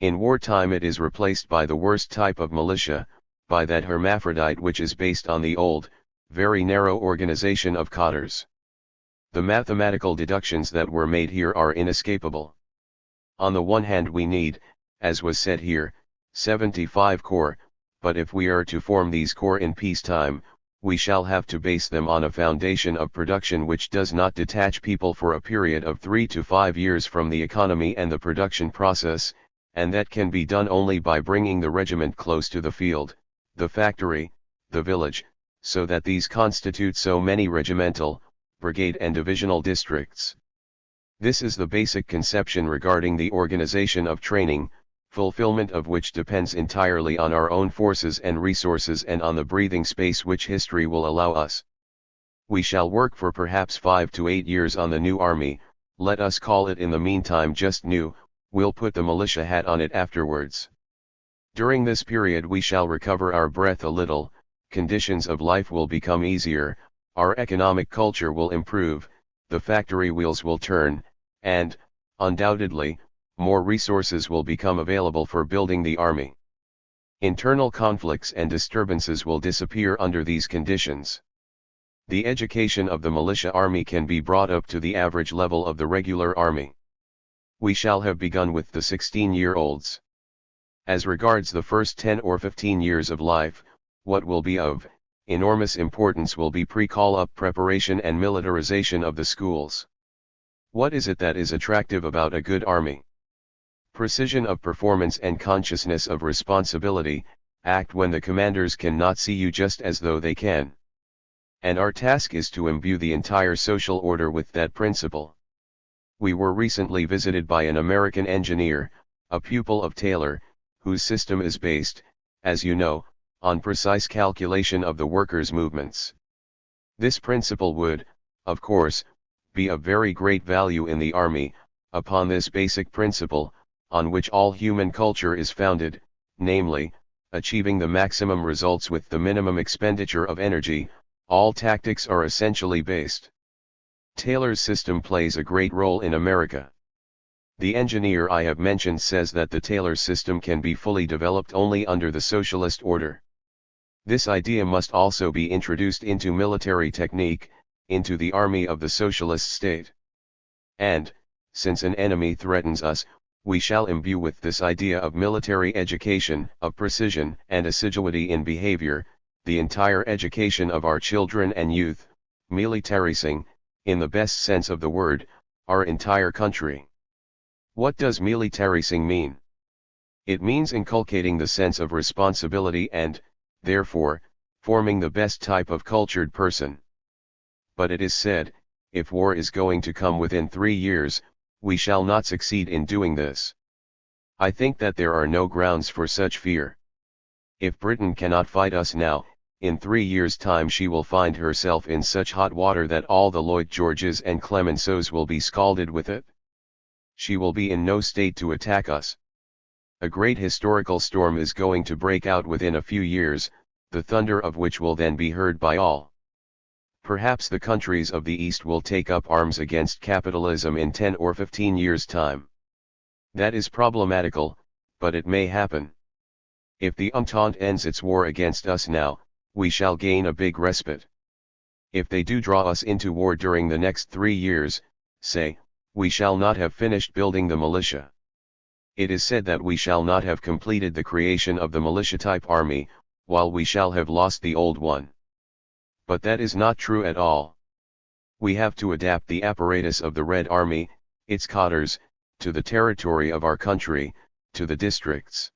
S1: In wartime it is replaced by the worst type of militia, by that hermaphrodite which is based on the old, very narrow organization of cotters. The mathematical deductions that were made here are inescapable. On the one hand we need, as was said here, 75 corps, but if we are to form these corps in peacetime, we shall have to base them on a foundation of production which does not detach people for a period of 3 to 5 years from the economy and the production process, and that can be done only by bringing the regiment close to the field, the factory, the village, so that these constitute so many regimental, brigade and divisional districts. This is the basic conception regarding the organization of training, fulfillment of which depends entirely on our own forces and resources and on the breathing space which history will allow us. We shall work for perhaps 5 to 8 years on the new army, let us call it in the meantime just new, we'll put the militia hat on it afterwards. During this period we shall recover our breath a little, conditions of life will become easier, our economic culture will improve, the factory wheels will turn, and, undoubtedly, more resources will become available for building the army. Internal conflicts and disturbances will disappear under these conditions. The education of the militia army can be brought up to the average level of the regular army. We shall have begun with the 16-year-olds. As regards the first 10 or 15 years of life, what will be of enormous importance will be pre-call-up preparation and militarization of the schools. What is it that is attractive about a good army? Precision of performance and consciousness of responsibility, act when the commanders cannot see you just as though they can. And our task is to imbue the entire social order with that principle. We were recently visited by an American engineer, a pupil of Taylor, whose system is based, as you know, on precise calculation of the workers' movements. This principle would, of course, be of very great value in the army, upon this basic principle, on which all human culture is founded, namely, achieving the maximum results with the minimum expenditure of energy, all tactics are essentially based. Taylor's system plays a great role in America. The engineer I have mentioned says that the Taylor system can be fully developed only under the socialist order. This idea must also be introduced into military technique, into the army of the socialist state. And, since an enemy threatens us, we shall imbue with this idea of military education, of precision and assiduity in behavior, the entire education of our children and youth, militarizing, in the best sense of the word, our entire country. What does militarizing mean? It means inculcating the sense of responsibility and, therefore, forming the best type of cultured person. But it is said, if war is going to come within 3 years, we shall not succeed in doing this. I think that there are no grounds for such fear. If Britain cannot fight us now, in 3 years' time she will find herself in such hot water that all the Lloyd Georges and Clemenceaus will be scalded with it. She will be in no state to attack us. A great historical storm is going to break out within a few years, the thunder of which will then be heard by all. Perhaps the countries of the East will take up arms against capitalism in 10 or 15 years' time. That is problematical, but it may happen. If the Entente ends its war against us now, we shall gain a big respite. If they do draw us into war during the next 3 years, say, we shall not have finished building the militia. It is said that we shall not have completed the creation of the militia-type army, while we shall have lost the old one. But that is not true at all. We have to adapt the apparatus of the Red Army, its cadres, to the territory of our country, to the districts.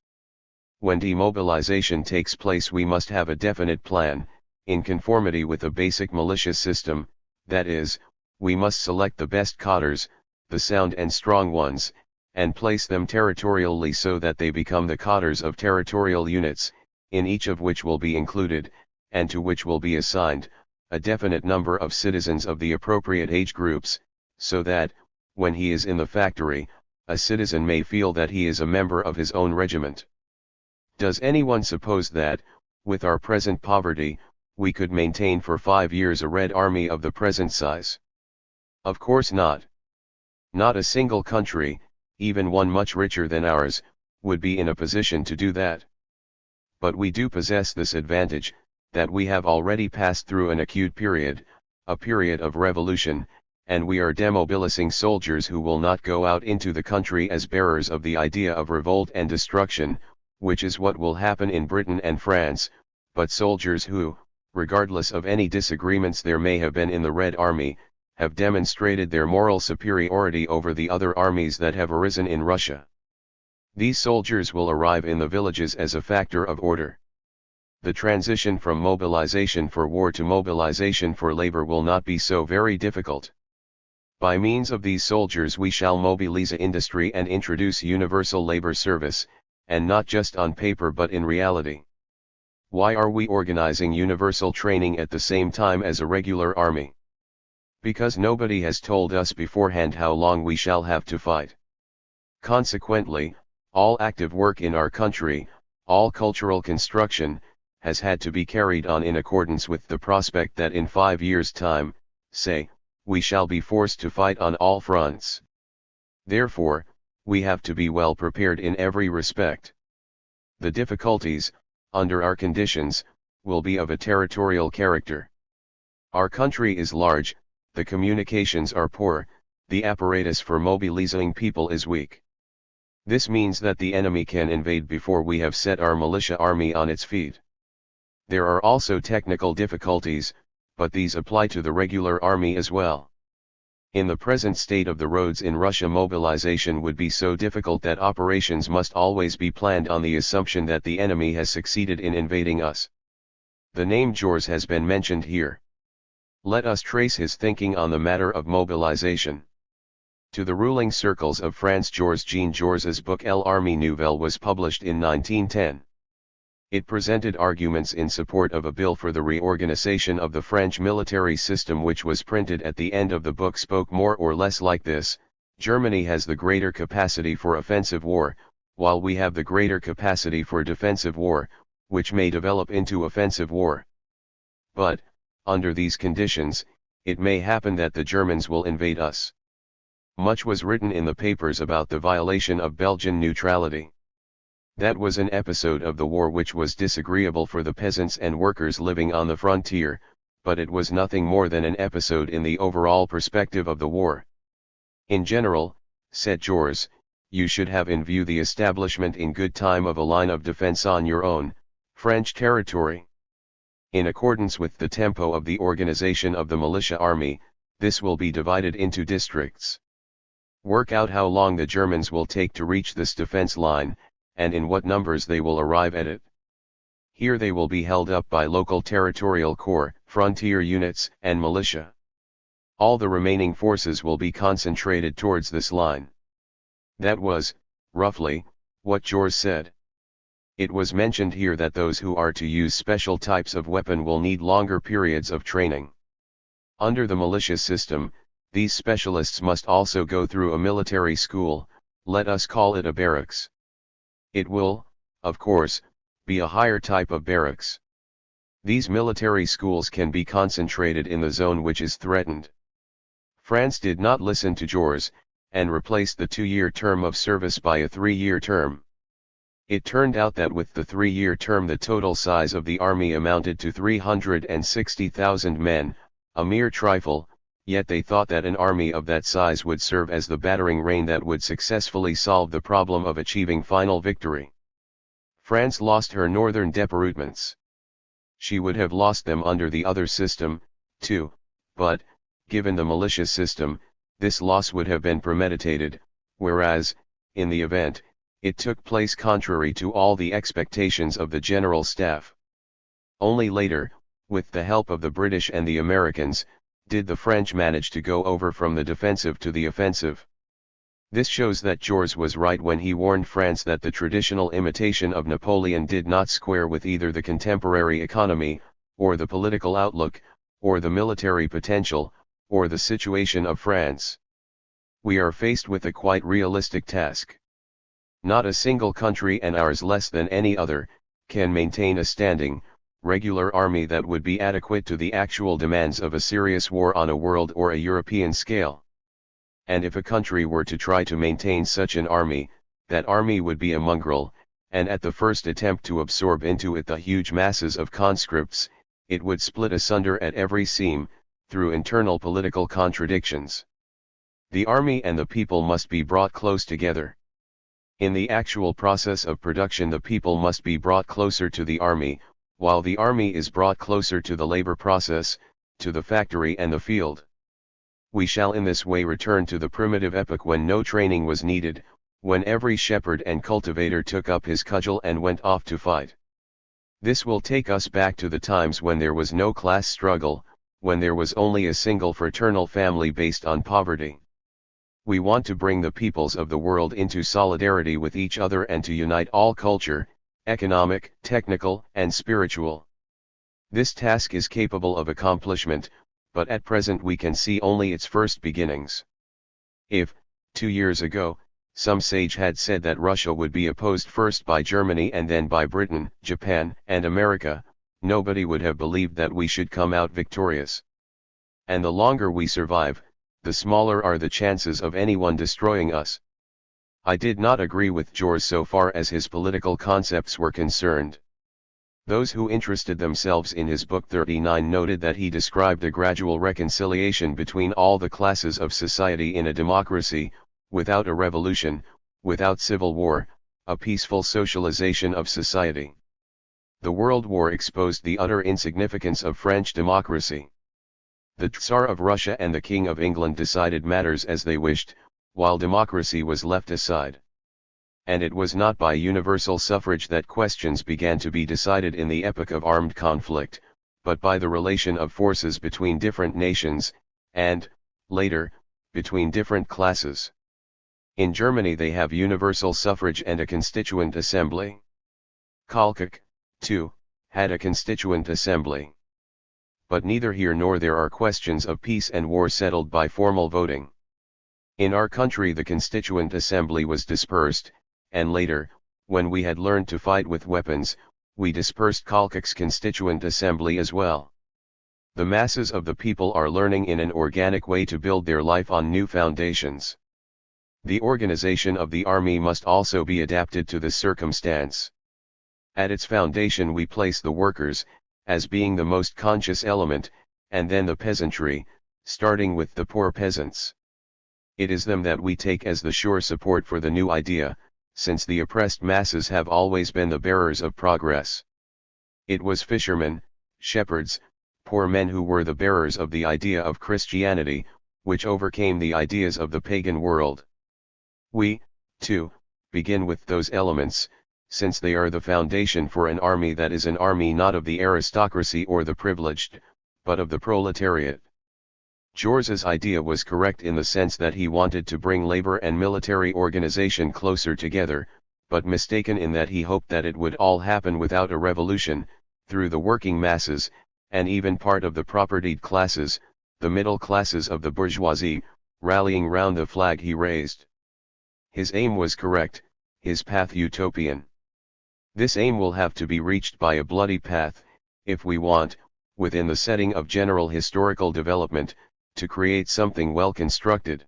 S1: When demobilization takes place we must have a definite plan, in conformity with a basic militia system, that is, we must select the best cadres, the sound and strong ones, and place them territorially so that they become the cadres of territorial units, in each of which will be included, and to which will be assigned, a definite number of citizens of the appropriate age groups, so that, when he is in the factory, a citizen may feel that he is a member of his own regiment. Does anyone suppose that, with our present poverty, we could maintain for 5 years a Red Army of the present size? Of course not. Not a single country, even one much richer than ours, would be in a position to do that. But we do possess this advantage, that we have already passed through an acute period, a period of revolution, and we are demobilizing soldiers who will not go out into the country as bearers of the idea of revolt and destruction, which is what will happen in Britain and France, but soldiers who, regardless of any disagreements there may have been in the Red Army, have demonstrated their moral superiority over the other armies that have arisen in Russia. These soldiers will arrive in the villages as a factor of order. The transition from mobilization for war to mobilization for labor will not be so very difficult. By means of these soldiers we shall mobilize industry and introduce universal labor service, and not just on paper but in reality. Why are we organizing universal training at the same time as a regular army? Because nobody has told us beforehand how long we shall have to fight. Consequently, all active work in our country, all cultural construction, has had to be carried on in accordance with the prospect that in 5 years' time, say, we shall be forced to fight on all fronts. Therefore, we have to be well prepared in every respect. The difficulties, under our conditions, will be of a territorial character. Our country is large, the communications are poor, the apparatus for mobilizing people is weak. This means that the enemy can invade before we have set our militia army on its feet. There are also technical difficulties, but these apply to the regular army as well. In the present state of the roads in Russia, mobilization would be so difficult that operations must always be planned on the assumption that the enemy has succeeded in invading us. The name Georges has been mentioned here. Let us trace his thinking on the matter of mobilization. To the ruling circles of France, Georges-Jean Georges's book L'Armée Nouvelle was published in 1910. It presented arguments in support of a bill for the reorganization of the French military system, which was printed at the end of the book, spoke more or less like this: Germany has the greater capacity for offensive war, while we have the greater capacity for defensive war, which may develop into offensive war. But, under these conditions, it may happen that the Germans will invade us. Much was written in the papers about the violation of Belgian neutrality. That was an episode of the war which was disagreeable for the peasants and workers living on the frontier, but it was nothing more than an episode in the overall perspective of the war. In general, said Georges, you should have in view the establishment in good time of a line of defense on your own, French territory. In accordance with the tempo of the organization of the militia army, this will be divided into districts. Work out how long the Germans will take to reach this defense line, and in what numbers they will arrive at it. Here they will be held up by local territorial corps, frontier units, and militia. All the remaining forces will be concentrated towards this line. That was, roughly, what Jors said. It was mentioned here that those who are to use special types of weapon will need longer periods of training. Under the militia system, these specialists must also go through a military school, let us call it a barracks. It will, of course, be a higher type of barracks. These military schools can be concentrated in the zone which is threatened. France did not listen to Jors, and replaced the 2-year term of service by a 3-year term. It turned out that with the 3-year term the total size of the army amounted to 360,000 men, a mere trifle, yet they thought that an army of that size would serve as the battering ram that would successfully solve the problem of achieving final victory. France lost her northern departments. She would have lost them under the other system, too, but, given the militia system, this loss would have been premeditated, whereas, in the event, it took place contrary to all the expectations of the General Staff. Only later, with the help of the British and the Americans, did the French manage to go over from the defensive to the offensive. This shows that Jors was right when he warned France that the traditional imitation of Napoleon did not square with either the contemporary economy, or the political outlook, or the military potential, or the situation of France. We are faced with a quite realistic task. Not a single country, and ours less than any other, can maintain a standing, regular army that would be adequate to the actual demands of a serious war on a world or a European scale. And if a country were to try to maintain such an army, that army would be a mongrel, and at the first attempt to absorb into it the huge masses of conscripts, it would split asunder at every seam, through internal political contradictions. The army and the people must be brought close together. In the actual process of production the people must be brought closer to the army, while the army is brought closer to the labor process, to the factory and the field. We shall in this way return to the primitive epoch when no training was needed, when every shepherd and cultivator took up his cudgel and went off to fight. This will take us back to the times when there was no class struggle, when there was only a single fraternal family based on poverty. We want to bring the peoples of the world into solidarity with each other and to unite all culture, economic, technical, and spiritual. This task is capable of accomplishment, but at present we can see only its first beginnings. If, 2 years ago, some sage had said that Russia would be opposed first by Germany and then by Britain, Japan, and America, nobody would have believed that we should come out victorious. And the longer we survive, the smaller are the chances of anyone destroying us. I did not agree with Jors so far as his political concepts were concerned. Those who interested themselves in his book 39 noted that he described a gradual reconciliation between all the classes of society in a democracy, without a revolution, without civil war, a peaceful socialization of society. The World War exposed the utter insignificance of French democracy. The Tsar of Russia and the King of England decided matters as they wished, while democracy was left aside. And it was not by universal suffrage that questions began to be decided in the epoch of armed conflict, but by the relation of forces between different nations, and, later, between different classes. In Germany they have universal suffrage and a constituent assembly. Kalkak, too, had a constituent assembly. But neither here nor there are questions of peace and war settled by formal voting. In our country the constituent assembly was dispersed, and later, when we had learned to fight with weapons, we dispersed Kalkak's constituent assembly as well. The masses of the people are learning in an organic way to build their life on new foundations. The organization of the army must also be adapted to this circumstance. At its foundation we place the workers, as being the most conscious element, and then the peasantry, starting with the poor peasants. It is them that we take as the sure support for the new idea, since the oppressed masses have always been the bearers of progress. It was fishermen, shepherds, poor men who were the bearers of the idea of Christianity, which overcame the ideas of the pagan world. We, too, begin with those elements, since they are the foundation for an army that is an army not of the aristocracy or the privileged, but of the proletariat. George's idea was correct in the sense that he wanted to bring labor and military organization closer together, but mistaken in that he hoped that it would all happen without a revolution, through the working masses, and even part of the propertied classes, the middle classes of the bourgeoisie, rallying round the flag he raised. His aim was correct, his path utopian. This aim will have to be reached by a bloody path, if we want, within the setting of general historical development, to create something well constructed.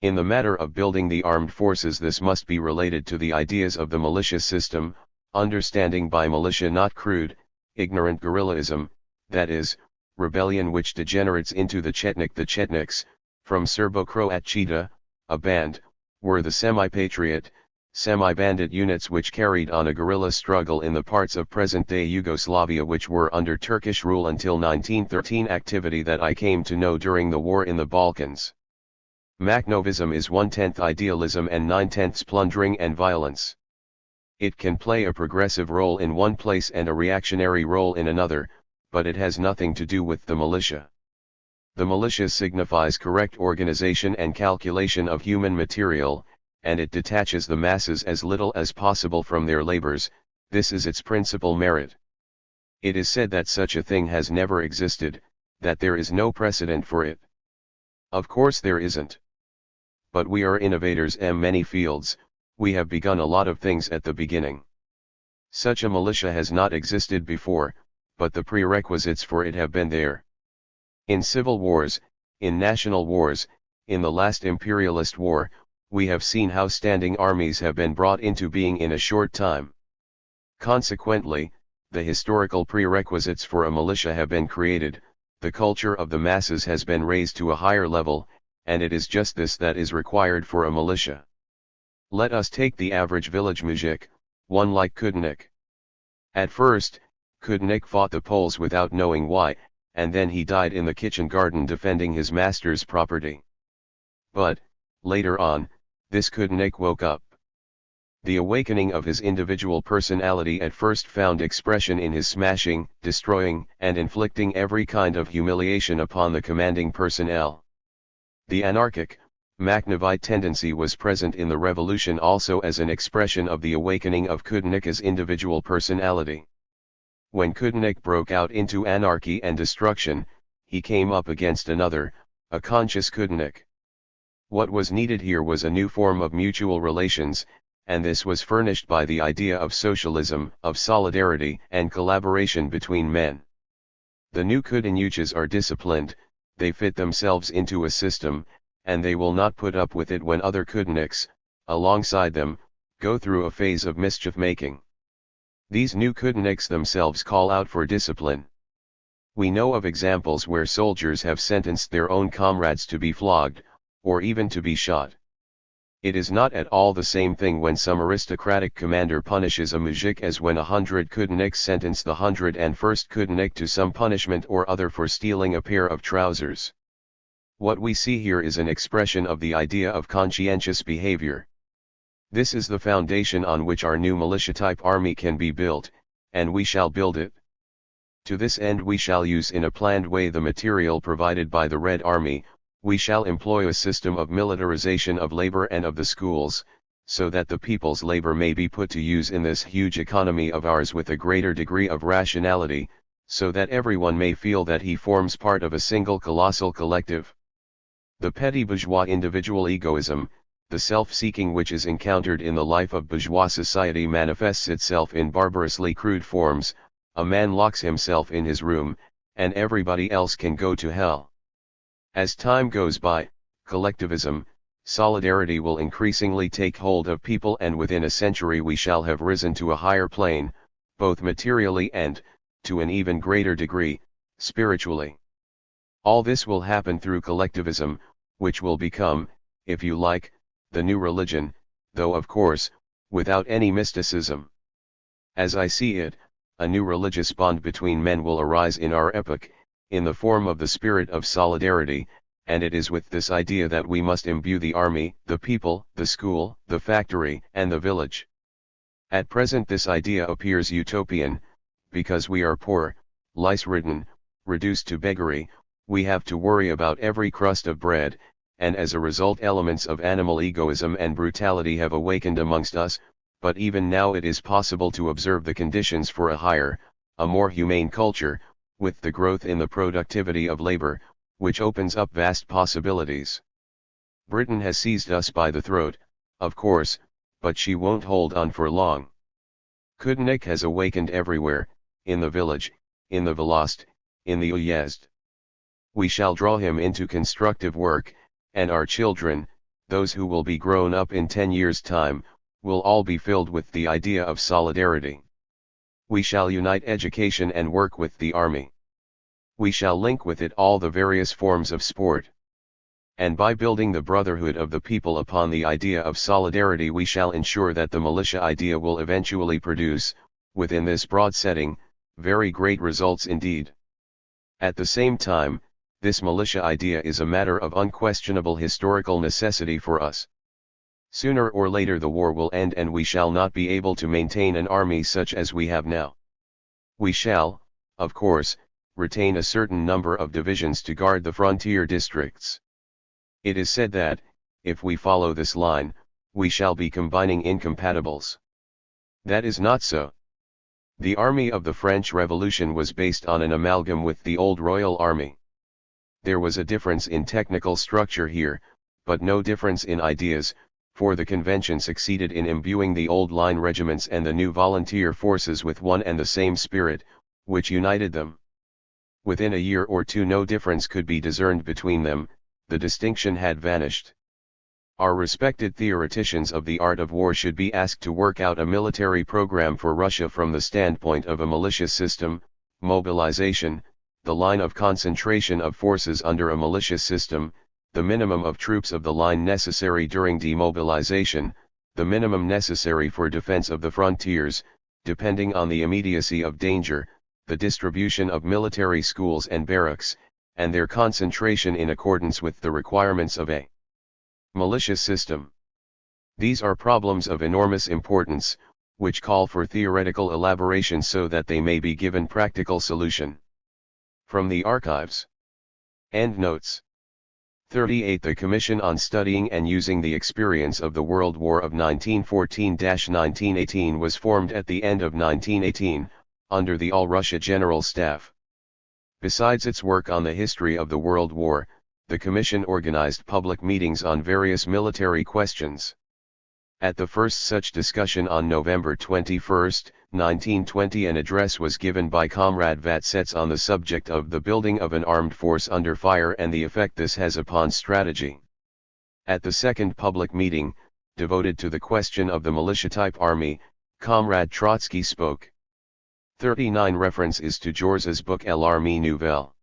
S1: In the matter of building the armed forces, this must be related to the ideas of the militia system, understanding by militia not crude, ignorant guerrillaism, that is, rebellion which degenerates into the Chetnik. The Chetniks, from Serbo-Croat Cheta, a band, were the semi-patriot, semi-bandit units which carried on a guerrilla struggle in the parts of present-day Yugoslavia which were under Turkish rule until 1913, activity that I came to know during the war in the Balkans. Makhnovism is 1/10 idealism and 9/10 plundering and violence. It can play a progressive role in one place and a reactionary role in another, but it has nothing to do with the militia. The militia signifies correct organization and calculation of human material, and it detaches the masses as little as possible from their labors. This is its principal merit. It is said that such a thing has never existed, that there is no precedent for it. Of course there isn't. But we are innovators in many fields, we have begun a lot of things at the beginning. Such a militia has not existed before, but the prerequisites for it have been there. In civil wars, in national wars, in the last imperialist war, we have seen how standing armies have been brought into being in a short time. Consequently, the historical prerequisites for a militia have been created, the culture of the masses has been raised to a higher level, and it is just this that is required for a militia. Let us take the average village mujik, one like Kudnik. At first, Kudnik fought the Poles without knowing why, and then he died in the kitchen garden defending his master's property. But, later on, this Kudnik woke up. The awakening of his individual personality at first found expression in his smashing, destroying, and inflicting every kind of humiliation upon the commanding personnel. The anarchic, Makhnovite tendency was present in the revolution also as an expression of the awakening of Kudnik's individual personality. When Kudnik broke out into anarchy and destruction, he came up against another, a conscious Kudnik. What was needed here was a new form of mutual relations, and this was furnished by the idea of socialism, of solidarity and collaboration between men. The new Kudanyuches are disciplined, they fit themselves into a system, and they will not put up with it when other Kudniks, alongside them, go through a phase of mischief-making. These new Kudniks themselves call out for discipline. We know of examples where soldiers have sentenced their own comrades to be flogged, or even to be shot. It is not at all the same thing when some aristocratic commander punishes a mujik as when 100 Kudniks sentence the 101st Kudnik to some punishment or other for stealing a pair of trousers. What we see here is an expression of the idea of conscientious behavior. This is the foundation on which our new militia-type army can be built, and we shall build it. To this end we shall use in a planned way the material provided by the Red Army, we shall employ a system of militarization of labor and of the schools, so that the people's labor may be put to use in this huge economy of ours with a greater degree of rationality, so that everyone may feel that he forms part of a single colossal collective. The petty bourgeois individual egoism, the self-seeking which is encountered in the life of bourgeois society manifests itself in barbarously crude forms. A man locks himself in his room, and everybody else can go to hell. As time goes by, collectivism, solidarity will increasingly take hold of people, and within a century we shall have risen to a higher plane, both materially and, to an even greater degree, spiritually. All this will happen through collectivism, which will become, if you like, the new religion, though of course, without any mysticism. As I see it, a new religious bond between men will arise in our epoch, in the form of the spirit of solidarity, and it is with this idea that we must imbue the army, the people, the school, the factory, and the village. At present this idea appears utopian, because we are poor, lice-ridden, reduced to beggary, we have to worry about every crust of bread, and as a result elements of animal egoism and brutality have awakened amongst us, but even now it is possible to observe the conditions for a higher, a more humane culture, with the growth in the productivity of labor, which opens up vast possibilities. Britain has seized us by the throat, of course, but she won't hold on for long. Kudnik has awakened everywhere, in the village, in the Velost, in the uyezd. We shall draw him into constructive work, and our children, those who will be grown up in 10 years' time, will all be filled with the idea of solidarity. We shall unite education and work with the army. We shall link with it all the various forms of sport. And by building the brotherhood of the people upon the idea of solidarity we shall ensure that the militia idea will eventually produce, within this broad setting, very great results indeed. At the same time, this militia idea is a matter of unquestionable historical necessity for us. Sooner or later the war will end and we shall not be able to maintain an army such as we have now. We shall, of course, retain a certain number of divisions to guard the frontier districts. It is said that, if we follow this line, we shall be combining incompatibles. That is not so. The army of the French Revolution was based on an amalgam with the old Royal Army. There was a difference in technical structure here, but no difference in ideas, for the convention succeeded in imbuing the old line regiments and the new volunteer forces with one and the same spirit, which united them. Within a year or two no difference could be discerned between them, the distinction had vanished. Our respected theoreticians of the art of war should be asked to work out a military program for Russia from the standpoint of a militia system, mobilization, the line of concentration of forces under a militia system, the minimum of troops of the line necessary during demobilization, the minimum necessary for defense of the frontiers, depending on the immediacy of danger, the distribution of military schools and barracks, and their concentration in accordance with the requirements of a militia system. These are problems of enormous importance, which call for theoretical elaboration so that they may be given practical solution. From the Archives. Endnotes. 38 The Commission on Studying and Using the Experience of the World War of 1914-1918 was formed at the end of 1918, under the All-Russia General Staff. Besides its work on the history of the World War, the Commission organized public meetings on various military questions. At the first such discussion on November 21, 1920 an address was given by Comrade Vatsets on the subject of the building of an armed force under fire and the effect this has upon strategy. At the second public meeting, devoted to the question of the militia-type army, Comrade Trotsky spoke. 39 Reference is to George's book L'Armée Nouvelle.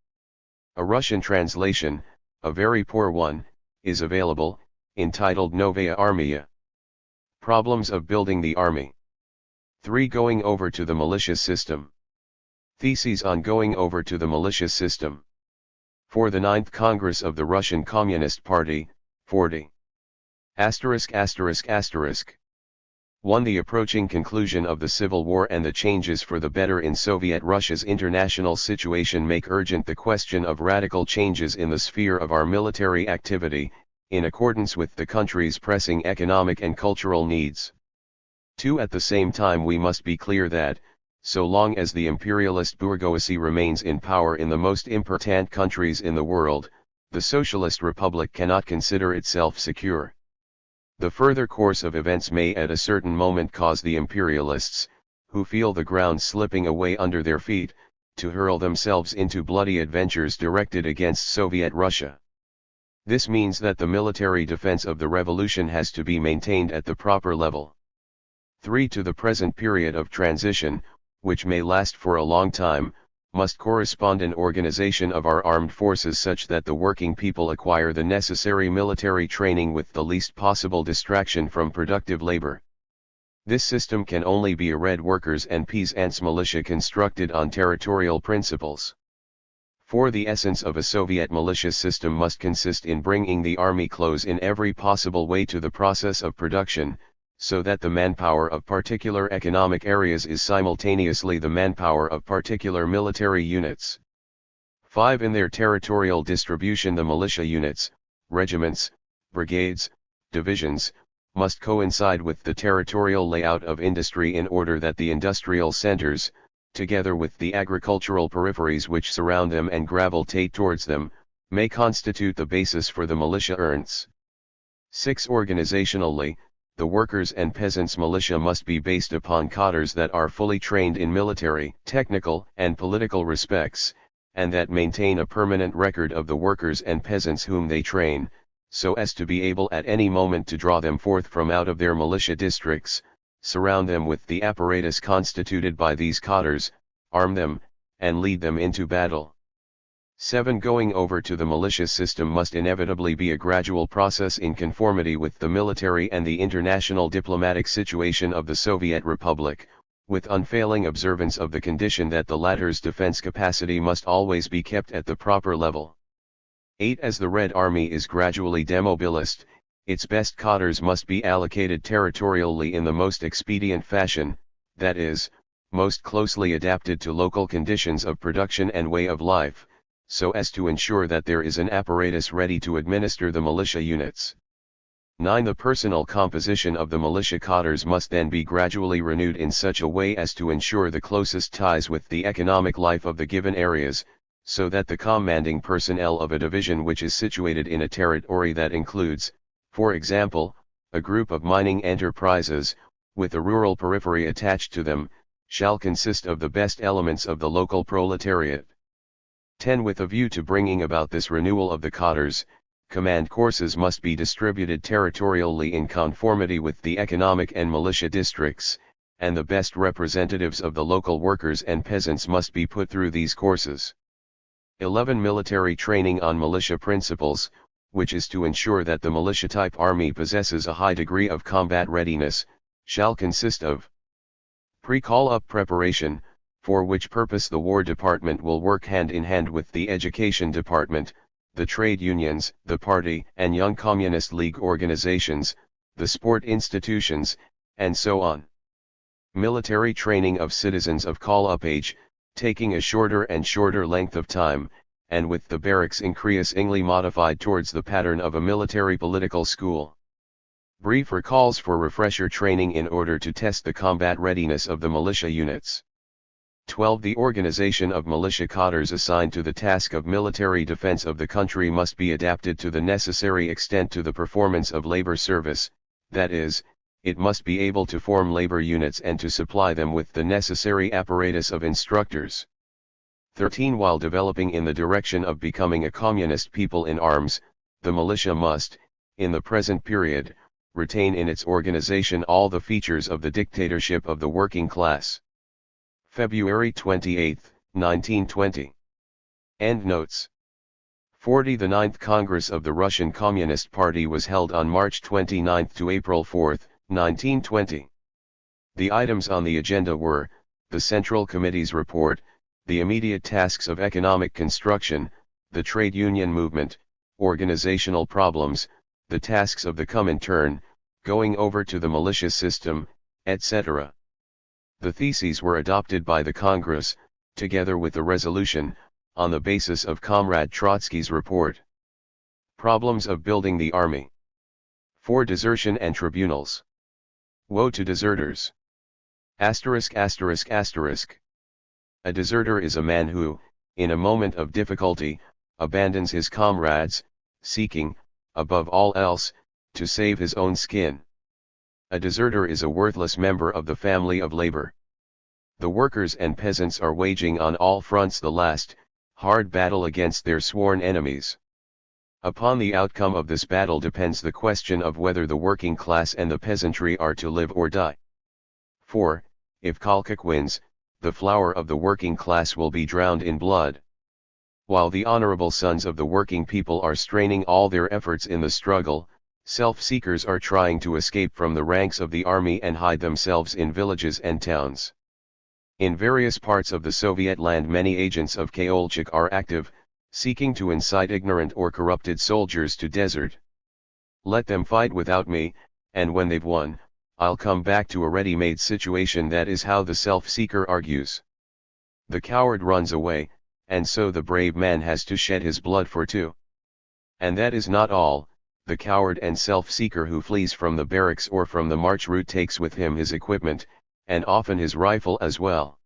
S1: A Russian translation, a very poor one, is available, entitled Novaya Armia. Problems of building the army. 3. Going over to the militia system. Theses on going over to the militia system. For the 9th Congress of the Russian Communist Party, 40. *******. 1. The approaching conclusion of the Civil War and the changes for the better in Soviet Russia's international situation make urgent the question of radical changes in the sphere of our military activity, in accordance with the country's pressing economic and cultural needs. 2. At the same time we must be clear that, so long as the imperialist bourgeoisie remains in power in the most important countries in the world, the Socialist Republic cannot consider itself secure. The further course of events may at a certain moment cause the imperialists, who feel the ground slipping away under their feet, to hurl themselves into bloody adventures directed against Soviet Russia. This means that the military defense of the revolution has to be maintained at the proper level. 3. To the present period of transition, which may last for a long time, must correspond an organization of our armed forces such that the working people acquire the necessary military training with the least possible distraction from productive labor. This system can only be a Red Workers and Peasants militia constructed on territorial principles. For the essence of a Soviet militia system must consist in bringing the army close in every possible way to the process of production, so that the manpower of particular economic areas is simultaneously the manpower of particular military units. 5. In their territorial distribution, the militia units, regiments, brigades, divisions, must coincide with the territorial layout of industry in order that the industrial centers, together with the agricultural peripheries which surround them and gravitate towards them, may constitute the basis for the militia ernsts. 6. Organizationally, the workers' and peasants' militia must be based upon cadres that are fully trained in military, technical, and political respects, and that maintain a permanent record of the workers and peasants whom they train, so as to be able at any moment to draw them forth from out of their militia districts, surround them with the apparatus constituted by these cadres, arm them, and lead them into battle. 7. Going over to the militia system must inevitably be a gradual process in conformity with the military and the international diplomatic situation of the Soviet Republic, with unfailing observance of the condition that the latter's defense capacity must always be kept at the proper level. 8. As the Red Army is gradually demobilized, its best cadres must be allocated territorially in the most expedient fashion, that is, most closely adapted to local conditions of production and way of life, so as to ensure that there is an apparatus ready to administer the militia units. 9. The personal composition of the militia cadres must then be gradually renewed in such a way as to ensure the closest ties with the economic life of the given areas, so that the commanding personnel of a division which is situated in a territory that includes, for example, a group of mining enterprises, with a rural periphery attached to them, shall consist of the best elements of the local proletariat. 10. With a view to bringing about this renewal of the cadres, command courses must be distributed territorially in conformity with the economic and militia districts, and the best representatives of the local workers and peasants must be put through these courses. 11. Military training on militia principles, which is to ensure that the militia-type army possesses a high degree of combat readiness, shall consist of pre-call-up preparation, for which purpose the War Department will work hand in hand with the Education Department, the trade unions, the party and Young Communist League organizations, the sport institutions, and so on. Military training of citizens of call-up age, taking a shorter and shorter length of time, and with the barracks increasingly modified towards the pattern of a military political school. Brief recalls for refresher training in order to test the combat readiness of the militia units. 12. The organization of militia cadres assigned to the task of military defense of the country must be adapted to the necessary extent to the performance of labor service, that is, it must be able to form labor units and to supply them with the necessary apparatus of instructors. 13. While developing in the direction of becoming a communist people in arms, the militia must, in the present period, retain in its organization all the features of the dictatorship of the working class. February 28, 1920. Endnotes. 40. The 9th Congress of the Russian Communist Party was held on March 29 to April 4, 1920. The items on the agenda were, the Central Committee's report, the immediate tasks of economic construction, the trade union movement, organizational problems, the tasks of the Comintern, going over to the militia system, etc. The theses were adopted by the Congress, together with the resolution, on the basis of Comrade Trotsky's report. Problems of building the army. 4. Desertion and tribunals. Woe to deserters. Asterisk asterisk asterisk. A deserter is a man who, in a moment of difficulty, abandons his comrades, seeking, above all else, to save his own skin. A deserter is a worthless member of the family of labor. The workers and peasants are waging on all fronts the last, hard battle against their sworn enemies. Upon the outcome of this battle depends the question of whether the working class and the peasantry are to live or die. 4. If Kolchak wins, the flower of the working class will be drowned in blood. While the honorable sons of the working people are straining all their efforts in the struggle, self-seekers are trying to escape from the ranks of the army and hide themselves in villages and towns. In various parts of the Soviet land many agents of Kolchak are active, seeking to incite ignorant or corrupted soldiers to desert. Let them fight without me, and when they've won, I'll come back to a ready-made situation. That is how the self-seeker argues. The coward runs away, and so the brave man has to shed his blood for two. And that is not all. The coward and self-seeker who flees from the barracks or from the march route takes with him his equipment, and often his rifle as well.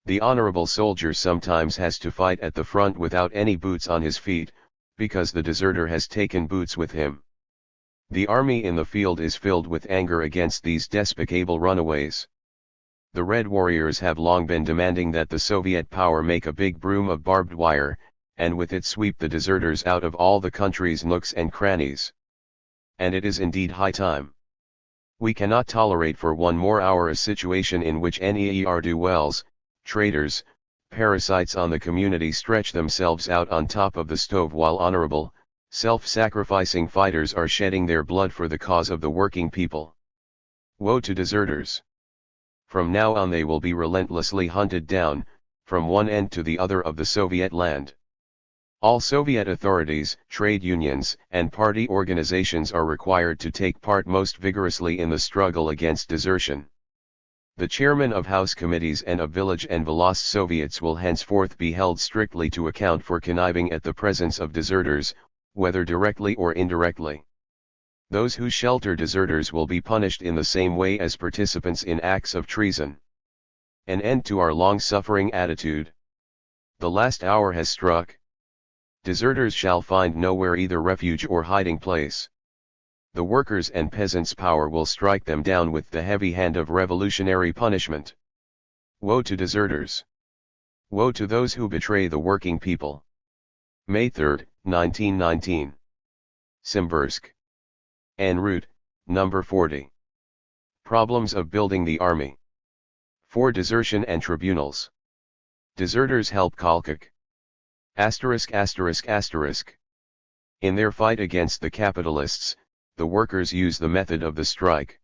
S1: The honorable soldier sometimes has to fight at the front without any boots on his feet, because the deserter has taken boots with him. The army in the field is filled with anger against these despicable runaways. The Red Warriors have long been demanding that the Soviet power make a big broom of barbed wire, and with it sweep the deserters out of all the country's nooks and crannies. And it is indeed high time. We cannot tolerate for one more hour a situation in which ne'er-do-wells, traitors, parasites on the community stretch themselves out on top of the stove while honorable, self-sacrificing fighters are shedding their blood for the cause of the working people. Woe to deserters! From now on they will be relentlessly hunted down, from one end to the other of the Soviet land. All Soviet authorities, trade unions, and party organizations are required to take part most vigorously in the struggle against desertion. The chairmen of house committees and of village and Volast Soviets will henceforth be held strictly to account for conniving at the presence of deserters, whether directly or indirectly. Those who shelter deserters will be punished in the same way as participants in acts of treason. An end to our long-suffering attitude. The last hour has struck. Deserters shall find nowhere either refuge or hiding place. The workers' and peasants' power will strike them down with the heavy hand of revolutionary punishment. Woe to deserters! Woe to those who betray the working people. May 3, 1919. Simbirsk. En route, number 40. Problems of building the army. For desertion and tribunals. Deserters help Kolchak. In their fight against the capitalists, the workers use the method of the strike.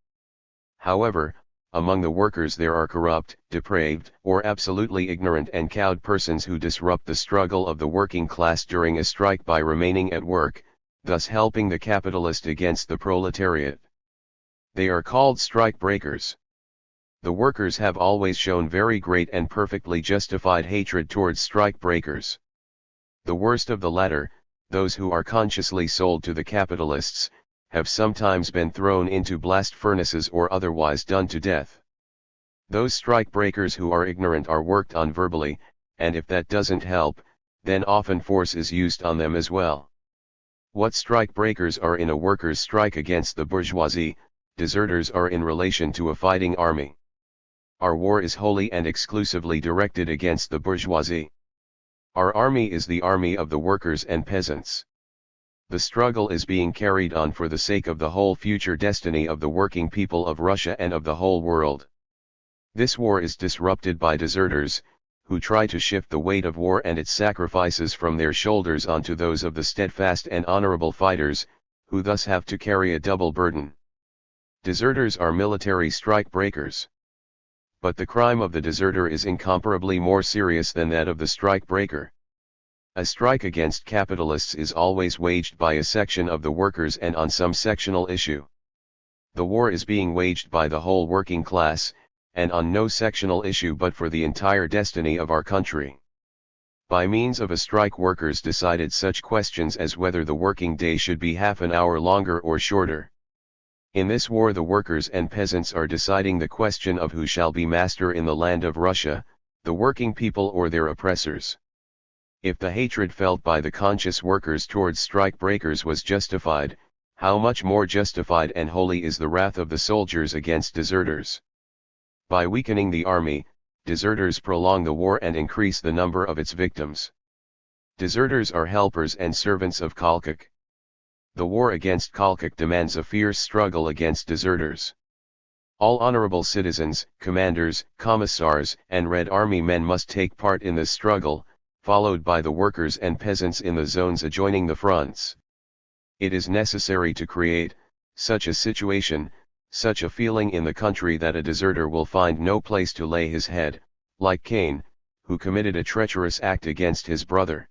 S1: However, among the workers there are corrupt, depraved, or absolutely ignorant and cowed persons who disrupt the struggle of the working class during a strike by remaining at work, thus helping the capitalist against the proletariat. They are called strike breakers. The workers have always shown very great and perfectly justified hatred towards strike breakers. The worst of the latter, those who are consciously sold to the capitalists, have sometimes been thrown into blast furnaces or otherwise done to death. Those strike breakers who are ignorant are worked on verbally, and if that doesn't help, then often force is used on them as well. What strike breakers are in a workers' strike against the bourgeoisie, deserters are in relation to a fighting army. Our war is wholly and exclusively directed against the bourgeoisie. Our army is the army of the workers and peasants. The struggle is being carried on for the sake of the whole future destiny of the working people of Russia and of the whole world. This war is disrupted by deserters, who try to shift the weight of war and its sacrifices from their shoulders onto those of the steadfast and honorable fighters, who thus have to carry a double burden. Deserters are military strike breakers. But the crime of the deserter is incomparably more serious than that of the strike breaker. A strike against capitalists is always waged by a section of the workers and on some sectional issue. The war is being waged by the whole working class, and on no sectional issue but for the entire destiny of our country. By means of a strike, workers decided such questions as whether the working day should be half an hour longer or shorter. In this war the workers and peasants are deciding the question of who shall be master in the land of Russia, the working people or their oppressors. If the hatred felt by the conscious workers towards strike breakers was justified, how much more justified and holy is the wrath of the soldiers against deserters. By weakening the army, deserters prolong the war and increase the number of its victims. Deserters are helpers and servants of Kolchak. The war against Kolchak demands a fierce struggle against deserters. All honorable citizens, commanders, commissars, and Red Army men must take part in this struggle, followed by the workers and peasants in the zones adjoining the fronts. It is necessary to create such a situation, such a feeling in the country that a deserter will find no place to lay his head, like Cain, who committed a treacherous act against his brother.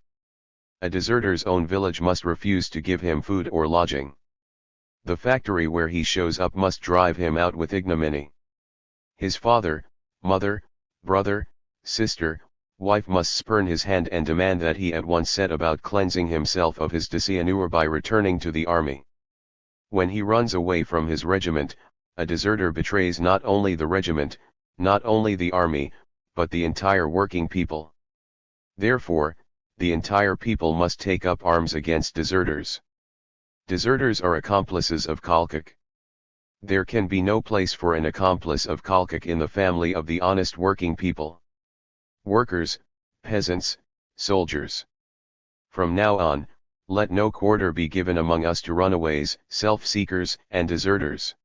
S1: A deserter's own village must refuse to give him food or lodging. The factory where he shows up must drive him out with ignominy. His father, mother, brother, sister, wife must spurn his hand and demand that he at once set about cleansing himself of his dishonor by returning to the army. When he runs away from his regiment, a deserter betrays not only the regiment, not only the army, but the entire working people. Therefore, the entire people must take up arms against deserters. Deserters are accomplices of Kolchak. There can be no place for an accomplice of Kolchak in the family of the honest working people. Workers, peasants, soldiers. From now on, let no quarter be given among us to runaways, self-seekers, and deserters.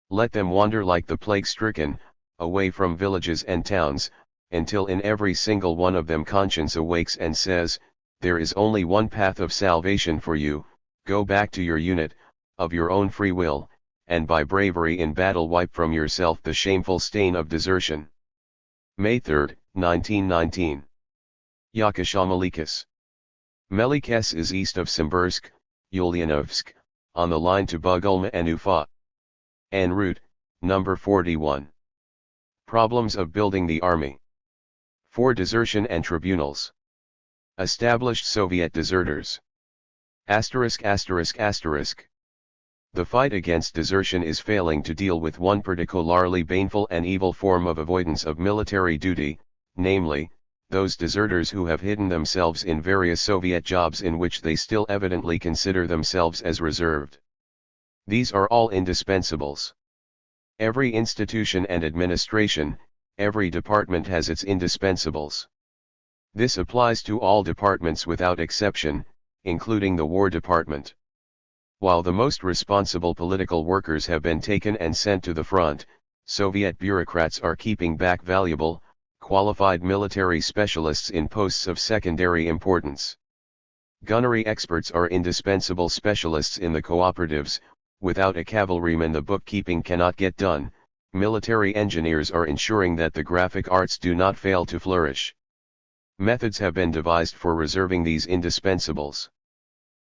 S1: Let them wander like the plague-stricken, away from villages and towns, until in every single one of them conscience awakes and says, there is only one path of salvation for you. Go back to your unit, of your own free will, and by bravery in battle wipe from yourself the shameful stain of desertion. May 3, 1919. Yakashamalikas. Melikes is east of Simbursk, Ulyanovsk, on the line to Bugulma and Ufa. En route, number 41. Problems of building the army. 4 desertion and tribunals. Established Soviet deserters. *****. The fight against desertion is failing to deal with one particularly baneful and evil form of avoidance of military duty, namely, those deserters who have hidden themselves in various Soviet jobs in which they still evidently consider themselves as reserved. These are all indispensables. Every institution and administration, every department has its indispensables. This applies to all departments without exception, including the War Department. While the most responsible political workers have been taken and sent to the front, Soviet bureaucrats are keeping back valuable, qualified military specialists in posts of secondary importance. Gunnery experts are indispensable specialists in the cooperatives. Without a cavalryman the bookkeeping cannot get done. Military engineers are ensuring that the graphic arts do not fail to flourish. Methods have been devised for reserving these indispensables.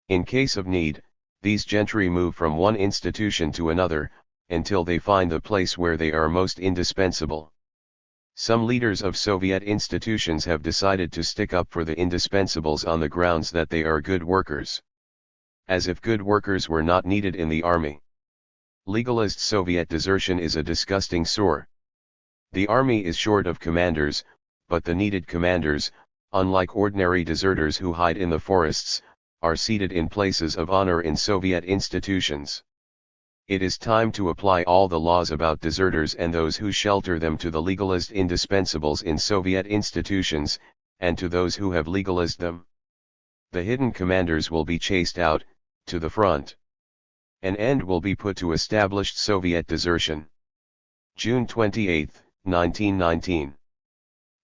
S1: In case of need, these gentry move from one institution to another, until they find the place where they are most indispensable. Some leaders of Soviet institutions have decided to stick up for the indispensables on the grounds that they are good workers. As if good workers were not needed in the army. Legalist Soviet desertion is a disgusting sore. The army is short of commanders, but the needed commanders, unlike ordinary deserters who hide in the forests, are seated in places of honor in Soviet institutions. It is time to apply all the laws about deserters and those who shelter them to the legalist indispensables in Soviet institutions, and to those who have legalized them. The hidden commanders will be chased out, to the front. An end will be put to established Soviet desertion. June 28, 1919.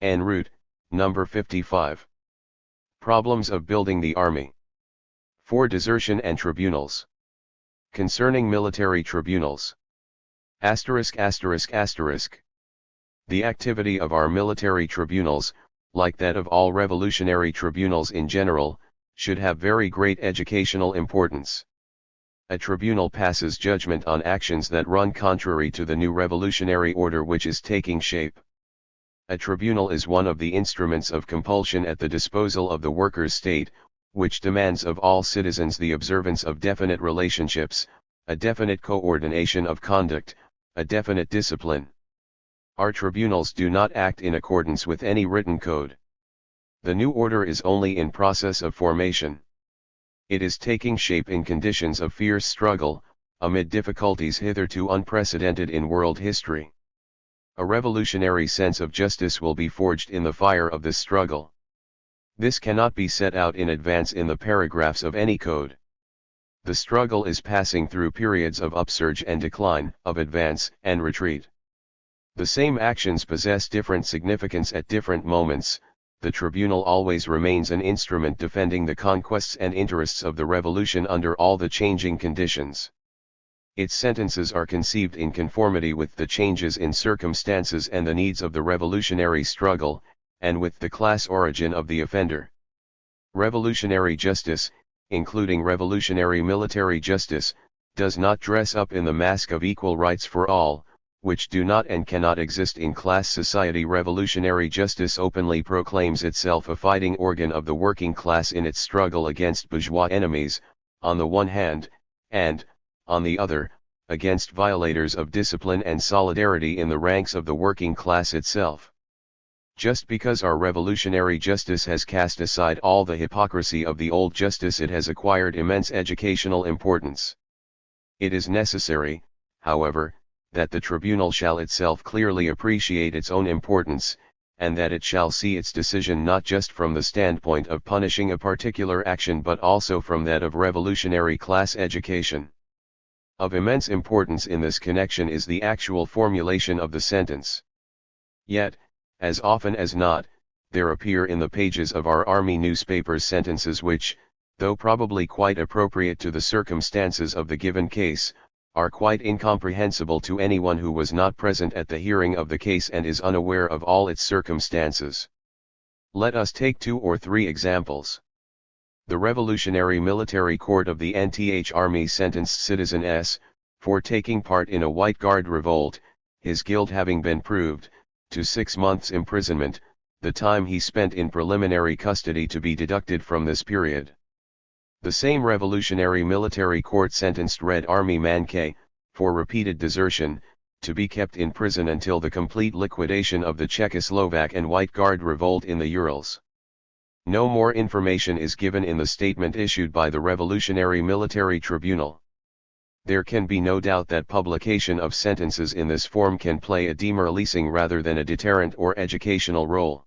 S1: En route, number 55. Problems of building the army. 4 desertion and tribunals. Concerning military tribunals. ******. The activity of our military tribunals, like that of all revolutionary tribunals in general, should have very great educational importance. A tribunal passes judgment on actions that run contrary to the new revolutionary order which is taking shape. A tribunal is one of the instruments of compulsion at the disposal of the workers' state, which demands of all citizens the observance of definite relationships, a definite coordination of conduct, a definite discipline. Our tribunals do not act in accordance with any written code. The new order is only in process of formation. It is taking shape in conditions of fierce struggle, amid difficulties hitherto unprecedented in world history. A revolutionary sense of justice will be forged in the fire of this struggle. This cannot be set out in advance in the paragraphs of any code. The struggle is passing through periods of upsurge and decline, of advance and retreat. The same actions possess different significance at different moments. The tribunal always remains an instrument defending the conquests and interests of the revolution under all the changing conditions. Its sentences are conceived in conformity with the changes in circumstances and the needs of the revolutionary struggle, and with the class origin of the offender. Revolutionary justice, including revolutionary military justice, does not dress up in the mask of equal rights for all, which do not and cannot exist in class society. Revolutionary justice openly proclaims itself a fighting organ of the working class in its struggle against bourgeois enemies, on the one hand, and, on the other, against violators of discipline and solidarity in the ranks of the working class itself. Just because our revolutionary justice has cast aside all the hypocrisy of the old justice, it has acquired immense educational importance. It is necessary, however, that the tribunal shall itself clearly appreciate its own importance, and that it shall see its decision not just from the standpoint of punishing a particular action but also from that of revolutionary class education. Of immense importance in this connection is the actual formulation of the sentence. Yet, as often as not, there appear in the pages of our army newspapers sentences which, though probably quite appropriate to the circumstances of the given case, are quite incomprehensible to anyone who was not present at the hearing of the case and is unaware of all its circumstances. Let us take 2 or 3 examples. The Revolutionary Military Court of the NTH Army sentenced Citizen S, for taking part in a White Guard revolt, his guilt having been proved, to 6 months' imprisonment, the time he spent in preliminary custody to be deducted from this period. The same Revolutionary Military Court sentenced Red Army man K, for repeated desertion, to be kept in prison until the complete liquidation of the Czechoslovak and White Guard revolt in the Urals. No more information is given in the statement issued by the Revolutionary Military Tribunal. There can be no doubt that publication of sentences in this form can play a demoralizing rather than a deterrent or educational role.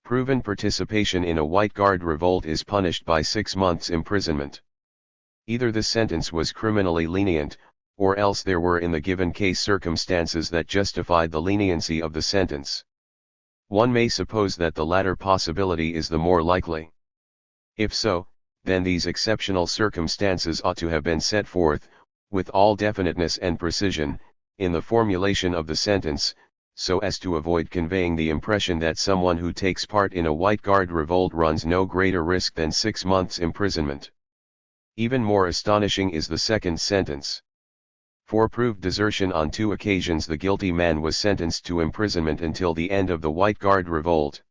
S1: Proven participation in a White Guard revolt is punished by 6 months' imprisonment. Either the sentence was criminally lenient, or else there were in the given case circumstances that justified the leniency of the sentence. One may suppose that the latter possibility is the more likely. If so, then these exceptional circumstances ought to have been set forth, with all definiteness and precision, in the formulation of the sentence, so as to avoid conveying the impression that someone who takes part in a White Guard revolt runs no greater risk than 6 months' imprisonment. Even more astonishing is the second sentence. For proved desertion on 2 occasions the guilty man was sentenced to imprisonment until the end of the White Guard revolt.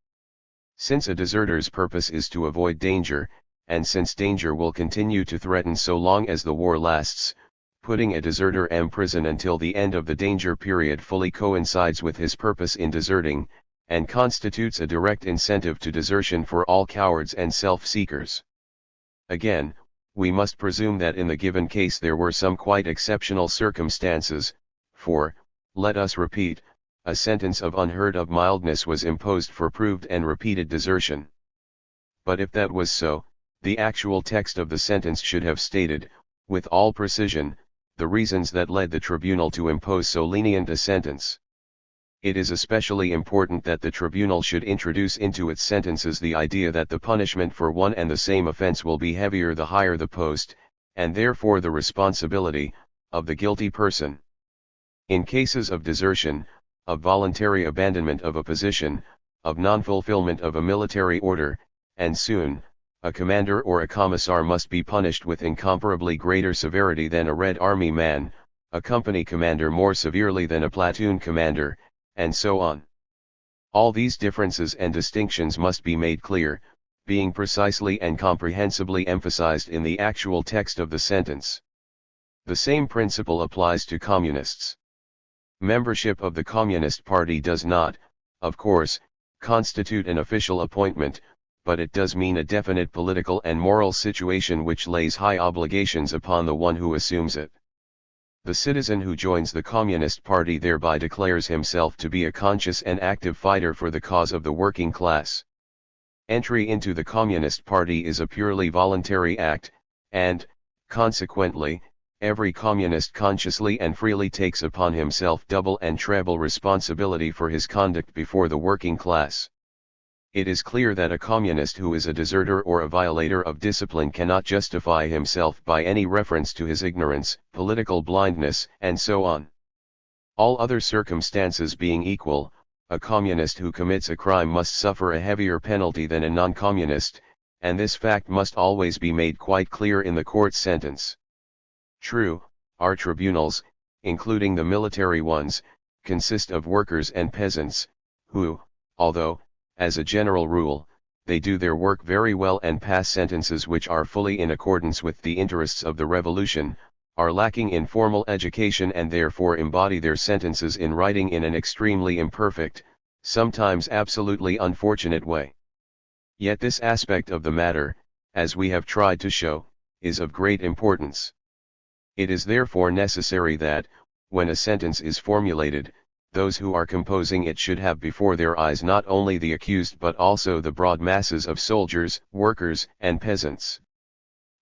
S1: Since a deserter's purpose is to avoid danger, and since danger will continue to threaten so long as the war lasts, putting a deserter in prison until the end of the danger period fully coincides with his purpose in deserting, and constitutes a direct incentive to desertion for all cowards and self-seekers. Again, we must presume that in the given case there were some quite exceptional circumstances, for, let us repeat, a sentence of unheard of mildness was imposed for proved and repeated desertion. But if that was so, the actual text of the sentence should have stated, with all precision, the reasons that led the tribunal to impose so lenient a sentence. It is especially important that the tribunal should introduce into its sentences the idea that the punishment for one and the same offense will be heavier the higher the post, and therefore the responsibility, of the guilty person. In cases of desertion, of voluntary abandonment of a position, of non-fulfillment of a military order, and soon, a commander or a commissar must be punished with incomparably greater severity than a Red Army man, a company commander more severely than a platoon commander, and so on. All these differences and distinctions must be made clear, being precisely and comprehensibly emphasized in the actual text of the sentence. The same principle applies to communists. Membership of the Communist Party does not, of course, constitute an official appointment, but it does mean a definite political and moral situation which lays high obligations upon the one who assumes it. The citizen who joins the Communist Party thereby declares himself to be a conscious and active fighter for the cause of the working class. Entry into the Communist Party is a purely voluntary act, and, Consequently, every communist consciously and freely takes upon himself double and treble responsibility for his conduct before the working class. It is clear that a communist who is a deserter or a violator of discipline cannot justify himself by any reference to his ignorance, political blindness, and so on. All other circumstances being equal, a communist who commits a crime must suffer a heavier penalty than a non-communist, and this fact must always be made quite clear in the court's sentence. True, our tribunals, including the military ones, consist of workers and peasants, who, although, as a general rule, they do their work very well and pass sentences which are fully in accordance with the interests of the revolution, are lacking in formal education and therefore embody their sentences in writing in an extremely imperfect, sometimes absolutely unfortunate way. Yet this aspect of the matter, as we have tried to show, is of great importance. It is therefore necessary that, when a sentence is formulated, those who are composing it should have before their eyes not only the accused but also the broad masses of soldiers, workers, and peasants.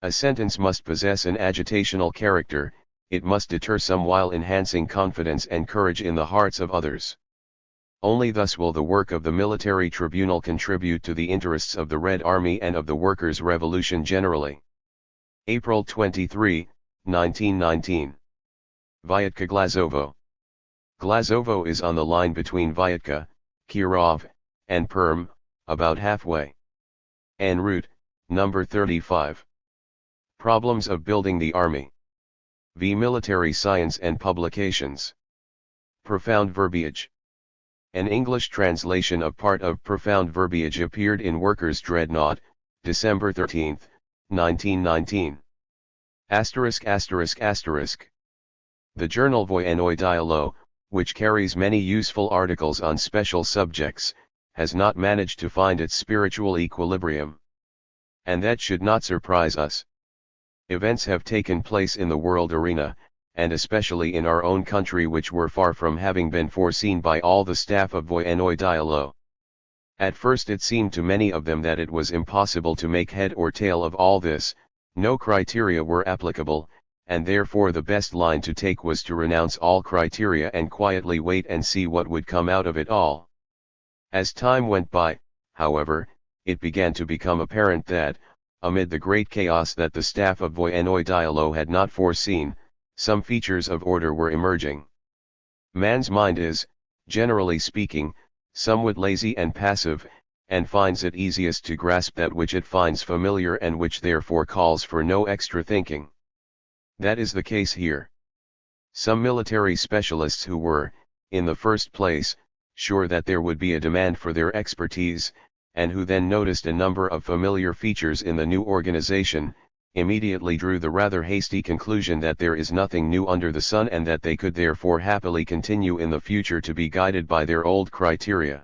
S1: A sentence must possess an agitational character, it must deter some while enhancing confidence and courage in the hearts of others. Only thus will the work of the military tribunal contribute to the interests of the Red Army and of the workers' revolution generally. April 23, 1919. Vyatka Glazovo. Glazovo is on the line between Vyatka, Kirov, and Perm, about halfway. En route, number 35. Problems of building the army. V. Military Science and Publications. Profound Verbiage. An English translation of part of Profound Verbiage appeared in Workers' Dreadnought, December 13, 1919. The journal Voyenoy Dialo, which carries many useful articles on special subjects, has not managed to find its spiritual equilibrium. And that should not surprise us. Events have taken place in the world arena, and especially in our own country which were far from having been foreseen by all the staff of Voyenoy Dialo. At first it seemed to many of them that it was impossible to make head or tail of all this, no criteria were applicable, and therefore the best line to take was to renounce all criteria and quietly wait and see what would come out of it all. As time went by, however, it began to become apparent that, amid the great chaos that the staff of Voyenoy Dialo had not foreseen, some features of order were emerging. Man's mind is, generally speaking, somewhat lazy and passive, and finds it easiest to grasp that which it finds familiar and which therefore calls for no extra thinking. That is the case here. Some military specialists who were, in the first place, sure that there would be a demand for their expertise, and who then noticed a number of familiar features in the new organization, immediately drew the rather hasty conclusion that there is nothing new under the sun and that they could therefore happily continue in the future to be guided by their old criteria.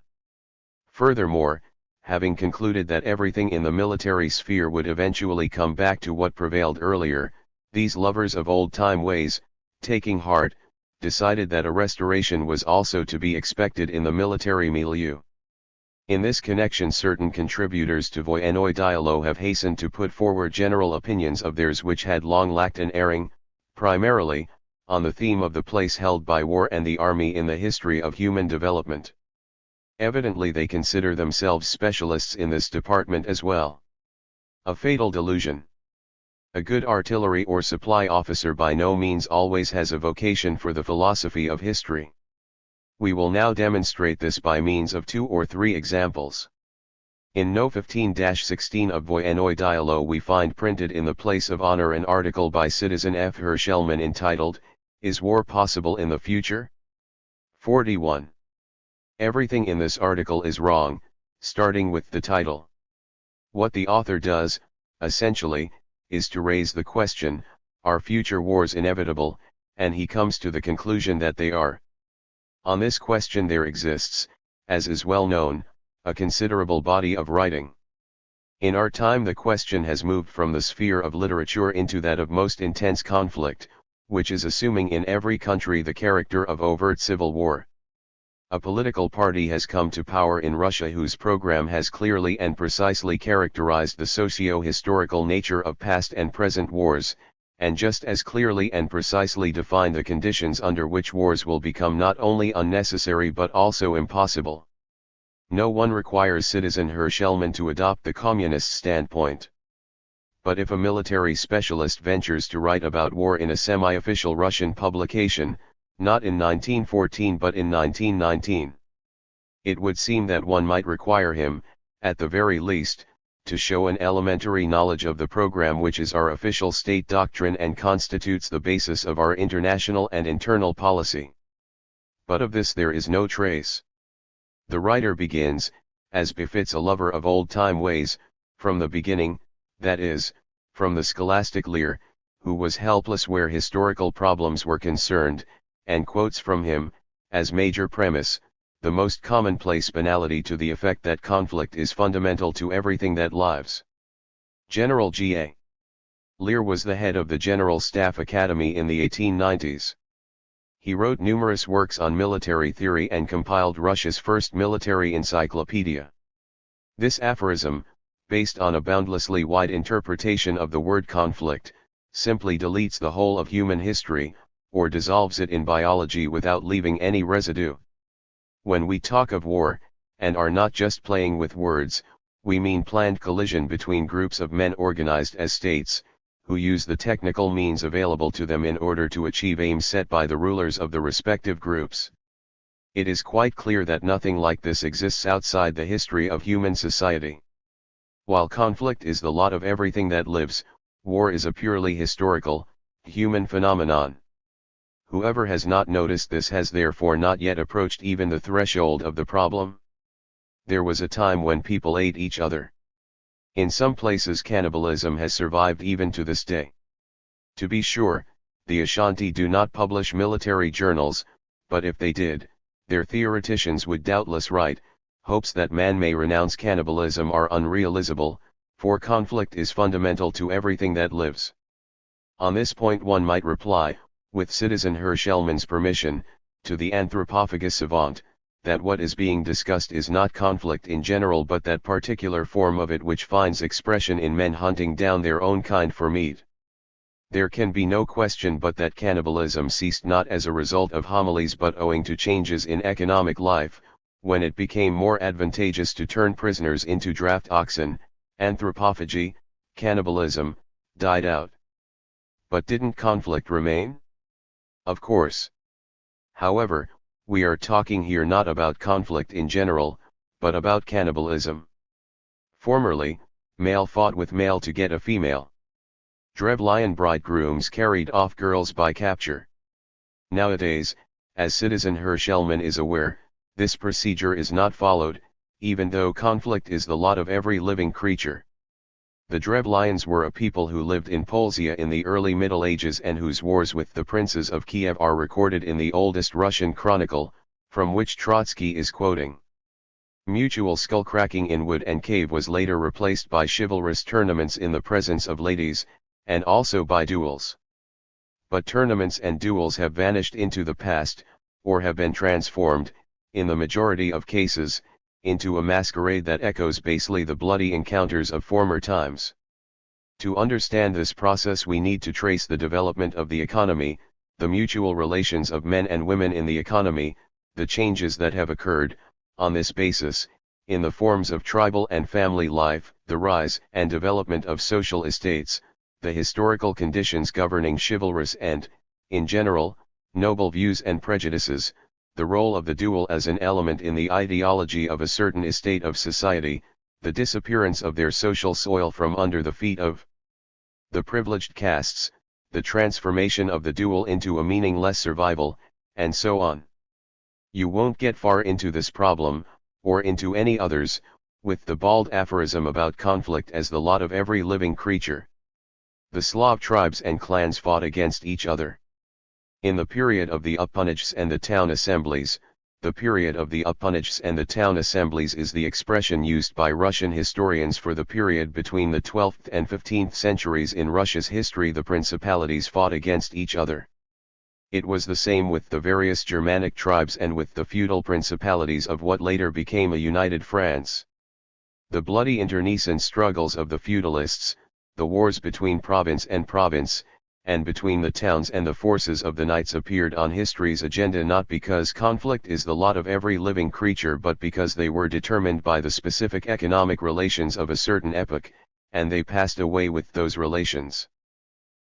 S1: Furthermore, having concluded that everything in the military sphere would eventually come back to what prevailed earlier, these lovers of old-time ways, taking heart, decided that a restoration was also to be expected in the military milieu. In this connection certain contributors to Voyenoy Dialo have hastened to put forward general opinions of theirs which had long lacked an airing, primarily, on the theme of the place held by war and the army in the history of human development. Evidently they consider themselves specialists in this department as well. A fatal delusion. A good artillery or supply officer by no means always has a vocation for the philosophy of history. We will now demonstrate this by means of 2 or 3 examples. In No. 15-16 of Voyenoy Dialo we find printed in the place of honor an article by Citizen F. Herschelman entitled, "Is War Possible in the Future?" 41. Everything in this article is wrong, starting with the title. What the author does, essentially, is to raise the question, are future wars inevitable, and he comes to the conclusion that they are. On this question there exists, as is well known, a considerable body of writing. In our time the question has moved from the sphere of literature into that of most intense conflict, which is assuming in every country the character of overt civil war. A political party has come to power in Russia whose program has clearly and precisely characterized the socio-historical nature of past and present wars, and just as clearly and precisely define the conditions under which wars will become not only unnecessary but also impossible. No one requires citizen Herschelman to adopt the communist standpoint. But if a military specialist ventures to write about war in a semi-official Russian publication, not in 1914 but in 1919, it would seem that one might require him, at the very least, to show an elementary knowledge of the program which is our official state doctrine and constitutes the basis of our international and internal policy. But of this there is no trace. The writer begins, as befits a lover of old-time ways, from the beginning, that is, from the scholastic Lear, who was helpless where historical problems were concerned, and quotes from him, as major premise, the most commonplace banality to the effect that conflict is fundamental to everything that lives. General G.A. Lear was the head of the General Staff Academy in the 1890s. He wrote numerous works on military theory and compiled Russia's first military encyclopedia. This aphorism, based on a boundlessly wide interpretation of the word conflict, simply deletes the whole of human history, or dissolves it in biology without leaving any residue. When we talk of war, and are not just playing with words, we mean planned collision between groups of men organized as states, who use the technical means available to them in order to achieve aims set by the rulers of the respective groups. It is quite clear that nothing like this exists outside the history of human society. While conflict is the lot of everything that lives, war is a purely historical, human phenomenon. Whoever has not noticed this has therefore not yet approached even the threshold of the problem. There was a time when people ate each other. In some places cannibalism has survived even to this day. To be sure, the Ashanti do not publish military journals, but if they did, their theoreticians would doubtless write, hopes that man may renounce cannibalism are unrealizable, for conflict is fundamental to everything that lives. On this point one might reply, with citizen Herschelman's permission, to the anthropophagous savant, that what is being discussed is not conflict in general but that particular form of it which finds expression in men hunting down their own kind for meat. There can be no question but that cannibalism ceased not as a result of homilies but owing to changes in economic life, when it became more advantageous to turn prisoners into draft oxen. Anthropophagy, cannibalism, died out. But didn't conflict remain? Of course. However, we are talking here not about conflict in general, but about cannibalism. Formerly, male fought with male to get a female. Drevlian bridegrooms carried off girls by capture. Nowadays, as citizen Herschelman is aware, this procedure is not followed, even though conflict is the lot of every living creature. The Drevlians were a people who lived in Polsia in the early Middle Ages and whose wars with the princes of Kiev are recorded in the oldest Russian chronicle, from which Trotsky is quoting. Mutual skull-cracking in wood and cave was later replaced by chivalrous tournaments in the presence of ladies, and also by duels. But tournaments and duels have vanished into the past, or have been transformed, in the majority of cases, into a masquerade that echoes basely the bloody encounters of former times. To understand this process we need to trace the development of the economy, the mutual relations of men and women in the economy, the changes that have occurred, on this basis, in the forms of tribal and family life, the rise and development of social estates, the historical conditions governing chivalrous and, in general, noble views and prejudices, the role of the duel as an element in the ideology of a certain estate of society, the disappearance of their social soil from under the feet of the privileged castes, the transformation of the duel into a meaningless survival, and so on. You won't get far into this problem, or into any others, with the bald aphorism about conflict as the lot of every living creature. The Slav tribes and clans fought against each other. In the period of the upunajs and the town assemblies, the period of the upunajs and the town assemblies is the expression used by Russian historians for the period between the 12th and 15th centuries in Russia's history. The principalities fought against each other. It was the same with the various Germanic tribes and with the feudal principalities of what later became a united France. The bloody internecine struggles of the feudalists, the wars between province and between the towns and the forces of the knights appeared on history's agenda not because conflict is the lot of every living creature but because they were determined by the specific economic relations of a certain epoch, and they passed away with those relations.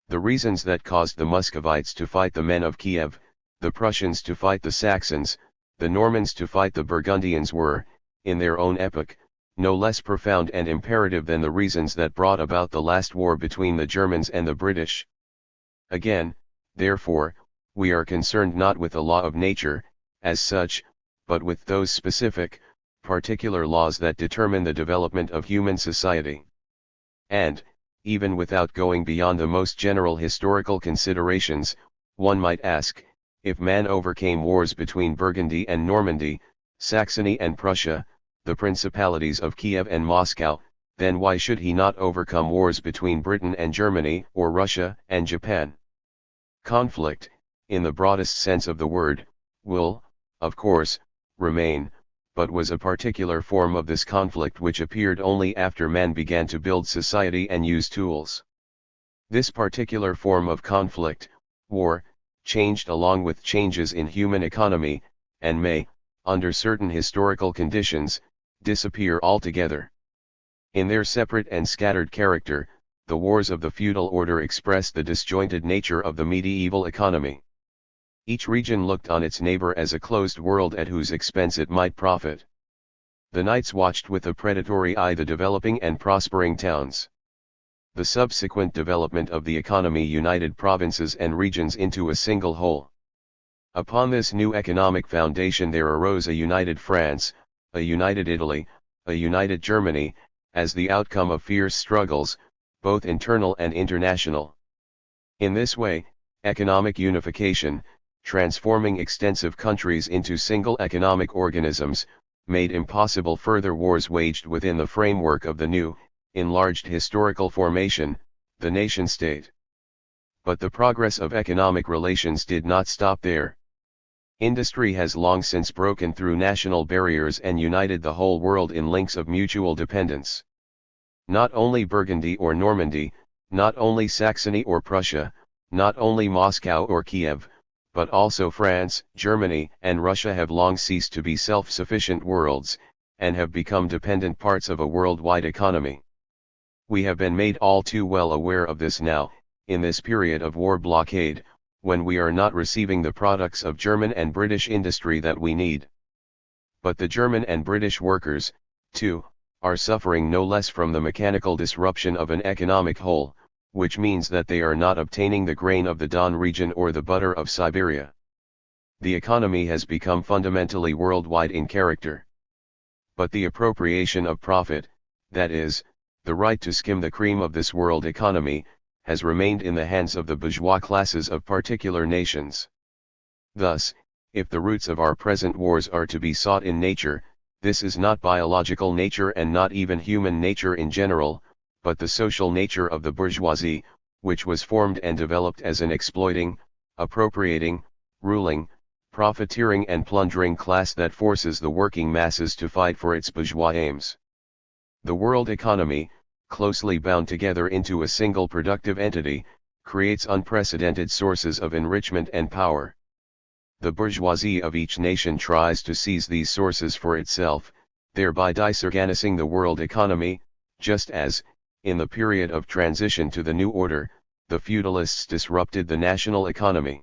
S1: The reasons that caused the Muscovites to fight the men of Kiev, the Prussians to fight the Saxons, the Normans to fight the Burgundians were, in their own epoch, no less profound and imperative than the reasons that brought about the last war between the Germans and the British. Again, therefore, we are concerned not with the law of nature, as such, but with those specific, particular laws that determine the development of human society. And, even without going beyond the most general historical considerations, one might ask, if man overcame wars between Burgundy and Normandy, Saxony and Prussia, the principalities of Kiev and Moscow, then why should he not overcome wars between Britain and Germany or Russia and Japan? Conflict, in the broadest sense of the word, will, of course, remain, but was a particular form of this conflict which appeared only after man began to build society and use tools. This particular form of conflict, war, changed along with changes in human economy, and may, under certain historical conditions, disappear altogether. In their separate and scattered character, the wars of the feudal order express the disjointed nature of the medieval economy. Each region looked on its neighbor as a closed world at whose expense it might profit. The knights watched with a predatory eye the developing and prospering towns. The subsequent development of the economy united provinces and regions into a single whole. Upon this new economic foundation there arose a united France, a united Italy, a united Germany, as the outcome of fierce struggles, both internal and international. In this way, economic unification, transforming extensive countries into single economic organisms, made impossible further wars waged within the framework of the new, enlarged historical formation, the nation-state. But the progress of economic relations did not stop there. Industry has long since broken through national barriers and united the whole world in links of mutual dependence. Not only Burgundy or Normandy, not only Saxony or Prussia, not only Moscow or Kiev, but also France, Germany, and Russia have long ceased to be self-sufficient worlds, and have become dependent parts of a worldwide economy. We have been made all too well aware of this now, in this period of war blockade, when we are not receiving the products of German and British industry that we need. But the German and British workers, too, are suffering no less from the mechanical disruption of an economic whole, which means that they are not obtaining the grain of the Don region or the butter of Siberia. The economy has become fundamentally worldwide in character. But the appropriation of profit, that is, the right to skim the cream of this world economy, has remained in the hands of the bourgeois classes of particular nations. Thus, if the roots of our present wars are to be sought in nature, this is not biological nature and not even human nature in general, but the social nature of the bourgeoisie, which was formed and developed as an exploiting, appropriating, ruling, profiteering and plundering class that forces the working masses to fight for its bourgeois aims. The world economy, closely bound together into a single productive entity, creates unprecedented sources of enrichment and power. The bourgeoisie of each nation tries to seize these sources for itself, thereby disorganizing the world economy, just as, in the period of transition to the new order, the feudalists disrupted the national economy.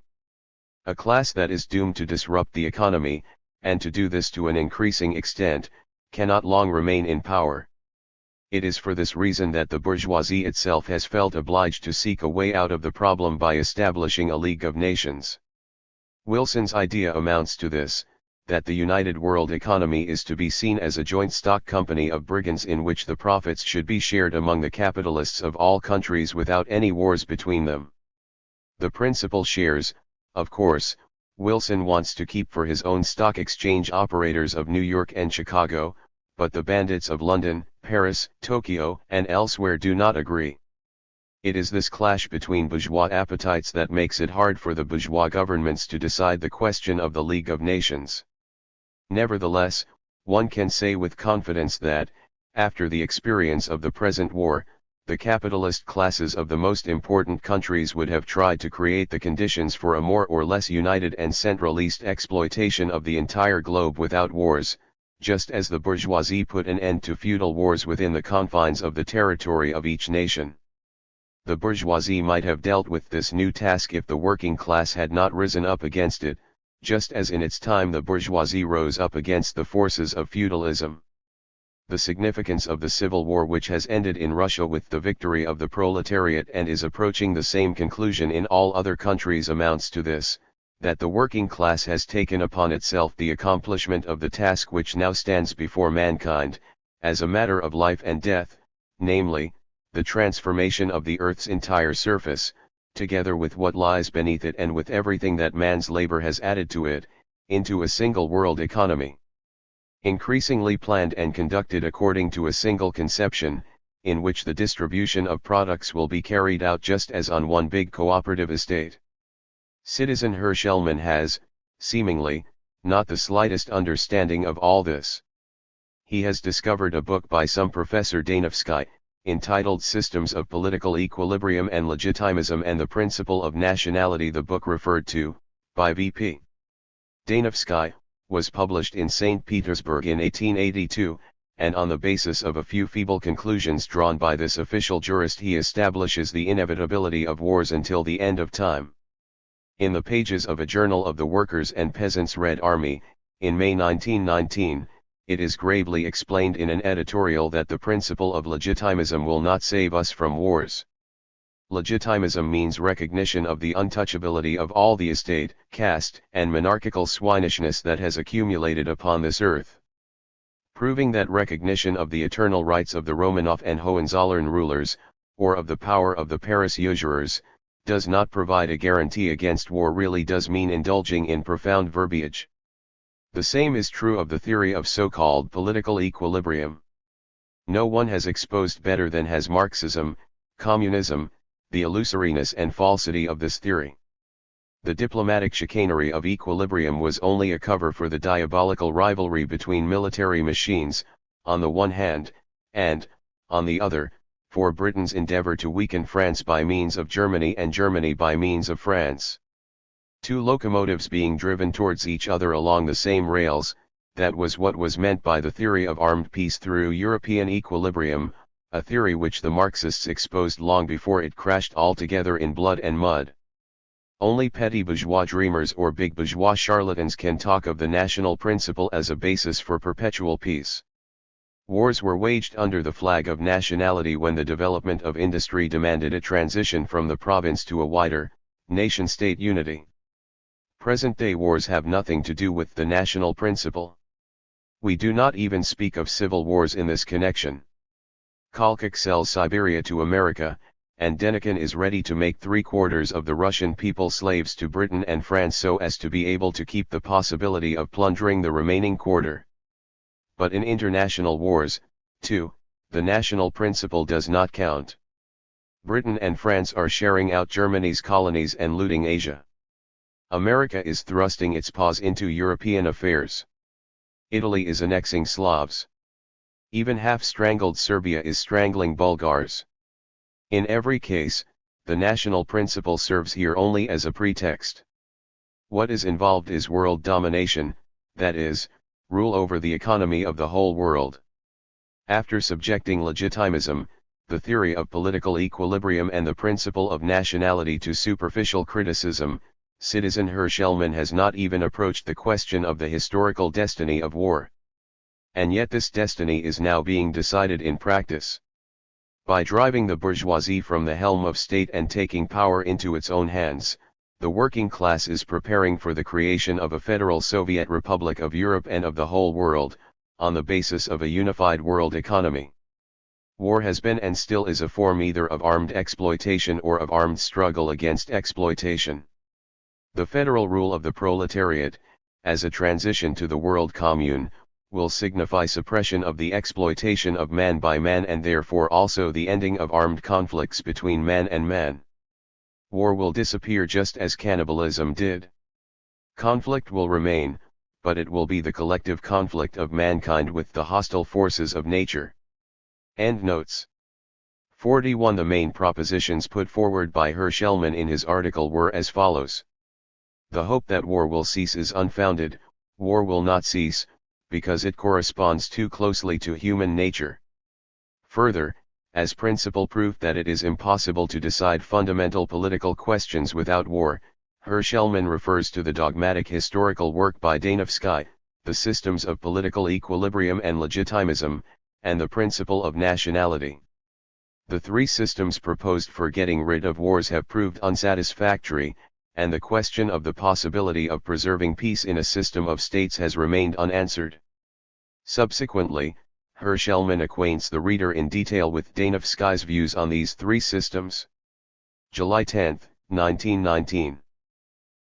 S1: A class that is doomed to disrupt the economy, and to do this to an increasing extent, cannot long remain in power. It is for this reason that the bourgeoisie itself has felt obliged to seek a way out of the problem by establishing a League of Nations. Wilson's idea amounts to this, that the united world economy is to be seen as a joint stock company of brigands in which the profits should be shared among the capitalists of all countries without any wars between them. The principal shares, of course, Wilson wants to keep for his own stock exchange operators of New York and Chicago, but the bandits of London, Paris, Tokyo, and elsewhere do not agree. It is this clash between bourgeois appetites that makes it hard for the bourgeois governments to decide the question of the League of Nations. Nevertheless, one can say with confidence that, after the experience of the present war, the capitalist classes of the most important countries would have tried to create the conditions for a more or less united and centralized exploitation of the entire globe without wars, just as the bourgeoisie put an end to feudal wars within the confines of the territory of each nation. The bourgeoisie might have dealt with this new task if the working class had not risen up against it, just as in its time the bourgeoisie rose up against the forces of feudalism. The significance of the civil war which has ended in Russia with the victory of the proletariat and is approaching the same conclusion in all other countries amounts to this, that the working class has taken upon itself the accomplishment of the task which now stands before mankind, as a matter of life and death, namely, the transformation of the earth's entire surface, together with what lies beneath it and with everything that man's labor has added to it, into a single world economy. Increasingly planned and conducted according to a single conception, in which the distribution of products will be carried out just as on one big cooperative estate. Citizen Herschelman has, seemingly, not the slightest understanding of all this. He has discovered a book by some Professor Danofsky, entitled Systems of Political Equilibrium and Legitimism and the Principle of Nationality. The book referred to, by V.P. Danofsky, was published in St. Petersburg in 1882, and on the basis of a few feeble conclusions drawn by this official jurist he establishes the inevitability of wars until the end of time. In the pages of a journal of the Workers' and Peasants' Red Army, in May 1919, it is gravely explained in an editorial that the principle of legitimism will not save us from wars. Legitimism means recognition of the untouchability of all the estate, caste, and monarchical swinishness that has accumulated upon this earth. Proving that recognition of the eternal rights of the Romanov and Hohenzollern rulers, or of the power of the Paris usurers, does not provide a guarantee against war really does mean indulging in profound verbiage. The same is true of the theory of so-called political equilibrium. No one has exposed better than has Marxism, communism, the illusoriness and falsity of this theory. The diplomatic chicanery of equilibrium was only a cover for the diabolical rivalry between military machines, on the one hand, and, on the other, for Britain's endeavor to weaken France by means of Germany and Germany by means of France. Two locomotives being driven towards each other along the same rails, that was what was meant by the theory of armed peace through European equilibrium, a theory which the Marxists exposed long before it crashed altogether in blood and mud. Only petty bourgeois dreamers or big bourgeois charlatans can talk of the national principle as a basis for perpetual peace. Wars were waged under the flag of nationality when the development of industry demanded a transition from the province to a wider, nation-state unity. Present-day wars have nothing to do with the national principle. We do not even speak of civil wars in this connection. Kolchak sells Siberia to America, and Denikin is ready to make 3/4 of the Russian people slaves to Britain and France so as to be able to keep the possibility of plundering the remaining quarter. But in international wars, too, the national principle does not count. Britain and France are sharing out Germany's colonies and looting Asia. America is thrusting its paws into European affairs. Italy is annexing Slavs. Even half-strangled Serbia is strangling Bulgars. In every case, the national principle serves here only as a pretext. What is involved is world domination, that is, rule over the economy of the whole world. After subjecting legitimism, the theory of political equilibrium and the principle of nationality to superficial criticism, Citizen Herschelman has not even approached the question of the historical destiny of war. And yet this destiny is now being decided in practice. By driving the bourgeoisie from the helm of state and taking power into its own hands, the working class is preparing for the creation of a federal Soviet Republic of Europe and of the whole world, on the basis of a unified world economy. War has been and still is a form either of armed exploitation or of armed struggle against exploitation. The federal rule of the proletariat, as a transition to the world commune, will signify suppression of the exploitation of man by man and therefore also the ending of armed conflicts between man and man. War will disappear just as cannibalism did. Conflict will remain, but it will be the collective conflict of mankind with the hostile forces of nature. Endnotes. 41. The main propositions put forward by Herr Schellmann in his article were as follows. The hope that war will cease is unfounded. War will not cease, because it corresponds too closely to human nature. Further, as principal proof that it is impossible to decide fundamental political questions without war, Herr Schellmann refers to the dogmatic historical work by Trotsky, The Systems of Political Equilibrium and Legitimism, and the Principle of Nationality. The three systems proposed for getting rid of wars have proved unsatisfactory, and the question of the possibility of preserving peace in a system of states has remained unanswered. Subsequently, Herr Schellmann acquaints the reader in detail with Trotsky's views on these three systems. July 10, 1919.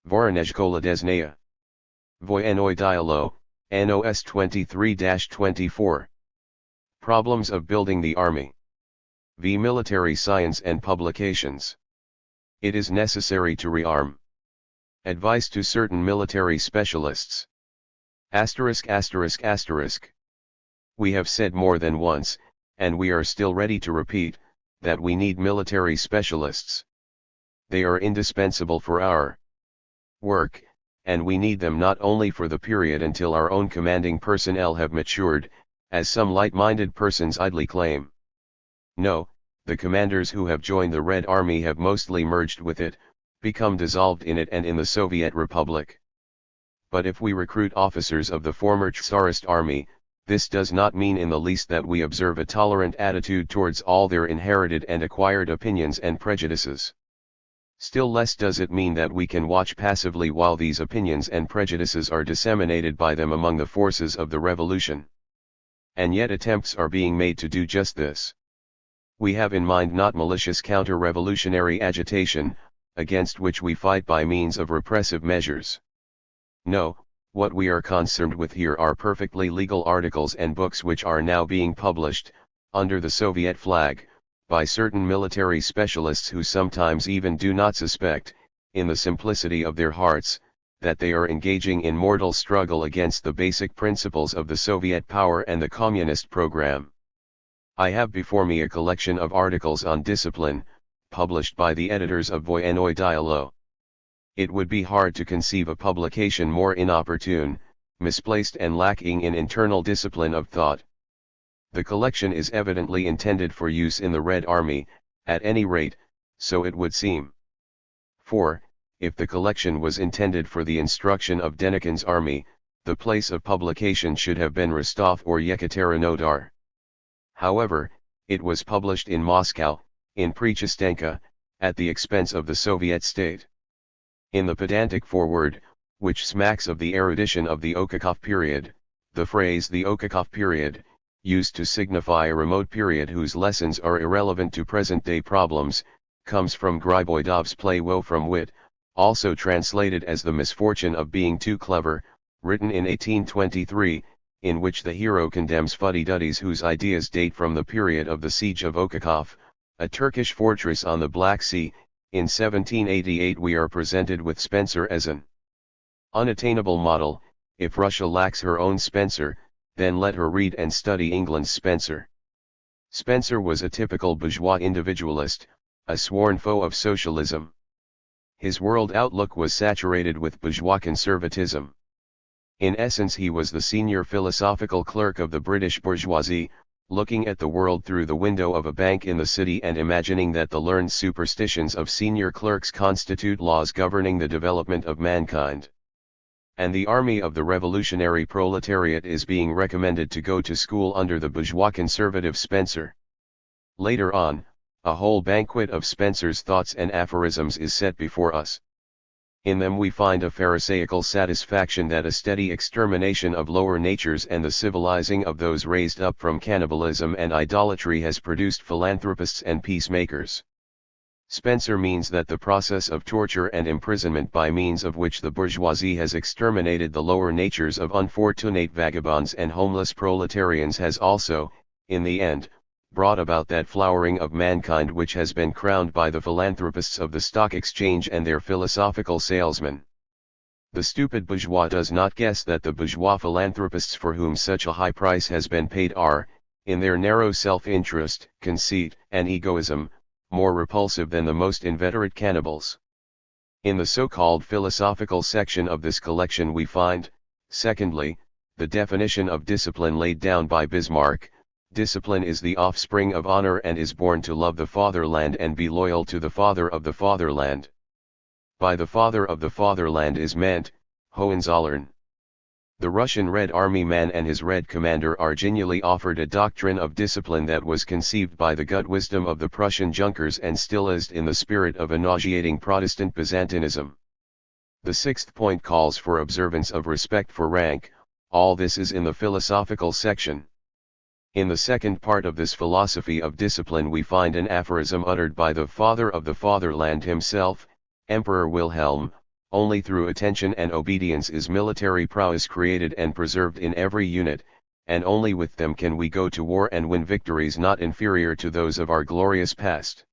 S1: Voronezhkola Desnaya. Voyennoy Dialo, NOS 23-24. Problems of Building the Army. V. Military Science and Publications. It is necessary to rearm. Advice to certain military specialists. ******. We have said more than once, and we are still ready to repeat, that we need military specialists. They are indispensable for our work, and we need them not only for the period until our own commanding personnel have matured, as some light-minded persons idly claim. No, the commanders who have joined the Red Army have mostly merged with it, become dissolved in it and in the Soviet Republic. But if we recruit officers of the former Tsarist army, this does not mean in the least that we observe a tolerant attitude towards all their inherited and acquired opinions and prejudices. Still less does it mean that we can watch passively while these opinions and prejudices are disseminated by them among the forces of the revolution. And yet attempts are being made to do just this. We have in mind not malicious counter-revolutionary agitation, against which we fight by means of repressive measures. No, what we are concerned with here are perfectly legal articles and books which are now being published, under the Soviet flag, by certain military specialists who sometimes even do not suspect, in the simplicity of their hearts, that they are engaging in mortal struggle against the basic principles of the Soviet power and the communist program. I have before me a collection of articles on discipline, published by the editors of Voyennoy Dialo. It would be hard to conceive a publication more inopportune, misplaced and lacking in internal discipline of thought. The collection is evidently intended for use in the Red Army, at any rate, so it would seem. For, if the collection was intended for the instruction of Denikin's army, the place of publication should have been Rostov or Yekaterinodar. However, it was published in Moscow, in Prechistenka, at the expense of the Soviet state. In the pedantic foreword, which smacks of the erudition of the Okakov period, the phrase the Okakov period, used to signify a remote period whose lessons are irrelevant to present-day problems, comes from Griboidov's play Woe from Wit, also translated as The Misfortune of Being Too Clever, written in 1823, in which the hero condemns fuddy-duddies whose ideas date from the period of the siege of Okakov, a Turkish fortress on the Black Sea. In 1788 we are presented with Spencer as an unattainable model. If Russia lacks her own Spencer, then let her read and study England's Spencer. Spencer was a typical bourgeois individualist, a sworn foe of socialism. His world outlook was saturated with bourgeois conservatism. In essence he was the senior philosophical clerk of the British bourgeoisie, looking at the world through the window of a bank in the city and imagining that the learned superstitions of senior clerks constitute laws governing the development of mankind. And the army of the revolutionary proletariat is being recommended to go to school under the bourgeois conservative Spencer. Later on, a whole banquet of Spencer's thoughts and aphorisms is set before us. In them we find a pharisaical satisfaction that a steady extermination of lower natures and the civilizing of those raised up from cannibalism and idolatry has produced philanthropists and peacemakers. Spencer means that the process of torture and imprisonment by means of which the bourgeoisie has exterminated the lower natures of unfortunate vagabonds and homeless proletarians has also, in the end, brought about that flowering of mankind which has been crowned by the philanthropists of the stock exchange and their philosophical salesmen. The stupid bourgeois does not guess that the bourgeois philanthropists for whom such a high price has been paid are, in their narrow self-interest, conceit, and egoism, more repulsive than the most inveterate cannibals. In the so-called philosophical section of this collection we find, secondly, the definition of discipline laid down by Bismarck. Discipline is the offspring of honor and is born to love the fatherland and be loyal to the father of the fatherland. By the father of the fatherland is meant, Hohenzollern. The Russian Red Army man and his Red commander originally offered a doctrine of discipline that was conceived by the gut wisdom of the Prussian Junkers and still is in the spirit of a nauseating Protestant Byzantinism. The sixth point calls for observance of respect for rank. All this is in the philosophical section. In the second part of this philosophy of discipline we find an aphorism uttered by the father of the fatherland himself, Emperor Wilhelm: only through attention and obedience is military prowess created and preserved in every unit, and only with them can we go to war and win victories not inferior to those of our glorious past.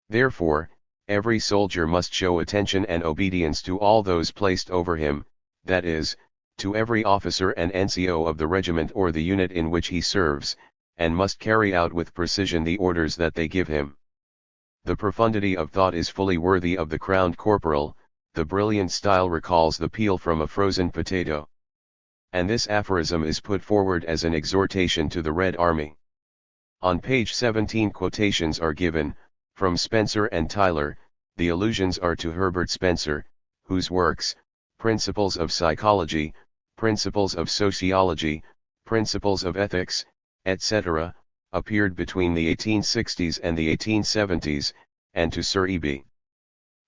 S1: Therefore, every soldier must show attention and obedience to all those placed over him, that is, to every officer and NCO of the regiment or the unit in which he serves, and must carry out with precision the orders that they give him. The profundity of thought is fully worthy of the crowned corporal. The brilliant style recalls the peel from a frozen potato. And this aphorism is put forward as an exhortation to the Red Army. On page 17 quotations are given, from Spencer and Tyler. The allusions are to Herbert Spencer, whose works, Principles of Psychology, Principles of Sociology, Principles of Ethics, etc., appeared between the 1860s and the 1870s, and to Sir E.B.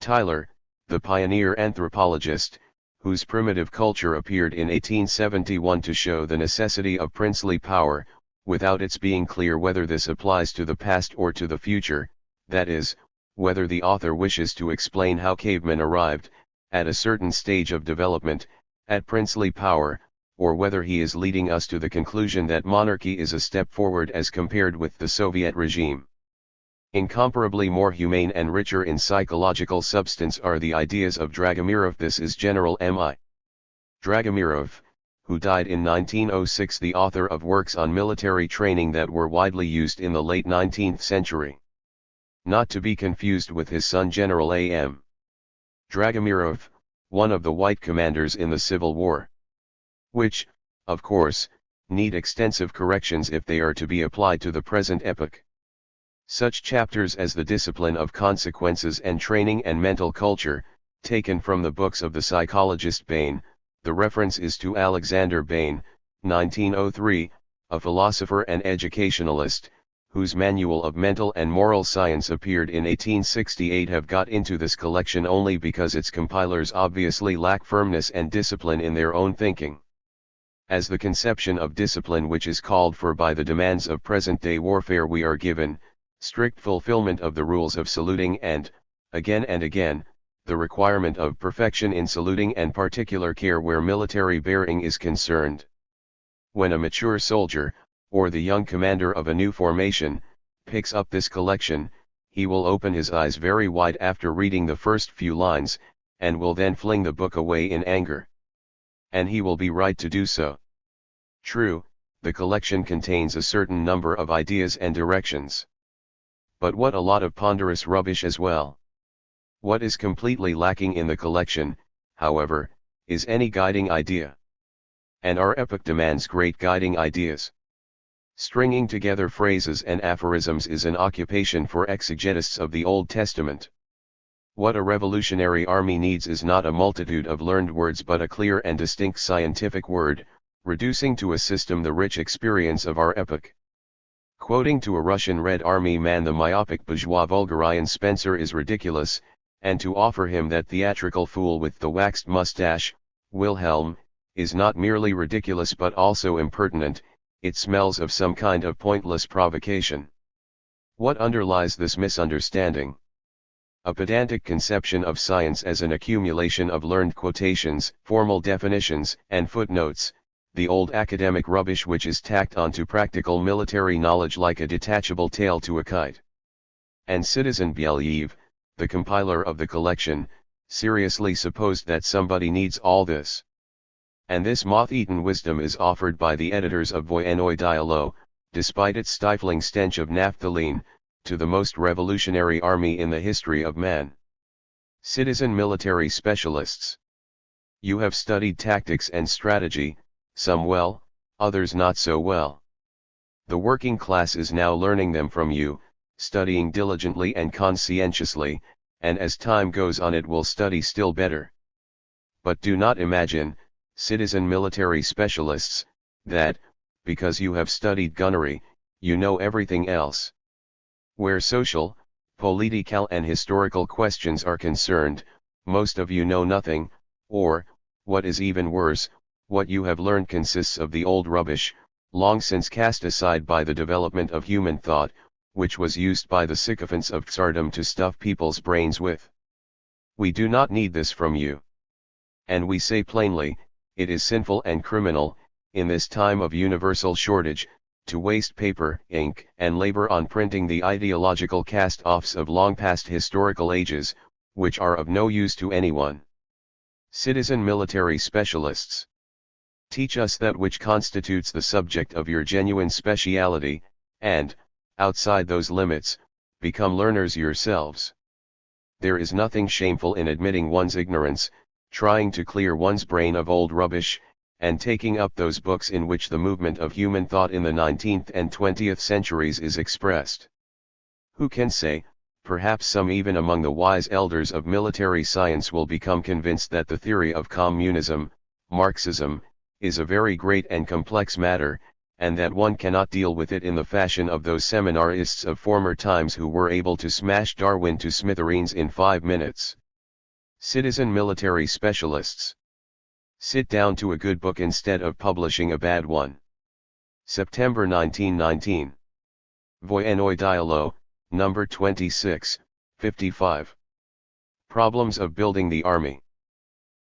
S1: Tyler, the pioneer anthropologist, whose Primitive Culture appeared in 1871 to show the necessity of princely power, without its being clear whether this applies to the past or to the future, that is, whether the author wishes to explain how cavemen arrived, at a certain stage of development, at princely power, or whether he is leading us to the conclusion that monarchy is a step forward as compared with the Soviet regime. Incomparably more humane and richer in psychological substance are the ideas of Dragomirov. This is General M.I. Dragomirov, who died in 1906, the author of works on military training that were widely used in the late 19th century. Not to be confused with his son General A.M. Dragomirov, one of the white commanders in the Civil War. Which, of course, need extensive corrections if they are to be applied to the present epoch. Such chapters as the discipline of consequences and training and mental culture, taken from the books of the psychologist Bain. The reference is to Alexander Bain, 1903, a philosopher and educationalist, whose Manual of Mental and Moral Science appeared in 1868, have got into this collection only because its compilers obviously lack firmness and discipline in their own thinking. As the conception of discipline which is called for by the demands of present-day warfare we are given, strict fulfillment of the rules of saluting and, again, the requirement of perfection in saluting and particular care where military bearing is concerned. When a mature soldier, or the young commander of a new formation, picks up this collection, he will open his eyes very wide after reading the first few lines, and will then fling the book away in anger. And he will be right to do so. True, the collection contains a certain number of ideas and directions. But what a lot of ponderous rubbish as well. What is completely lacking in the collection, however, is any guiding idea. And our epoch demands great guiding ideas. Stringing together phrases and aphorisms is an occupation for exegetists of the Old Testament. What a revolutionary army needs is not a multitude of learned words but a clear and distinct scientific word, reducing to a system the rich experience of our epoch. Quoting to a Russian Red Army man the myopic bourgeois vulgarian Spencer is ridiculous, and to offer him that theatrical fool with the waxed mustache, Wilhelm, is not merely ridiculous but also impertinent. It smells of some kind of pointless provocation. What underlies this misunderstanding? A pedantic conception of science as an accumulation of learned quotations, formal definitions, and footnotes, the old academic rubbish which is tacked onto practical military knowledge like a detachable tail to a kite. And Citizen Belyaev, the compiler of the collection, seriously supposed that somebody needs all this. And this moth-eaten wisdom is offered by the editors of Voyennoye Dialogue, despite its stifling stench of naphthalene, to the most revolutionary army in the history of man. Citizen military specialists. You have studied tactics and strategy, some well, others not so well. The working class is now learning them from you, studying diligently and conscientiously, and as time goes on it will study still better. But do not imagine, citizen military specialists, that, because you have studied gunnery, you know everything else. Where social, political and historical questions are concerned, most of you know nothing, or, what is even worse, what you have learned consists of the old rubbish, long since cast aside by the development of human thought, which was used by the sycophants of Tsardom to stuff people's brains with. We do not need this from you. And we say plainly, it is sinful and criminal, in this time of universal shortage, to waste paper, ink, and labor on printing the ideological cast-offs of long-past historical ages, which are of no use to anyone. Citizen military specialists. Teach us that which constitutes the subject of your genuine speciality, and, outside those limits, become learners yourselves. There is nothing shameful in admitting one's ignorance, trying to clear one's brain of old rubbish, and taking up those books in which the movement of human thought in the 19th and 20th centuries is expressed. Who can say, perhaps some even among the wise elders of military science will become convinced that the theory of communism, Marxism, is a very great and complex matter, and that one cannot deal with it in the fashion of those seminarists of former times who were able to smash Darwin to smithereens in 5 minutes. Citizen military specialists. Sit down to a good book instead of publishing a bad one. September 1919. Voyenoi Dialo, number 26, 55. Problems of Building the Army.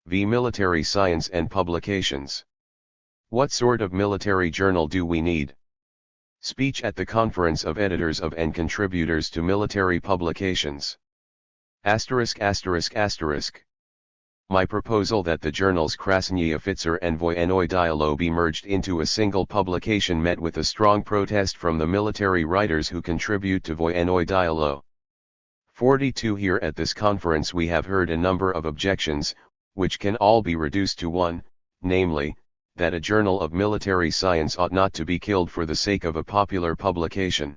S1: V. Military Science and Publications. What sort of military journal do we need? Speech at the Conference of Editors of and Contributors to Military Publications. Asterisk asterisk asterisk. My proposal that the journals Krasny Officer and Voyenoi Dialo be merged into a single publication met with a strong protest from the military writers who contribute to Voyenoi Dialo. 42 Here at this conference we have heard a number of objections, which can all be reduced to one, namely, that a journal of military science ought not to be killed for the sake of a popular publication.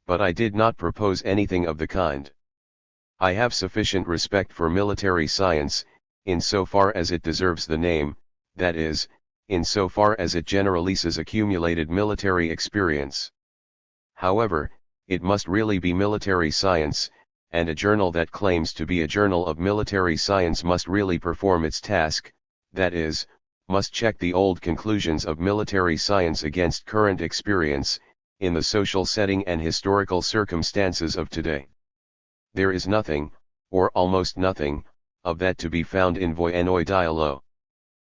S1: But I did not propose anything of the kind. I have sufficient respect for military science, in so far as it deserves the name, that is, in so far as it generalizes accumulated military experience. However, it must really be military science, and a journal that claims to be a journal of military science must really perform its task, that is, must check the old conclusions of military science against current experience, in the social setting and historical circumstances of today. There is nothing, or almost nothing, of that to be found in Voyenoi Dialo.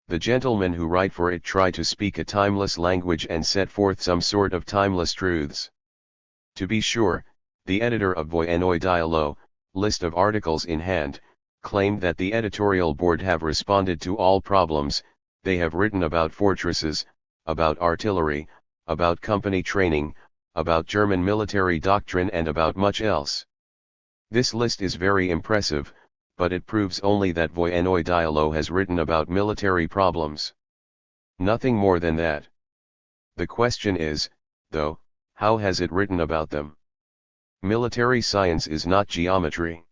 S1: The gentlemen who write for it try to speak a timeless language and set forth some sort of timeless truths. To be sure, the editor of Voyenoi Dialo, list of articles in hand, claimed that the editorial board have responded to all problems. They have written about fortresses, about artillery, about company training, about German military doctrine and about much else. This list is very impressive, but it proves only that Voyenoi Dialo has written about military problems. Nothing more than that. The question is, though, how has it written about them? Military science is not geometry.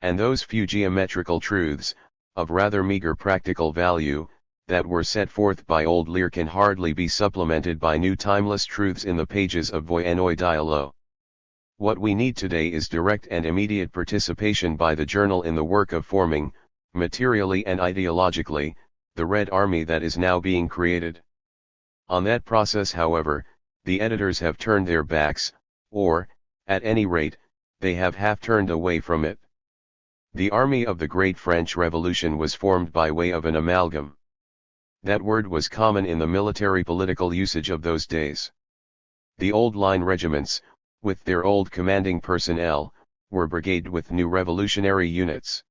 S1: And those few geometrical truths, of rather meager practical value, that were set forth by old Lear can hardly be supplemented by new timeless truths in the pages of Voyenoi Dialo. What we need today is direct and immediate participation by the journal in the work of forming, materially and ideologically, the Red Army that is now being created. On that process, however, the editors have turned their backs, or, at any rate, they have half turned away from it. The army of the Great French Revolution was formed by way of an amalgam. That word was common in the military political usage of those days. The old line regiments, with their old commanding personnel, were brigaded with new revolutionary units.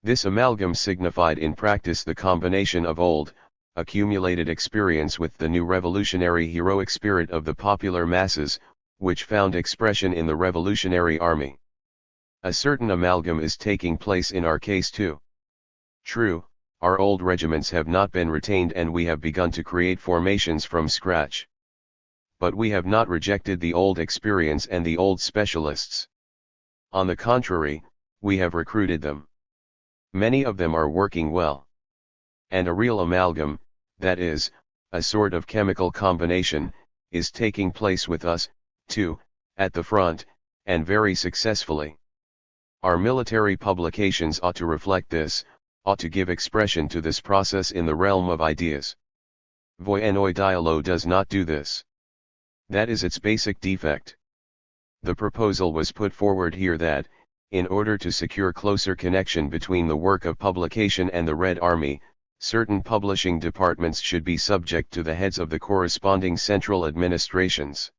S1: This amalgam signified in practice the combination of old, accumulated experience with the new revolutionary heroic spirit of the popular masses, which found expression in the Revolutionary Army. A certain amalgam is taking place in our case too. True, our old regiments have not been retained and we have begun to create formations from scratch. But we have not rejected the old experience and the old specialists. On the contrary, we have recruited them. Many of them are working well. And a real amalgam, that is, a sort of chemical combination, is taking place with us, too, at the front, and very successfully. Our military publications ought to reflect this, ought to give expression to this process in the realm of ideas. Vol2 dialogue does not do this. That is its basic defect. The proposal was put forward here that, in order to secure closer connection between the work of publication and the Red Army, certain publishing departments should be subject to the heads of the corresponding central administrations.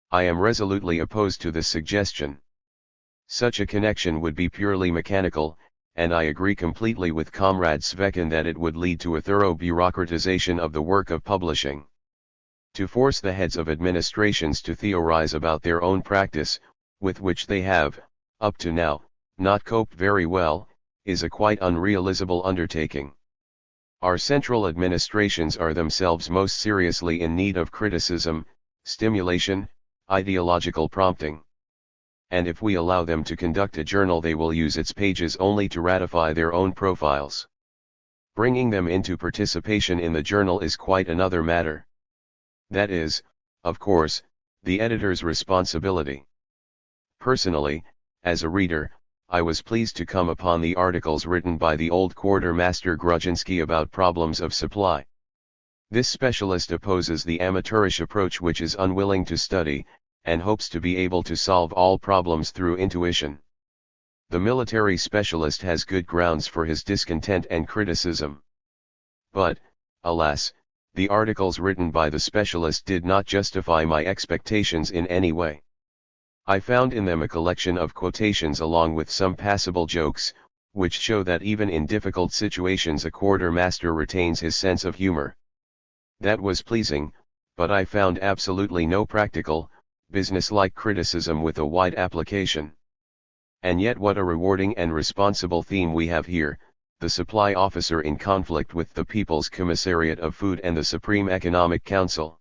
S1: I am resolutely opposed to this suggestion. Such a connection would be purely mechanical, and I agree completely with Comrade Svekin that it would lead to a thorough bureaucratization of the work of publishing. To force the heads of administrations to theorize about their own practice, with which they have, up to now, not coped very well, is a quite unrealizable undertaking. Our central administrations are themselves most seriously in need of criticism, stimulation, ideological prompting. And if we allow them to conduct a journal, they will use its pages only to ratify their own profiles. Bringing them into participation in the journal is quite another matter. That is, of course, the editor's responsibility. Personally, as a reader, I was pleased to come upon the articles written by the old quartermaster Grudzinski about problems of supply. This specialist opposes the amateurish approach which is unwilling to study, and hopes to be able to solve all problems through intuition. The military specialist has good grounds for his discontent and criticism. But, alas, the articles written by the specialist did not justify my expectations in any way. I found in them a collection of quotations along with some passable jokes, which show that even in difficult situations a quartermaster retains his sense of humor. That was pleasing, but I found absolutely no practical, business-like criticism with a wide application. And yet what a rewarding and responsible theme we have here, the supply officer in conflict with the People's Commissariat of Food and the Supreme Economic Council.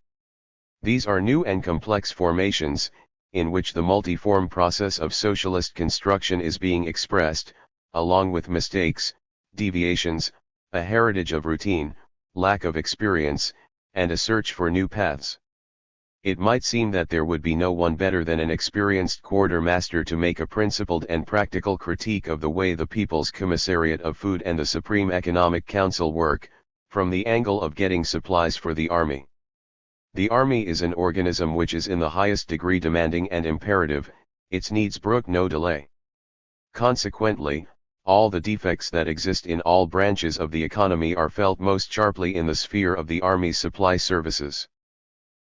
S1: These are new and complex formations, in which the multiform process of socialist construction is being expressed, along with mistakes, deviations, a heritage of routine, lack of experience, and a search for new paths. It might seem that there would be no one better than an experienced quartermaster to make a principled and practical critique of the way the People's Commissariat of Food and the Supreme Economic Council work, from the angle of getting supplies for the army. The army is an organism which is in the highest degree demanding and imperative, its needs brook no delay. Consequently, all the defects that exist in all branches of the economy are felt most sharply in the sphere of the army's supply services.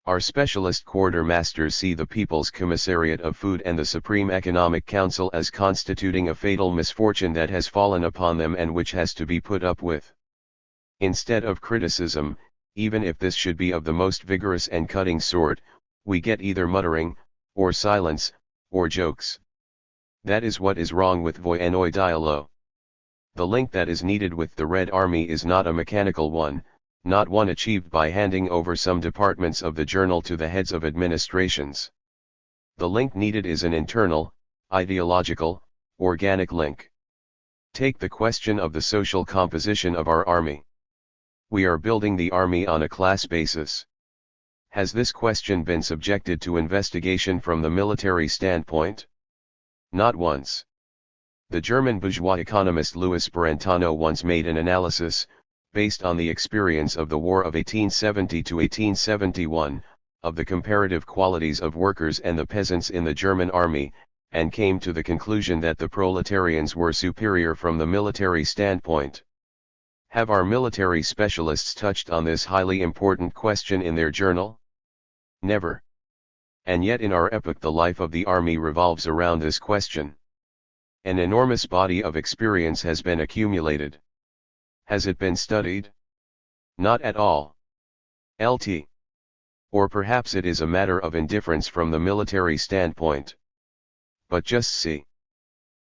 S1: Our specialist quartermasters see the People's Commissariat of Food and the Supreme Economic Council as constituting a fatal misfortune that has fallen upon them and which has to be put up with. Instead of criticism, even if this should be of the most vigorous and cutting sort, we get either muttering, or silence, or jokes. That is what is wrong with Vol2 dialogue. The link that is needed with the Red Army is not a mechanical one, not one achieved by handing over some departments of the journal to the heads of administrations. The link needed is an internal, ideological, organic link. Take the question of the social composition of our army. We are building the army on a class basis. Has this question been subjected to investigation from the military standpoint? Not once. The German bourgeois economist Louis Brentano once made an analysis, based on the experience of the War of 1870 to 1871, of the comparative qualities of workers and the peasants in the German army, and came to the conclusion that the proletarians were superior from the military standpoint. Have our military specialists touched on this highly important question in their journal? Never. And yet in our epoch the life of the army revolves around this question. An enormous body of experience has been accumulated. Has it been studied? Not at all. Lt. Or perhaps it is a matter of indifference from the military standpoint. But just see.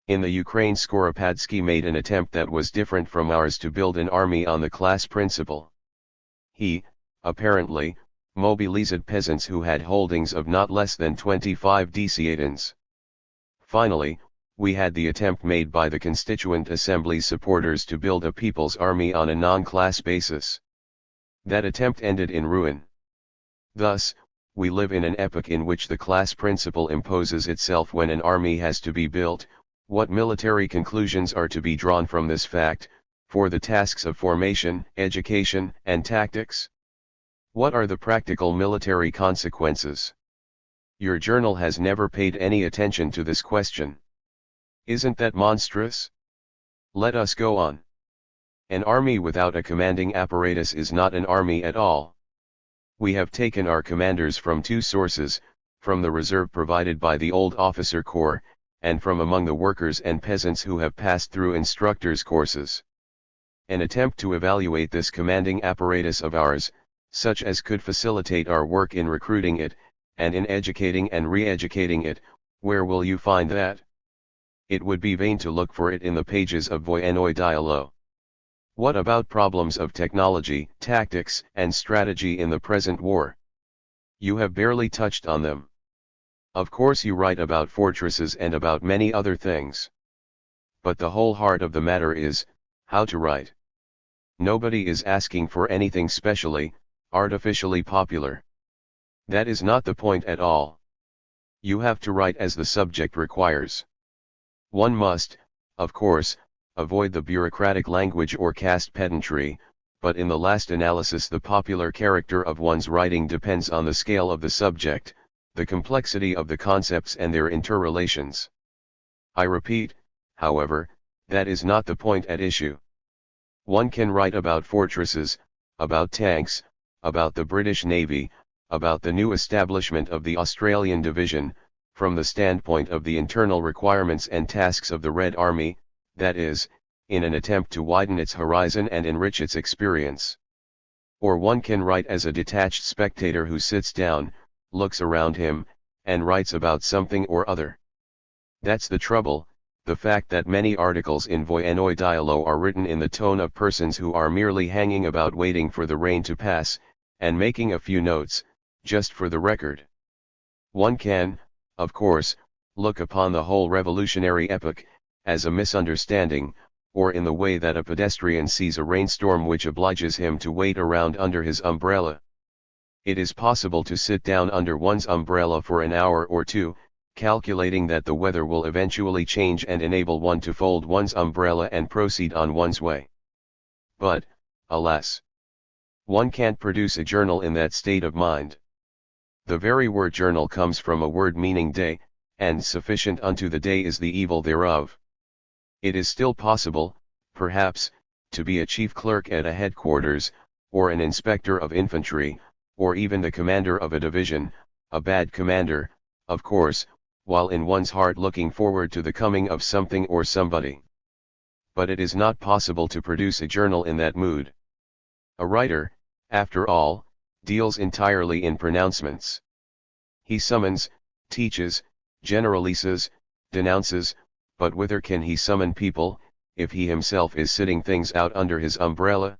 S1: In the Ukraine Skoropadsky made an attempt that was different from ours to build an army on the class principle. He, apparently, mobilized peasants who had holdings of not less than 25 desiatins. Finally, we had the attempt made by the Constituent Assembly's supporters to build a people's army on a non-class basis. That attempt ended in ruin. Thus, we live in an epoch in which the class principle imposes itself when an army has to be built. What military conclusions are to be drawn from this fact, for the tasks of formation, education, and tactics? What are the practical military consequences? Your journal has never paid any attention to this question. Isn't that monstrous? Let us go on. An army without a commanding apparatus is not an army at all. We have taken our commanders from two sources, from the reserve provided by the old officer corps, and from among the workers and peasants who have passed through instructors' courses. An attempt to evaluate this commanding apparatus of ours, such as could facilitate our work in recruiting it, and in educating and re-educating it, where will you find that? It would be vain to look for it in the pages of vol2 dialogue. What about problems of technology, tactics, and strategy in the present war? You have barely touched on them. Of course you write about fortresses and about many other things. But the whole heart of the matter is, how to write. Nobody is asking for anything specially, artificially popular. That is not the point at all. You have to write as the subject requires. One must, of course, avoid the bureaucratic language or caste pedantry, but in the last analysis the popular character of one's writing depends on the scale of the subject, the complexity of the concepts and their interrelations. I repeat, however, that is not the point at issue. One can write about fortresses, about tanks, about the British Navy, about the new establishment of the Australian Division, from the standpoint of the internal requirements and tasks of the Red Army, that is, in an attempt to widen its horizon and enrich its experience. Or one can write as a detached spectator who sits down, looks around him, and writes about something or other. That's the trouble, the fact that many articles in vol2 dialogue are written in the tone of persons who are merely hanging about waiting for the rain to pass, and making a few notes, just for the record. One can, of course, look upon the whole revolutionary epoch, as a misunderstanding, or in the way that a pedestrian sees a rainstorm which obliges him to wait around under his umbrella. It is possible to sit down under one's umbrella for an hour or two, calculating that the weather will eventually change and enable one to fold one's umbrella and proceed on one's way. But, alas, one can't produce a journal in that state of mind. The very word journal comes from a word meaning day, and sufficient unto the day is the evil thereof. It is still possible, perhaps, to be a chief clerk at a headquarters, or an inspector of infantry, or even the commander of a division, a bad commander, of course, while in one's heart looking forward to the coming of something or somebody. But it is not possible to produce a journal in that mood. A writer, after all, deals entirely in pronouncements. He summons, teaches, generalizes, denounces, but whither can he summon people, if he himself is sitting things out under his umbrella?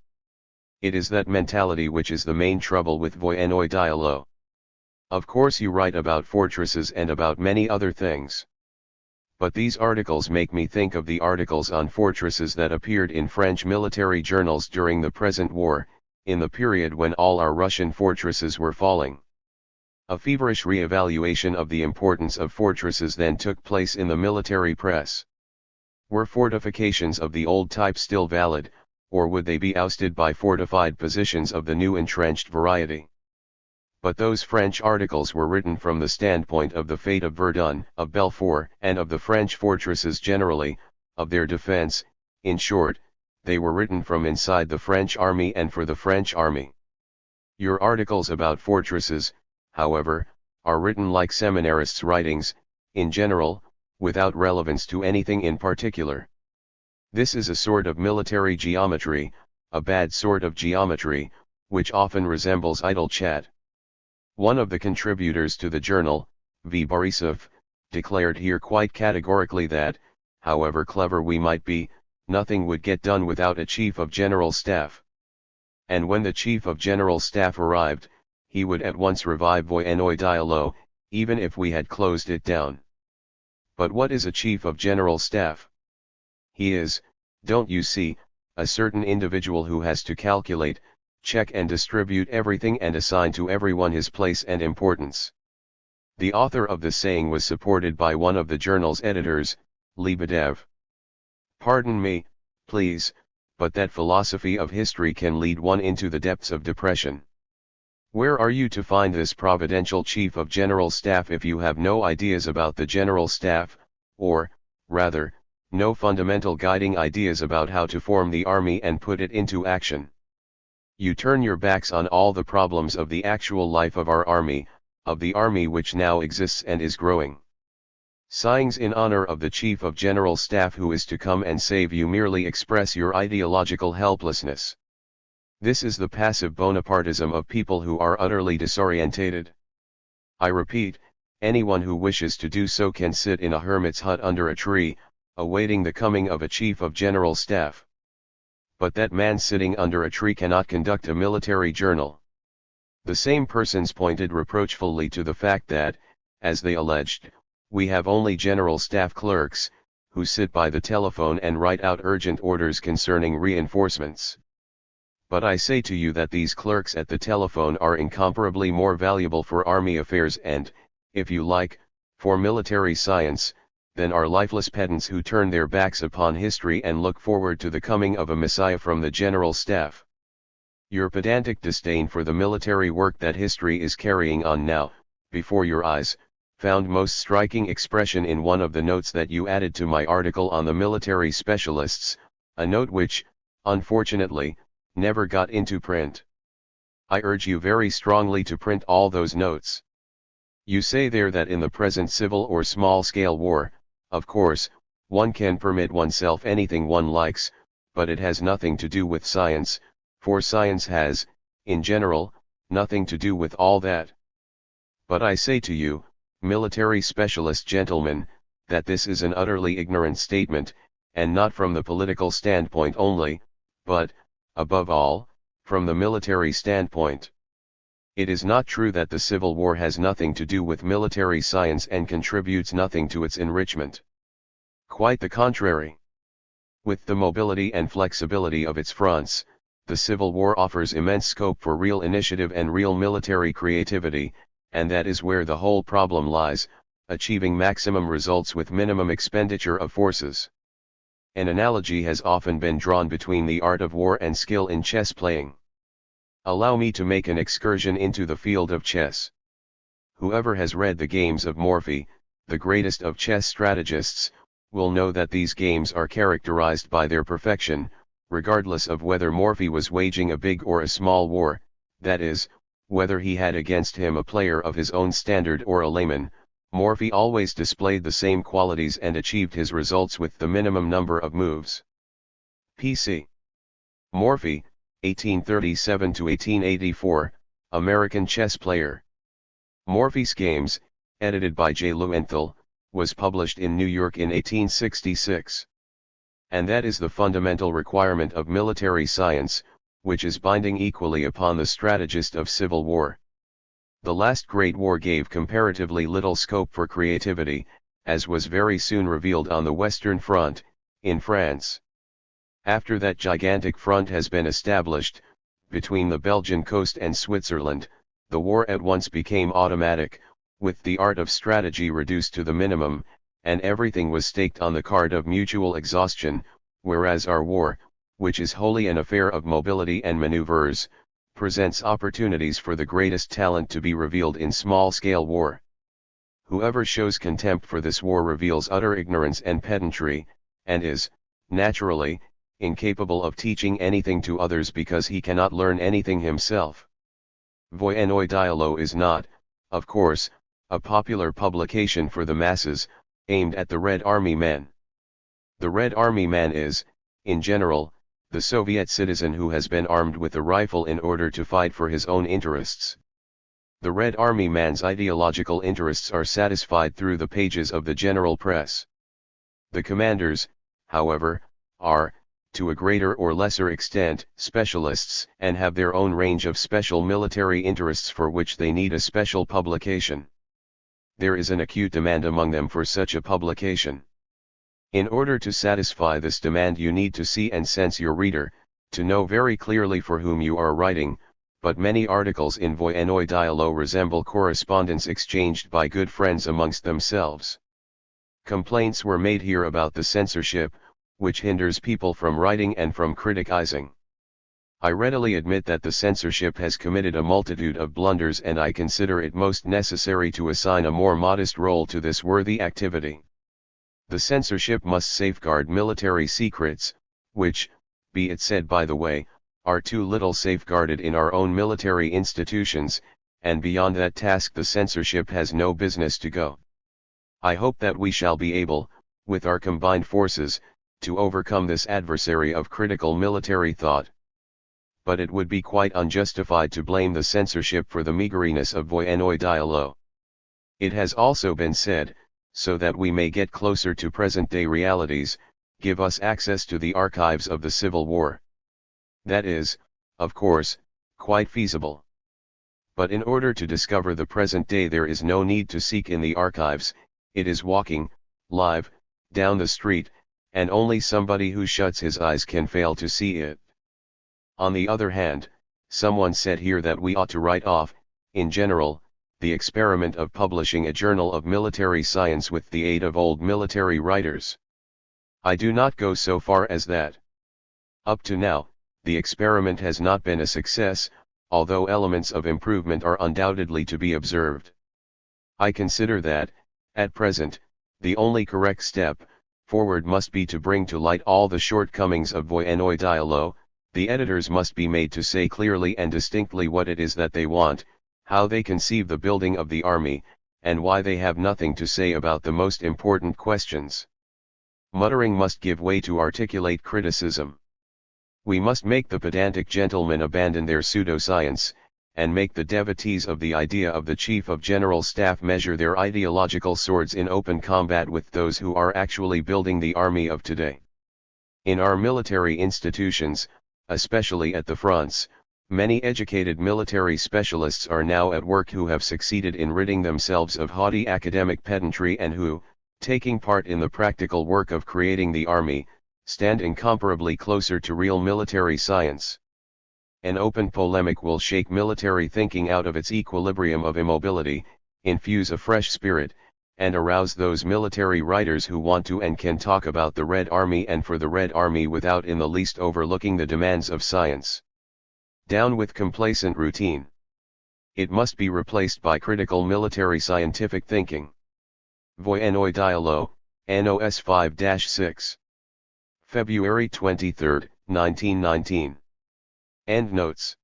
S1: It is that mentality which is the main trouble with vol2 dialogue. Of course you write about fortresses and about many other things. But these articles make me think of the articles on fortresses that appeared in French military journals during the present war, in the period when all our Russian fortresses were falling. A feverish re-evaluation of the importance of fortresses then took place in the military press. Were fortifications of the old type still valid, or would they be ousted by fortified positions of the new entrenched variety? But those French articles were written from the standpoint of the fate of Verdun, of Belfort, and of the French fortresses generally, of their defense. In short, they were written from inside the French army and for the French army. Your articles about fortresses, however, are written like seminarists' writings, in general, without relevance to anything in particular. This is a sort of military geometry, a bad sort of geometry, which often resembles idle chat. One of the contributors to the journal, V. Borisov, declared here quite categorically that, however clever we might be, nothing would get done without a Chief of General Staff. And when the Chief of General Staff arrived, he would at once revive vojennoy dialogue, even if we had closed it down. But what is a Chief of General Staff? He is, don't you see, a certain individual who has to calculate, check and distribute everything and assign to everyone his place and importance. The author of the saying was supported by one of the journal's editors, Lebedev. Pardon me, please, but that philosophy of history can lead one into the depths of depression. Where are you to find this providential Chief of General Staff if you have no ideas about the General Staff, or, rather, no fundamental guiding ideas about how to form the army and put it into action? You turn your backs on all the problems of the actual life of our army, of the army which now exists and is growing. Sighings in honor of the Chief of General Staff who is to come and save you merely express your ideological helplessness. This is the passive Bonapartism of people who are utterly disorientated. I repeat, anyone who wishes to do so can sit in a hermit's hut under a tree, awaiting the coming of a Chief of General Staff. But that man sitting under a tree cannot conduct a military journal. The same persons pointed reproachfully to the fact that, as they alleged, we have only General Staff clerks, who sit by the telephone and write out urgent orders concerning reinforcements. But I say to you that these clerks at the telephone are incomparably more valuable for army affairs and, if you like, for military science, than are lifeless pedants who turn their backs upon history and look forward to the coming of a Messiah from the General Staff. Your pedantic disdain for the military work that history is carrying on now, before your eyes, found most striking expression in one of the notes that you added to my article on the military specialists, a note which, unfortunately, never got into print. I urge you very strongly to print all those notes. You say there that in the present civil or small-scale war, of course, one can permit oneself anything one likes, but it has nothing to do with science, for science has, in general, nothing to do with all that. But I say to you, military specialist gentlemen, that this is an utterly ignorant statement, and not from the political standpoint only, but, above all, from the military standpoint. It is not true that the Civil War has nothing to do with military science and contributes nothing to its enrichment. Quite the contrary. With the mobility and flexibility of its fronts, the Civil War offers immense scope for real initiative and real military creativity, and that is where the whole problem lies, achieving maximum results with minimum expenditure of forces. An analogy has often been drawn between the art of war and skill in chess playing. Allow me to make an excursion into the field of chess. Whoever has read the games of Morphy, the greatest of chess strategists, will know that these games are characterized by their perfection, regardless of whether Morphy was waging a big or a small war, that is, whether he had against him a player of his own standard or a layman. Morphy always displayed the same qualities and achieved his results with the minimum number of moves. P.C. Morphy, 1837 to 1884, American chess player. Morphy's Games, edited by J. Leuenthal, was published in New York in 1866. And that is the fundamental requirement of military science, which is binding equally upon the strategist of civil war. The last great war gave comparatively little scope for creativity, as was very soon revealed on the Western Front, in France. After that gigantic front has been established, between the Belgian coast and Switzerland, the war at once became automatic, with the art of strategy reduced to the minimum, and everything was staked on the card of mutual exhaustion, whereas our war, which is wholly an affair of mobility and maneuvers, presents opportunities for the greatest talent to be revealed in small-scale war. Whoever shows contempt for this war reveals utter ignorance and pedantry, and is, naturally, incapable of teaching anything to others because he cannot learn anything himself. Vojennoy dialogue is not, of course, a popular publication for the masses, aimed at the Red Army man. The Red Army man is, in general, the Soviet citizen who has been armed with a rifle in order to fight for his own interests. The Red Army man's ideological interests are satisfied through the pages of the general press. The commanders, however, are, to a greater or lesser extent, specialists, and have their own range of special military interests for which they need a special publication. There is an acute demand among them for such a publication. In order to satisfy this demand, you need to see and sense your reader, to know very clearly for whom you are writing, but many articles in Voyennoy Dialog resemble correspondence exchanged by good friends amongst themselves. Complaints were made here about the censorship, which hinders people from writing and from criticizing. I readily admit that the censorship has committed a multitude of blunders, and I consider it most necessary to assign a more modest role to this worthy activity. The censorship must safeguard military secrets, which, be it said by the way, are too little safeguarded in our own military institutions, and beyond that task the censorship has no business to go. I hope that we shall be able, with our combined forces, to overcome this adversary of critical military thought. But it would be quite unjustified to blame the censorship for the meagerness of Voyennoy Dialog. It has also been said, so that we may get closer to present-day realities, give us access to the archives of the Civil War. That is, of course, quite feasible. But in order to discover the present day there is no need to seek in the archives, it is walking, live, down the street, and only somebody who shuts his eyes can fail to see it. On the other hand, someone said here that we ought to write off, in general, the experiment of publishing a journal of military science with the aid of old military writers. I do not go so far as that. Up to now, the experiment has not been a success, although elements of improvement are undoubtedly to be observed. I consider that, at present, the only correct step forward must be to bring to light all the shortcomings of Voyennoy Dialog. The editors must be made to say clearly and distinctly what it is that they want, how they conceive the building of the army, and why they have nothing to say about the most important questions. Muttering must give way to articulate criticism. We must make the pedantic gentlemen abandon their pseudoscience, and make the devotees of the idea of the Chief of General Staff measure their ideological swords in open combat with those who are actually building the army of today. In our military institutions, especially at the fronts, many educated military specialists are now at work who have succeeded in ridding themselves of haughty academic pedantry and who, taking part in the practical work of creating the army, stand incomparably closer to real military science. An open polemic will shake military thinking out of its equilibrium of immobility, infuse a fresh spirit, and arouse those military writers who want to and can talk about the Red Army and for the Red Army without in the least overlooking the demands of science. Down with complacent routine. It must be replaced by critical military scientific thinking. Voyennoy Dialog, NOS 5-6. February 23, 1919. Endnotes.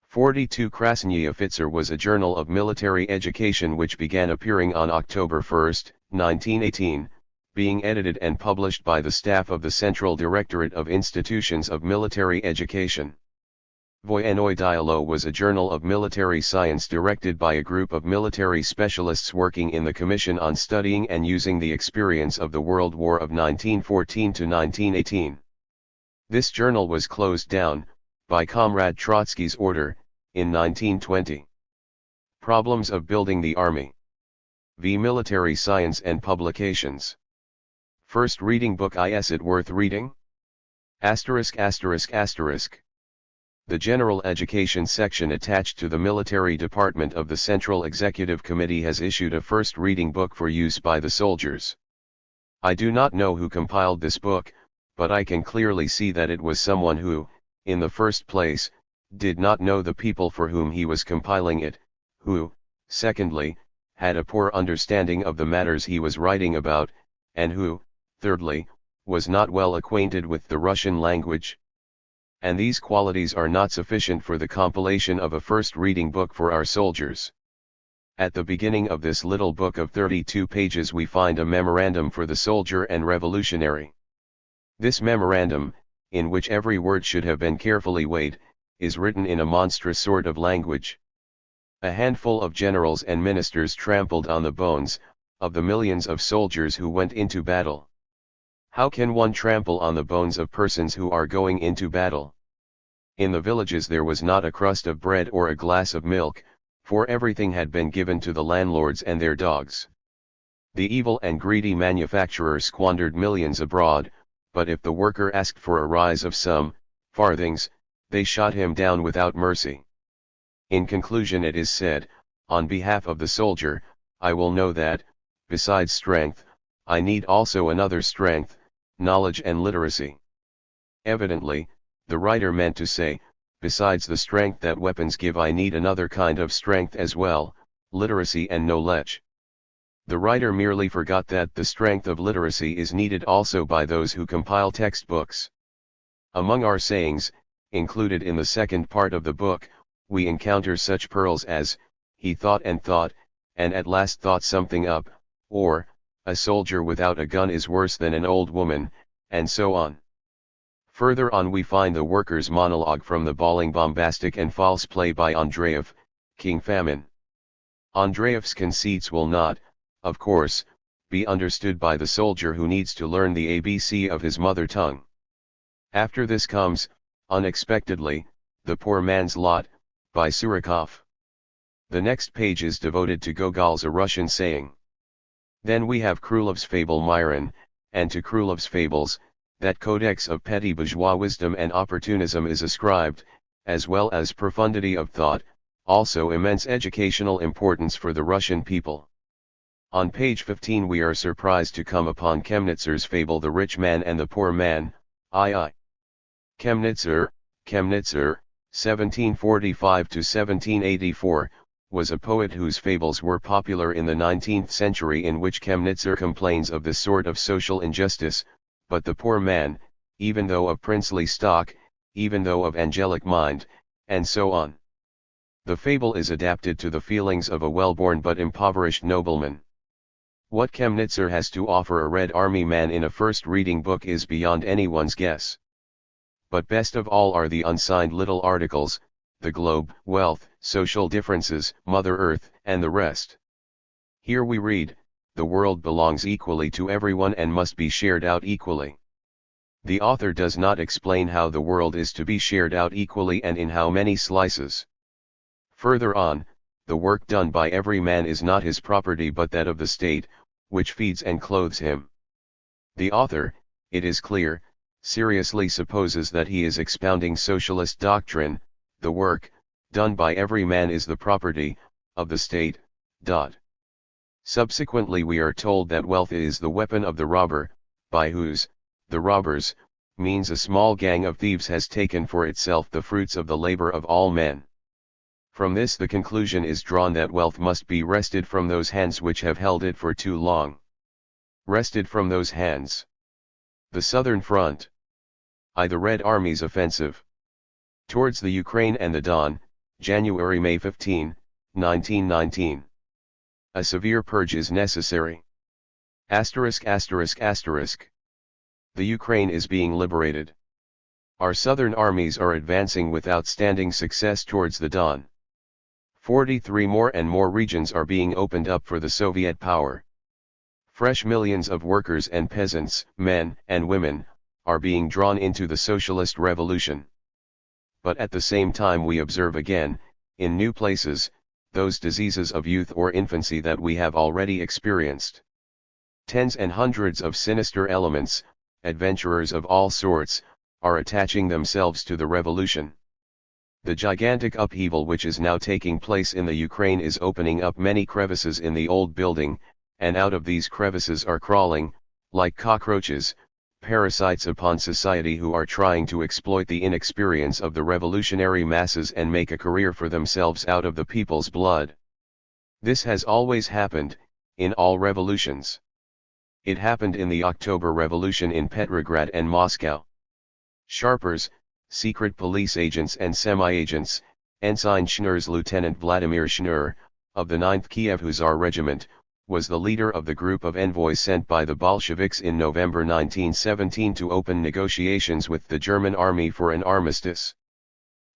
S1: 42 Krasny Officer was a journal of military education which began appearing on October 1, 1918, being edited and published by the staff of the Central Directorate of Institutions of Military Education. Voyennoy Dialog was a journal of military science directed by a group of military specialists working in the Commission on Studying and Using the Experience of the World War of 1914 to 1918. This journal was closed down, by Comrade Trotsky's order, in 1920. Problems of Building the Army. V. Military Science and Publications. First reading book. Is it worth reading? *****. The General Education section attached to the Military Department of the Central Executive Committee has issued a first reading book for use by the soldiers. I do not know who compiled this book, but I can clearly see that it was someone who, in the first place, did not know the people for whom he was compiling it, who, secondly, had a poor understanding of the matters he was writing about, and who, thirdly, was not well acquainted with the Russian language. And these qualities are not sufficient for the compilation of a first reading book for our soldiers. At the beginning of this little book of 32 pages we find a memorandum for the soldier and revolutionary. This memorandum, in which every word should have been carefully weighed, is written in a monstrous sort of language. A handful of generals and ministers trampled on the bones of the millions of soldiers who went into battle. How can one trample on the bones of persons who are going into battle? In the villages there was not a crust of bread or a glass of milk, for everything had been given to the landlords and their dogs. The evil and greedy manufacturer squandered millions abroad, but if the worker asked for a rise of some farthings, they shot him down without mercy. In conclusion, it is said, on behalf of the soldier, I will know that, besides strength, I need also another strength, knowledge and literacy. Evidently, the writer meant to say, besides the strength that weapons give, I need another kind of strength as well, literacy and knowledge. The writer merely forgot that the strength of literacy is needed also by those who compile textbooks. Among our sayings, included in the second part of the book, we encounter such pearls as, he thought, and at last thought something up, or, a soldier without a gun is worse than an old woman, and so on. Further on we find the worker's monologue from the bawling, bombastic and false play by Andreyev, King Famine. Andreyev's conceits will not, of course, be understood by the soldier who needs to learn the ABC of his mother tongue. After this comes, unexpectedly, The Poor Man's Lot, by Surikov. The next page is devoted to Gogol's A Russian Saying. Then we have Krylov's fable Myron, and to Krylov's fables, that codex of petty bourgeois wisdom and opportunism is ascribed, as well as profundity of thought, also immense educational importance for the Russian people. On page 15 we are surprised to come upon Chemnitzer's fable The Rich Man and the Poor Man, II. Chemnitzer, 1745 to 1784, was a poet whose fables were popular in the 19th century, in which Chemnitzer complains of this sort of social injustice, but the poor man, even though of princely stock, even though of angelic mind, and so on. The fable is adapted to the feelings of a well-born but impoverished nobleman. What Chemnitzer has to offer a Red Army man in a first reading book is beyond anyone's guess. But best of all are the unsigned little articles, the globe, wealth, social differences, Mother Earth, and the rest. Here we read, the world belongs equally to everyone and must be shared out equally. The author does not explain how the world is to be shared out equally and in how many slices. Further on, the work done by every man is not his property but that of the state, which feeds and clothes him. The author, it is clear, seriously supposes that he is expounding socialist doctrine, the work, done by every man is the property, of the state. Subsequently we are told that wealth is the weapon of the robber, by whose, the robbers, means a small gang of thieves has taken for itself the fruits of the labor of all men. From this the conclusion is drawn that wealth must be wrested from those hands which have held it for too long. Wrested from those hands. The Southern Front. The Red Army's offensive. Towards the Ukraine and the Don, January-May 15, 1919. A severe purge is necessary. *****. The Ukraine is being liberated. Our southern armies are advancing with outstanding success towards the Don. 43 more and more regions are being opened up for the Soviet power. Fresh millions of workers and peasants, men and women, are being drawn into the socialist revolution. But at the same time we observe again, in new places, those diseases of youth or infancy that we have already experienced. Tens and hundreds of sinister elements, adventurers of all sorts, are attaching themselves to the revolution. The gigantic upheaval which is now taking place in the Ukraine is opening up many crevices in the old building, and out of these crevices are crawling, like cockroaches, parasites upon society who are trying to exploit the inexperience of the revolutionary masses and make a career for themselves out of the people's blood. This has always happened, in all revolutions. It happened in the October Revolution in Petrograd and Moscow. Sharpers, secret police agents and semi-agents, Ensign Schnur's Lieutenant Vladimir Schnur, of the 9th Kiev Hussar Regiment, was the leader of the group of envoys sent by the Bolsheviks in November 1917 to open negotiations with the German army for an armistice.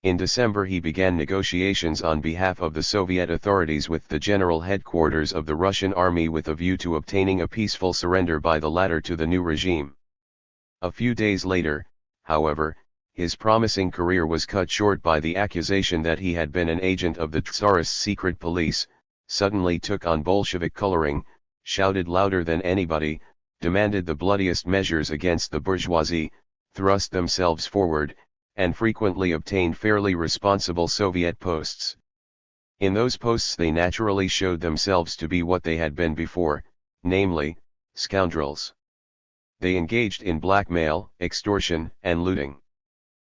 S1: In December he began negotiations on behalf of the Soviet authorities with the general headquarters of the Russian army with a view to obtaining a peaceful surrender by the latter to the new regime. A few days later, however, his promising career was cut short by the accusation that he had been an agent of the Tsarist secret police, suddenly took on Bolshevik coloring, shouted louder than anybody, demanded the bloodiest measures against the bourgeoisie, thrust themselves forward, and frequently obtained fairly responsible Soviet posts. In those posts they naturally showed themselves to be what they had been before, namely, scoundrels. They engaged in blackmail, extortion, and looting.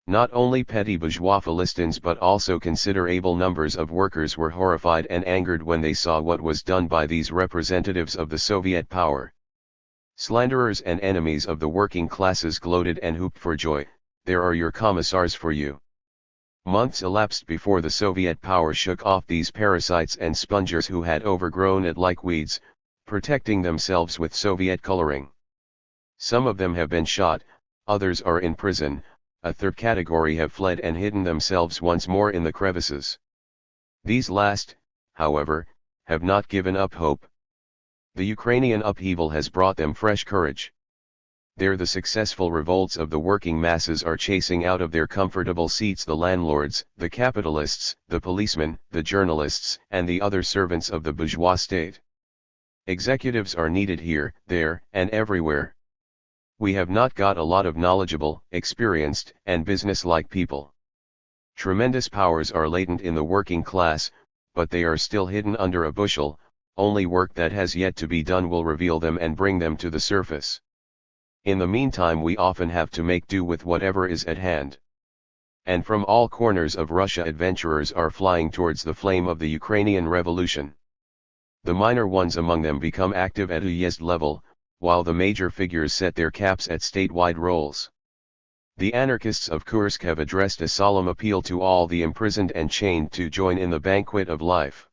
S1: Not only petty bourgeois Philistines but also considerable numbers of workers were horrified and angered when they saw what was done by these representatives of the Soviet power. Slanderers and enemies of the working classes gloated and whooped for joy, "There are your commissars for you." Months elapsed before the Soviet power shook off these parasites and spongers who had overgrown it like weeds, protecting themselves with Soviet coloring. Some of them have been shot, others are in prison, a third category have fled and hidden themselves once more in the crevices. These last, however, have not given up hope. The Ukrainian upheaval has brought them fresh courage. There the successful revolts of the working masses are chasing out of their comfortable seats the landlords, the capitalists, the policemen, the journalists, and the other servants of the bourgeois state. Executives are needed here, there, and everywhere. We have not got a lot of knowledgeable, experienced, and business-like people. Tremendous powers are latent in the working class, but they are still hidden under a bushel. Only work that has yet to be done will reveal them and bring them to the surface. In the meantime we often have to make do with whatever is at hand. And from all corners of Russia adventurers are flying towards the flame of the Ukrainian revolution. The minor ones among them become active at uyezd level, while the major figures set their caps at statewide roles. The anarchists of Kursk have addressed a solemn appeal to all the imprisoned and chained to join in the banquet of life.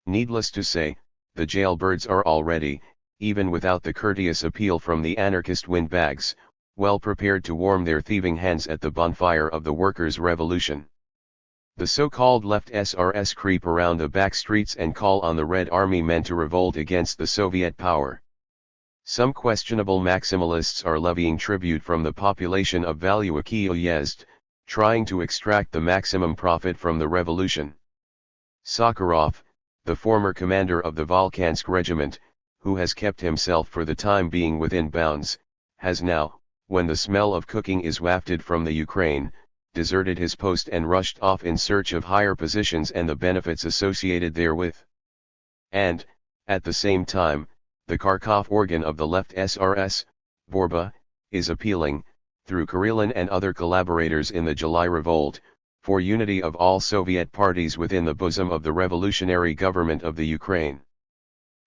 S1: Needless to say, the jailbirds are already, even without the courteous appeal from the anarchist windbags, well prepared to warm their thieving hands at the bonfire of the workers' revolution. The so-called left SRS creep around the back streets and call on the Red Army men to revolt against the Soviet power. Some questionable maximalists are levying tribute from the population of Valuaki Uyezd, trying to extract the maximum profit from the revolution. Sakharov, the former commander of the Volkansk regiment, who has kept himself for the time being within bounds, has now, when the smell of cooking is wafted from the Ukraine, deserted his post and rushed off in search of higher positions and the benefits associated therewith. And, at the same time, the Kharkov organ of the left SRS, Borba, is appealing, through Karelin and other collaborators in the July revolt, for unity of all Soviet parties within the bosom of the revolutionary government of the Ukraine.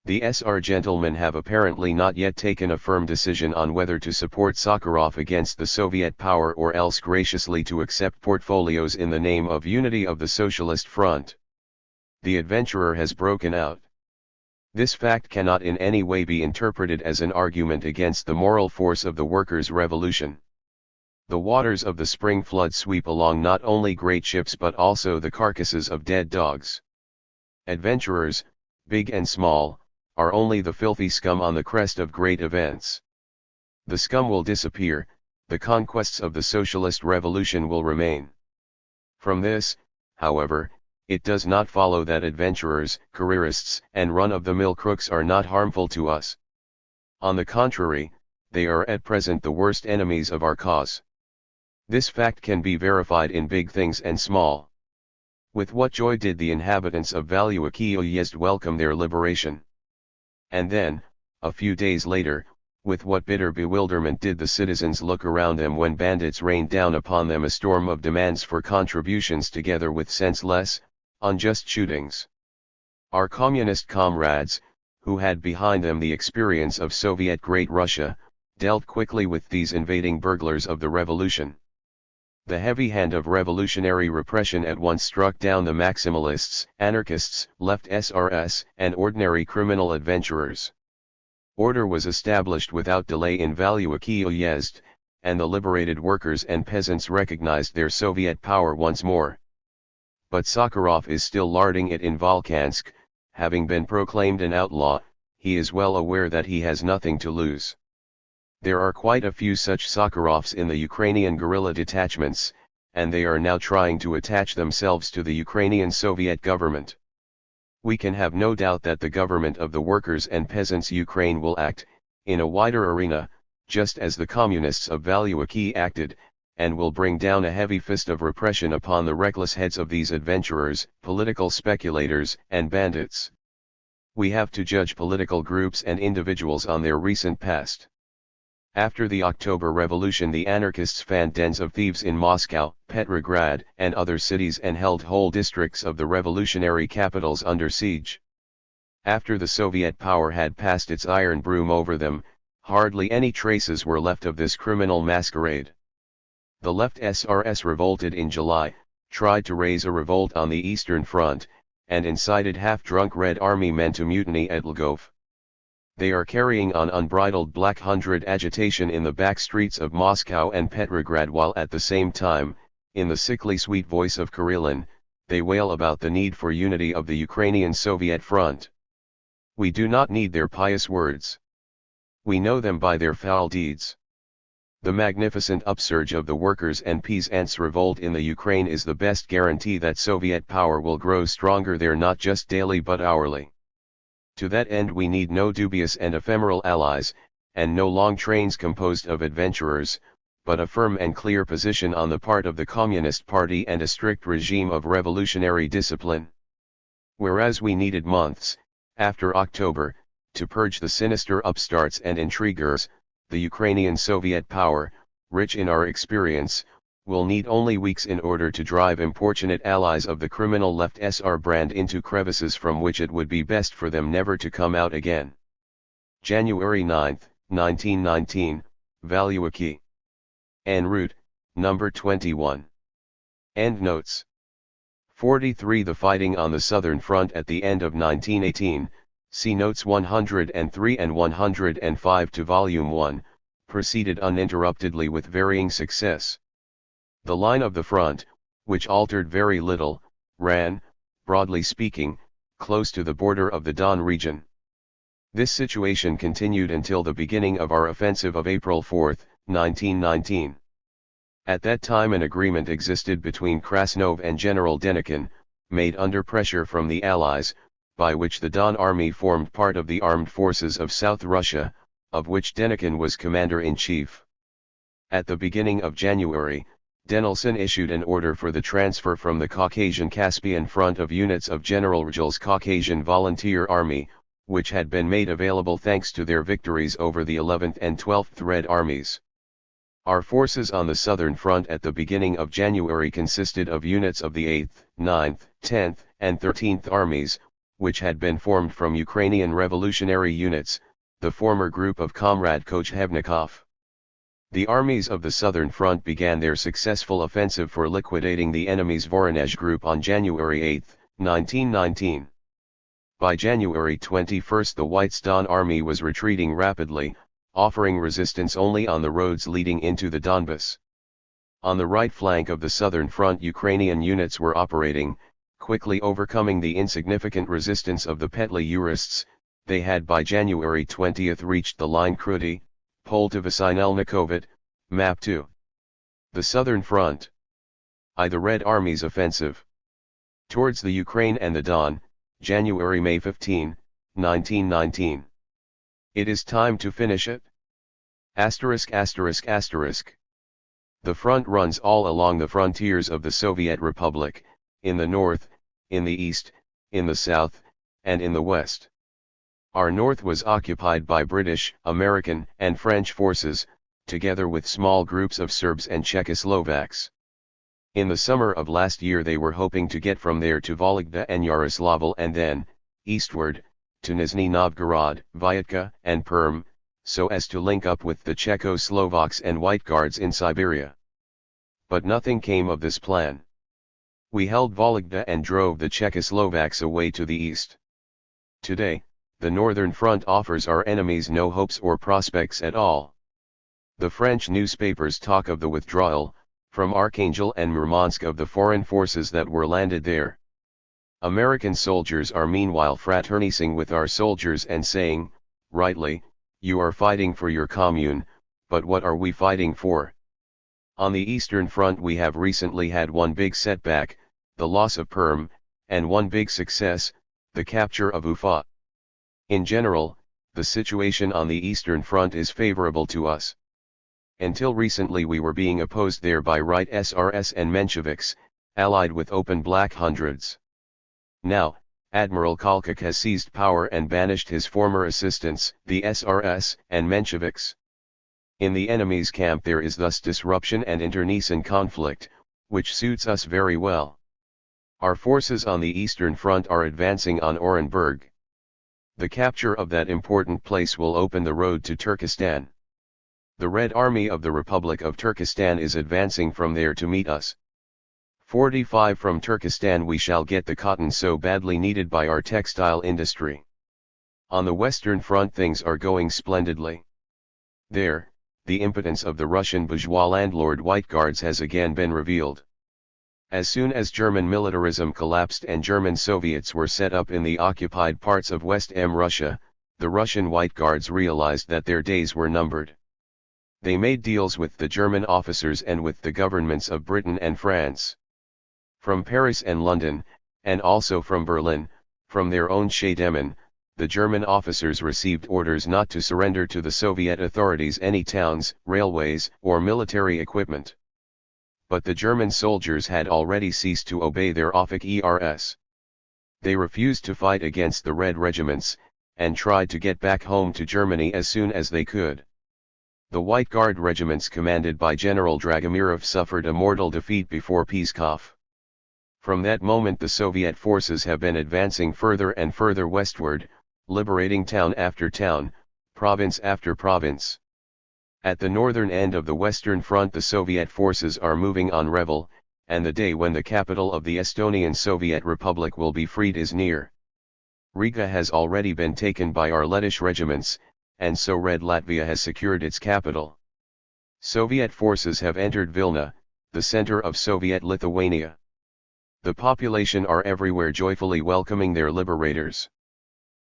S1: The SR gentlemen have apparently not yet taken a firm decision on whether to support Sakharov against the Soviet power or else graciously to accept portfolios in the name of unity of the Socialist Front. The adventurer has broken out. This fact cannot in any way be interpreted as an argument against the moral force of the workers' revolution. The waters of the spring flood sweep along not only great ships but also the carcasses of dead dogs. Adventurers, big and small, are only the filthy scum on the crest of great events. The scum will disappear, the conquests of the socialist revolution will remain. From this, however, it does not follow that adventurers, careerists, and run-of-the-mill crooks are not harmful to us. On the contrary, they are at present the worst enemies of our cause. This fact can be verified in big things and small. With what joy did the inhabitants of Valuaki Uyezd welcome their liberation? And then, a few days later, with what bitter bewilderment did the citizens look around them when bandits rained down upon them a storm of demands for contributions together with senseless, unjust shootings. Our communist comrades, who had behind them the experience of Soviet Great Russia, dealt quickly with these invading burglars of the revolution. The heavy hand of revolutionary repression at once struck down the maximalists, anarchists, left SRS, and ordinary criminal adventurers. Order was established without delay in Valuaki Uyezd, and the liberated workers and peasants recognized their Soviet power once more. But Sakharov is still larding it in Volkansk. Having been proclaimed an outlaw, he is well aware that he has nothing to lose. There are quite a few such Sakharovs in the Ukrainian guerrilla detachments, and they are now trying to attach themselves to the Ukrainian Soviet government. We can have no doubt that the government of the workers and peasants Ukraine will act, in a wider arena, just as the communists of Valuaki acted, and will bring down a heavy fist of repression upon the reckless heads of these adventurers, political speculators, and bandits. We have to judge political groups and individuals on their recent past. After the October Revolution, the anarchists fanned dens of thieves in Moscow, Petrograd, and other cities and held whole districts of the revolutionary capitals under siege. After the Soviet power had passed its iron broom over them, hardly any traces were left of this criminal masquerade. The left SRS revolted in July, tried to raise a revolt on the Eastern Front, and incited half-drunk Red Army men to mutiny at Lvov. They are carrying on unbridled Black Hundred agitation in the back streets of Moscow and Petrograd, while at the same time, in the sickly sweet voice of Karelin, they wail about the need for unity of the Ukrainian Soviet front. We do not need their pious words. We know them by their foul deeds. The magnificent upsurge of the workers' and peasants' revolt in the Ukraine is the best guarantee that Soviet power will grow stronger there, not just daily but hourly. To that end we need no dubious and ephemeral allies, and no long trains composed of adventurers, but a firm and clear position on the part of the Communist Party and a strict regime of revolutionary discipline. Whereas we needed months, after October, to purge the sinister upstarts and intriguers, the Ukrainian Soviet power, rich in our experience, will need only weeks in order to drive importunate allies of the criminal left SR brand into crevices from which it would be best for them never to come out again. January 9, 1919, Valuaki. En route, number 21. Endnotes. 43. The fighting on the Southern Front at the end of 1918, see notes 103 and 105 to Volume 1, proceeded uninterruptedly with varying success. The line of the front, which altered very little, ran, broadly speaking, close to the border of the Don region. This situation continued until the beginning of our offensive of April 4, 1919. At that time an agreement existed between Krasnov and General Denikin, made under pressure from the Allies, by which the Don Army formed part of the armed forces of South Russia, of which Denikin was commander-in-chief. At the beginning of January, Denikin issued an order for the transfer from the Caucasian-Caspian front of units of General Rgel's Caucasian Volunteer Army, which had been made available thanks to their victories over the 11th and 12th Red Armies. Our forces on the Southern Front at the beginning of January consisted of units of the 8th, 9th, 10th, and 13th Armies, which had been formed from Ukrainian revolutionary units, the former group of Comrade Kochevnikov. The armies of the Southern Front began their successful offensive for liquidating the enemy's Voronezh group on January 8, 1919. By January 21 the White's Don Army was retreating rapidly, offering resistance only on the roads leading into the Donbas. On the right flank of the Southern Front Ukrainian units were operating, quickly overcoming the insignificant resistance of the Petli-Urists. They had by January 20 reached the line Kruty, Poltovo-Sinelnikovit, Map 2. The Southern Front. The Red Army's offensive. Towards the Ukraine and the Don, January-May 15, 1919. It is time to finish it. Asterisk asterisk asterisk. The front runs all along the frontiers of the Soviet Republic, in the north, in the east, in the south, and in the west. Our north was occupied by British, American, and French forces, together with small groups of Serbs and Czechoslovaks. In the summer of last year they were hoping to get from there to Vologda and Yaroslavl and then, eastward, to Nizhny Novgorod, Vyatka, and Perm, so as to link up with the Czechoslovaks and White Guards in Siberia. But nothing came of this plan. We held Vologda and drove the Czechoslovaks away to the east. Today, the Northern Front offers our enemies no hopes or prospects at all. The French newspapers talk of the withdrawal, from Archangel and Murmansk, of the foreign forces that were landed there. American soldiers are meanwhile fraternizing with our soldiers and saying, rightly, you are fighting for your commune, but what are we fighting for? On the Eastern Front we have recently had one big setback, the loss of Perm, and one big success, the capture of Ufa. In general, the situation on the Eastern Front is favorable to us. Until recently we were being opposed there by right SRS and Mensheviks, allied with open Black Hundreds. Now, Admiral Kolchak has seized power and banished his former assistants, the SRS and Mensheviks. In the enemy's camp there is thus disruption and internecine conflict, which suits us very well. Our forces on the Eastern Front are advancing on Orenburg. The capture of that important place will open the road to Turkestan. The Red Army of the Republic of Turkestan is advancing from there to meet us. 45 from Turkestan we shall get the cotton so badly needed by our textile industry. On the Western Front things are going splendidly. There, the impotence of the Russian bourgeois landlord White Guards has again been revealed. As soon as German militarism collapsed and German Soviets were set up in the occupied parts of West Russia, the Russian White Guards realized that their days were numbered. They made deals with the German officers and with the governments of Britain and France. From Paris and London, and also from Berlin, from their own Schädemann, the German officers received orders not to surrender to the Soviet authorities any towns, railways, or military equipment. But the German soldiers had already ceased to obey their orders. They refused to fight against the Red regiments, and tried to get back home to Germany as soon as they could. The White Guard regiments commanded by General Dragomirov suffered a mortal defeat before Pskov. From that moment the Soviet forces have been advancing further and further westward, liberating town after town, province after province. At the northern end of the Western Front the Soviet forces are moving on Revel, and the day when the capital of the Estonian Soviet Republic will be freed is near. Riga has already been taken by our Lettish regiments, and so Red Latvia has secured its capital. Soviet forces have entered Vilna, the center of Soviet Lithuania. The population are everywhere joyfully welcoming their liberators.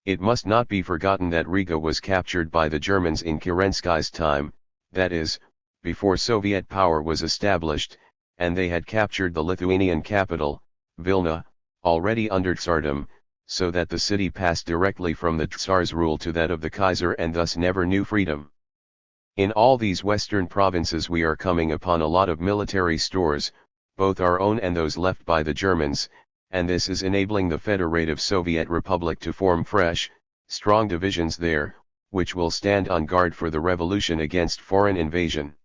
S1: It must not be forgotten that Riga was captured by the Germans in Kerensky's time, that is, before Soviet power was established, and they had captured the Lithuanian capital, Vilna, already under Tsardom, so that the city passed directly from the Tsar's rule to that of the Kaiser and thus never knew freedom. In all these western provinces we are coming upon a lot of military stores, both our own and those left by the Germans, and this is enabling the Federative Soviet Republic to form fresh, strong divisions there, which will stand on guard for the revolution against foreign invasion.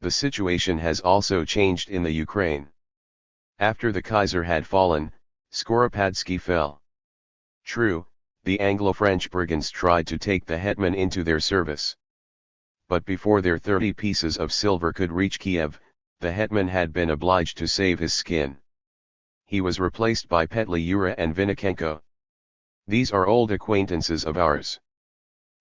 S1: The situation has also changed in the Ukraine. After the Kaiser had fallen, Skoropadsky fell. True, the Anglo-French brigands tried to take the hetman into their service. But before their 30 pieces of silver could reach Kiev, the hetman had been obliged to save his skin. He was replaced by Petliura and Vinnichenko. These are old acquaintances of ours.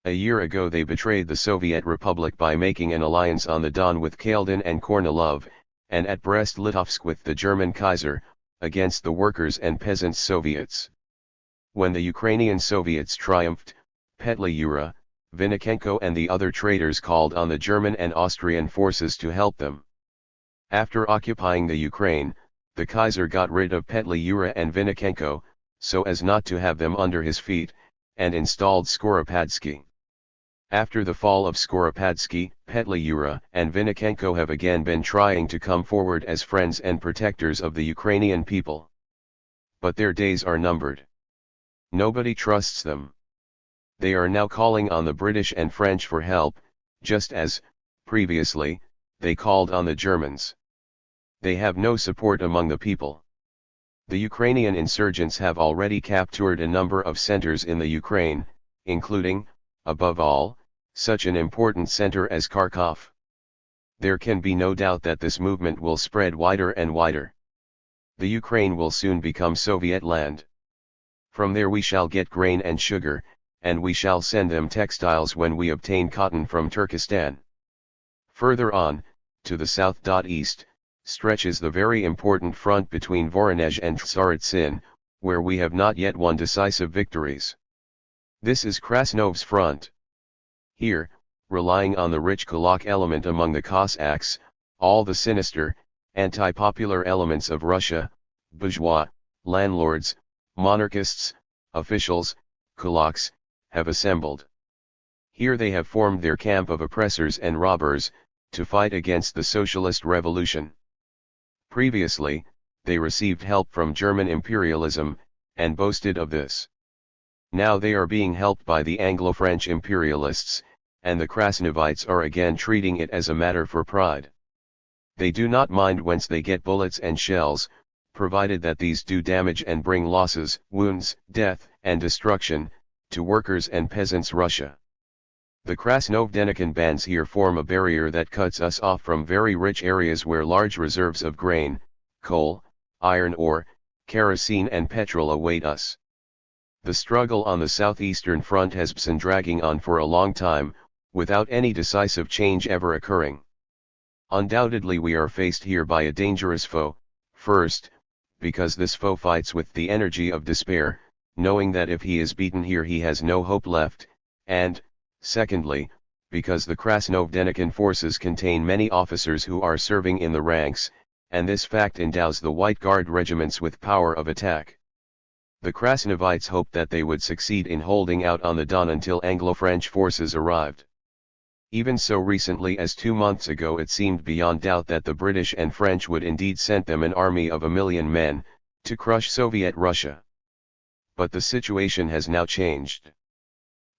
S1: A year ago they betrayed the Soviet Republic by making an alliance on the Don with Kaldin and Kornilov, and at Brest-Litovsk with the German Kaiser, against the workers' and peasants' Soviets. When the Ukrainian Soviets triumphed, Petliura, Vinnichenko and the other traitors called on the German and Austrian forces to help them. After occupying the Ukraine, the Kaiser got rid of Petliura and Vinnichenko, so as not to have them under his feet, and installed Skoropadsky. After the fall of Skoropadsky, Petliura and Vinnichenko have again been trying to come forward as friends and protectors of the Ukrainian people. But their days are numbered. Nobody trusts them. They are now calling on the British and French for help, just as, previously, they called on the Germans. They have no support among the people. The Ukrainian insurgents have already captured a number of centers in the Ukraine, including, above all, such an important center as Kharkov. There can be no doubt that this movement will spread wider and wider. The Ukraine will soon become Soviet land. From there we shall get grain and sugar, and we shall send them textiles when we obtain cotton from Turkestan. Further on, to the south-east, stretches the very important front between Voronezh and Tsaritsyn, where we have not yet won decisive victories. This is Krasnov's front. Here, relying on the rich Kulak element among the Cossacks, all the sinister, anti-popular elements of Russia, bourgeois, landlords, monarchists, officials, kulaks, have assembled. Here they have formed their camp of oppressors and robbers, to fight against the socialist revolution. Previously, they received help from German imperialism, and boasted of this. Now they are being helped by the Anglo-French imperialists, and the Krasnovites are again treating it as a matter for pride. They do not mind whence they get bullets and shells, provided that these do damage and bring losses, wounds, death, and destruction, to workers' and peasants' Russia. The Krasnov-Denikin bands here form a barrier that cuts us off from very rich areas where large reserves of grain, coal, iron ore, kerosene and petrol await us. The struggle on the southeastern front has been dragging on for a long time, without any decisive change ever occurring. Undoubtedly we are faced here by a dangerous foe, first, because this foe fights with the energy of despair, knowing that if he is beaten here he has no hope left, and, secondly, because the Krasnov-Denikin forces contain many officers who are serving in the ranks, and this fact endows the White Guard regiments with power of attack. The Krasnovites hoped that they would succeed in holding out on the Don until Anglo-French forces arrived. Even so recently as 2 months ago it seemed beyond doubt that the British and French would indeed send them an army of 1 million men, to crush Soviet Russia. But the situation has now changed.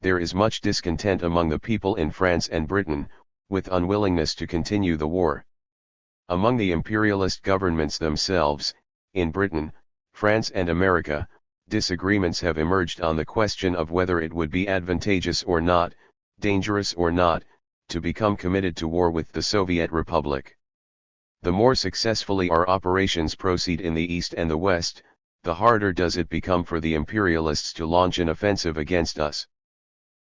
S1: There is much discontent among the people in France and Britain, with unwillingness to continue the war. Among the imperialist governments themselves, in Britain, France and America, disagreements have emerged on the question of whether it would be advantageous or not, dangerous or not, to become committed to war with the Soviet Republic. The more successfully our operations proceed in the East and the West, the harder does it become for the imperialists to launch an offensive against us.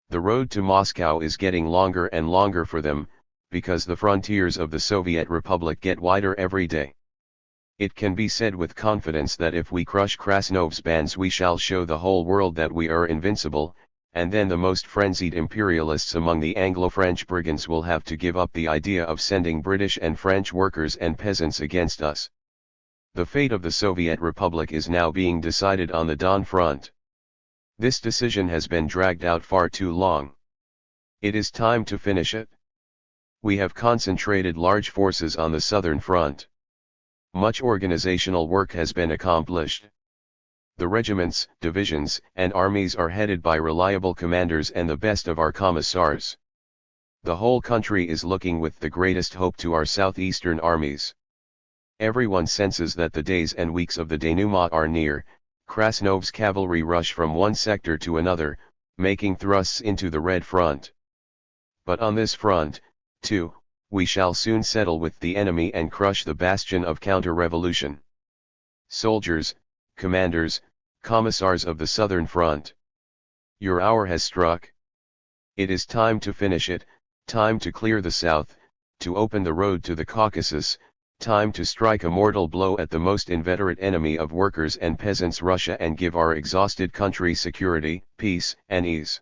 S1: The road to Moscow is getting longer and longer for them, because the frontiers of the Soviet Republic get wider every day. It can be said with confidence that if we crush Krasnov's bands we shall show the whole world that we are invincible, and then the most frenzied imperialists among the Anglo-French brigands will have to give up the idea of sending British and French workers and peasants against us. The fate of the Soviet Republic is now being decided on the Don front. This decision has been dragged out far too long. It is time to finish it. We have concentrated large forces on the southern front. Much organizational work has been accomplished. The regiments, divisions, and armies are headed by reliable commanders and the best of our commissars. The whole country is looking with the greatest hope to our southeastern armies. Everyone senses that the days and weeks of the denouement are near. Krasnov's cavalry rush from one sector to another, making thrusts into the Red Front. But on this front, too, we shall soon settle with the enemy and crush the bastion of counter-revolution. Soldiers, commanders, commissars of the Southern Front. Your hour has struck. It is time to finish it, time to clear the South, to open the road to the Caucasus, time to strike a mortal blow at the most inveterate enemy of workers and peasants Russia and give our exhausted country security, peace, and ease.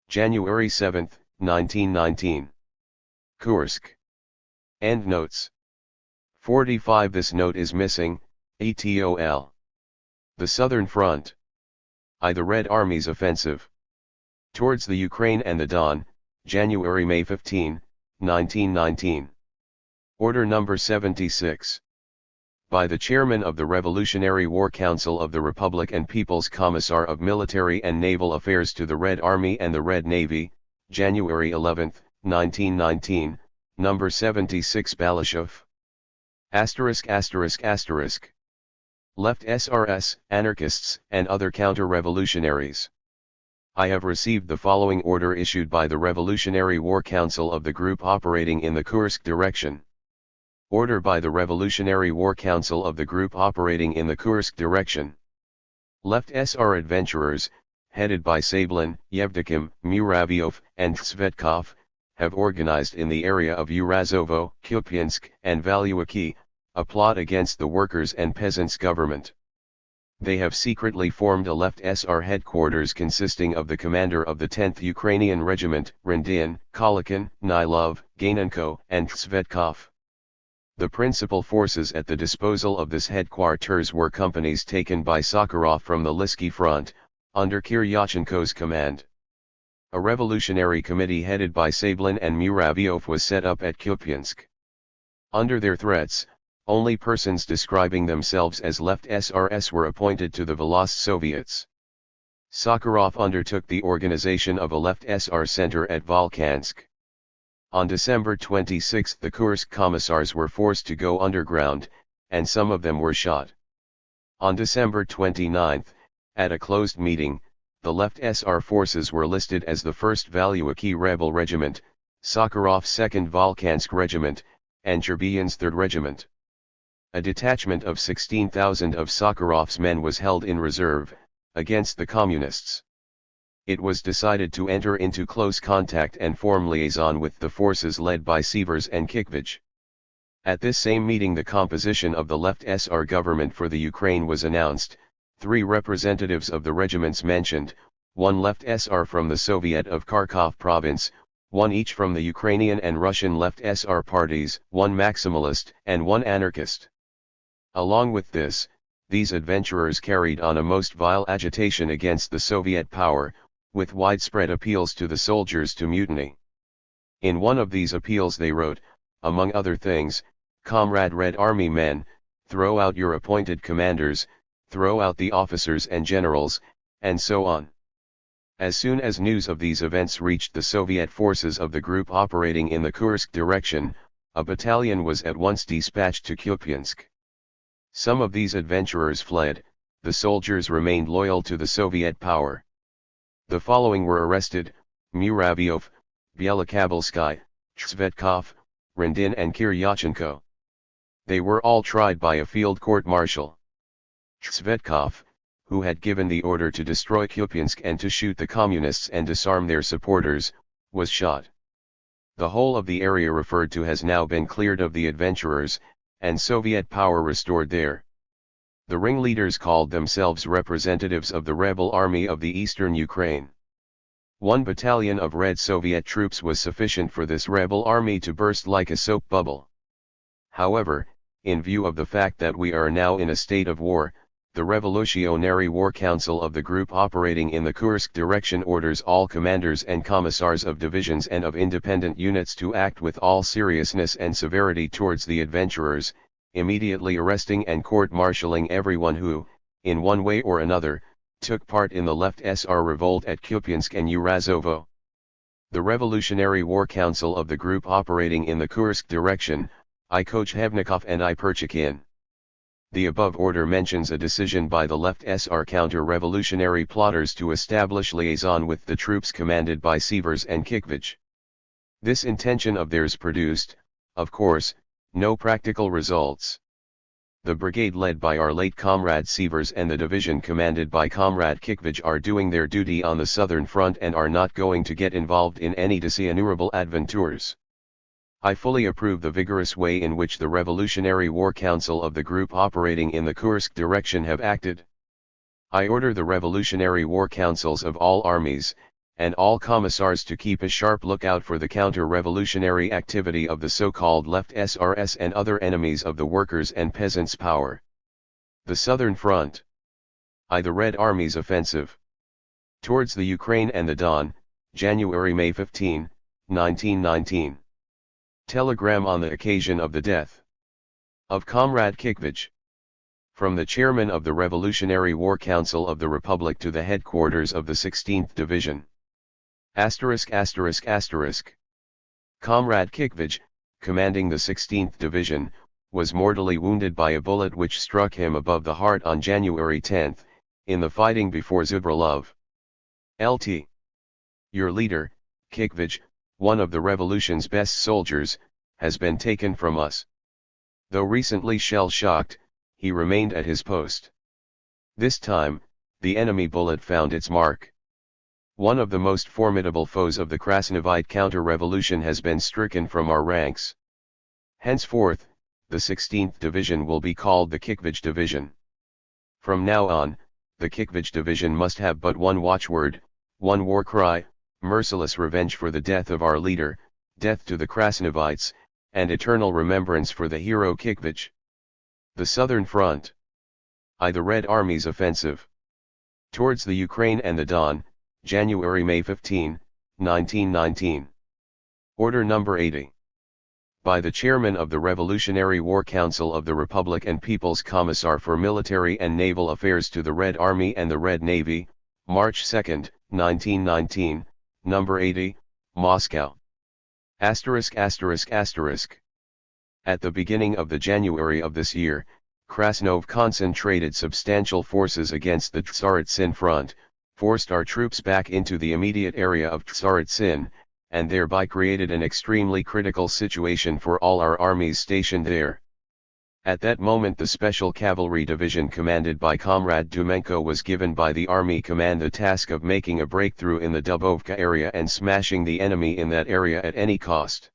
S1: January 7, 1919. Kursk. Endnotes. 45. This note is missing, etol. The Southern Front. The Red Army's offensive. Towards the Ukraine and the Don, January-May 15, 1919. Order number 76. By the Chairman of the Revolutionary War Council of the Republic and People's Commissar of Military and Naval Affairs to the Red Army and the Red Navy, January 11, 1919, number 76 Balashov. ******. Left SRS, anarchists and other counter-revolutionaries. I have received the following order issued by the Revolutionary War Council of the group operating in the Kursk direction. Order by the Revolutionary War Council of the group operating in the Kursk direction. Left SR adventurers, headed by Sablin, Yevdokim, Muravyov, and Tsvetkov, have organized in the area of Urazovo, Kupiansk, and Valuaki, a plot against the workers' and peasants' government. They have secretly formed a Left SR headquarters consisting of the commander of the 10th Ukrainian Regiment, Rendin, Kolikin, Nilov, Gainenko, and Tsvetkov. The principal forces at the disposal of this headquarters were companies taken by Sakharov from the Lysky front, under Kiryachenko's command. A revolutionary committee headed by Sablin and Muravyov was set up at Kupiansk. Under their threats, only persons describing themselves as Left SRS were appointed to the Volast Soviets. Sakharov undertook the organization of a Left SR center at Volkansk. On December 26 the Kursk commissars were forced to go underground, and some of them were shot. On December 29, at a closed meeting, the Left SR forces were listed as the 1st Valuaki Rebel Regiment, Sakharov's 2nd Volkansk Regiment, and Cherbyan's 3rd Regiment. A detachment of 16,000 of Sakharov's men was held in reserve, against the Communists. It was decided to enter into close contact and form liaison with the forces led by Sievers and Kikvich. At this same meeting the composition of the Left SR government for the Ukraine was announced, 3 representatives of the regiments mentioned, 1 Left SR from the Soviet of Kharkov province, 1 each from the Ukrainian and Russian Left SR parties, 1 maximalist and 1 anarchist. Along with this, these adventurers carried on a most vile agitation against the Soviet power, with widespread appeals to the soldiers to mutiny. In one of these appeals they wrote, among other things, "Comrade Red Army men, throw out your appointed commanders, throw out the officers and generals," and so on. As soon as news of these events reached the Soviet forces of the group operating in the Kursk direction, a battalion was at once dispatched to Kupiansk. Some of these adventurers fled, the soldiers remained loyal to the Soviet power. The following were arrested: Muravyov, Bielokabelsky, Tsvetkov, Rendin and Kiryachenko. They were all tried by a field court-martial. Tsvetkov, who had given the order to destroy Kupiansk and to shoot the communists and disarm their supporters, was shot. The whole of the area referred to has now been cleared of the adventurers, and Soviet power restored there. The ringleaders called themselves representatives of the rebel army of the eastern Ukraine. 1 battalion of Red Soviet troops was sufficient for this rebel army to burst like a soap bubble. However, in view of the fact that we are now in a state of war, the Revolutionary War Council of the group operating in the Kursk direction orders all commanders and commissars of divisions and of independent units to act with all seriousness and severity towards the adventurers, immediately arresting and court-martialing everyone who, in one way or another, took part in the Left SR revolt at Kupiansk and Urazovo. The Revolutionary War Council of the group operating in the Kursk direction, I Kochevnikov and I Perchikin. The above order mentions a decision by the Left SR counter-revolutionary plotters to establish liaison with the troops commanded by Sievers and Kikvich. This intention of theirs produced, of course, no practical results. The brigade led by our late comrade Sievers and the division commanded by comrade Kikvich are doing their duty on the southern front and are not going to get involved in any dishonorable adventures. I fully approve the vigorous way in which the Revolutionary War Council of the group operating in the Kursk direction have acted. I order the Revolutionary War Councils of all armies, and all commissars to keep a sharp lookout for the counter-revolutionary activity of the so-called Left SRS and other enemies of the workers' and peasants' power. The Southern Front. The Red Army's offensive. Towards the Ukraine and the Don, January-May 15, 1919. Telegram on the occasion of the death of Comrade Kikvich. From the Chairman of the Revolutionary War Council of the Republic to the headquarters of the 16th Division. Comrade Kikvich, commanding the 16th Division, was mortally wounded by a bullet which struck him above the heart on January 10, in the fighting before Zubrilov. LT. Your leader, Kikvich, one of the revolution's best soldiers, has been taken from us. Though recently shell-shocked, he remained at his post. This time, the enemy bullet found its mark. One of the most formidable foes of the Krasnovite counter-revolution has been stricken from our ranks. Henceforth, the 16th Division will be called the Kikvich Division. From now on, the Kikvich Division must have but one watchword, one war cry: merciless revenge for the death of our leader, death to the Krasnovites, and eternal remembrance for the hero Kikvich. The Southern Front. The Red Army's offensive. Towards the Ukraine and the Don, January-May 15, 1919. Order number 80. By the Chairman of the Revolutionary War Council of the Republic and People's Commissar for Military and Naval Affairs to the Red Army and the Red Navy, March 2, 1919, number 80, Moscow. At the beginning of the January of this year, Krasnov concentrated substantial forces against the Tsaritsyn front, forced our troops back into the immediate area of Tsaritsyn, and thereby created an extremely critical situation for all our armies stationed there. At that moment the Special Cavalry Division commanded by Comrade Dumenko was given by the Army Command the task of making a breakthrough in the Dubovka area and smashing the enemy in that area at any cost.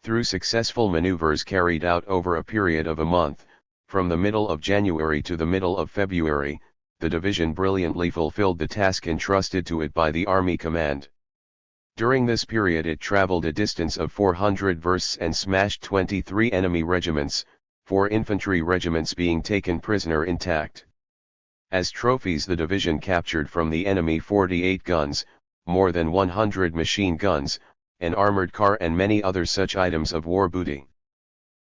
S1: Through successful maneuvers carried out over a period of a month, from the middle of January to the middle of February, the division brilliantly fulfilled the task entrusted to it by the Army Command. During this period it traveled a distance of 400 versts and smashed 23 enemy regiments, 4 infantry regiments being taken prisoner intact. As trophies the division captured from the enemy 48 guns, more than 100 machine guns, an armored car and many other such items of war booty.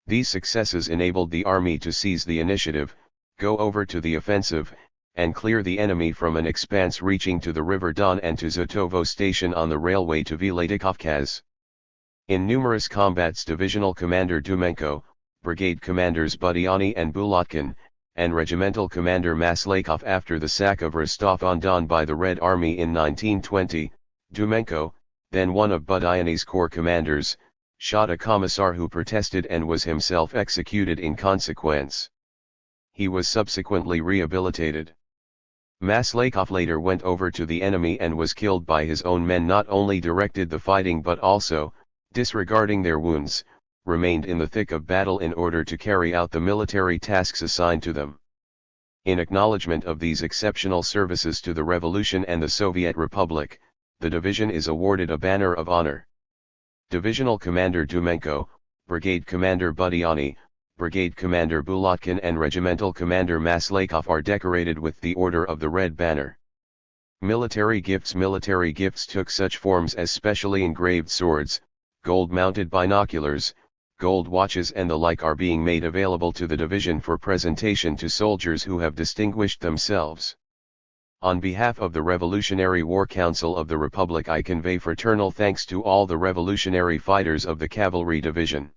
S1: These successes enabled the army to seize the initiative, go over to the offensive, and clear the enemy from an expanse reaching to the River Don and to Zatovo station on the railway to Vladikavkaz. In numerous combats Divisional Commander Dumenko, Brigade Commanders Budyani and Bulatkin, and Regimental Commander Maslakov after the sack of Rostov-on-Don by the Red Army in 1920, Dumenko, then one of Budyani's corps commanders, shot a commissar who protested and was himself executed in consequence. He was subsequently rehabilitated. Maslakov later went over to the enemy and was killed by his own men, not only directed the fighting but also, disregarding their wounds, remained in the thick of battle in order to carry out the military tasks assigned to them. In acknowledgement of these exceptional services to the Revolution and the Soviet Republic, the division is awarded a Banner of Honor. Divisional Commander Dumenko, Brigade Commander Budyani, Brigade Commander Bulatkin and Regimental Commander Maslakov are decorated with the Order of the Red Banner. Military gifts took such forms as specially engraved swords, gold-mounted binoculars, gold watches and the like are being made available to the division for presentation to soldiers who have distinguished themselves. On behalf of the Revolutionary War Council of the Republic I convey fraternal thanks to all the revolutionary fighters of the Cavalry Division.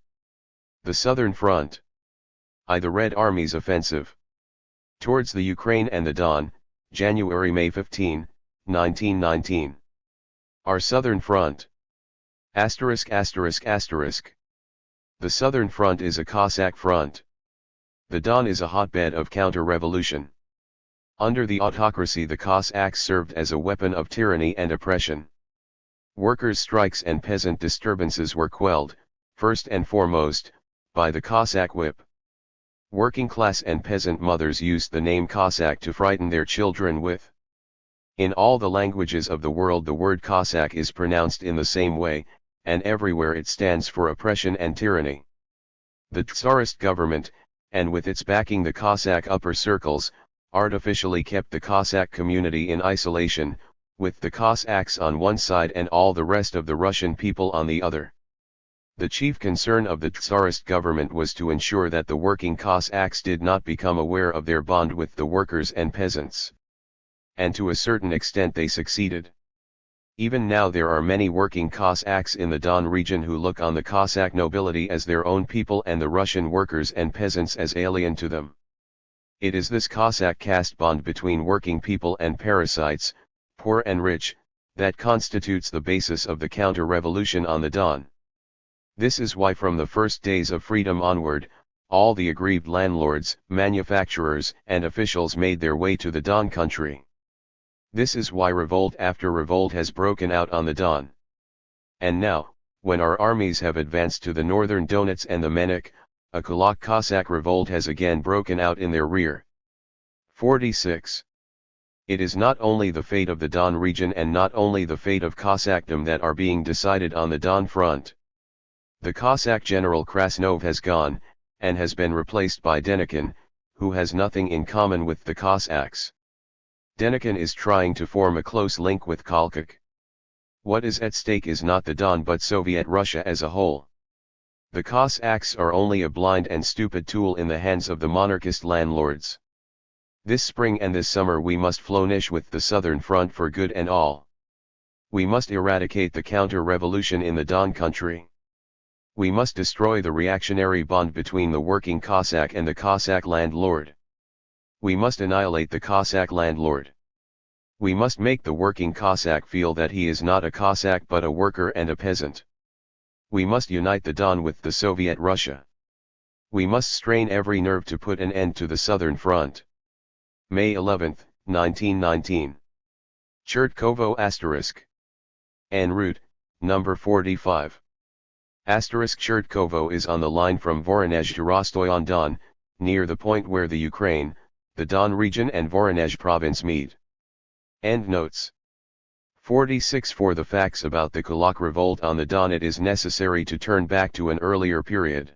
S1: The Southern Front. The Red Army's offensive. Towards the Ukraine and the Don, January-May 15, 1919. Our Southern Front. *******. The Southern Front is a Cossack front. The Don is a hotbed of counter-revolution. Under the autocracy the Cossacks served as a weapon of tyranny and oppression. Workers' strikes and peasant disturbances were quelled, first and foremost, by the Cossack whip. Working class and peasant mothers used the name Cossack to frighten their children with. In all the languages of the world the word Cossack is pronounced in the same way, and everywhere it stands for oppression and tyranny. The Tsarist government, and with its backing the Cossack upper circles, artificially kept the Cossack community in isolation, with the Cossacks on one side and all the rest of the Russian people on the other. The chief concern of the Tsarist government was to ensure that the working Cossacks did not become aware of their bond with the workers and peasants. And to a certain extent they succeeded. Even now there are many working Cossacks in the Don region who look on the Cossack nobility as their own people and the Russian workers and peasants as alien to them. It is this Cossack caste bond between working people and parasites, poor and rich, that constitutes the basis of the counter-revolution on the Don. This is why from the first days of freedom onward, all the aggrieved landlords, manufacturers, and officials made their way to the Don country. This is why revolt after revolt has broken out on the Don. And now, when our armies have advanced to the northern Donets and the Menik, a Kulak Cossack revolt has again broken out in their rear. 46. It is not only the fate of the Don region and not only the fate of Cossackdom that are being decided on the Don front. The Cossack general Krasnov has gone, and has been replaced by Denikin, who has nothing in common with the Cossacks. Denikin is trying to form a close link with Kalkak. What is at stake is not the Don but Soviet Russia as a whole. The Cossacks are only a blind and stupid tool in the hands of the monarchist landlords. This spring and this summer we must flourish with the Southern Front for good and all. We must eradicate the counter-revolution in the Don country. We must destroy the reactionary bond between the working Cossack and the Cossack landlord. We must annihilate the Cossack landlord. We must make the working Cossack feel that he is not a Cossack but a worker and a peasant. We must unite the Don with the Soviet Russia. We must strain every nerve to put an end to the Southern Front. May 11, 1919. Chertkovo *. En route, number 45. Chertkovo is on the line from Voronezh to Rostov-on-Don, near the point where the Ukraine, the Don region and Voronezh province meet. Endnotes. 46. For the facts about the Kulak revolt on the Don, it is necessary to turn back to an earlier period.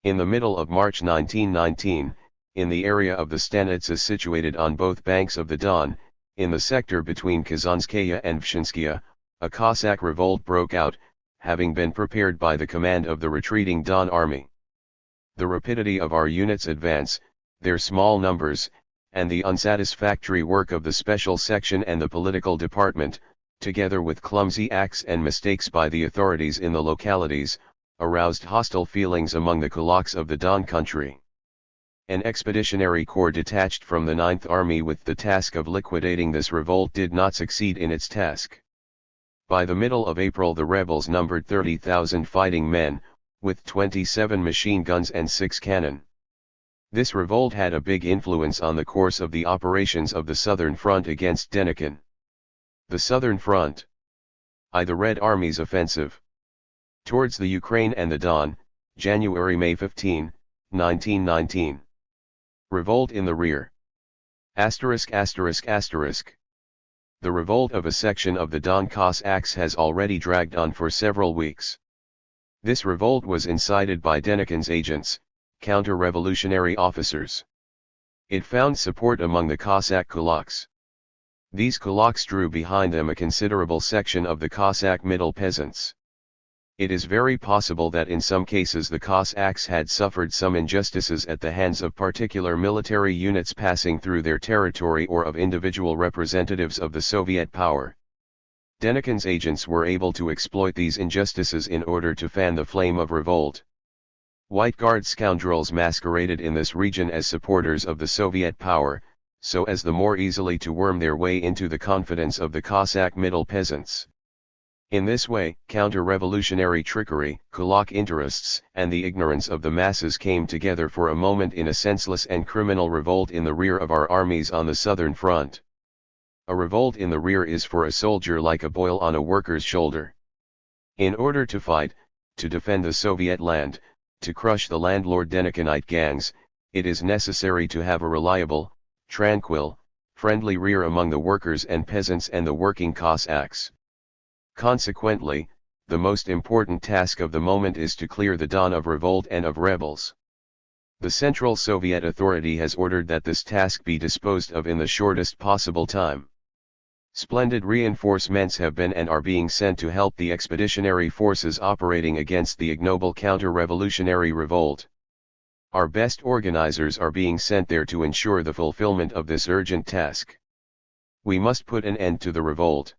S1: In the middle of March 1919, in the area of the Stanitsa situated on both banks of the Don, in the sector between Kazanskaya and Vshinskaya, a Cossack revolt broke out, having been prepared by the command of the retreating Don army. The rapidity of our units' advance, their small numbers, and the unsatisfactory work of the special section and the political department, together with clumsy acts and mistakes by the authorities in the localities, aroused hostile feelings among the Kulaks of the Don country. An expeditionary corps detached from the 9th Army with the task of liquidating this revolt did not succeed in its task. By the middle of April the rebels numbered 30,000 fighting men, with 27 machine guns and 6 cannon. This revolt had a big influence on the course of the operations of the Southern Front against Denikin. The Southern Front. The Red Army's offensive. Towards the Ukraine and the Don, January-May 15, 1919. Revolt in the rear. The revolt of a section of the Don Cossacks has already dragged on for several weeks. This revolt was incited by Denikin's agents, counter-revolutionary officers. It found support among the Cossack kulaks. These kulaks drew behind them a considerable section of the Cossack middle peasants. It is very possible that in some cases the Cossacks had suffered some injustices at the hands of particular military units passing through their territory or of individual representatives of the Soviet power. Denikin's agents were able to exploit these injustices in order to fan the flame of revolt. White Guard scoundrels masqueraded in this region as supporters of the Soviet power, so as the more easily to worm their way into the confidence of the Cossack middle peasants. In this way, counter-revolutionary trickery, Kulak interests, and the ignorance of the masses came together for a moment in a senseless and criminal revolt in the rear of our armies on the Southern Front. A revolt in the rear is for a soldier like a boil on a worker's shoulder. In order to fight, to defend the Soviet land, to crush the landlord Denikinite gangs, it is necessary to have a reliable, tranquil, friendly rear among the workers and peasants and the working Cossacks. Consequently, the most important task of the moment is to clear the Don of revolt and of rebels. The Central Soviet Authority has ordered that this task be disposed of in the shortest possible time. Splendid reinforcements have been and are being sent to help the expeditionary forces operating against the ignoble counter-revolutionary revolt. Our best organizers are being sent there to ensure the fulfillment of this urgent task. We must put an end to the revolt.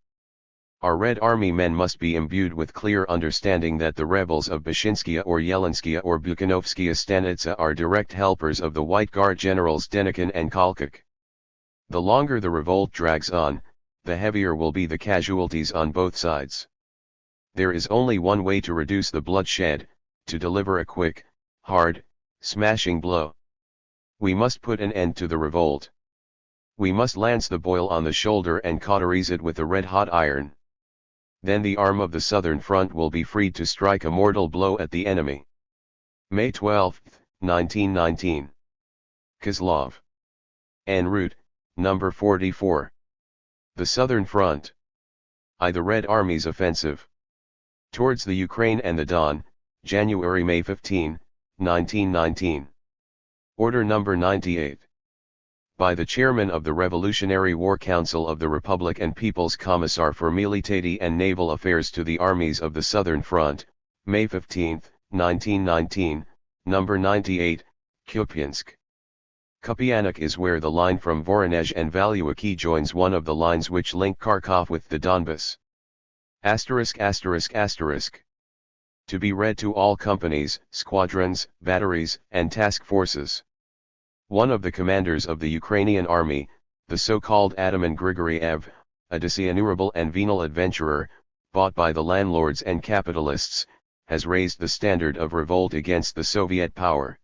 S1: Our Red Army men must be imbued with clear understanding that the rebels of Bashinskaya or Yelinskaya or Bukhanovskaya Stanitsa are direct helpers of the White Guard generals Denikin and Kalkak. The longer the revolt drags on, the heavier will be the casualties on both sides. There is only one way to reduce the bloodshed, to deliver a quick, hard, smashing blow. We must put an end to the revolt. We must lance the boil on the shoulder and cauterize it with a red-hot iron. Then the arm of the southern front will be freed to strike a mortal blow at the enemy. May 12, 1919. Kozlov. En route, number 44. The Southern Front. The Red Army's offensive. Towards the Ukraine and the Don, January-May 15, 1919. Order number 98. By the Chairman of the Revolutionary War Council of the Republic and People's Commissar for Military and Naval Affairs to the Armies of the Southern Front, May 15, 1919, number 98, Kupiansk. Kupiansk is where the line from Voronezh and Valuiki joins one of the lines which link Kharkov with the Donbas. *****. To be read to all companies, squadrons, batteries, and task forces. One of the commanders of the Ukrainian army, the so-called Ataman Grigoriev, a dishonorable and venal adventurer, bought by the landlords and capitalists, has raised the standard of revolt against the Soviet power.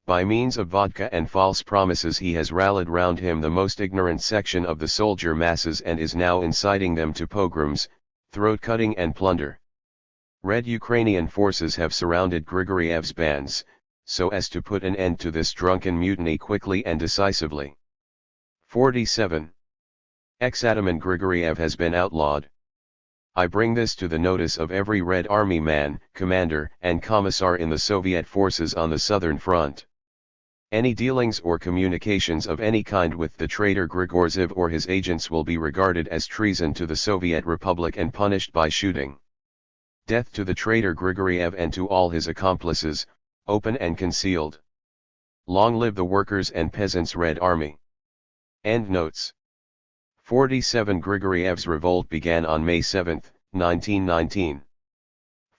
S1: By means of vodka and false promises he has rallied round him the most ignorant section of the soldier masses and is now inciting them to pogroms, throat-cutting and plunder. Red Ukrainian forces have surrounded Grigoriev's bands, so as to put an end to this drunken mutiny quickly and decisively. 47. Ex-Ataman Grigoriev has been outlawed. I bring this to the notice of every Red Army man, commander, and commissar in the Soviet forces on the Southern Front. Any dealings or communications of any kind with the traitor Grigoriev or his agents will be regarded as treason to the Soviet Republic and punished by shooting. Death to the traitor Grigoriev and to all his accomplices, open and concealed. Long live the Workers' and Peasants' Red Army. Endnotes. 47. Grigoriev's revolt began on May 7, 1919.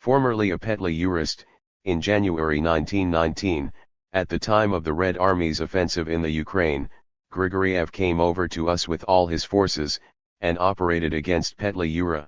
S1: Formerly a petty jurist, in January 1919, at the time of the Red Army's offensive in the Ukraine, Grigoriev came over to us with all his forces, and operated against Petli Ura.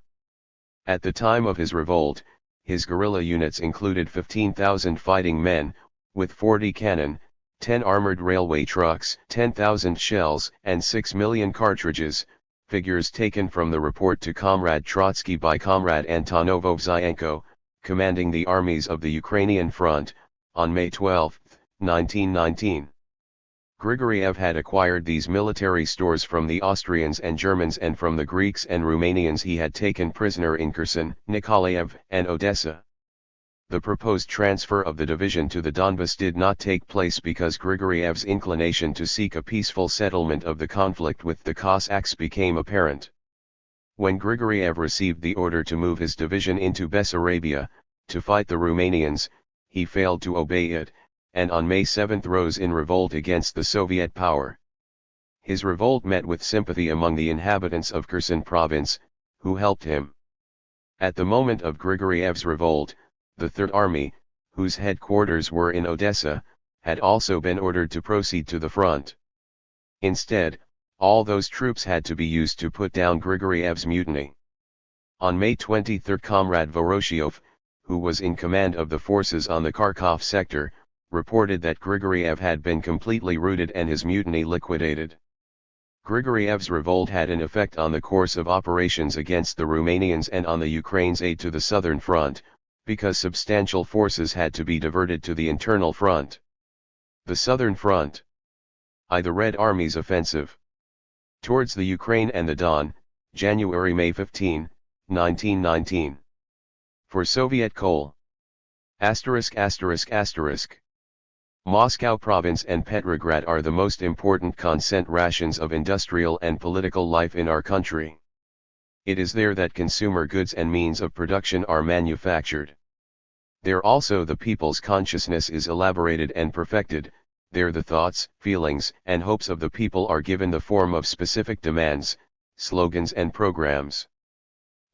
S1: At the time of his revolt, his guerrilla units included 15,000 fighting men, with 40 cannon, 10 armored railway trucks, 10,000 shells, and 6 million cartridges, figures taken from the report to Comrade Trotsky by Comrade Antonov Ovzienko, commanding the armies of the Ukrainian front, on May 12, 1919. Grigoriev had acquired these military stores from the Austrians and Germans and from the Greeks and Romanians he had taken prisoner in Kherson, Nikolaev, and Odessa. The proposed transfer of the division to the Donbas did not take place because Grigoriev's inclination to seek a peaceful settlement of the conflict with the Cossacks became apparent. When Grigoriev received the order to move his division into Bessarabia, to fight the Romanians, he failed to obey it, and on May 7 rose in revolt against the Soviet power. His revolt met with sympathy among the inhabitants of Kherson province, who helped him. At the moment of Grigoriev's revolt, the Third Army, whose headquarters were in Odessa, had also been ordered to proceed to the front. Instead, all those troops had to be used to put down Grigoriev's mutiny. On May 23 Comrade Voroshilov, who was in command of the forces on the Kharkov sector, reported that Grigoriev had been completely routed and his mutiny liquidated. Grigoriev's revolt had an effect on the course of operations against the Romanians and on the Ukraine's aid to the Southern Front, because substantial forces had to be diverted to the internal front. The Southern Front. The Red Army's offensive. Towards the Ukraine and the Don, January-May 15, 1919. For Soviet coal. ******. Moscow province and Petrograd are the most important consent rations of industrial and political life in our country. It is there that consumer goods and means of production are manufactured. There also the people's consciousness is elaborated and perfected, there the thoughts, feelings, and hopes of the people are given the form of specific demands, slogans and programs.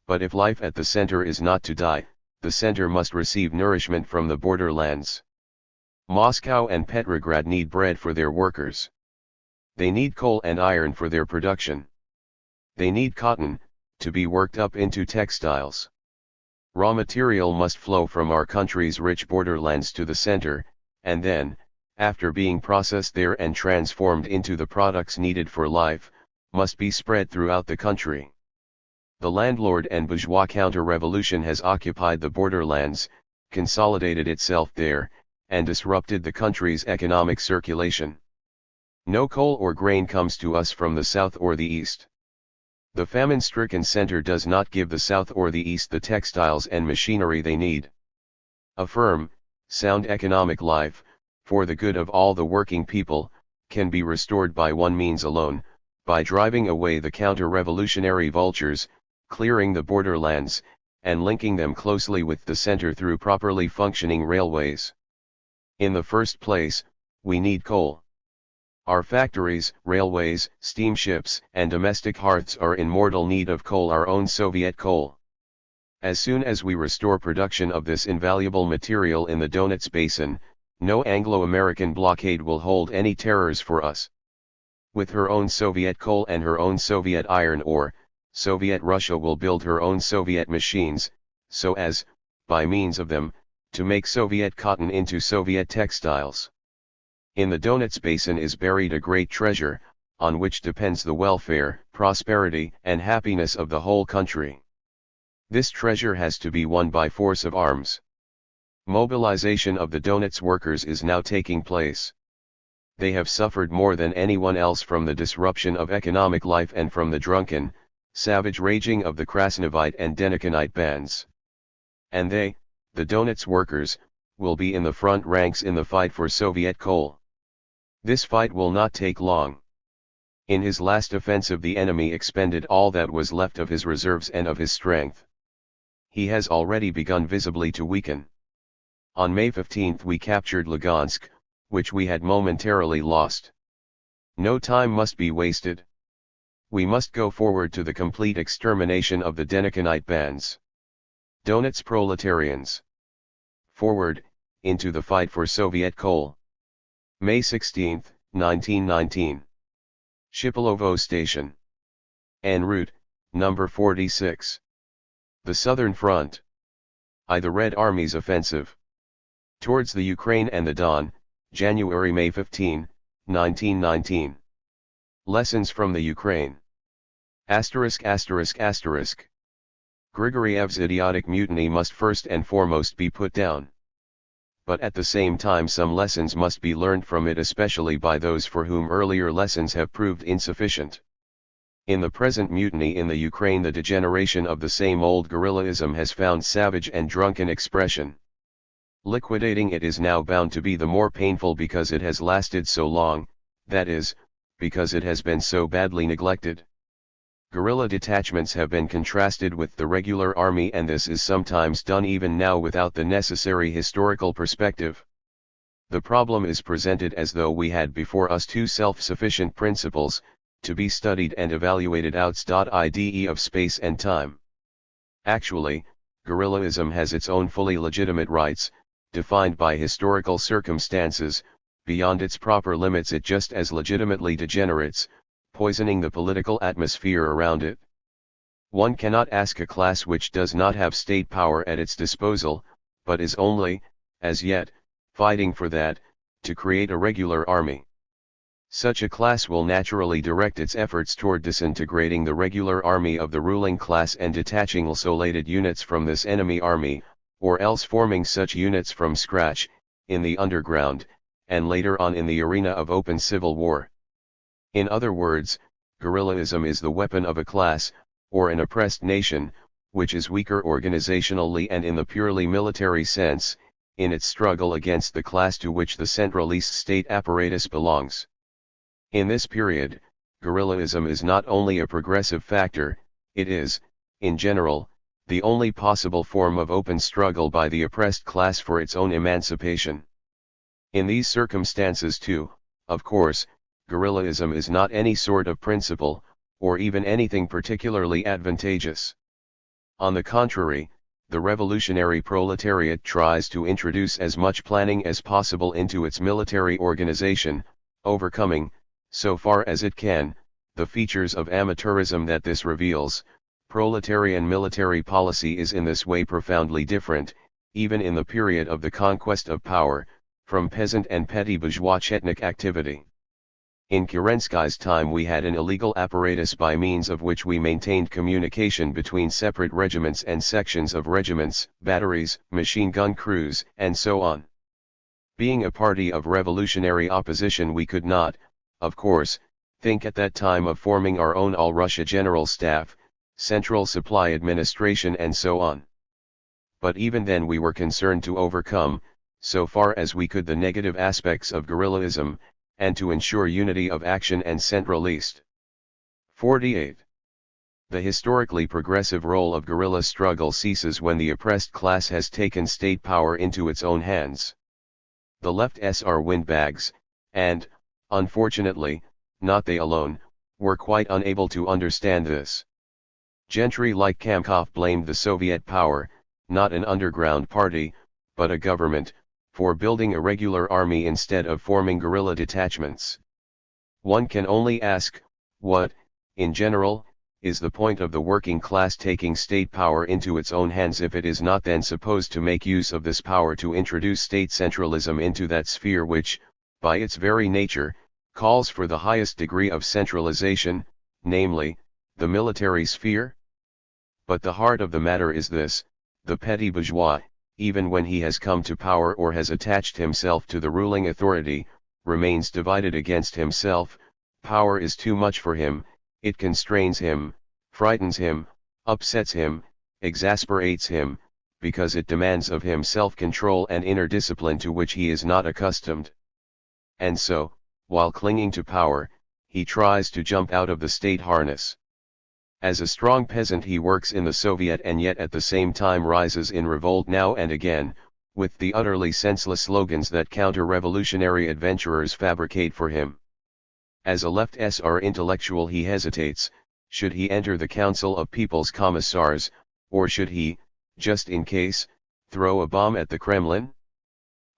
S1: But if life at the center is not to die, the center must receive nourishment from the borderlands. Moscow and Petrograd need bread for their workers. They need coal and iron for their production. They need cotton, to be worked up into textiles. Raw material must flow from our country's rich borderlands to the center, and then, after being processed there and transformed into the products needed for life, must be spread throughout the country. The landlord and bourgeois counter-revolution has occupied the borderlands, consolidated itself there, and disrupted the country's economic circulation. No coal or grain comes to us from the south or the east. The famine-stricken center does not give the south or the east the textiles and machinery they need. A firm, sound economic life, for the good of all the working people, can be restored by one means alone, by driving away the counter-revolutionary vultures, clearing the borderlands, and linking them closely with the center through properly functioning railways. In the first place, we need coal. Our factories, railways, steamships, and domestic hearths are in mortal need of coal, our own Soviet coal. As soon as we restore production of this invaluable material in the Donets Basin, no Anglo-American blockade will hold any terrors for us. With her own Soviet coal and her own Soviet iron ore, Soviet Russia will build her own Soviet machines, so as, by means of them, to make Soviet cotton into Soviet textiles. In the Donets Basin is buried a great treasure, on which depends the welfare, prosperity, and happiness of the whole country. This treasure has to be won by force of arms. Mobilization of the Donets workers is now taking place. They have suffered more than anyone else from the disruption of economic life and from the drunken, savage raging of the Krasnovite and Denikinite bands. And they, the Donets workers, will be in the front ranks in the fight for Soviet coal. This fight will not take long. In his last offensive the enemy expended all that was left of his reserves and of his strength. He has already begun visibly to weaken. On May 15 we captured Lugansk, which we had momentarily lost. No time must be wasted. We must go forward to the complete extermination of the Denikinite bands. Donets proletarians. Forward, into the fight for Soviet coal. May 16, 1919. Shipolovo Station. En route, number 46. The Southern Front. The Red Army's offensive. Towards the Ukraine and the Don, January-May 15, 1919. Lessons from the Ukraine. Grigoriev's idiotic mutiny must first and foremost be put down. But at the same time some lessons must be learned from it, especially by those for whom earlier lessons have proved insufficient. In the present mutiny in the Ukraine the degeneration of the same old guerrillaism has found savage and drunken expression. Liquidating it is now bound to be the more painful because it has lasted so long, that is, because it has been so badly neglected. Guerrilla detachments have been contrasted with the regular army, and this is sometimes done even now without the necessary historical perspective. The problem is presented as though we had before us two self-sufficient principles, to be studied and evaluated outside of space and time. Actually, guerrillaism has its own fully legitimate rights, defined by historical circumstances. Beyond its proper limits it just as legitimately degenerates, poisoning the political atmosphere around it. One cannot ask a class which does not have state power at its disposal, but is only, as yet, fighting for that, to create a regular army. Such a class will naturally direct its efforts toward disintegrating the regular army of the ruling class and detaching isolated units from this enemy army, or else forming such units from scratch, in the underground, and later on in the arena of open civil war. In other words, guerrillaism is the weapon of a class, or an oppressed nation, which is weaker organizationally and in the purely military sense, in its struggle against the class to which the centralist state apparatus belongs. In this period, guerrillaism is not only a progressive factor, it is, in general, the only possible form of open struggle by the oppressed class for its own emancipation. In these circumstances too, of course, guerrillaism is not any sort of principle, or even anything particularly advantageous. On the contrary, the revolutionary proletariat tries to introduce as much planning as possible into its military organization, overcoming, so far as it can, the features of amateurism that this reveals, proletarian military policy is in this way profoundly different, even in the period of the conquest of power, from peasant and petty bourgeois chetnik activity. In Kerensky's time we had an illegal apparatus by means of which we maintained communication between separate regiments and sections of regiments, batteries, machine gun crews, and so on. Being a party of revolutionary opposition we could not, of course, think at that time of forming our own All-Russia General Staff, Central Supply Administration and so on. But even then we were concerned to overcome, so far as we could, the negative aspects of guerrillism, and to ensure unity of action and centralist. 48. The historically progressive role of guerrilla struggle ceases when the oppressed class has taken state power into its own hands. The left's are windbags, and, unfortunately, not they alone, were quite unable to understand this. Gentry like Kamkov blamed the Soviet power, not an underground party, but a government, for building a regular army instead of forming guerrilla detachments. One can only ask, what, in general, is the point of the working class taking state power into its own hands if it is not then supposed to make use of this power to introduce state centralism into that sphere which, by its very nature, calls for the highest degree of centralization, namely, the military sphere? But the heart of the matter is this: the petty bourgeois, even when he has come to power or has attached himself to the ruling authority, remains divided against himself. Power is too much for him, it constrains him, frightens him, upsets him, exasperates him, because it demands of him self-control and inner discipline to which he is not accustomed. And so, while clinging to power, he tries to jump out of the state harness. As a strong peasant he works in the Soviet and yet at the same time rises in revolt now and again, with the utterly senseless slogans that counter-revolutionary adventurers fabricate for him. As a left-SR intellectual he hesitates: should he enter the Council of People's Commissars, or should he, just in case, throw a bomb at the Kremlin?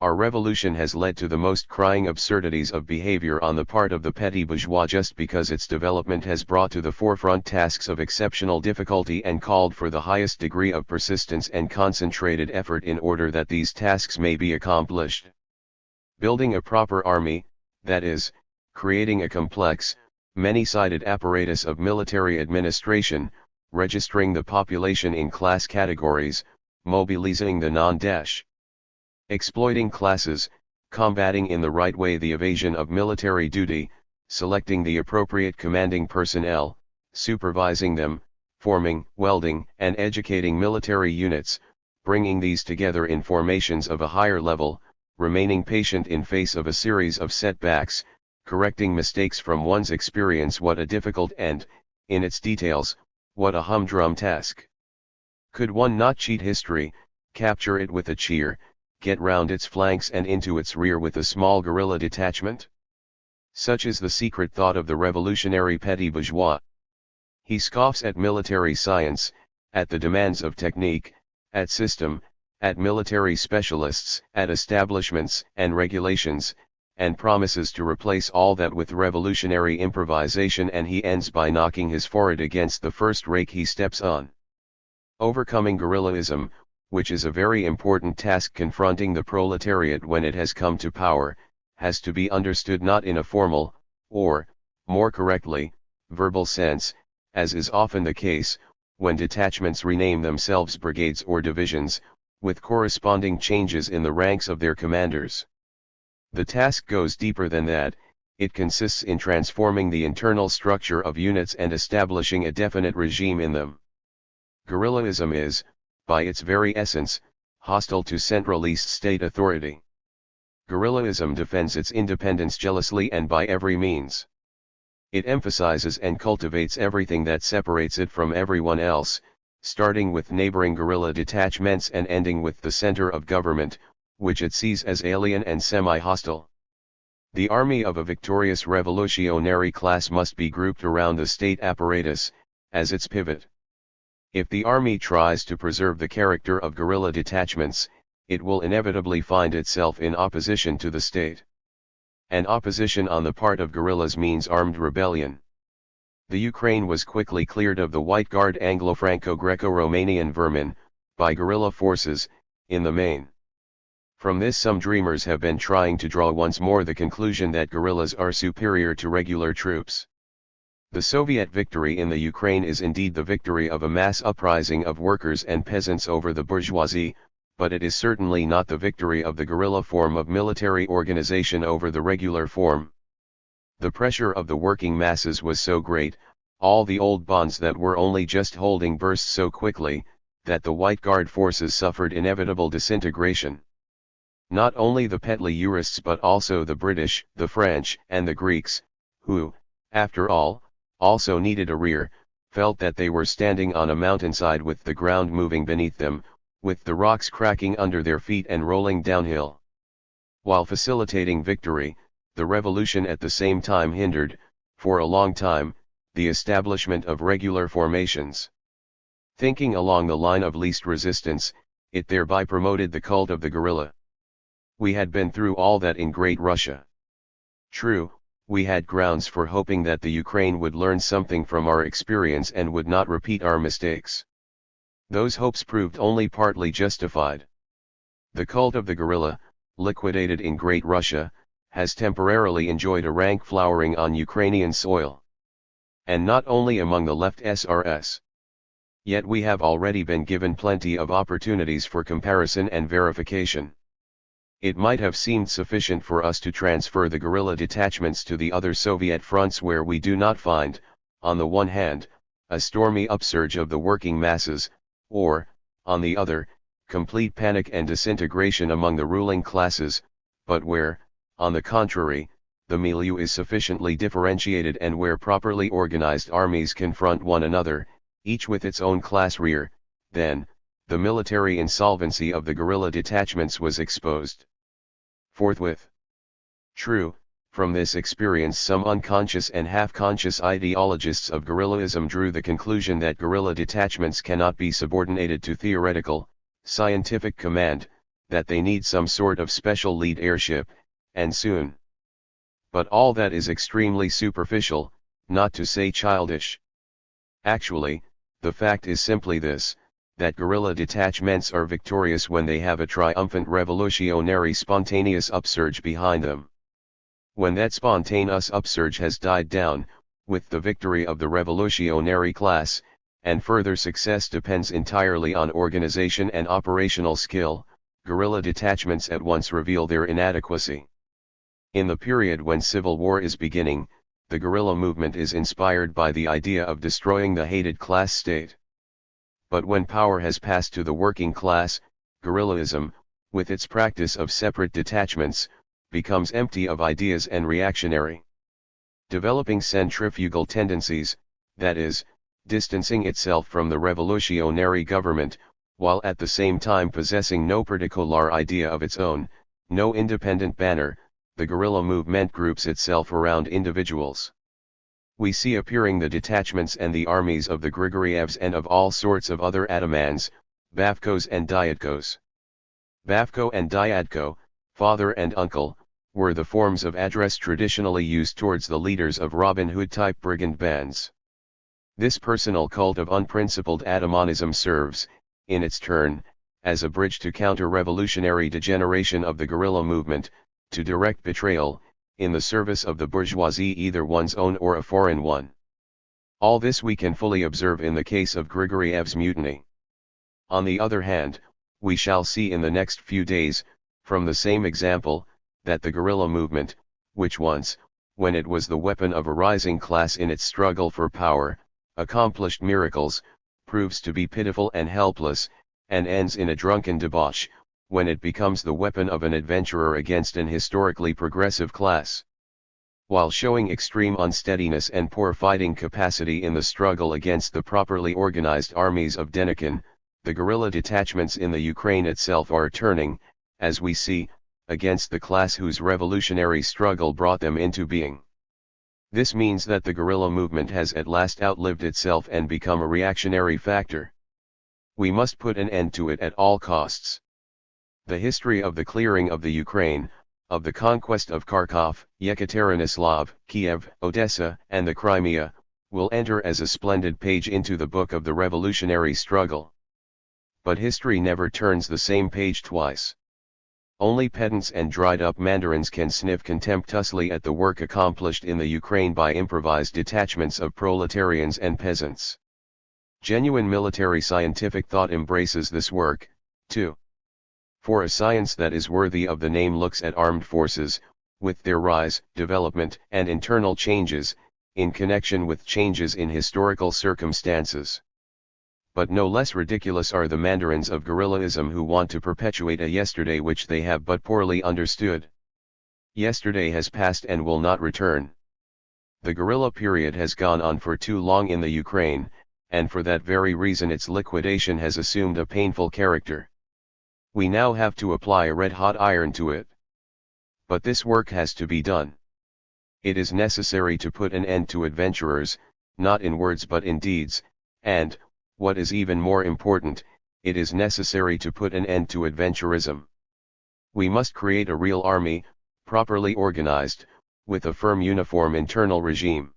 S1: Our revolution has led to the most crying absurdities of behavior on the part of the petty bourgeois just because its development has brought to the forefront tasks of exceptional difficulty and called for the highest degree of persistence and concentrated effort in order that these tasks may be accomplished. Building a proper army, that is, creating a complex, many-sided apparatus of military administration, registering the population in class categories, mobilizing the non-desh exploiting classes, combating in the right way the evasion of military duty, selecting the appropriate commanding personnel, supervising them, forming, welding, and educating military units, bringing these together in formations of a higher level, remaining patient in face of a series of setbacks, correcting mistakes from one's experience. What a difficult and, in its details, what a humdrum task. Could one not cheat history, capture it with a cheer, get round its flanks and into its rear with a small guerrilla detachment? Such is the secret thought of the revolutionary petty bourgeois. He scoffs at military science, at the demands of technique, at system, at military specialists, at establishments and regulations, and promises to replace all that with revolutionary improvisation, and he ends by knocking his forehead against the first rake he steps on. Overcoming guerrillism, which is a very important task confronting the proletariat when it has come to power, has to be understood not in a formal, or, more correctly, verbal sense, as is often the case, when detachments rename themselves brigades or divisions, with corresponding changes in the ranks of their commanders. The task goes deeper than that. It consists in transforming the internal structure of units and establishing a definite regime in them. Guerrillism is, by its very essence, hostile to centralist state authority. Guerrillism defends its independence jealously and by every means. It emphasizes and cultivates everything that separates it from everyone else, starting with neighboring guerrilla detachments and ending with the center of government, which it sees as alien and semi-hostile. The army of a victorious revolutionary class must be grouped around the state apparatus, as its pivot. If the army tries to preserve the character of guerrilla detachments, it will inevitably find itself in opposition to the state. And opposition on the part of guerrillas means armed rebellion. The Ukraine was quickly cleared of the White Guard Anglo-Franco-Greco-Romanian vermin, by guerrilla forces, in the main. From this some dreamers have been trying to draw once more the conclusion that guerrillas are superior to regular troops. The Soviet victory in the Ukraine is indeed the victory of a mass uprising of workers and peasants over the bourgeoisie, but it is certainly not the victory of the guerrilla form of military organization over the regular form. The pressure of the working masses was so great, all the old bonds that were only just holding burst so quickly, that the White Guard forces suffered inevitable disintegration. Not only the Petliurists but also the British, the French, and the Greeks, who, after all, also needed a rear, felt that they were standing on a mountainside with the ground moving beneath them, with the rocks cracking under their feet and rolling downhill. While facilitating victory, the revolution at the same time hindered, for a long time, the establishment of regular formations. Thinking along the line of least resistance, it thereby promoted the cult of the guerrilla. We had been through all that in Great Russia. True, we had grounds for hoping that the Ukraine would learn something from our experience and would not repeat our mistakes. Those hopes proved only partly justified. The cult of the guerrilla, liquidated in Great Russia, has temporarily enjoyed a rank flowering on Ukrainian soil. And not only among the left SRS. Yet we have already been given plenty of opportunities for comparison and verification. It might have seemed sufficient for us to transfer the guerrilla detachments to the other Soviet fronts where we do not find, on the one hand, a stormy upsurge of the working masses, or, on the other, complete panic and disintegration among the ruling classes, but where, on the contrary, the milieu is sufficiently differentiated and where properly organized armies confront one another, each with its own class rear, then, the military insolvency of the guerrilla detachments was exposed forthwith. True, from this experience some unconscious and half-conscious ideologists of guerrillism drew the conclusion that guerrilla detachments cannot be subordinated to theoretical, scientific command, that they need some sort of special lead airship, and soon. But all that is extremely superficial, not to say childish. Actually, the fact is simply this, that guerrilla detachments are victorious when they have a triumphant revolutionary spontaneous upsurge behind them. When that spontaneous upsurge has died down, with the victory of the revolutionary class, and further success depends entirely on organization and operational skill, guerrilla detachments at once reveal their inadequacy. In the period when civil war is beginning, the guerrilla movement is inspired by the idea of destroying the hated class state. But when power has passed to the working class, guerrillism, with its practice of separate detachments, becomes empty of ideas and reactionary. Developing centrifugal tendencies, that is, distancing itself from the revolutionary government, while at the same time possessing no particular idea of its own, no independent banner, the guerrilla movement groups itself around individuals. We see appearing the detachments and the armies of the Grigorievs and of all sorts of other atamans, Bavkos and Dyatkos. Bavko and Dyatko, father and uncle, were the forms of address traditionally used towards the leaders of Robin Hood-type brigand bands. This personal cult of unprincipled atamanism serves, in its turn, as a bridge to counter-revolutionary degeneration of the guerrilla movement, to direct betrayal, in the service of the bourgeoisie, either one's own or a foreign one. All this we can fully observe in the case of Grigoriev's mutiny. On the other hand, we shall see in the next few days, from the same example, that the guerrilla movement, which once, when it was the weapon of a rising class in its struggle for power, accomplished miracles, proves to be pitiful and helpless, and ends in a drunken debauch, when it becomes the weapon of an adventurer against an historically progressive class. While showing extreme unsteadiness and poor fighting capacity in the struggle against the properly organized armies of Denikin, the guerrilla detachments in the Ukraine itself are turning, as we see, against the class whose revolutionary struggle brought them into being. This means that the guerrilla movement has at last outlived itself and become a reactionary factor. We must put an end to it at all costs. The history of the clearing of the Ukraine, of the conquest of Kharkov, Yekaterinoslav, Kiev, Odessa, and the Crimea, will enter as a splendid page into the book of the revolutionary struggle. But history never turns the same page twice. Only pedants and dried-up mandarins can sniff contemptuously at the work accomplished in the Ukraine by improvised detachments of proletarians and peasants. Genuine military scientific thought embraces this work, too. For a science that is worthy of the name looks at armed forces, with their rise, development, and internal changes, in connection with changes in historical circumstances. But no less ridiculous are the mandarins of guerrillaism who want to perpetuate a yesterday which they have but poorly understood. Yesterday has passed and will not return. The guerrilla period has gone on for too long in the Ukraine, and for that very reason its liquidation has assumed a painful character. We now have to apply a red-hot iron to it. But this work has to be done. It is necessary to put an end to adventurers, not in words but in deeds, and, what is even more important, it is necessary to put an end to adventurism. We must create a real army, properly organized, with a firm uniform internal regime.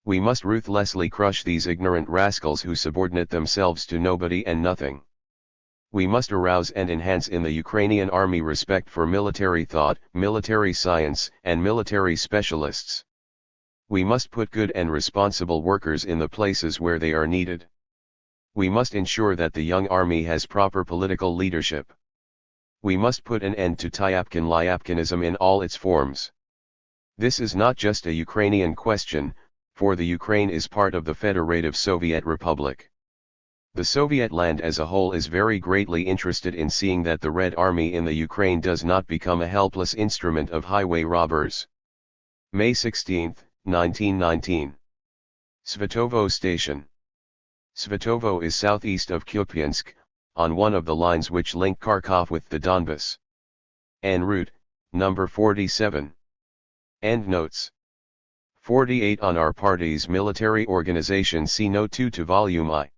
S1: We must ruthlessly crush these ignorant rascals who subordinate themselves to nobody and nothing. We must arouse and enhance in the Ukrainian army respect for military thought, military science, and military specialists. We must put good and responsible workers in the places where they are needed. We must ensure that the young army has proper political leadership. We must put an end to Tyapkin-Lyapkinism in all its forms. This is not just a Ukrainian question, for the Ukraine is part of the Federative Soviet Republic. The Soviet land as a whole is very greatly interested in seeing that the Red Army in the Ukraine does not become a helpless instrument of highway robbers. May 16, 1919. Svetovo Station. Svetovo is southeast of Kupiansk, on one of the lines which link Kharkov with the Donbas. En route, number 47. Endnotes. 48 On our party's military organization. See Note 2 to Volume I.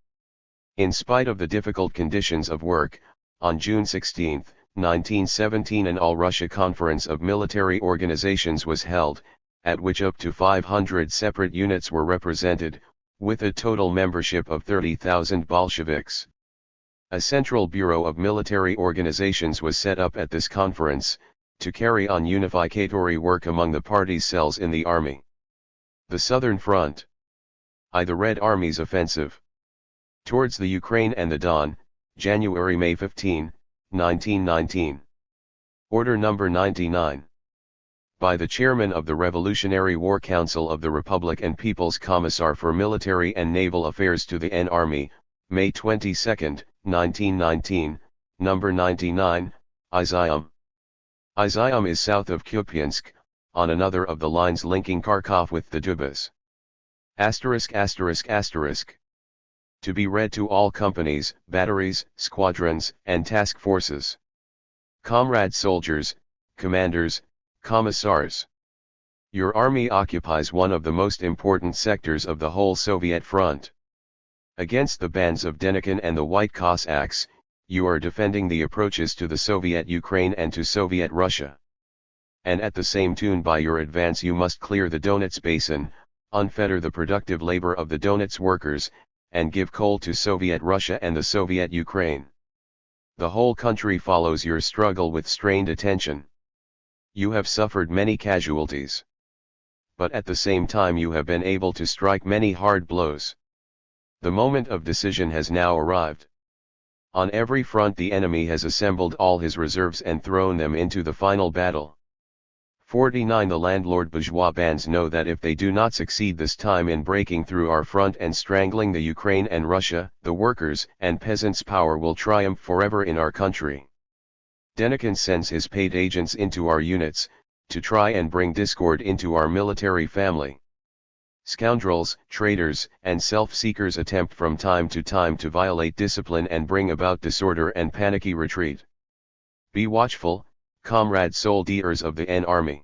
S1: In spite of the difficult conditions of work, on June 16, 1917 an All-Russia Conference of Military Organizations was held, at which up to 500 separate units were represented, with a total membership of 30,000 Bolsheviks. A Central Bureau of Military Organizations was set up at this conference, to carry on unificatory work among the party's cells in the army. The Southern Front. The Red Army's offensive towards the Ukraine and the Don, January-May 15, 1919. Order number 99. By the Chairman of the Revolutionary War Council of the Republic and People's Commissar for Military and Naval Affairs to the N Army, May 22, 1919, number 99, Izium. Izium is south of Kupiansk, on another of the lines linking Kharkov with the Donbas. *****. To be read to all companies, batteries, squadrons, and task forces. Comrade soldiers, commanders, commissars. Your army occupies one of the most important sectors of the whole Soviet front. Against the bands of Denikin and the White Cossacks, you are defending the approaches to the Soviet Ukraine and to Soviet Russia. And at the same tune by your advance you must clear the Donets Basin, unfetter the productive labor of the Donets workers, and give coal to Soviet Russia and the Soviet Ukraine. The whole country follows your struggle with strained attention. You have suffered many casualties. But at the same time you have been able to strike many hard blows. The moment of decision has now arrived. On every front the enemy has assembled all his reserves and thrown them into the final battle. 49 The landlord bourgeois bands know that if they do not succeed this time in breaking through our front and strangling the Ukraine and Russia, the workers' and peasants' power will triumph forever in our country. Denikin sends his paid agents into our units, to try and bring discord into our military family. Scoundrels, traitors, and self-seekers attempt from time to time to violate discipline and bring about disorder and panicky retreat. Be watchful, comrade soldiers of the N Army.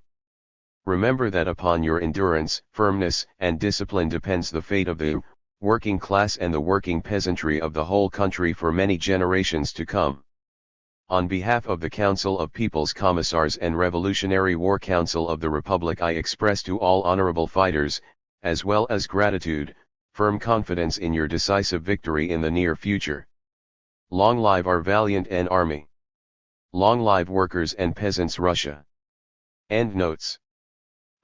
S1: Remember that upon your endurance, firmness, and discipline depends the fate of the working class and the working peasantry of the whole country for many generations to come. On behalf of the Council of People's Commissars and Revolutionary War Council of the Republic I express to all honorable fighters, as well as gratitude, firm confidence in your decisive victory in the near future. Long live our valiant N Army! Long live workers and peasants Russia! Endnotes.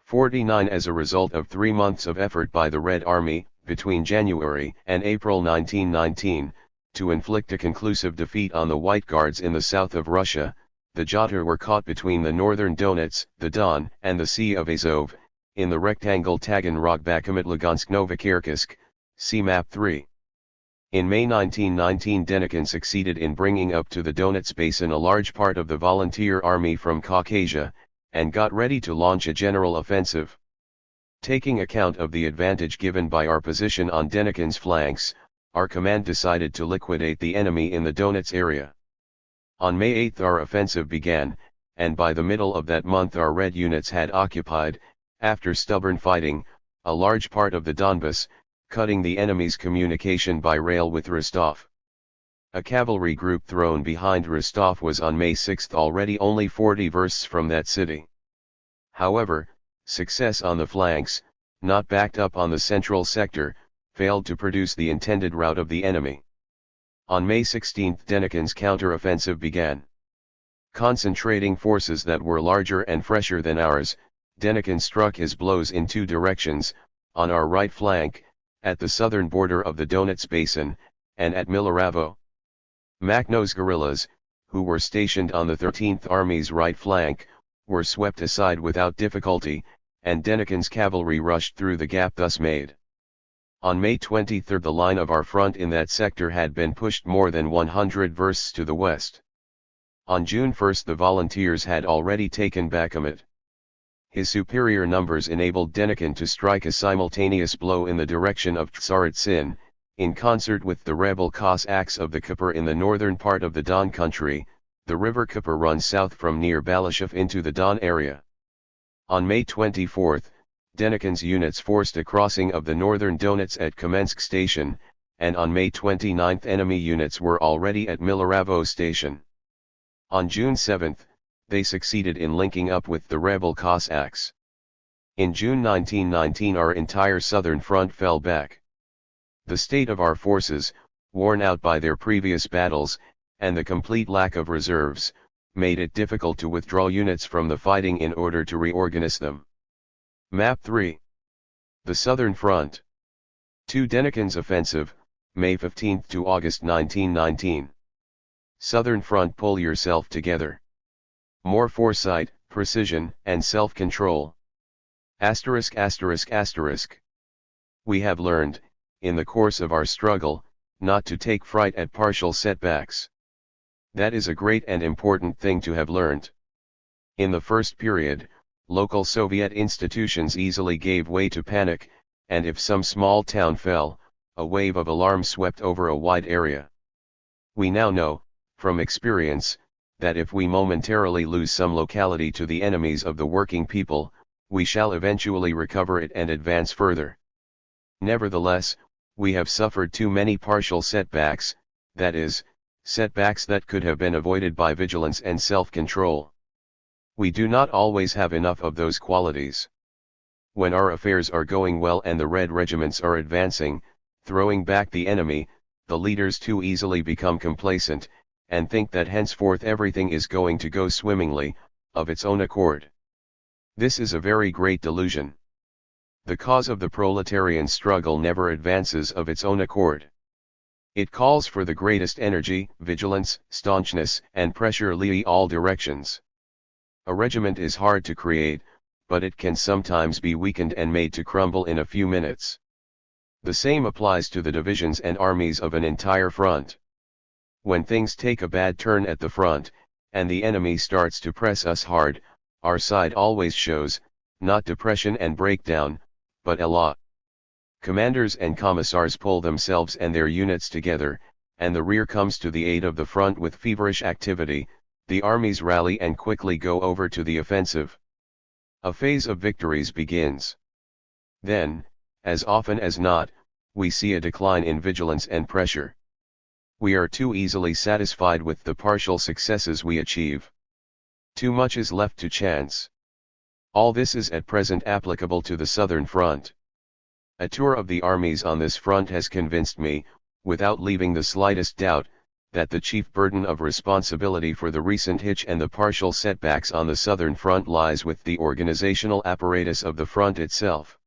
S1: 49. As a result of 3 months of effort by the Red Army, between January and April 1919, to inflict a conclusive defeat on the White Guards in the south of Russia, the Tatar were caught between the northern Donets, the Don, and the Sea of Azov, in the rectangle Taganrog Bakhmut Lugansk Novokirkirsk, see map 3. In May 1919 Denikin succeeded in bringing up to the Donets Basin a large part of the volunteer army from Caucasia, and got ready to launch a general offensive. Taking account of the advantage given by our position on Denikin's flanks, our command decided to liquidate the enemy in the Donets area. On May 8 our offensive began, and by the middle of that month our Red units had occupied, after stubborn fighting, a large part of the Donbas, cutting the enemy's communication by rail with Rostov. A cavalry group thrown behind Rostov was on May 6 already only 40 versts from that city. However, success on the flanks, not backed up on the central sector, failed to produce the intended rout of the enemy. On May 16 Denikin's counter-offensive began. Concentrating forces that were larger and fresher than ours, Denikin struck his blows in 2 directions, on our right flank, at the southern border of the Donets Basin, and at Milaravo. Makhno's guerrillas, who were stationed on the 13th Army's right flank, were swept aside without difficulty, and Denikin's cavalry rushed through the gap thus made. On May 23 the line of our front in that sector had been pushed more than 100 versts to the west. On June 1 the volunteers had already taken Bakhmut. His superior numbers enabled Denikin to strike a simultaneous blow in the direction of Tsaritsin, in concert with the rebel Cossacks of the Dnieper in the northern part of the Don country. The river Dnieper runs south from near Balashov into the Don area. On May 24, Denikin's units forced a crossing of the northern Donets at Kamensk station, and on May 29 enemy units were already at Milaravo station. On June 7, they succeeded in linking up with the rebel Cossacks. In June 1919 our entire southern front fell back. The state of our forces, worn out by their previous battles, and the complete lack of reserves, made it difficult to withdraw units from the fighting in order to reorganize them. Map 3. The Southern Front. To Denikin's offensive, May 15 to August 1919. Southern Front, pull yourself together. More foresight, precision, and self-control. Asterisk asterisk asterisk. We have learned, in the course of our struggle, not to take fright at partial setbacks. That is a great and important thing to have learned. In the first period, local Soviet institutions easily gave way to panic, and if some small town fell, a wave of alarm swept over a wide area. We now know, from experience, that if we momentarily lose some locality to the enemies of the working people, we shall eventually recover it and advance further. Nevertheless, we have suffered too many partial setbacks, that is, setbacks that could have been avoided by vigilance and self-control. We do not always have enough of those qualities. When our affairs are going well and the Red regiments are advancing, throwing back the enemy, the leaders too easily become complacent, and think that henceforth everything is going to go swimmingly, of its own accord. This is a very great delusion. The cause of the proletarian struggle never advances of its own accord. It calls for the greatest energy, vigilance, staunchness, and pressure in all directions. A regiment is hard to create, but it can sometimes be weakened and made to crumble in a few minutes. The same applies to the divisions and armies of an entire front. When things take a bad turn at the front, and the enemy starts to press us hard, our side always shows, not depression and breakdown, but élan. Commanders and commissars pull themselves and their units together, and the rear comes to the aid of the front with feverish activity. The armies rally and quickly go over to the offensive. A phase of victories begins. Then, as often as not, we see a decline in vigilance and pressure. We are too easily satisfied with the partial successes we achieve. Too much is left to chance. All this is at present applicable to the Southern Front. A tour of the armies on this front has convinced me, without leaving the slightest doubt, that the chief burden of responsibility for the recent hitch and the partial setbacks on the southern front lies with the organizational apparatus of the front itself.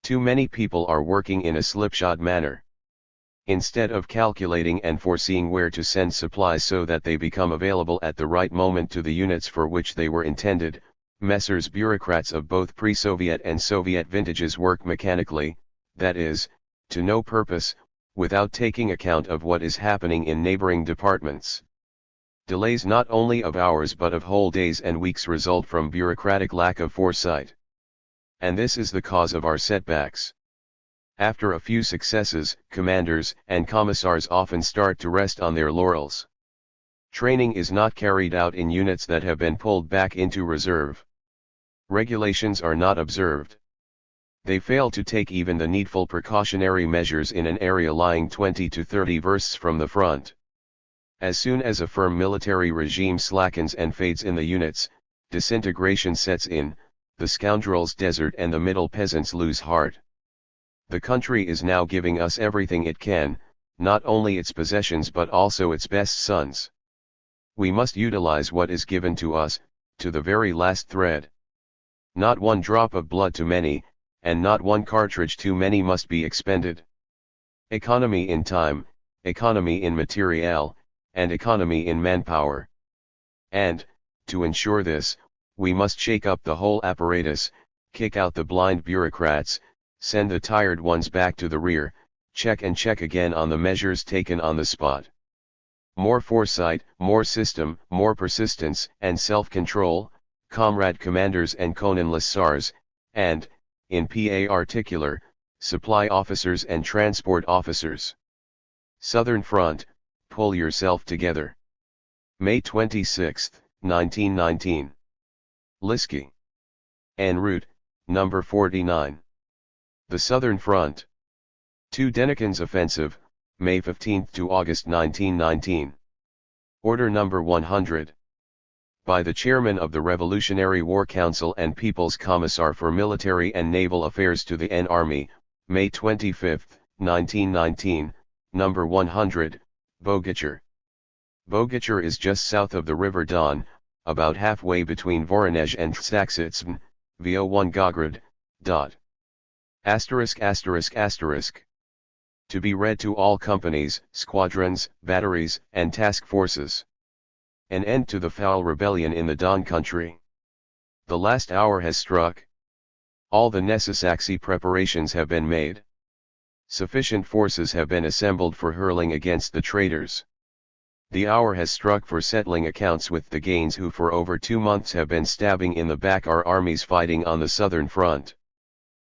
S1: Too many people are working in a slipshod manner. Instead of calculating and foreseeing where to send supplies so that they become available at the right moment to the units for which they were intended, Messrs. Bureaucrats of both pre-Soviet and Soviet vintages work mechanically, that is, to no purpose, without taking account of what is happening in neighboring departments. Delays not only of hours but of whole days and weeks result from bureaucratic lack of foresight. And this is the cause of our setbacks. After a few successes, commanders and commissars often start to rest on their laurels. Training is not carried out in units that have been pulled back into reserve. Regulations are not observed. They fail to take even the needful precautionary measures in an area lying 20 to 30 versts from the front. As soon as a firm military regime slackens and fades in the units, disintegration sets in, the scoundrels desert and the middle peasants lose heart. The country is now giving us everything it can, not only its possessions but also its best sons. We must utilize what is given to us, to the very last thread. Not one drop of blood too many, and not one cartridge too many must be expended. Economy in time, economy in material, and economy in manpower. And, to ensure this, we must shake up the whole apparatus, kick out the blind bureaucrats, send the tired ones back to the rear, check and check again on the measures taken on the spot. More foresight, more system, more persistence and self-control, comrade commanders and Konenlassars, and, in particular, supply officers and transport officers. Southern Front, pull yourself together. May 26, 1919. Liski. En route, number 49. The Southern Front. To Denikin's Offensive, May 15 to August 1919. Order number 100. By the Chairman of the Revolutionary War Council and People's Commissar for Military and Naval Affairs to the N Army, May 25, 1919, number 100, Bogatyr. Bogatyr is just south of the River Don, about halfway between Voronezh and Tsaksitsyn, VO1 Gograd. To be read to all companies, squadrons, batteries, and task forces. An end to the foul rebellion in the Don country. The last hour has struck. All the necessary preparations have been made. Sufficient forces have been assembled for hurling against the traitors. The hour has struck for settling accounts with the Gains who for over 2 months have been stabbing in the back our armies fighting on the southern front.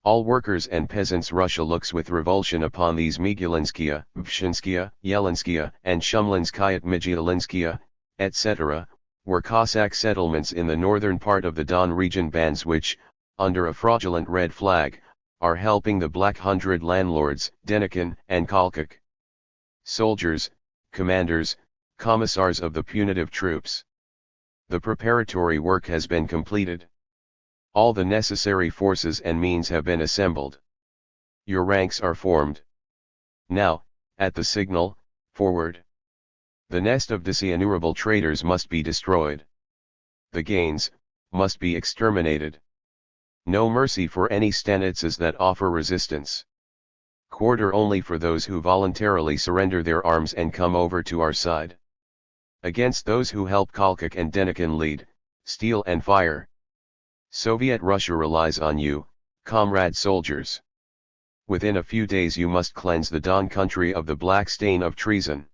S1: All workers and peasants Russia looks with revulsion upon these Miguelinskaya, Vshinskaya, Yelinskaya, and Shumlinskaya Migilinskaya, etc., were Cossack settlements in the northern part of the Don region bands which, under a fraudulent red flag, are helping the Black Hundred landlords, Denikin and Kalkuk. Soldiers, commanders, commissars of the punitive troops. The preparatory work has been completed. All the necessary forces and means have been assembled. Your ranks are formed. Now, at the signal, forward. The nest of dishonorable traitors must be destroyed. The Gains must be exterminated. No mercy for any stanitsas that offer resistance. Quarter only for those who voluntarily surrender their arms and come over to our side. Against those who help Kalkuk and Denikin lead, steel and fire. Soviet Russia relies on you, comrade soldiers. Within a few days you must cleanse the Don country of the black stain of treason.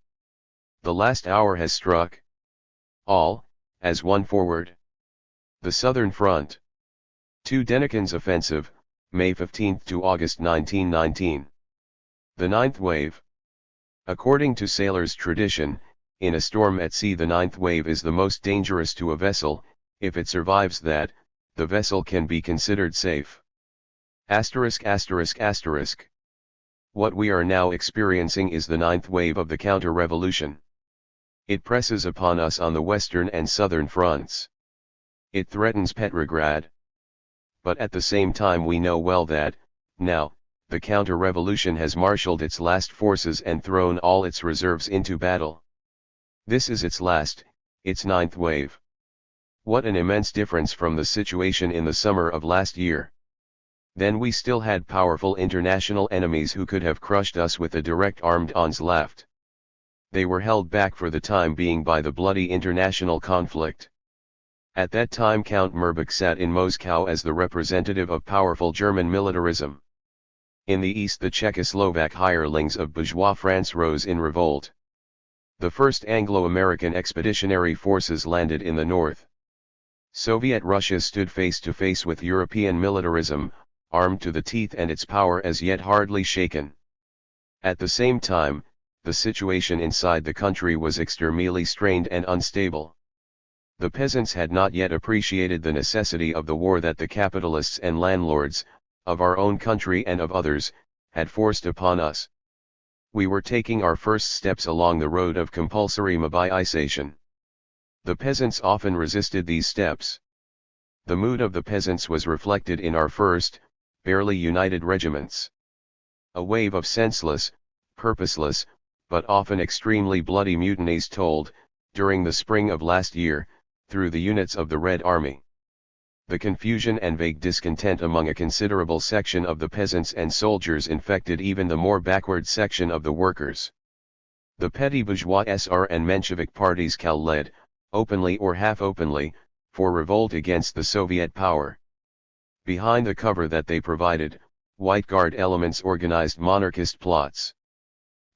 S1: The last hour has struck. All, as one forward. The Southern Front. To Denikin's Offensive, May 15 to August 1919. The Ninth Wave. According to sailors' tradition, in a storm at sea the ninth wave is the most dangerous to a vessel. If it survives that, the vessel can be considered safe. What we are now experiencing is the ninth wave of the counter-revolution. It presses upon us on the western and southern fronts. It threatens Petrograd. But at the same time we know well that, now, the counter-revolution has marshaled its last forces and thrown all its reserves into battle. This is its last, its ninth wave. What an immense difference from the situation in the summer of last year. Then we still had powerful international enemies who could have crushed us with a direct armed onslaught. They were held back for the time being by the bloody international conflict. At that time Count Merbach sat in Moscow as the representative of powerful German militarism. In the east the Czechoslovak hirelings of bourgeois France rose in revolt. The first Anglo-American expeditionary forces landed in the north. Soviet Russia stood face to face with European militarism, armed to the teeth and its power as yet hardly shaken. At the same time, the situation inside the country was extremely strained and unstable. The peasants had not yet appreciated the necessity of the war that the capitalists and landlords, of our own country and of others, had forced upon us. We were taking our first steps along the road of compulsory mobilization. The peasants often resisted these steps. The mood of the peasants was reflected in our first, barely united regiments. A wave of senseless, purposeless, but often extremely bloody mutinies told, during the spring of last year, through the units of the Red Army. The confusion and vague discontent among a considerable section of the peasants and soldiers infected even the more backward section of the workers. The petty bourgeois SR and Menshevik parties led, openly or half-openly, for revolt against the Soviet power. Behind the cover that they provided, White Guard elements organized monarchist plots.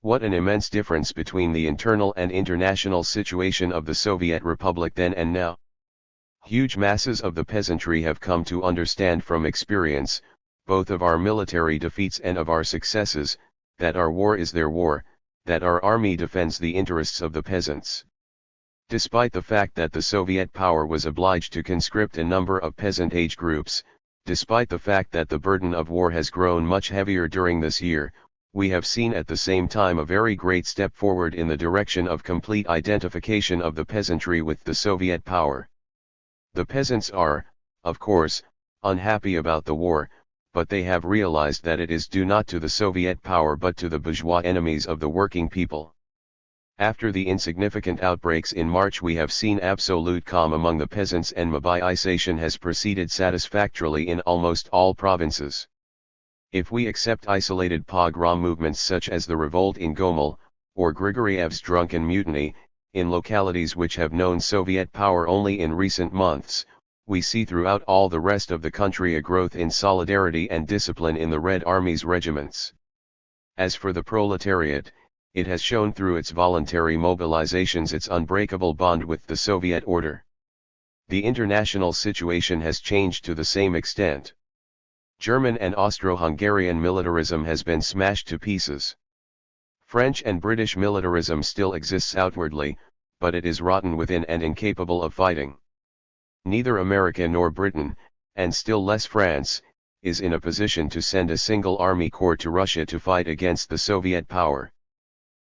S1: What an immense difference between the internal and international situation of the Soviet Republic then and now. Huge masses of the peasantry have come to understand from experience, both of our military defeats and of our successes, that our war is their war, that our army defends the interests of the peasants. Despite the fact that the Soviet power was obliged to conscript a number of peasant age groups, despite the fact that the burden of war has grown much heavier during this year, we have seen at the same time a very great step forward in the direction of complete identification of the peasantry with the Soviet power. The peasants are, of course, unhappy about the war, but they have realized that it is due not to the Soviet power but to the bourgeois enemies of the working people. After the insignificant outbreaks in March we have seen absolute calm among the peasants and mobilization has proceeded satisfactorily in almost all provinces. If we accept isolated pogrom movements such as the revolt in Gomel, or Grigoriev's drunken mutiny, in localities which have known Soviet power only in recent months, we see throughout all the rest of the country a growth in solidarity and discipline in the Red Army's regiments. As for the proletariat, it has shown through its voluntary mobilizations its unbreakable bond with the Soviet order. The international situation has changed to the same extent. German and Austro-Hungarian militarism has been smashed to pieces. French and British militarism still exists outwardly, but it is rotten within and incapable of fighting. Neither America nor Britain, and still less France, is in a position to send a single army corps to Russia to fight against the Soviet power.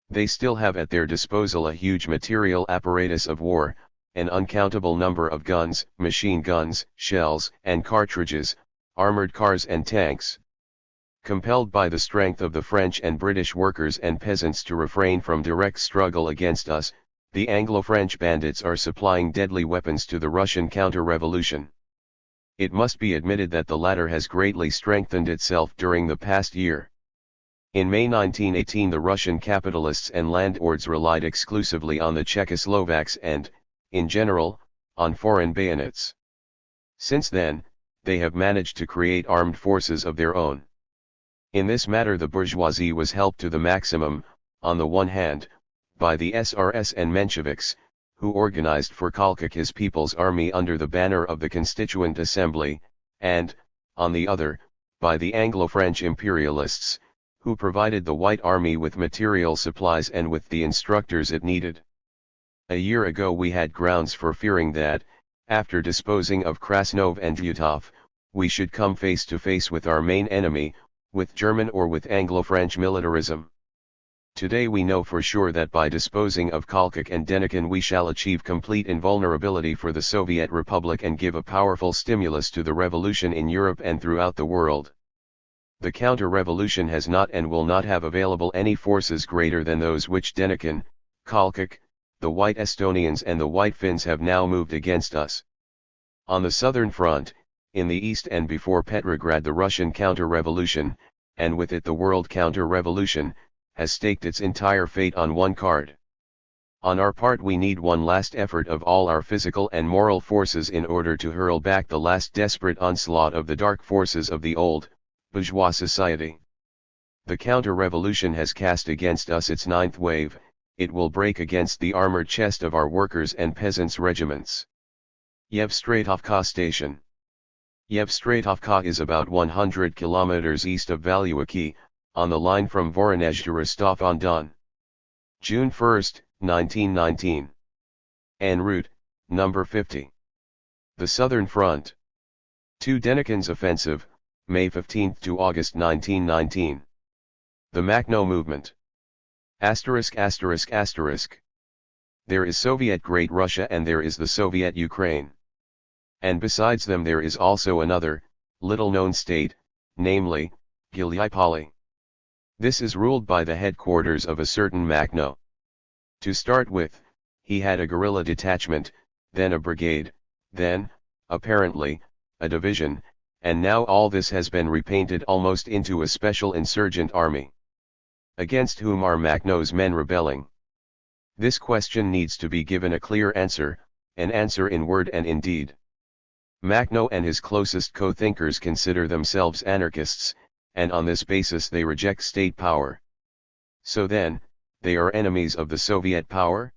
S1: They still have at their disposal a huge material apparatus of war, an uncountable number of guns, machine guns, shells, and cartridges, armored cars and tanks. Compelled by the strength of the French and British workers and peasants to refrain from direct struggle against us, the Anglo-French bandits are supplying deadly weapons to the Russian counter-revolution. It must be admitted that the latter has greatly strengthened itself during the past year. In May 1918 the Russian capitalists and landlords relied exclusively on the Czechoslovaks and, in general, on foreign bayonets. Since then, they have managed to create armed forces of their own. In this matter the bourgeoisie was helped to the maximum, on the one hand, by the SRS and Mensheviks, who organized for Kolchak his People's Army under the banner of the Constituent Assembly, and, on the other, by the Anglo-French imperialists, who provided the White Army with material supplies and with the instructors it needed. A year ago we had grounds for fearing that, after disposing of Krasnov and Vyutov, we should come face to face with our main enemy, with German or with Anglo-French militarism. Today we know for sure that by disposing of Kolchak and Denikin we shall achieve complete invulnerability for the Soviet Republic and give a powerful stimulus to the revolution in Europe and throughout the world. The counter-revolution has not and will not have available any forces greater than those which Denikin, Kalkak, the White Estonians and the White Finns have now moved against us. On the southern front, in the east and before Petrograd, the Russian counter-revolution, and with it the world counter-revolution, has staked its entire fate on one card. On our part we need one last effort of all our physical and moral forces in order to hurl back the last desperate onslaught of the dark forces of the old, bourgeois society. The counter-revolution has cast against us its ninth wave. It will break against the armored chest of our workers' and peasants' regiments. Yevstratovka Station. Yevstratovka is about 100 kilometers east of Valuaki, on the line from Voronezh to Rostov-on-Don. June 1, 1919. En route, number 50. The Southern Front. 2 Denikin's offensive, May 15 to August 1919. The Makhno movement. Asterisk. There is Soviet Great Russia and there is the Soviet Ukraine. And besides them there is also another, little-known state, namely, Giliupoli. This is ruled by the headquarters of a certain Makhno. To start with, he had a guerrilla detachment, then a brigade, then, apparently, a division, and now all this has been repainted almost into a special insurgent army. Against whom are Makhno's men rebelling? This question needs to be given a clear answer, an answer in word and in deed. Makhno and his closest co-thinkers consider themselves anarchists, and on this basis they reject state power. So then, they are enemies of the Soviet power?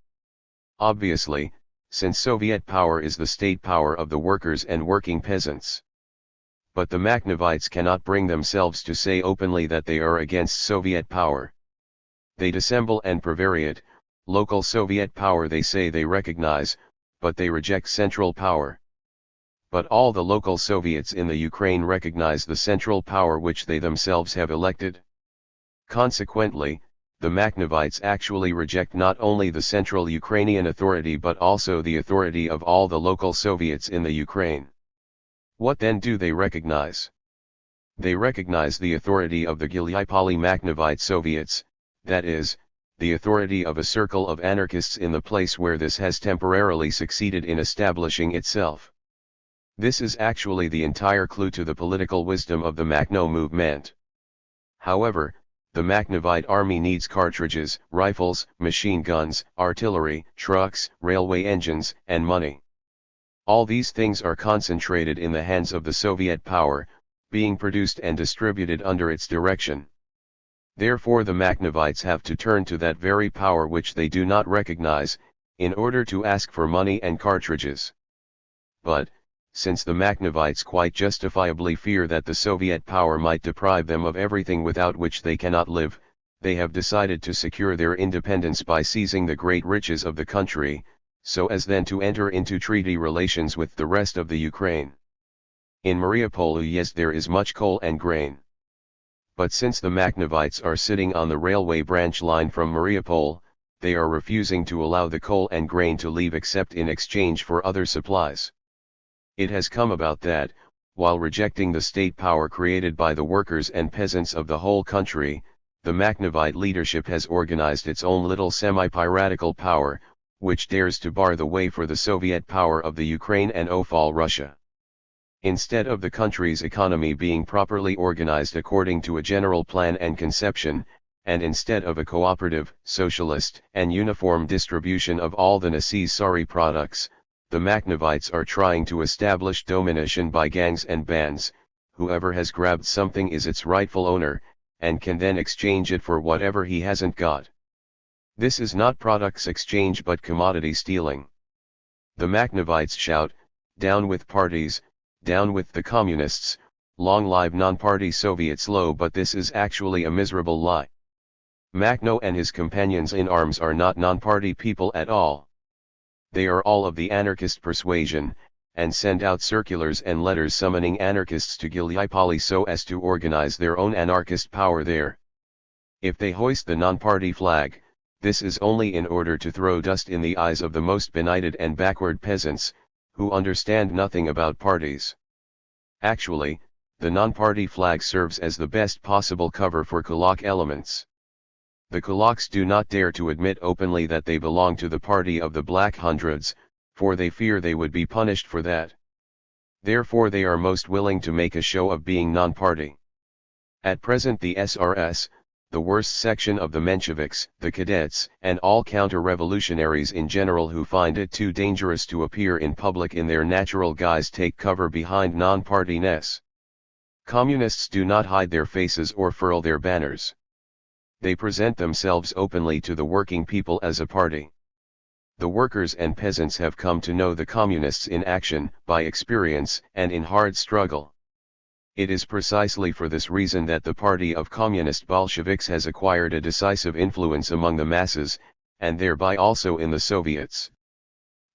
S1: Obviously, since Soviet power is the state power of the workers and working peasants. But the Makhnovites cannot bring themselves to say openly that they are against Soviet power. They dissemble and prevaricate. Local Soviet power they say they recognize, but they reject central power. But all the local Soviets in the Ukraine recognize the central power which they themselves have elected. Consequently, the Makhnovites actually reject not only the central Ukrainian authority but also the authority of all the local Soviets in the Ukraine. What then do they recognize? They recognize the authority of the Giliupoli Makhnovite Soviets, that is, the authority of a circle of anarchists in the place where this has temporarily succeeded in establishing itself. This is actually the entire clue to the political wisdom of the Makhno movement. However, the Makhnovite army needs cartridges, rifles, machine guns, artillery, trucks, railway engines, and money. All these things are concentrated in the hands of the Soviet power, being produced and distributed under its direction. Therefore the Makhnovites have to turn to that very power which they do not recognize, in order to ask for money and cartridges. But, since the Makhnovites quite justifiably fear that the Soviet power might deprive them of everything without which they cannot live, they have decided to secure their independence by seizing the great riches of the country, so as then to enter into treaty relations with the rest of the Ukraine. In Mariupol, yes, there is much coal and grain. But since the Makhnovites are sitting on the railway branch line from Mariupol, they are refusing to allow the coal and grain to leave except in exchange for other supplies. It has come about that, while rejecting the state power created by the workers and peasants of the whole country, the Makhnovite leadership has organized its own little semi-piratical power, which dares to bar the way for the Soviet power of the Ukraine and all Russia. Instead of the country's economy being properly organized according to a general plan and conception, and instead of a cooperative, socialist, and uniform distribution of all the necessary products, the Makhnovites are trying to establish domination by gangs and bands. Whoever has grabbed something is its rightful owner, and can then exchange it for whatever he hasn't got. This is not products exchange but commodity stealing. The Makhnovites shout, "Down with parties, down with the communists, long live non-party Soviets low," but this is actually a miserable lie. Makhno and his companions in arms are not non-party people at all. They are all of the anarchist persuasion, and send out circulars and letters summoning anarchists to Giliupoli so as to organize their own anarchist power there. If they hoist the non-party flag, this is only in order to throw dust in the eyes of the most benighted and backward peasants, who understand nothing about parties. Actually, the non-party flag serves as the best possible cover for Kulak elements. The Kulaks do not dare to admit openly that they belong to the party of the Black Hundreds, for they fear they would be punished for that. Therefore they are most willing to make a show of being non-party. At present the SRS, the worst section of the Mensheviks, the cadets, and all counter-revolutionaries in general who find it too dangerous to appear in public in their natural guise, take cover behind non-partyness. Communists do not hide their faces or furl their banners. They present themselves openly to the working people as a party. The workers and peasants have come to know the communists in action, by experience, and in hard struggle. It is precisely for this reason that the party of Communist Bolsheviks has acquired a decisive influence among the masses, and thereby also in the Soviets.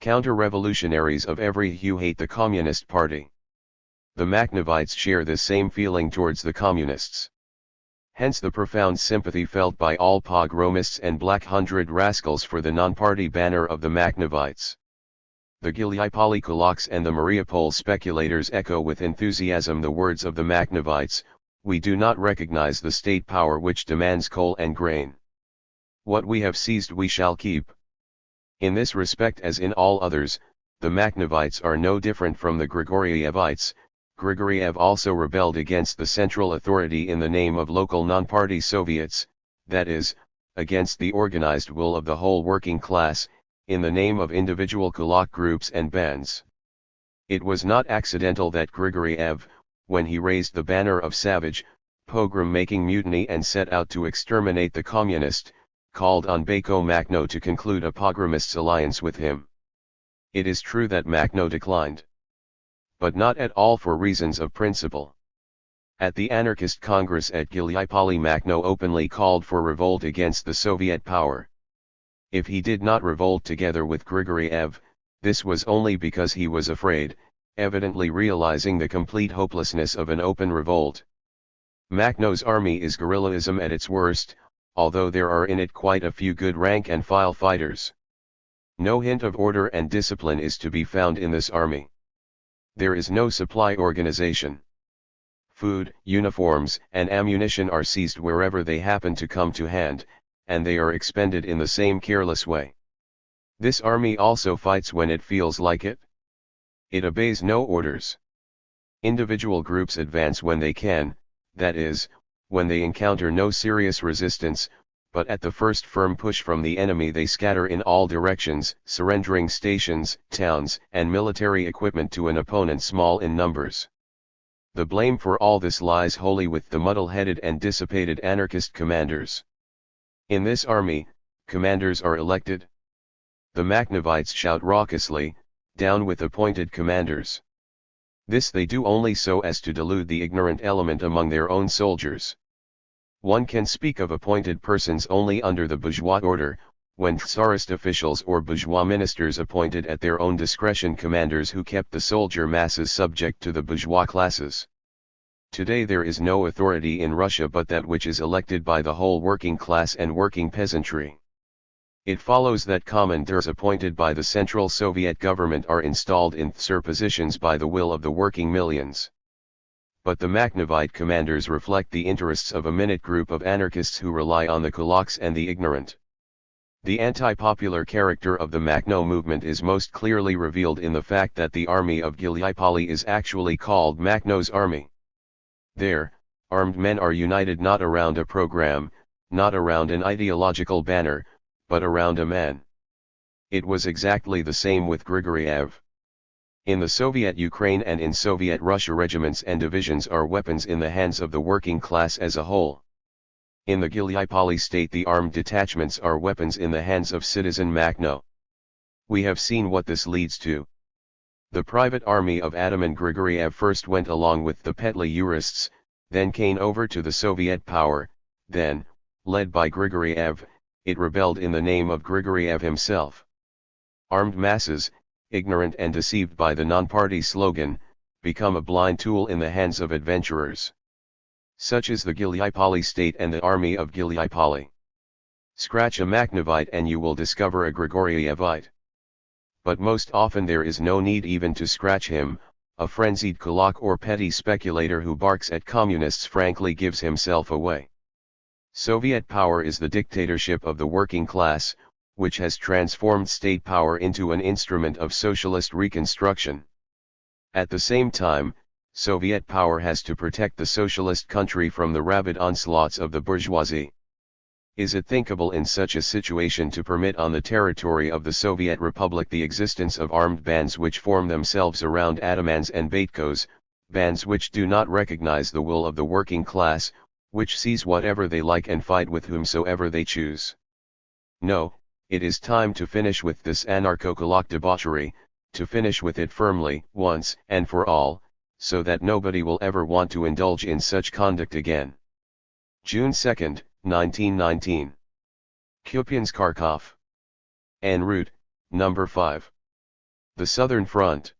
S1: Counter-revolutionaries of every hue hate the Communist Party. The Makhnovites share this same feeling towards the Communists. Hence the profound sympathy felt by all pogromists and Black Hundred rascals for the non-party banner of the Makhnovites. The Gilyapoli Kulaks and the Mariupol speculators echo with enthusiasm the words of the Makhnovites, "We do not recognize the state power which demands coal and grain. What we have seized we shall keep." In this respect as in all others, the Makhnovites are no different from the Grigorievites. Grigoriev also rebelled against the central authority in the name of local non-party Soviets, that is, against the organized will of the whole working class, in the name of individual Kulak groups and bands. It was not accidental that Grigoriev, when he raised the banner of savage, pogrom-making mutiny and set out to exterminate the communist, called on Bako Makhno to conclude a pogromist's alliance with him. It is true that Makhno declined. But not at all for reasons of principle. At the anarchist congress at Gilyapoli, Makhno openly called for revolt against the Soviet power. If he did not revolt together with Grigoriev, this was only because he was afraid, evidently realizing the complete hopelessness of an open revolt. Makhno's army is guerrillism at its worst, although there are in it quite a few good rank-and-file fighters. No hint of order and discipline is to be found in this army. There is no supply organization. Food, uniforms, and ammunition are seized wherever they happen to come to hand, and they are expended in the same careless way. This army also fights when it feels like it. It obeys no orders. Individual groups advance when they can, that is, when they encounter no serious resistance, but at the first firm push from the enemy they scatter in all directions, surrendering stations, towns, and military equipment to an opponent small in numbers. The blame for all this lies wholly with the muddle-headed and dissipated anarchist commanders. In this army, commanders are elected. The Makhnovites shout raucously, "Down with appointed commanders." This they do only so as to delude the ignorant element among their own soldiers. One can speak of appointed persons only under the bourgeois order, when Tsarist officials or bourgeois ministers appointed at their own discretion commanders who kept the soldier masses subject to the bourgeois classes. Today there is no authority in Russia but that which is elected by the whole working class and working peasantry. It follows that commanders appointed by the Central Soviet government are installed in Tsar positions by the will of the working millions. But the Makhnovite commanders reflect the interests of a minute group of anarchists who rely on the kulaks and the ignorant. The anti-popular character of the Makhno movement is most clearly revealed in the fact that the army of Gilyapoli is actually called Makhno's army. There, armed men are united not around a program, not around an ideological banner, but around a man. It was exactly the same with Grigoriev. In the Soviet Ukraine and in Soviet Russia, regiments and divisions are weapons in the hands of the working class as a whole. In the Gilyapoli state the armed detachments are weapons in the hands of citizen Makhno. We have seen what this leads to. The private army of Ataman Grigoriev first went along with the Petli Urists, then came over to the Soviet power, then, led by Grigoriev, it rebelled in the name of Grigoriev himself. Armed masses, ignorant and deceived by the non-party slogan, become a blind tool in the hands of adventurers. Such is the Gilyapoli state and the army of Gilyapoli. Scratch a Makhnovite and you will discover a Grigorievite. But most often there is no need even to scratch him, a frenzied kulak or petty speculator who barks at communists frankly gives himself away. Soviet power is the dictatorship of the working class, which has transformed state power into an instrument of socialist reconstruction. At the same time, Soviet power has to protect the socialist country from the rabid onslaughts of the bourgeoisie. Is it thinkable in such a situation to permit on the territory of the Soviet Republic the existence of armed bands which form themselves around atamans and batkos, bands which do not recognize the will of the working class, which seize whatever they like and fight with whomsoever they choose? No, it is time to finish with this anarcho-kulak debauchery, to finish with it firmly, once and for all, so that nobody will ever want to indulge in such conduct again. June 2, 1919. Kupiansk-Kharkov. En route, number 5. The Southern Front.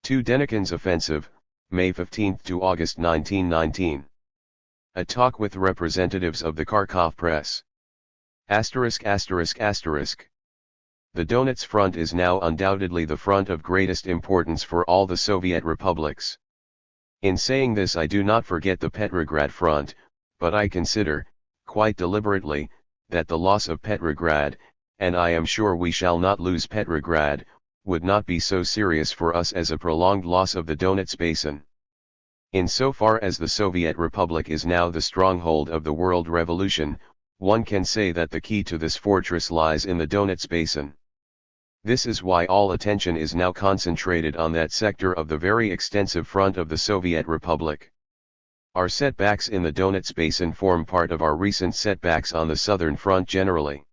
S1: To Denikin's offensive, May 15 to August 1919. A talk with representatives of the Kharkov press. Asterisk asterisk asterisk. The Donets Front is now undoubtedly the front of greatest importance for all the Soviet republics. In saying this I do not forget the Petrograd Front, but I consider, quite deliberately, that the loss of Petrograd, and I am sure we shall not lose Petrograd, would not be so serious for us as a prolonged loss of the Donets Basin. In so far as the Soviet Republic is now the stronghold of the world revolution, one can say that the key to this fortress lies in the Donets Basin. This is why all attention is now concentrated on that sector of the very extensive front of the Soviet Republic. Our setbacks in the Donets Basin form part of our recent setbacks on the Southern Front generally.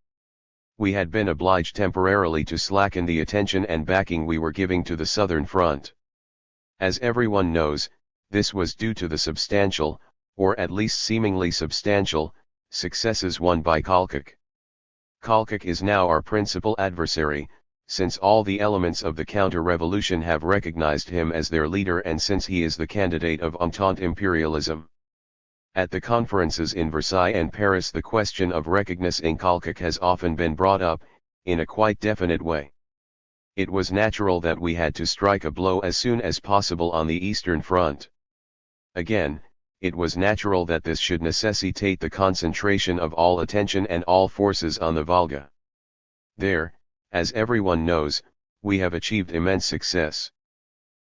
S1: We had been obliged temporarily to slacken the attention and backing we were giving to the Southern Front. As everyone knows, this was due to the substantial, or at least seemingly substantial, successes won by Kolchak. Kolchak is now our principal adversary, since all the elements of the counter-revolution have recognized him as their leader and since he is the candidate of Entente imperialism. At the conferences in Versailles and Paris the question of recognizing Kolchak has often been brought up, in a quite definite way. It was natural that we had to strike a blow as soon as possible on the Eastern Front. Again, it was natural that this should necessitate the concentration of all attention and all forces on the Volga. There, as everyone knows, we have achieved immense success.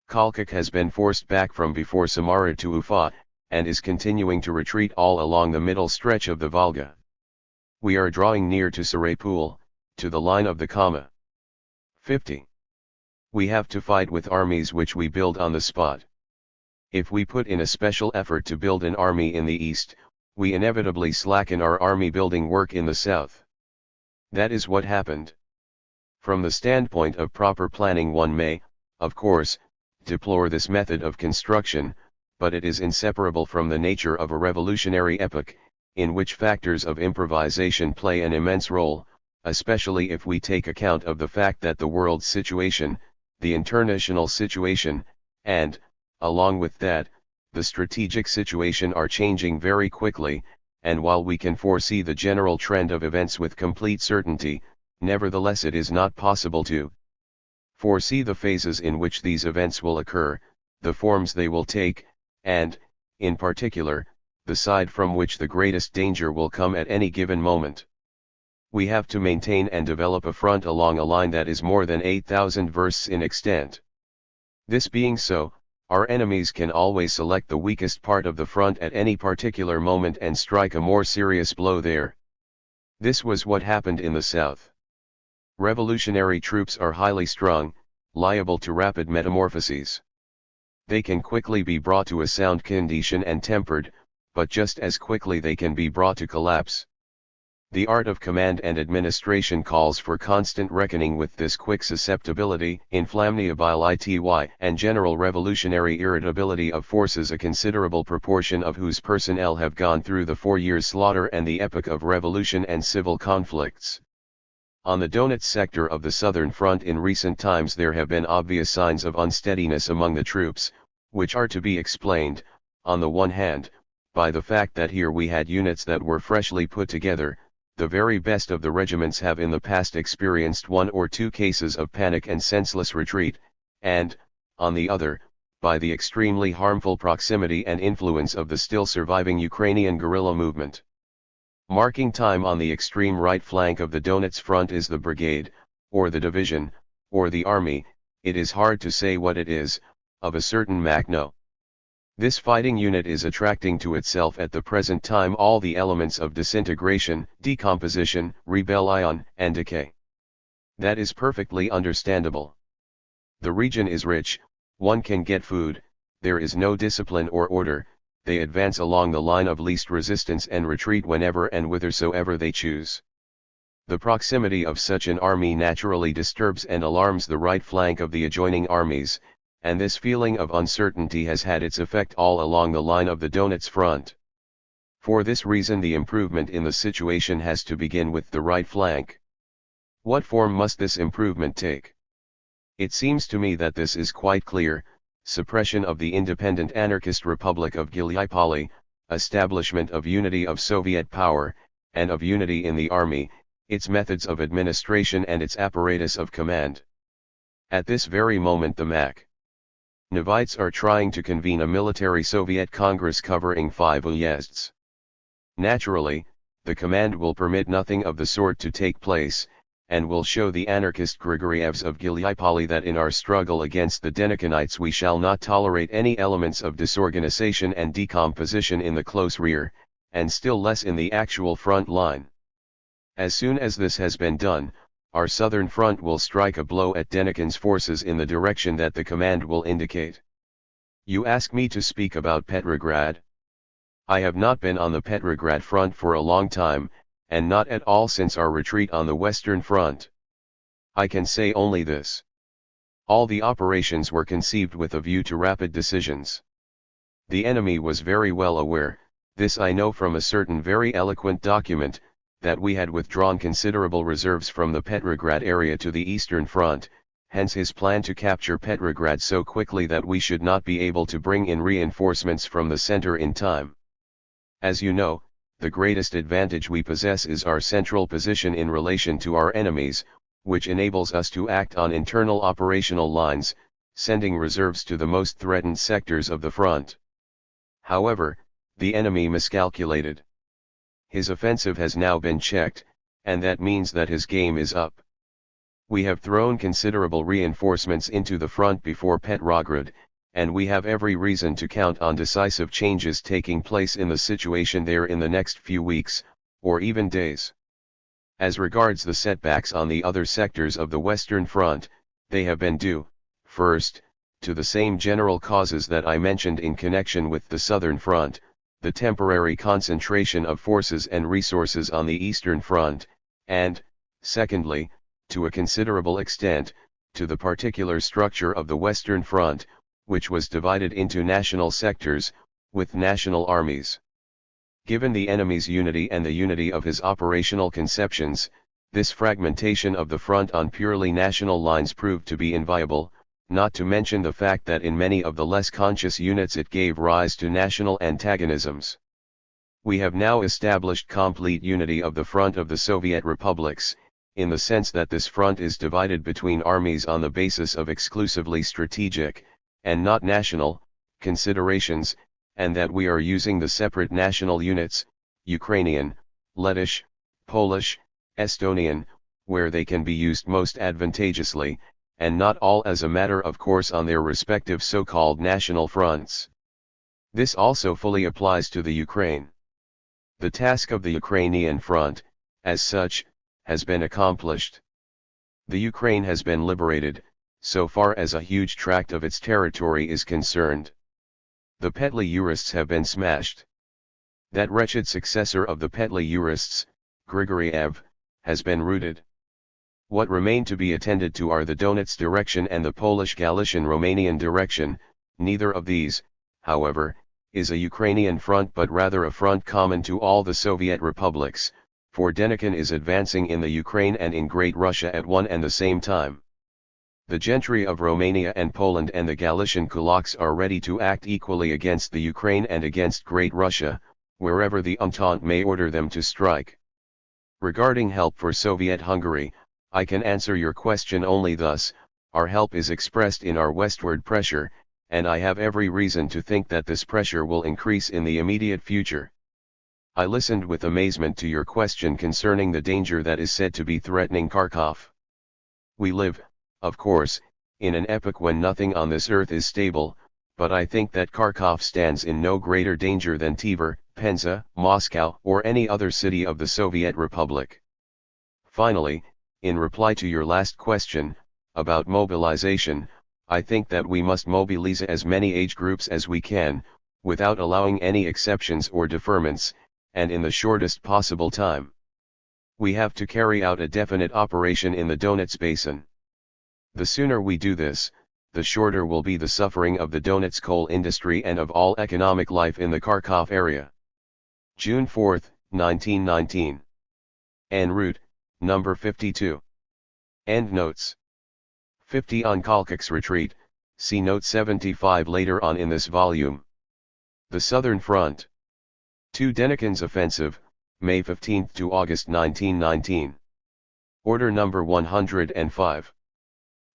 S1: Kolchak has been forced back from before Samara to Ufa, and is continuing to retreat all along the middle stretch of the Volga. We are drawing near to Saraypul, to the line of the Kama. 50. We have to fight with armies which we build on the spot. If we put in a special effort to build an army in the east, we inevitably slacken our army building work in the south. That is what happened. From the standpoint of proper planning one may, of course, deplore this method of construction, but it is inseparable from the nature of a revolutionary epoch, in which factors of improvisation play an immense role, especially if we take account of the fact that the world's situation, the international situation, and, along with that, the strategic situation are changing very quickly, and while we can foresee the general trend of events with complete certainty, nevertheless it is not possible to foresee the phases in which these events will occur, the forms they will take, and, in particular, the side from which the greatest danger will come at any given moment. We have to maintain and develop a front along a line that is more than 8,000 versts in extent. This being so, our enemies can always select the weakest part of the front at any particular moment and strike a more serious blow there. This was what happened in the south. Revolutionary troops are highly strung, liable to rapid metamorphoses. They can quickly be brought to a sound condition and tempered, but just as quickly they can be brought to collapse. The art of command and administration calls for constant reckoning with this quick susceptibility, inflammability, and general revolutionary irritability of forces, a considerable proportion of whose personnel have gone through the 4 years' slaughter and the epoch of revolution and civil conflicts. On the Donets sector of the Southern Front in recent times there have been obvious signs of unsteadiness among the troops, which are to be explained, on the one hand, by the fact that here we had units that were freshly put together. The very best of the regiments have in the past experienced 1 or 2 cases of panic and senseless retreat, and, on the other, by the extremely harmful proximity and influence of the still surviving Ukrainian guerrilla movement. Marking time on the extreme right flank of the Donets front is the brigade, or the division, or the army, it is hard to say what it is, of a certain Makhno. This fighting unit is attracting to itself at the present time all the elements of disintegration, decomposition, rebellion, and decay. That is perfectly understandable. The region is rich, one can get food, there is no discipline or order, they advance along the line of least resistance and retreat whenever and whithersoever they choose. The proximity of such an army naturally disturbs and alarms the right flank of the adjoining armies, and this feeling of uncertainty has had its effect all along the line of the Donets front. For this reason the improvement in the situation has to begin with the right flank. What form must this improvement take? It seems to me that this is quite clear: suppression of the independent anarchist Republic of Gallipoli, establishment of unity of Soviet power, and of unity in the army, its methods of administration and its apparatus of command. At this very moment the Novites are trying to convene a military Soviet Congress covering 5 uyezds. Naturally, the command will permit nothing of the sort to take place, and will show the anarchist Grigorievs of Gallipoli that in our struggle against the Denikonites we shall not tolerate any elements of disorganization and decomposition in the close rear, and still less in the actual front line. As soon as this has been done, our southern front will strike a blow at Denikin's forces in the direction that the command will indicate. You ask me to speak about Petrograd. I have not been on the Petrograd front for a long time, and not at all since our retreat on the Western Front. I can say only this: all the operations were conceived with a view to rapid decisions. The enemy was very well aware, this I know from a certain very eloquent document, that we had withdrawn considerable reserves from the Petrograd area to the Eastern Front, hence his plan to capture Petrograd so quickly that we should not be able to bring in reinforcements from the center in time. As you know, the greatest advantage we possess is our central position in relation to our enemies, which enables us to act on internal operational lines, sending reserves to the most threatened sectors of the front. However, the enemy miscalculated. His offensive has now been checked, and that means that his game is up. We have thrown considerable reinforcements into the front before Petrograd, and we have every reason to count on decisive changes taking place in the situation there in the next few weeks, or even days. As regards the setbacks on the other sectors of the Western Front, they have been due, first, to the same general causes that I mentioned in connection with the Southern Front, the temporary concentration of forces and resources on the Eastern Front, and, secondly, to a considerable extent, to the particular structure of the Western Front, which was divided into national sectors, with national armies. Given the enemy's unity and the unity of his operational conceptions, this fragmentation of the front on purely national lines proved to be inviable, not to mention the fact that in many of the less conscious units it gave rise to national antagonisms. We have now established complete unity of the front of the Soviet republics, in the sense that this front is divided between armies on the basis of exclusively strategic, and not national, considerations, and that we are using the separate national units, Ukrainian, Lettish, Polish, Estonian, where they can be used most advantageously, and not all as a matter of course on their respective so-called national fronts. This also fully applies to the Ukraine. The task of the Ukrainian front, as such, has been accomplished. The Ukraine has been liberated, so far as a huge tract of its territory is concerned. The Petli-Urists have been smashed. That wretched successor of the Petli-Urists, Grigoriev, has been routed. What remain to be attended to are the Donets direction and the Polish-Galician-Romanian direction. Neither of these, however, is a Ukrainian front but rather a front common to all the Soviet republics, for Denikin is advancing in the Ukraine and in Great Russia at one and the same time. The gentry of Romania and Poland and the Galician kulaks are ready to act equally against the Ukraine and against Great Russia, wherever the Entente may order them to strike. Regarding help for Soviet Hungary, I can answer your question only thus: our help is expressed in our westward pressure, and I have every reason to think that this pressure will increase in the immediate future. I listened with amazement to your question concerning the danger that is said to be threatening Kharkov. We live, of course, in an epoch when nothing on this earth is stable, but I think that Kharkov stands in no greater danger than Tver, Penza, Moscow, or any other city of the Soviet Republic. Finally, in reply to your last question, about mobilization, I think that we must mobilize as many age groups as we can, without allowing any exceptions or deferments, and in the shortest possible time. We have to carry out a definite operation in the Donets Basin. The sooner we do this, the shorter will be the suffering of the Donets coal industry and of all economic life in the Kharkov area. June 4, 1919. En route, number 52. Endnotes. 50 on Kalkak's retreat, see note 75 later on in this volume. The Southern Front. 2 Denikin's offensive, May 15 to August 1919. Order number 105.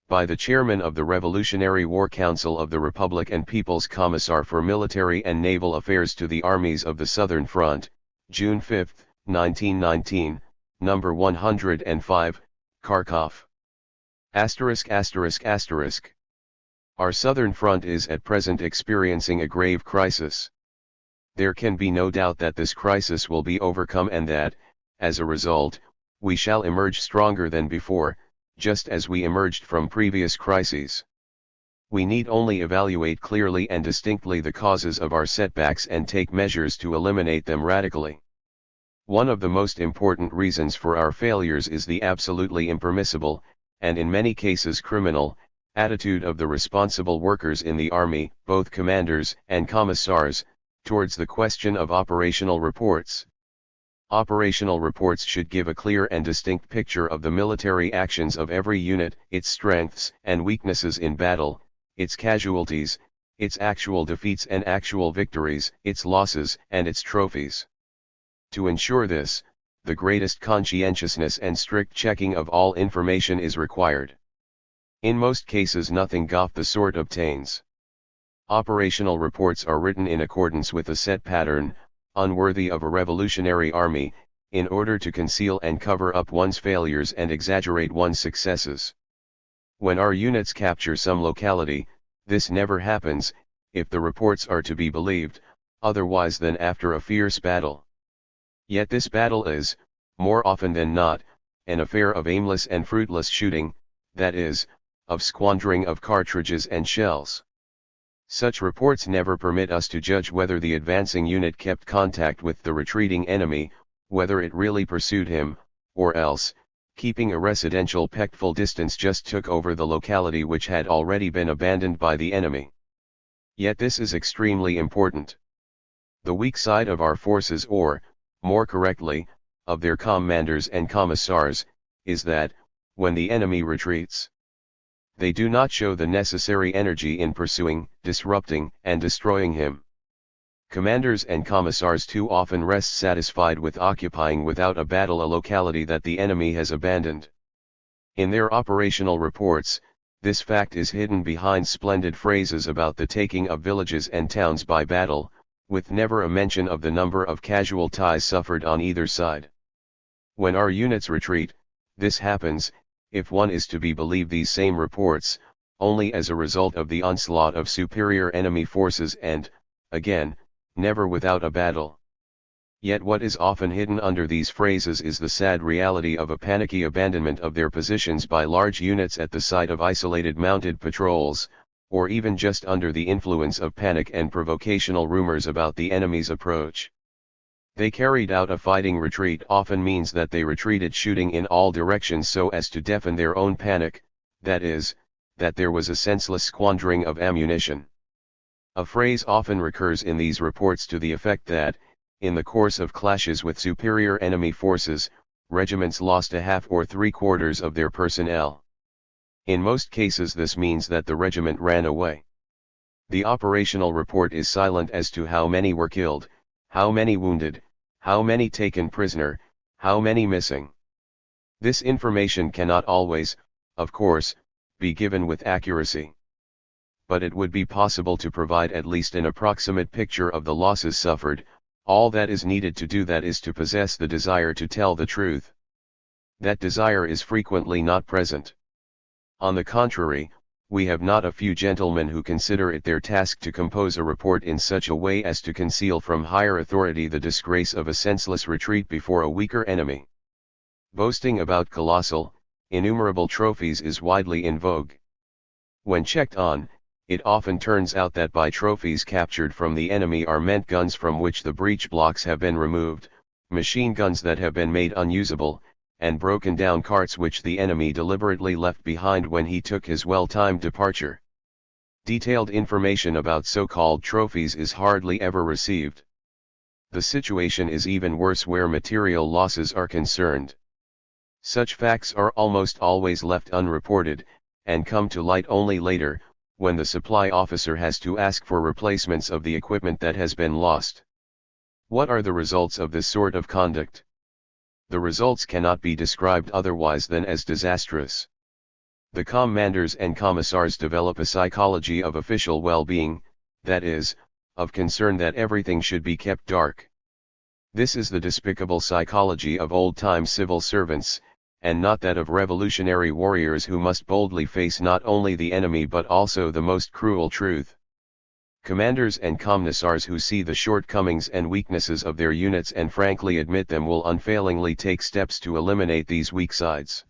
S1: By the Chairman of the Revolutionary War Council of the Republic and People's Commissar for Military and Naval Affairs to the Armies of the Southern Front, June 5, 1919, number 105, Kharkov. *****. Our Southern Front is at present experiencing a grave crisis. There can be no doubt that this crisis will be overcome and that, as a result, we shall emerge stronger than before, just as we emerged from previous crises. We need only evaluate clearly and distinctly the causes of our setbacks and take measures to eliminate them radically. One of the most important reasons for our failures is the absolutely impermissible, and in many cases criminal, attitude of the responsible workers in the army, both commanders and commissars, towards the question of operational reports. Operational reports should give a clear and distinct picture of the military actions of every unit, its strengths and weaknesses in battle, its casualties, its actual defeats and actual victories, its losses and its trophies. To ensure this, the greatest conscientiousness and strict checking of all information is required. In most cases nothing of the sort obtains. Operational reports are written in accordance with a set pattern, unworthy of a revolutionary army, in order to conceal and cover up one's failures and exaggerate one's successes. When our units capture some locality, this never happens, if the reports are to be believed, otherwise than after a fierce battle. Yet this battle is, more often than not, an affair of aimless and fruitless shooting, that is, of squandering of cartridges and shells. Such reports never permit us to judge whether the advancing unit kept contact with the retreating enemy, whether it really pursued him, or else, keeping a residential peckful distance just took over the locality which had already been abandoned by the enemy. Yet this is extremely important. The weak side of our forces or, more correctly, of their commanders and commissars, is that, when the enemy retreats, they do not show the necessary energy in pursuing, disrupting, and destroying him. Commanders and commissars too often rest satisfied with occupying without a battle a locality that the enemy has abandoned. In their operational reports, this fact is hidden behind splendid phrases about the taking of villages and towns by battle, with never a mention of the number of casualties suffered on either side. When our units retreat, this happens, if one is to be believed these same reports, only as a result of the onslaught of superior enemy forces and, again, never without a battle. Yet what is often hidden under these phrases is the sad reality of a panicky abandonment of their positions by large units at the site of isolated mounted patrols, or even just under the influence of panic and provocational rumors about the enemy's approach. They carried out a fighting retreat often means that they retreated shooting in all directions so as to deafen their own panic, that is, that there was a senseless squandering of ammunition. A phrase often recurs in these reports to the effect that, in the course of clashes with superior enemy forces, regiments lost a half or three-quarters of their personnel. In most cases this means that the regiment ran away. The operational report is silent as to how many were killed, how many wounded, how many taken prisoner, how many missing. This information cannot always, of course, be given with accuracy. but it would be possible to provide at least an approximate picture of the losses suffered. All that is needed to do that is to possess the desire to tell the truth. That desire is frequently not present. On the contrary, we have not a few gentlemen who consider it their task to compose a report in such a way as to conceal from higher authority the disgrace of a senseless retreat before a weaker enemy. Boasting about colossal, innumerable trophies is widely in vogue. When checked on, it often turns out that by trophies captured from the enemy are meant guns from which the breech blocks have been removed, machine guns that have been made unusable, and broken down carts which the enemy deliberately left behind when he took his well-timed departure. Detailed information about so-called trophies is hardly ever received. The situation is even worse where material losses are concerned. Such facts are almost always left unreported, and come to light only later, when the supply officer has to ask for replacements of the equipment that has been lost. What are the results of this sort of conduct? The results cannot be described otherwise than as disastrous. The commanders and commissars develop a psychology of official well-being, that is, of concern that everything should be kept dark. This is the despicable psychology of old-time civil servants, and not that of revolutionary warriors who must boldly face not only the enemy but also the most cruel truth. Commanders and commissars who see the shortcomings and weaknesses of their units and frankly admit them will unfailingly take steps to eliminate these weak sides.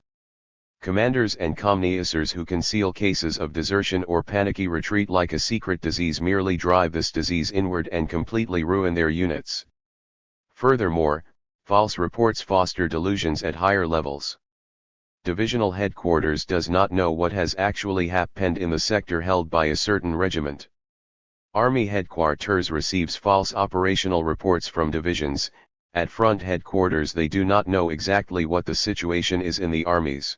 S1: Commanders and commissars who conceal cases of desertion or panicky retreat like a secret disease merely drive this disease inward and completely ruin their units. Furthermore, false reports foster delusions at higher levels. Divisional headquarters does not know what has actually happened in the sector held by a certain regiment. Army headquarters receives false operational reports from divisions. At front headquarters they do not know exactly what the situation is in the armies.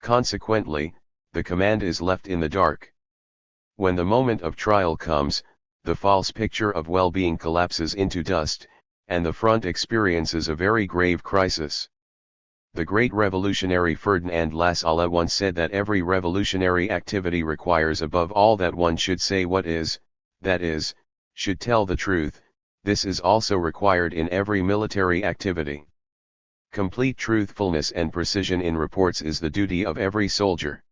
S1: Consequently, the command is left in the dark. When the moment of trial comes, the false picture of well-being collapses into dust, and the front experiences a very grave crisis. The great revolutionary Ferdinand Lassalle once said that every revolutionary activity requires above all that one should say what is, that is, should tell the truth. This is also required in every military activity. Complete truthfulness and precision in reports is the duty of every soldier.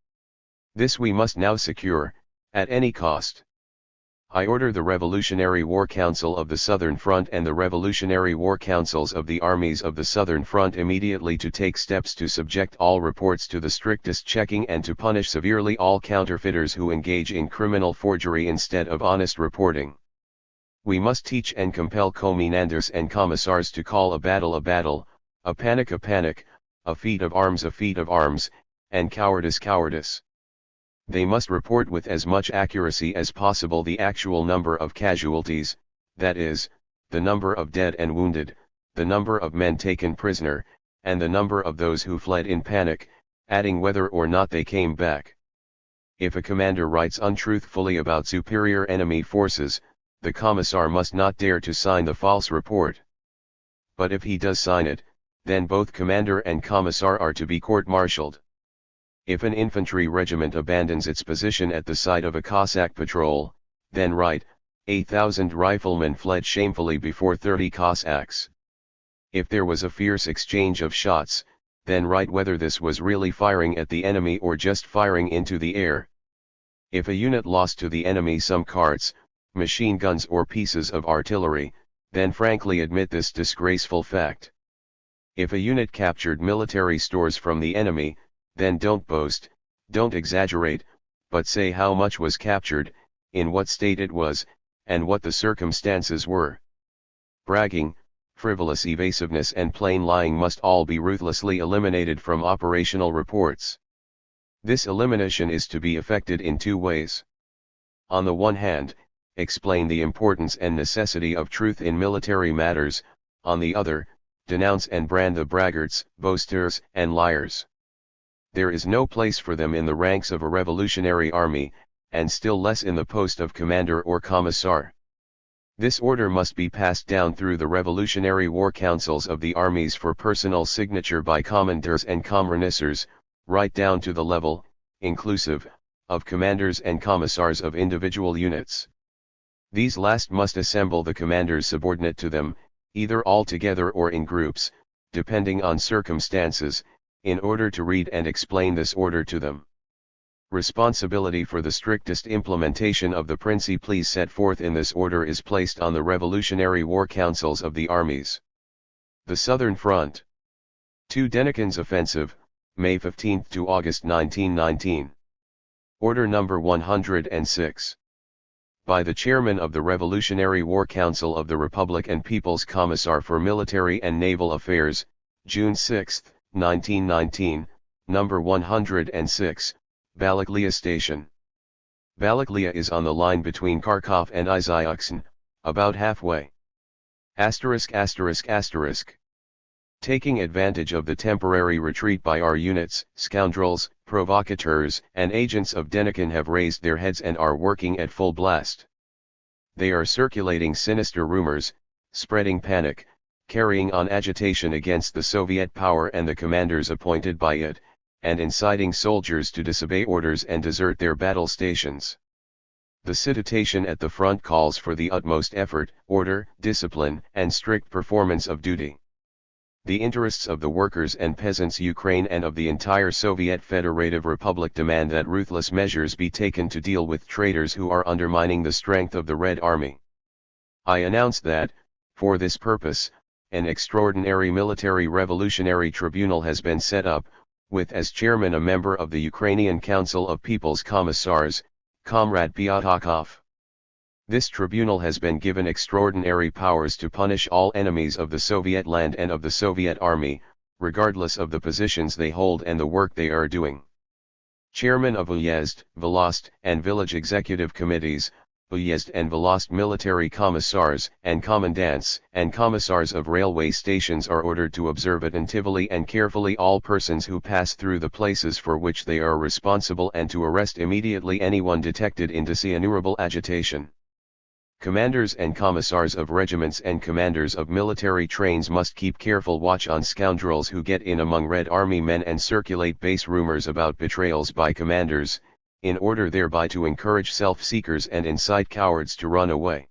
S1: This we must now secure, at any cost. I order the Revolutionary War Council of the Southern Front and the Revolutionary War Councils of the armies of the Southern Front immediately to take steps to subject all reports to the strictest checking and to punish severely all counterfeiters who engage in criminal forgery instead of honest reporting. We must teach and compel commanders and commissars to call a battle, a panic, a feat of arms, and cowardice. They must report with as much accuracy as possible the actual number of casualties, that is, the number of dead and wounded, the number of men taken prisoner, and the number of those who fled in panic, adding whether or not they came back. If a commander writes untruthfully about superior enemy forces, the commissar must not dare to sign the false report. But if he does sign it, then both commander and commissar are to be court-martialed. If an infantry regiment abandons its position at the site of a Cossack patrol, then write, 1,000 riflemen fled shamefully before 30 Cossacks. If there was a fierce exchange of shots, then write whether this was really firing at the enemy or just firing into the air. If a unit lost to the enemy some carts, machine guns or pieces of artillery, then frankly admit this disgraceful fact. If a unit captured military stores from the enemy, then don't boast, don't exaggerate, but say how much was captured, in what state it was, and what the circumstances were. Bragging, frivolous evasiveness and plain lying must all be ruthlessly eliminated from operational reports. This elimination is to be effected in two ways. On the one hand, explain the importance and necessity of truth in military matters, on the other, denounce and brand the braggarts, boasters, and liars. There is no place for them in the ranks of a revolutionary army, and still less in the post of commander or commissar. This order must be passed down through the Revolutionary War Councils of the armies for personal signature by commanders and commissars, right down to the level, inclusive, of commanders and commissars of individual units. These last must assemble the commanders subordinate to them, either all together or in groups, depending on circumstances, in order to read and explain this order to them. Responsibility for the strictest implementation of the principles set forth in this order is placed on the Revolutionary War Councils of the armies. The Southern Front. 2 Denikin's Offensive, May 15 to August 1919. Order number 106. By the Chairman of the Revolutionary War Council of the Republic and People's Commissar for Military and Naval Affairs, June 6, 1919, number 106, Balaklia Station. Balaklia is on the line between Kharkov and Izayuksyn, about halfway. Taking advantage of the temporary retreat by our units, scoundrels, provocateurs, and agents of Denikin have raised their heads and are working at full blast. They are circulating sinister rumors, spreading panic, carrying on agitation against the Soviet power and the commanders appointed by it, and inciting soldiers to disobey orders and desert their battle stations. The situation at the front calls for the utmost effort, order, discipline, and strict performance of duty. The interests of the workers and peasants Ukraine and of the entire Soviet Federative Republic demand that ruthless measures be taken to deal with traitors who are undermining the strength of the Red Army. I announce that, for this purpose, an extraordinary military revolutionary tribunal has been set up, with as chairman a member of the Ukrainian Council of People's Commissars, Comrade Pyatakov. This tribunal has been given extraordinary powers to punish all enemies of the Soviet land and of the Soviet army, regardless of the positions they hold and the work they are doing. Chairman of Uyezd, Volst, and Village Executive Committees, Uyezd and Volst military commissars and commandants and commissars of railway stations are ordered to observe attentively and carefully all persons who pass through the places for which they are responsible and to arrest immediately anyone detected in dishonorable agitation. Commanders and commissars of regiments and commanders of military trains must keep careful watch on scoundrels who get in among Red Army men and circulate base rumors about betrayals by commanders, in order thereby to encourage self-seekers and incite cowards to run away.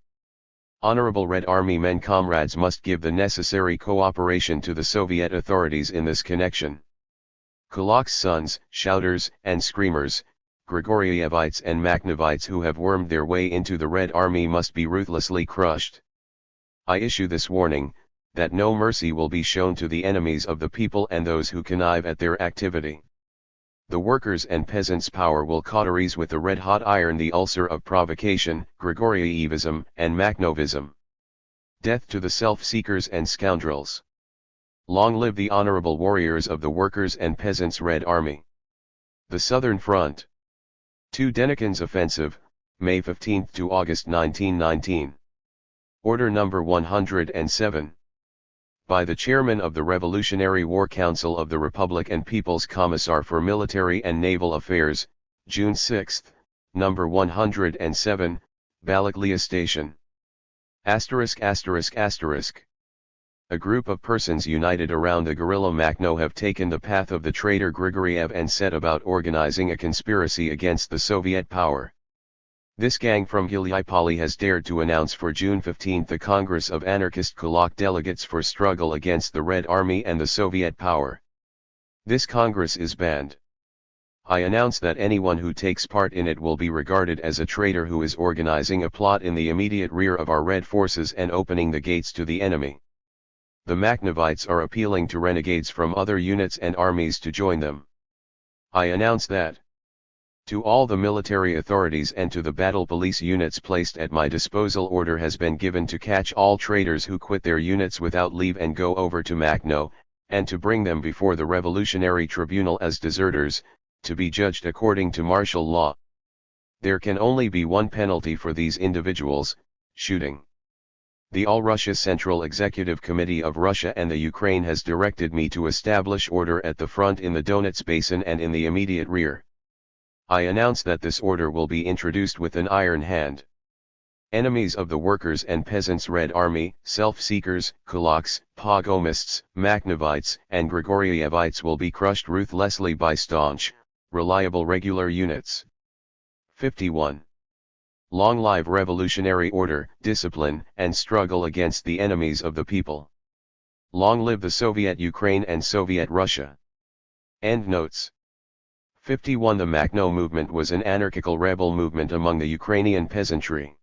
S1: Honorable Red Army men comrades must give the necessary cooperation to the Soviet authorities in this connection. Kulak's sons, shouters and screamers, Grigorievites and Makhnovites who have wormed their way into the Red Army must be ruthlessly crushed. I issue this warning, that no mercy will be shown to the enemies of the people and those who connive at their activity. The workers' and peasants' power will cauterize with the red-hot iron the ulcer of provocation, Grigorievism and Makhnovism. Death to the self-seekers and scoundrels. Long live the honorable warriors of the Workers' and Peasants' Red Army. The Southern Front. 2 Denikin's Offensive, May 15 to August 1919. Order number 107. By the Chairman of the Revolutionary War Council of the Republic and People's Commissar for Military and Naval Affairs, June 6, number 107, Balaklia Station. A group of persons united around the guerrilla Makhno have taken the path of the traitor Grigoriev and set about organizing a conspiracy against the Soviet power. This gang from Giliupoli has dared to announce for June 15 the Congress of Anarchist Kulak delegates for struggle against the Red Army and the Soviet power. This Congress is banned. I announce that anyone who takes part in it will be regarded as a traitor who is organizing a plot in the immediate rear of our Red forces and opening the gates to the enemy. The Makhnovites are appealing to renegades from other units and armies to join them. I announce that to all the military authorities and to the battle police units placed at my disposal order has been given to catch all traitors who quit their units without leave and go over to Makhno, and to bring them before the Revolutionary Tribunal as deserters, to be judged according to martial law. There can only be one penalty for these individuals: shooting. The All-Russia Central Executive Committee of Russia and the Ukraine has directed me to establish order at the front in the Donets Basin and in the immediate rear. I announce that this order will be introduced with an iron hand. Enemies of the Workers' and Peasants' Red Army, self-seekers, kulaks, pogromists, Makhnovites, and Grigorievites will be crushed ruthlessly by staunch, reliable regular units. 51. Long live revolutionary order, discipline, and struggle against the enemies of the people. Long live the Soviet Ukraine and Soviet Russia. Endnotes. 51. The Makhno movement was an anarchical rebel movement among the Ukrainian peasantry.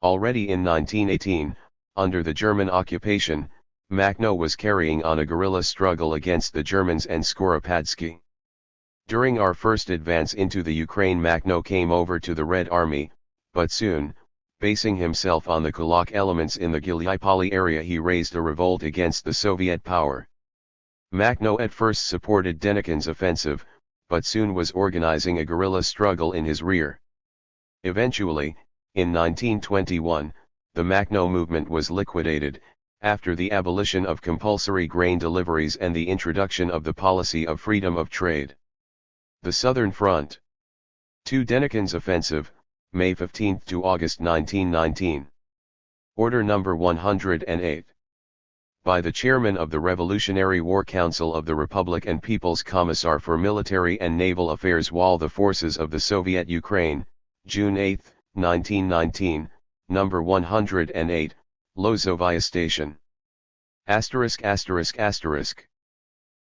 S1: Already in 1918, under the German occupation, Makhno was carrying on a guerrilla struggle against the Germans and Skoropadsky. During our first advance into the Ukraine, Makhno came over to the Red Army, but soon, basing himself on the Kulak elements in the Gilyaipoli area, he raised a revolt against the Soviet power. Makhno at first supported Denikin's offensive, but soon was organizing a guerrilla struggle in his rear. Eventually, in 1921, the Makhno movement was liquidated, after the abolition of compulsory grain deliveries and the introduction of the policy of freedom of trade. The Southern Front. 2. Denikin's offensive, May 15 to August 1919. Order number 108. By the Chairman of the Revolutionary War Council of the Republic and People's Commissar for Military and Naval Affairs, while the forces of the Soviet Ukraine, June 8, 1919, number 108, Lozovaya Station. ******.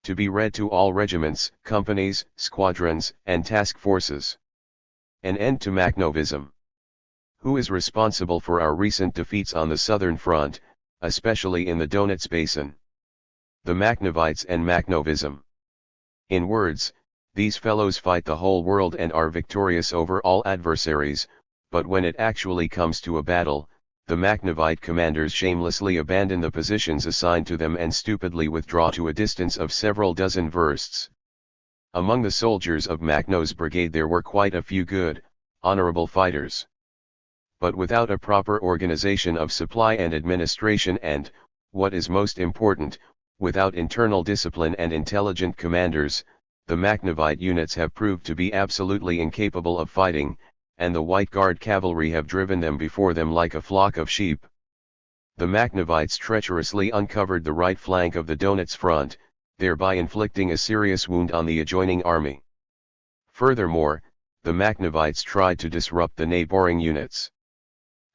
S1: To be read to all regiments, companies, squadrons, and task forces. An end to Makhnovism. Who is responsible for our recent defeats on the Southern Front, especially in the Donets Basin? The Makhnovites and Makhnovism. In words, these fellows fight the whole world and are victorious over all adversaries, but when it actually comes to a battle, the Makhnovite commanders shamelessly abandon the positions assigned to them and stupidly withdraw to a distance of several dozen versts. Among the soldiers of Makhno's brigade there were quite a few good, honorable fighters. But without a proper organization of supply and administration and, what is most important, without internal discipline and intelligent commanders, the Makhnovite units have proved to be absolutely incapable of fighting, and the White Guard cavalry have driven them before them like a flock of sheep. The Makhnovites treacherously uncovered the right flank of the Donets front, thereby inflicting a serious wound on the adjoining army. Furthermore, the Makhnovites tried to disrupt the neighboring units.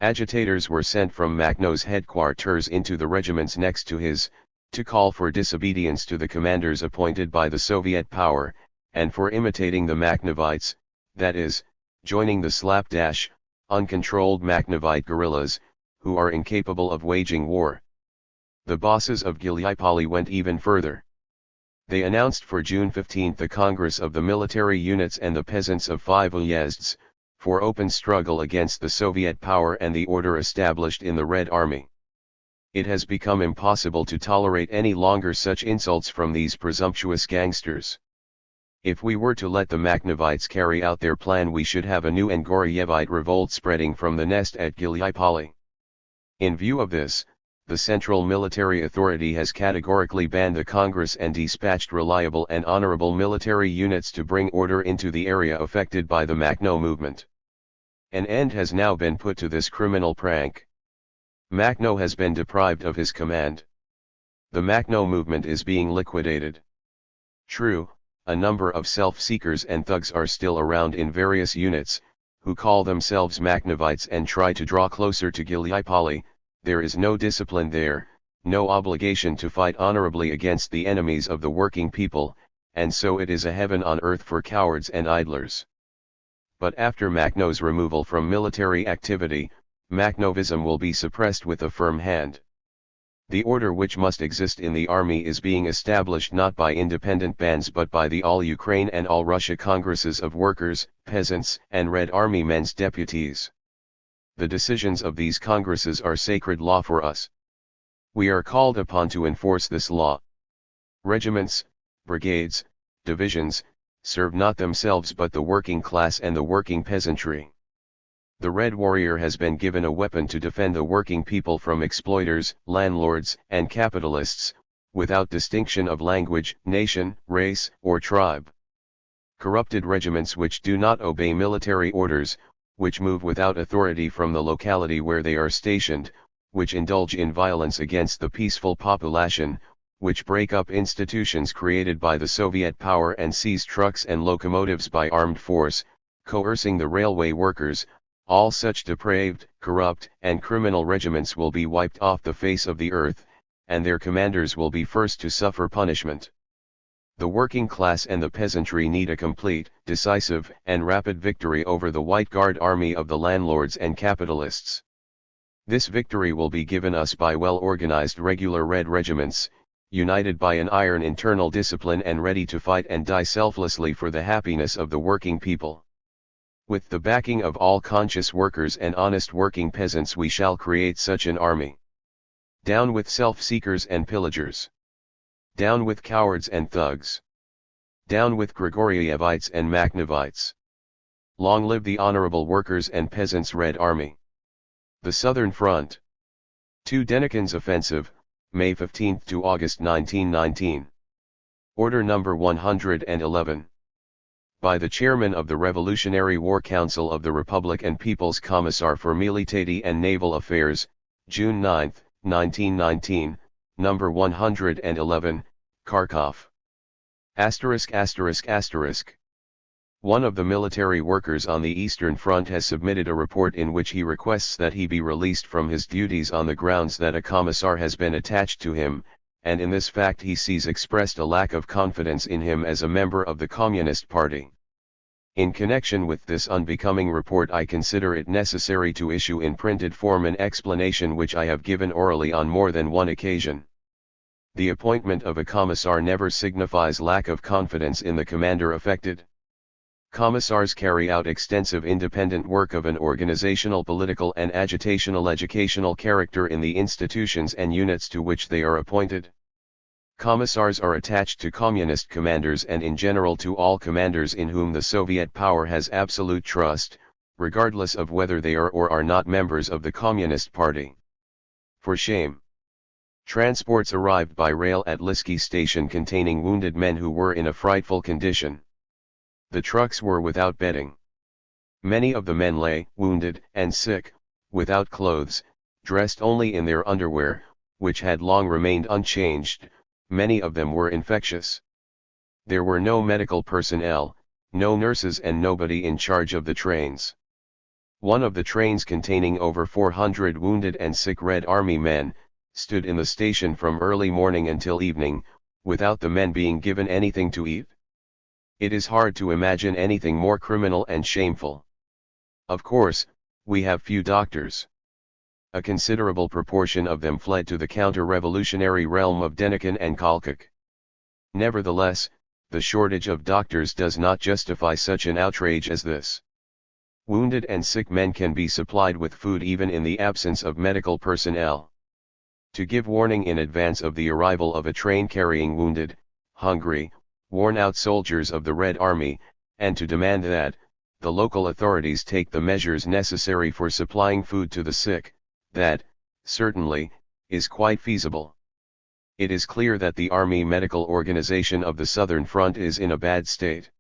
S1: Agitators were sent from Makhno's headquarters into the regiments next to his, to call for disobedience to the commanders appointed by the Soviet power, and for imitating the Makhnovites, that is, joining the slapdash, uncontrolled Makhnovite guerrillas, who are incapable of waging war. The bosses of Gilyaipoli went even further. They announced for June 15 the Congress of the military units and the peasants of 5 uyezds, for open struggle against the Soviet power and the order established in the Red Army. It has become impossible to tolerate any longer such insults from these presumptuous gangsters. If we were to let the Makhnovites carry out their plan, we should have a new Angorayevite revolt spreading from the nest at Gilyaipoli. In view of this, the Central Military Authority has categorically banned the Congress and dispatched reliable and honorable military units to bring order into the area affected by the Makhno movement. An end has now been put to this criminal prank. Makhno has been deprived of his command. The Makhno movement is being liquidated. True, a number of self-seekers and thugs are still around in various units, who call themselves Makhnovites and try to draw closer to Gilyaipoli. There is no discipline there, no obligation to fight honorably against the enemies of the working people, and so it is a heaven on earth for cowards and idlers. But after Makhno's removal from military activity, Makhnovism will be suppressed with a firm hand. The order which must exist in the army is being established not by independent bands but by the All-Ukraine and All-Russia Congresses of Workers, Peasants, and Red Army men's deputies. The decisions of these congresses are sacred law for us. We are called upon to enforce this law. Regiments, brigades, divisions, serve not themselves but the working class and the working peasantry. The Red Warrior has been given a weapon to defend the working people from exploiters, landlords, and capitalists, without distinction of language, nation, race, or tribe. Corrupted regiments which do not obey military orders, which move without authority from the locality where they are stationed, which indulge in violence against the peaceful population, which break up institutions created by the Soviet power and seize trucks and locomotives by armed force, coercing the railway workers, all such depraved, corrupt, and criminal regiments will be wiped off the face of the earth, and their commanders will be first to suffer punishment. The working class and the peasantry need a complete, decisive, and rapid victory over the White Guard army of the landlords and capitalists. This victory will be given us by well-organized regular Red regiments, united by an iron internal discipline and ready to fight and die selflessly for the happiness of the working people. With the backing of all conscious workers and honest working peasants we shall create such an army. Down with self-seekers and pillagers. Down with cowards and thugs. Down with Grigorievites and Makhnovites. Long live the honorable workers and peasants' Red Army. The Southern Front. To Denikin's Offensive, May 15 to August 1919. Order number 111. By the Chairman of the Revolutionary War Council of the Republic and People's Commissar for Military and Naval Affairs, June 9, 1919, number 111, Kharkov. ******. One of the military workers on the Eastern Front has submitted a report in which he requests that he be released from his duties on the grounds that a commissar has been attached to him, and in this fact he sees expressed a lack of confidence in him as a member of the Communist Party. In connection with this unbecoming report I consider it necessary to issue in printed form an explanation which I have given orally on more than one occasion. The appointment of a commissar never signifies lack of confidence in the commander affected. Commissars carry out extensive independent work of an organizational, political and agitational educational character in the institutions and units to which they are appointed. Commissars are attached to communist commanders and in general to all commanders in whom the Soviet power has absolute trust, regardless of whether they are or are not members of the Communist Party. For shame! Transports arrived by rail at Lysky station containing wounded men who were in a frightful condition. The trucks were without bedding. Many of the men lay, wounded and sick, without clothes, dressed only in their underwear, which had long remained unchanged. Many of them were infectious. There were no medical personnel, no nurses and nobody in charge of the trains. One of the trains containing over 400 wounded and sick Red Army men, stood in the station from early morning until evening, without the men being given anything to eat. It is hard to imagine anything more criminal and shameful. Of course, we have few doctors. A considerable proportion of them fled to the counter-revolutionary realm of Denikin and Kalkuk. Nevertheless, the shortage of doctors does not justify such an outrage as this. Wounded and sick men can be supplied with food even in the absence of medical personnel. To give warning in advance of the arrival of a train carrying wounded, hungry, worn-out soldiers of the Red Army, and to demand that the local authorities take the measures necessary for supplying food to the sick, that, certainly, is quite feasible. It is clear that the Army medical organization of the Southern Front is in a bad state.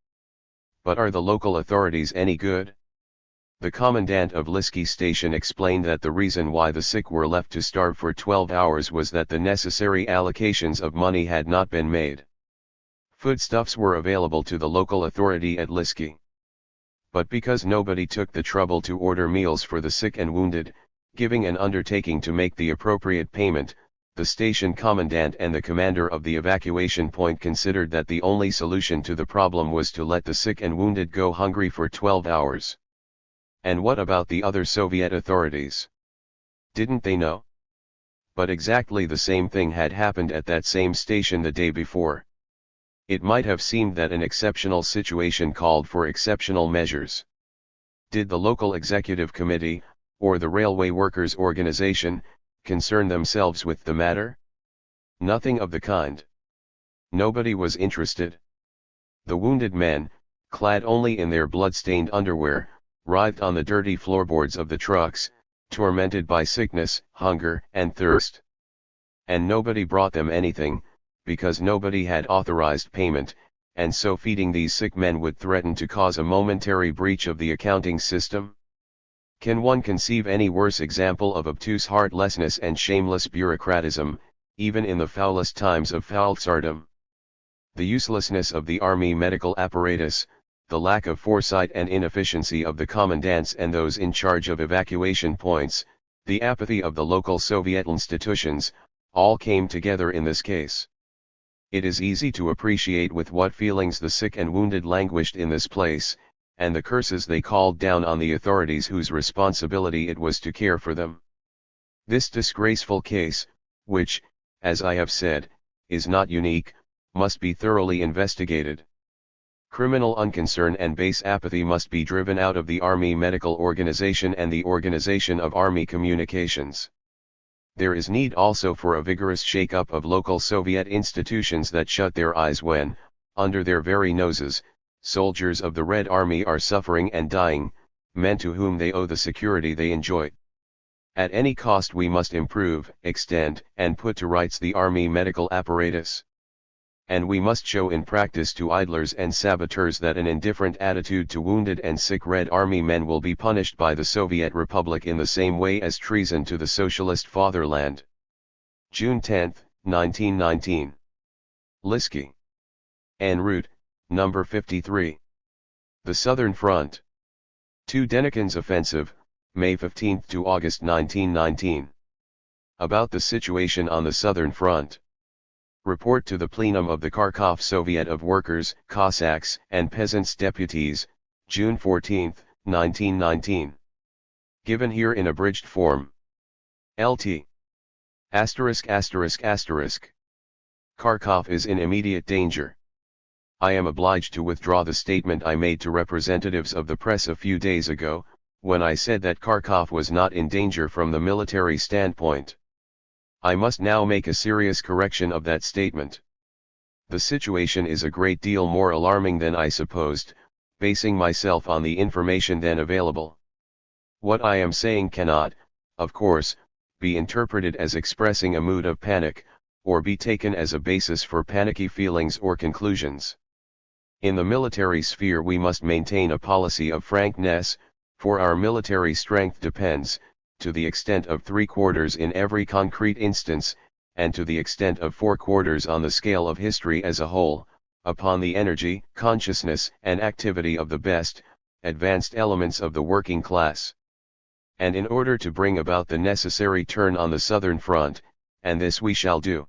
S1: But are the local authorities any good? The commandant of Lysky station explained that the reason why the sick were left to starve for 12 hours was that the necessary allocations of money had not been made. Foodstuffs were available to the local authority at Lysky. But because nobody took the trouble to order meals for the sick and wounded, giving an undertaking to make the appropriate payment, the station commandant and the commander of the evacuation point considered that the only solution to the problem was to let the sick and wounded go hungry for 12 hours. And what about the other Soviet authorities? Didn't they know? But exactly the same thing had happened at that same station the day before. It might have seemed that an exceptional situation called for exceptional measures. Did the local executive committee, or the railway workers' organization, concern themselves with the matter? Nothing of the kind. Nobody was interested. The wounded men, clad only in their blood-stained underwear, writhed on the dirty floorboards of the trucks, tormented by sickness, hunger, and thirst. And nobody brought them anything, because nobody had authorized payment, and so feeding these sick men would threaten to cause a momentary breach of the accounting system? Can one conceive any worse example of obtuse heartlessness and shameless bureaucratism, even in the foulest times of foul tsardom? The uselessness of the army medical apparatus, the lack of foresight and inefficiency of the commandants and those in charge of evacuation points, the apathy of the local Soviet institutions, all came together in this case. It is easy to appreciate with what feelings the sick and wounded languished in this place, and the curses they called down on the authorities whose responsibility it was to care for them. This disgraceful case, which, as I have said, is not unique, must be thoroughly investigated. Criminal unconcern and base apathy must be driven out of the Army medical organization and the organization of Army communications. There is need also for a vigorous shake-up of local Soviet institutions that shut their eyes when, under their very noses, soldiers of the Red Army are suffering and dying, men to whom they owe the security they enjoy. At any cost we must improve, extend, and put to rights the Army medical apparatus. And we must show in practice to idlers and saboteurs that an indifferent attitude to wounded and sick Red Army men will be punished by the Soviet Republic in the same way as treason to the socialist fatherland. June 10, 1919. Lisky. En route, number 53. The Southern Front. To Denikin's offensive, May 15 to August 1919. About the situation on the Southern Front. Report to the Plenum of the Kharkov Soviet of Workers, Cossacks, and Peasants Deputies, June 14, 1919. Given here in abridged form. LT. Kharkov is in immediate danger. I am obliged to withdraw the statement I made to representatives of the press a few days ago, when I said that Kharkov was not in danger from the military standpoint. I must now make a serious correction of that statement. The situation is a great deal more alarming than I supposed, basing myself on the information then available. What I am saying cannot, of course, be interpreted as expressing a mood of panic, or be taken as a basis for panicky feelings or conclusions. In the military sphere we must maintain a policy of frankness, for our military strength depends, to the extent of 3/4 in every concrete instance, and to the extent of 4/4 on the scale of history as a whole, upon the energy, consciousness, and activity of the best, advanced elements of the working class. And in order to bring about the necessary turn on the Southern Front, and this we shall do,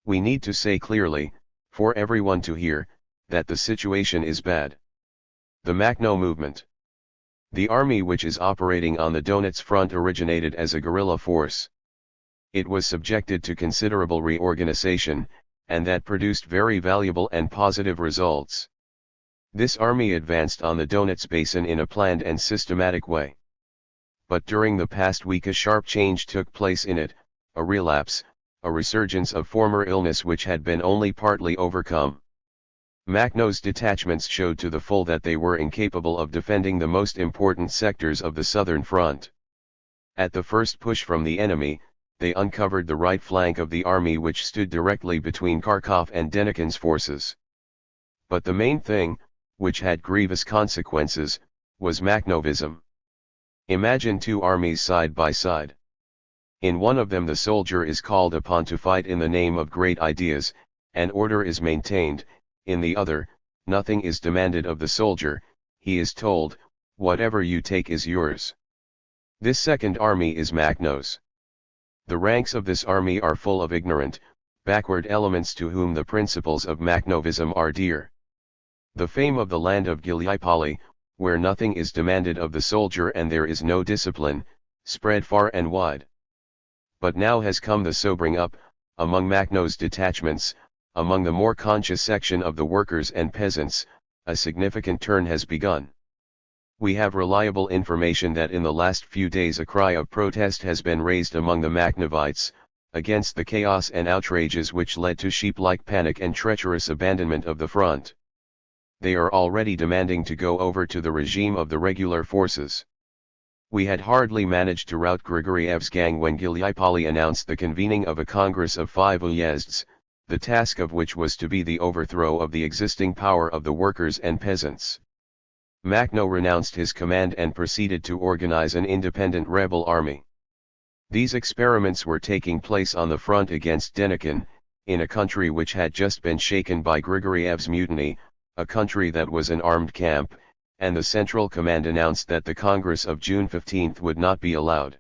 S1: we need to say clearly, for everyone to hear, that the situation is bad. The Makhno movement. The army which is operating on the Donets front originated as a guerrilla force. It was subjected to considerable reorganization, and that produced very valuable and positive results. This army advanced on the Donets basin in a planned and systematic way. But during the past week a sharp change took place in it, a relapse, a resurgence of former illness which had been only partly overcome. Makhno's detachments showed to the full that they were incapable of defending the most important sectors of the Southern Front. At the first push from the enemy, they uncovered the right flank of the army which stood directly between Kharkov and Denikin's forces. But the main thing, which had grievous consequences, was Makhnovism. Imagine two armies side by side. In one of them the soldier is called upon to fight in the name of great ideas, and order is maintained. In the other, nothing is demanded of the soldier, he is told, whatever you take is yours. This second army is Makhno's. The ranks of this army are full of ignorant, backward elements to whom the principles of Makhnovism are dear. The fame of the land of Gallipoli, where nothing is demanded of the soldier and there is no discipline, spread far and wide. But now has come the sobering up, among Makhno's detachments, among the more conscious section of the workers and peasants, a significant turn has begun. We have reliable information that in the last few days a cry of protest has been raised among the Makhnovites, against the chaos and outrages which led to sheep-like panic and treacherous abandonment of the front. They are already demanding to go over to the regime of the regular forces. We had hardly managed to rout Grigoriev's gang when Gallipoli announced the convening of a congress of 5 uyezds, the task of which was to be the overthrow of the existing power of the workers and peasants. Makhno renounced his command and proceeded to organize an independent rebel army. These experiments were taking place on the front against Denikin, in a country which had just been shaken by Grigoriev's mutiny, a country that was an armed camp, and the Central Command announced that the Congress of June 15 would not be allowed.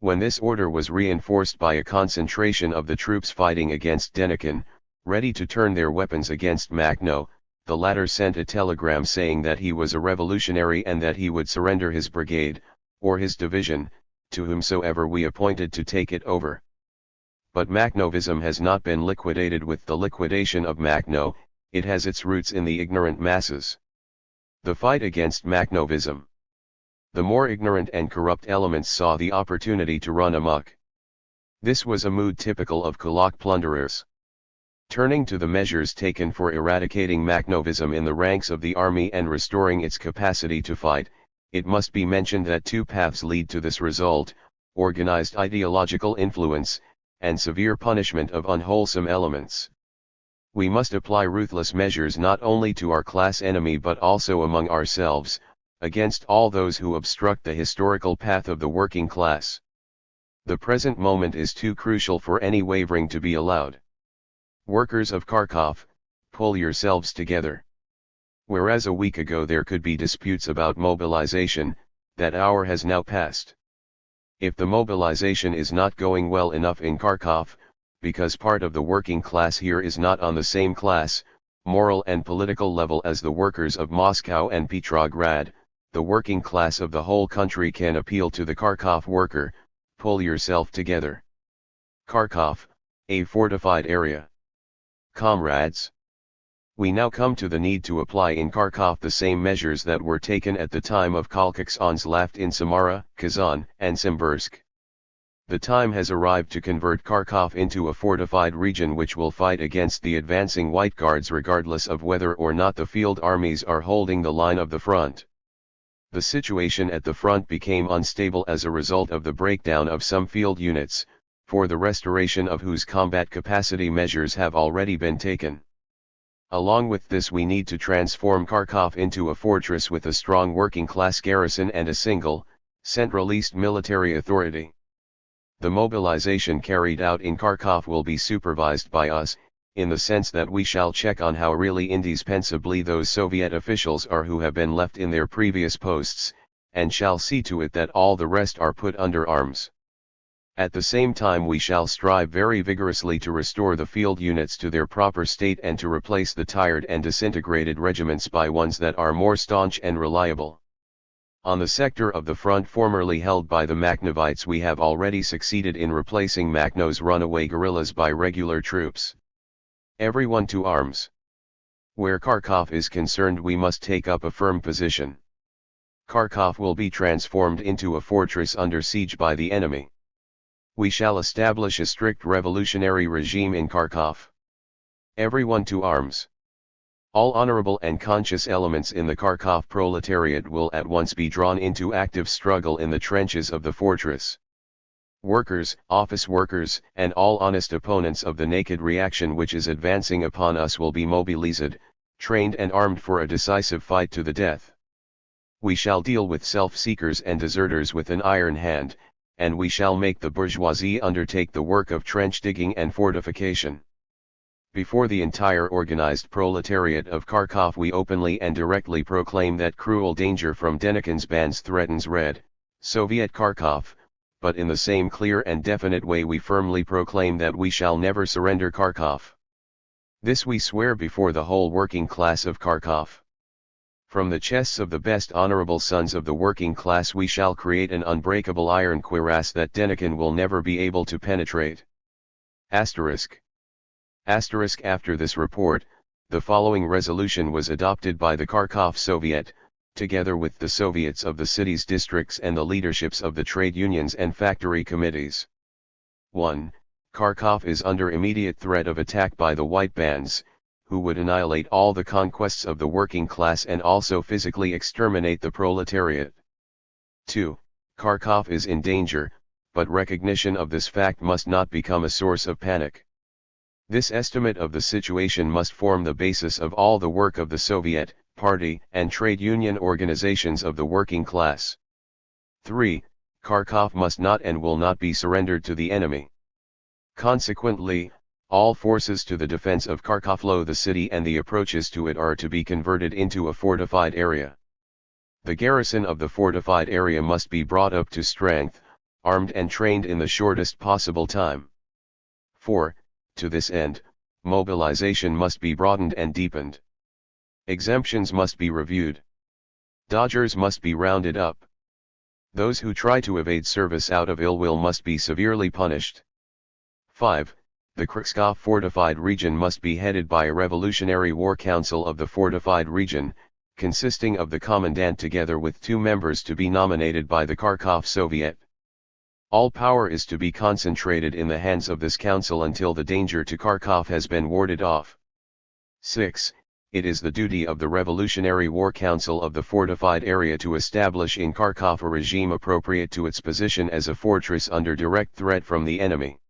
S1: When this order was reinforced by a concentration of the troops fighting against Denikin, ready to turn their weapons against Makhno, the latter sent a telegram saying that he was a revolutionary and that he would surrender his brigade, or his division, to whomsoever we appointed to take it over. But Makhnovism has not been liquidated with the liquidation of Makhno, it has its roots in the ignorant masses. The fight against Makhnovism. The more ignorant and corrupt elements saw the opportunity to run amok. This was a mood typical of Kulak plunderers. Turning to the measures taken for eradicating Makhnovism in the ranks of the army and restoring its capacity to fight, it must be mentioned that two paths lead to this result: organized ideological influence, and severe punishment of unwholesome elements. We must apply ruthless measures not only to our class enemy but also among ourselves, against all those who obstruct the historical path of the working class. The present moment is too crucial for any wavering to be allowed. Workers of Kharkov, pull yourselves together. Whereas a week ago there could be disputes about mobilization, that hour has now passed. If the mobilization is not going well enough in Kharkov, because part of the working class here is not on the same class, moral and political level as the workers of Moscow and Petrograd, the working class of the whole country can appeal to the Kharkov worker: pull yourself together. Kharkov, a fortified area. Comrades, we now come to the need to apply in Kharkov the same measures that were taken at the time of Kalkaksan's Laft in Samara, Kazan, and Simbirsk. The time has arrived to convert Kharkov into a fortified region which will fight against the advancing White Guards regardless of whether or not the field armies are holding the line of the front. The situation at the front became unstable as a result of the breakdown of some field units, for the restoration of whose combat capacity measures have already been taken. Along with this, we need to transform Kharkov into a fortress with a strong working class garrison and a single, centralist military authority. The mobilization carried out in Kharkov will be supervised by us, in the sense that we shall check on how really indispensably those Soviet officials are who have been left in their previous posts, and shall see to it that all the rest are put under arms. At the same time we shall strive very vigorously to restore the field units to their proper state and to replace the tired and disintegrated regiments by ones that are more staunch and reliable. On the sector of the front formerly held by the Makhnovites we have already succeeded in replacing Makhno's runaway guerrillas by regular troops. Everyone to arms. Where Kharkov is concerned we must take up a firm position. Kharkov will be transformed into a fortress under siege by the enemy. We shall establish a strict revolutionary regime in Kharkov. Everyone to arms. All honorable and conscious elements in the Kharkov proletariat will at once be drawn into active struggle in the trenches of the fortress. Workers, office workers, and all honest opponents of the naked reaction which is advancing upon us will be mobilized, trained and armed for a decisive fight to the death. We shall deal with self-seekers and deserters with an iron hand, and we shall make the bourgeoisie undertake the work of trench digging and fortification. Before the entire organized proletariat of Kharkov we openly and directly proclaim that cruel danger from Denikin's bands threatens Red, Soviet Kharkov, but in the same clear and definite way we firmly proclaim that we shall never surrender Kharkov. This we swear before the whole working class of Kharkov. From the chests of the best honorable sons of the working class we shall create an unbreakable iron cuirass that Denikin will never be able to penetrate. Asterisk. After this report, the following resolution was adopted by the Kharkov Soviet, together with the Soviets of the city's districts and the leaderships of the trade unions and factory committees. 1. Kharkov is under immediate threat of attack by the White Bands, who would annihilate all the conquests of the working class and also physically exterminate the proletariat. 2. Kharkov is in danger, but recognition of this fact must not become a source of panic. This estimate of the situation must form the basis of all the work of the Soviet, party, and trade union organizations of the working class. 3. Kharkov must not and will not be surrendered to the enemy. Consequently, All forces to the defense of Kharkov, the city and the approaches to it, are to be converted into a fortified area. The garrison of the fortified area must be brought up to strength, armed and trained in the shortest possible time. 4. To this end, mobilization must be broadened and deepened. Exemptions must be reviewed. Dodgers must be rounded up. Those who try to evade service out of ill will must be severely punished. 5. The Kharkov fortified region must be headed by a Revolutionary War Council of the fortified region, consisting of the commandant together with 2 members to be nominated by the Kharkov Soviet. All power is to be concentrated in the hands of this council until the danger to Kharkov has been warded off. 6. It is the duty of the Revolutionary War Council of the fortified area to establish in Kharkov a regime appropriate to its position as a fortress under direct threat from the enemy.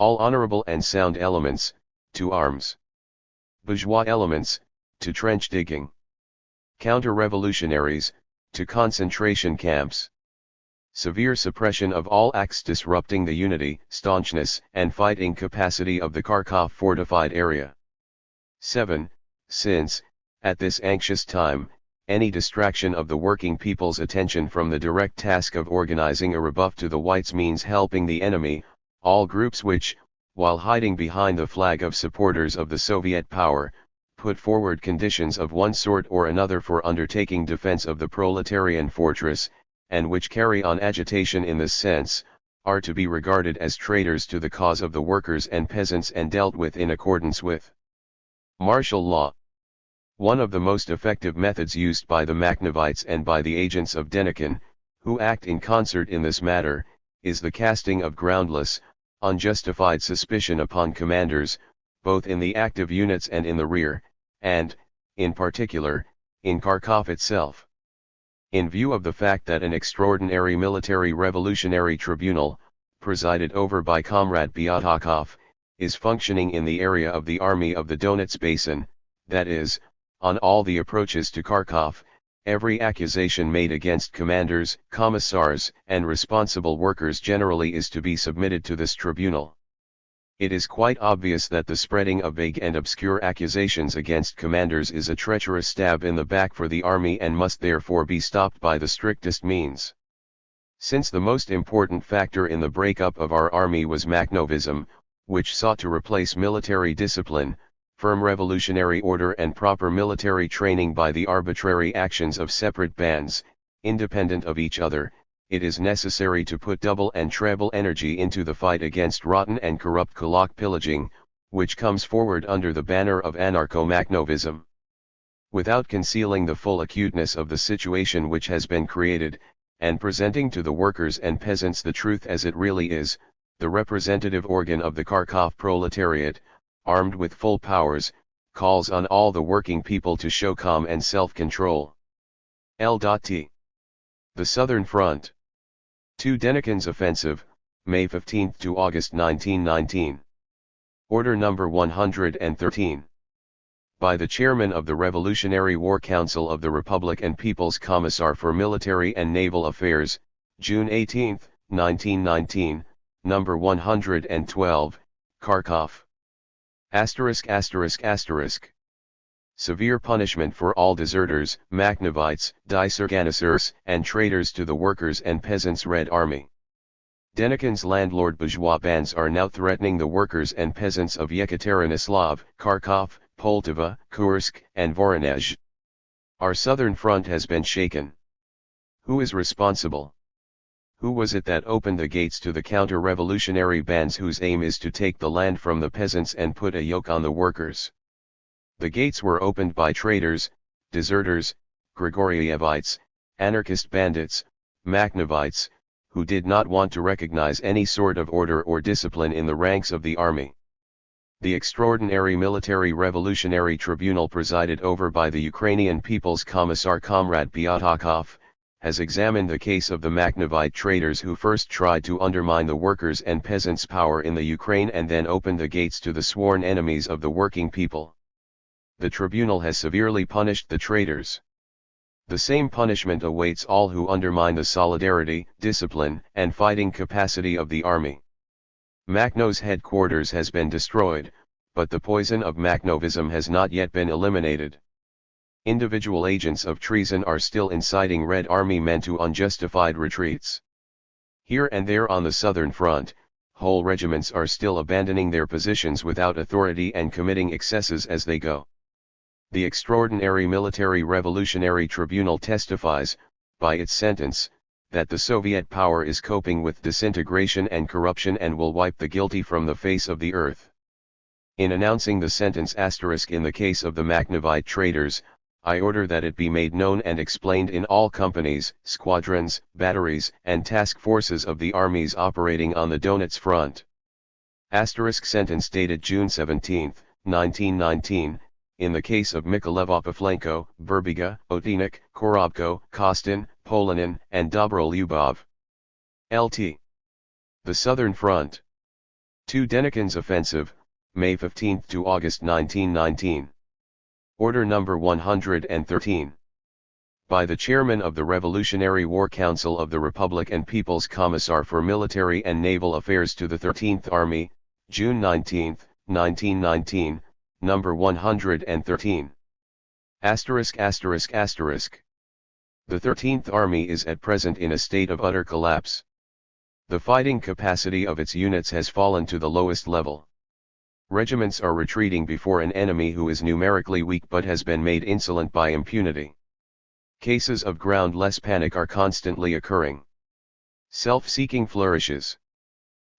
S1: All honorable and sound elements, to arms. Bourgeois elements, to trench digging. Counter-revolutionaries, to concentration camps. Severe suppression of all acts disrupting the unity, staunchness, and fighting capacity of the Kharkov fortified area. 7. Since, at this anxious time, any distraction of the working people's attention from the direct task of organizing a rebuff to the whites means helping the enemy, all groups which, while hiding behind the flag of supporters of the Soviet power, put forward conditions of one sort or another for undertaking defense of the proletarian fortress, and which carry on agitation in this sense, are to be regarded as traitors to the cause of the workers and peasants and dealt with in accordance with martial law. One of the most effective methods used by the Makhnovites and by the agents of Denikin, who act in concert in this matter, is the casting of groundless, unjustified suspicion upon commanders, both in the active units and in the rear, and, in particular, in Kharkov itself. In view of the fact that an extraordinary military revolutionary tribunal, presided over by Comrade Byatakov, is functioning in the area of the Army of the Donets Basin, that is, on all the approaches to Kharkov, every accusation made against commanders, commissars, and responsible workers generally is to be submitted to this tribunal. It is quite obvious that the spreading of vague and obscure accusations against commanders is a treacherous stab in the back for the army and must therefore be stopped by the strictest means. Since the most important factor in the breakup of our army was Makhnovism, which sought to replace military discipline, firm revolutionary order and proper military training by the arbitrary actions of separate bands, independent of each other, it is necessary to put double and treble energy into the fight against rotten and corrupt kulak pillaging, which comes forward under the banner of anarcho-Makhnovism. Without concealing the full acuteness of the situation which has been created, and presenting to the workers and peasants the truth as it really is, the representative organ of the Kharkov proletariat, armed with full powers, calls on all the working people to show calm and self-control. L.T. The Southern Front. 2 Denikin's Offensive, May 15 to August 1919. Order number 113. By the Chairman of the Revolutionary War Council of the Republic and People's Commissar for Military and Naval Affairs, June 18, 1919, number 112, Kharkov. *****. Severe punishment for all deserters, Makhnovites, disorganizers, and traitors to the workers' and peasants' Red Army. Denikin's landlord bourgeois bands are now threatening the workers and peasants of Yekaterinoslav, Kharkov, Poltava, Kursk, and Voronezh. Our southern front has been shaken. Who is responsible? Who was it that opened the gates to the counter-revolutionary bands whose aim is to take the land from the peasants and put a yoke on the workers? The gates were opened by traitors, deserters, Grigorievites, anarchist bandits, Makhnovites, who did not want to recognize any sort of order or discipline in the ranks of the army. The extraordinary military revolutionary tribunal presided over by the Ukrainian People's Commissar Comrade Byatakov, has examined the case of the Makhnovite traitors who first tried to undermine the workers' and peasants' power in the Ukraine and then opened the gates to the sworn enemies of the working people. The tribunal has severely punished the traitors. The same punishment awaits all who undermine the solidarity, discipline, and fighting capacity of the army. Makhno's headquarters has been destroyed, but the poison of Makhnovism has not yet been eliminated. Individual agents of treason are still inciting Red Army men to unjustified retreats. Here and there on the southern front, whole regiments are still abandoning their positions without authority and committing excesses as they go. The Extraordinary Military Revolutionary Tribunal testifies, by its sentence, that the Soviet power is coping with disintegration and corruption and will wipe the guilty from the face of the earth. In announcing the sentence * in the case of the Makhnovite traitors, I order that it be made known and explained in all companies, squadrons, batteries, and task forces of the armies operating on the Donets front. * Sentence dated June 17, 1919, in the case of Mykolaiv Pavlenko, Verbiga, Otinik, Korobko, Kostin, Polanin, and Dobrolubov. Lt. The Southern Front. 2 Denikins Offensive, May 15 to August 1919. Order number 113. By the Chairman of the Revolutionary War Council of the Republic and People's Commissar for Military and Naval Affairs to the 13th Army, June 19, 1919, number 113. *******. The 13th Army is at present in a state of utter collapse. The fighting capacity of its units has fallen to the lowest level. Regiments are retreating before an enemy who is numerically weak but has been made insolent by impunity. Cases of groundless panic are constantly occurring. Self-seeking flourishes.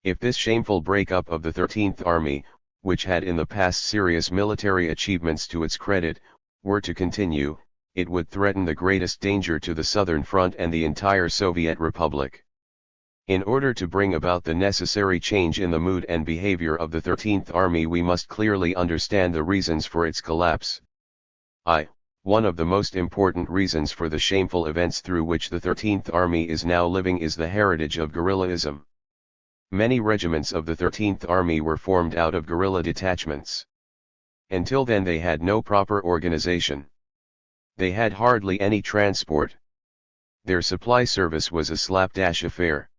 S1: If this shameful breakup of the 13th Army, which had in the past serious military achievements to its credit, were to continue, it would threaten the greatest danger to the Southern Front and the entire Soviet Republic. In order to bring about the necessary change in the mood and behavior of the 13th Army, we must clearly understand the reasons for its collapse. One of the most important reasons for the shameful events through which the 13th Army is now living is the heritage of guerrillaism. Many regiments of the 13th Army were formed out of guerrilla detachments. Until then they had no proper organization. They had hardly any transport. Their supply service was a slapdash affair.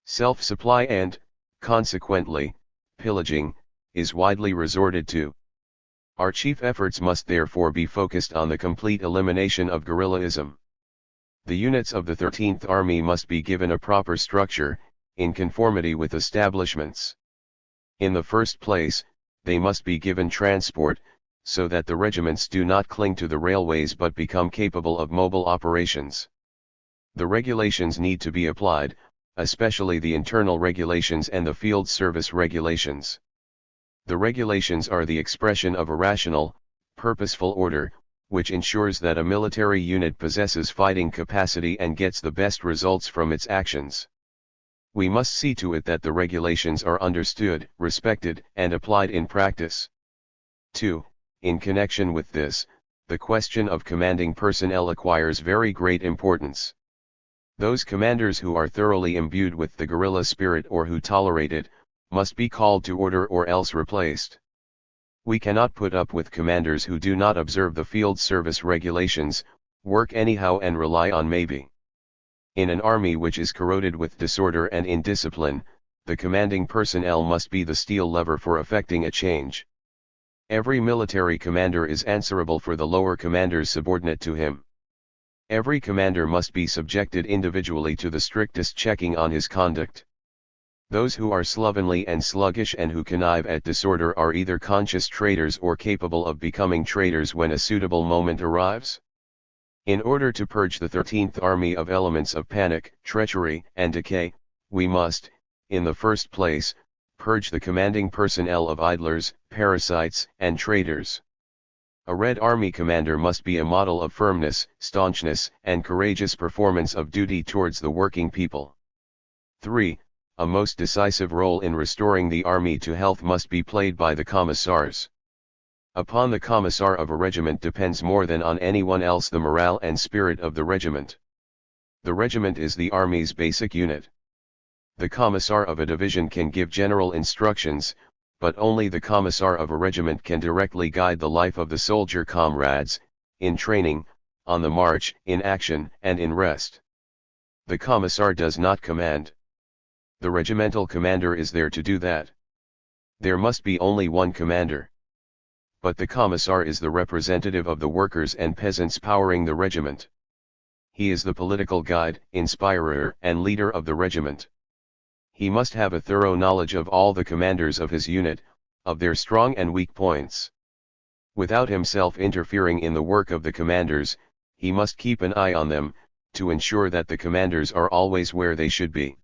S1: Self-supply and, consequently, pillaging, is widely resorted to. Our chief efforts must therefore be focused on the complete elimination of guerrillaism. The units of the 13th Army must be given a proper structure, in conformity with establishments. In the first place, they must be given transport, so that the regiments do not cling to the railways but become capable of mobile operations. The regulations need to be applied, especially the internal regulations and the field service regulations. The regulations are the expression of a rational, purposeful order, which ensures that a military unit possesses fighting capacity and gets the best results from its actions. We must see to it that the regulations are understood, respected, and applied in practice. 2. In connection with this, the question of commanding personnel acquires very great importance. Those commanders who are thoroughly imbued with the guerrilla spirit or who tolerate it, must be called to order or else replaced. We cannot put up with commanders who do not observe the field service regulations, work anyhow and rely on maybe. In an army which is corroded with disorder and indiscipline, the commanding personnel must be the steel lever for effecting a change. Every military commander is answerable for the lower commanders subordinate to him. Every commander must be subjected individually to the strictest checking on his conduct. Those who are slovenly and sluggish and who connive at disorder are either conscious traitors or capable of becoming traitors when a suitable moment arrives. In order to purge the 13th Army of elements of panic, treachery, and decay, we must, in the first place, purge the commanding personnel of idlers, parasites, and traitors. A Red Army commander must be a model of firmness, staunchness, and courageous performance of duty towards the working people. 3. A most decisive role in restoring the army to health must be played by the commissars. Upon the commissar of a regiment depends more than on anyone else the morale and spirit of the regiment. The regiment is the army's basic unit. The commissar of a division can give general instructions, but only the commissar of a regiment can directly guide the life of the soldier comrades, in training, on the march, in action, and in rest. The commissar does not command. The regimental commander is there to do that. There must be only one commander. But the commissar is the representative of the workers and peasants powering the regiment. He is the political guide, inspirer, and leader of the regiment. He must have a thorough knowledge of all the commanders of his unit, of their strong and weak points. Without himself interfering in the work of the commanders, he must keep an eye on them, to ensure that the commanders are always where they should be.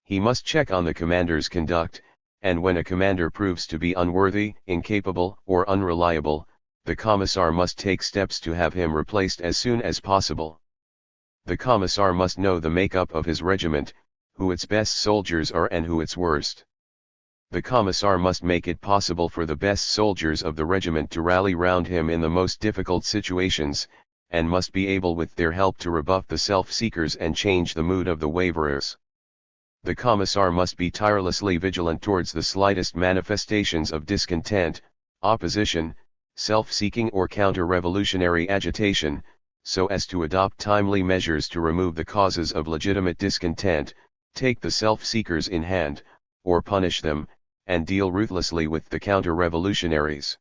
S1: He must check on the commander's conduct, and when a commander proves to be unworthy, incapable, or unreliable, the commissar must take steps to have him replaced as soon as possible. The commissar must know the makeup of his regiment, who its best soldiers are and who its worst. The commissar must make it possible for the best soldiers of the regiment to rally round him in the most difficult situations, and must be able with their help to rebuff the self-seekers and change the mood of the waverers. The commissar must be tirelessly vigilant towards the slightest manifestations of discontent, opposition, self-seeking or counter-revolutionary agitation, so as to adopt timely measures to remove the causes of legitimate discontent, take the self-seekers in hand, or punish them, and deal ruthlessly with the counter-revolutionaries.